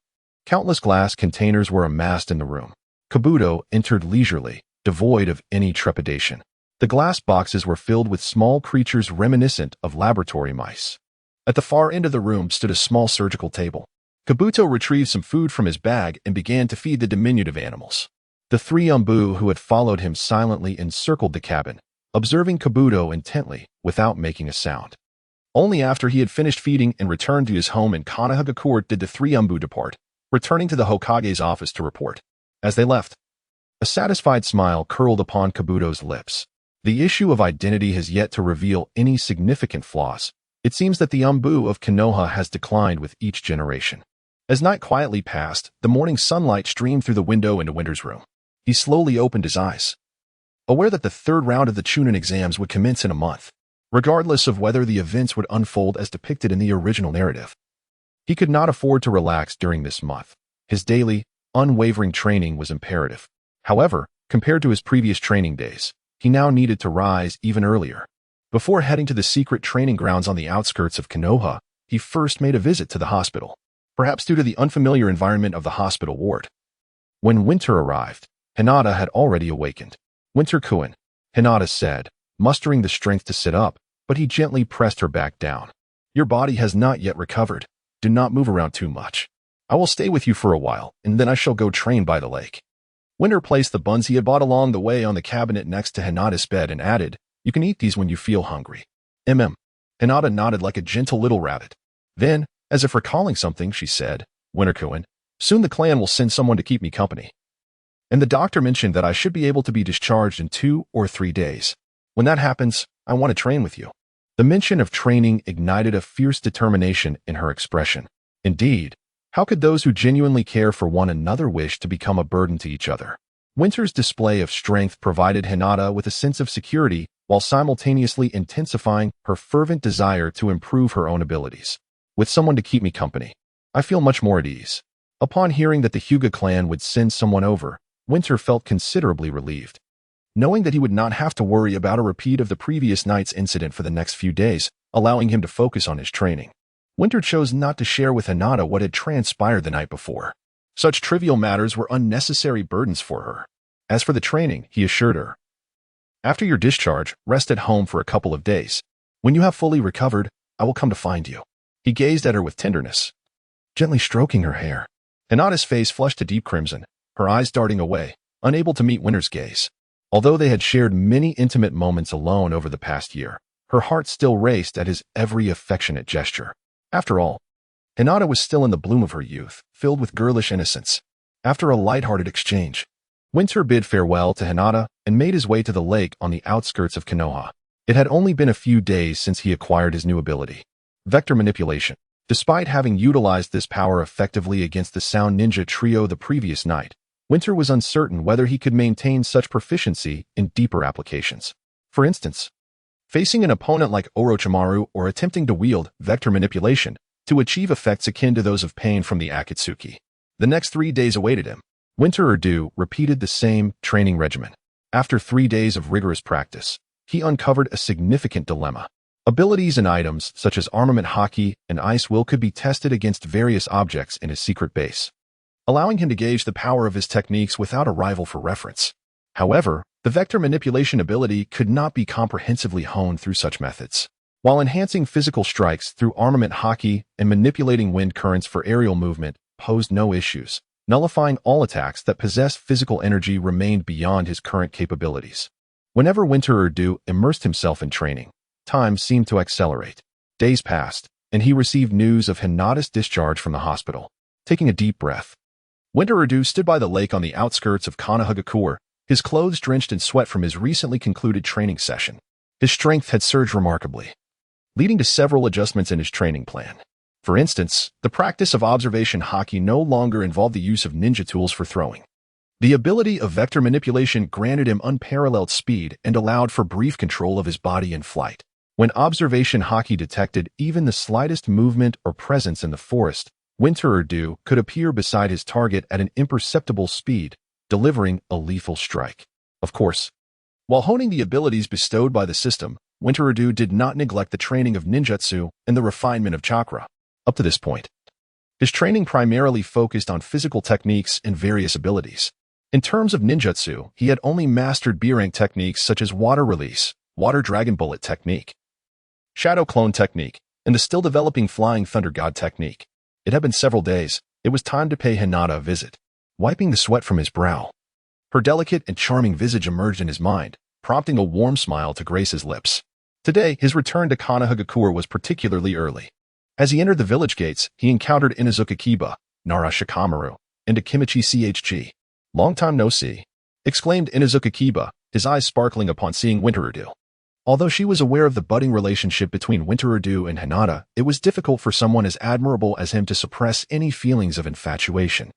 [SPEAKER 1] countless glass containers were amassed in the room. Kabuto entered leisurely, devoid of any trepidation. The glass boxes were filled with small creatures reminiscent of laboratory mice. At the far end of the room stood a small surgical table. Kabuto retrieved some food from his bag and began to feed the diminutive animals. The 3 Umbu who had followed him silently encircled the cabin, observing Kabuto intently without making a sound. Only after he had finished feeding and returned to his home in Konoha did the 3 Umbu depart, returning to the Hokage's office to report. As they left, a satisfied smile curled upon Kabuto's lips. The issue of identity has yet to reveal any significant flaws. It seems that the Umbu of Konoha has declined with each generation. As night quietly passed, the morning sunlight streamed through the window into Winter's room. He slowly opened his eyes, aware that the third round of the Chunin exams would commence in a month, regardless of whether the events would unfold as depicted in the original narrative. He could not afford to relax during this month. His daily, unwavering training was imperative. However, compared to his previous training days, he now needed to rise even earlier. Before heading to the secret training grounds on the outskirts of Konoha, he first made a visit to the hospital, perhaps due to the unfamiliar environment of the hospital ward. When winter arrived, Hinata had already awakened. "Winter-kun," Hinata said, mustering the strength to sit up, but he gently pressed her back down. "Your body has not yet recovered. Do not move around too much. I will stay with you for a while, and then I shall go train by the lake." Winter placed the buns he had bought along the way on the cabinet next to Hinata's bed and added, "You can eat these when you feel hungry." Hinata nodded like a gentle little rabbit. Then, as if recalling something, she said, "Winter-kun, soon the clan will send someone to keep me company. And the doctor mentioned that I should be able to be discharged in 2 or 3 days. When that happens, I want to train with you." The mention of training ignited a fierce determination in her expression. Indeed, how could those who genuinely care for one another wish to become a burden to each other? Winter's display of strength provided Hinata with a sense of security while simultaneously intensifying her fervent desire to improve her own abilities. "With someone to keep me company, I feel much more at ease." Upon hearing that the Hyuga clan would send someone over, Winter felt considerably relieved. Knowing that he would not have to worry about a repeat of the previous night's incident for the next few days, allowing him to focus on his training, Winter chose not to share with Hinata what had transpired the night before. Such trivial matters were unnecessary burdens for her. As for the training, he assured her, "After your discharge, rest at home for a couple of days. When you have fully recovered, I will come to find you." He gazed at her with tenderness, gently stroking her hair. Hinata's face flushed a deep crimson, her eyes darting away, unable to meet Winter's gaze. Although they had shared many intimate moments alone over the past year, her heart still raced at his every affectionate gesture. After all, Hinata was still in the bloom of her youth, filled with girlish innocence. After a light-hearted exchange, Winter bid farewell to Hinata and made his way to the lake on the outskirts of Konoha. It had only been a few days since he acquired his new ability, vector manipulation. Despite having utilized this power effectively against the Sound Ninja trio the previous night, Winter was uncertain whether he could maintain such proficiency in deeper applications. For instance, facing an opponent like Orochimaru or attempting to wield vector manipulation to achieve effects akin to those of pain from the Akatsuki. The next 3 days awaited him. Winter repeated the same training regimen. After 3 days of rigorous practice, he uncovered a significant dilemma. Abilities and items such as armament haki and ice will could be tested against various objects in his secret base, allowing him to gauge the power of his techniques without a rival for reference. However, the vector manipulation ability could not be comprehensively honed through such methods. While enhancing physical strikes through armament haki and manipulating wind currents for aerial movement posed no issues, nullifying all attacks that possessed physical energy remained beyond his current capabilities. Whenever Winter immersed himself in training, time seemed to accelerate. Days passed, and he received news of Hinata's discharge from the hospital. Taking a deep breath, Winter stood by the lake on the outskirts of Konoha Village, his clothes drenched in sweat from his recently concluded training session. His strength had surged remarkably, leading to several adjustments in his training plan. For instance, the practice of observation haki no longer involved the use of ninja tools for throwing. The ability of vector manipulation granted him unparalleled speed and allowed for brief control of his body in flight. When observation haki detected even the slightest movement or presence in the forest, Winter could appear beside his target at an imperceptible speed, delivering a lethal strike. Of course, while honing the abilities bestowed by the system, Winter did not neglect the training of ninjutsu and the refinement of chakra. Up to this point, his training primarily focused on physical techniques and various abilities. In terms of ninjutsu, he had only mastered B-rank techniques such as water release, water dragon bullet technique, shadow clone technique, and the still developing flying thunder god technique. It had been several days. It was time to pay Hinata a visit. Wiping the sweat from his brow, her delicate and charming visage emerged in his mind, prompting a warm smile to grace his lips. Today, his return to Konoha Village was particularly early. As he entered the village gates, he encountered Inuzuka Kiba, Nara Shikamaru, and Akimichi Chg. "Long time no see," exclaimed Inuzuka Kiba, his eyes sparkling upon seeing Winter. Although she was aware of the budding relationship between Winter and Hinata, it was difficult for someone as admirable as him to suppress any feelings of infatuation.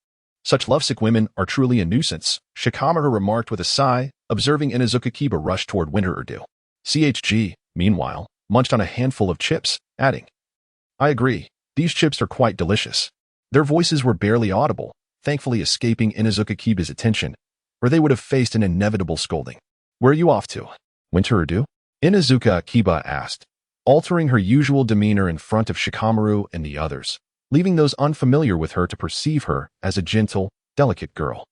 [SPEAKER 1] "Such lovesick women are truly a nuisance," Shikamaru remarked with a sigh, observing Inuzuka Kiba rush toward Winter. Chg, meanwhile, munched on a handful of chips, adding, "I agree, these chips are quite delicious." Their voices were barely audible, thankfully escaping Inuzuka Kiba's attention, or they would have faced an inevitable scolding. "Where are you off to?" "Winter?" Inuzuka Kiba asked, altering her usual demeanor in front of Shikamaru and the others, leaving those unfamiliar with her to perceive her as a gentle, delicate girl.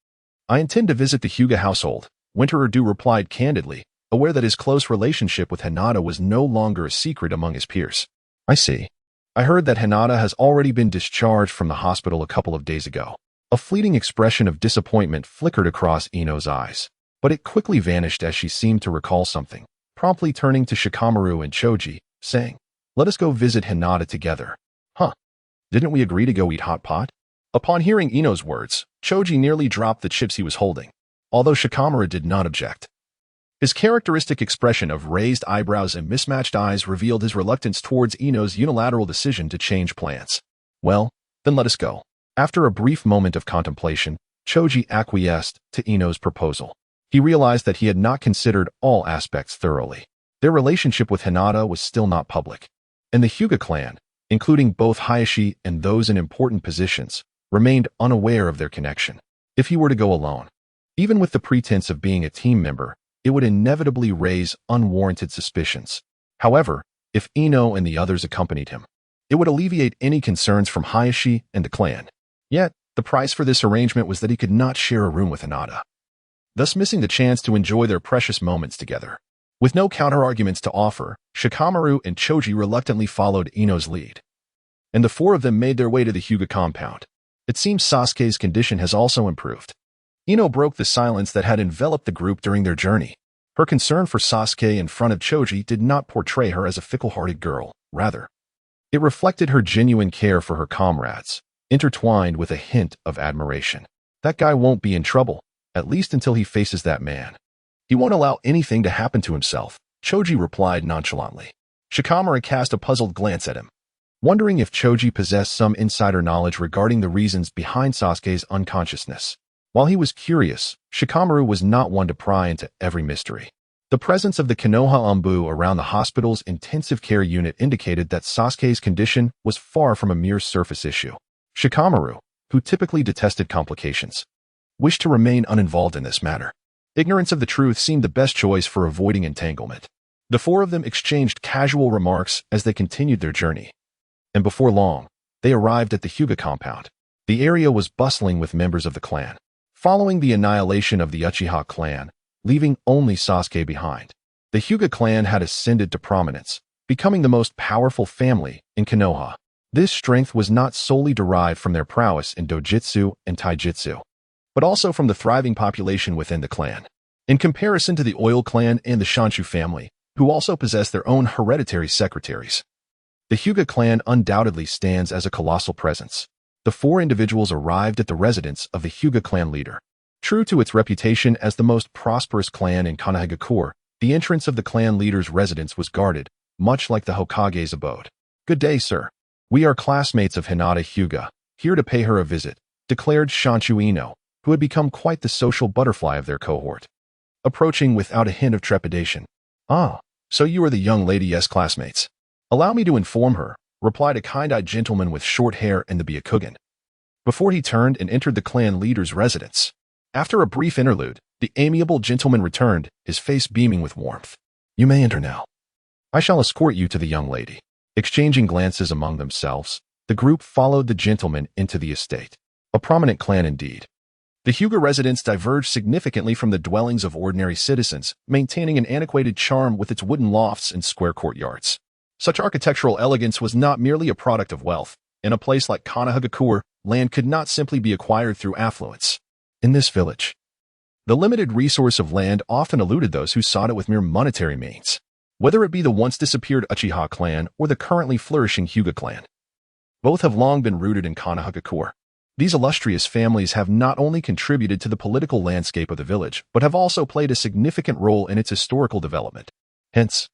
[SPEAKER 1] I intend to visit the Hyuga household, Winter replied candidly, aware that his close relationship with Hinata was no longer a secret among his peers. I see. I heard that Hinata has already been discharged from the hospital a couple of days ago. A fleeting expression of disappointment flickered across Ino's eyes, but it quickly vanished as she seemed to recall something, promptly turning to Shikamaru and Choji, saying, "Let us go visit Hinata together." Huh? Didn't we agree to go eat hot pot? Upon hearing Ino's words, Choji nearly dropped the chips he was holding, although Shikamaru did not object. His characteristic expression of raised eyebrows and mismatched eyes revealed his reluctance towards Ino's unilateral decision to change plans. Well, then let us go. After a brief moment of contemplation, Choji acquiesced to Ino's proposal. He realized that he had not considered all aspects thoroughly. Their relationship with Hinata was still not public, and the Hyuga clan, including both Hayashi and those in important positions, remained unaware of their connection. If he were to go alone, even with the pretense of being a team member, it would inevitably raise unwarranted suspicions. However, if Ino and the others accompanied him, it would alleviate any concerns from Hayashi and the clan. Yet, the price for this arrangement was that he could not share a room with Hinata, thus missing the chance to enjoy their precious moments together. With no counter-arguments to offer, Shikamaru and Choji reluctantly followed Ino's lead, and the four of them made their way to the Hyuga compound. It seems Sasuke's condition has also improved. Ino broke the silence that had enveloped the group during their journey. Her concern for Sasuke in front of Choji did not portray her as a fickle-hearted girl. Rather, it reflected her genuine care for her comrades, intertwined with a hint of admiration. That guy won't be in trouble, at least until he faces that man. He won't allow anything to happen to himself, Choji replied nonchalantly. Shikamaru cast a puzzled glance at him, wondering if Choji possessed some insider knowledge regarding the reasons behind Sasuke's unconsciousness. While he was curious, Shikamaru was not one to pry into every mystery. The presence of the Konoha Umbu around the hospital's intensive care unit indicated that Sasuke's condition was far from a mere surface issue. Shikamaru, who typically detested complications, wished to remain uninvolved in this matter. Ignorance of the truth seemed the best choice for avoiding entanglement. The four of them exchanged casual remarks as they continued their journey, and before long, they arrived at the Hyuga compound. The area was bustling with members of the clan, following the annihilation of the Uchiha clan, leaving only Sasuke behind. The Hyuga clan had ascended to prominence, becoming the most powerful family in Konoha. This strength was not solely derived from their prowess in dojutsu and taijutsu, but also from the thriving population within the clan. In comparison to the Oil clan and the Shanshu family, who also possess their own hereditary secretaries, the Hyuga clan undoubtedly stands as a colossal presence. The four individuals arrived at the residence of the Hyuga clan leader. True to its reputation as the most prosperous clan in Konohagakure, the entrance of the clan leader's residence was guarded, much like the Hokage's abode. "Good day, sir. We are classmates of Hinata Hyuga, here to pay her a visit," declared Shanshu Ino, who had become quite the social butterfly of their cohort, approaching without a hint of trepidation. "Ah, so you are the young lady's classmates. Allow me to inform her," replied a kind-eyed gentleman with short hair and the Byakugan, before he turned and entered the clan leader's residence. After a brief interlude, the amiable gentleman returned, his face beaming with warmth. "You may enter now. I shall escort you to the young lady." Exchanging glances among themselves, the group followed the gentleman into the estate. A prominent clan indeed. The Hyuga residence diverged significantly from the dwellings of ordinary citizens, maintaining an antiquated charm with its wooden lofts and square courtyards. Such architectural elegance was not merely a product of wealth. In a place like Konohagakure, land could not simply be acquired through affluence. In this village, the limited resource of land often eluded those who sought it with mere monetary means, whether it be the once-disappeared Uchiha clan or the currently flourishing Hyuga clan. Both have long been rooted in Konohagakure. These illustrious families have not only contributed to the political landscape of the village, but have also played a significant role in its historical development. Hence,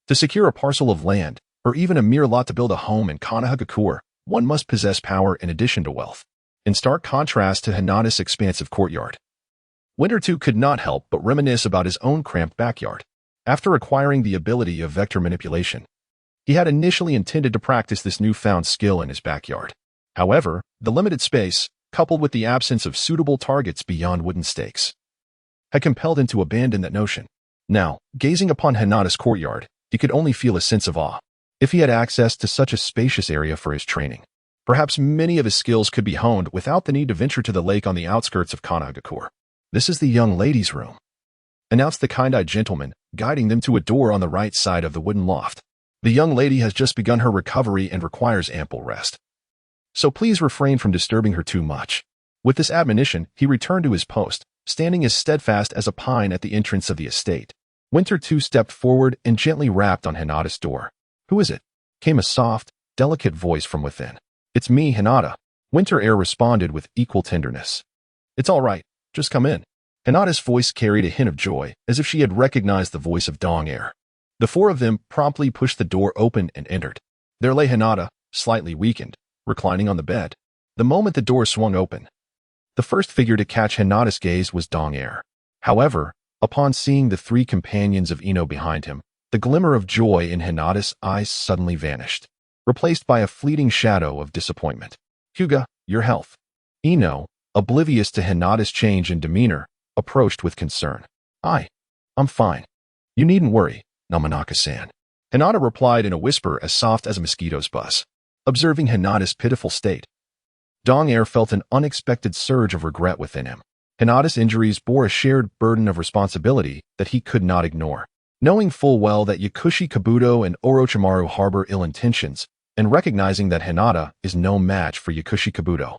[SPEAKER 1] to secure a parcel of land, or even a mere lot to build a home in Konohagakure, one must possess power in addition to wealth. In stark contrast to Hinata's expansive courtyard, Winter too could not help but reminisce about his own cramped backyard. After acquiring the ability of vector manipulation, he had initially intended to practice this newfound skill in his backyard. However, the limited space, coupled with the absence of suitable targets beyond wooden stakes, had compelled him to abandon that notion. Now, gazing upon Hinata's courtyard, he could only feel a sense of awe. If he had access to such a spacious area for his training, perhaps many of his skills could be honed without the need to venture to the lake on the outskirts of Konoha. "This is the young lady's room," announced the kind-eyed gentleman, guiding them to a door on the right side of the wooden loft. "The young lady has just begun her recovery and requires ample rest, so please refrain from disturbing her too much." With this admonition, he returned to his post, standing as steadfast as a pine at the entrance of the estate. Winter too stepped forward and gently rapped on Hinata's door. "Who is it?" came a soft, delicate voice from within. "It's me, Hinata," Winter Air responded with equal tenderness. "It's all right, just come in." Hinata's voice carried a hint of joy, as if she had recognized the voice of Dong Air. The four of them promptly pushed the door open and entered. There lay Hinata, slightly weakened, reclining on the bed. The moment the door swung open, the first figure to catch Hinata's gaze was Dong Air. However, upon seeing the three companions of Ino behind him, the glimmer of joy in Hinata's eyes suddenly vanished, replaced by a fleeting shadow of disappointment. "Hyuga, your health." Ino, oblivious to Hinata's change in demeanor, approached with concern. I'm fine. You needn't worry, Namanaka-san." Hinata replied in a whisper as soft as a mosquito's buzz. Observing Hinata's pitiful state, Dong Air felt an unexpected surge of regret within him. Hinata's injuries bore a shared burden of responsibility that he could not ignore. Knowing full well that Yakushi Kabuto and Orochimaru harbor ill intentions, and recognizing that Hinata is no match for Yakushi Kabuto,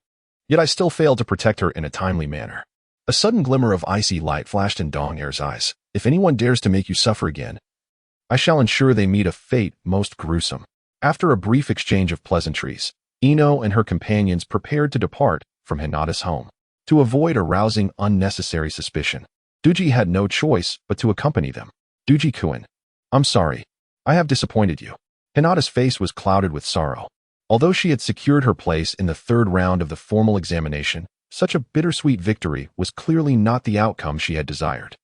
[SPEAKER 1] yet I still failed to protect her in a timely manner. A sudden glimmer of icy light flashed in Dong Air's eyes. "If anyone dares to make you suffer again, I shall ensure they meet a fate most gruesome." After a brief exchange of pleasantries, Ino and her companions prepared to depart from Hinata's home. To avoid arousing unnecessary suspicion, Duji had no choice but to accompany them. "Duji-kun, I'm sorry. I have disappointed you." Hinata's face was clouded with sorrow. Although she had secured her place in the third round of the formal examination, such a bittersweet victory was clearly not the outcome she had desired.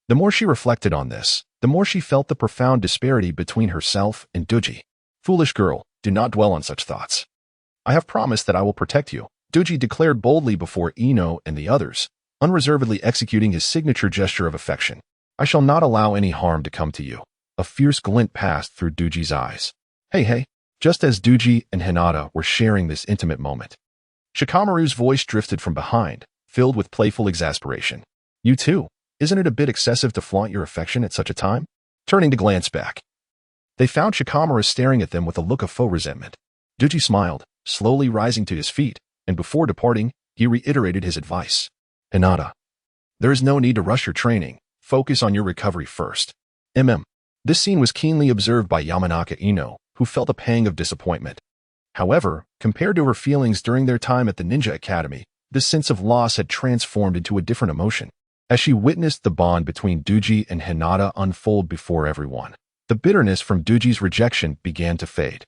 [SPEAKER 1] The more she reflected on this, the more she felt the profound disparity between herself and Duji. "Foolish girl, do not dwell on such thoughts. I have promised that I will protect you," Duji declared boldly before Ino and the others, unreservedly executing his signature gesture of affection. "I shall not allow any harm to come to you." A fierce glint passed through Duji's eyes. Hey. Just as Duji and Hinata were sharing this intimate moment, Shikamaru's voice drifted from behind, filled with playful exasperation. "You too. Isn't it a bit excessive to flaunt your affection at such a time?" Turning to glance back, they found Shikamaru staring at them with a look of faux resentment. Duji smiled, slowly rising to his feet, and before departing, he reiterated his advice. "Hinata, there is no need to rush your training. Focus on your recovery first." This scene was keenly observed by Yamanaka Ino, who felt a pang of disappointment. However, compared to her feelings during their time at the Ninja Academy, this sense of loss had transformed into a different emotion. As she witnessed the bond between Duji and Hinata unfold before everyone, the bitterness from Duji's rejection began to fade.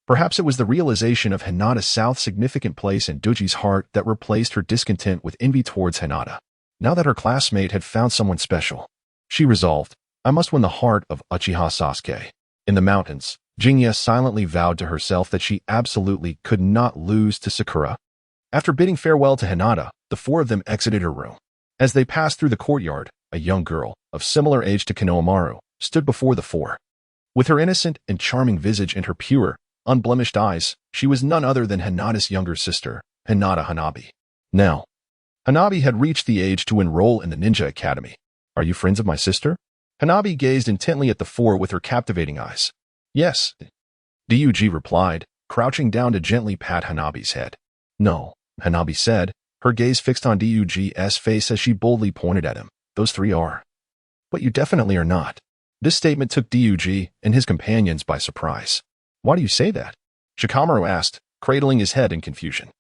[SPEAKER 1] Perhaps it was the realization of Hinata South's significant place in Duji's heart that replaced her discontent with envy towards Hinata. Now that her classmate had found someone special, she resolved, "I must win the heart of Uchiha Sasuke." In the mountains, Jinya silently vowed to herself that she absolutely could not lose to Sakura. After bidding farewell to Hinata, the four of them exited her room. As they passed through the courtyard, a young girl, of similar age to Konohamaru, stood before the four. With her innocent and charming visage and her pure, unblemished eyes, she was none other than Hinata's younger sister, Hinata Hanabi. Now, Hanabi had reached the age to enroll in the Ninja Academy. "Are you friends of my sister?" Hanabi gazed intently at the four with her captivating eyes. "Yes," Ryuji replied, crouching down to gently pat Hanabi's head. "No," Hanabi said, her gaze fixed on Ryuji's face as she boldly pointed at him. "Those three are. But you definitely are not." This statement took Ryuji and his companions by surprise. "Why do you say that?" Shikamaru asked, cradling his head in confusion.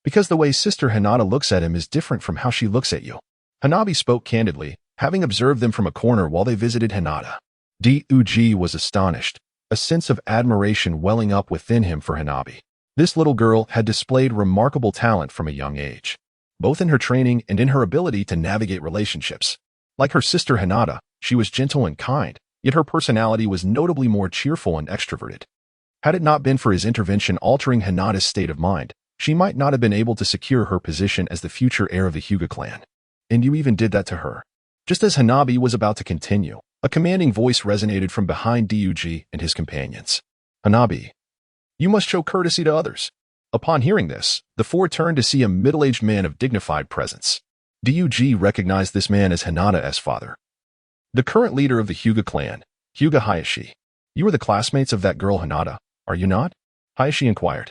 [SPEAKER 1] "Because the way Sister Hinata looks at him is different from how she looks at you." Hanabi spoke candidly, having observed them from a corner while they visited Hinata. Ryuji was astonished, a sense of admiration welling up within him for Hanabi. This little girl had displayed remarkable talent from a young age, both in her training and in her ability to navigate relationships. Like her sister Hinata, she was gentle and kind, yet her personality was notably more cheerful and extroverted. Had it not been for his intervention altering Hinata's state of mind, she might not have been able to secure her position as the future heir of the Hyuga clan. "And you even did that to her." Just as Hanabi was about to continue, a commanding voice resonated from behind Ryuji and his companions. Hanabi, you must show courtesy to others. Upon hearing this, the four turned to see a middle-aged man of dignified presence. Dug recognized this man as Hinata's father, the current leader of the Hyuga clan, Hyuga Hayashi. You are the classmates of that girl Hinata, are you not? Hayashi inquired,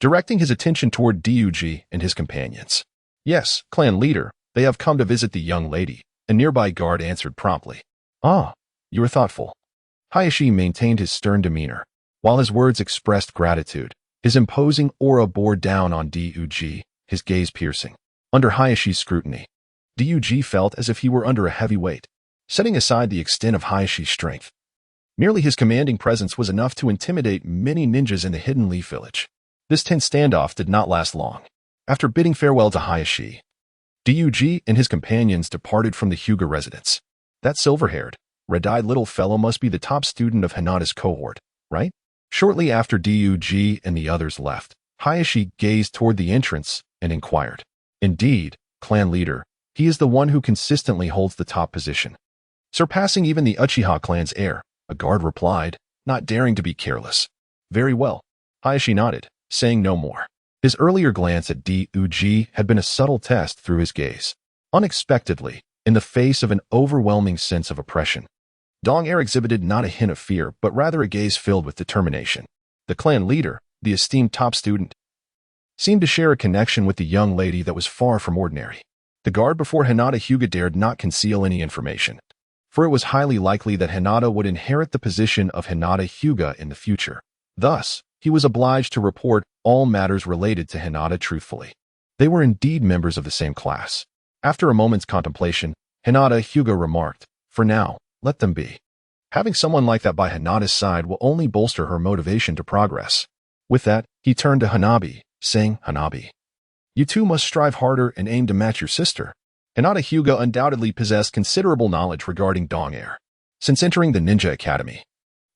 [SPEAKER 1] directing his attention toward Dug and his companions. Yes, clan leader, they have come to visit the young lady, a nearby guard answered promptly. Ah, you are thoughtful. Hayashi maintained his stern demeanor. While his words expressed gratitude, his imposing aura bore down on Dug, his gaze piercing. Under Hayashi's scrutiny, Dug felt as if he were under a heavy weight. Setting aside the extent of Hayashi's strength, merely his commanding presence was enough to intimidate many ninjas in the Hidden Leaf Village. This tense standoff did not last long. After bidding farewell to Hayashi, Dug and his companions departed from the Hyuga residence. That silver-haired, red-eyed little fellow must be the top student of Hinata's cohort, right? Shortly after Dug and the others left, Hayashi gazed toward the entrance and inquired. Indeed, clan leader, he is the one who consistently holds the top position, surpassing even the Uchiha clan's heir, a guard replied, not daring to be careless. Very well. Hayashi nodded, saying no more. His earlier glance at Dug had been a subtle test through his gaze. Unexpectedly, in the face of an overwhelming sense of oppression, Dong Air exhibited not a hint of fear, but rather a gaze filled with determination. The clan leader, the esteemed top student, seemed to share a connection with the young lady that was far from ordinary. The guard before Hinata Hyuga dared not conceal any information, for it was highly likely that Hinata would inherit the position of Hinata Hyuga in the future. Thus, he was obliged to report all matters related to Hinata truthfully. They were indeed members of the same class. After a moment's contemplation, Hinata Hyuga remarked, for now, let them be. Having someone like that by Hinata's side will only bolster her motivation to progress. With that, he turned to Hanabi, saying, Hanabi, you too must strive harder and aim to match your sister. Hinata Hyuga undoubtedly possessed considerable knowledge regarding Dong Air. Since entering the Ninja Academy,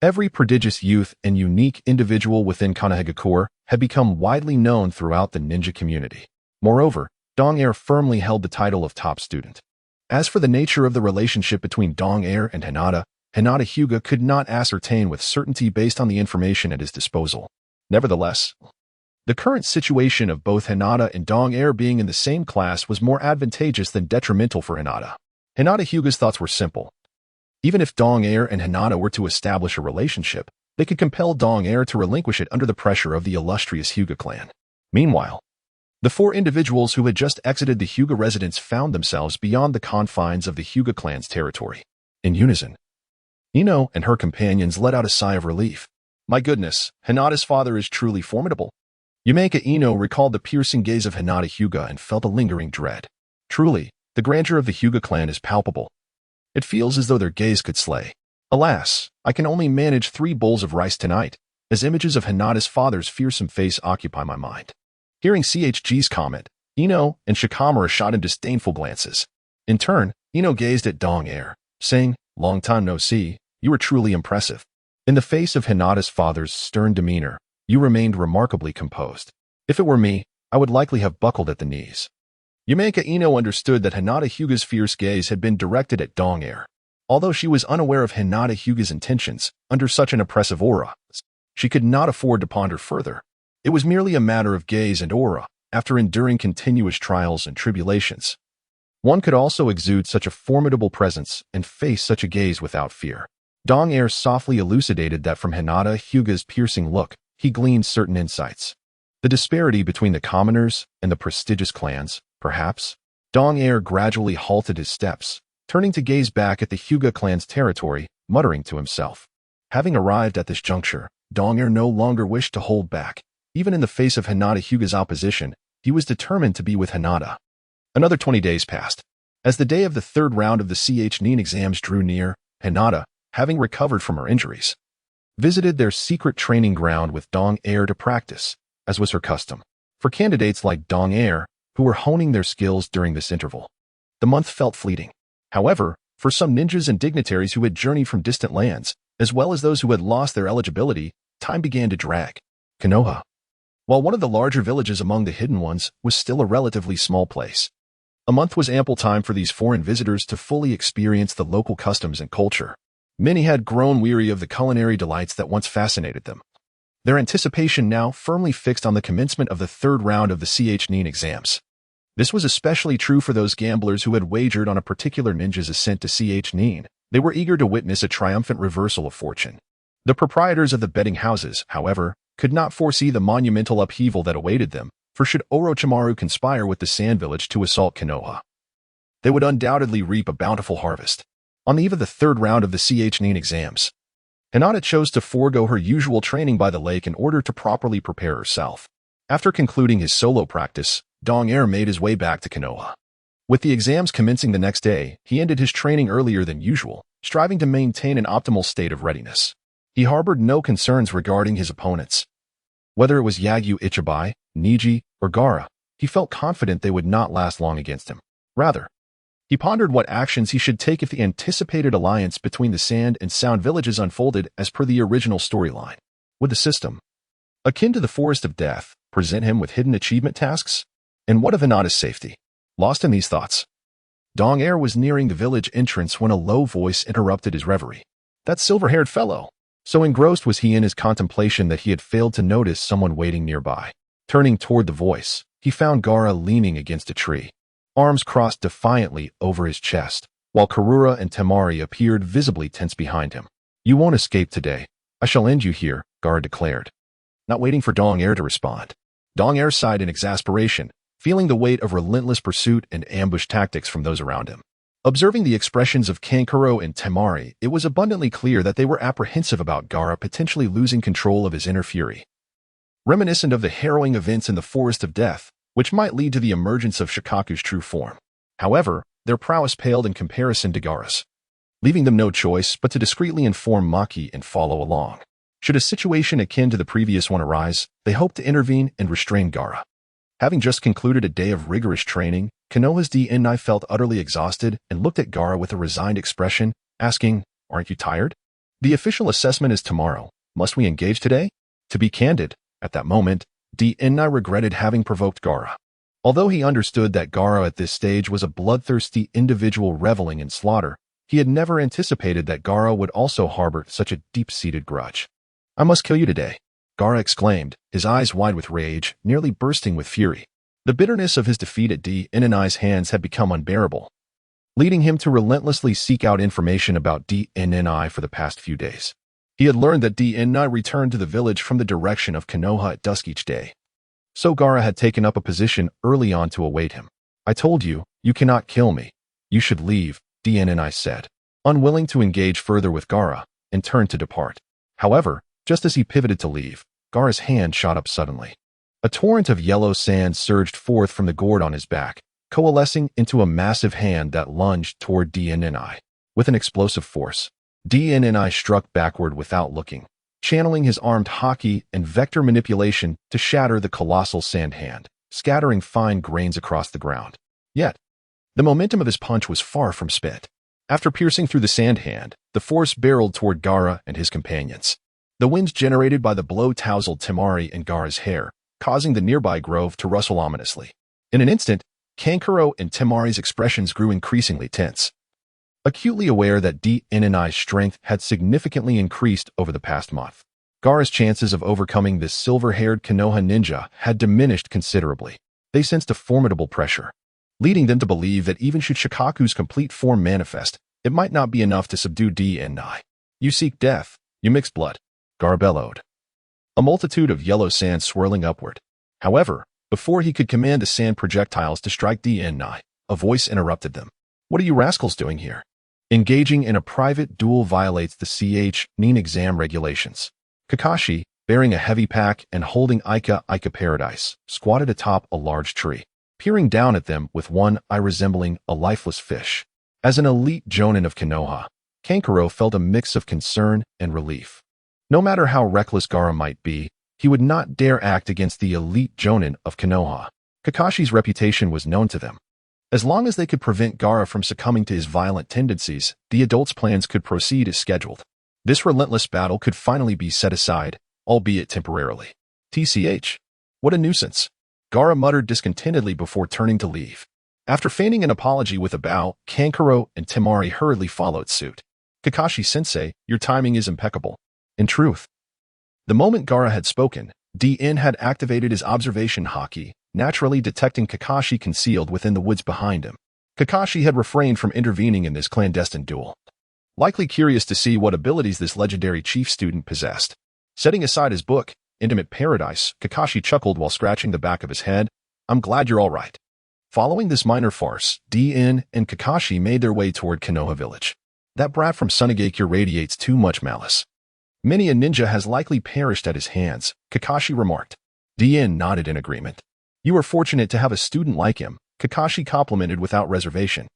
[SPEAKER 1] every prodigious youth and unique individual within Konohagakure had become widely known throughout the ninja community. Moreover, Dong Air firmly held the title of top student. As for the nature of the relationship between Dong Air and Hinata Hyuga could not ascertain with certainty based on the information at his disposal. Nevertheless, the current situation of both Hinata and Dong Air being in the same class was more advantageous than detrimental for Hinata. Hinata Hyuga's thoughts were simple. Even if Dong Air and Hinata were to establish a relationship, they could compel Dong Air to relinquish it under the pressure of the illustrious Hyuga clan. Meanwhile, the four individuals who had just exited the Hyuga residence found themselves beyond the confines of the Hyuga clan's territory. In unison, Ino and her companions let out a sigh of relief. My goodness, Hinata's father is truly formidable. Yumeka Ino recalled the piercing gaze of Hinata Hyuga and felt a lingering dread. Truly, the grandeur of the Hyuga clan is palpable. It feels as though their gaze could slay. Alas, I can only manage 3 bowls of rice tonight, as images of Hinata's father's fearsome face occupy my mind. Hearing CHG's comment, Ino and Shikamura shot him disdainful glances. In turn, Ino gazed at Dong Air, saying, long time no see, you are truly impressive. In the face of Hinata's father's stern demeanor, you remained remarkably composed. If it were me, I would likely have buckled at the knees. Yumeka Ino understood that Hinata Hyuga's fierce gaze had been directed at Dong Air. Although she was unaware of Hinata Hyuga's intentions, under such an oppressive aura, she could not afford to ponder further. It was merely a matter of gaze and aura, after enduring continuous trials and tribulations. One could also exude such a formidable presence and face such a gaze without fear. Dong Air softly elucidated that from Hinata Hyuga's piercing look, he gleaned certain insights. The disparity between the commoners and the prestigious clans, perhaps. Dong Air gradually halted his steps, turning to gaze back at the Hyuga clan's territory, muttering to himself. Having arrived at this juncture, Dong Air no longer wished to hold back. Even in the face of Hinata Hyuga's opposition, he was determined to be with Hinata. Another 20 days passed. As the day of the 3rd round of the CH NIN exams drew near, Hinata, having recovered from her injuries, visited their secret training ground with Dong Air to practice, as was her custom. For candidates like Dong Air, who were honing their skills during this interval, the month felt fleeting. However, for some ninjas and dignitaries who had journeyed from distant lands, as well as those who had lost their eligibility, time began to drag. Konoha, while one of the larger villages among the hidden ones, was still a relatively small place. A month was ample time for these foreign visitors to fully experience the local customs and culture. Many had grown weary of the culinary delights that once fascinated them. their anticipation now firmly fixed on the commencement of the third round of the CH Nin exams. This was especially true for those gamblers who had wagered on a particular ninja's ascent to CH Nin. They were eager to witness a triumphant reversal of fortune. The proprietors of the betting houses, however, could not foresee the monumental upheaval that awaited them, for should Orochimaru conspire with the Sand Village to assault Konoha, they would undoubtedly reap a bountiful harvest. On the eve of the third round of the CH Nin exams, Hinata chose to forego her usual training by the lake in order to properly prepare herself. After concluding his solo practice, Dong Er made his way back to Konoha. With the exams commencing the next day, he ended his training earlier than usual, striving to maintain an optimal state of readiness. He harbored no concerns regarding his opponents. Whether it was Yagyu Ichibai, Niji, or Gaara, he felt confident they would not last long against him. Rather, he pondered what actions he should take if the anticipated alliance between the Sand and Sound villages unfolded as per the original storyline. Would the system, akin to the Forest of Death, present him with hidden achievement tasks? And what of Hinata's safety? Lost in these thoughts, Dong Er was nearing the village entrance when a low voice interrupted his reverie. That silver-haired fellow! So engrossed was he in his contemplation that he had failed to notice someone waiting nearby. Turning toward the voice, he found Gaara leaning against a tree, arms crossed defiantly over his chest, while Karura and Temari appeared visibly tense behind him. You won't escape today. I shall end you here, Gaara declared. Not waiting for Dong Er to respond, Dong Er sighed in exasperation, feeling the weight of relentless pursuit and ambush tactics from those around him. Observing the expressions of Kankuro and Temari, it was abundantly clear that they were apprehensive about Gaara potentially losing control of his inner fury. Reminiscent of the harrowing events in the Forest of Death, which might lead to the emergence of Shikaku's true form. However, their prowess paled in comparison to Gaara's, leaving them no choice but to discreetly inform Maki and follow along. Should a situation akin to the previous one arise, they hoped to intervene and restrain Gaara. Having just concluded a day of rigorous training, Konoha's DNI felt utterly exhausted and looked at Gaara with a resigned expression, asking, "Aren't you tired? The official assessment is tomorrow. Must we engage today?" To be candid, at that moment, DNI regretted having provoked Gaara. Although he understood that Gaara at this stage was a bloodthirsty individual reveling in slaughter, he had never anticipated that Gaara would also harbor such a deep-seated grudge. "I must kill you today," Gaara exclaimed, his eyes wide with rage, nearly bursting with fury. The bitterness of his defeat at DNNI's hands had become unbearable, leading him to relentlessly seek out information about DNNI for the past few days. He had learned that DNNI returned to the village from the direction of Konoha at dusk each day. So Gaara had taken up a position early on to await him. "I told you, you cannot kill me. You should leave," DNNI said, unwilling to engage further with Gaara, and turned to depart. However, just as he pivoted to leave, Gaara's hand shot up suddenly. A torrent of yellow sand surged forth from the gourd on his back, coalescing into a massive hand that lunged toward DNNI. With an explosive force, DNNI struck backward without looking, channeling his armed haki and vector manipulation to shatter the colossal sand hand, scattering fine grains across the ground. Yet, the momentum of his punch was far from spent. After piercing through the sand hand, the force barreled toward Gaara and his companions. The wind generated by the blow tousled Temari and Gaara's hair, causing the nearby grove to rustle ominously. In an instant, Kankuro and Temari's expressions grew increasingly tense. Acutely aware that DNNI's strength had significantly increased over the past month, Gaara's chances of overcoming this silver-haired Konoha ninja had diminished considerably. They sensed a formidable pressure, leading them to believe that even should Shikaku's complete form manifest, it might not be enough to subdue DNI. "You seek death, you mixed blood," Gaara bellowed, a multitude of yellow sand swirling upward. However, before he could command the sand projectiles to strike DNI, a voice interrupted them. "What are you rascals doing here? Engaging in a private duel violates the CH Nin exam regulations." Kakashi, bearing a heavy pack and holding Ika Paradise, squatted atop a large tree, peering down at them with one eye resembling a lifeless fish. As an elite jonin of Konoha, Kankuro felt a mix of concern and relief. No matter how reckless Gaara might be, he would not dare act against the elite jonin of Konoha. Kakashi's reputation was known to them. As long as they could prevent Gaara from succumbing to his violent tendencies, the adults' plans could proceed as scheduled. This relentless battle could finally be set aside, albeit temporarily. TCH. What a nuisance, Gaara muttered discontentedly before turning to leave. After feigning an apology with a bow, Kankuro and Temari hurriedly followed suit. "Kakashi-sensei, your timing is impeccable. In truth, The moment Gaara had spoken, DN had activated his observation haki, naturally detecting Kakashi concealed within the woods behind him. Kakashi had refrained from intervening in this clandestine duel, likely curious to see what abilities this legendary chief student possessed. Setting aside his book, Intimate Paradise, Kakashi chuckled while scratching the back of his head. I'm glad you're all right. Following this minor farce, DN and Kakashi made their way toward Konoha Village. That brat from Sunagakure radiates too much malice. Many a ninja has likely perished at his hands, Kakashi remarked. DN nodded in agreement. You are fortunate to have a student like him, Kakashi complimented without reservation.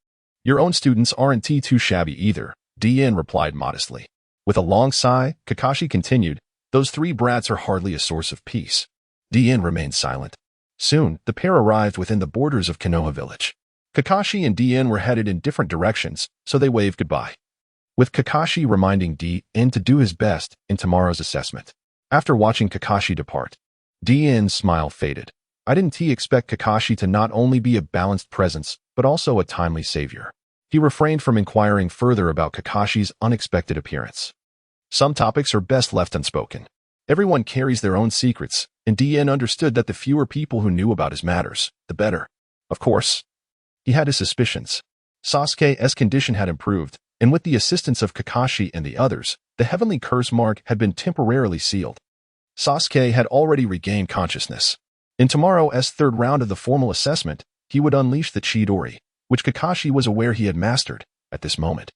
[SPEAKER 1] Your own students aren't too shabby either, DN replied modestly. With a long sigh, Kakashi continued, those three brats are hardly a source of peace. DN remained silent. Soon, the pair arrived within the borders of Konoha Village. Kakashi and DN were headed in different directions, so they waved goodbye, with Kakashi reminding DN to do his best in tomorrow's assessment. After watching Kakashi depart, DN's smile faded. I didn't expect Kakashi to not only be a balanced presence, but also a timely savior. He refrained from inquiring further about Kakashi's unexpected appearance. Some topics are best left unspoken. Everyone carries their own secrets, and DN understood that the fewer people who knew about his matters, the better. Of course, he had his suspicions. Sasuke's condition had improved, and with the assistance of Kakashi and the others, the heavenly curse mark had been temporarily sealed. Sasuke had already regained consciousness. In tomorrow's third round of the formal assessment, he would unleash the Chidori, which Kakashi was aware he had mastered at this moment.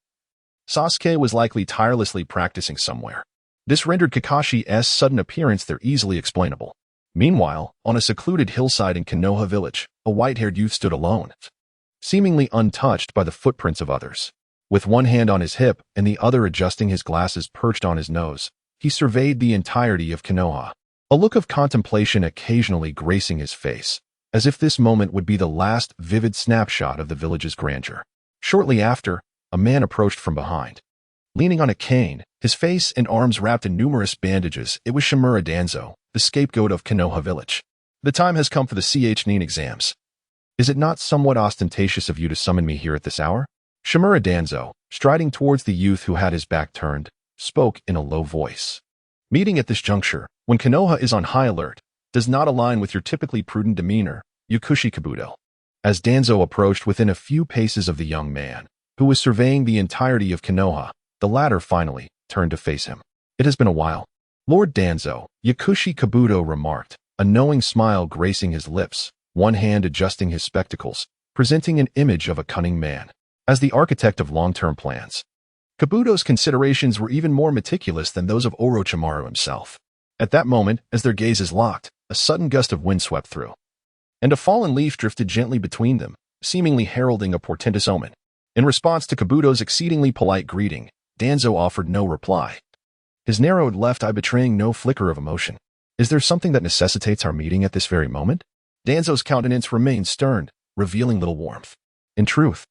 [SPEAKER 1] Sasuke was likely tirelessly practicing somewhere. This rendered Kakashi's sudden appearance there easily explainable. Meanwhile, on a secluded hillside in Konoha Village, a white-haired youth stood alone, seemingly untouched by the footprints of others. With one hand on his hip and the other adjusting his glasses perched on his nose, he surveyed the entirety of Konoha, a look of contemplation occasionally gracing his face, as if this moment would be the last vivid snapshot of the village's grandeur. Shortly after, a man approached from behind. Leaning on a cane, his face and arms wrapped in numerous bandages, it was Shimura Danzo, the scapegoat of Konoha Village. The time has come for the Chunin exams. Is it not somewhat ostentatious of you to summon me here at this hour? Shimura Danzo, striding towards the youth who had his back turned, spoke in a low voice. Meeting at this juncture, when Konoha is on high alert, does not align with your typically prudent demeanor, Yakushi Kabuto. As Danzo approached within a few paces of the young man, who was surveying the entirety of Konoha, the latter finally turned to face him. It has been a while. Lord Danzo, Yakushi Kabuto remarked, a knowing smile gracing his lips, one hand adjusting his spectacles, presenting an image of a cunning man. As the architect of long-term plans, Kabuto's considerations were even more meticulous than those of Orochimaru himself. At that moment, as their gazes locked, a sudden gust of wind swept through, and a fallen leaf drifted gently between them, seemingly heralding a portentous omen. In response to Kabuto's exceedingly polite greeting, Danzo offered no reply, his narrowed left eye betraying no flicker of emotion. Is there something that necessitates our meeting at this very moment? Danzo's countenance remained stern, revealing little warmth. In truth,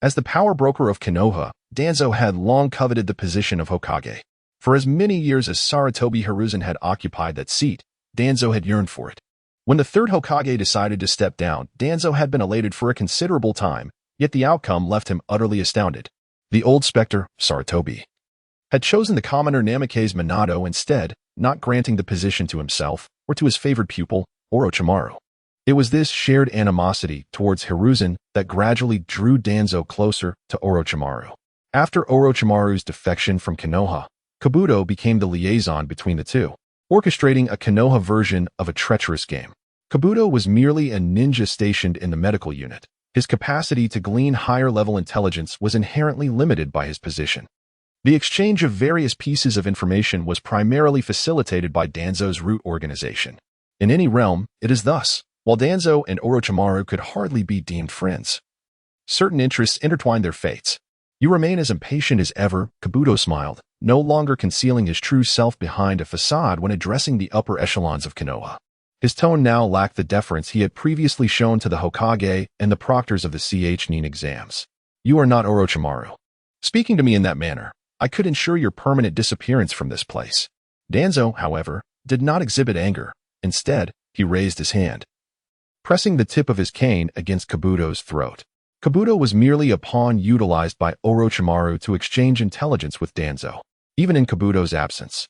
[SPEAKER 1] as the power broker of Konoha, Danzo had long coveted the position of Hokage. For as many years as Sarutobi Hiruzen had occupied that seat, Danzo had yearned for it. When the third Hokage decided to step down, Danzo had been elated for a considerable time, yet the outcome left him utterly astounded. The old specter, Sarutobi, had chosen the commoner Namake's Minato instead, not granting the position to himself or to his favored pupil, Orochimaru. It was this shared animosity towards Hiruzen that gradually drew Danzo closer to Orochimaru. After Orochimaru's defection from Konoha, Kabuto became the liaison between the two, orchestrating a Konoha version of a treacherous game. Kabuto was merely a ninja stationed in the medical unit. His capacity to glean higher-level intelligence was inherently limited by his position. The exchange of various pieces of information was primarily facilitated by Danzo's root organization. In any realm, it is thus. While Danzo and Orochimaru could hardly be deemed friends, certain interests intertwined their fates. You remain as impatient as ever, Kabuto smiled, no longer concealing his true self behind a facade when addressing the upper echelons of Konoha. His tone now lacked the deference he had previously shown to the Hokage and the proctors of the Chunin exams. You are not Orochimaru. Speaking to me in that manner, I could ensure your permanent disappearance from this place. Danzo, however, did not exhibit anger. Instead, he raised his hand, pressing the tip of his cane against Kabuto's throat. Kabuto was merely a pawn utilized by Orochimaru to exchange intelligence with Danzo. Even in Kabuto's absence,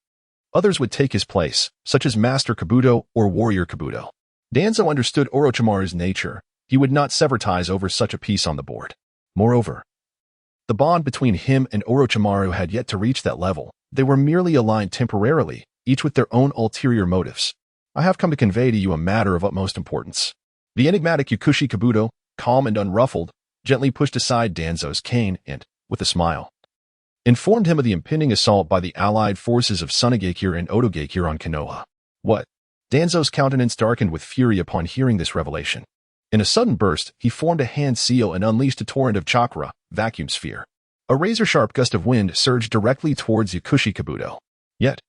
[SPEAKER 1] Others would take his place, such as Master Kabuto or Warrior Kabuto. Danzo understood Orochimaru's nature. He would not sever ties over such a piece on the board. Moreover, the bond between him and Orochimaru had yet to reach that level. They were merely aligned temporarily, each with their own ulterior motives. I have come to convey to you a matter of utmost importance. The enigmatic Yukushi Kabuto, calm and unruffled, gently pushed aside Danzo's cane and, with a smile, informed him of the impending assault by the allied forces of Sunagakure and Otogakure on Konoha. What? Danzo's countenance darkened with fury upon hearing this revelation. In a sudden burst, he formed a hand seal and unleashed a torrent of chakra, vacuum sphere. A razor-sharp gust of wind surged directly towards Yukushi Kabuto. Yet,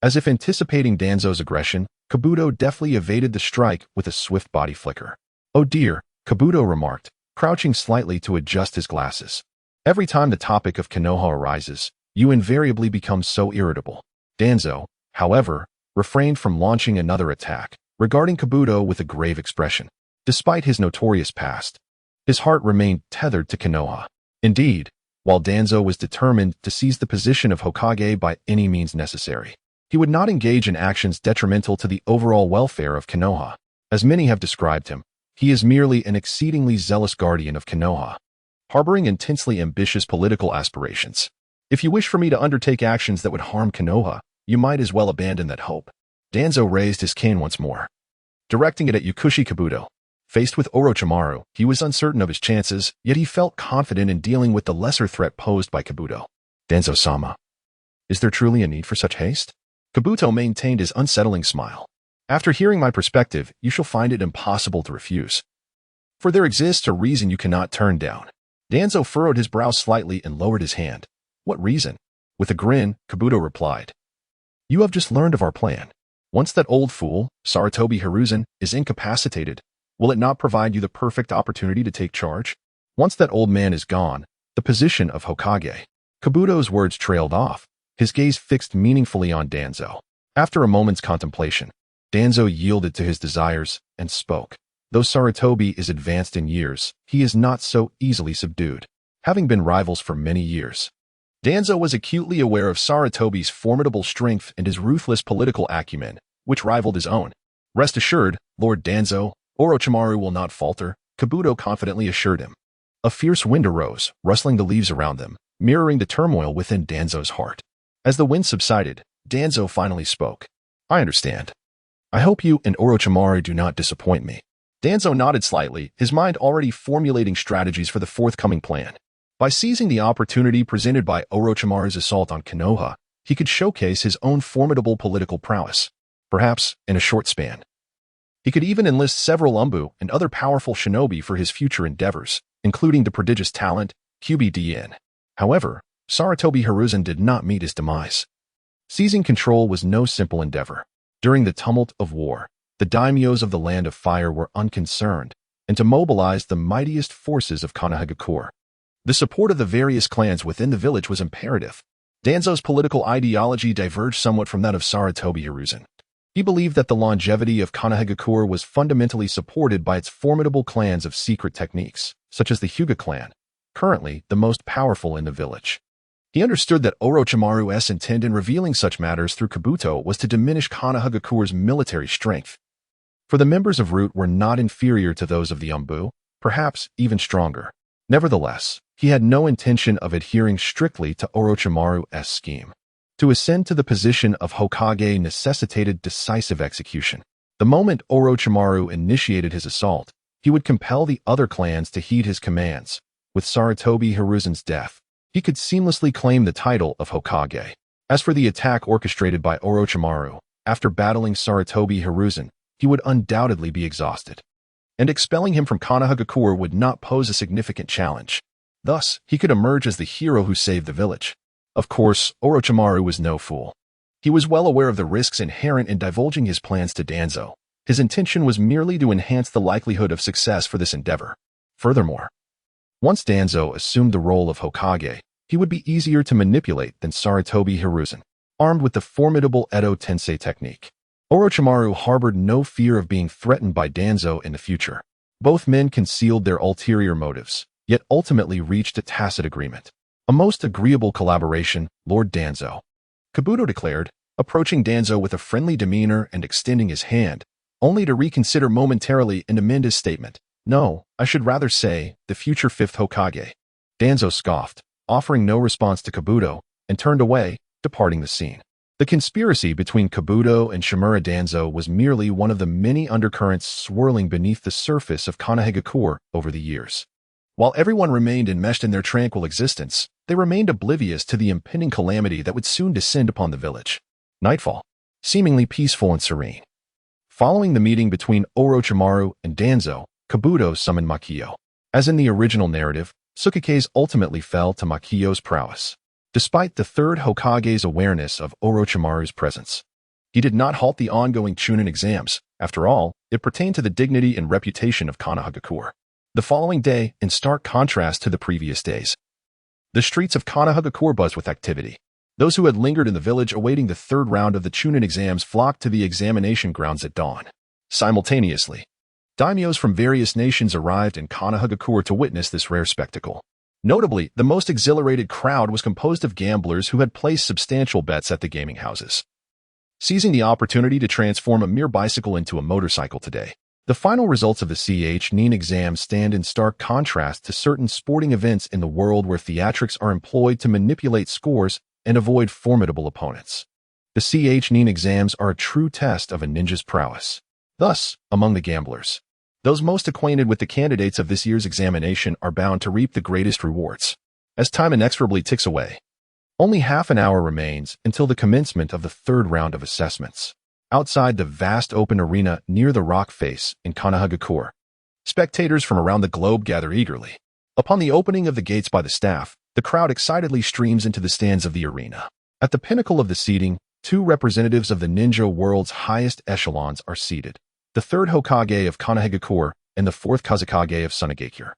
[SPEAKER 1] as if anticipating Danzo's aggression, Kabuto deftly evaded the strike with a swift body flicker. "Oh dear," Kabuto remarked, crouching slightly to adjust his glasses. "Every time the topic of Konoha arises, you invariably become so irritable." Danzo, however, refrained from launching another attack, regarding Kabuto with a grave expression. Despite his notorious past, his heart remained tethered to Konoha. Indeed, while Danzo was determined to seize the position of Hokage by any means necessary, he would not engage in actions detrimental to the overall welfare of Konoha. As many have described him, he is merely an exceedingly zealous guardian of Konoha, harboring intensely ambitious political aspirations. If you wish for me to undertake actions that would harm Konoha, you might as well abandon that hope. Danzo raised his cane once more, directing it at Yukushi Kabuto. Faced with Orochimaru, he was uncertain of his chances, yet he felt confident in dealing with the lesser threat posed by Kabuto. "Danzo-sama, is there truly a need for such haste?" Kabuto maintained his unsettling smile. "After hearing my perspective, you shall find it impossible to refuse. For there exists a reason you cannot turn down." Danzo furrowed his brow slightly and lowered his hand. "What reason?" With a grin, Kabuto replied, "You have just learned of our plan. Once that old fool, Sarutobi Hiruzen, is incapacitated, will it not provide you the perfect opportunity to take charge? Once that old man is gone, the position of Hokage." Kabuto's words trailed off, his gaze fixed meaningfully on Danzo. After a moment's contemplation, Danzo yielded to his desires and spoke. "Though Sarutobi is advanced in years, he is not so easily subdued." Having been rivals for many years, Danzo was acutely aware of Sarutobi's formidable strength and his ruthless political acumen, which rivaled his own. "Rest assured, Lord Danzo, Orochimaru will not falter," Kabuto confidently assured him. A fierce wind arose, rustling the leaves around them, mirroring the turmoil within Danzo's heart. As the wind subsided, Danzo finally spoke. "I understand. I hope you and Orochimaru do not disappoint me." Danzo nodded slightly, his mind already formulating strategies for the forthcoming plan. By seizing the opportunity presented by Orochimaru's assault on Konoha, he could showcase his own formidable political prowess. Perhaps, in a short span, he could even enlist several Umbu and other powerful shinobi for his future endeavors, including the prodigious talent, QBDN. However, Sarutobi Hiruzen did not meet his demise. Seizing control was no simple endeavor. During the tumult of war, the daimyos of the Land of Fire were unconcerned, and to mobilize the mightiest forces of Konohagakure. The support of the various clans within the village was imperative. Danzo's political ideology diverged somewhat from that of Sarutobi Hiruzen. He believed that the longevity of Konohagakure was fundamentally supported by its formidable clans of secret techniques, such as the Hyuga clan, currently the most powerful in the village. He understood that Orochimaru's intent in revealing such matters through Kabuto was to diminish Konohagakure's military strength. For the members of Root were not inferior to those of the Umbu, perhaps even stronger. Nevertheless, he had no intention of adhering strictly to Orochimaru's scheme. To ascend to the position of Hokage necessitated decisive execution. The moment Orochimaru initiated his assault, he would compel the other clans to heed his commands. With Sarutobi Hiruzen's death, he could seamlessly claim the title of Hokage. As for the attack orchestrated by Orochimaru, after battling Sarutobi Hiruzen, he would undoubtedly be exhausted, and expelling him from Konohagakure would not pose a significant challenge. Thus, he could emerge as the hero who saved the village. Of course, Orochimaru was no fool. He was well aware of the risks inherent in divulging his plans to Danzo. His intention was merely to enhance the likelihood of success for this endeavor. Furthermore, once Danzo assumed the role of Hokage, he would be easier to manipulate than Sarutobi Hiruzen, armed with the formidable Edo Tensei technique. Orochimaru harbored no fear of being threatened by Danzo in the future. Both men concealed their ulterior motives, yet ultimately reached a tacit agreement. "A most agreeable collaboration, Lord Danzo," Kabuto declared, approaching Danzo with a friendly demeanor and extending his hand, only to reconsider momentarily and amend his statement. "No, I should rather say, the future 5th Hokage." Danzo scoffed, offering no response to Kabuto, and turned away, departing the scene. The conspiracy between Kabuto and Shimura Danzo was merely one of the many undercurrents swirling beneath the surface of Konohagakure over the years. While everyone remained enmeshed in their tranquil existence, they remained oblivious to the impending calamity that would soon descend upon the village. Nightfall, seemingly peaceful and serene. Following the meeting between Orochimaru and Danzo, Kabuto summoned Makiyo. As in the original narrative, Tsukuke's ultimately fell to Makiyo's prowess. Despite the 3rd Hokage's awareness of Orochimaru's presence, he did not halt the ongoing Chunin exams. After all, it pertained to the dignity and reputation of Konohagakure. The following day, in stark contrast to the previous days, the streets of Konohagakure buzzed with activity. Those who had lingered in the village awaiting the 3rd round of the Chunin exams flocked to the examination grounds at dawn. Simultaneously, daimyos from various nations arrived in Konohagakure to witness this rare spectacle. Notably, the most exhilarated crowd was composed of gamblers who had placed substantial bets at the gaming houses, seizing the opportunity to transform a mere bicycle into a motorcycle today. The final results of the Nin exams stand in stark contrast to certain sporting events in the world where theatrics are employed to manipulate scores and avoid formidable opponents. The Nin exams are a true test of a ninja's prowess. Thus, among the gamblers, those most acquainted with the candidates of this year's examination are bound to reap the greatest rewards. As time inexorably ticks away, only half an hour remains until the commencement of the 3rd round of assessments. Outside the vast open arena near the rock face in Konohagakure, spectators from around the globe gather eagerly. Upon the opening of the gates by the staff, the crowd excitedly streams into the stands of the arena. At the pinnacle of the seating, 2 representatives of the ninja world's highest echelons are seated: the 3rd Hokage of Konohagakure and the 4th Kazekage of Sunagakure.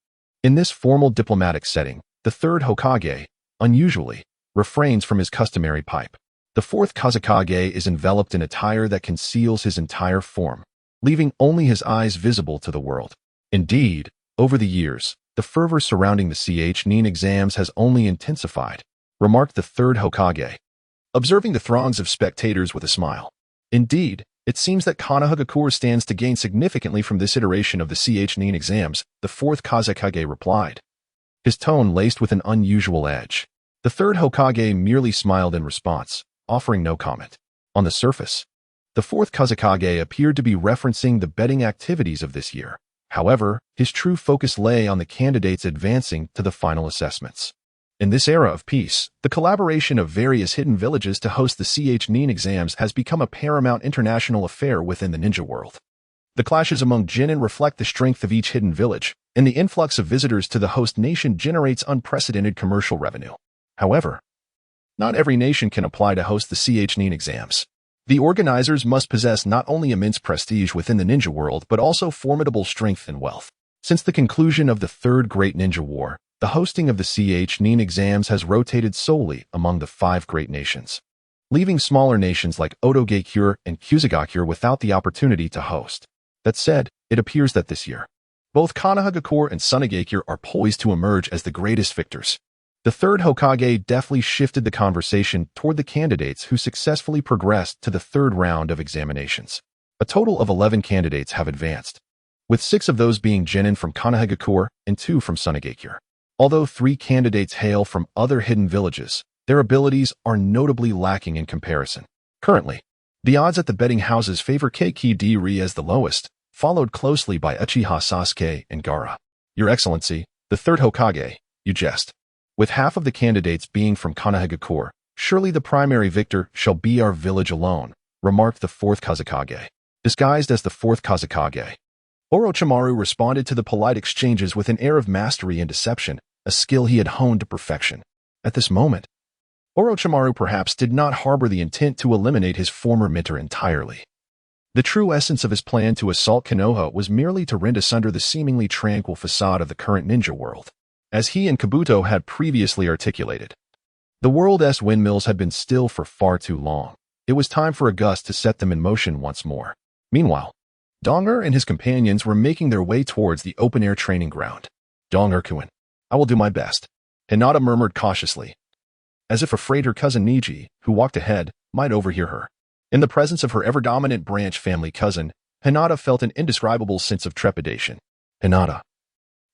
[SPEAKER 1] In this formal diplomatic setting, the 3rd Hokage, unusually, refrains from his customary pipe. The 4th Kazekage is enveloped in attire that conceals his entire form, leaving only his eyes visible to the world. Indeed, over the years, the fervor surrounding the Nin exams has only intensified, remarked the 3rd Hokage, observing the throngs of spectators with a smile. Indeed, it seems that Konohagakure stands to gain significantly from this iteration of the Nin exams, the 4th Kazekage replied, his tone laced with an unusual edge. The 3rd Hokage merely smiled in response, offering no comment. On the surface, the 4th Kazekage appeared to be referencing the betting activities of this year. However, his true focus lay on the candidates advancing to the final assessments. In this era of peace, the collaboration of various hidden villages to host the Nin exams has become a paramount international affair within the ninja world. The clashes among genin reflect the strength of each hidden village, and the influx of visitors to the host nation generates unprecedented commercial revenue. However, not every nation can apply to host the Nin exams. The organizers must possess not only immense prestige within the ninja world but also formidable strength and wealth. Since the conclusion of the 3rd Great Ninja War, the hosting of the Nin exams has rotated solely among the 5 great nations, leaving smaller nations like Otogakure and Kusagakure without the opportunity to host. That said, it appears that this year, both Konohagakure and Sunagakure are poised to emerge as the greatest victors. The 3rd Hokage deftly shifted the conversation toward the candidates who successfully progressed to the 3rd round of examinations. A total of 11 candidates have advanced, with 6 of those being genin from Konohagakure and 2 from Sunagakure. Although 3 candidates hail from other hidden villages, their abilities are notably lacking in comparison. Currently, the odds at the betting houses favor Keiki as the lowest, followed closely by Uchiha Sasuke and Gaara. Your Excellency, the 3rd Hokage, you jest. With half of the candidates being from Konohagakure, surely the primary victor shall be our village alone, remarked the 4th Kazekage. Disguised as the 4th Kazekage, Orochimaru responded to the polite exchanges with an air of mastery and deception, a skill he had honed to perfection. At this moment, Orochimaru perhaps did not harbor the intent to eliminate his former mentor entirely. The true essence of his plan to assault Konoha was merely to rend asunder the seemingly tranquil facade of the current ninja world. As he and Kabuto had previously articulated, the world's windmills had been still for far too long. It was time for a gust to set them in motion once more. Meanwhile, Donger and his companions were making their way towards the open-air training ground. Donger-kun, I will do my best, Hinata murmured cautiously. As if afraid her cousin Niji, who walked ahead, might overhear her. In the presence of her ever-dominant branch family cousin, Hinata felt an indescribable sense of trepidation. Hinata.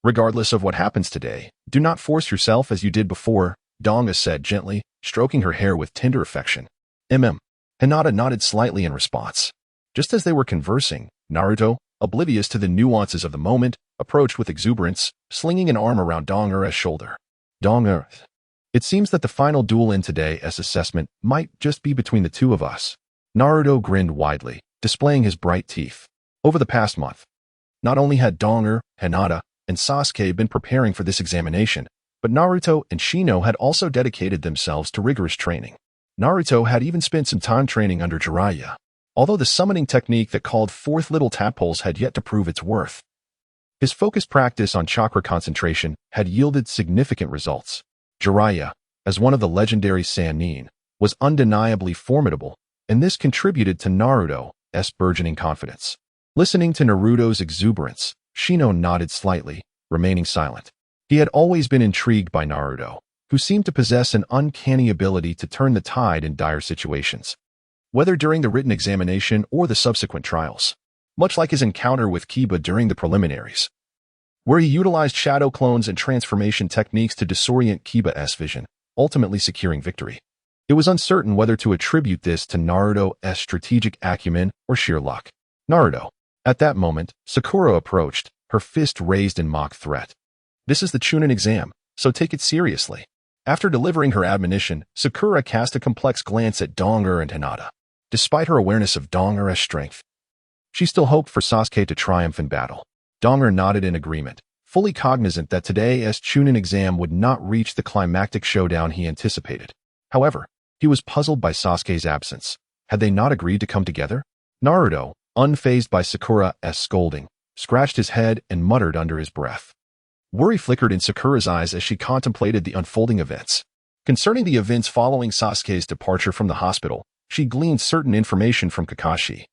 [SPEAKER 1] Regardless of what happens today, do not force yourself as you did before, Donga said gently, stroking her hair with tender affection. Hinata nodded slightly in response. Just as they were conversing, Naruto, oblivious to the nuances of the moment, approached with exuberance, slinging an arm around Donga's shoulder. Donga, it seems that the final duel in today's assessment might just be between the two of us. Naruto grinned widely, displaying his bright teeth. Over the past month, not only had Donga, Hinata, and Sasuke been preparing for this examination, but Naruto and Shino had also dedicated themselves to rigorous training. Naruto had even spent some time training under Jiraiya, although the summoning technique that called forth little tadpoles had yet to prove its worth. His focused practice on chakra concentration had yielded significant results. Jiraiya, as one of the legendary Sannin, was undeniably formidable, and this contributed to Naruto's burgeoning confidence. Listening to Naruto's exuberance, Shino nodded slightly, remaining silent. He had always been intrigued by Naruto, who seemed to possess an uncanny ability to turn the tide in dire situations, whether during the written examination or the subsequent trials, much like his encounter with Kiba during the preliminaries, where he utilized shadow clones and transformation techniques to disorient Kiba's vision, ultimately securing victory. It was uncertain whether to attribute this to Naruto's strategic acumen or sheer luck. Naruto. At that moment, Sakura approached, her fist raised in mock threat. This is the Chunin exam, so take it seriously. After delivering her admonition, Sakura cast a complex glance at Donga and Hinata. Despite her awareness of Donga's strength, she still hoped for Sasuke to triumph in battle. Donga nodded in agreement, fully cognizant that today's Chunin exam would not reach the climactic showdown he anticipated. However, he was puzzled by Sasuke's absence. Had they not agreed to come together? Naruto, unfazed by Sakura's scolding, scratched his head and muttered under his breath. Worry flickered in Sakura's eyes as she contemplated the unfolding events. Concerning the events following Sasuke's departure from the hospital, she gleaned certain information from Kakashi,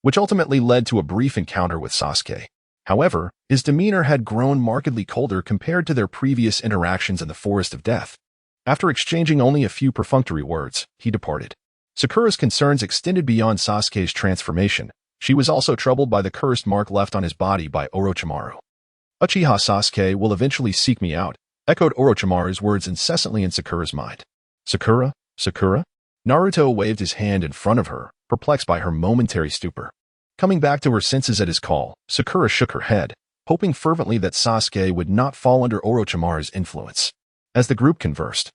[SPEAKER 1] which ultimately led to a brief encounter with Sasuke. However, his demeanor had grown markedly colder compared to their previous interactions in the Forest of Death. After exchanging only a few perfunctory words, he departed. Sakura's concerns extended beyond Sasuke's transformation. She was also troubled by the cursed mark left on his body by Orochimaru. Uchiha Sasuke will eventually seek me out, echoed Orochimaru's words incessantly in Sakura's mind. Sakura? Sakura? Naruto waved his hand in front of her, perplexed by her momentary stupor. Coming back to her senses at his call, Sakura shook her head, hoping fervently that Sasuke would not fall under Orochimaru's influence. As the group conversed,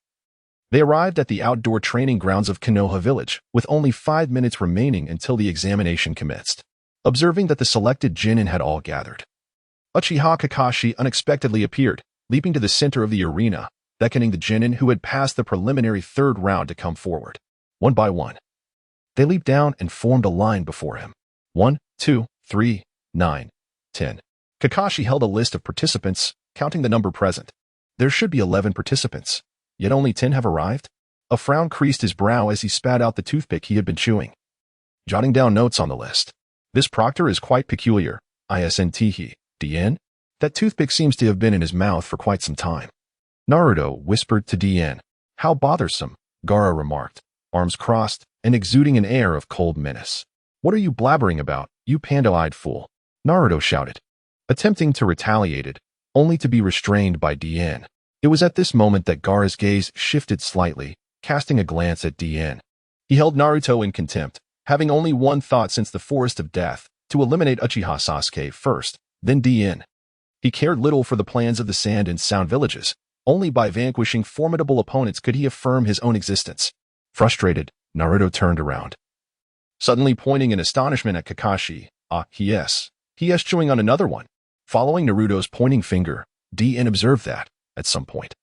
[SPEAKER 1] they arrived at the outdoor training grounds of Konoha Village, with only 5 minutes remaining until the examination commenced. Observing that the selected genin had all gathered, Uchiha Kakashi unexpectedly appeared, leaping to the center of the arena, beckoning the genin who had passed the preliminary third round to come forward. One by one, they leaped down and formed a line before him. 1, 2, 3, 9, 10. Kakashi held a list of participants, counting the number present. There should be 11 participants, yet only 10 have arrived? A frown creased his brow as he spat out the toothpick he had been chewing, jotting down notes on the list. This proctor is quite peculiar. Isn't Dien? That toothpick seems to have been in his mouth for quite some time. Naruto whispered to Dien. How bothersome, Gaara remarked, arms crossed and exuding an air of cold menace. What are you blabbering about, you panda-eyed fool? Naruto shouted, attempting to retaliate it, only to be restrained by Dien. It was at this moment that Gaara's gaze shifted slightly, casting a glance at Dien. He held Naruto in contempt, having only one thought since the Forest of Death, to eliminate Uchiha Sasuke first, then Dien. He cared little for the plans of the Sand and Sound villages. Only by vanquishing formidable opponents could he affirm his own existence. Frustrated, Naruto turned around, suddenly pointing in astonishment at Kakashi. Yes. He is chewing on another one. Following Naruto's pointing finger, Dien observed that, at some point,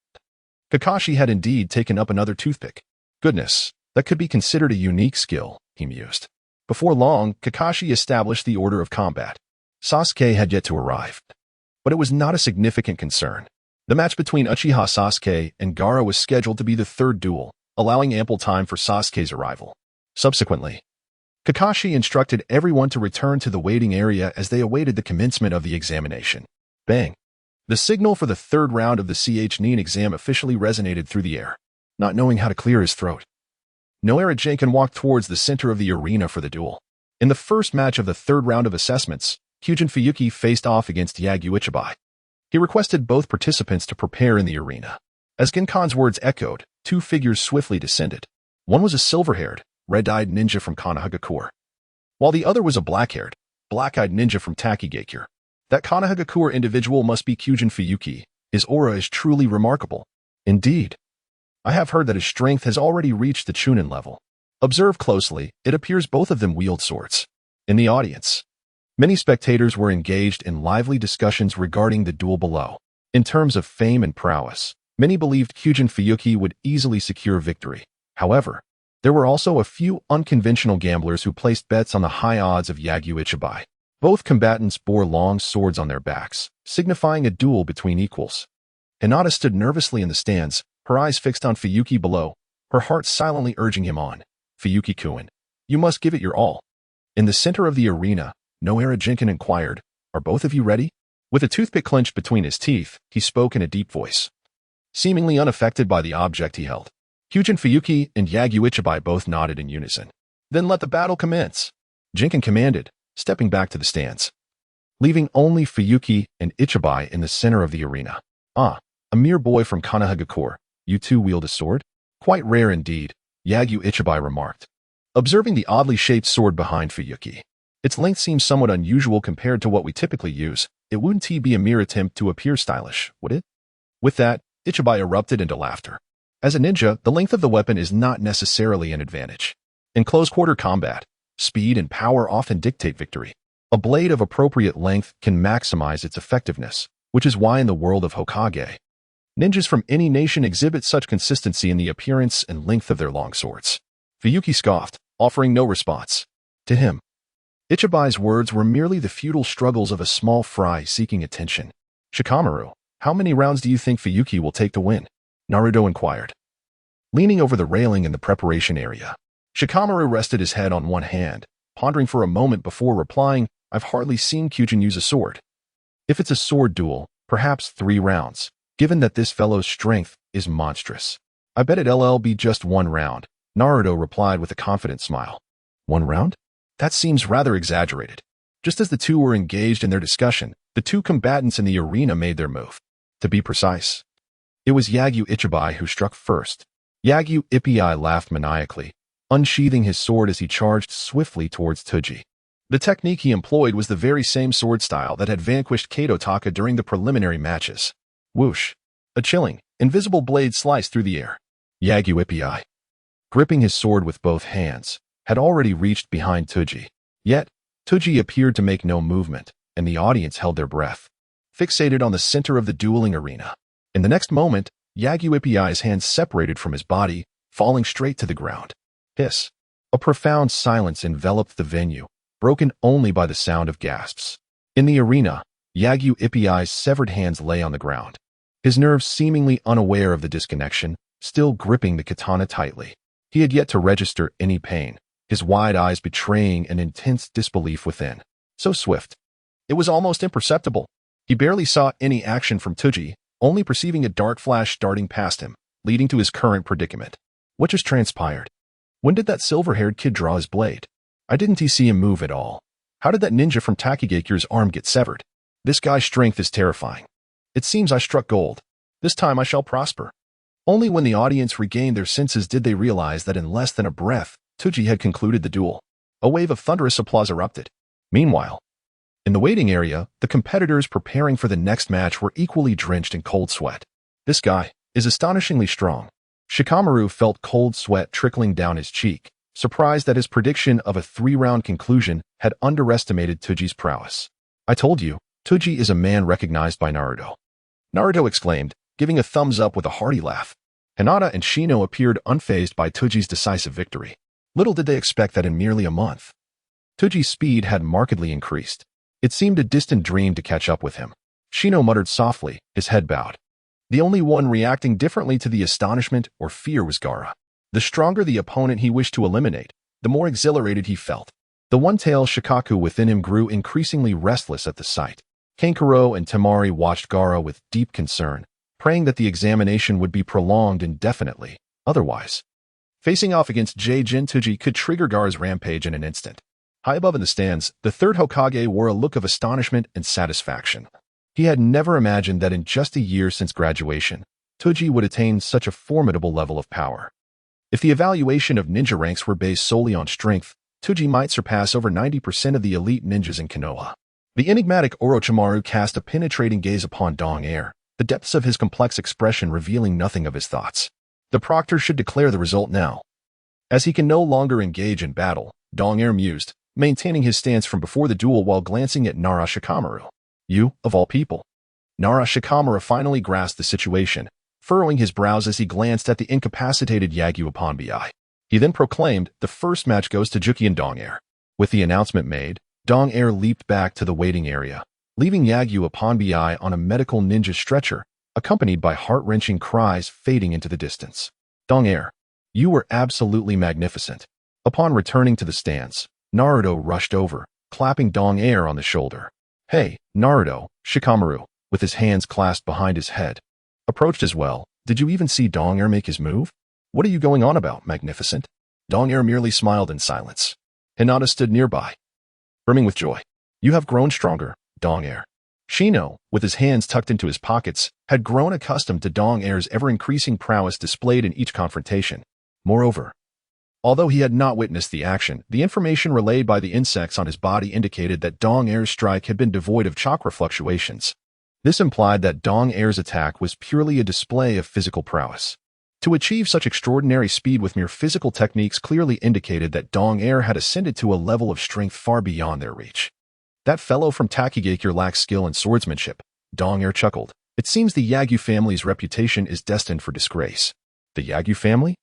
[SPEAKER 1] Kakashi had indeed taken up another toothpick. Goodness, that could be considered a unique skill, he mused. Before long, Kakashi established the order of combat. Sasuke had yet to arrive, but it was not a significant concern. The match between Uchiha Sasuke and Gaara was scheduled to be the third duel, allowing ample time for Sasuke's arrival. Subsequently, Kakashi instructed everyone to return to the waiting area as they awaited the commencement of the examination. Bang! The signal for the third round of the Chunin exam officially resonated through the air. Not knowing how to clear his throat, Noera Jenkin walked towards the center of the arena for the duel. In the first match of the third round of assessments, Kyujin Fuyuki faced off against Yagyu Ichibai. He requested both participants to prepare in the arena. As Ginkan's words echoed, two figures swiftly descended. One was a silver-haired, red-eyed ninja from Konoha Village, while the other was a black-haired, black-eyed ninja from Takigakure. That Konoha Village individual must be Kyujin Fuyuki. His aura is truly remarkable. Indeed. I have heard that his strength has already reached the Chunin level. Observe closely, it appears both of them wield swords. In the audience, many spectators were engaged in lively discussions regarding the duel below. In terms of fame and prowess, many believed Kyujin Fuyuki would easily secure victory. However, there were also a few unconventional gamblers who placed bets on the high odds of Yagyu Ichibai. Both combatants bore long swords on their backs, signifying a duel between equals. Hinata stood nervously in the stands, her eyes fixed on Fuyuki below, her heart silently urging him on. Fuyuki-kun, you must give it your all. In the center of the arena, Noera Jenkin inquired, are both of you ready? With a toothpick clenched between his teeth, he spoke in a deep voice. Seemingly unaffected by the object he held, Kyujin Fuyuki and Yagyu Ichibai both nodded in unison. Then let the battle commence, Jenkin commanded, stepping back to the stands, leaving only Fuyuki and Ichibai in the center of the arena. Ah, a mere boy from Konoha Village, you two wield a sword? Quite rare indeed, Yagyu Ichibai remarked, observing the oddly shaped sword behind Fuyuki. Its length seems somewhat unusual compared to what we typically use. It wouldn't be a mere attempt to appear stylish, would it? With that, Ichibai erupted into laughter. As a ninja, the length of the weapon is not necessarily an advantage. In close-quarter combat, speed and power often dictate victory. A blade of appropriate length can maximize its effectiveness, which is why in the world of Hokage, ninjas from any nation exhibit such consistency in the appearance and length of their long swords. Fuyuki scoffed, offering no response. To him, Ichibai's words were merely the futile struggles of a small fry seeking attention. Shikamaru, how many rounds do you think Fuyuki will take to win? Naruto inquired. Leaning over the railing in the preparation area, Shikamaru rested his head on one hand, pondering for a moment before replying, I've hardly seen Kyujin use a sword. If it's a sword duel, perhaps 3 rounds, given that this fellow's strength is monstrous. I bet it'll be just 1 round, Naruto replied with a confident smile. 1 round? That seems rather exaggerated. Just as the two were engaged in their discussion, the two combatants in the arena made their move. To be precise, it was Yagyu Ichibai who struck first. Yagyu Ichibai laughed maniacally, unsheathing his sword as he charged swiftly towards Tsuji. The technique he employed was the very same sword style that had vanquished Kato Taka during the preliminary matches. Whoosh! A chilling, invisible blade sliced through the air. Yagyu Ichibai, gripping his sword with both hands, had already reached behind Tsuji. Yet, Tsuji appeared to make no movement, and the audience held their breath, fixated on the center of the dueling arena. In the next moment, Yagyu Ichibai's hands separated from his body, falling straight to the ground. Hiss! A profound silence enveloped the venue, broken only by the sound of gasps. In the arena, Yagyu Ichibai's severed hands lay on the ground, his nerves seemingly unaware of the disconnection, still gripping the katana tightly. He had yet to register any pain, his wide eyes betraying an intense disbelief within. So swift. It was almost imperceptible. He barely saw any action from Tsuji, only perceiving a dark flash darting past him, leading to his current predicament. What just transpired? When did that silver-haired kid draw his blade? I didn't see him move at all. How did that ninja from Takigakure's arm get severed? This guy's strength is terrifying. It seems I struck gold. This time I shall prosper. Only when the audience regained their senses did they realize that in less than a breath, Tsuji had concluded the duel. A wave of thunderous applause erupted. Meanwhile, in the waiting area, the competitors preparing for the next match were equally drenched in cold sweat. This guy is astonishingly strong. Shikamaru felt cold sweat trickling down his cheek, surprised that his prediction of a 3-round conclusion had underestimated Tsuji's prowess. I told you, Tsuji is a man recognized by Naruto. Naruto exclaimed, giving a thumbs up with a hearty laugh. Hinata and Shino appeared unfazed by Tsuji's decisive victory. Little did they expect that in merely a month, Tsuji's speed had markedly increased. It seemed a distant dream to catch up with him. Shino muttered softly, his head bowed. The only one reacting differently to the astonishment or fear was Gaara. The stronger the opponent he wished to eliminate, the more exhilarated he felt. The one-tailed Shikaku within him grew increasingly restless at the sight. Kankuro and Temari watched Gaara with deep concern, praying that the examination would be prolonged indefinitely. Otherwise, Facing off against Jin Tuji could trigger Gaara's rampage in an instant. High above in the stands, the third Hokage wore a look of astonishment and satisfaction. He had never imagined that in just a year since graduation, Tuji would attain such a formidable level of power. If the evaluation of ninja ranks were based solely on strength, Tuji might surpass over 90% of the elite ninjas in Konoha. The enigmatic Orochimaru cast a penetrating gaze upon Dong Air, the depths of his complex expression revealing nothing of his thoughts. The proctor should declare the result now. As he can no longer engage in battle, Dong Air mused, maintaining his stance from before the duel while glancing at Nara Shikamaru. You, of all people. Nara Shikamaru finally grasped the situation, furrowing his brows as he glanced at the incapacitated Yagyu upon Bi. He then proclaimed, the first match goes to Juki and Dong Air. With the announcement made, Dong Air leaped back to the waiting area, leaving Yagyu upon Bi on a medical ninja stretcher, accompanied by heart-wrenching cries fading into the distance. Dong Air, you were absolutely magnificent. Upon returning to the stands, Naruto rushed over, clapping Dong Air on the shoulder. Hey, Naruto, Shikamaru, with his hands clasped behind his head, approached as well. Did you even see Dong Air make his move? What are you going on about, magnificent? Dong Air merely smiled in silence. Hinata stood nearby, brimming with joy. You have grown stronger, Dong Air. Shino, with his hands tucked into his pockets, had grown accustomed to Dong Air's ever-increasing prowess displayed in each confrontation. Moreover, although he had not witnessed the action, the information relayed by the insects on his body indicated that Dong Air's strike had been devoid of chakra fluctuations. This implied that Dong Air's attack was purely a display of physical prowess. To achieve such extraordinary speed with mere physical techniques clearly indicated that Dong Air had ascended to a level of strength far beyond their reach. That fellow from Takigakure lacks skill in swordsmanship, Dong Air chuckled. It seems the Yagyu family's reputation is destined for disgrace. The Yagyu family?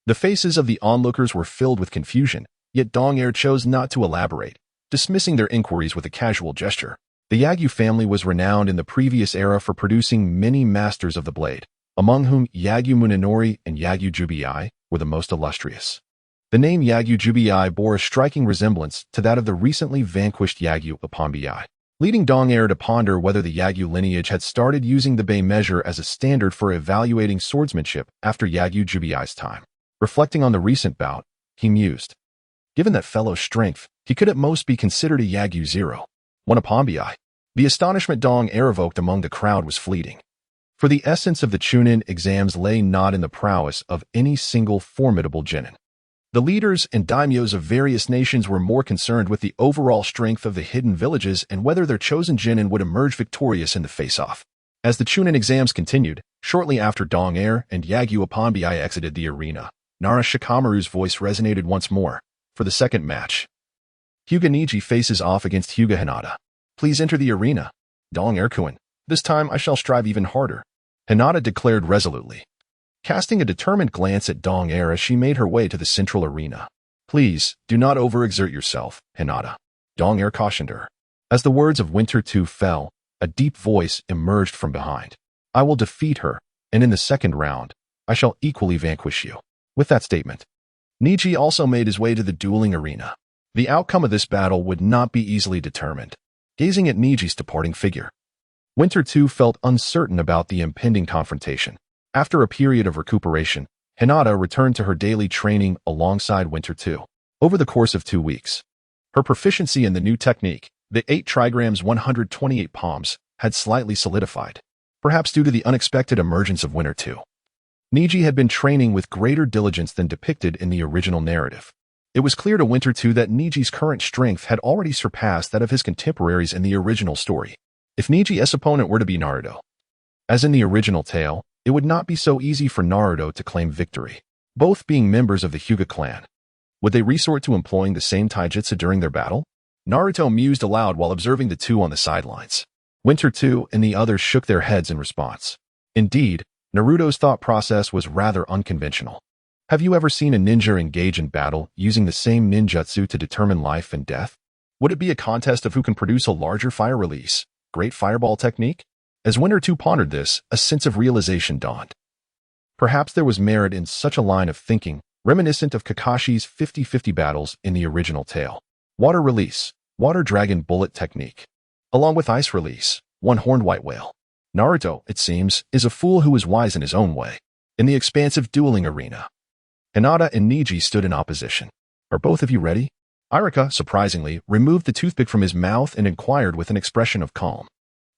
[SPEAKER 1] The faces of the onlookers were filled with confusion, yet Dong Air chose not to elaborate, dismissing their inquiries with a casual gesture. The Yagyu family was renowned in the previous era for producing many masters of the blade, among whom Yagyu Munenori and Yagyu Jubii were the most illustrious. The name Yagyu Jubii bore a striking resemblance to that of the recently vanquished Yagyu upon Bi, leading Dong Air to ponder whether the Yagyu lineage had started using the Bei measure as a standard for evaluating swordsmanship after Yagyu Jubii's time. Reflecting on the recent bout, he mused. Given that fellow's strength, he could at most be considered a Yagyu 0. One upon Bi. The astonishment Dong Air evoked among the crowd was fleeting. For the essence of the Chunin exams lay not in the prowess of any single formidable genin. The leaders and daimyos of various nations were more concerned with the overall strength of the hidden villages and whether their chosen genin would emerge victorious in the face-off. As the Chunin exams continued, shortly after Dong Air and Yagyu upon Bi exited the arena, Nara Shikamaru's voice resonated once more. For the second match, Hyuga Niji faces off against Hyuga Hinata. Please enter the arena. Dong Air Kuin. This time I shall strive even harder, Hinata declared resolutely, casting a determined glance at Dong Air as she made her way to the central arena. Please, do not overexert yourself, Hinata, Dong Air cautioned her. As the words of Winter 2 fell, a deep voice emerged from behind. I will defeat her, and in the second round, I shall equally vanquish you. With that statement, Niji also made his way to the dueling arena. The outcome of this battle would not be easily determined. Gazing at Niji's departing figure, Winter 2 felt uncertain about the impending confrontation. After a period of recuperation, Hinata returned to her daily training alongside Winter 2. Over the course of 2 weeks, her proficiency in the new technique, the 8 trigrams 128 palms, had slightly solidified, perhaps due to the unexpected emergence of Winter 2. Niji had been training with greater diligence than depicted in the original narrative. It was clear to Winter 2 that Niji's current strength had already surpassed that of his contemporaries in the original story. If Niji's opponent were to be Naruto, as in the original tale, it would not be so easy for Naruto to claim victory. Both being members of the Hyuga clan, would they resort to employing the same taijutsu during their battle? Naruto mused aloud while observing the two on the sidelines. Winter 2 and the others shook their heads in response. Indeed, Naruto's thought process was rather unconventional. Have you ever seen a ninja engage in battle using the same ninjutsu to determine life and death? Would it be a contest of who can produce a larger fire release? Great fireball technique? As Winter 2 pondered this, a sense of realization dawned. Perhaps there was merit in such a line of thinking, reminiscent of Kakashi's 50-50 battles in the original tale. Water release, water dragon bullet technique. Along with ice release, one-horned white whale. Naruto, it seems, is a fool who is wise in his own way. In the expansive dueling arena, Hinata and Niji stood in opposition. Are both of you ready? Irika, surprisingly, removed the toothpick from his mouth and inquired with an expression of calm.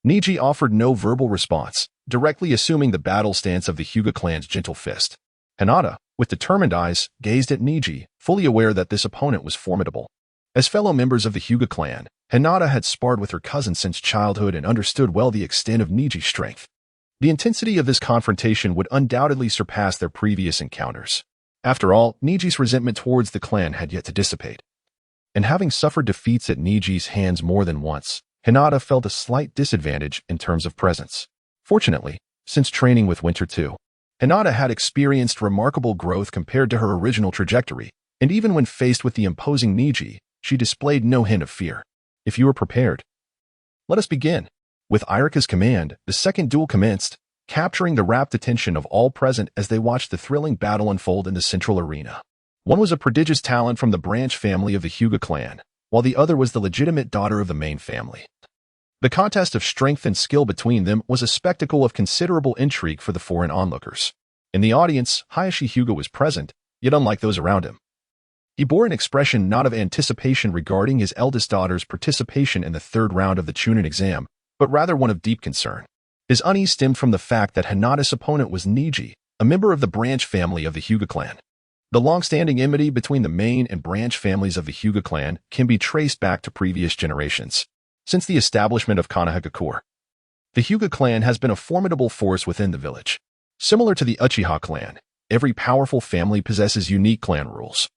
[SPEAKER 1] Niji offered no verbal response, directly assuming the battle stance of the Hyuga clan's gentle fist. Hinata, with determined eyes, gazed at Niji, fully aware that this opponent was formidable. As fellow members of the Hyuga clan, Hinata had sparred with her cousin since childhood and understood well the extent of Niji's strength. The intensity of this confrontation would undoubtedly surpass their previous encounters. After all, Niji's resentment towards the clan had yet to dissipate. And having suffered defeats at Niji's hands more than once, Hinata felt a slight disadvantage in terms of presence. Fortunately, since training with Winter 2, Hinata had experienced remarkable growth compared to her original trajectory, and even when faced with the imposing Niji, she displayed no hint of fear. If you are prepared, let us begin. With Irika's command, the second duel commenced, capturing the rapt attention of all present as they watched the thrilling battle unfold in the central arena. One was a prodigious talent from the branch family of the Hyuga clan, while the other was the legitimate daughter of the main family. The contest of strength and skill between them was a spectacle of considerable intrigue for the foreign onlookers. In the audience, Hayashi Hyuga was present, yet unlike those around him. He bore an expression not of anticipation regarding his eldest daughter's participation in the third round of the Chunin exam, but rather one of deep concern. His unease stemmed from the fact that Hinata's opponent was Niji, a member of the branch family of the Hyuga clan. The long-standing enmity between the main and branch families of the Hyuga clan can be traced back to previous generations. Since the establishment of Konoha Village, the Hyuga clan has been a formidable force within the village. Similar to the Uchiha clan, every powerful family possesses unique clan rules.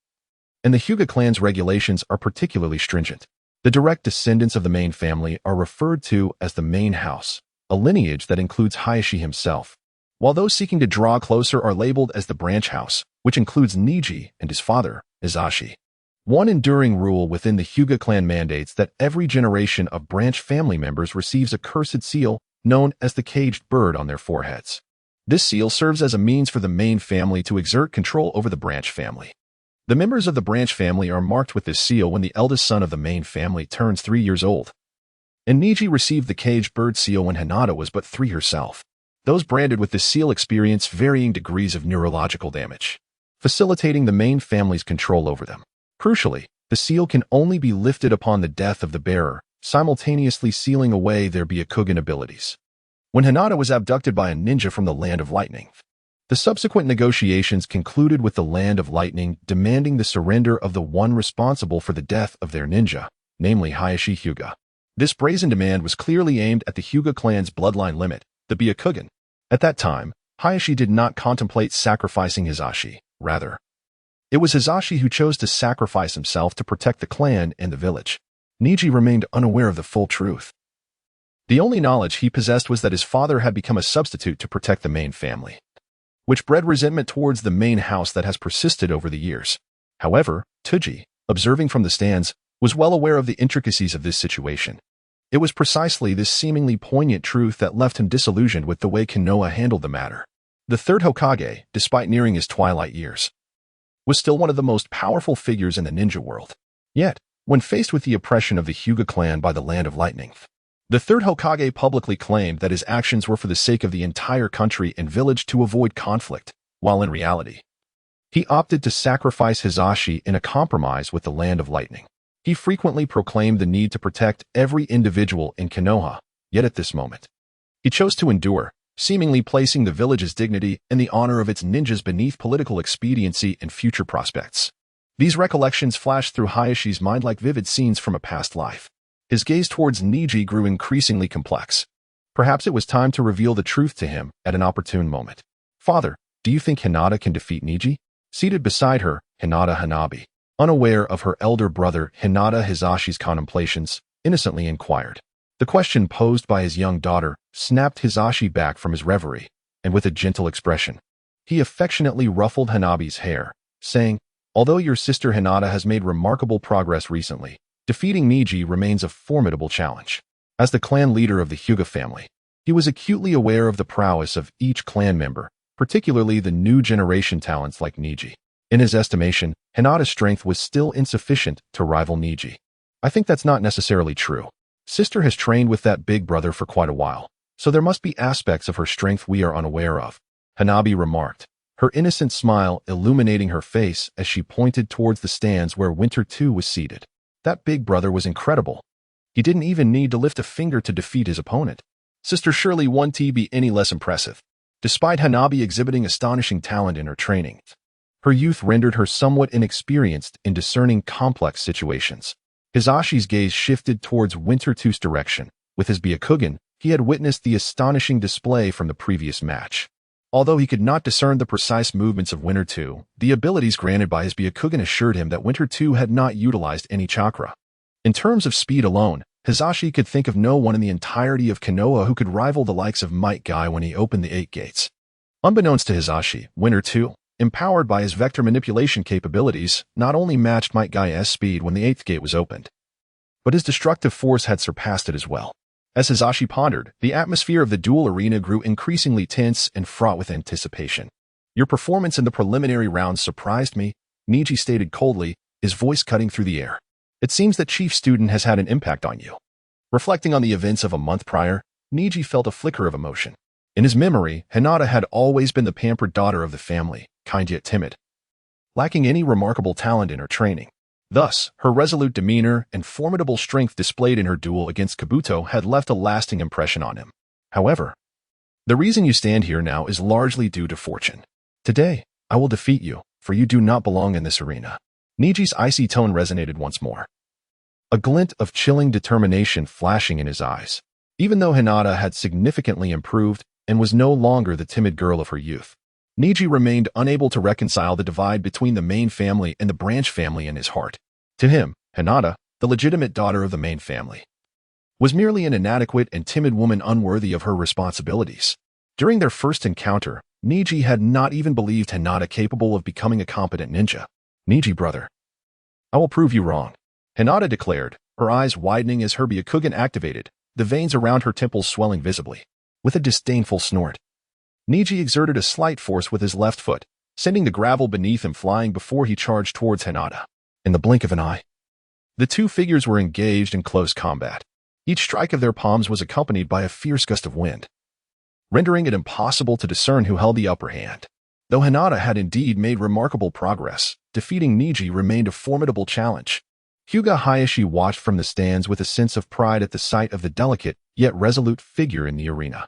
[SPEAKER 1] And the Hyuga clan's regulations are particularly stringent. The direct descendants of the main family are referred to as the main house, a lineage that includes Hayashi himself, while those seeking to draw closer are labeled as the branch house, which includes Niji and his father, Izashi. One enduring rule within the Hyuga clan mandates that every generation of branch family members receives a cursed seal known as the caged bird on their foreheads. This seal serves as a means for the main family to exert control over the branch family. The members of the branch family are marked with this seal when the eldest son of the main family turns 3 years old. And Niji received the caged bird seal when Hinata was but 3 herself. Those branded with this seal experience varying degrees of neurological damage, facilitating the main family's control over them. Crucially, the seal can only be lifted upon the death of the bearer, simultaneously sealing away their Byakugan abilities. When Hinata was abducted by a ninja from the Land of Lightning, the subsequent negotiations concluded with the Land of Lightning demanding the surrender of the one responsible for the death of their ninja, namely Hayashi Hyuga. This brazen demand was clearly aimed at the Hyuga clan's bloodline limit, the Byakugan. At that time, Hayashi did not contemplate sacrificing Hizashi. Rather, it was Hizashi who chose to sacrifice himself to protect the clan and the village. Niji remained unaware of the full truth. The only knowledge he possessed was that his father had become a substitute to protect the main family, which bred resentment towards the main house that has persisted over the years. However, Tsuji, observing from the stands, was well aware of the intricacies of this situation. It was precisely this seemingly poignant truth that left him disillusioned with the way Konoha handled the matter. The third Hokage, despite nearing his twilight years, was still one of the most powerful figures in the ninja world. Yet, when faced with the oppression of the Hyuga clan by the Land of Lightning, the third Hokage publicly claimed that his actions were for the sake of the entire country and village to avoid conflict, while in reality, he opted to sacrifice Hizashi in a compromise with the Land of Lightning. He frequently proclaimed the need to protect every individual in Konoha, yet at this moment, he chose to endure, seemingly placing the village's dignity and the honor of its ninjas beneath political expediency and future prospects. These recollections flashed through Hayashi's mind like vivid scenes from a past life. His gaze towards Niji grew increasingly complex. Perhaps it was time to reveal the truth to him at an opportune moment. Father, do you think Hinata can defeat Niji? Seated beside her, Hinata Hanabi, unaware of her elder brother Hinata Hizashi's contemplations, innocently inquired. The question posed by his young daughter snapped Hizashi back from his reverie, and with a gentle expression, he affectionately ruffled Hanabi's hair, saying, "Although your sister Hinata has made remarkable progress recently, defeating Niji remains a formidable challenge." As the clan leader of the Hyuga family, he was acutely aware of the prowess of each clan member, particularly the new generation talents like Niji. In his estimation, Hinata's strength was still insufficient to rival Niji. "I think that's not necessarily true. Sister has trained with that big brother for quite a while, so there must be aspects of her strength we are unaware of," Hanabi remarked, her innocent smile illuminating her face as she pointed towards the stands where Winter 2 was seated. That big brother was incredible. He didn't even need to lift a finger to defeat his opponent. Sister Shirley won't be any less impressive. Despite Hanabi exhibiting astonishing talent in her training, her youth rendered her somewhat inexperienced in discerning complex situations. Hisashi's gaze shifted towards Winter 2's direction. With his Byakugan, he had witnessed the astonishing display from the previous match. Although he could not discern the precise movements of Winter 2, the abilities granted by his Byakugan assured him that Winter 2 had not utilized any chakra. In terms of speed alone, Hisashi could think of no one in the entirety of Konoha who could rival the likes of Might Guy when he opened the 8 gates. Unbeknownst to Hisashi, Winter 2, empowered by his vector manipulation capabilities, not only matched Might Guy's speed when the 8th gate was opened, but his destructive force had surpassed it as well. As Hisashi pondered, the atmosphere of the duel arena grew increasingly tense and fraught with anticipation. Your performance in the preliminary rounds surprised me, Niji stated coldly, his voice cutting through the air. It seems that Chief Student has had an impact on you. Reflecting on the events of a month prior, Niji felt a flicker of emotion. In his memory, Hinata had always been the pampered daughter of the family, kind yet timid, lacking any remarkable talent in her training. Thus, her resolute demeanor and formidable strength displayed in her duel against Kabuto had left a lasting impression on him. However, the reason you stand here now is largely due to fortune. Today, I will defeat you, for you do not belong in this arena. Niji's icy tone resonated once more, a glint of chilling determination flashing in his eyes. Even though Hinata had significantly improved and was no longer the timid girl of her youth, Niji remained unable to reconcile the divide between the main family and the branch family in his heart. To him, Hinata, the legitimate daughter of the main family, was merely an inadequate and timid woman unworthy of her responsibilities. During their first encounter, Niji had not even believed Hinata capable of becoming a competent ninja. Niji, brother, I will prove you wrong, Hinata declared, her eyes widening as her Byakugan activated, the veins around her temples swelling visibly. With a disdainful snort, Niji exerted a slight force with his left foot, sending the gravel beneath him flying before he charged towards Hinata. In the blink of an eye, the two figures were engaged in close combat. Each strike of their palms was accompanied by a fierce gust of wind, rendering it impossible to discern who held the upper hand. Though Hinata had indeed made remarkable progress, defeating Niji remained a formidable challenge. Hyuga Hayashi watched from the stands with a sense of pride at the sight of the delicate, yet resolute figure in the arena.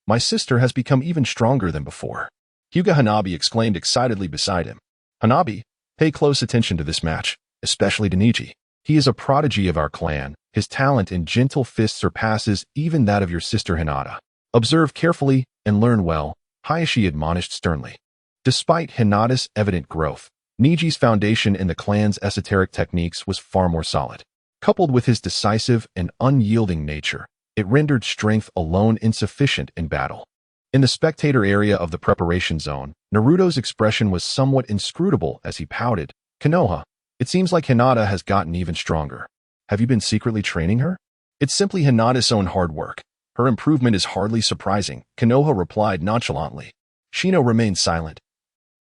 [SPEAKER 1] My sister has become even stronger than before, Hyuga Hanabi exclaimed excitedly beside him. Hanabi, pay close attention to this match, especially to Niji. He is a prodigy of our clan. His talent in gentle fists surpasses even that of your sister Hinata. Observe carefully and learn well, Hayashi admonished sternly. Despite Hinata's evident growth, Niji's foundation in the clan's esoteric techniques was far more solid. Coupled with his decisive and unyielding nature, it rendered strength alone insufficient in battle. In the spectator area of the preparation zone, Naruto's expression was somewhat inscrutable as he pouted. Konoha, it seems like Hinata has gotten even stronger. Have you been secretly training her? It's simply Hinata's own hard work. Her improvement is hardly surprising, Konoha replied nonchalantly. Shino remained silent.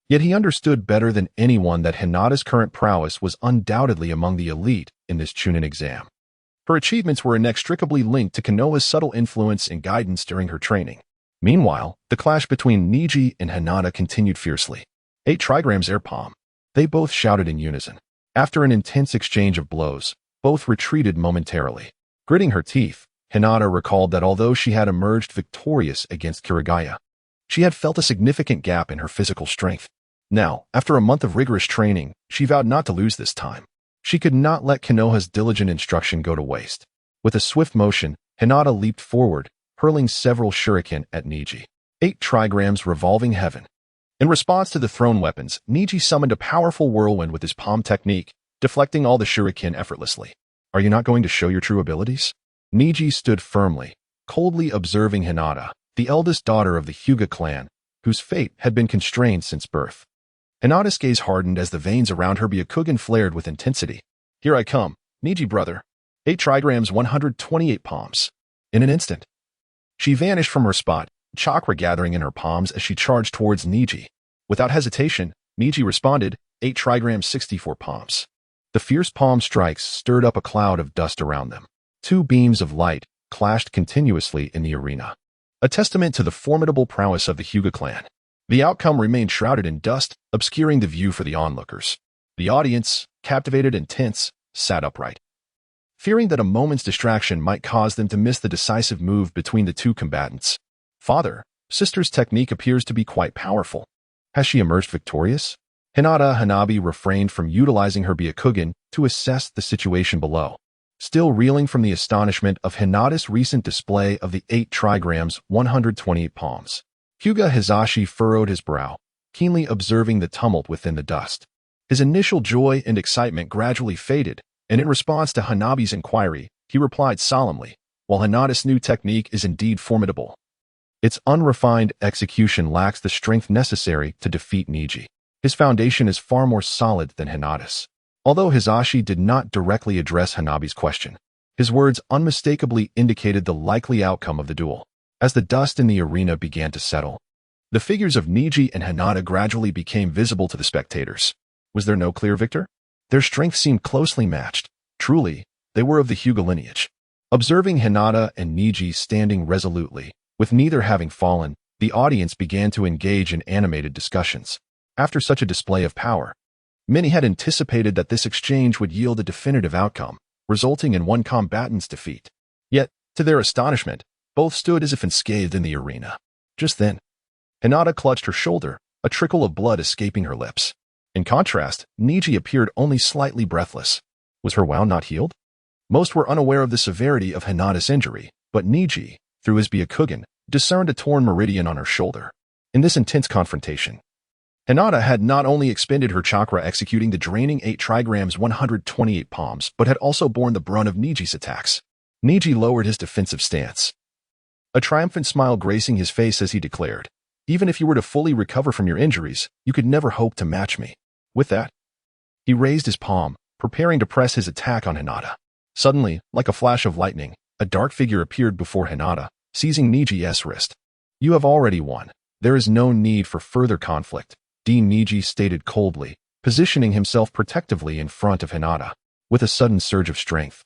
[SPEAKER 1] Yet he understood better than anyone that Hinata's current prowess was undoubtedly among the elite in this Chunin exam. Her achievements were inextricably linked to Konoha's subtle influence and guidance during her training. Meanwhile, the clash between Niji and Hinata continued fiercely. 8 trigrams air palm. They both shouted in unison. After an intense exchange of blows, both retreated momentarily. Gritting her teeth, Hinata recalled that although she had emerged victorious against Kirigaya, she had felt a significant gap in her physical strength. Now, after a month of rigorous training, she vowed not to lose this time. She could not let Konoha's diligent instruction go to waste. With a swift motion, Hinata leaped forward, hurling several shuriken at Niji. 8 trigrams revolving heaven. In response to the thrown weapons, Niji summoned a powerful whirlwind with his palm technique, deflecting all the shuriken effortlessly. Are you not going to show your true abilities? Niji stood firmly, coldly observing Hinata, the eldest daughter of the Hyuga clan, whose fate had been constrained since birth. Hinata's gaze hardened as the veins around her Byakugan flared with intensity. Here I come, Niji brother. 8 trigrams 128 palms. In an instant, she vanished from her spot, chakra gathering in her palms as she charged towards Niji. Without hesitation, Niji responded, 8 trigrams 64 palms. The fierce palm strikes stirred up a cloud of dust around them. 2 beams of light clashed continuously in the arena, a testament to the formidable prowess of the Hyuga clan. The outcome remained shrouded in dust, obscuring the view for the onlookers. The audience, captivated and tense, sat upright, fearing that a moment's distraction might cause them to miss the decisive move between the two combatants. Father, sister's technique appears to be quite powerful. Has she emerged victorious? Hinata Hanabi refrained from utilizing her Byakugan to assess the situation below, still reeling from the astonishment of Hinata's recent display of the 8 trigrams 128 palms. Hyuga Hizashi furrowed his brow, keenly observing the tumult within the dust. His initial joy and excitement gradually faded, and in response to Hanabi's inquiry, he replied solemnly, while Hinata's new technique is indeed formidable, its unrefined execution lacks the strength necessary to defeat Niji. His foundation is far more solid than Hinata's. Although Hizashi did not directly address Hanabi's question, his words unmistakably indicated the likely outcome of the duel. As the dust in the arena began to settle, the figures of Niji and Hinata gradually became visible to the spectators. Was there no clear victor? Their strength seemed closely matched. Truly, they were of the Hyuga lineage. Observing Hinata and Niji standing resolutely, with neither having fallen, the audience began to engage in animated discussions. After such a display of power, many had anticipated that this exchange would yield a definitive outcome, resulting in one combatant's defeat. Yet, to their astonishment, both stood as if unscathed in the arena. Just then, Hinata clutched her shoulder, a trickle of blood escaping her lips. In contrast, Niji appeared only slightly breathless. Was her wound not healed? Most were unaware of the severity of Hinata's injury, but Niji, through his Byakugan, discerned a torn meridian on her shoulder. In this intense confrontation, Hinata had not only expended her chakra executing the draining 8 trigrams 128 palms, but had also borne the brunt of Niji's attacks. Niji lowered his defensive stance, a triumphant smile gracing his face as he declared, "Even if you were to fully recover from your injuries, you could never hope to match me." With that, he raised his palm, preparing to press his attack on Hinata. Suddenly, like a flash of lightning, a dark figure appeared before Hinata, seizing Niji's wrist. "You have already won. There is no need for further conflict," Dean Niji stated coldly, positioning himself protectively in front of Hinata. With a sudden surge of strength,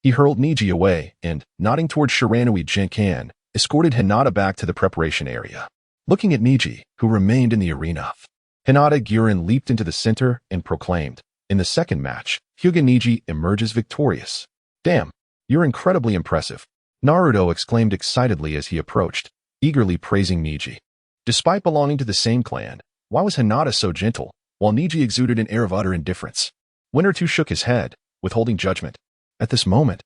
[SPEAKER 1] he hurled Niji away and, nodding toward Shiranui Jinkan, escorted Hinata back to the preparation area. Looking at Niji, who remained in the arena, Hinata Girin leaped into the center and proclaimed, "In the second match, Hyuga Niji emerges victorious." "Damn, you're incredibly impressive," Naruto exclaimed excitedly as he approached, eagerly praising Niji. Despite belonging to the same clan, why was Hinata so gentle, while Niji exuded an air of utter indifference? Winter 2 shook his head, withholding judgment. At this moment,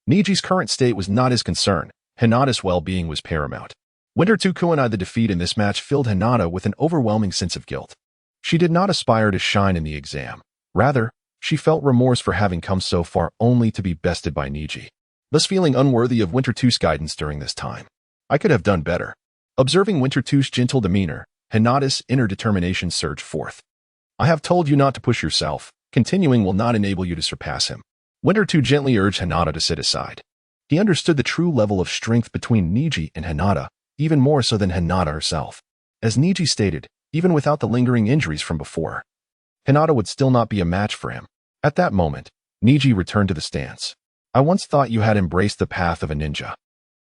[SPEAKER 1] Niji's current state was not his concern. Hinata's well-being was paramount. Winter 2 Kuinai the defeat in this match filled Hinata with an overwhelming sense of guilt. She did not aspire to shine in the exam. Rather, she felt remorse for having come so far only to be bested by Niji, thus feeling unworthy of Winter 2's guidance during this time. "I could have done better." Observing Winter 2's gentle demeanor, Hinata's inner determination surged forth. "I have told you not to push yourself. Continuing will not enable you to surpass him." Winter 2 gently urged Hinata to sit aside. He understood the true level of strength between Niji and Hinata, even more so than Hinata herself. As Niji stated, even without the lingering injuries from before, Hinata would still not be a match for him. At that moment, Niji returned to the stance. "I once thought you had embraced the path of a ninja,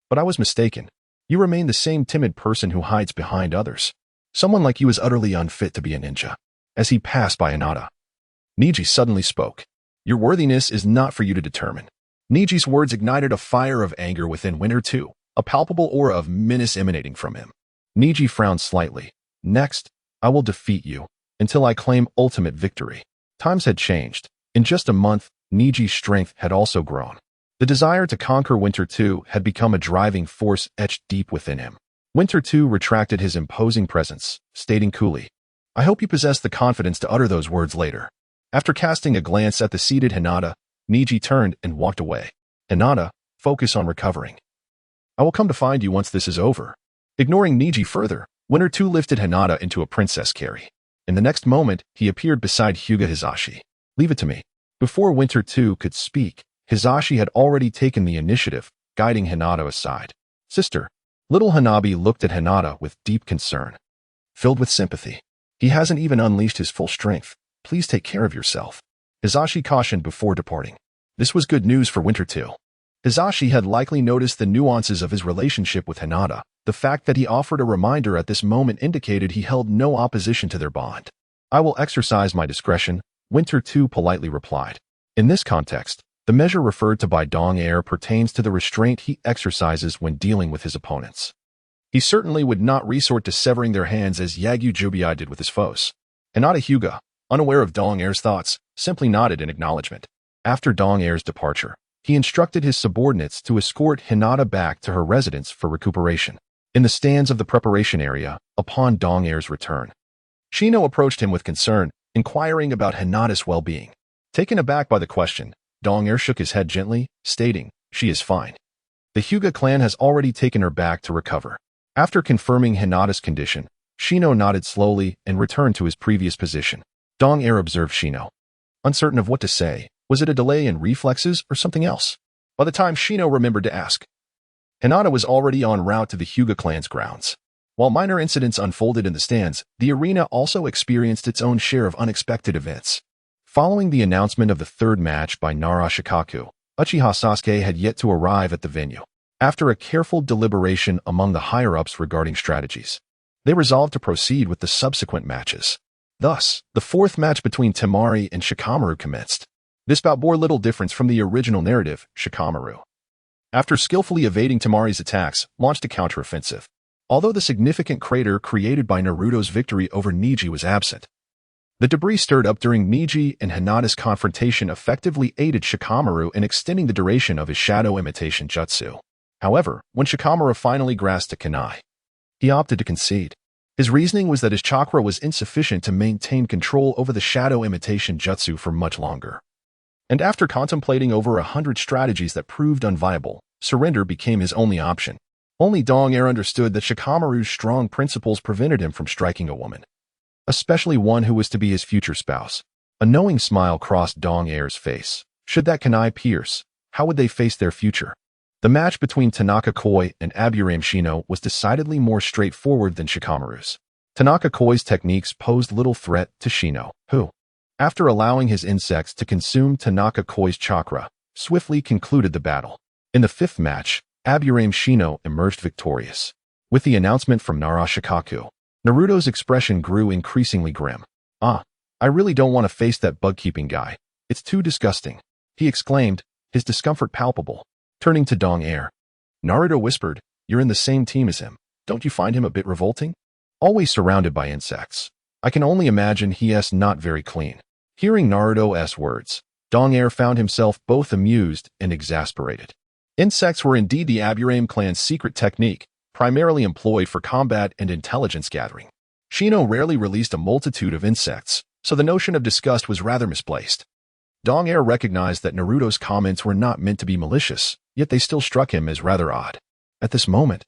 [SPEAKER 1] but I was mistaken. You remain the same timid person who hides behind others. Someone like you is utterly unfit to be a ninja." As he passed by Hinata, Niji suddenly spoke. "Your worthiness is not for you to determine." Niji's words ignited a fire of anger within Winter 2, a palpable aura of menace emanating from him. Niji frowned slightly. "Next, I will defeat you, until I claim ultimate victory." Times had changed. In just a month, Niji's strength had also grown. The desire to conquer Winter 2 had become a driving force etched deep within him. Winter 2 retracted his imposing presence, stating coolly, "I hope you possess the confidence to utter those words later." After casting a glance at the seated Hinata, Niji turned and walked away. "Hinata, focus on recovering. I will come to find you once this is over." Ignoring Niji further, Winter 2 lifted Hinata into a princess carry. In the next moment, he appeared beside Hyuga Hizashi. "Leave it to me." Before Winter 2 could speak, Hizashi had already taken the initiative, guiding Hinata aside. "Sister." Little Hanabi looked at Hinata with deep concern, filled with sympathy. "He hasn't even unleashed his full strength. Please take care of yourself," Hizashi cautioned before departing. This was good news for Winter 2. Hizashi had likely noticed the nuances of his relationship with Hinata, The fact that he offered a reminder at this moment indicated he held no opposition to their bond. "I will exercise my discretion," Winter 2 politely replied. In this context, the measure referred to by Dong Er pertains to the restraint he exercises when dealing with his opponents. He certainly would not resort to severing their hands as Yagyu Jubiai did with his foes. Hinata Hyuga, unaware of Dong Er's thoughts, simply nodded in acknowledgement. After Dong Er's departure, he instructed his subordinates to escort Hinata back to her residence for recuperation. In the stands of the preparation area, upon Dong Er's return, Shino approached him with concern, inquiring about Hinata's well-being. Taken aback by the question, Dong Er shook his head gently, stating, "She is fine. The Hyuga clan has already taken her back to recover." After confirming Hinata's condition, Shino nodded slowly and returned to his previous position. Dong Er observed Shino, uncertain of what to say. Was it a delay in reflexes or something else? By the time Shino remembered to ask, Hinata was already en route to the Hyuga clan's grounds. While minor incidents unfolded in the stands, the arena also experienced its own share of unexpected events. Following the announcement of the third match by Naruto, Uchiha Sasuke had yet to arrive at the venue. After a careful deliberation among the higher-ups regarding strategies, they resolved to proceed with the subsequent matches. Thus, the fourth match between Temari and Shikamaru commenced. This bout bore little difference from the original narrative. Shikamaru, after skillfully evading Temari's attacks, launched a counteroffensive. Although the significant crater created by Naruto's victory over Neji was absent, the debris stirred up during Neji and Hinata's confrontation effectively aided Shikamaru in extending the duration of his shadow imitation jutsu. However, when Shikamaru finally grasped a kunai, he opted to concede. His reasoning was that his chakra was insufficient to maintain control over the shadow imitation jutsu for much longer. And after contemplating over 100 strategies that proved unviable, surrender became his only option. Only Dong Er understood that Shikamaru's strong principles prevented him from striking a woman, especially one who was to be his future spouse. A knowing smile crossed Dong Er's face. Should that kunai pierce, how would they face their future? The match between Tanaka Koi and Aburame Shino was decidedly more straightforward than Shikamaru's. Tanaka Koi's techniques posed little threat to Shino, who, after allowing his insects to consume Tanaka Koi's chakra, swiftly concluded the battle. In the fifth match, Aburame Shino emerged victorious. With the announcement from Naruto, Naruto's expression grew increasingly grim. "I really don't want to face that bug-keeping guy. It's too disgusting," he exclaimed, his discomfort palpable. Turning to Dong Er, Naruto whispered, "You're in the same team as him. Don't you find him a bit revolting? Always surrounded by insects. I can only imagine he's not very clean." Hearing Naruto's words, Dong Er found himself both amused and exasperated. Insects were indeed the Aburame clan's secret technique, primarily employed for combat and intelligence gathering. Shino rarely released a multitude of insects, so the notion of disgust was rather misplaced. Dong Er recognized that Naruto's comments were not meant to be malicious, yet they still struck him as rather odd. At this moment,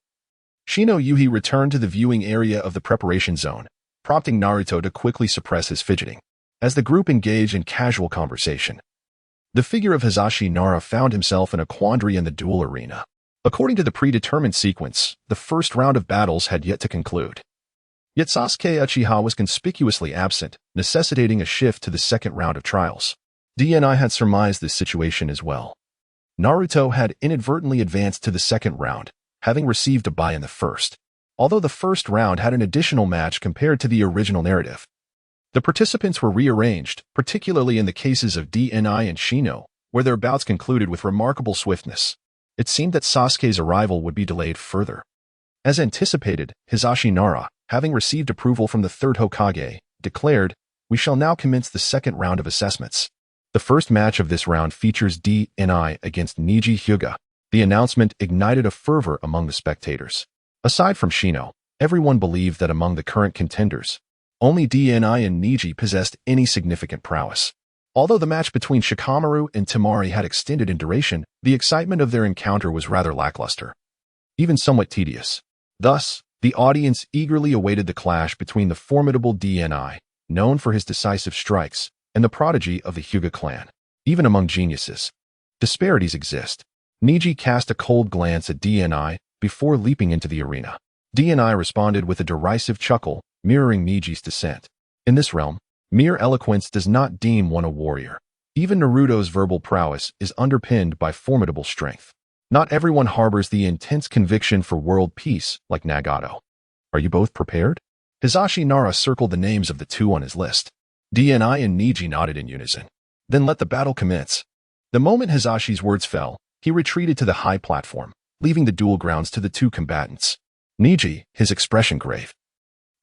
[SPEAKER 1] Shino Yuhi returned to the viewing area of the preparation zone, prompting Naruto to quickly suppress his fidgeting. As the group engaged in casual conversation, the figure of Hisashi Nara found himself in a quandary in the duel arena. According to the predetermined sequence, the first round of battles had yet to conclude. Yet Sasuke Uchiha was conspicuously absent, necessitating a shift to the second round of trials. DNI had surmised this situation as well. Naruto had inadvertently advanced to the second round, having received a bye in the first. Although the first round had an additional match compared to the original narrative, the participants were rearranged, particularly in the cases of DNI and Shino, where their bouts concluded with remarkable swiftness. It seemed that Sasuke's arrival would be delayed further. As anticipated, Hisashi Nara, having received approval from the third Hokage, declared, "We shall now commence the second round of assessments." The first match of this round features DNI against Neji Hyuga. The announcement ignited a fervor among the spectators. Aside from Shino, everyone believed that among the current contenders, only DNI and Neji possessed any significant prowess. Although the match between Shikamaru and Temari had extended in duration, the excitement of their encounter was rather lackluster, even somewhat tedious. Thus, the audience eagerly awaited the clash between the formidable DNI, known for his decisive strikes, and the prodigy of the Hyuga clan. Even among geniuses, disparities exist. Neji cast a cold glance at DNI before leaping into the arena. DNI responded with a derisive chuckle, mirroring Neji's dissent. In this realm, mere eloquence does not deem one a warrior. Even Naruto's verbal prowess is underpinned by formidable strength. Not everyone harbors the intense conviction for world peace like Nagato. Are you both prepared? Hisashi Nara circled the names of the two on his list. DNI and Niji nodded in unison. Then let the battle commence. The moment Hisashi's words fell, he retreated to the high platform, leaving the duel grounds to the two combatants. Niji, his expression grave,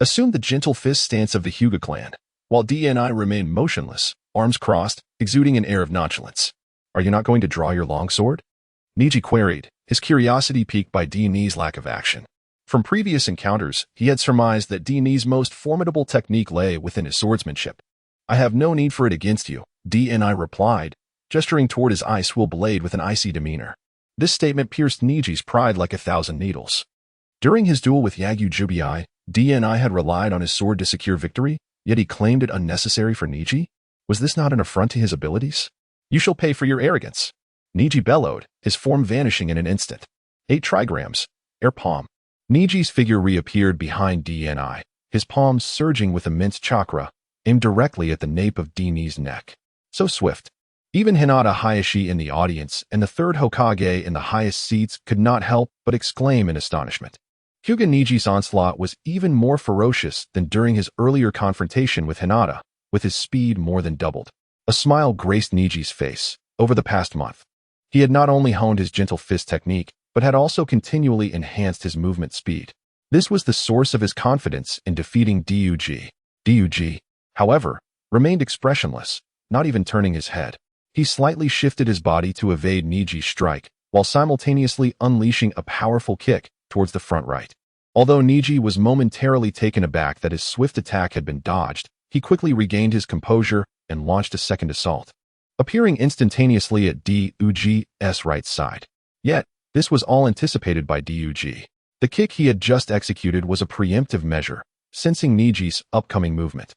[SPEAKER 1] assumed the gentle fist stance of the Hyuga clan, while DNI remained motionless, arms crossed, exuding an air of nonchalance. Are you not going to draw your longsword? Niji queried, his curiosity piqued by DNI's lack of action. From previous encounters, he had surmised that DNI's most formidable technique lay within his swordsmanship. I have no need for it against you, DNI replied, gesturing toward his ice-will blade with an icy demeanor. This statement pierced Niji's pride like 1,000 needles. During his duel with Yagyu Jubiai, DNI had relied on his sword to secure victory, yet he claimed it unnecessary for Niji? Was this not an affront to his abilities? You shall pay for your arrogance. Niji bellowed, his form vanishing in an instant. 8 trigrams. Air palm. Niji's figure reappeared behind DNI, his palms surging with immense chakra, aimed directly at the nape of DNI's neck. So swift. Even Hinata Hayashi in the audience and the third Hokage in the highest seats could not help but exclaim in astonishment. Hyuga Niji's onslaught was even more ferocious than during his earlier confrontation with Hinata, with his speed more than doubled. A smile graced Niji's face. Over the past month, he had not only honed his gentle fist technique, but had also continually enhanced his movement speed. This was the source of his confidence in defeating DUG. DUG, however, remained expressionless, not even turning his head. He slightly shifted his body to evade Niji's strike, while simultaneously unleashing a powerful kick towards the front right. Although Niji was momentarily taken aback that his swift attack had been dodged, he quickly regained his composure and launched a second assault, appearing instantaneously at DUG's right side. Yet, this was all anticipated by DUG. The kick he had just executed was a preemptive measure, sensing Niji's upcoming movement.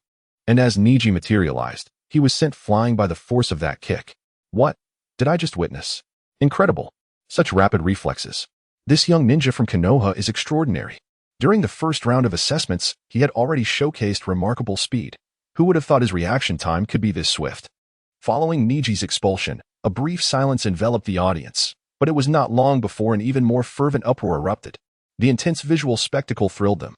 [SPEAKER 1] And as Niji materialized, he was sent flying by the force of that kick. What did I just witness? Incredible. Such rapid reflexes. This young ninja from Konoha is extraordinary. During the first round of assessments, he had already showcased remarkable speed. Who would have thought his reaction time could be this swift? Following Niji's expulsion, a brief silence enveloped the audience, but it was not long before an even more fervent uproar erupted. The intense visual spectacle thrilled them,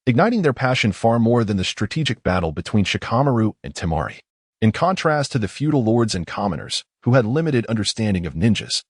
[SPEAKER 1] igniting their passion far more than the strategic battle between Shikamaru and Temari. In contrast to the feudal lords and commoners, who had limited understanding of ninjas,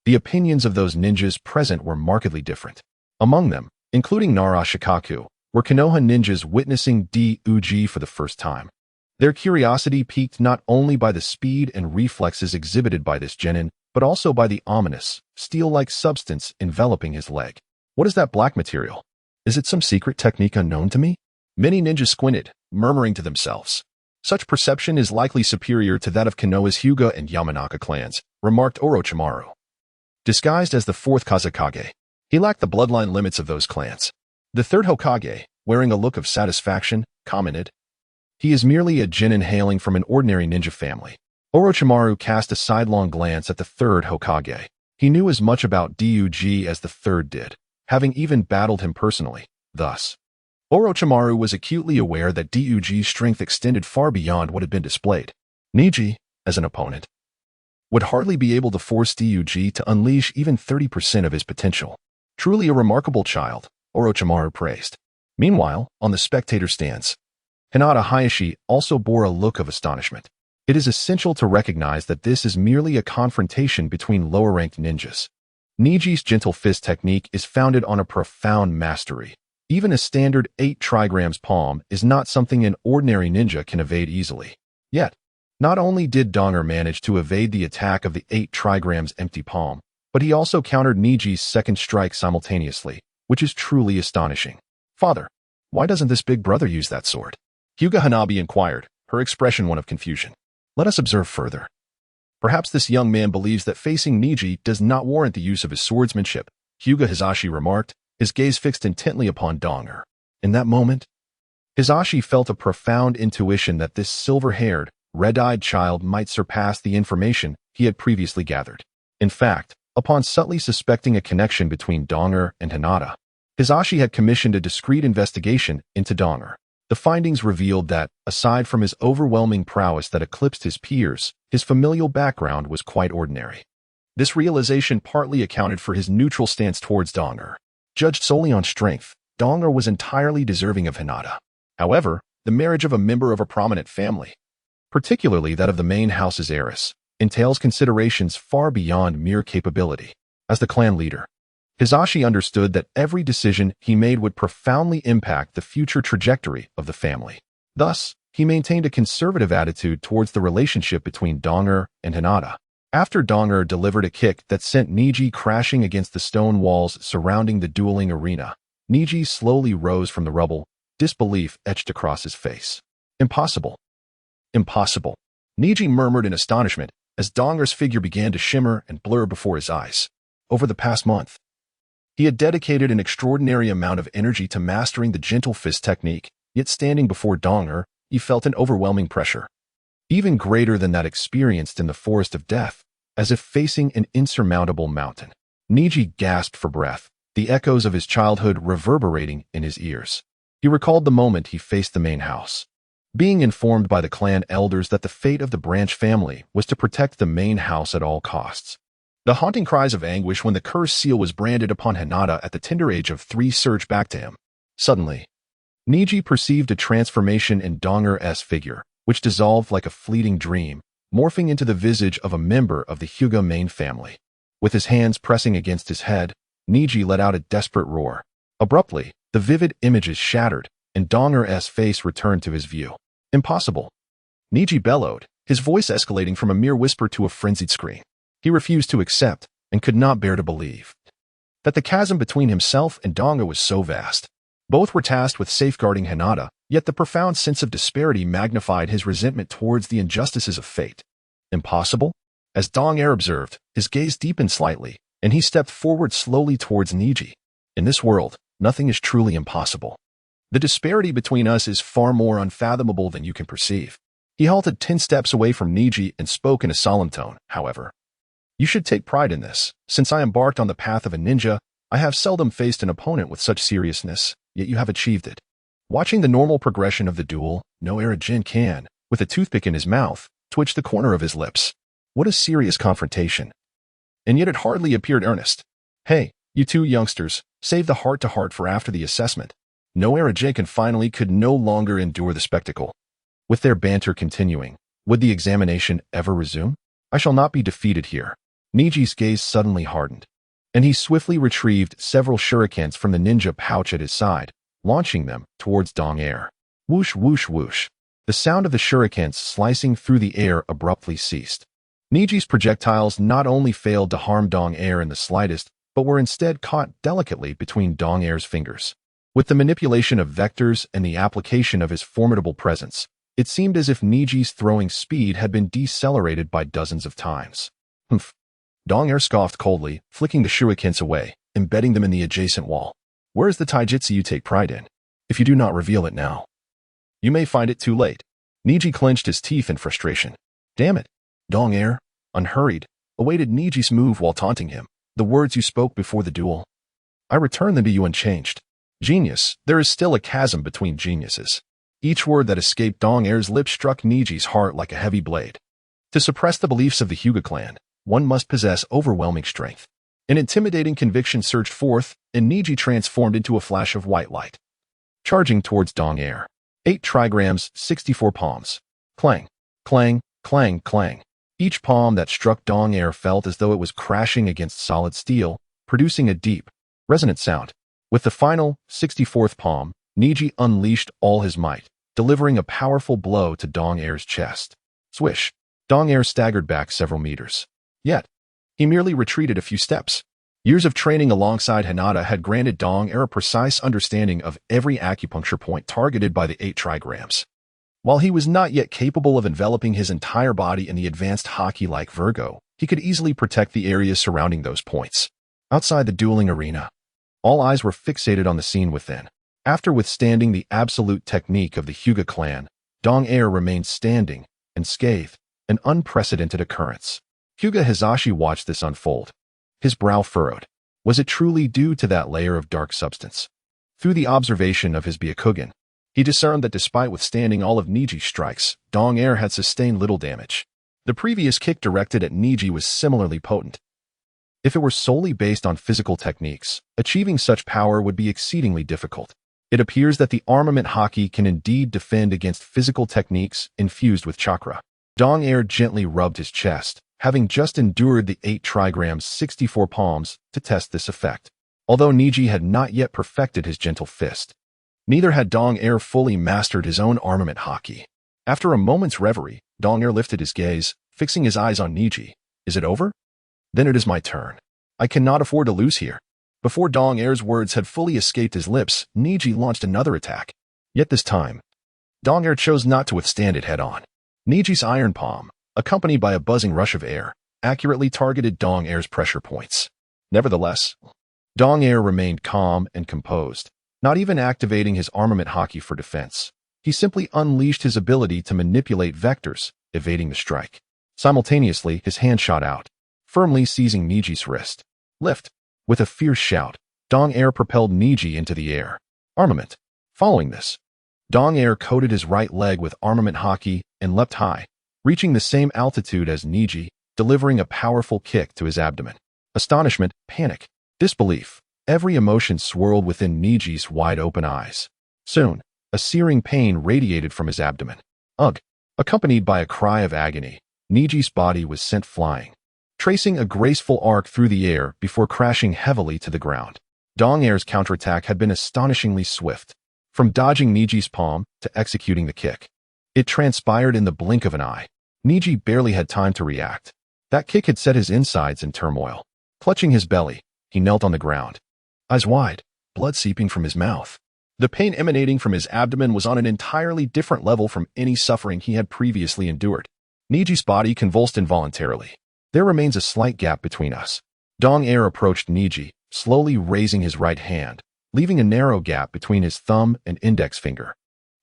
[SPEAKER 1] the opinions of those ninjas present were markedly different. Among them, including Nara Shikaku, were Konoha ninjas witnessing DUG for the first time. Their curiosity piqued not only by the speed and reflexes exhibited by this genin, but also by the ominous, steel-like substance enveloping his leg. What is that black material? Is it some secret technique unknown to me? Many ninjas squinted, murmuring to themselves. Such perception is likely superior to that of Konoha's Hyuga and Yamanaka clans, remarked Orochimaru. Disguised as the fourth Kazekage, he lacked the bloodline limits of those clans. The third Hokage, wearing a look of satisfaction, commented, "He is merely a genin hailing from an ordinary ninja family." Orochimaru cast a sidelong glance at the third Hokage. He knew as much about DUG as the third did, having even battled him personally. Thus, Orochimaru was acutely aware that DUG's strength extended far beyond what had been displayed. Niji, as an opponent, would hardly be able to force DUG to unleash even 30% of his potential. Truly a remarkable child, Orochimaru praised. Meanwhile, on the spectator stands, Hinata Hayashi also bore a look of astonishment. It is essential to recognize that this is merely a confrontation between lower-ranked ninjas. Niji's gentle fist technique is founded on a profound mastery. Even a standard 8 trigrams palm is not something an ordinary ninja can evade easily. Yet, not only did Donger manage to evade the attack of the 8 trigrams empty palm, but he also countered Niji's second strike simultaneously, which is truly astonishing. "Father, why doesn't this big brother use that sword?" Hyuga Hanabi inquired, her expression one of confusion. "Let us observe further. Perhaps this young man believes that facing Niji does not warrant the use of his swordsmanship," Hyuga Hisashi remarked, his gaze fixed intently upon Donger. In that moment, Hisashi felt a profound intuition that this silver-haired, red-eyed child might surpass the information he had previously gathered. In fact, upon subtly suspecting a connection between Donger and Hinata, Hisashi had commissioned a discreet investigation into Donger. The findings revealed that, aside from his overwhelming prowess that eclipsed his peers, his familial background was quite ordinary. This realization partly accounted for his neutral stance towards Dong-er. Judged solely on strength, Dong-er was entirely deserving of Hinata. However, the marriage of a member of a prominent family, particularly that of the main house's heiress, entails considerations far beyond mere capability. As the clan leader, Hisashi understood that every decision he made would profoundly impact the future trajectory of the family. Thus, he maintained a conservative attitude towards the relationship between Dong-er and Hinata. After Dong-er delivered a kick that sent Niji crashing against the stone walls surrounding the dueling arena, Niji slowly rose from the rubble, disbelief etched across his face. Impossible. Impossible. Niji murmured in astonishment as Dong-er's figure began to shimmer and blur before his eyes. Over the past month, he had dedicated an extraordinary amount of energy to mastering the gentle fist technique, yet standing before Dong-er, he felt an overwhelming pressure, even greater than that experienced in the Forest of Death, as if facing an insurmountable mountain. Niji gasped for breath, the echoes of his childhood reverberating in his ears. He recalled the moment he faced the main house, being informed by the clan elders that the fate of the branch family was to protect the main house at all costs. The haunting cries of anguish when the curse seal was branded upon Hinata at the tender age of 3 surged back to him. Suddenly, Niji perceived a transformation in Dong-er's figure, which dissolved like a fleeting dream, morphing into the visage of a member of the Hyuga main family. With his hands pressing against his head, Niji let out a desperate roar. Abruptly, the vivid images shattered, and Dong-er's face returned to his view. Impossible. Niji bellowed, his voice escalating from a mere whisper to a frenzied scream. He refused to accept, and could not bear to believe, that the chasm between himself and Dong-er was so vast. Both were tasked with safeguarding Hinata, yet the profound sense of disparity magnified his resentment towards the injustices of fate. Impossible? As Dong-er observed, his gaze deepened slightly, and he stepped forward slowly towards Niji. In this world, nothing is truly impossible. The disparity between us is far more unfathomable than you can perceive. He halted 10 steps away from Niji and spoke in a solemn tone, however. You should take pride in this. Since I embarked on the path of a ninja, I have seldom faced an opponent with such seriousness, yet you have achieved it. Watching the normal progression of the duel, no Jin can, with a toothpick in his mouth, twitch the corner of his lips. What a serious confrontation. And yet it hardly appeared earnest. Hey, you two youngsters, save the heart-to-heart for after the assessment. No Jin could no longer endure the spectacle. With their banter continuing, would the examination ever resume? I shall not be defeated here. Niji's gaze suddenly hardened, and he swiftly retrieved several shurikens from the ninja pouch at his side, launching them towards Dong-er. Whoosh, whoosh, whoosh. The sound of the shurikens slicing through the air abruptly ceased. Niji's projectiles not only failed to harm Dong-er in the slightest, but were instead caught delicately between Dong-er's fingers. With the manipulation of vectors and the application of his formidable presence, it seemed as if Niji's throwing speed had been decelerated by dozens of times. Humph. Dong-er scoffed coldly, flicking the shurikens away, embedding them in the adjacent wall. Where is the taijutsu you take pride in? If you do not reveal it now, you may find it too late. Niji clenched his teeth in frustration. Damn it. Dong-er, unhurried, awaited Niji's move while taunting him. The words you spoke before the duel, I return them to you unchanged. Genius, there is still a chasm between geniuses. Each word that escaped Dong-er's lips struck Niji's heart like a heavy blade. To suppress the beliefs of the Hyuga clan, one must possess overwhelming strength. An intimidating conviction surged forth, and Niji transformed into a flash of white light, charging towards Dong-er. 8 trigrams, 64 palms. Clang, clang, clang, clang. Each palm that struck Dong-er felt as though it was crashing against solid steel, producing a deep, resonant sound. With the final, 64th palm, Niji unleashed all his might, delivering a powerful blow to Dong-er's chest. Swish. Dong-er staggered back several meters. Yet, he merely retreated a few steps. Years of training alongside Hinata had granted Dong-er a precise understanding of every acupuncture point targeted by the 8 trigrams. While he was not yet capable of enveloping his entire body in the advanced Haki-like Virgo, he could easily protect the areas surrounding those points. Outside the dueling arena, all eyes were fixated on the scene within. After withstanding the absolute technique of the Hyuga clan, Dong-er remained standing, unscathed, an unprecedented occurrence. Hyuga Hisashi watched this unfold. His brow furrowed. Was it truly due to that layer of dark substance? Through the observation of his Byakugan, he discerned that despite withstanding all of Niji's strikes, Dong-er had sustained little damage. The previous kick directed at Niji was similarly potent, If it were solely based on physical techniques, achieving such power would be exceedingly difficult. It appears that the armament haki can indeed defend against physical techniques infused with chakra. Dong Air gently rubbed his chest, having just endured the 8 trigrams 64 palms to test this effect. Although Niji had not yet perfected his gentle fist, neither had Dong Air fully mastered his own armament haki. After a moment's reverie, Dong Air lifted his gaze, fixing his eyes on Niji. Is it over? Then it is my turn. I cannot afford to lose here. Before Dong Air's words had fully escaped his lips, Niji launched another attack. Yet this time, Dong Air chose not to withstand it head-on. Niji's iron palm, accompanied by a buzzing rush of air, accurately targeted Dong Air's pressure points. Nevertheless, Dong Air remained calm and composed, not even activating his armament haki for defense. He simply unleashed his ability to manipulate vectors, evading the strike. Simultaneously, his hand shot out, firmly seizing Niji's wrist. Lift! With a fierce shout, Dong Air propelled Niji into the air. Armament. Following this, Dong Air coated his right leg with armament haki and leapt high, reaching the same altitude as Niji, delivering a powerful kick to his abdomen. Astonishment, panic, disbelief, every emotion swirled within Niji's wide-open eyes. Soon, a searing pain radiated from his abdomen. Ugh! Accompanied by a cry of agony, Niji's body was sent flying, tracing a graceful arc through the air before crashing heavily to the ground. Dong Air's counterattack had been astonishingly swift, from dodging Niji's palm to executing the kick. It transpired in the blink of an eye. Niji barely had time to react. That kick had set his insides in turmoil. Clutching his belly, he knelt on the ground, eyes wide, blood seeping from his mouth. The pain emanating from his abdomen was on an entirely different level from any suffering he had previously endured. Niji's body convulsed involuntarily. There remains a slight gap between us. Dong Air approached Niji, slowly raising his right hand, leaving a narrow gap between his thumb and index finger.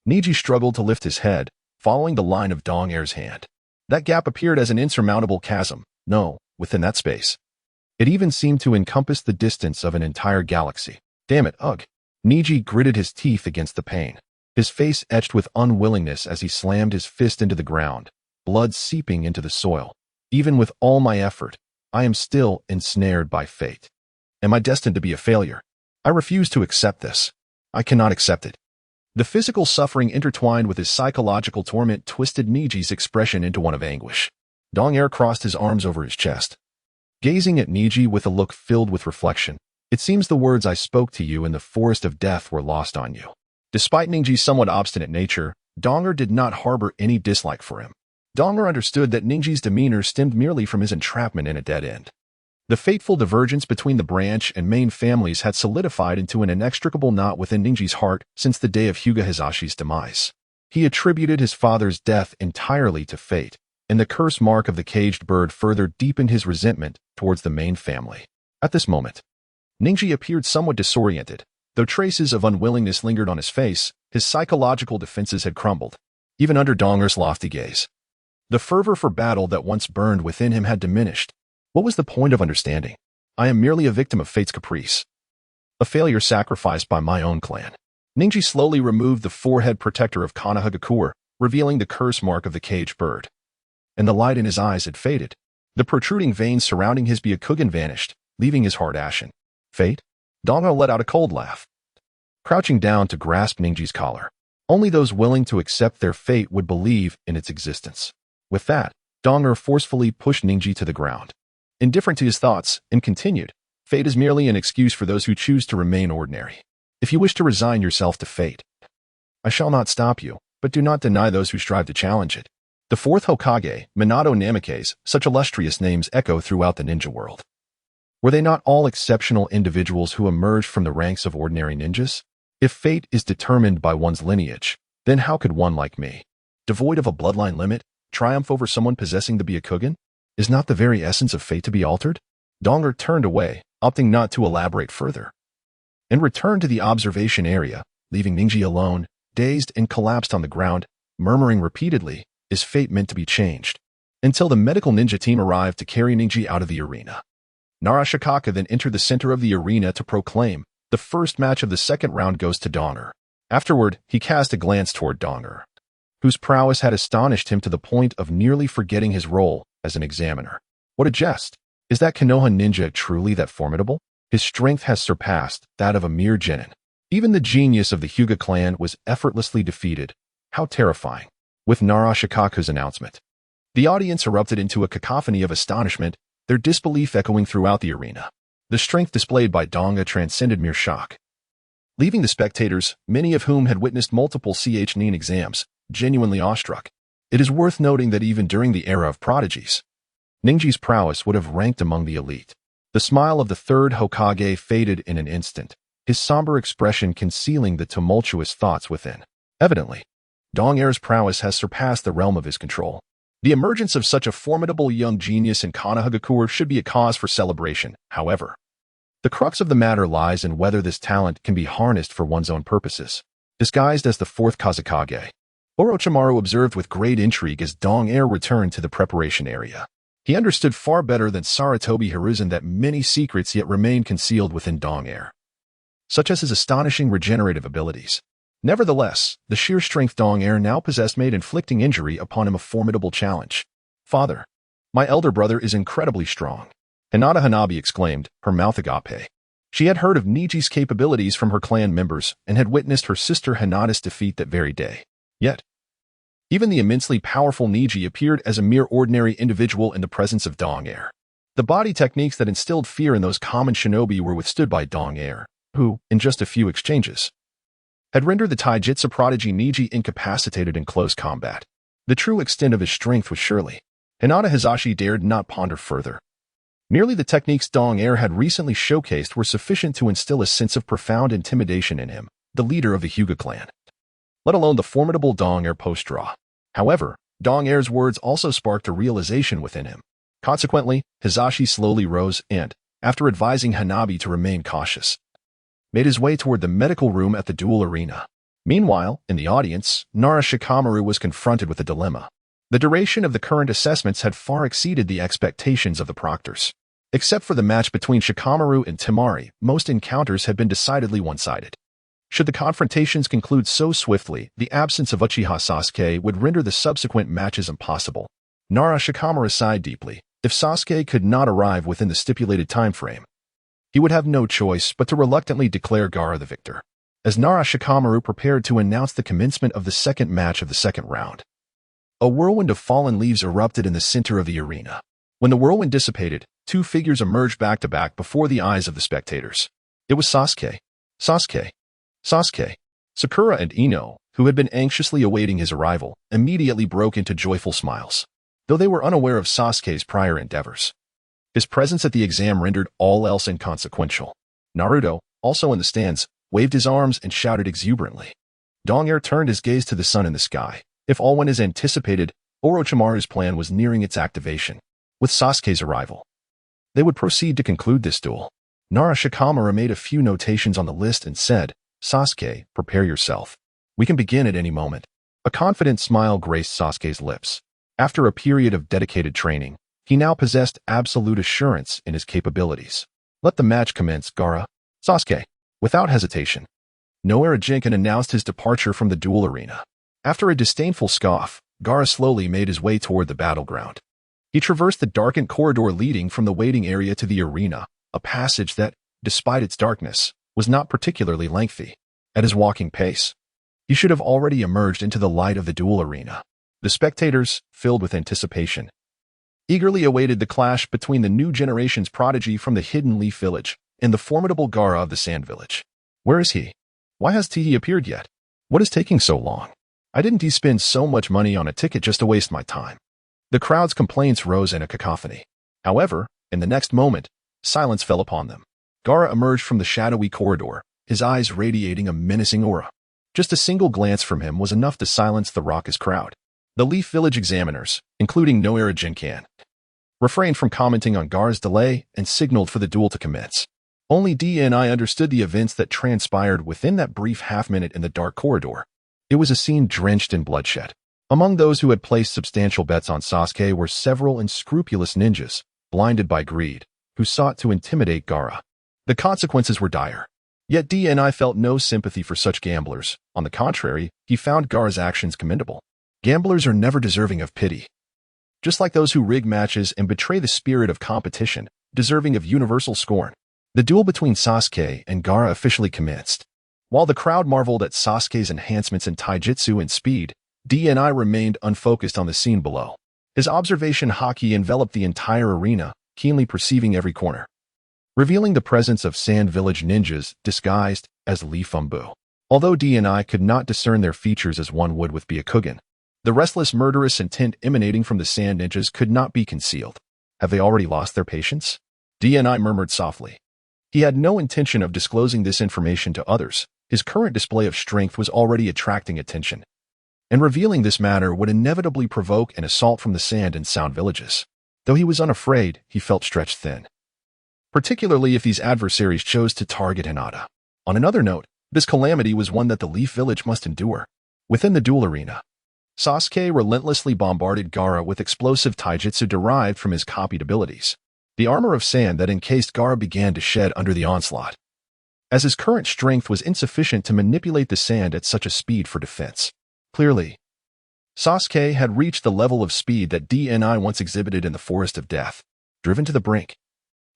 [SPEAKER 1] Niji struggled to lift his head, following the line of Dong Air's hand. That gap appeared as an insurmountable chasm. No, within that space. It even seemed to encompass the distance of an entire galaxy. Damn it, ugh. Niji gritted his teeth against the pain, his face etched with unwillingness as he slammed his fist into the ground, blood seeping into the soil. Even with all my effort, I am still ensnared by fate. Am I destined to be a failure? I refuse to accept this. I cannot accept it. The physical suffering intertwined with his psychological torment twisted Niji's expression into one of anguish. Dong Air crossed his arms over his chest, gazing at Niji with a look filled with reflection. It seems the words I spoke to you in the forest of death were lost on you. Despite Niji's somewhat obstinate nature, Donger did not harbor any dislike for him. Donger understood that Niji's demeanor stemmed merely from his entrapment in a dead end. The fateful divergence between the branch and main families had solidified into an inextricable knot within Niji's heart since the day of Hyuga Hisashi's demise. He attributed his father's death entirely to fate, and the curse mark of the caged bird further deepened his resentment towards the main family. At this moment, Niji appeared somewhat disoriented. Though traces of unwillingness lingered on his face, his psychological defenses had crumbled, even under Donger's lofty gaze. The fervor for battle that once burned within him had diminished. What was the point of understanding? I am merely a victim of fate's caprice. A failure sacrificed by my own clan. Niji slowly removed the forehead protector of Konoha Village, revealing the curse mark of the caged bird. And the light in his eyes had faded. The protruding veins surrounding his Byakugan vanished, leaving his heart ashen. Fate? Donger let out a cold laugh, crouching down to grasp Niji's collar. Only those willing to accept their fate would believe in its existence. With that, Donger forcefully pushed Niji to the ground, indifferent to his thoughts, and continued, fate is merely an excuse for those who choose to remain ordinary. If you wish to resign yourself to fate, I shall not stop you, but do not deny those who strive to challenge it. The fourth Hokage, Minato Namikaze, such illustrious names echo throughout the ninja world. Were they not all exceptional individuals who emerged from the ranks of ordinary ninjas? If fate is determined by one's lineage, then how could one like me, devoid of a bloodline limit, triumph over someone possessing the Byakugan? Is not the very essence of fate to be altered? Donger turned away, opting not to elaborate further, and returned to the observation area, leaving Niji alone, dazed and collapsed on the ground, murmuring repeatedly, is fate meant to be changed? Until the medical ninja team arrived to carry Niji out of the arena. Narashikaka then entered the center of the arena to proclaim, the first match of the second round goes to Donger. Afterward, he cast a glance toward Donger, whose prowess had astonished him to the point of nearly forgetting his role as an examiner. What a jest! Is that Konoha ninja truly that formidable? His strength has surpassed that of a mere genin. Even the genius of the Hyuga clan was effortlessly defeated. How terrifying. With Narashikaku's announcement, the audience erupted into a cacophony of astonishment, their disbelief echoing throughout the arena. The strength displayed by Donga transcended mere shock, leaving the spectators, many of whom had witnessed multiple Nin exams, genuinely awestruck. It is worth noting that even during the era of prodigies, Ninji's prowess would have ranked among the elite. The smile of the third Hokage faded in an instant, his somber expression concealing the tumultuous thoughts within. Evidently, Dong Er's prowess has surpassed the realm of his control. The emergence of such a formidable young genius in Konohagakure should be a cause for celebration. However, the crux of the matter lies in whether this talent can be harnessed for one's own purposes. Disguised as the fourth Kazekage, Orochimaru observed with great intrigue as Dong Er returned to the preparation area. He understood far better than Sarutobi Hiruzen that many secrets yet remained concealed within Dong Er, such as his astonishing regenerative abilities. Nevertheless, the sheer strength Dong Er now possessed made inflicting injury upon him a formidable challenge. "Father, my elder brother is incredibly strong," Hinata Hanabi exclaimed, her mouth agape. She had heard of Niji's capabilities from her clan members and had witnessed her sister Hinata's defeat that very day. Yet, even the immensely powerful Niji appeared as a mere ordinary individual in the presence of Dong Er. The body techniques that instilled fear in those common shinobi were withstood by Dong Er, who, in just a few exchanges, had rendered the taijutsu prodigy Niji incapacitated in close combat. The true extent of his strength was surely. Hinata Hizashi dared not ponder further. Merely the techniques Dong Er had recently showcased were sufficient to instill a sense of profound intimidation in him, the leader of the Hyuga clan, let alone the formidable Dong Er post-draw. However, Dong Er's words also sparked a realization within him. Consequently, Hizashi slowly rose and, after advising Hanabi to remain cautious, made his way toward the medical room at the duel arena. Meanwhile, in the audience, Narashikamaru was confronted with a dilemma. The duration of the current assessments had far exceeded the expectations of the proctors. Except for the match between Shikamaru and Temari, most encounters had been decidedly one-sided. Should the confrontations conclude so swiftly, the absence of Uchiha Sasuke would render the subsequent matches impossible. Narashikamaru sighed deeply. If Sasuke could not arrive within the stipulated time frame, he would have no choice but to reluctantly declare Gaara the victor. As Narashikamaru prepared to announce the commencement of the second match of the second round, a whirlwind of fallen leaves erupted in the center of the arena. When the whirlwind dissipated, two figures emerged back-to-back before the eyes of the spectators. It was Sasuke. Sakura and Ino, who had been anxiously awaiting his arrival, immediately broke into joyful smiles, though they were unaware of Sasuke's prior endeavors. His presence at the exam rendered all else inconsequential. Naruto, also in the stands, waved his arms and shouted exuberantly. Dong Er turned his gaze to the sun in the sky. If all went as anticipated, Orochimaru's plan was nearing its activation. With Sasuke's arrival, they would proceed to conclude this duel. Narashikamaru made a few notations on the list and said, "Sasuke, prepare yourself. We can begin at any moment." A confident smile graced Sasuke's lips. After a period of dedicated training, he now possessed absolute assurance in his capabilities. "Let the match commence, Gaara." Sasuke, without hesitation, Noara Jinkan announced his departure from the duel arena. After a disdainful scoff, Gaara slowly made his way toward the battleground. He traversed the darkened corridor leading from the waiting area to the arena, a passage that, despite its darkness, was not particularly lengthy. At his walking pace, he should have already emerged into the light of the duel arena. The spectators, filled with anticipation, eagerly awaited the clash between the new generation's prodigy from the Hidden Leaf Village and the formidable Gaara of the Sand Village. Where is he? Why hasn't he appeared yet? What is taking so long? I didn't spend so much money on a ticket just to waste my time. The crowd's complaints rose in a cacophony. However, in the next moment, silence fell upon them. Gaara emerged from the shadowy corridor, his eyes radiating a menacing aura. Just a single glance from him was enough to silence the raucous crowd. The Leaf Village examiners, including Noara Jinkan, refrained from commenting on Gaara's delay and signaled for the duel to commence. Only DNI understood the events that transpired within that brief half-minute in the dark corridor. It was a scene drenched in bloodshed. Among those who had placed substantial bets on Sasuke were several unscrupulous ninjas, blinded by greed, who sought to intimidate Gaara. The consequences were dire. Yet DNI felt no sympathy for such gamblers. On the contrary, he found Gaara's actions commendable. Gamblers are never deserving of pity. Just like those who rig matches and betray the spirit of competition, deserving of universal scorn. The duel between Sasuke and Gaara officially commenced. While the crowd marveled at Sasuke's enhancements in taijutsu and speed, DNI remained unfocused on the scene below. His observation haki enveloped the entire arena, keenly perceiving every corner, revealing the presence of Sand Village ninjas disguised as Lee Fumbu. Although DNI could not discern their features as one would with Byakugan, the restless murderous intent emanating from the Sand ninjas could not be concealed. Have they already lost their patience? DNI murmured softly. He had no intention of disclosing this information to others. His current display of strength was already attracting attention, and revealing this matter would inevitably provoke an assault from the Sand and Sound villages. Though he was unafraid, he felt stretched thin, particularly if these adversaries chose to target Hinata. On another note, this calamity was one that the Leaf Village must endure. Within the duel arena, Sasuke relentlessly bombarded Gaara with explosive taijutsu derived from his copied abilities. The armor of sand that encased Gaara began to shed under the onslaught, as his current strength was insufficient to manipulate the sand at such a speed for defense. Clearly, Sasuke had reached the level of speed that DNI once exhibited in the Forest of Death. Driven to the brink,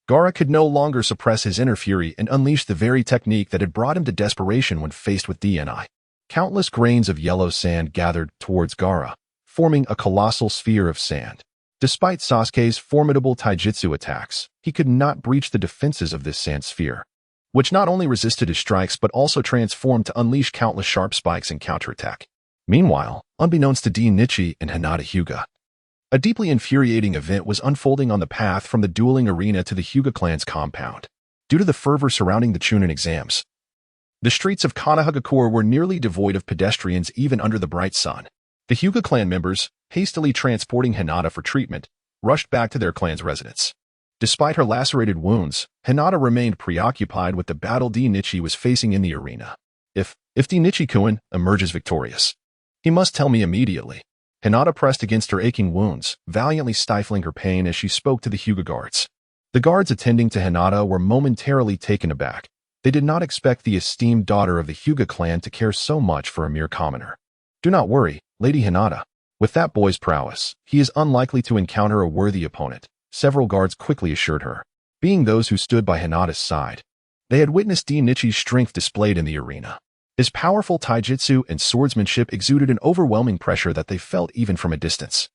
[SPEAKER 1] Gaara could no longer suppress his inner fury and unleash the very technique that had brought him to desperation when faced with DNI. Countless grains of yellow sand gathered towards Gaara, forming a colossal sphere of sand. Despite Sasuke's formidable taijutsu attacks, he could not breach the defenses of this sand sphere, which not only resisted his strikes but also transformed to unleash countless sharp spikes and counterattack. Meanwhile, unbeknownst to Nichi and Hinata Hyuga, a deeply infuriating event was unfolding on the path from the dueling arena to the Hyuga clan's compound. Due to the fervor surrounding the Chunin exams, the streets of Konohagakure were nearly devoid of pedestrians even under the bright sun. The Hyuga clan members, hastily transporting Hinata for treatment, rushed back to their clan's residence. Despite her lacerated wounds, Hinata remained preoccupied with the battle Nichi was facing in the arena. If Nichi-kun emerges victorious, he must tell me immediately. Hinata pressed against her aching wounds, valiantly stifling her pain as she spoke to the Hyuga guards. The guards attending to Hinata were momentarily taken aback. They did not expect the esteemed daughter of the Hyuga clan to care so much for a mere commoner. Do not worry, Lady Hinata. With that boy's prowess, he is unlikely to encounter a worthy opponent, several guards quickly assured her. Being those who stood by Hinata's side, they had witnessed Nichi's strength displayed in the arena. His powerful taijutsu and swordsmanship exuded an overwhelming pressure that they felt even from a distance.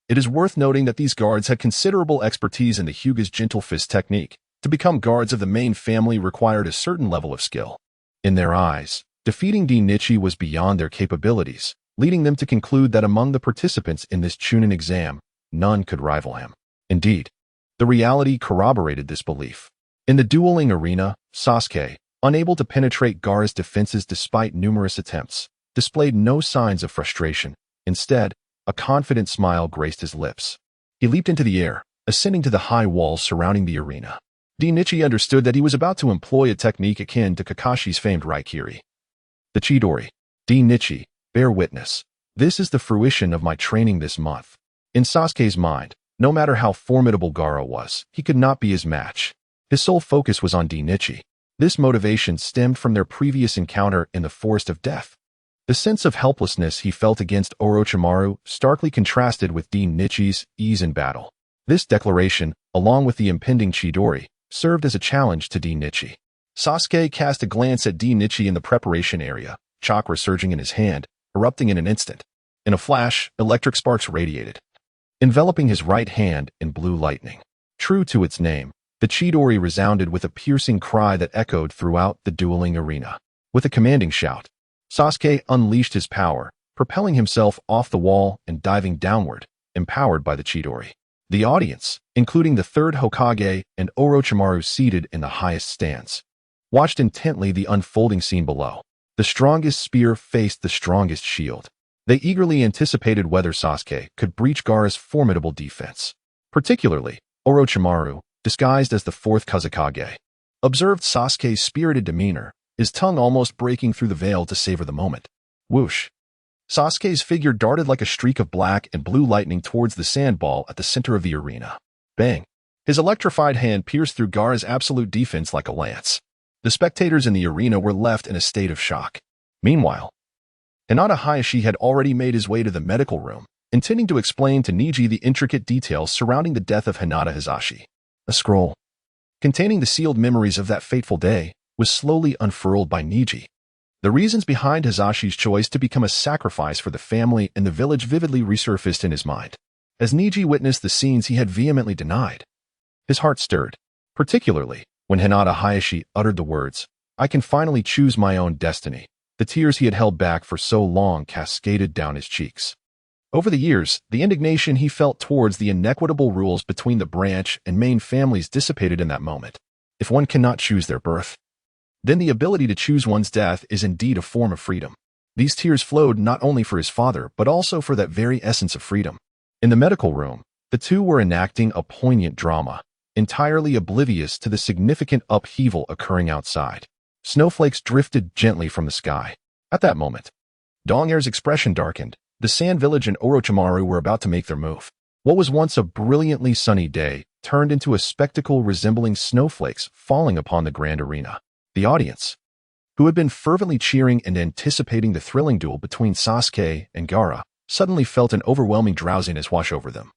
[SPEAKER 1] It is worth noting that these guards had considerable expertise in the Hyuga's gentle fist technique. To become guards of the main family required a certain level of skill. In their eyes, defeating Nichi was beyond their capabilities, leading them to conclude that among the participants in this Chunin exam, none could rival him. Indeed, the reality corroborated this belief. In the dueling arena, Sasuke, unable to penetrate Gaara's defenses despite numerous attempts, displayed no signs of frustration. Instead, a confident smile graced his lips. He leaped into the air, ascending to the high walls surrounding the arena. Nichi understood that he was about to employ a technique akin to Kakashi's famed Raikiri. The Chidori. Nichi, bear witness. This is the fruition of my training this month. In Sasuke's mind, no matter how formidable Gaara was, he could not be his match. His sole focus was on Nichi. This motivation stemmed from their previous encounter in the Forest of Death. The sense of helplessness he felt against Orochimaru starkly contrasted with Nichi's ease in battle. This declaration, along with the impending Chidori, served as a challenge to Nichi. Sasuke cast a glance at Nichi in the preparation area, chakra surging in his hand, erupting in an instant. In a flash, electric sparks radiated, enveloping his right hand in blue lightning. True to its name, the Chidori resounded with a piercing cry that echoed throughout the dueling arena. With a commanding shout, Sasuke unleashed his power, propelling himself off the wall and diving downward, empowered by the Chidori. The audience, including the third Hokage and Orochimaru seated in the highest stands, watched intently the unfolding scene below. The strongest spear faced the strongest shield. They eagerly anticipated whether Sasuke could breach Gaara's formidable defense. Particularly, Orochimaru, disguised as the fourth Kazekage, observed Sasuke's spirited demeanor, his tongue almost breaking through the veil to savor the moment. Whoosh! Sasuke's figure darted like a streak of black and blue lightning towards the sandball at the center of the arena. Bang! His electrified hand pierced through Gaara's absolute defense like a lance. The spectators in the arena were left in a state of shock. Meanwhile, Hinata Hayashi had already made his way to the medical room, intending to explain to Niji the intricate details surrounding the death of Hinata Hisashi. A scroll. containing the sealed memories of that fateful day, was slowly unfurled by Niji. The reasons behind Hazashi's choice to become a sacrifice for the family and the village vividly resurfaced in his mind. As Niji witnessed the scenes he had vehemently denied, his heart stirred, particularly when Hinata Hayashi uttered the words, "I can finally choose my own destiny." The tears he had held back for so long cascaded down his cheeks. Over the years, the indignation he felt towards the inequitable rules between the branch and main families dissipated in that moment. If one cannot choose their birth, then the ability to choose one's death is indeed a form of freedom. These tears flowed not only for his father, but also for that very essence of freedom. In the medical room, the two were enacting a poignant drama, entirely oblivious to the significant upheaval occurring outside. Snowflakes drifted gently from the sky. At that moment, Dong-air's expression darkened. The Sand Village and Orochimaru were about to make their move. What was once a brilliantly sunny day turned into a spectacle resembling snowflakes falling upon the grand arena. The audience, who had been fervently cheering and anticipating the thrilling duel between Sasuke and Gaara, suddenly felt an overwhelming drowsiness wash over them,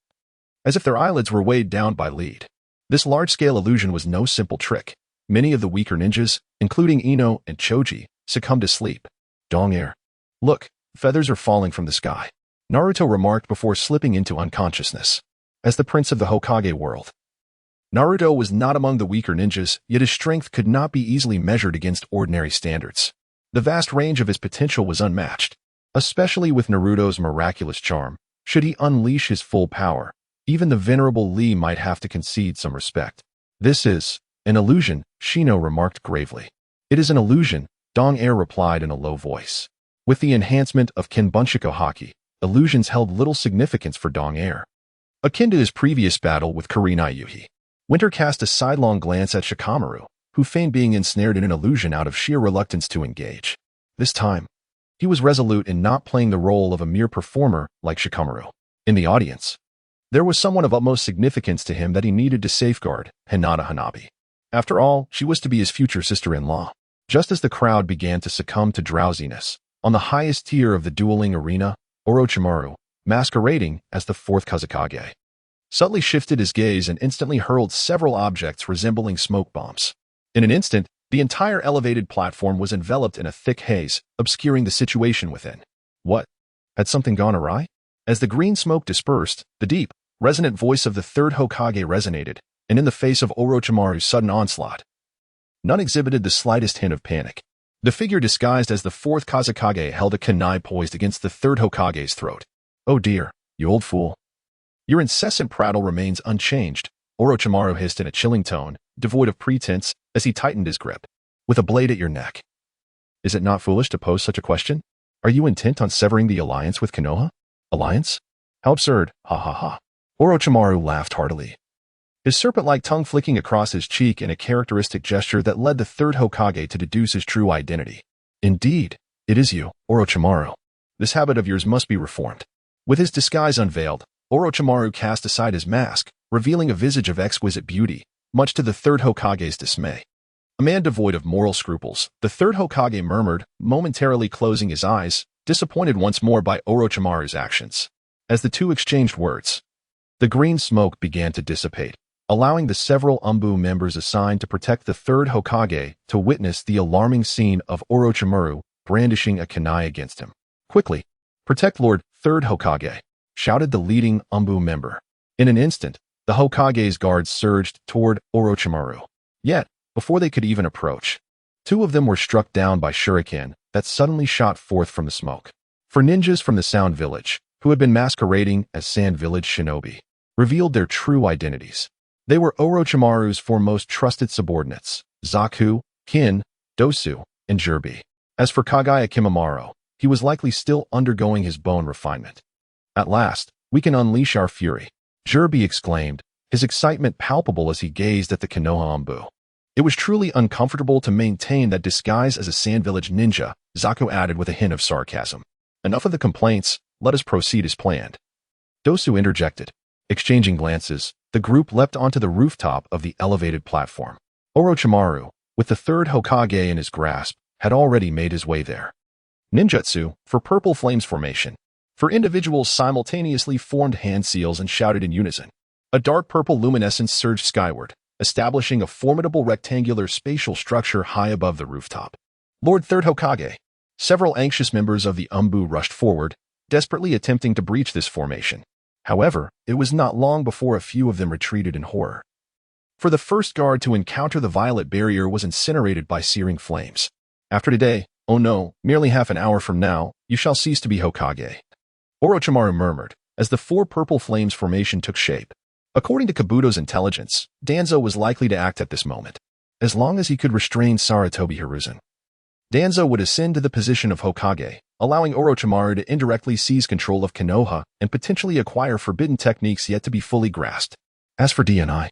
[SPEAKER 1] as if their eyelids were weighed down by lead. This large-scale illusion was no simple trick. Many of the weaker ninjas, including Ino and Choji, succumbed to sleep. Dong-air, look, feathers are falling from the sky, Naruto remarked before slipping into unconsciousness. As the prince of the Hokage world, Naruto was not among the weaker ninjas, yet his strength could not be easily measured against ordinary standards. The vast range of his potential was unmatched, especially with Naruto's miraculous charm. Should he unleash his full power, even the venerable Lee might have to concede some respect. This is an illusion, Shino remarked gravely. It is an illusion, Dong-air replied in a low voice. With the enhancement of Haoshoku Haki, illusions held little significance for Dong-air. Akin to his previous battle with Kurenai Yuhi, Winter cast a sidelong glance at Shikamaru, who feigned being ensnared in an illusion out of sheer reluctance to engage. This time, he was resolute in not playing the role of a mere performer like Shikamaru. In the audience, there was someone of utmost significance to him that he needed to safeguard, Hinata Hanabi. After all, she was to be his future sister-in-law. Just as the crowd began to succumb to drowsiness, on the highest tier of the dueling arena, Orochimaru, masquerading as the fourth Kazekage, subtly shifted his gaze and instantly hurled several objects resembling smoke bombs. In an instant, the entire elevated platform was enveloped in a thick haze, obscuring the situation within. What? Had something gone awry? As the green smoke dispersed, the deep, resonant voice of the third Hokage resonated, and in the face of Orochimaru's sudden onslaught, none exhibited the slightest hint of panic. The figure disguised as the fourth Kazekage held a kunai poised against the third Hokage's throat. "Oh dear, you old fool. Your incessant prattle remains unchanged," Orochimaru hissed in a chilling tone, devoid of pretense, as he tightened his grip. "With a blade at your neck. Is it not foolish to pose such a question? Are you intent on severing the alliance with Konoha? Alliance? How absurd, ha ha ha." Orochimaru laughed heartily, his serpent-like tongue flicking across his cheek in a characteristic gesture that led the third Hokage to deduce his true identity. "Indeed, it is you, Orochimaru. This habit of yours must be reformed." With his disguise unveiled, Orochimaru cast aside his mask, revealing a visage of exquisite beauty, much to the third Hokage's dismay. A man devoid of moral scruples, the third Hokage murmured, momentarily closing his eyes, disappointed once more by Orochimaru's actions. As the two exchanged words, the green smoke began to dissipate, allowing the several Umbu members assigned to protect the third Hokage to witness the alarming scene of Orochimaru brandishing a kunai against him. "Quickly, protect Lord Third Hokage," shouted the leading Umbu member. In an instant, the Hokage's guards surged toward Orochimaru. Yet, before they could even approach, two of them were struck down by shuriken that suddenly shot forth from the smoke. For ninjas from the Sound Village, who had been masquerading as Sand Village shinobi, revealed their true identities. They were Orochimaru's foremost trusted subordinates, Zaku, Kin, Dosu, and Jirbi. As for Kagaya Kimimaro, he was likely still undergoing his bone refinement. "At last, we can unleash our fury," Jirbi exclaimed, his excitement palpable as he gazed at the Konoha Umbu. It was truly uncomfortable to maintain that disguise as a Sand Village ninja, Zaku added with a hint of sarcasm. "Enough of the complaints, let us proceed as planned." Dosu interjected. Exchanging glances, the group leapt onto the rooftop of the elevated platform. Orochimaru, with the third Hokage in his grasp, had already made his way there. Ninjutsu, for purple flames formation. For individuals simultaneously formed hand seals and shouted in unison. A dark purple luminescence surged skyward, establishing a formidable rectangular spatial structure high above the rooftop. Lord Third Hokage. Several anxious members of the Umbu rushed forward, desperately attempting to breach this formation. However, it was not long before a few of them retreated in horror. For the first guard to encounter the violet barrier was incinerated by searing flames. After today, oh no, merely half an hour from now, you shall cease to be Hokage. Orochimaru murmured, as the four purple flames formation took shape. According to Kabuto's intelligence, Danzo was likely to act at this moment, as long as he could restrain Sarutobi Hiruzen. Danzo would ascend to the position of Hokage, allowing Orochimaru to indirectly seize control of Konoha and potentially acquire forbidden techniques yet to be fully grasped. As for DNI,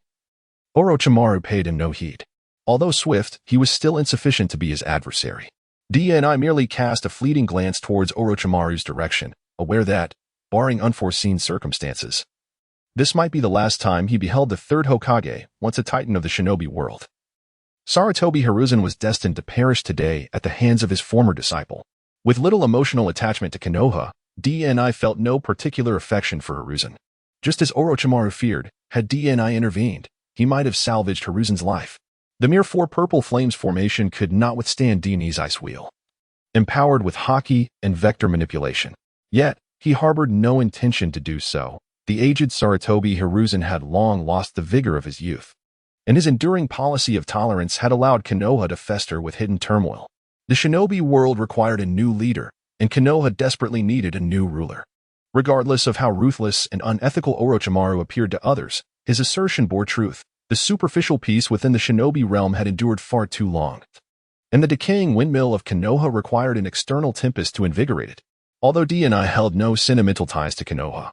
[SPEAKER 1] Orochimaru paid him no heed. Although swift, he was still insufficient to be his adversary. DNI merely cast a fleeting glance towards Orochimaru's direction, aware that, barring unforeseen circumstances, this might be the last time he beheld the third Hokage, once a titan of the shinobi world. Sarutobi Hiruzen was destined to perish today at the hands of his former disciple. With little emotional attachment to Konoha, DNI felt no particular affection for Hiruzen. Just as Orochimaru feared, had DNI intervened, he might have salvaged Hiruzen's life. The mere four purple flames formation could not withstand DNI's ice wheel, empowered with haki and vector manipulation. Yet, he harbored no intention to do so. The aged Sarutobi Hiruzen had long lost the vigor of his youth, and his enduring policy of tolerance had allowed Konoha to fester with hidden turmoil. The shinobi world required a new leader, and Konoha desperately needed a new ruler. Regardless of how ruthless and unethical Orochimaru appeared to others, his assertion bore truth. The superficial peace within the shinobi realm had endured far too long, and the decaying windmill of Konoha required an external tempest to invigorate it. Although DNI held no sentimental ties to Konoha,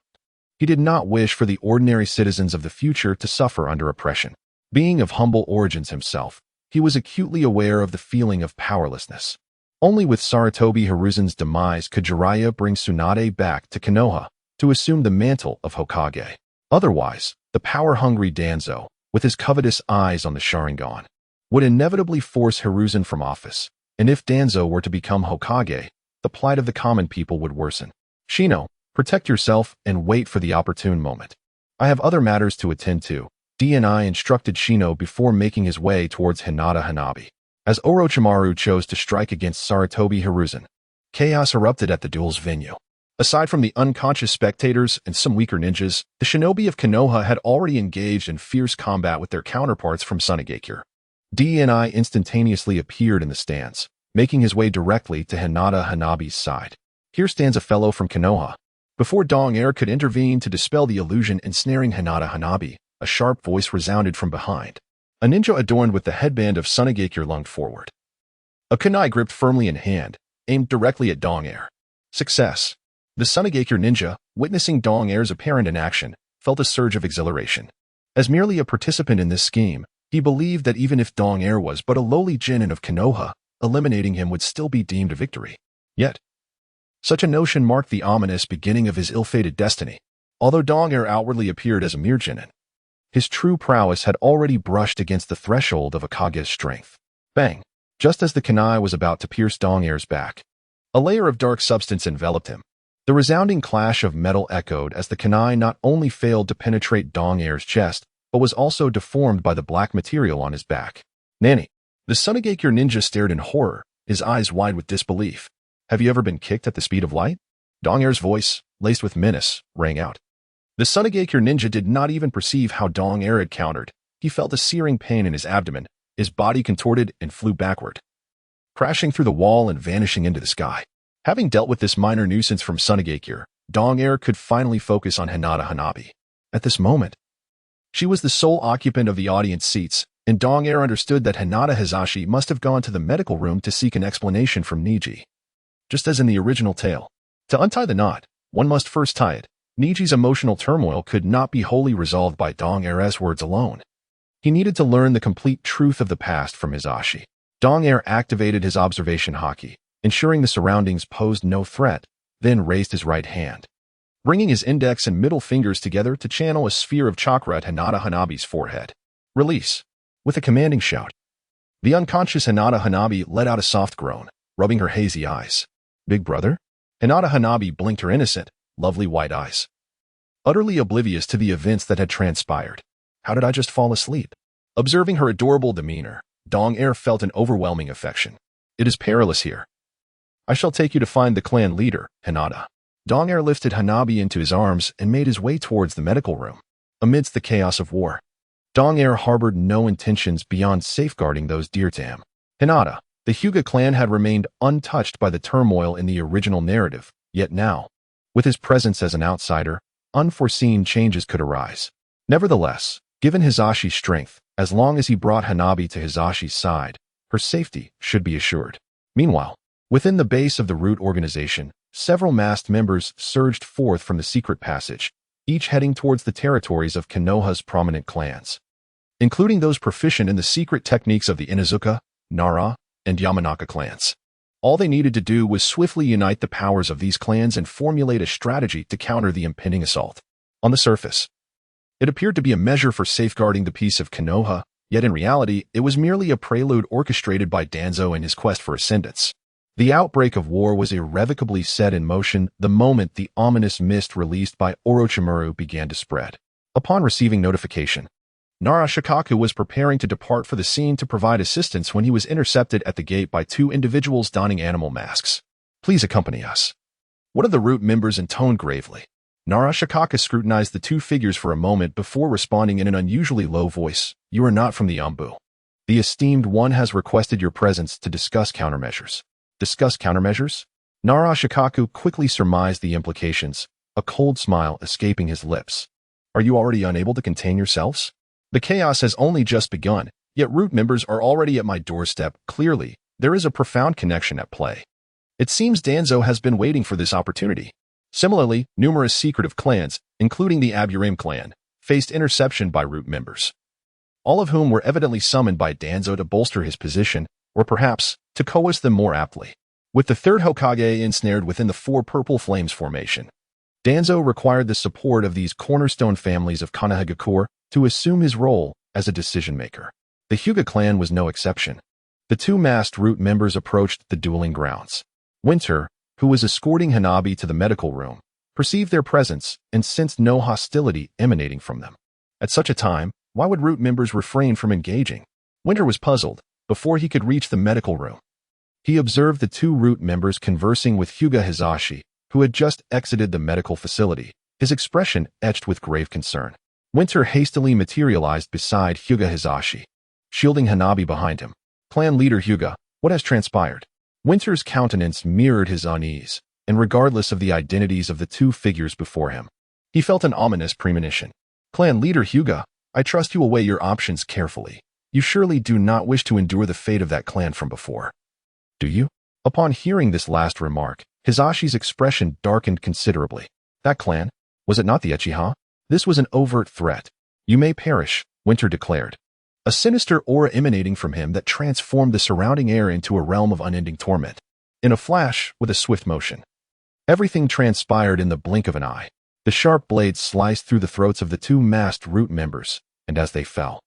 [SPEAKER 1] he did not wish for the ordinary citizens of the future to suffer under oppression. Being of humble origins himself, he was acutely aware of the feeling of powerlessness. Only with Sarutobi Hiruzen's demise could Jiraiya bring Tsunade back to Konoha to assume the mantle of Hokage. Otherwise, the power-hungry Danzo, with his covetous eyes on the Sharingan, would inevitably force Hiruzen from office, and if Danzo were to become Hokage, the plight of the common people would worsen. Shino, protect yourself and wait for the opportune moment. I have other matters to attend to, DNI instructed Shino before making his way towards Hinata Hanabi. As Orochimaru chose to strike against Sarutobi Hiruzen, chaos erupted at the duel's venue. Aside from the unconscious spectators and some weaker ninjas, the shinobi of Konoha had already engaged in fierce combat with their counterparts from Sunagakure. DNI instantaneously appeared in the stands, making his way directly to Hinata Hanabi's side. Here stands a fellow from Konoha. Before Dong Air could intervene to dispel the illusion ensnaring Hinata Hanabi, a sharp voice resounded from behind. A ninja adorned with the headband of Sunagakure lunged forward. A kunai gripped firmly in hand, aimed directly at Dong Air. Success. The Sunagakure ninja, witnessing Dong Air's apparent inaction, felt a surge of exhilaration. As merely a participant in this scheme, he believed that even if Dong Air was but a lowly genin of Konoha, eliminating him would still be deemed a victory. Yet, such a notion marked the ominous beginning of his ill-fated destiny. Although Dong Air outwardly appeared as a mere genin, his true prowess had already brushed against the threshold of a Kage's strength. Bang! Just as the kunai was about to pierce Dong Air's back, a layer of dark substance enveloped him. The resounding clash of metal echoed as the kunai not only failed to penetrate Dong Air's chest, but was also deformed by the black material on his back. Nanny. The Sunagakure ninja stared in horror, his eyes wide with disbelief. Have you ever been kicked at the speed of light? Dong Air's voice, laced with menace, rang out. The Sunagakure ninja did not even perceive how Dong Air had countered. He felt a searing pain in his abdomen, his body contorted and flew backward, crashing through the wall and vanishing into the sky. Having dealt with this minor nuisance from Sunagakure, Dong Air could finally focus on Hinata Hanabi. At this moment, she was the sole occupant of the audience seats, and Dong Air understood that Hinata Hizashi must have gone to the medical room to seek an explanation from Niji. Just as in the original tale, to untie the knot, one must first tie it. Niji's emotional turmoil could not be wholly resolved by Dong Air's words alone. He needed to learn the complete truth of the past from Hizashi. Dong Air activated his observation haki, ensuring the surroundings posed no threat, then raised his right hand, bringing his index and middle fingers together to channel a sphere of chakra at Hinata Hanabi's forehead. Release. With a commanding shout, the unconscious Hinata Hanabi let out a soft groan, rubbing her hazy eyes. Big brother? Hinata Hanabi blinked her innocent, lovely white eyes, utterly oblivious to the events that had transpired. How did I just fall asleep? Observing her adorable demeanor, Dong-er felt an overwhelming affection. It is perilous here. I shall take you to find the clan leader, Hinata. Dong-er lifted Hanabi into his arms and made his way towards the medical room. Amidst the chaos of war, Dong-er harbored no intentions beyond safeguarding those dear to him. Hinata, the Hyuga clan had remained untouched by the turmoil in the original narrative, yet now, with his presence as an outsider, unforeseen changes could arise. Nevertheless, given Hisashi's strength, as long as he brought Hanabi to Hisashi's side, her safety should be assured. Meanwhile, within the base of the Root organization, several masked members surged forth from the secret passage, each heading towards the territories of Konoha's prominent clans, including those proficient in the secret techniques of the Inuzuka, Nara, and Yamanaka clans. All they needed to do was swiftly unite the powers of these clans and formulate a strategy to counter the impending assault. On the surface, it appeared to be a measure for safeguarding the peace of Konoha, yet in reality, it was merely a prelude orchestrated by Danzo in his quest for ascendance. The outbreak of war was irrevocably set in motion the moment the ominous mist released by Orochimaru began to spread. Upon receiving notification, Nara Shikaku was preparing to depart for the scene to provide assistance when he was intercepted at the gate by two individuals donning animal masks. Please accompany us. One of the Root members intoned gravely. Nara Shikaku scrutinized the two figures for a moment before responding in an unusually low voice. You are not from the Yambu. The esteemed one has requested your presence to discuss countermeasures. Discuss countermeasures? Nara Shikaku quickly surmised the implications, a cold smile escaping his lips. Are you already unable to contain yourselves? The chaos has only just begun, yet Root members are already at my doorstep. Clearly, there is a profound connection at play. It seems Danzo has been waiting for this opportunity. Similarly, numerous secretive clans, including the Aburame clan, faced interception by Root members, all of whom were evidently summoned by Danzo to bolster his position, or perhaps to coerce them more aptly. With the third Hokage ensnared within the Four Purple Flames formation, Danzo required the support of these cornerstone families of Konohagakure to assume his role as a decision-maker. The Hyuga clan was no exception. The two masked Root members approached the dueling grounds. Winter, who was escorting Hanabi to the medical room, perceived their presence and sensed no hostility emanating from them. At such a time, why would Root members refrain from engaging? Winter was puzzled. Before he could reach the medical room, he observed the two Root members conversing with Hyuga Hisashi, who had just exited the medical facility, his expression etched with grave concern. Winter hastily materialized beside Hyuga Hisashi, shielding Hanabi behind him. Clan leader Hyuga, what has transpired? Winter's countenance mirrored his unease, and regardless of the identities of the two figures before him, he felt an ominous premonition. Clan leader Hyuga, I trust you will weigh your options carefully. You surely do not wish to endure the fate of that clan from before, do you? Upon hearing this last remark, Hisashi's expression darkened considerably. That clan? Was it not the Uchiha? This was an overt threat. You may perish, Winter declared, a sinister aura emanating from him that transformed the surrounding air into a realm of unending torment. In a flash, with a swift motion, everything transpired in the blink of an eye. The sharp blades sliced through the throats of the two masked Root members, and as they fell,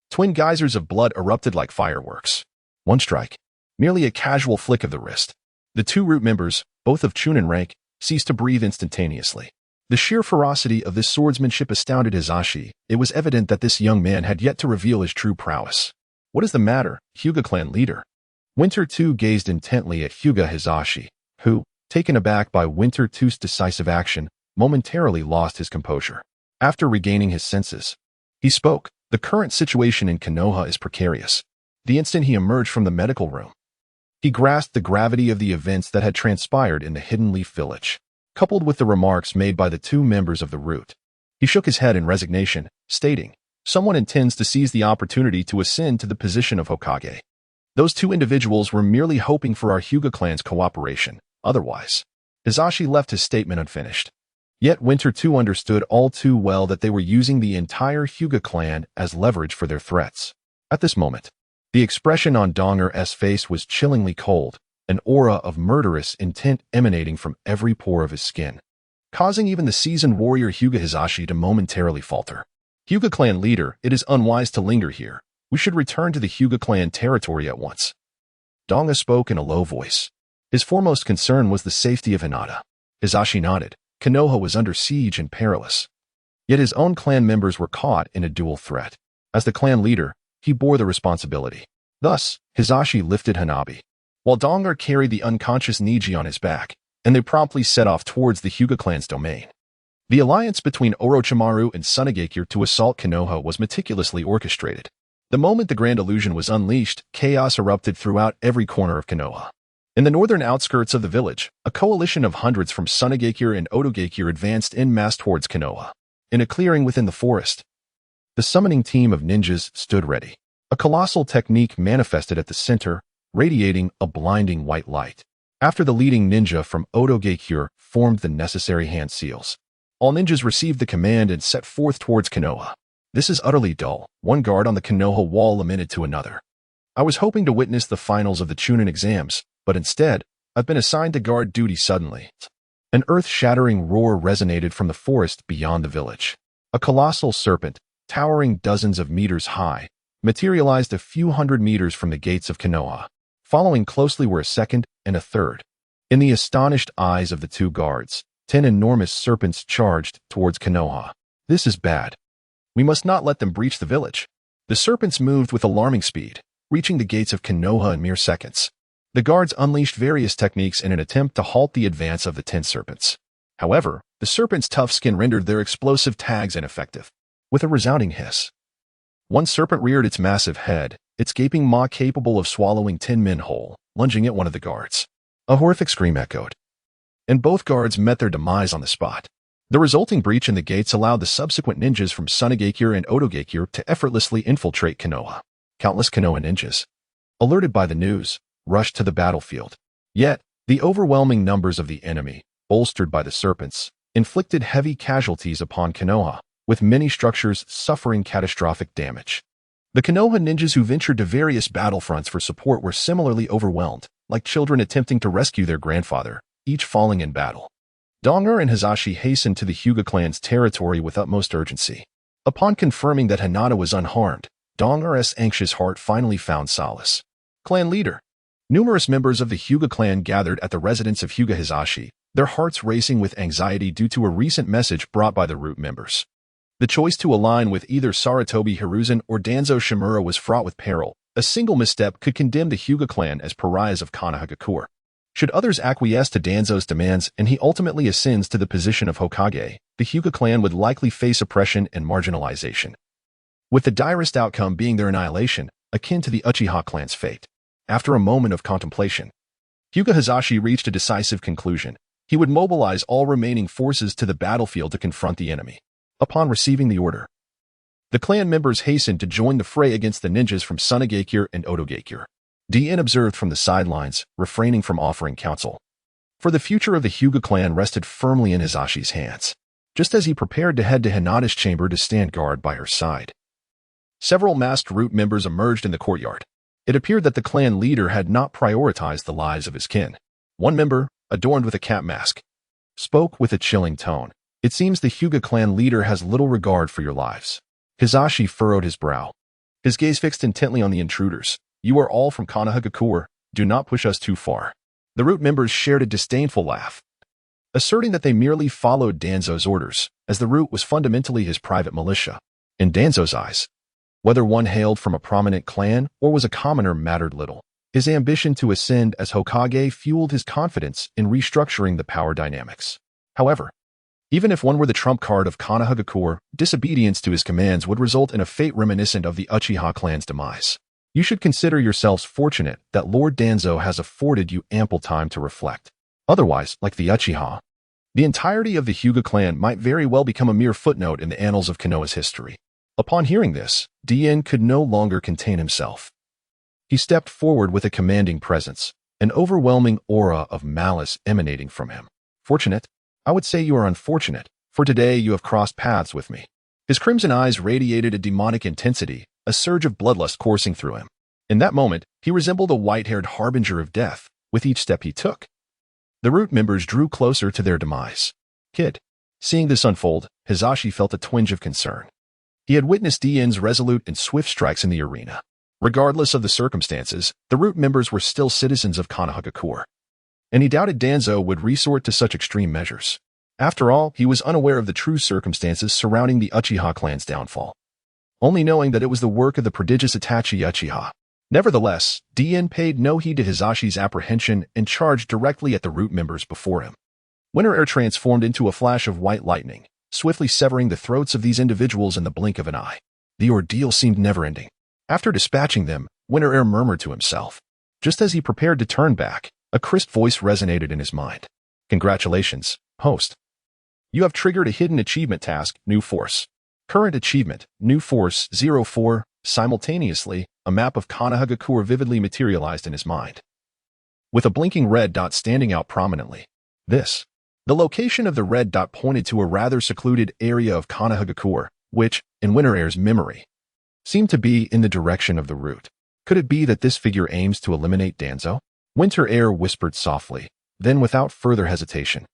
[SPEAKER 1] twin geysers of blood erupted like fireworks. One strike, merely a casual flick of the wrist. The two Root members, both of Chunin rank, ceased to breathe instantaneously. The sheer ferocity of this swordsmanship astounded Hisashi. It was evident that this young man had yet to reveal his true prowess. What is the matter, Hyuga clan leader? Winter too gazed intently at Hyuga Hisashi, who, taken aback by Winter too's decisive action, momentarily lost his composure. After regaining his senses, he spoke. The current situation in Konoha is precarious. The instant he emerged from the medical room, he grasped the gravity of the events that had transpired in the Hidden Leaf Village, coupled with the remarks made by the two members of the Root. He shook his head in resignation, stating, someone intends to seize the opportunity to ascend to the position of Hokage. Those two individuals were merely hoping for our Hyuga clan's cooperation. Otherwise, Hisashi left his statement unfinished. Yet Winter too understood all too well that they were using the entire Hyuga clan as leverage for their threats. At this moment, the expression on Dong-er's face was chillingly cold, an aura of murderous intent emanating from every pore of his skin, causing even the seasoned warrior Hyuga Hisashi to momentarily falter. Hyuga clan leader, it is unwise to linger here. We should return to the Hyuga clan territory at once. Dong-er spoke in a low voice. His foremost concern was the safety of Hinata. Hisashi nodded. Konoha was under siege and perilous. Yet his own clan members were caught in a dual threat. As the clan leader, he bore the responsibility. Thus, Hisashi lifted Hanabi, while Dongar carried the unconscious Niji on his back, and they promptly set off towards the Hyuga clan's domain. The alliance between Orochimaru and Tsunagakure to assault Konoha was meticulously orchestrated. The moment the grand illusion was unleashed, chaos erupted throughout every corner of Konoha. In the northern outskirts of the village, a coalition of hundreds from Tsunagakure and Otogakure advanced en masse towards Konoha. In a clearing within the forest, the summoning team of ninjas stood ready. A colossal technique manifested at the center, radiating a blinding white light. After the leading ninja from Otogakure formed the necessary hand seals, all ninjas received the command and set forth towards Konoha. This is utterly dull, one guard on the Konoha wall lamented to another. I was hoping to witness the finals of the Chunin exams, but instead, I've been assigned to guard duty suddenly. An earth-shattering roar resonated from the forest beyond the village. A colossal serpent, towering dozens of meters high, materialized a few hundred meters from the gates of Konoha. Following closely were a second and a third. In the astonished eyes of the two guards, 10 enormous serpents charged towards Konoha. This is bad. We must not let them breach the village. The serpents moved with alarming speed, reaching the gates of Konoha in mere seconds. The guards unleashed various techniques in an attempt to halt the advance of the 10 serpents. However, the serpents' tough skin rendered their explosive tags ineffective. With a resounding hiss, one serpent reared its massive head, its gaping maw capable of swallowing 10 men whole, lunging at one of the guards. A horrific scream echoed, and both guards met their demise on the spot. The resulting breach in the gates allowed the subsequent ninjas from Tsunagakure and Otogakure to effortlessly infiltrate Konoha. Countless Konoha ninjas, alerted by the news, rushed to the battlefield. Yet, the overwhelming numbers of the enemy, bolstered by the serpents, inflicted heavy casualties upon Konoha, with many structures suffering catastrophic damage. The Konoha ninjas who ventured to various battlefronts for support were similarly overwhelmed, like children attempting to rescue their grandfather, each falling in battle. Dongar and Hisashi hastened to the Hyuga clan's territory with utmost urgency. Upon confirming that Hinata was unharmed, Dongar's anxious heart finally found solace. Clan leader. Numerous members of the Hyuga clan gathered at the residence of Hyuga Hisashi, their hearts racing with anxiety due to a recent message brought by the root members. The choice to align with either Sarutobi Hiruzen or Danzo Shimura was fraught with peril. A single misstep could condemn the Hyuga clan as pariahs of Konohagakure. Should others acquiesce to Danzo's demands and he ultimately ascends to the position of Hokage, the Hyuga clan would likely face oppression and marginalization, with the direst outcome being their annihilation, akin to the Uchiha clan's fate. After a moment of contemplation, Hyuga Hisashi reached a decisive conclusion. He would mobilize all remaining forces to the battlefield to confront the enemy. Upon receiving the order, the clan members hastened to join the fray against the ninjas from Tsunagakure and Otogakure. DN observed from the sidelines, refraining from offering counsel. For the future of the Hyuga clan rested firmly in Hisashi's hands, just as he prepared to head to Hinata's chamber to stand guard by her side. Several masked root members emerged in the courtyard. It appeared that the clan leader had not prioritized the lives of his kin. One member, adorned with a cap mask, spoke with a chilling tone. It seems the Hyuga clan leader has little regard for your lives. Hisashi furrowed his brow, his gaze fixed intently on the intruders. You are all from Konohagakure. Do not push us too far. The root members shared a disdainful laugh, asserting that they merely followed Danzo's orders, as the root was fundamentally his private militia. In Danzo's eyes, whether one hailed from a prominent clan or was a commoner mattered little. His ambition to ascend as Hokage fueled his confidence in restructuring the power dynamics. However, even if one were the trump card of Konohagakure, disobedience to his commands would result in a fate reminiscent of the Uchiha clan's demise. You should consider yourselves fortunate that Lord Danzo has afforded you ample time to reflect. Otherwise, like the Uchiha, the entirety of the Hyuga clan might very well become a mere footnote in the annals of Konoha's history. Upon hearing this, DN could no longer contain himself. He stepped forward with a commanding presence, an overwhelming aura of malice emanating from him. Fortunate? I would say you are unfortunate, for today you have crossed paths with me. His crimson eyes radiated a demonic intensity, a surge of bloodlust coursing through him. In that moment, he resembled a white-haired harbinger of death, with each step he took. The root members drew closer to their demise. Kid. Seeing this unfold, Hisashi felt a twinge of concern. He had witnessed DN's resolute and swift strikes in the arena. Regardless of the circumstances, the root members were still citizens of Konohagakure, and he doubted Danzo would resort to such extreme measures. After all, he was unaware of the true circumstances surrounding the Uchiha clan's downfall. only knowing that it was the work of the prodigious Itachi Uchiha. Nevertheless, Dien paid no heed to Hizashi's apprehension and charged directly at the root members before him. Winter Air transformed into a flash of white lightning, swiftly severing the throats of these individuals in the blink of an eye. The ordeal seemed never-ending. After dispatching them, Winter Air murmured to himself. Just as he prepared to turn back, a crisp voice resonated in his mind. Congratulations, host. You have triggered a hidden achievement task, New Force. Current achievement, New Force 04. Simultaneously, a map of Konoha vividly materialized in his mind, with a blinking red dot standing out prominently. The location of the red dot pointed to a rather secluded area of Konoha, which, in Winter Air's memory, seemed to be in the direction of the route. Could it be that this figure aims to eliminate Danzo? Winter Air whispered softly. Then, without further hesitation,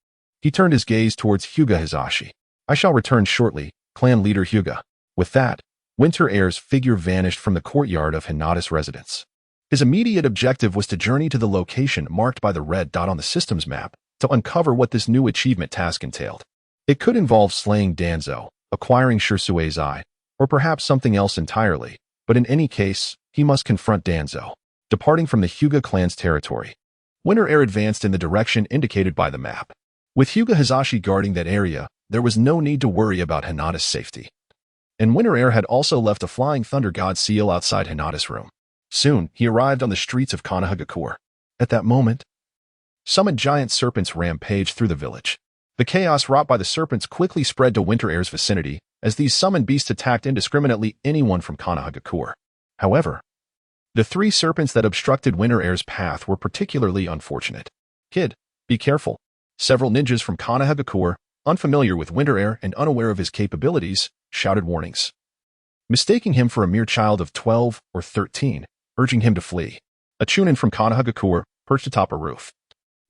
[SPEAKER 1] he turned his gaze towards Hyuga Hizashi. I shall return shortly, clan leader Hyuga. With that, Winter Air's figure vanished from the courtyard of Hinata's residence. His immediate objective was to journey to the location marked by the red dot on the system's map to uncover what this new achievement task entailed. It could involve slaying Danzo, acquiring Shirsue's eye, or perhaps something else entirely, but in any case, he must confront Danzo. Departing from the Hyuga clan's territory, Winter Air advanced in the direction indicated by the map. With Hyuga Hizashi guarding that area, there was no need to worry about Hinata's safety. And Winter Air had also left a Flying Thunder God seal outside Hinata's room. Soon, he arrived on the streets of Konoha. At that moment, summoned giant serpents rampaged through the village. The chaos wrought by the serpents quickly spread to Winter Air's vicinity, as these summoned beasts attacked indiscriminately anyone from Konoha. However, the three serpents that obstructed Winter Air's path were particularly unfortunate. Kid, be careful. Several ninjas from Konoha, unfamiliar with Winter Air and unaware of his capabilities, shouted warnings, mistaking him for a mere child of 12 or 13, urging him to flee. A chunin from Konoha, perched atop a roof,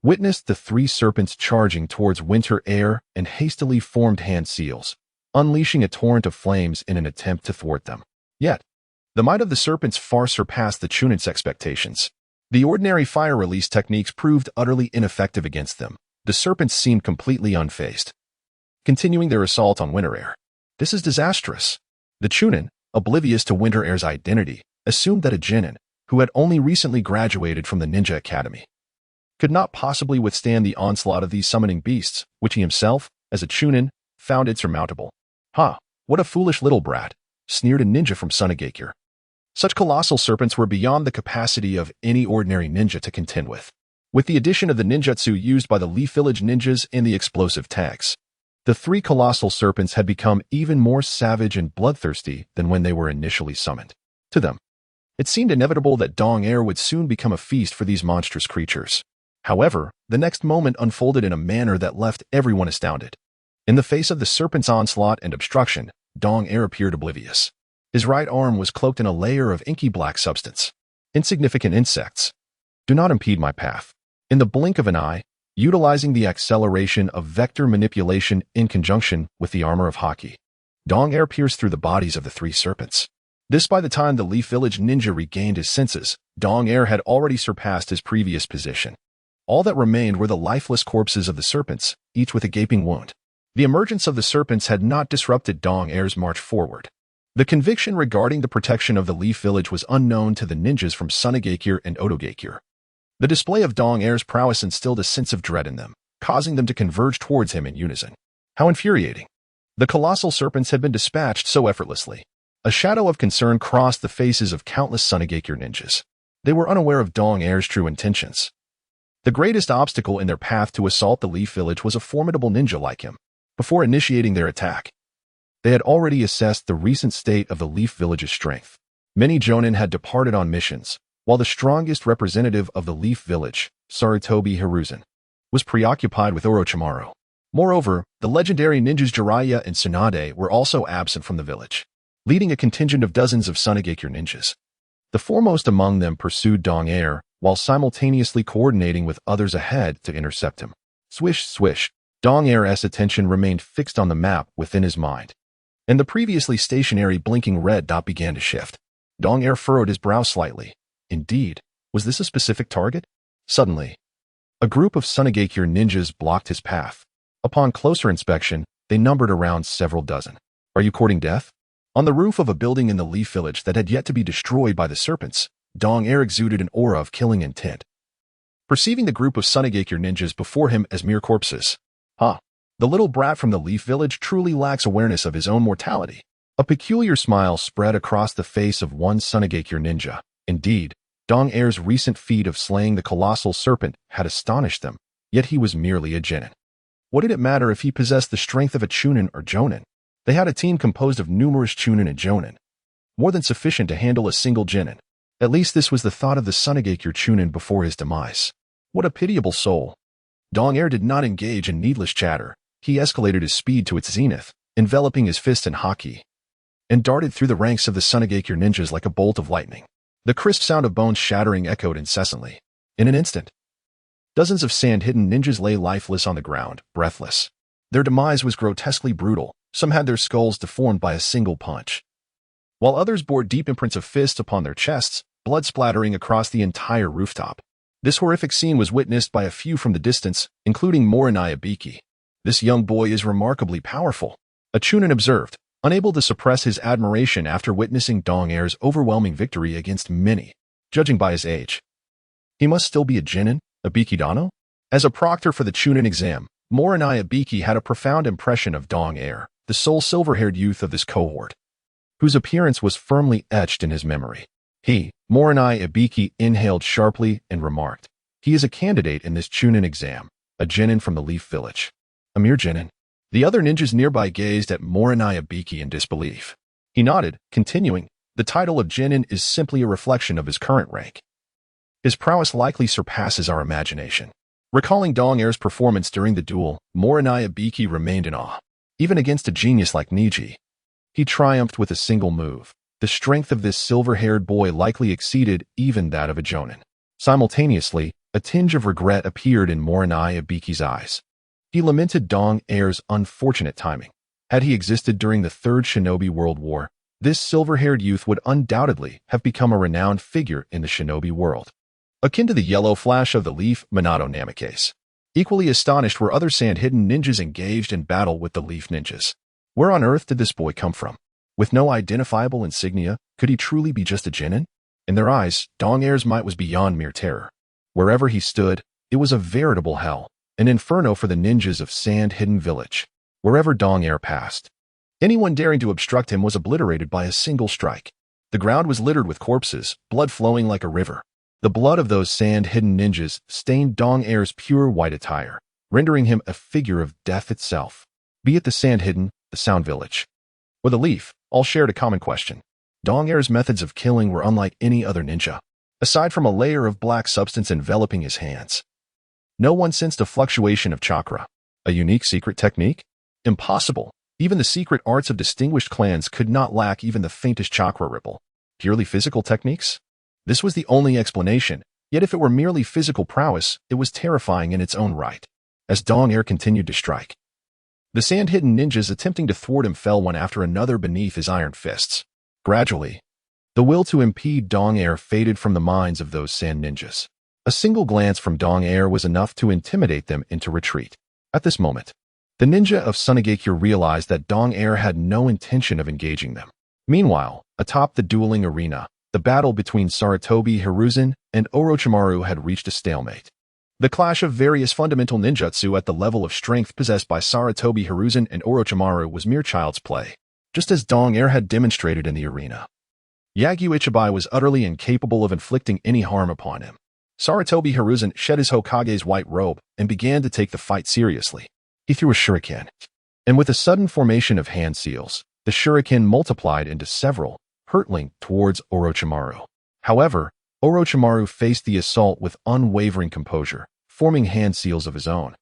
[SPEAKER 1] witnessed the three serpents charging towards Winter Air and hastily formed hand seals, unleashing a torrent of flames in an attempt to thwart them. Yet, the might of the serpents far surpassed the chunin's expectations. The ordinary fire release techniques proved utterly ineffective against them. The serpents seemed completely unfazed, continuing their assault on Winter Air. This is disastrous. The chunin, oblivious to Winter Air's identity, assumed that a genin, who had only recently graduated from the ninja academy, could not possibly withstand the onslaught of these summoning beasts, which he himself, as a chunin, found insurmountable. Ha! What a foolish little brat, sneered a ninja from Sunagakure. Such colossal serpents were beyond the capacity of any ordinary ninja to contend with. With the addition of the ninjutsu used by the Leaf Village ninjas and the explosive tags, the three colossal serpents had become even more savage and bloodthirsty than when they were initially summoned. To them, it seemed inevitable that Dong Air would soon become a feast for these monstrous creatures. However, the next moment unfolded in a manner that left everyone astounded. In the face of the serpent's onslaught and obstruction, Dong Air appeared oblivious. His right arm was cloaked in a layer of inky black substance. Insignificant insects, do not impede my path. In the blink of an eye, utilizing the acceleration of vector manipulation in conjunction with the armor of Haki, Dong Air pierced through the bodies of the three serpents. This by the time the Leaf Village ninja regained his senses, Dong Air had already surpassed his previous position. All that remained were the lifeless corpses of the serpents, each with a gaping wound. The emergence of the serpents had not disrupted Dong Air's march forward. The conviction regarding the protection of the Leaf Village was unknown to the ninjas from Sunagakure and Otogakure. The display of Dong Air's prowess instilled a sense of dread in them, causing them to converge towards him in unison. How infuriating! The colossal serpents had been dispatched so effortlessly. A shadow of concern crossed the faces of countless Sunagakure ninjas. They were unaware of Dong Air's true intentions. The greatest obstacle in their path to assault the Leaf Village was a formidable ninja like him. Before initiating their attack, they had already assessed the recent state of the Leaf Village's strength. Many jonin had departed on missions, while the strongest representative of the Leaf Village, Sarutobi Hiruzen, was preoccupied with Orochimaru. Moreover, the legendary ninjas Jiraiya and Tsunade were also absent from the village, leading a contingent of dozens of Sunagakure ninjas. The foremost among them pursued Dong Air, while simultaneously coordinating with others ahead to intercept him. Swish, swish, Dong Air's attention remained fixed on the map within his mind, and the previously stationary blinking red dot began to shift. Dong Air furrowed his brow slightly. Indeed, was this a specific target? Suddenly, a group of Sunagakure ninjas blocked his path. Upon closer inspection, they numbered around several dozen. Are you courting death? On the roof of a building in the Leaf Village that had yet to be destroyed by the serpents, Dong Air exuded an aura of killing intent. Perceiving the group of Sunigakure ninjas before him as mere corpses, the little brat from the Leaf Village truly lacks awareness of his own mortality. A peculiar smile spread across the face of one Sunigakure ninja. Indeed, Dong Air's recent feat of slaying the colossal serpent had astonished them, yet he was merely a genin. What did it matter if he possessed the strength of a chunin or jonin? They had a team composed of numerous chunin and jonin, more than sufficient to handle a single genin. At least this was the thought of the Sunigakure chunin before his demise. What a pitiable soul. Dong Air did not engage in needless chatter. He escalated his speed to its zenith, enveloping his fist in haki, and darted through the ranks of the Sunigakure ninjas like a bolt of lightning. The crisp sound of bones shattering echoed incessantly. In an instant, dozens of sand-hidden ninjas lay lifeless on the ground, breathless. Their demise was grotesquely brutal. Some had their skulls deformed by a single punch, while others bore deep imprints of fists upon their chests, blood splattering across the entire rooftop. This horrific scene was witnessed by a few from the distance, including Morinai Ibiki. This young boy is remarkably powerful, a chunin observed, unable to suppress his admiration after witnessing Dong Air's overwhelming victory against many. Judging by his age, he must still be a genin, Ibiki Dano? As a proctor for the chunin exam, Morinai Ibiki had a profound impression of Dong Air, the sole silver-haired youth of this cohort, whose appearance was firmly etched in his memory. Morinai Ibiki inhaled sharply and remarked, "He is a candidate in this chunin exam, a genin from the Leaf Village." A mere genin. The other ninjas nearby gazed at Morinai Ibiki in disbelief. He nodded, continuing, "The title of genin is simply a reflection of his current rank. His prowess likely surpasses our imagination." Recalling Dong Air's performance during the duel, Morinai Ibiki remained in awe. Even against a genius like Niji, he triumphed with a single move. The strength of this silver-haired boy likely exceeded even that of a jonin. Simultaneously, a tinge of regret appeared in Morinai Ibiki's eyes. He lamented Dong Air's unfortunate timing. Had he existed during the Third Shinobi World War, this silver-haired youth would undoubtedly have become a renowned figure in the shinobi world, akin to the yellow flash of the Leaf Minato Namikaze. Equally astonished were other sand-hidden ninjas engaged in battle with the Leaf ninjas. Where on earth did this boy come from? With no identifiable insignia, could he truly be just a genin? In their eyes, Dong Air's might was beyond mere terror. Wherever he stood, it was a veritable hell, an inferno for the ninjas of Sand-Hidden Village. Wherever Dong Air passed, anyone daring to obstruct him was obliterated by a single strike. The ground was littered with corpses, blood flowing like a river. The blood of those sand-hidden ninjas stained Dong Air's pure white attire, rendering him a figure of death itself. Be it the Sand-Hidden, the Sound Village, or the Leaf, all shared a common question. Dong Air's methods of killing were unlike any other ninja. Aside from a layer of black substance enveloping his hands, no one sensed a fluctuation of chakra. A unique secret technique? Impossible. Even the secret arts of distinguished clans could not lack even the faintest chakra ripple. Purely physical techniques? This was the only explanation, yet if it were merely physical prowess, it was terrifying in its own right. As Dong Air continued to strike, the sand-hidden ninjas attempting to thwart him fell one after another beneath his iron fists. Gradually, the will to impede Dong Air faded from the minds of those sand ninjas. A single glance from Dong Air was enough to intimidate them into retreat. At this moment, the ninja of Sunigakure realized that Dong Air had no intention of engaging them. Meanwhile, atop the dueling arena, the battle between Sarutobi Hiruzen and Orochimaru had reached a stalemate. The clash of various fundamental ninjutsu at the level of strength possessed by Sarutobi Hiruzen and Orochimaru was mere child's play, just as Dong Air had demonstrated in the arena. Yagyu Ichibai was utterly incapable of inflicting any harm upon him. Sarutobi Hiruzen shed his Hokage's white robe and began to take the fight seriously. He threw a shuriken, and with a sudden formation of hand seals, the shuriken multiplied into several, hurtling towards Orochimaru. However, Orochimaru faced the assault with unwavering composure, forming hand seals of his own,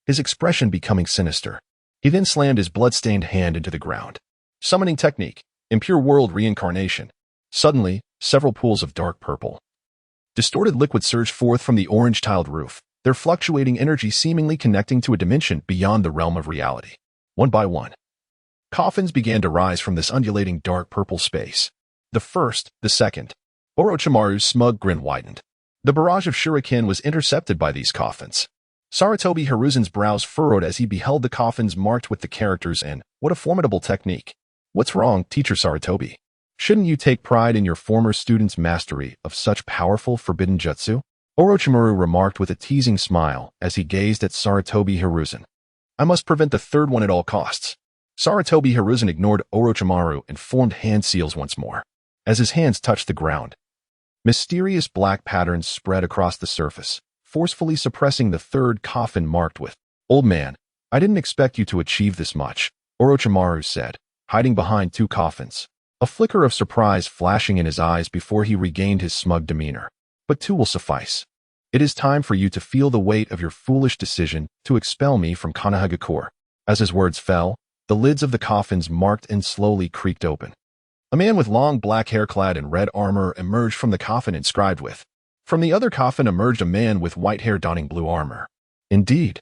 [SPEAKER 1] his expression becoming sinister. He then slammed his blood-stained hand into the ground. Summoning technique, impure world reincarnation. Suddenly, several pools of dark purple, distorted liquid surged forth from the orange-tiled roof, their fluctuating energy seemingly connecting to a dimension beyond the realm of reality. One by one, coffins began to rise from this undulating dark purple space. The first, the second. Orochimaru's smug grin widened. The barrage of shuriken was intercepted by these coffins. Sarutobi Hiruzen's brows furrowed as he beheld the coffins marked with the characters and, what a formidable technique. What's wrong, Teacher Sarutobi? Shouldn't you take pride in your former student's mastery of such powerful forbidden jutsu? Orochimaru remarked with a teasing smile as he gazed at Sarutobi Hiruzen. I must prevent the third one at all costs. Sarutobi Hiruzen ignored Orochimaru and formed hand seals once more. As his hands touched the ground, mysterious black patterns spread across the surface, forcefully suppressing the third coffin marked with, Old man, I didn't expect you to achieve this much, Orochimaru said, hiding behind two coffins, a flicker of surprise flashing in his eyes before he regained his smug demeanor. But two will suffice. It is time for you to feel the weight of your foolish decision to expel me from Konoha. As his words fell, the lids of the coffins marked and slowly creaked open. A man with long black hair clad in red armor emerged from the coffin inscribed with. From the other coffin emerged a man with white hair donning blue armor. Indeed,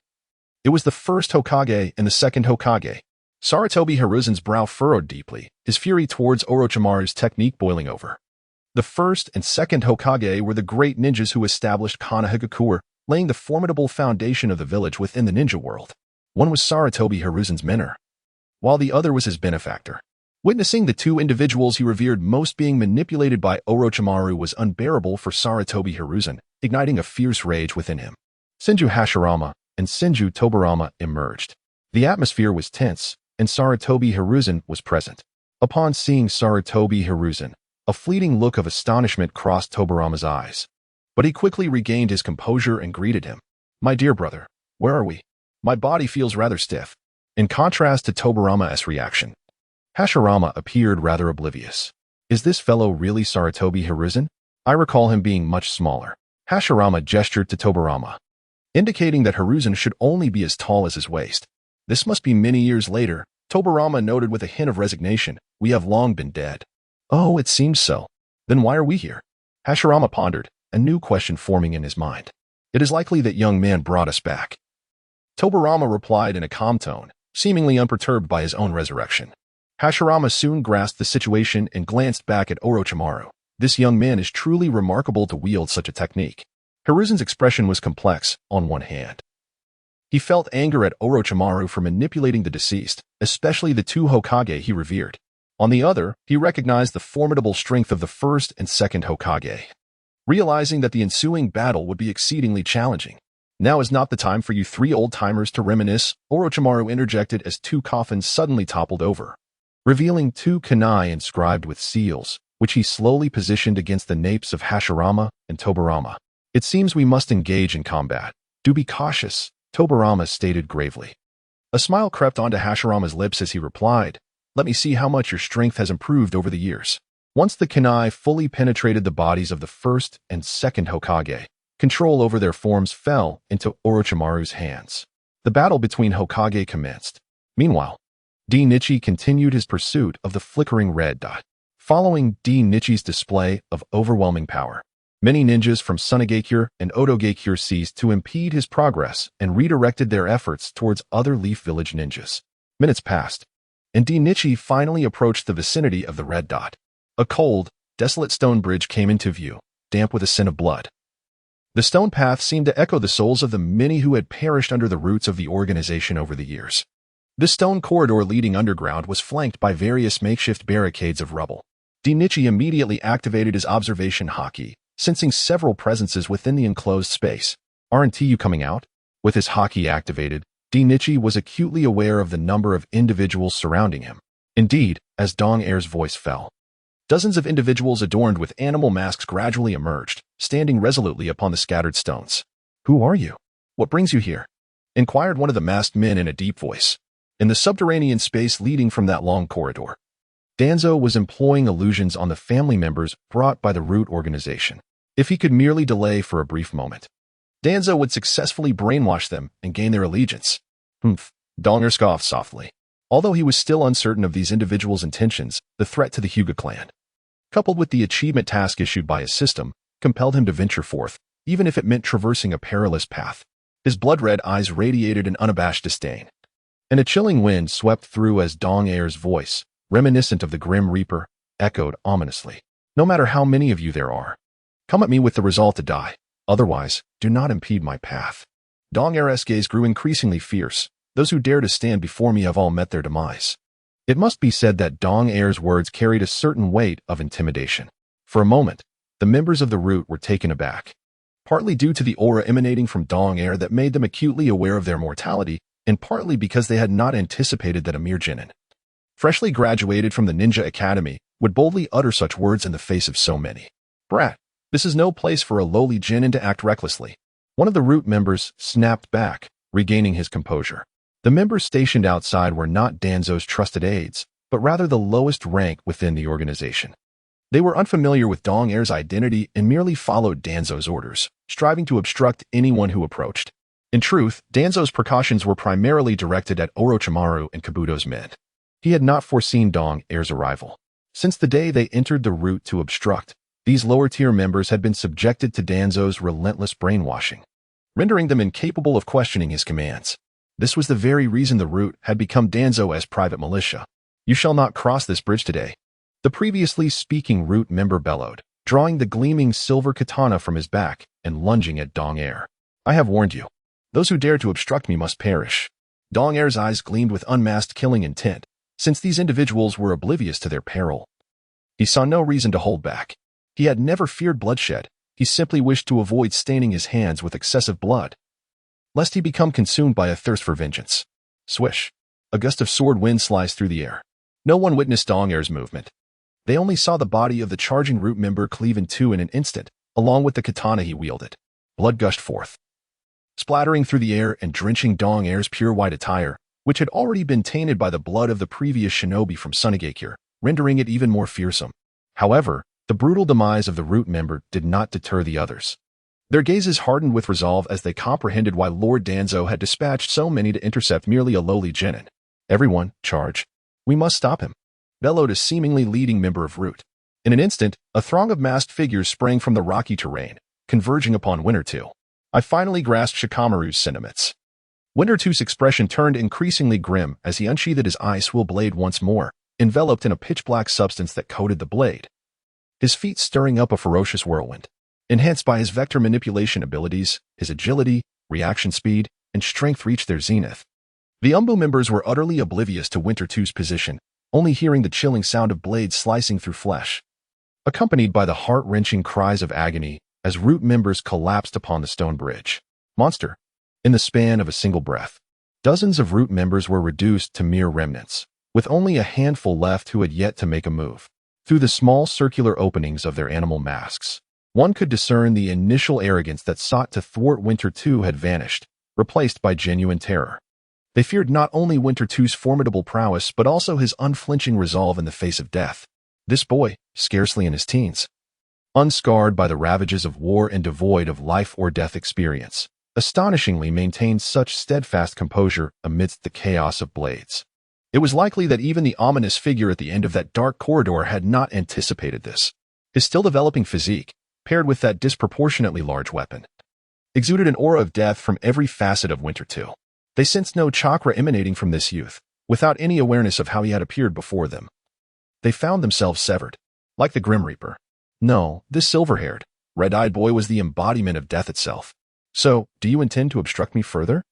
[SPEAKER 1] it was the first Hokage and the second Hokage. Sarutobi Hiruzen's brow furrowed deeply, his fury towards Orochimaru's technique boiling over. The first and second Hokage were the great ninjas who established Konoha, laying the formidable foundation of the village within the ninja world. One was Sarutobi Hiruzen's mentor, while the other was his benefactor. Witnessing the two individuals he revered most being manipulated by Orochimaru was unbearable for Sarutobi Hiruzen, igniting a fierce rage within him. Senju Hashirama and Senju Tobirama emerged. The atmosphere was tense, and Sarutobi Hiruzen was present. Upon seeing Sarutobi Hiruzen, a fleeting look of astonishment crossed Tobirama's eyes. But he quickly regained his composure and greeted him. My dear brother, where are we? My body feels rather stiff. In contrast to Tobirama's reaction, Hashirama appeared rather oblivious. Is this fellow really Sarutobi Hiruzen? I recall him being much smaller. Hashirama gestured to Tobirama, indicating that Hiruzen should only be as tall as his waist. This must be many years later, Tobirama noted with a hint of resignation. We have long been dead. Oh, it seems so. Then why are we here? Hashirama pondered, a new question forming in his mind. It is likely that young man brought us back. Tobirama replied in a calm tone, seemingly unperturbed by his own resurrection. Hashirama soon grasped the situation and glanced back at Orochimaru. This young man is truly remarkable to wield such a technique. Hiruzen's expression was complex, on one hand. He felt anger at Orochimaru for manipulating the deceased, especially the two Hokage he revered. On the other, he recognized the formidable strength of the first and second Hokage. Realizing that the ensuing battle would be exceedingly challenging. Now is not the time for you three old-timers to reminisce, Orochimaru interjected as two coffins suddenly toppled over, revealing two kunai inscribed with seals, which he slowly positioned against the napes of Hashirama and Tobirama. It seems we must engage in combat. Do be cautious, Tobirama stated gravely. A smile crept onto Hashirama's lips as he replied, Let me see how much your strength has improved over the years. Once the kunai fully penetrated the bodies of the first and second Hokage, control over their forms fell into Orochimaru's hands. The battle between Hokage commenced. Meanwhile, D-Nichi continued his pursuit of the flickering red dot. Following D-Nichi's display of overwhelming power, many ninjas from Sunagakure and Otogakure ceased to impede his progress and redirected their efforts towards other Leaf Village ninjas. Minutes passed, and D-Nichi finally approached the vicinity of the red dot. A cold, desolate stone bridge came into view, damp with a scent of blood. The stone path seemed to echo the souls of the many who had perished under the roots of the organization over the years. This stone corridor leading underground was flanked by various makeshift barricades of rubble. D-Nichi immediately activated his observation haki, sensing several presences within the enclosed space. Aren't you coming out? With his haki activated, D-Nichi was acutely aware of the number of individuals surrounding him. Indeed, as Dong Air's voice fell, dozens of individuals adorned with animal masks gradually emerged, standing resolutely upon the scattered stones. Who are you? What brings you here? Inquired one of the masked men in a deep voice. In the subterranean space leading from that long corridor, Danzo was employing illusions on the family members brought by the root organization. If he could merely delay for a brief moment, Danzo would successfully brainwash them and gain their allegiance. Donger scoffed softly. Although he was still uncertain of these individuals' intentions, the threat to the Hyuga clan, coupled with the achievement task issued by his system, compelled him to venture forth, even if it meant traversing a perilous path. His blood-red eyes radiated an unabashed disdain. And a chilling wind swept through as Dong Air's voice, reminiscent of the Grim Reaper, echoed ominously. No matter how many of you there are, come at me with the resolve to die. Otherwise, do not impede my path. Dong Air's gaze grew increasingly fierce. Those who dare to stand before me have all met their demise. It must be said that Dong Air's words carried a certain weight of intimidation. For a moment, the members of the root were taken aback, partly due to the aura emanating from Dong Air that made them acutely aware of their mortality, and partly because they had not anticipated that a mere genin, freshly graduated from the ninja academy, would boldly utter such words in the face of so many. Brat, this is no place for a lowly genin to act recklessly. One of the root members snapped back, regaining his composure. The members stationed outside were not Danzo's trusted aides, but rather the lowest rank within the organization. They were unfamiliar with Dong Air's identity and merely followed Danzo's orders, striving to obstruct anyone who approached. In truth, Danzo's precautions were primarily directed at Orochimaru and Kabuto's men. He had not foreseen Dong Air's arrival. Since the day they entered the route to obstruct, these lower-tier members had been subjected to Danzo's relentless brainwashing, rendering them incapable of questioning his commands. This was the very reason the route had become Danzo's private militia. You shall not cross this bridge today. The previously speaking root member bellowed, drawing the gleaming silver katana from his back and lunging at Dong Air. I have warned you. Those who dare to obstruct me must perish. Dong Air's eyes gleamed with unmasked killing intent, since these individuals were oblivious to their peril. He saw no reason to hold back. He had never feared bloodshed. He simply wished to avoid staining his hands with excessive blood, lest he become consumed by a thirst for vengeance. Swish! A gust of sword wind sliced through the air. No one witnessed Dong Air's movement. They only saw the body of the charging root member cleave in two in an instant, along with the katana he wielded. Blood gushed forth, splattering through the air and drenching Dong Air's pure white attire, which had already been tainted by the blood of the previous shinobi from Sunigakure, rendering it even more fearsome. However, the brutal demise of the root member did not deter the others. Their gazes hardened with resolve as they comprehended why Lord Danzo had dispatched so many to intercept merely a lowly genin. Everyone, charge. We must stop him, bellowed a seemingly leading member of Root. In an instant, a throng of masked figures sprang from the rocky terrain, converging upon Winter 2. I finally grasped Shikamaru's sentiments. Winter 2's expression turned increasingly grim as he unsheathed his ice-will blade once more, enveloped in a pitch-black substance that coated the blade, his feet stirring up a ferocious whirlwind. Enhanced by his vector manipulation abilities, his agility, reaction speed, and strength reached their zenith. The Umbu members were utterly oblivious to Winter 2's position, only hearing the chilling sound of blades slicing through flesh, accompanied by the heart-wrenching cries of agony as Root members collapsed upon the stone bridge. Monster! In the span of a single breath, dozens of Root members were reduced to mere remnants, with only a handful left who had yet to make a move. Through the small circular openings of their animal masks, one could discern the initial arrogance that sought to thwart Winter 2 had vanished, replaced by genuine terror. They feared not only Winter 2's formidable prowess but also his unflinching resolve in the face of death. This boy, scarcely in his teens, unscarred by the ravages of war and devoid of life or death experience, astonishingly maintained such steadfast composure amidst the chaos of blades. It was likely that even the ominous figure at the end of that dark corridor had not anticipated this. His still-developing physique, paired with that disproportionately large weapon, exuded an aura of death from every facet of Winter 2. They sensed no chakra emanating from this youth, without any awareness of how he had appeared before them. They found themselves severed, like the Grim Reaper. No, this silver-haired, red-eyed boy was the embodiment of death itself. So, do you intend to obstruct me further?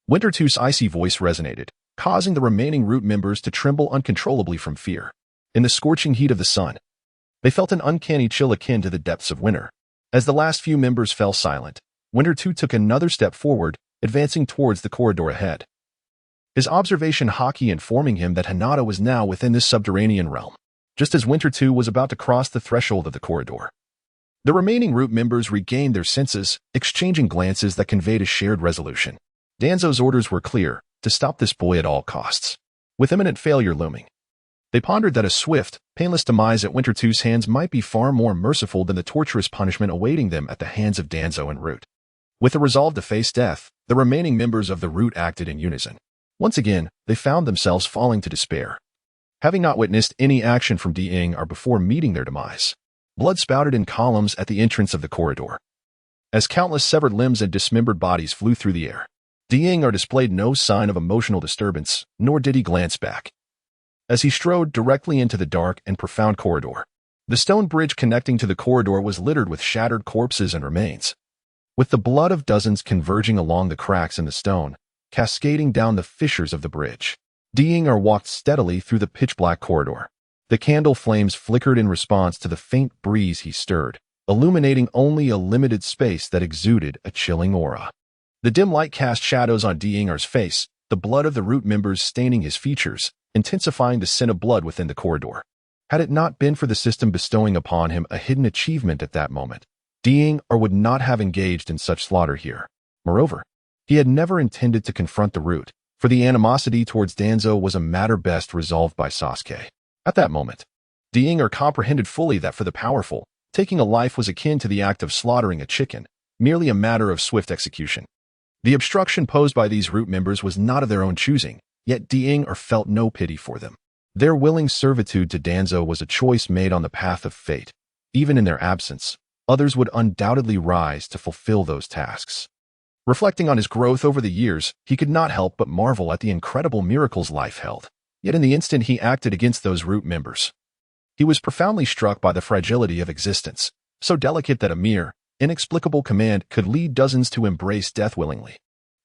[SPEAKER 1] Winter 2's icy voice resonated, causing the remaining Root members to tremble uncontrollably from fear. In the scorching heat of the sun, they felt an uncanny chill akin to the depths of winter. As the last few members fell silent, Winter 2 took another step forward, advancing towards the corridor ahead, his observation Haki informing him that Hinata was now within this subterranean realm, just as Winter 2 was about to cross the threshold of the corridor. The remaining Root members regained their senses, exchanging glances that conveyed a shared resolution. Danzo's orders were clear, to stop this boy at all costs, with imminent failure looming. They pondered that a swift, painless demise at Winter 2's hands might be far more merciful than the torturous punishment awaiting them at the hands of Danzo and Root. With the resolve to face death, the remaining members of the Root acted in unison. Once again, they found themselves falling to despair. Having not witnessed any action from Di or before meeting their demise, blood spouted in columns at the entrance of the corridor, as countless severed limbs and dismembered bodies flew through the air. Di displayed no sign of emotional disturbance, nor did he glance back, as he strode directly into the dark and profound corridor. The stone bridge connecting to the corridor was littered with shattered corpses and remains, with the blood of dozens converging along the cracks in the stone, cascading down the fissures of the bridge. Dinger walked steadily through the pitch-black corridor. The candle flames flickered in response to the faint breeze he stirred, illuminating only a limited space that exuded a chilling aura. The dim light cast shadows on Dinger's face, the blood of the root members staining his features, intensifying the scent of blood within the corridor. Had it not been for the system bestowing upon him a hidden achievement at that moment, Dinger would not have engaged in such slaughter here. Moreover, he had never intended to confront the root, for the animosity towards Danzo was a matter best resolved by Sasuke. At that moment, Dinger comprehended fully that for the powerful, taking a life was akin to the act of slaughtering a chicken, merely a matter of swift execution. The obstruction posed by these root members was not of their own choosing, yet Dinger felt no pity for them. Their willing servitude to Danzo was a choice made on the path of fate. Even in their absence, others would undoubtedly rise to fulfill those tasks. Reflecting on his growth over the years, he could not help but marvel at the incredible miracles life held. Yet in the instant he acted against those root members, he was profoundly struck by the fragility of existence, so delicate that a mere, inexplicable command could lead dozens to embrace death willingly.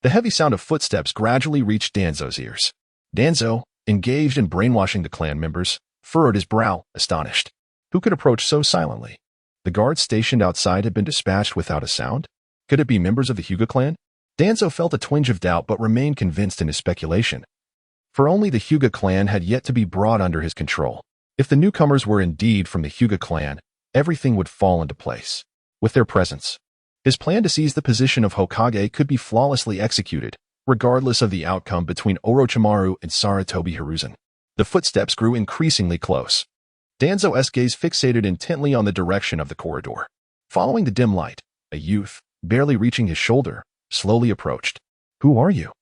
[SPEAKER 1] The heavy sound of footsteps gradually reached Danzo's ears. Danzo, engaged in brainwashing the clan members, furrowed his brow, astonished. Who could approach so silently? The guards stationed outside had been dispatched without a sound? Could it be members of the Hyuga clan? Danzo felt a twinge of doubt but remained convinced in his speculation. For only the Hyuga clan had yet to be brought under his control. If the newcomers were indeed from the Hyuga clan, everything would fall into place. With their presence, his plan to seize the position of Hokage could be flawlessly executed, regardless of the outcome between Orochimaru and Sarutobi Hiruzen. The footsteps grew increasingly close. Danzo's gaze fixated intently on the direction of the corridor. Following the dim light, a youth, barely reaching his shoulder, slowly approached. "Who are you?"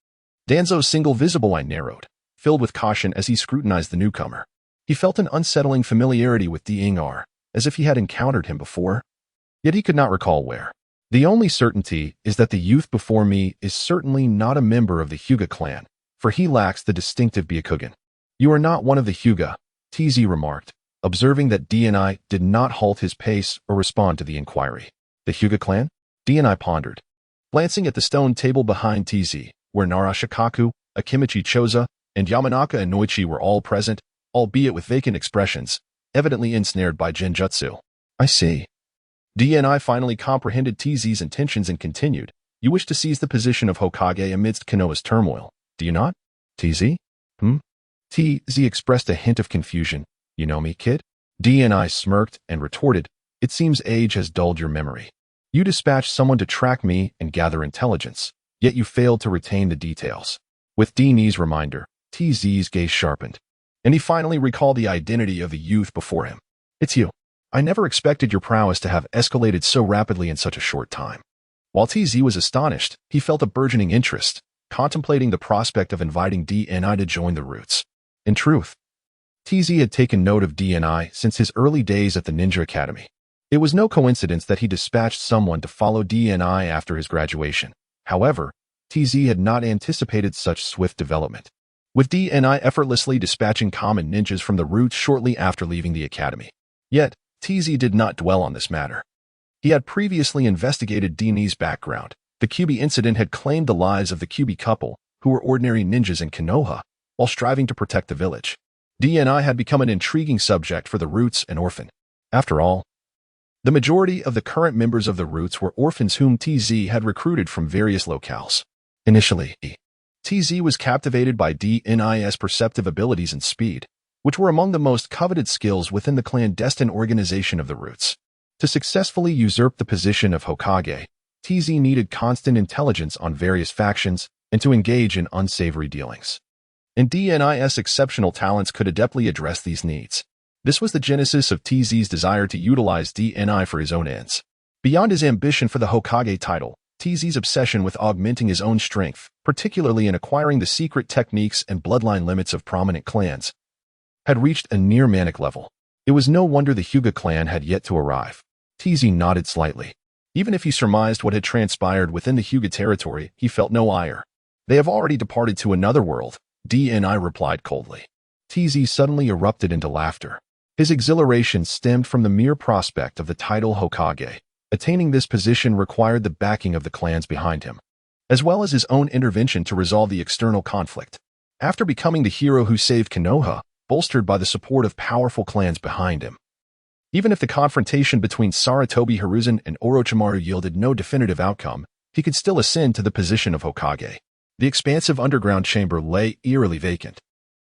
[SPEAKER 1] Danzo's single visible eye narrowed, filled with caution as he scrutinized the newcomer. He felt an unsettling familiarity with Dinger, as if he had encountered him before. Yet he could not recall where. The only certainty is that the youth before me is certainly not a member of the Hyuga clan, for he lacks the distinctive Byakugan. "You are not one of the Hyuga," TZ remarked, observing that DNI did not halt his pace or respond to the inquiry. "The Hyuga clan?" DNI pondered. Glancing at the stone table behind TZ, where Narashikaku, Akimichi Choza, and Yamanaka and Noichi were all present, albeit with vacant expressions, evidently ensnared by Genjutsu. "I see." DNI finally comprehended TZ's intentions and continued. "You wish to seize the position of Hokage amidst Konoha's turmoil, do you not?" "TZ? TZ expressed a hint of confusion. "You know me, kid?" DNI smirked and retorted, "It seems age has dulled your memory. You dispatched someone to track me and gather intelligence, yet you failed to retain the details." With DNI's reminder, TZ's gaze sharpened, and he finally recalled the identity of the youth before him. "It's you. I never expected your prowess to have escalated so rapidly in such a short time." While TZ was astonished, he felt a burgeoning interest, contemplating the prospect of inviting DNI to join the Roots. In truth, TZ had taken note of DNI since his early days at the Ninja Academy. It was no coincidence that he dispatched someone to follow DNI after his graduation. However, TZ had not anticipated such swift development, with DNI effortlessly dispatching common ninjas from the Roots shortly after leaving the academy. Yet, TZ did not dwell on this matter. He had previously investigated DNI's background. The Kyuubi incident had claimed the lives of the Kyuubi couple, who were ordinary ninjas in Konoha, while striving to protect the village. DNI had become an intriguing subject for the Roots and Orphan. After all, the majority of the current members of the Roots were orphans whom TZ had recruited from various locales. Initially, TZ was captivated by DNI's perceptive abilities and speed, which were among the most coveted skills within the clandestine organization of the Roots. To successfully usurp the position of Hokage, TZ needed constant intelligence on various factions and to engage in unsavory dealings. And DNI's exceptional talents could adeptly address these needs. This was the genesis of TZ's desire to utilize DNI for his own ends. Beyond his ambition for the Hokage title, TZ's obsession with augmenting his own strength, particularly in acquiring the secret techniques and bloodline limits of prominent clans, had reached a near-manic level. It was no wonder the Hyuga clan had yet to arrive. TZ nodded slightly. Even if he surmised what had transpired within the Hyuga territory, he felt no ire. "They have already departed to another world," DNI replied coldly. TZ suddenly erupted into laughter. His exhilaration stemmed from the mere prospect of the title Hokage. Attaining this position required the backing of the clans behind him, as well as his own intervention to resolve the external conflict. after becoming the hero who saved Konoha, bolstered by the support of powerful clans behind him. Even if the confrontation between Sarutobi Hiruzen and Orochimaru yielded no definitive outcome, he could still ascend to the position of Hokage. The expansive underground chamber lay eerily vacant.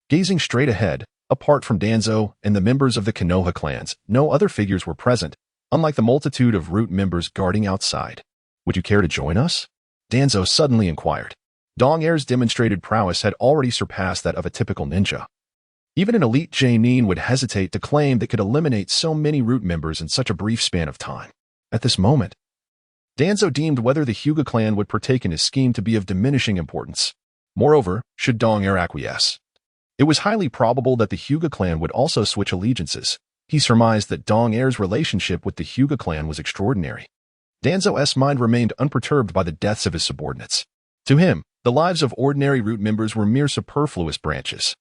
[SPEAKER 1] Gazing straight ahead, apart from Danzo and the members of the Konoha clans, no other figures were present, unlike the multitude of root members guarding outside. "Would you care to join us?" Danzo suddenly inquired. Dong Air's demonstrated prowess had already surpassed that of a typical ninja. Even an elite Genin would hesitate to claim they could eliminate so many root members in such a brief span of time. At this moment, Danzo deemed whether the Hyuga clan would partake in his scheme to be of diminishing importance. Moreover, should Dong Air acquiesce, it was highly probable that the Hyuga clan would also switch allegiances. He surmised that Dong Air's relationship with the Hyuga clan was extraordinary. Danzo's mind remained unperturbed by the deaths of his subordinates. To him, the lives of ordinary root members were mere superfluous branches.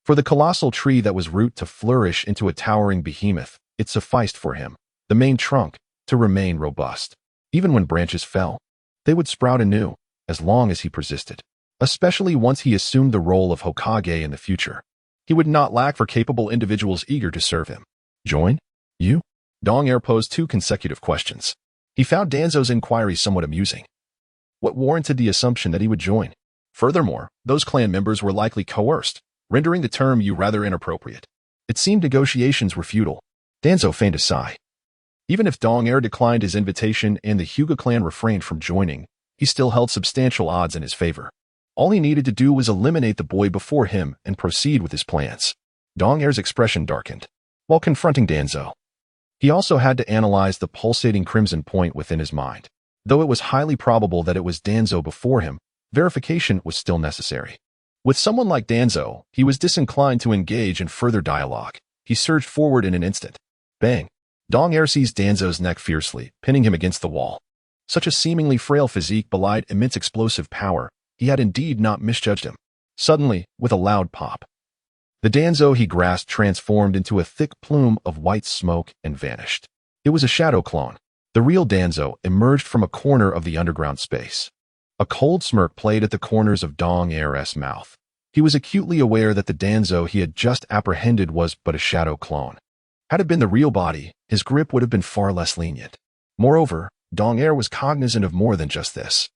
[SPEAKER 1] For the colossal tree that was root to flourish into a towering behemoth, it sufficed for him, the main trunk, to remain robust. Even when branches fell, they would sprout anew, as long as he persisted. Especially once he assumed the role of Hokage in the future. He would not lack for capable individuals eager to serve him. "Join? You?" Dong Air posed 2 consecutive questions. He found Danzo's inquiry somewhat amusing. What warranted the assumption that he would join? Furthermore, those clan members were likely coerced, rendering the term "you" rather inappropriate. It seemed negotiations were futile. Danzo feigned a sigh. Even if Dong Air declined his invitation and the Hyuga clan refrained from joining, he still held substantial odds in his favor. All he needed to do was eliminate the boy before him and proceed with his plans. Dong Air's expression darkened. While confronting Danzo, he also had to analyze the pulsating crimson point within his mind. Though it was highly probable that it was Danzo before him, verification was still necessary. With someone like Danzo, he was disinclined to engage in further dialogue. He surged forward in an instant. Bang! Dong Air seized Danzo's neck fiercely, pinning him against the wall. Such a seemingly frail physique belied immense explosive power. He had indeed not misjudged him. Suddenly, with a loud pop, the Danzo he grasped transformed into a thick plume of white smoke and vanished. It was a shadow clone. The real Danzo emerged from a corner of the underground space. A cold smirk played at the corners of Dong Air's mouth. He was acutely aware that the Danzo he had just apprehended was but a shadow clone. Had it been the real body, his grip would have been far less lenient. Moreover, Dong Air was cognizant of more than just this.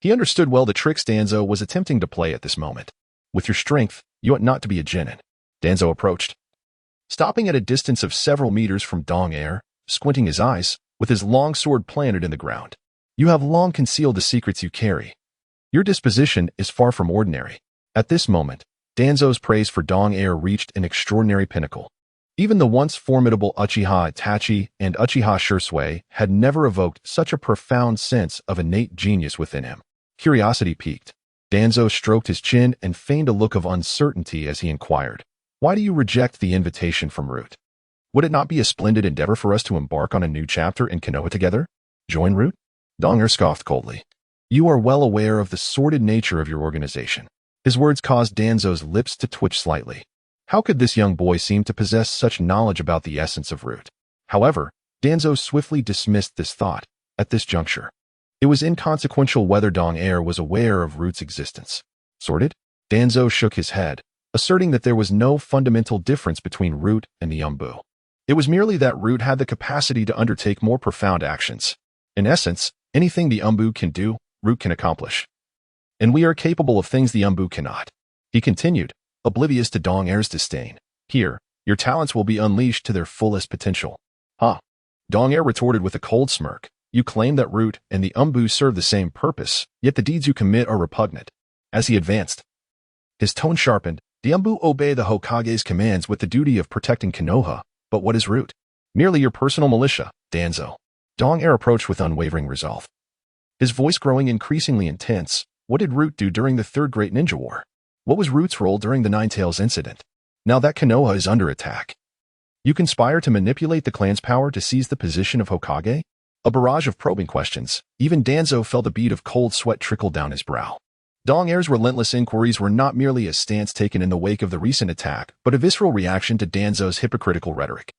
[SPEAKER 1] He understood well the tricks Danzo was attempting to play at this moment. "With your strength, you ought not to be a genin." Danzo approached, stopping at a distance of several meters from Dong Air, squinting his eyes, with his long sword planted in the ground. "You have long concealed the secrets you carry. Your disposition is far from ordinary." At this moment, Danzo's praise for Dong Air reached an extraordinary pinnacle. Even the once formidable Uchiha Itachi and Uchiha Shisui had never evoked such a profound sense of innate genius within him. Curiosity piqued. Danzo stroked his chin and feigned a look of uncertainty as he inquired, "Why do you reject the invitation from Root? Would it not be a splendid endeavor for us to embark on a new chapter in Konoha together? Join Root?" Dong Air scoffed coldly. "You are well aware of the sordid nature of your organization." His words caused Danzo's lips to twitch slightly. How could this young boy seem to possess such knowledge about the essence of Root? However, Danzo swiftly dismissed this thought. At this juncture, it was inconsequential whether Dong Air was aware of Root's existence. Sordid? Danzo shook his head, asserting that there was no fundamental difference between Root and the Umbu. It was merely that Root had the capacity to undertake more profound actions. In essence, anything the Umbu can do, Root can accomplish. And we are capable of things the Umbu cannot. He continued, oblivious to Dong Air's disdain. "Here, your talents will be unleashed to their fullest potential." "Huh?" Dong Air retorted with a cold smirk. "You claim that Root and the Umbu serve the same purpose, yet the deeds you commit are repugnant." As he advanced, his tone sharpened. "The Umbu obey the Hokage's commands with the duty of protecting Konoha, but what is Root? Merely your personal militia, Danzo." Dong Air approached with unwavering resolve, his voice growing increasingly intense. "What did Root do during the Third Great Ninja War? What was Root's role during the Ninetales incident? Now that Konoha is under attack, you conspire to manipulate the clan's power to seize the position of Hokage?" A barrage of probing questions. Even Danzo felt a bead of cold sweat trickle down his brow. Dong Air's relentless inquiries were not merely a stance taken in the wake of the recent attack, but a visceral reaction to Danzo's hypocritical rhetoric.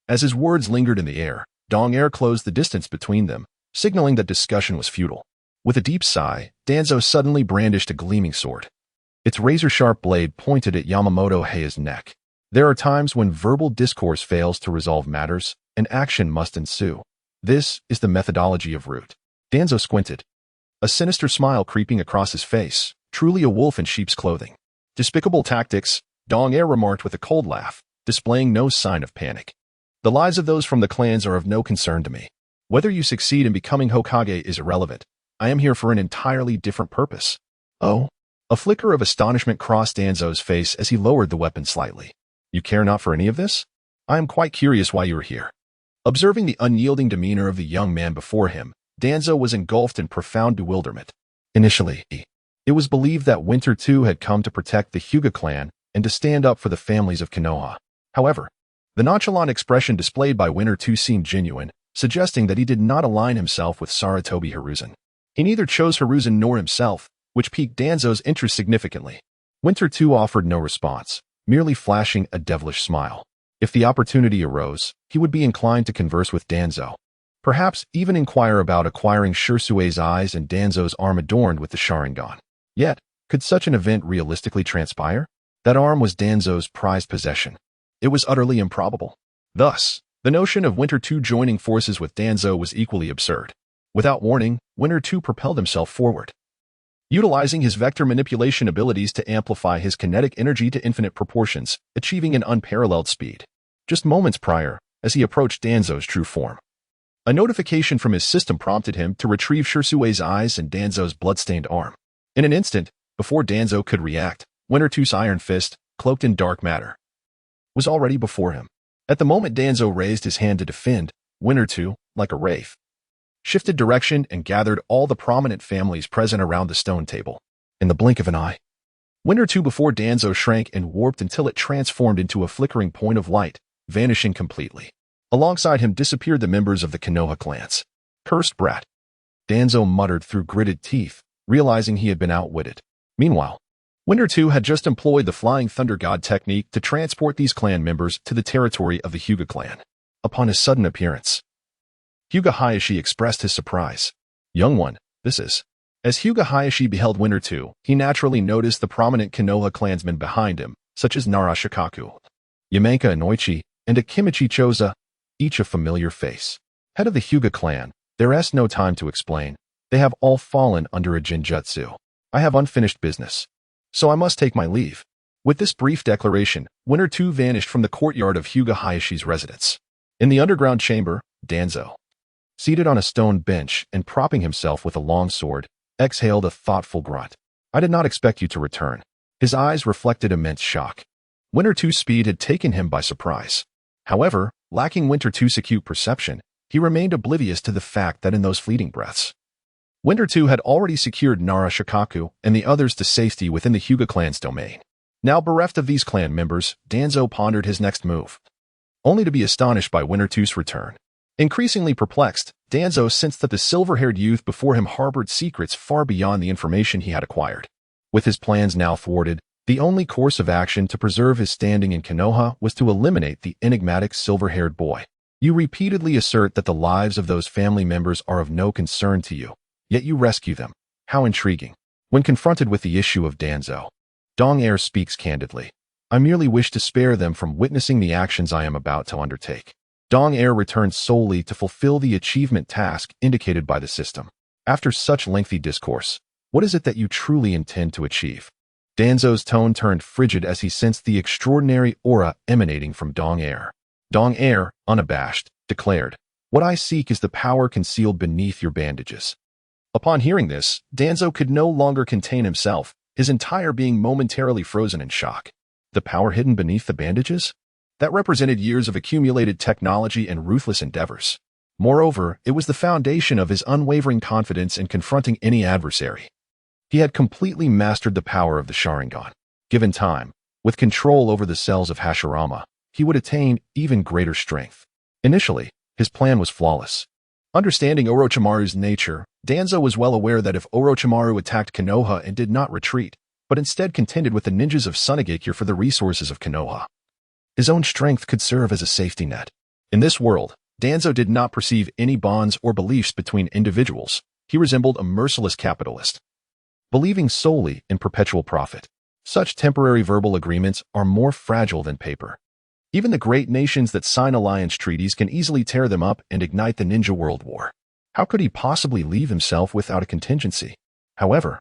[SPEAKER 1] As his words lingered in the air, Dong Air closed the distance between them, signaling that discussion was futile. With a deep sigh, Danzo suddenly brandished a gleaming sword. its razor-sharp blade pointed at Yamamoto Heia's neck. There are times when verbal discourse fails to resolve matters, and action must ensue. This is the methodology of Root. Danzo squinted, a sinister smile creeping across his face, truly a wolf in sheep's clothing. Despicable tactics, Dong Air remarked with a cold laugh, displaying no sign of panic. The lives of those from the clans are of no concern to me. Whether you succeed in becoming Hokage is irrelevant. I am here for an entirely different purpose. Oh? A flicker of astonishment crossed Danzo's face as he lowered the weapon slightly. You care not for any of this? I am quite curious why you are here. Observing the unyielding demeanor of the young man before him, Danzo was engulfed in profound bewilderment. Initially, it was believed that Winter II had come to protect the Hyuga clan and to stand up for the families of Konoha. However, the nonchalant expression displayed by Winter II seemed genuine, suggesting that he did not align himself with Sarutobi Hiruzen. He neither chose Hiruzen nor himself, which piqued Danzo's interest significantly. Winter II offered no response, merely flashing a devilish smile. If the opportunity arose, he would be inclined to converse with Danzo. Perhaps even inquire about acquiring Shirsue's eyes and Danzo's arm adorned with the Sharingan. Yet, could such an event realistically transpire? That arm was Danzo's prized possession. It was utterly improbable. Thus, the notion of Winter II joining forces with Danzo was equally absurd. Without warning, Winter II propelled himself forward, utilizing his vector manipulation abilities to amplify his kinetic energy to infinite proportions, achieving an unparalleled speed. Just moments prior, as he approached Danzo's true form, a notification from his system prompted him to retrieve Shirsue's eyes and Danzo's bloodstained arm. In an instant, before Danzo could react, Winter II's iron fist, cloaked in dark matter, was already before him. At the moment Danzo raised his hand to defend, Winter II, like a wraith, shifted direction and gathered all the prominent families present around the stone table. In the blink of an eye, Winter II before Danzo shrank and warped until it transformed into a flickering point of light, vanishing completely. Alongside him disappeared the members of the Konoha clans. Cursed brat, Danzo muttered through gritted teeth, realizing he had been outwitted. Meanwhile, Winter II had just employed the Flying Thunder God technique to transport these clan members to the territory of the Hyuga clan. Upon his sudden appearance, Hyuga Hayashi expressed his surprise. Young one, this is. As Hyuga Hayashi beheld Winter II, he naturally noticed the prominent Konoha clansmen behind him, such as Narashikaku, Yamenka Inoichi, and Akimichi Choza, each a familiar face. Head of the Hyuga clan, there is no time to explain. They have all fallen under a Jinjutsu. I have unfinished business, so I must take my leave. With this brief declaration, Winter II vanished from the courtyard of Hyuga Hayashi's residence. In the underground chamber, Danzo, seated on a stone bench and propping himself with a long sword, exhaled a thoughtful grunt. I did not expect you to return. His eyes reflected immense shock. Winter II's speed had taken him by surprise. However, lacking Winter II's acute perception, he remained oblivious to the fact that in those fleeting breaths, Winter II had already secured Narashikaku and the others to safety within the Hyuga clan's domain. Now bereft of these clan members, Danzo pondered his next move, only to be astonished by Winter II's return. Increasingly perplexed, Danzo sensed that the silver-haired youth before him harbored secrets far beyond the information he had acquired. With his plans now thwarted, the only course of action to preserve his standing in Konoha was to eliminate the enigmatic silver-haired boy. You repeatedly assert that the lives of those family members are of no concern to you, yet you rescue them. How intriguing. When confronted with the issue of Danzo, Dong Air speaks candidly. I merely wish to spare them from witnessing the actions I am about to undertake. Dong Air returned solely to fulfill the achievement task indicated by the system. After such lengthy discourse, what is it that you truly intend to achieve? Danzo's tone turned frigid as he sensed the extraordinary aura emanating from Dong Air. Dong Air, unabashed, declared, What I seek is the power concealed beneath your bandages. Upon hearing this, Danzo could no longer contain himself, his entire being momentarily frozen in shock. The power hidden beneath the bandages? That represented years of accumulated technology and ruthless endeavors. Moreover, it was the foundation of his unwavering confidence in confronting any adversary. He had completely mastered the power of the Sharingan. Given time, with control over the cells of Hashirama, he would attain even greater strength. Initially, his plan was flawless. Understanding Orochimaru's nature, Danzo was well aware that if Orochimaru attacked Konoha and did not retreat, but instead contended with the ninjas of Sunagakure for the resources of Konoha, his own strength could serve as a safety net. In this world, Danzo did not perceive any bonds or beliefs between individuals. He resembled a merciless capitalist, believing solely in perpetual profit. Such temporary verbal agreements are more fragile than paper. Even the great nations that sign alliance treaties can easily tear them up and ignite the Ninja World War. How could he possibly leave himself without a contingency? However,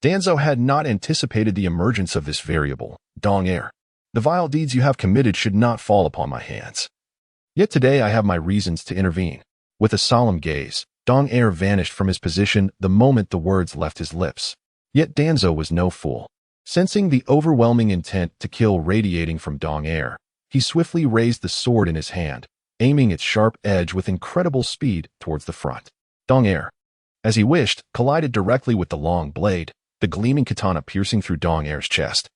[SPEAKER 1] Danzo had not anticipated the emergence of this variable, Dong Air. The vile deeds you have committed should not fall upon my hands. Yet today I have my reasons to intervene. With a solemn gaze, Dong Air vanished from his position the moment the words left his lips. Yet Danzo was no fool. Sensing the overwhelming intent to kill radiating from Dong Air, he swiftly raised the sword in his hand, aiming its sharp edge with incredible speed towards the front. Dong Air, as he wished, collided directly with the long blade, the gleaming katana piercing through Dong Air's chest.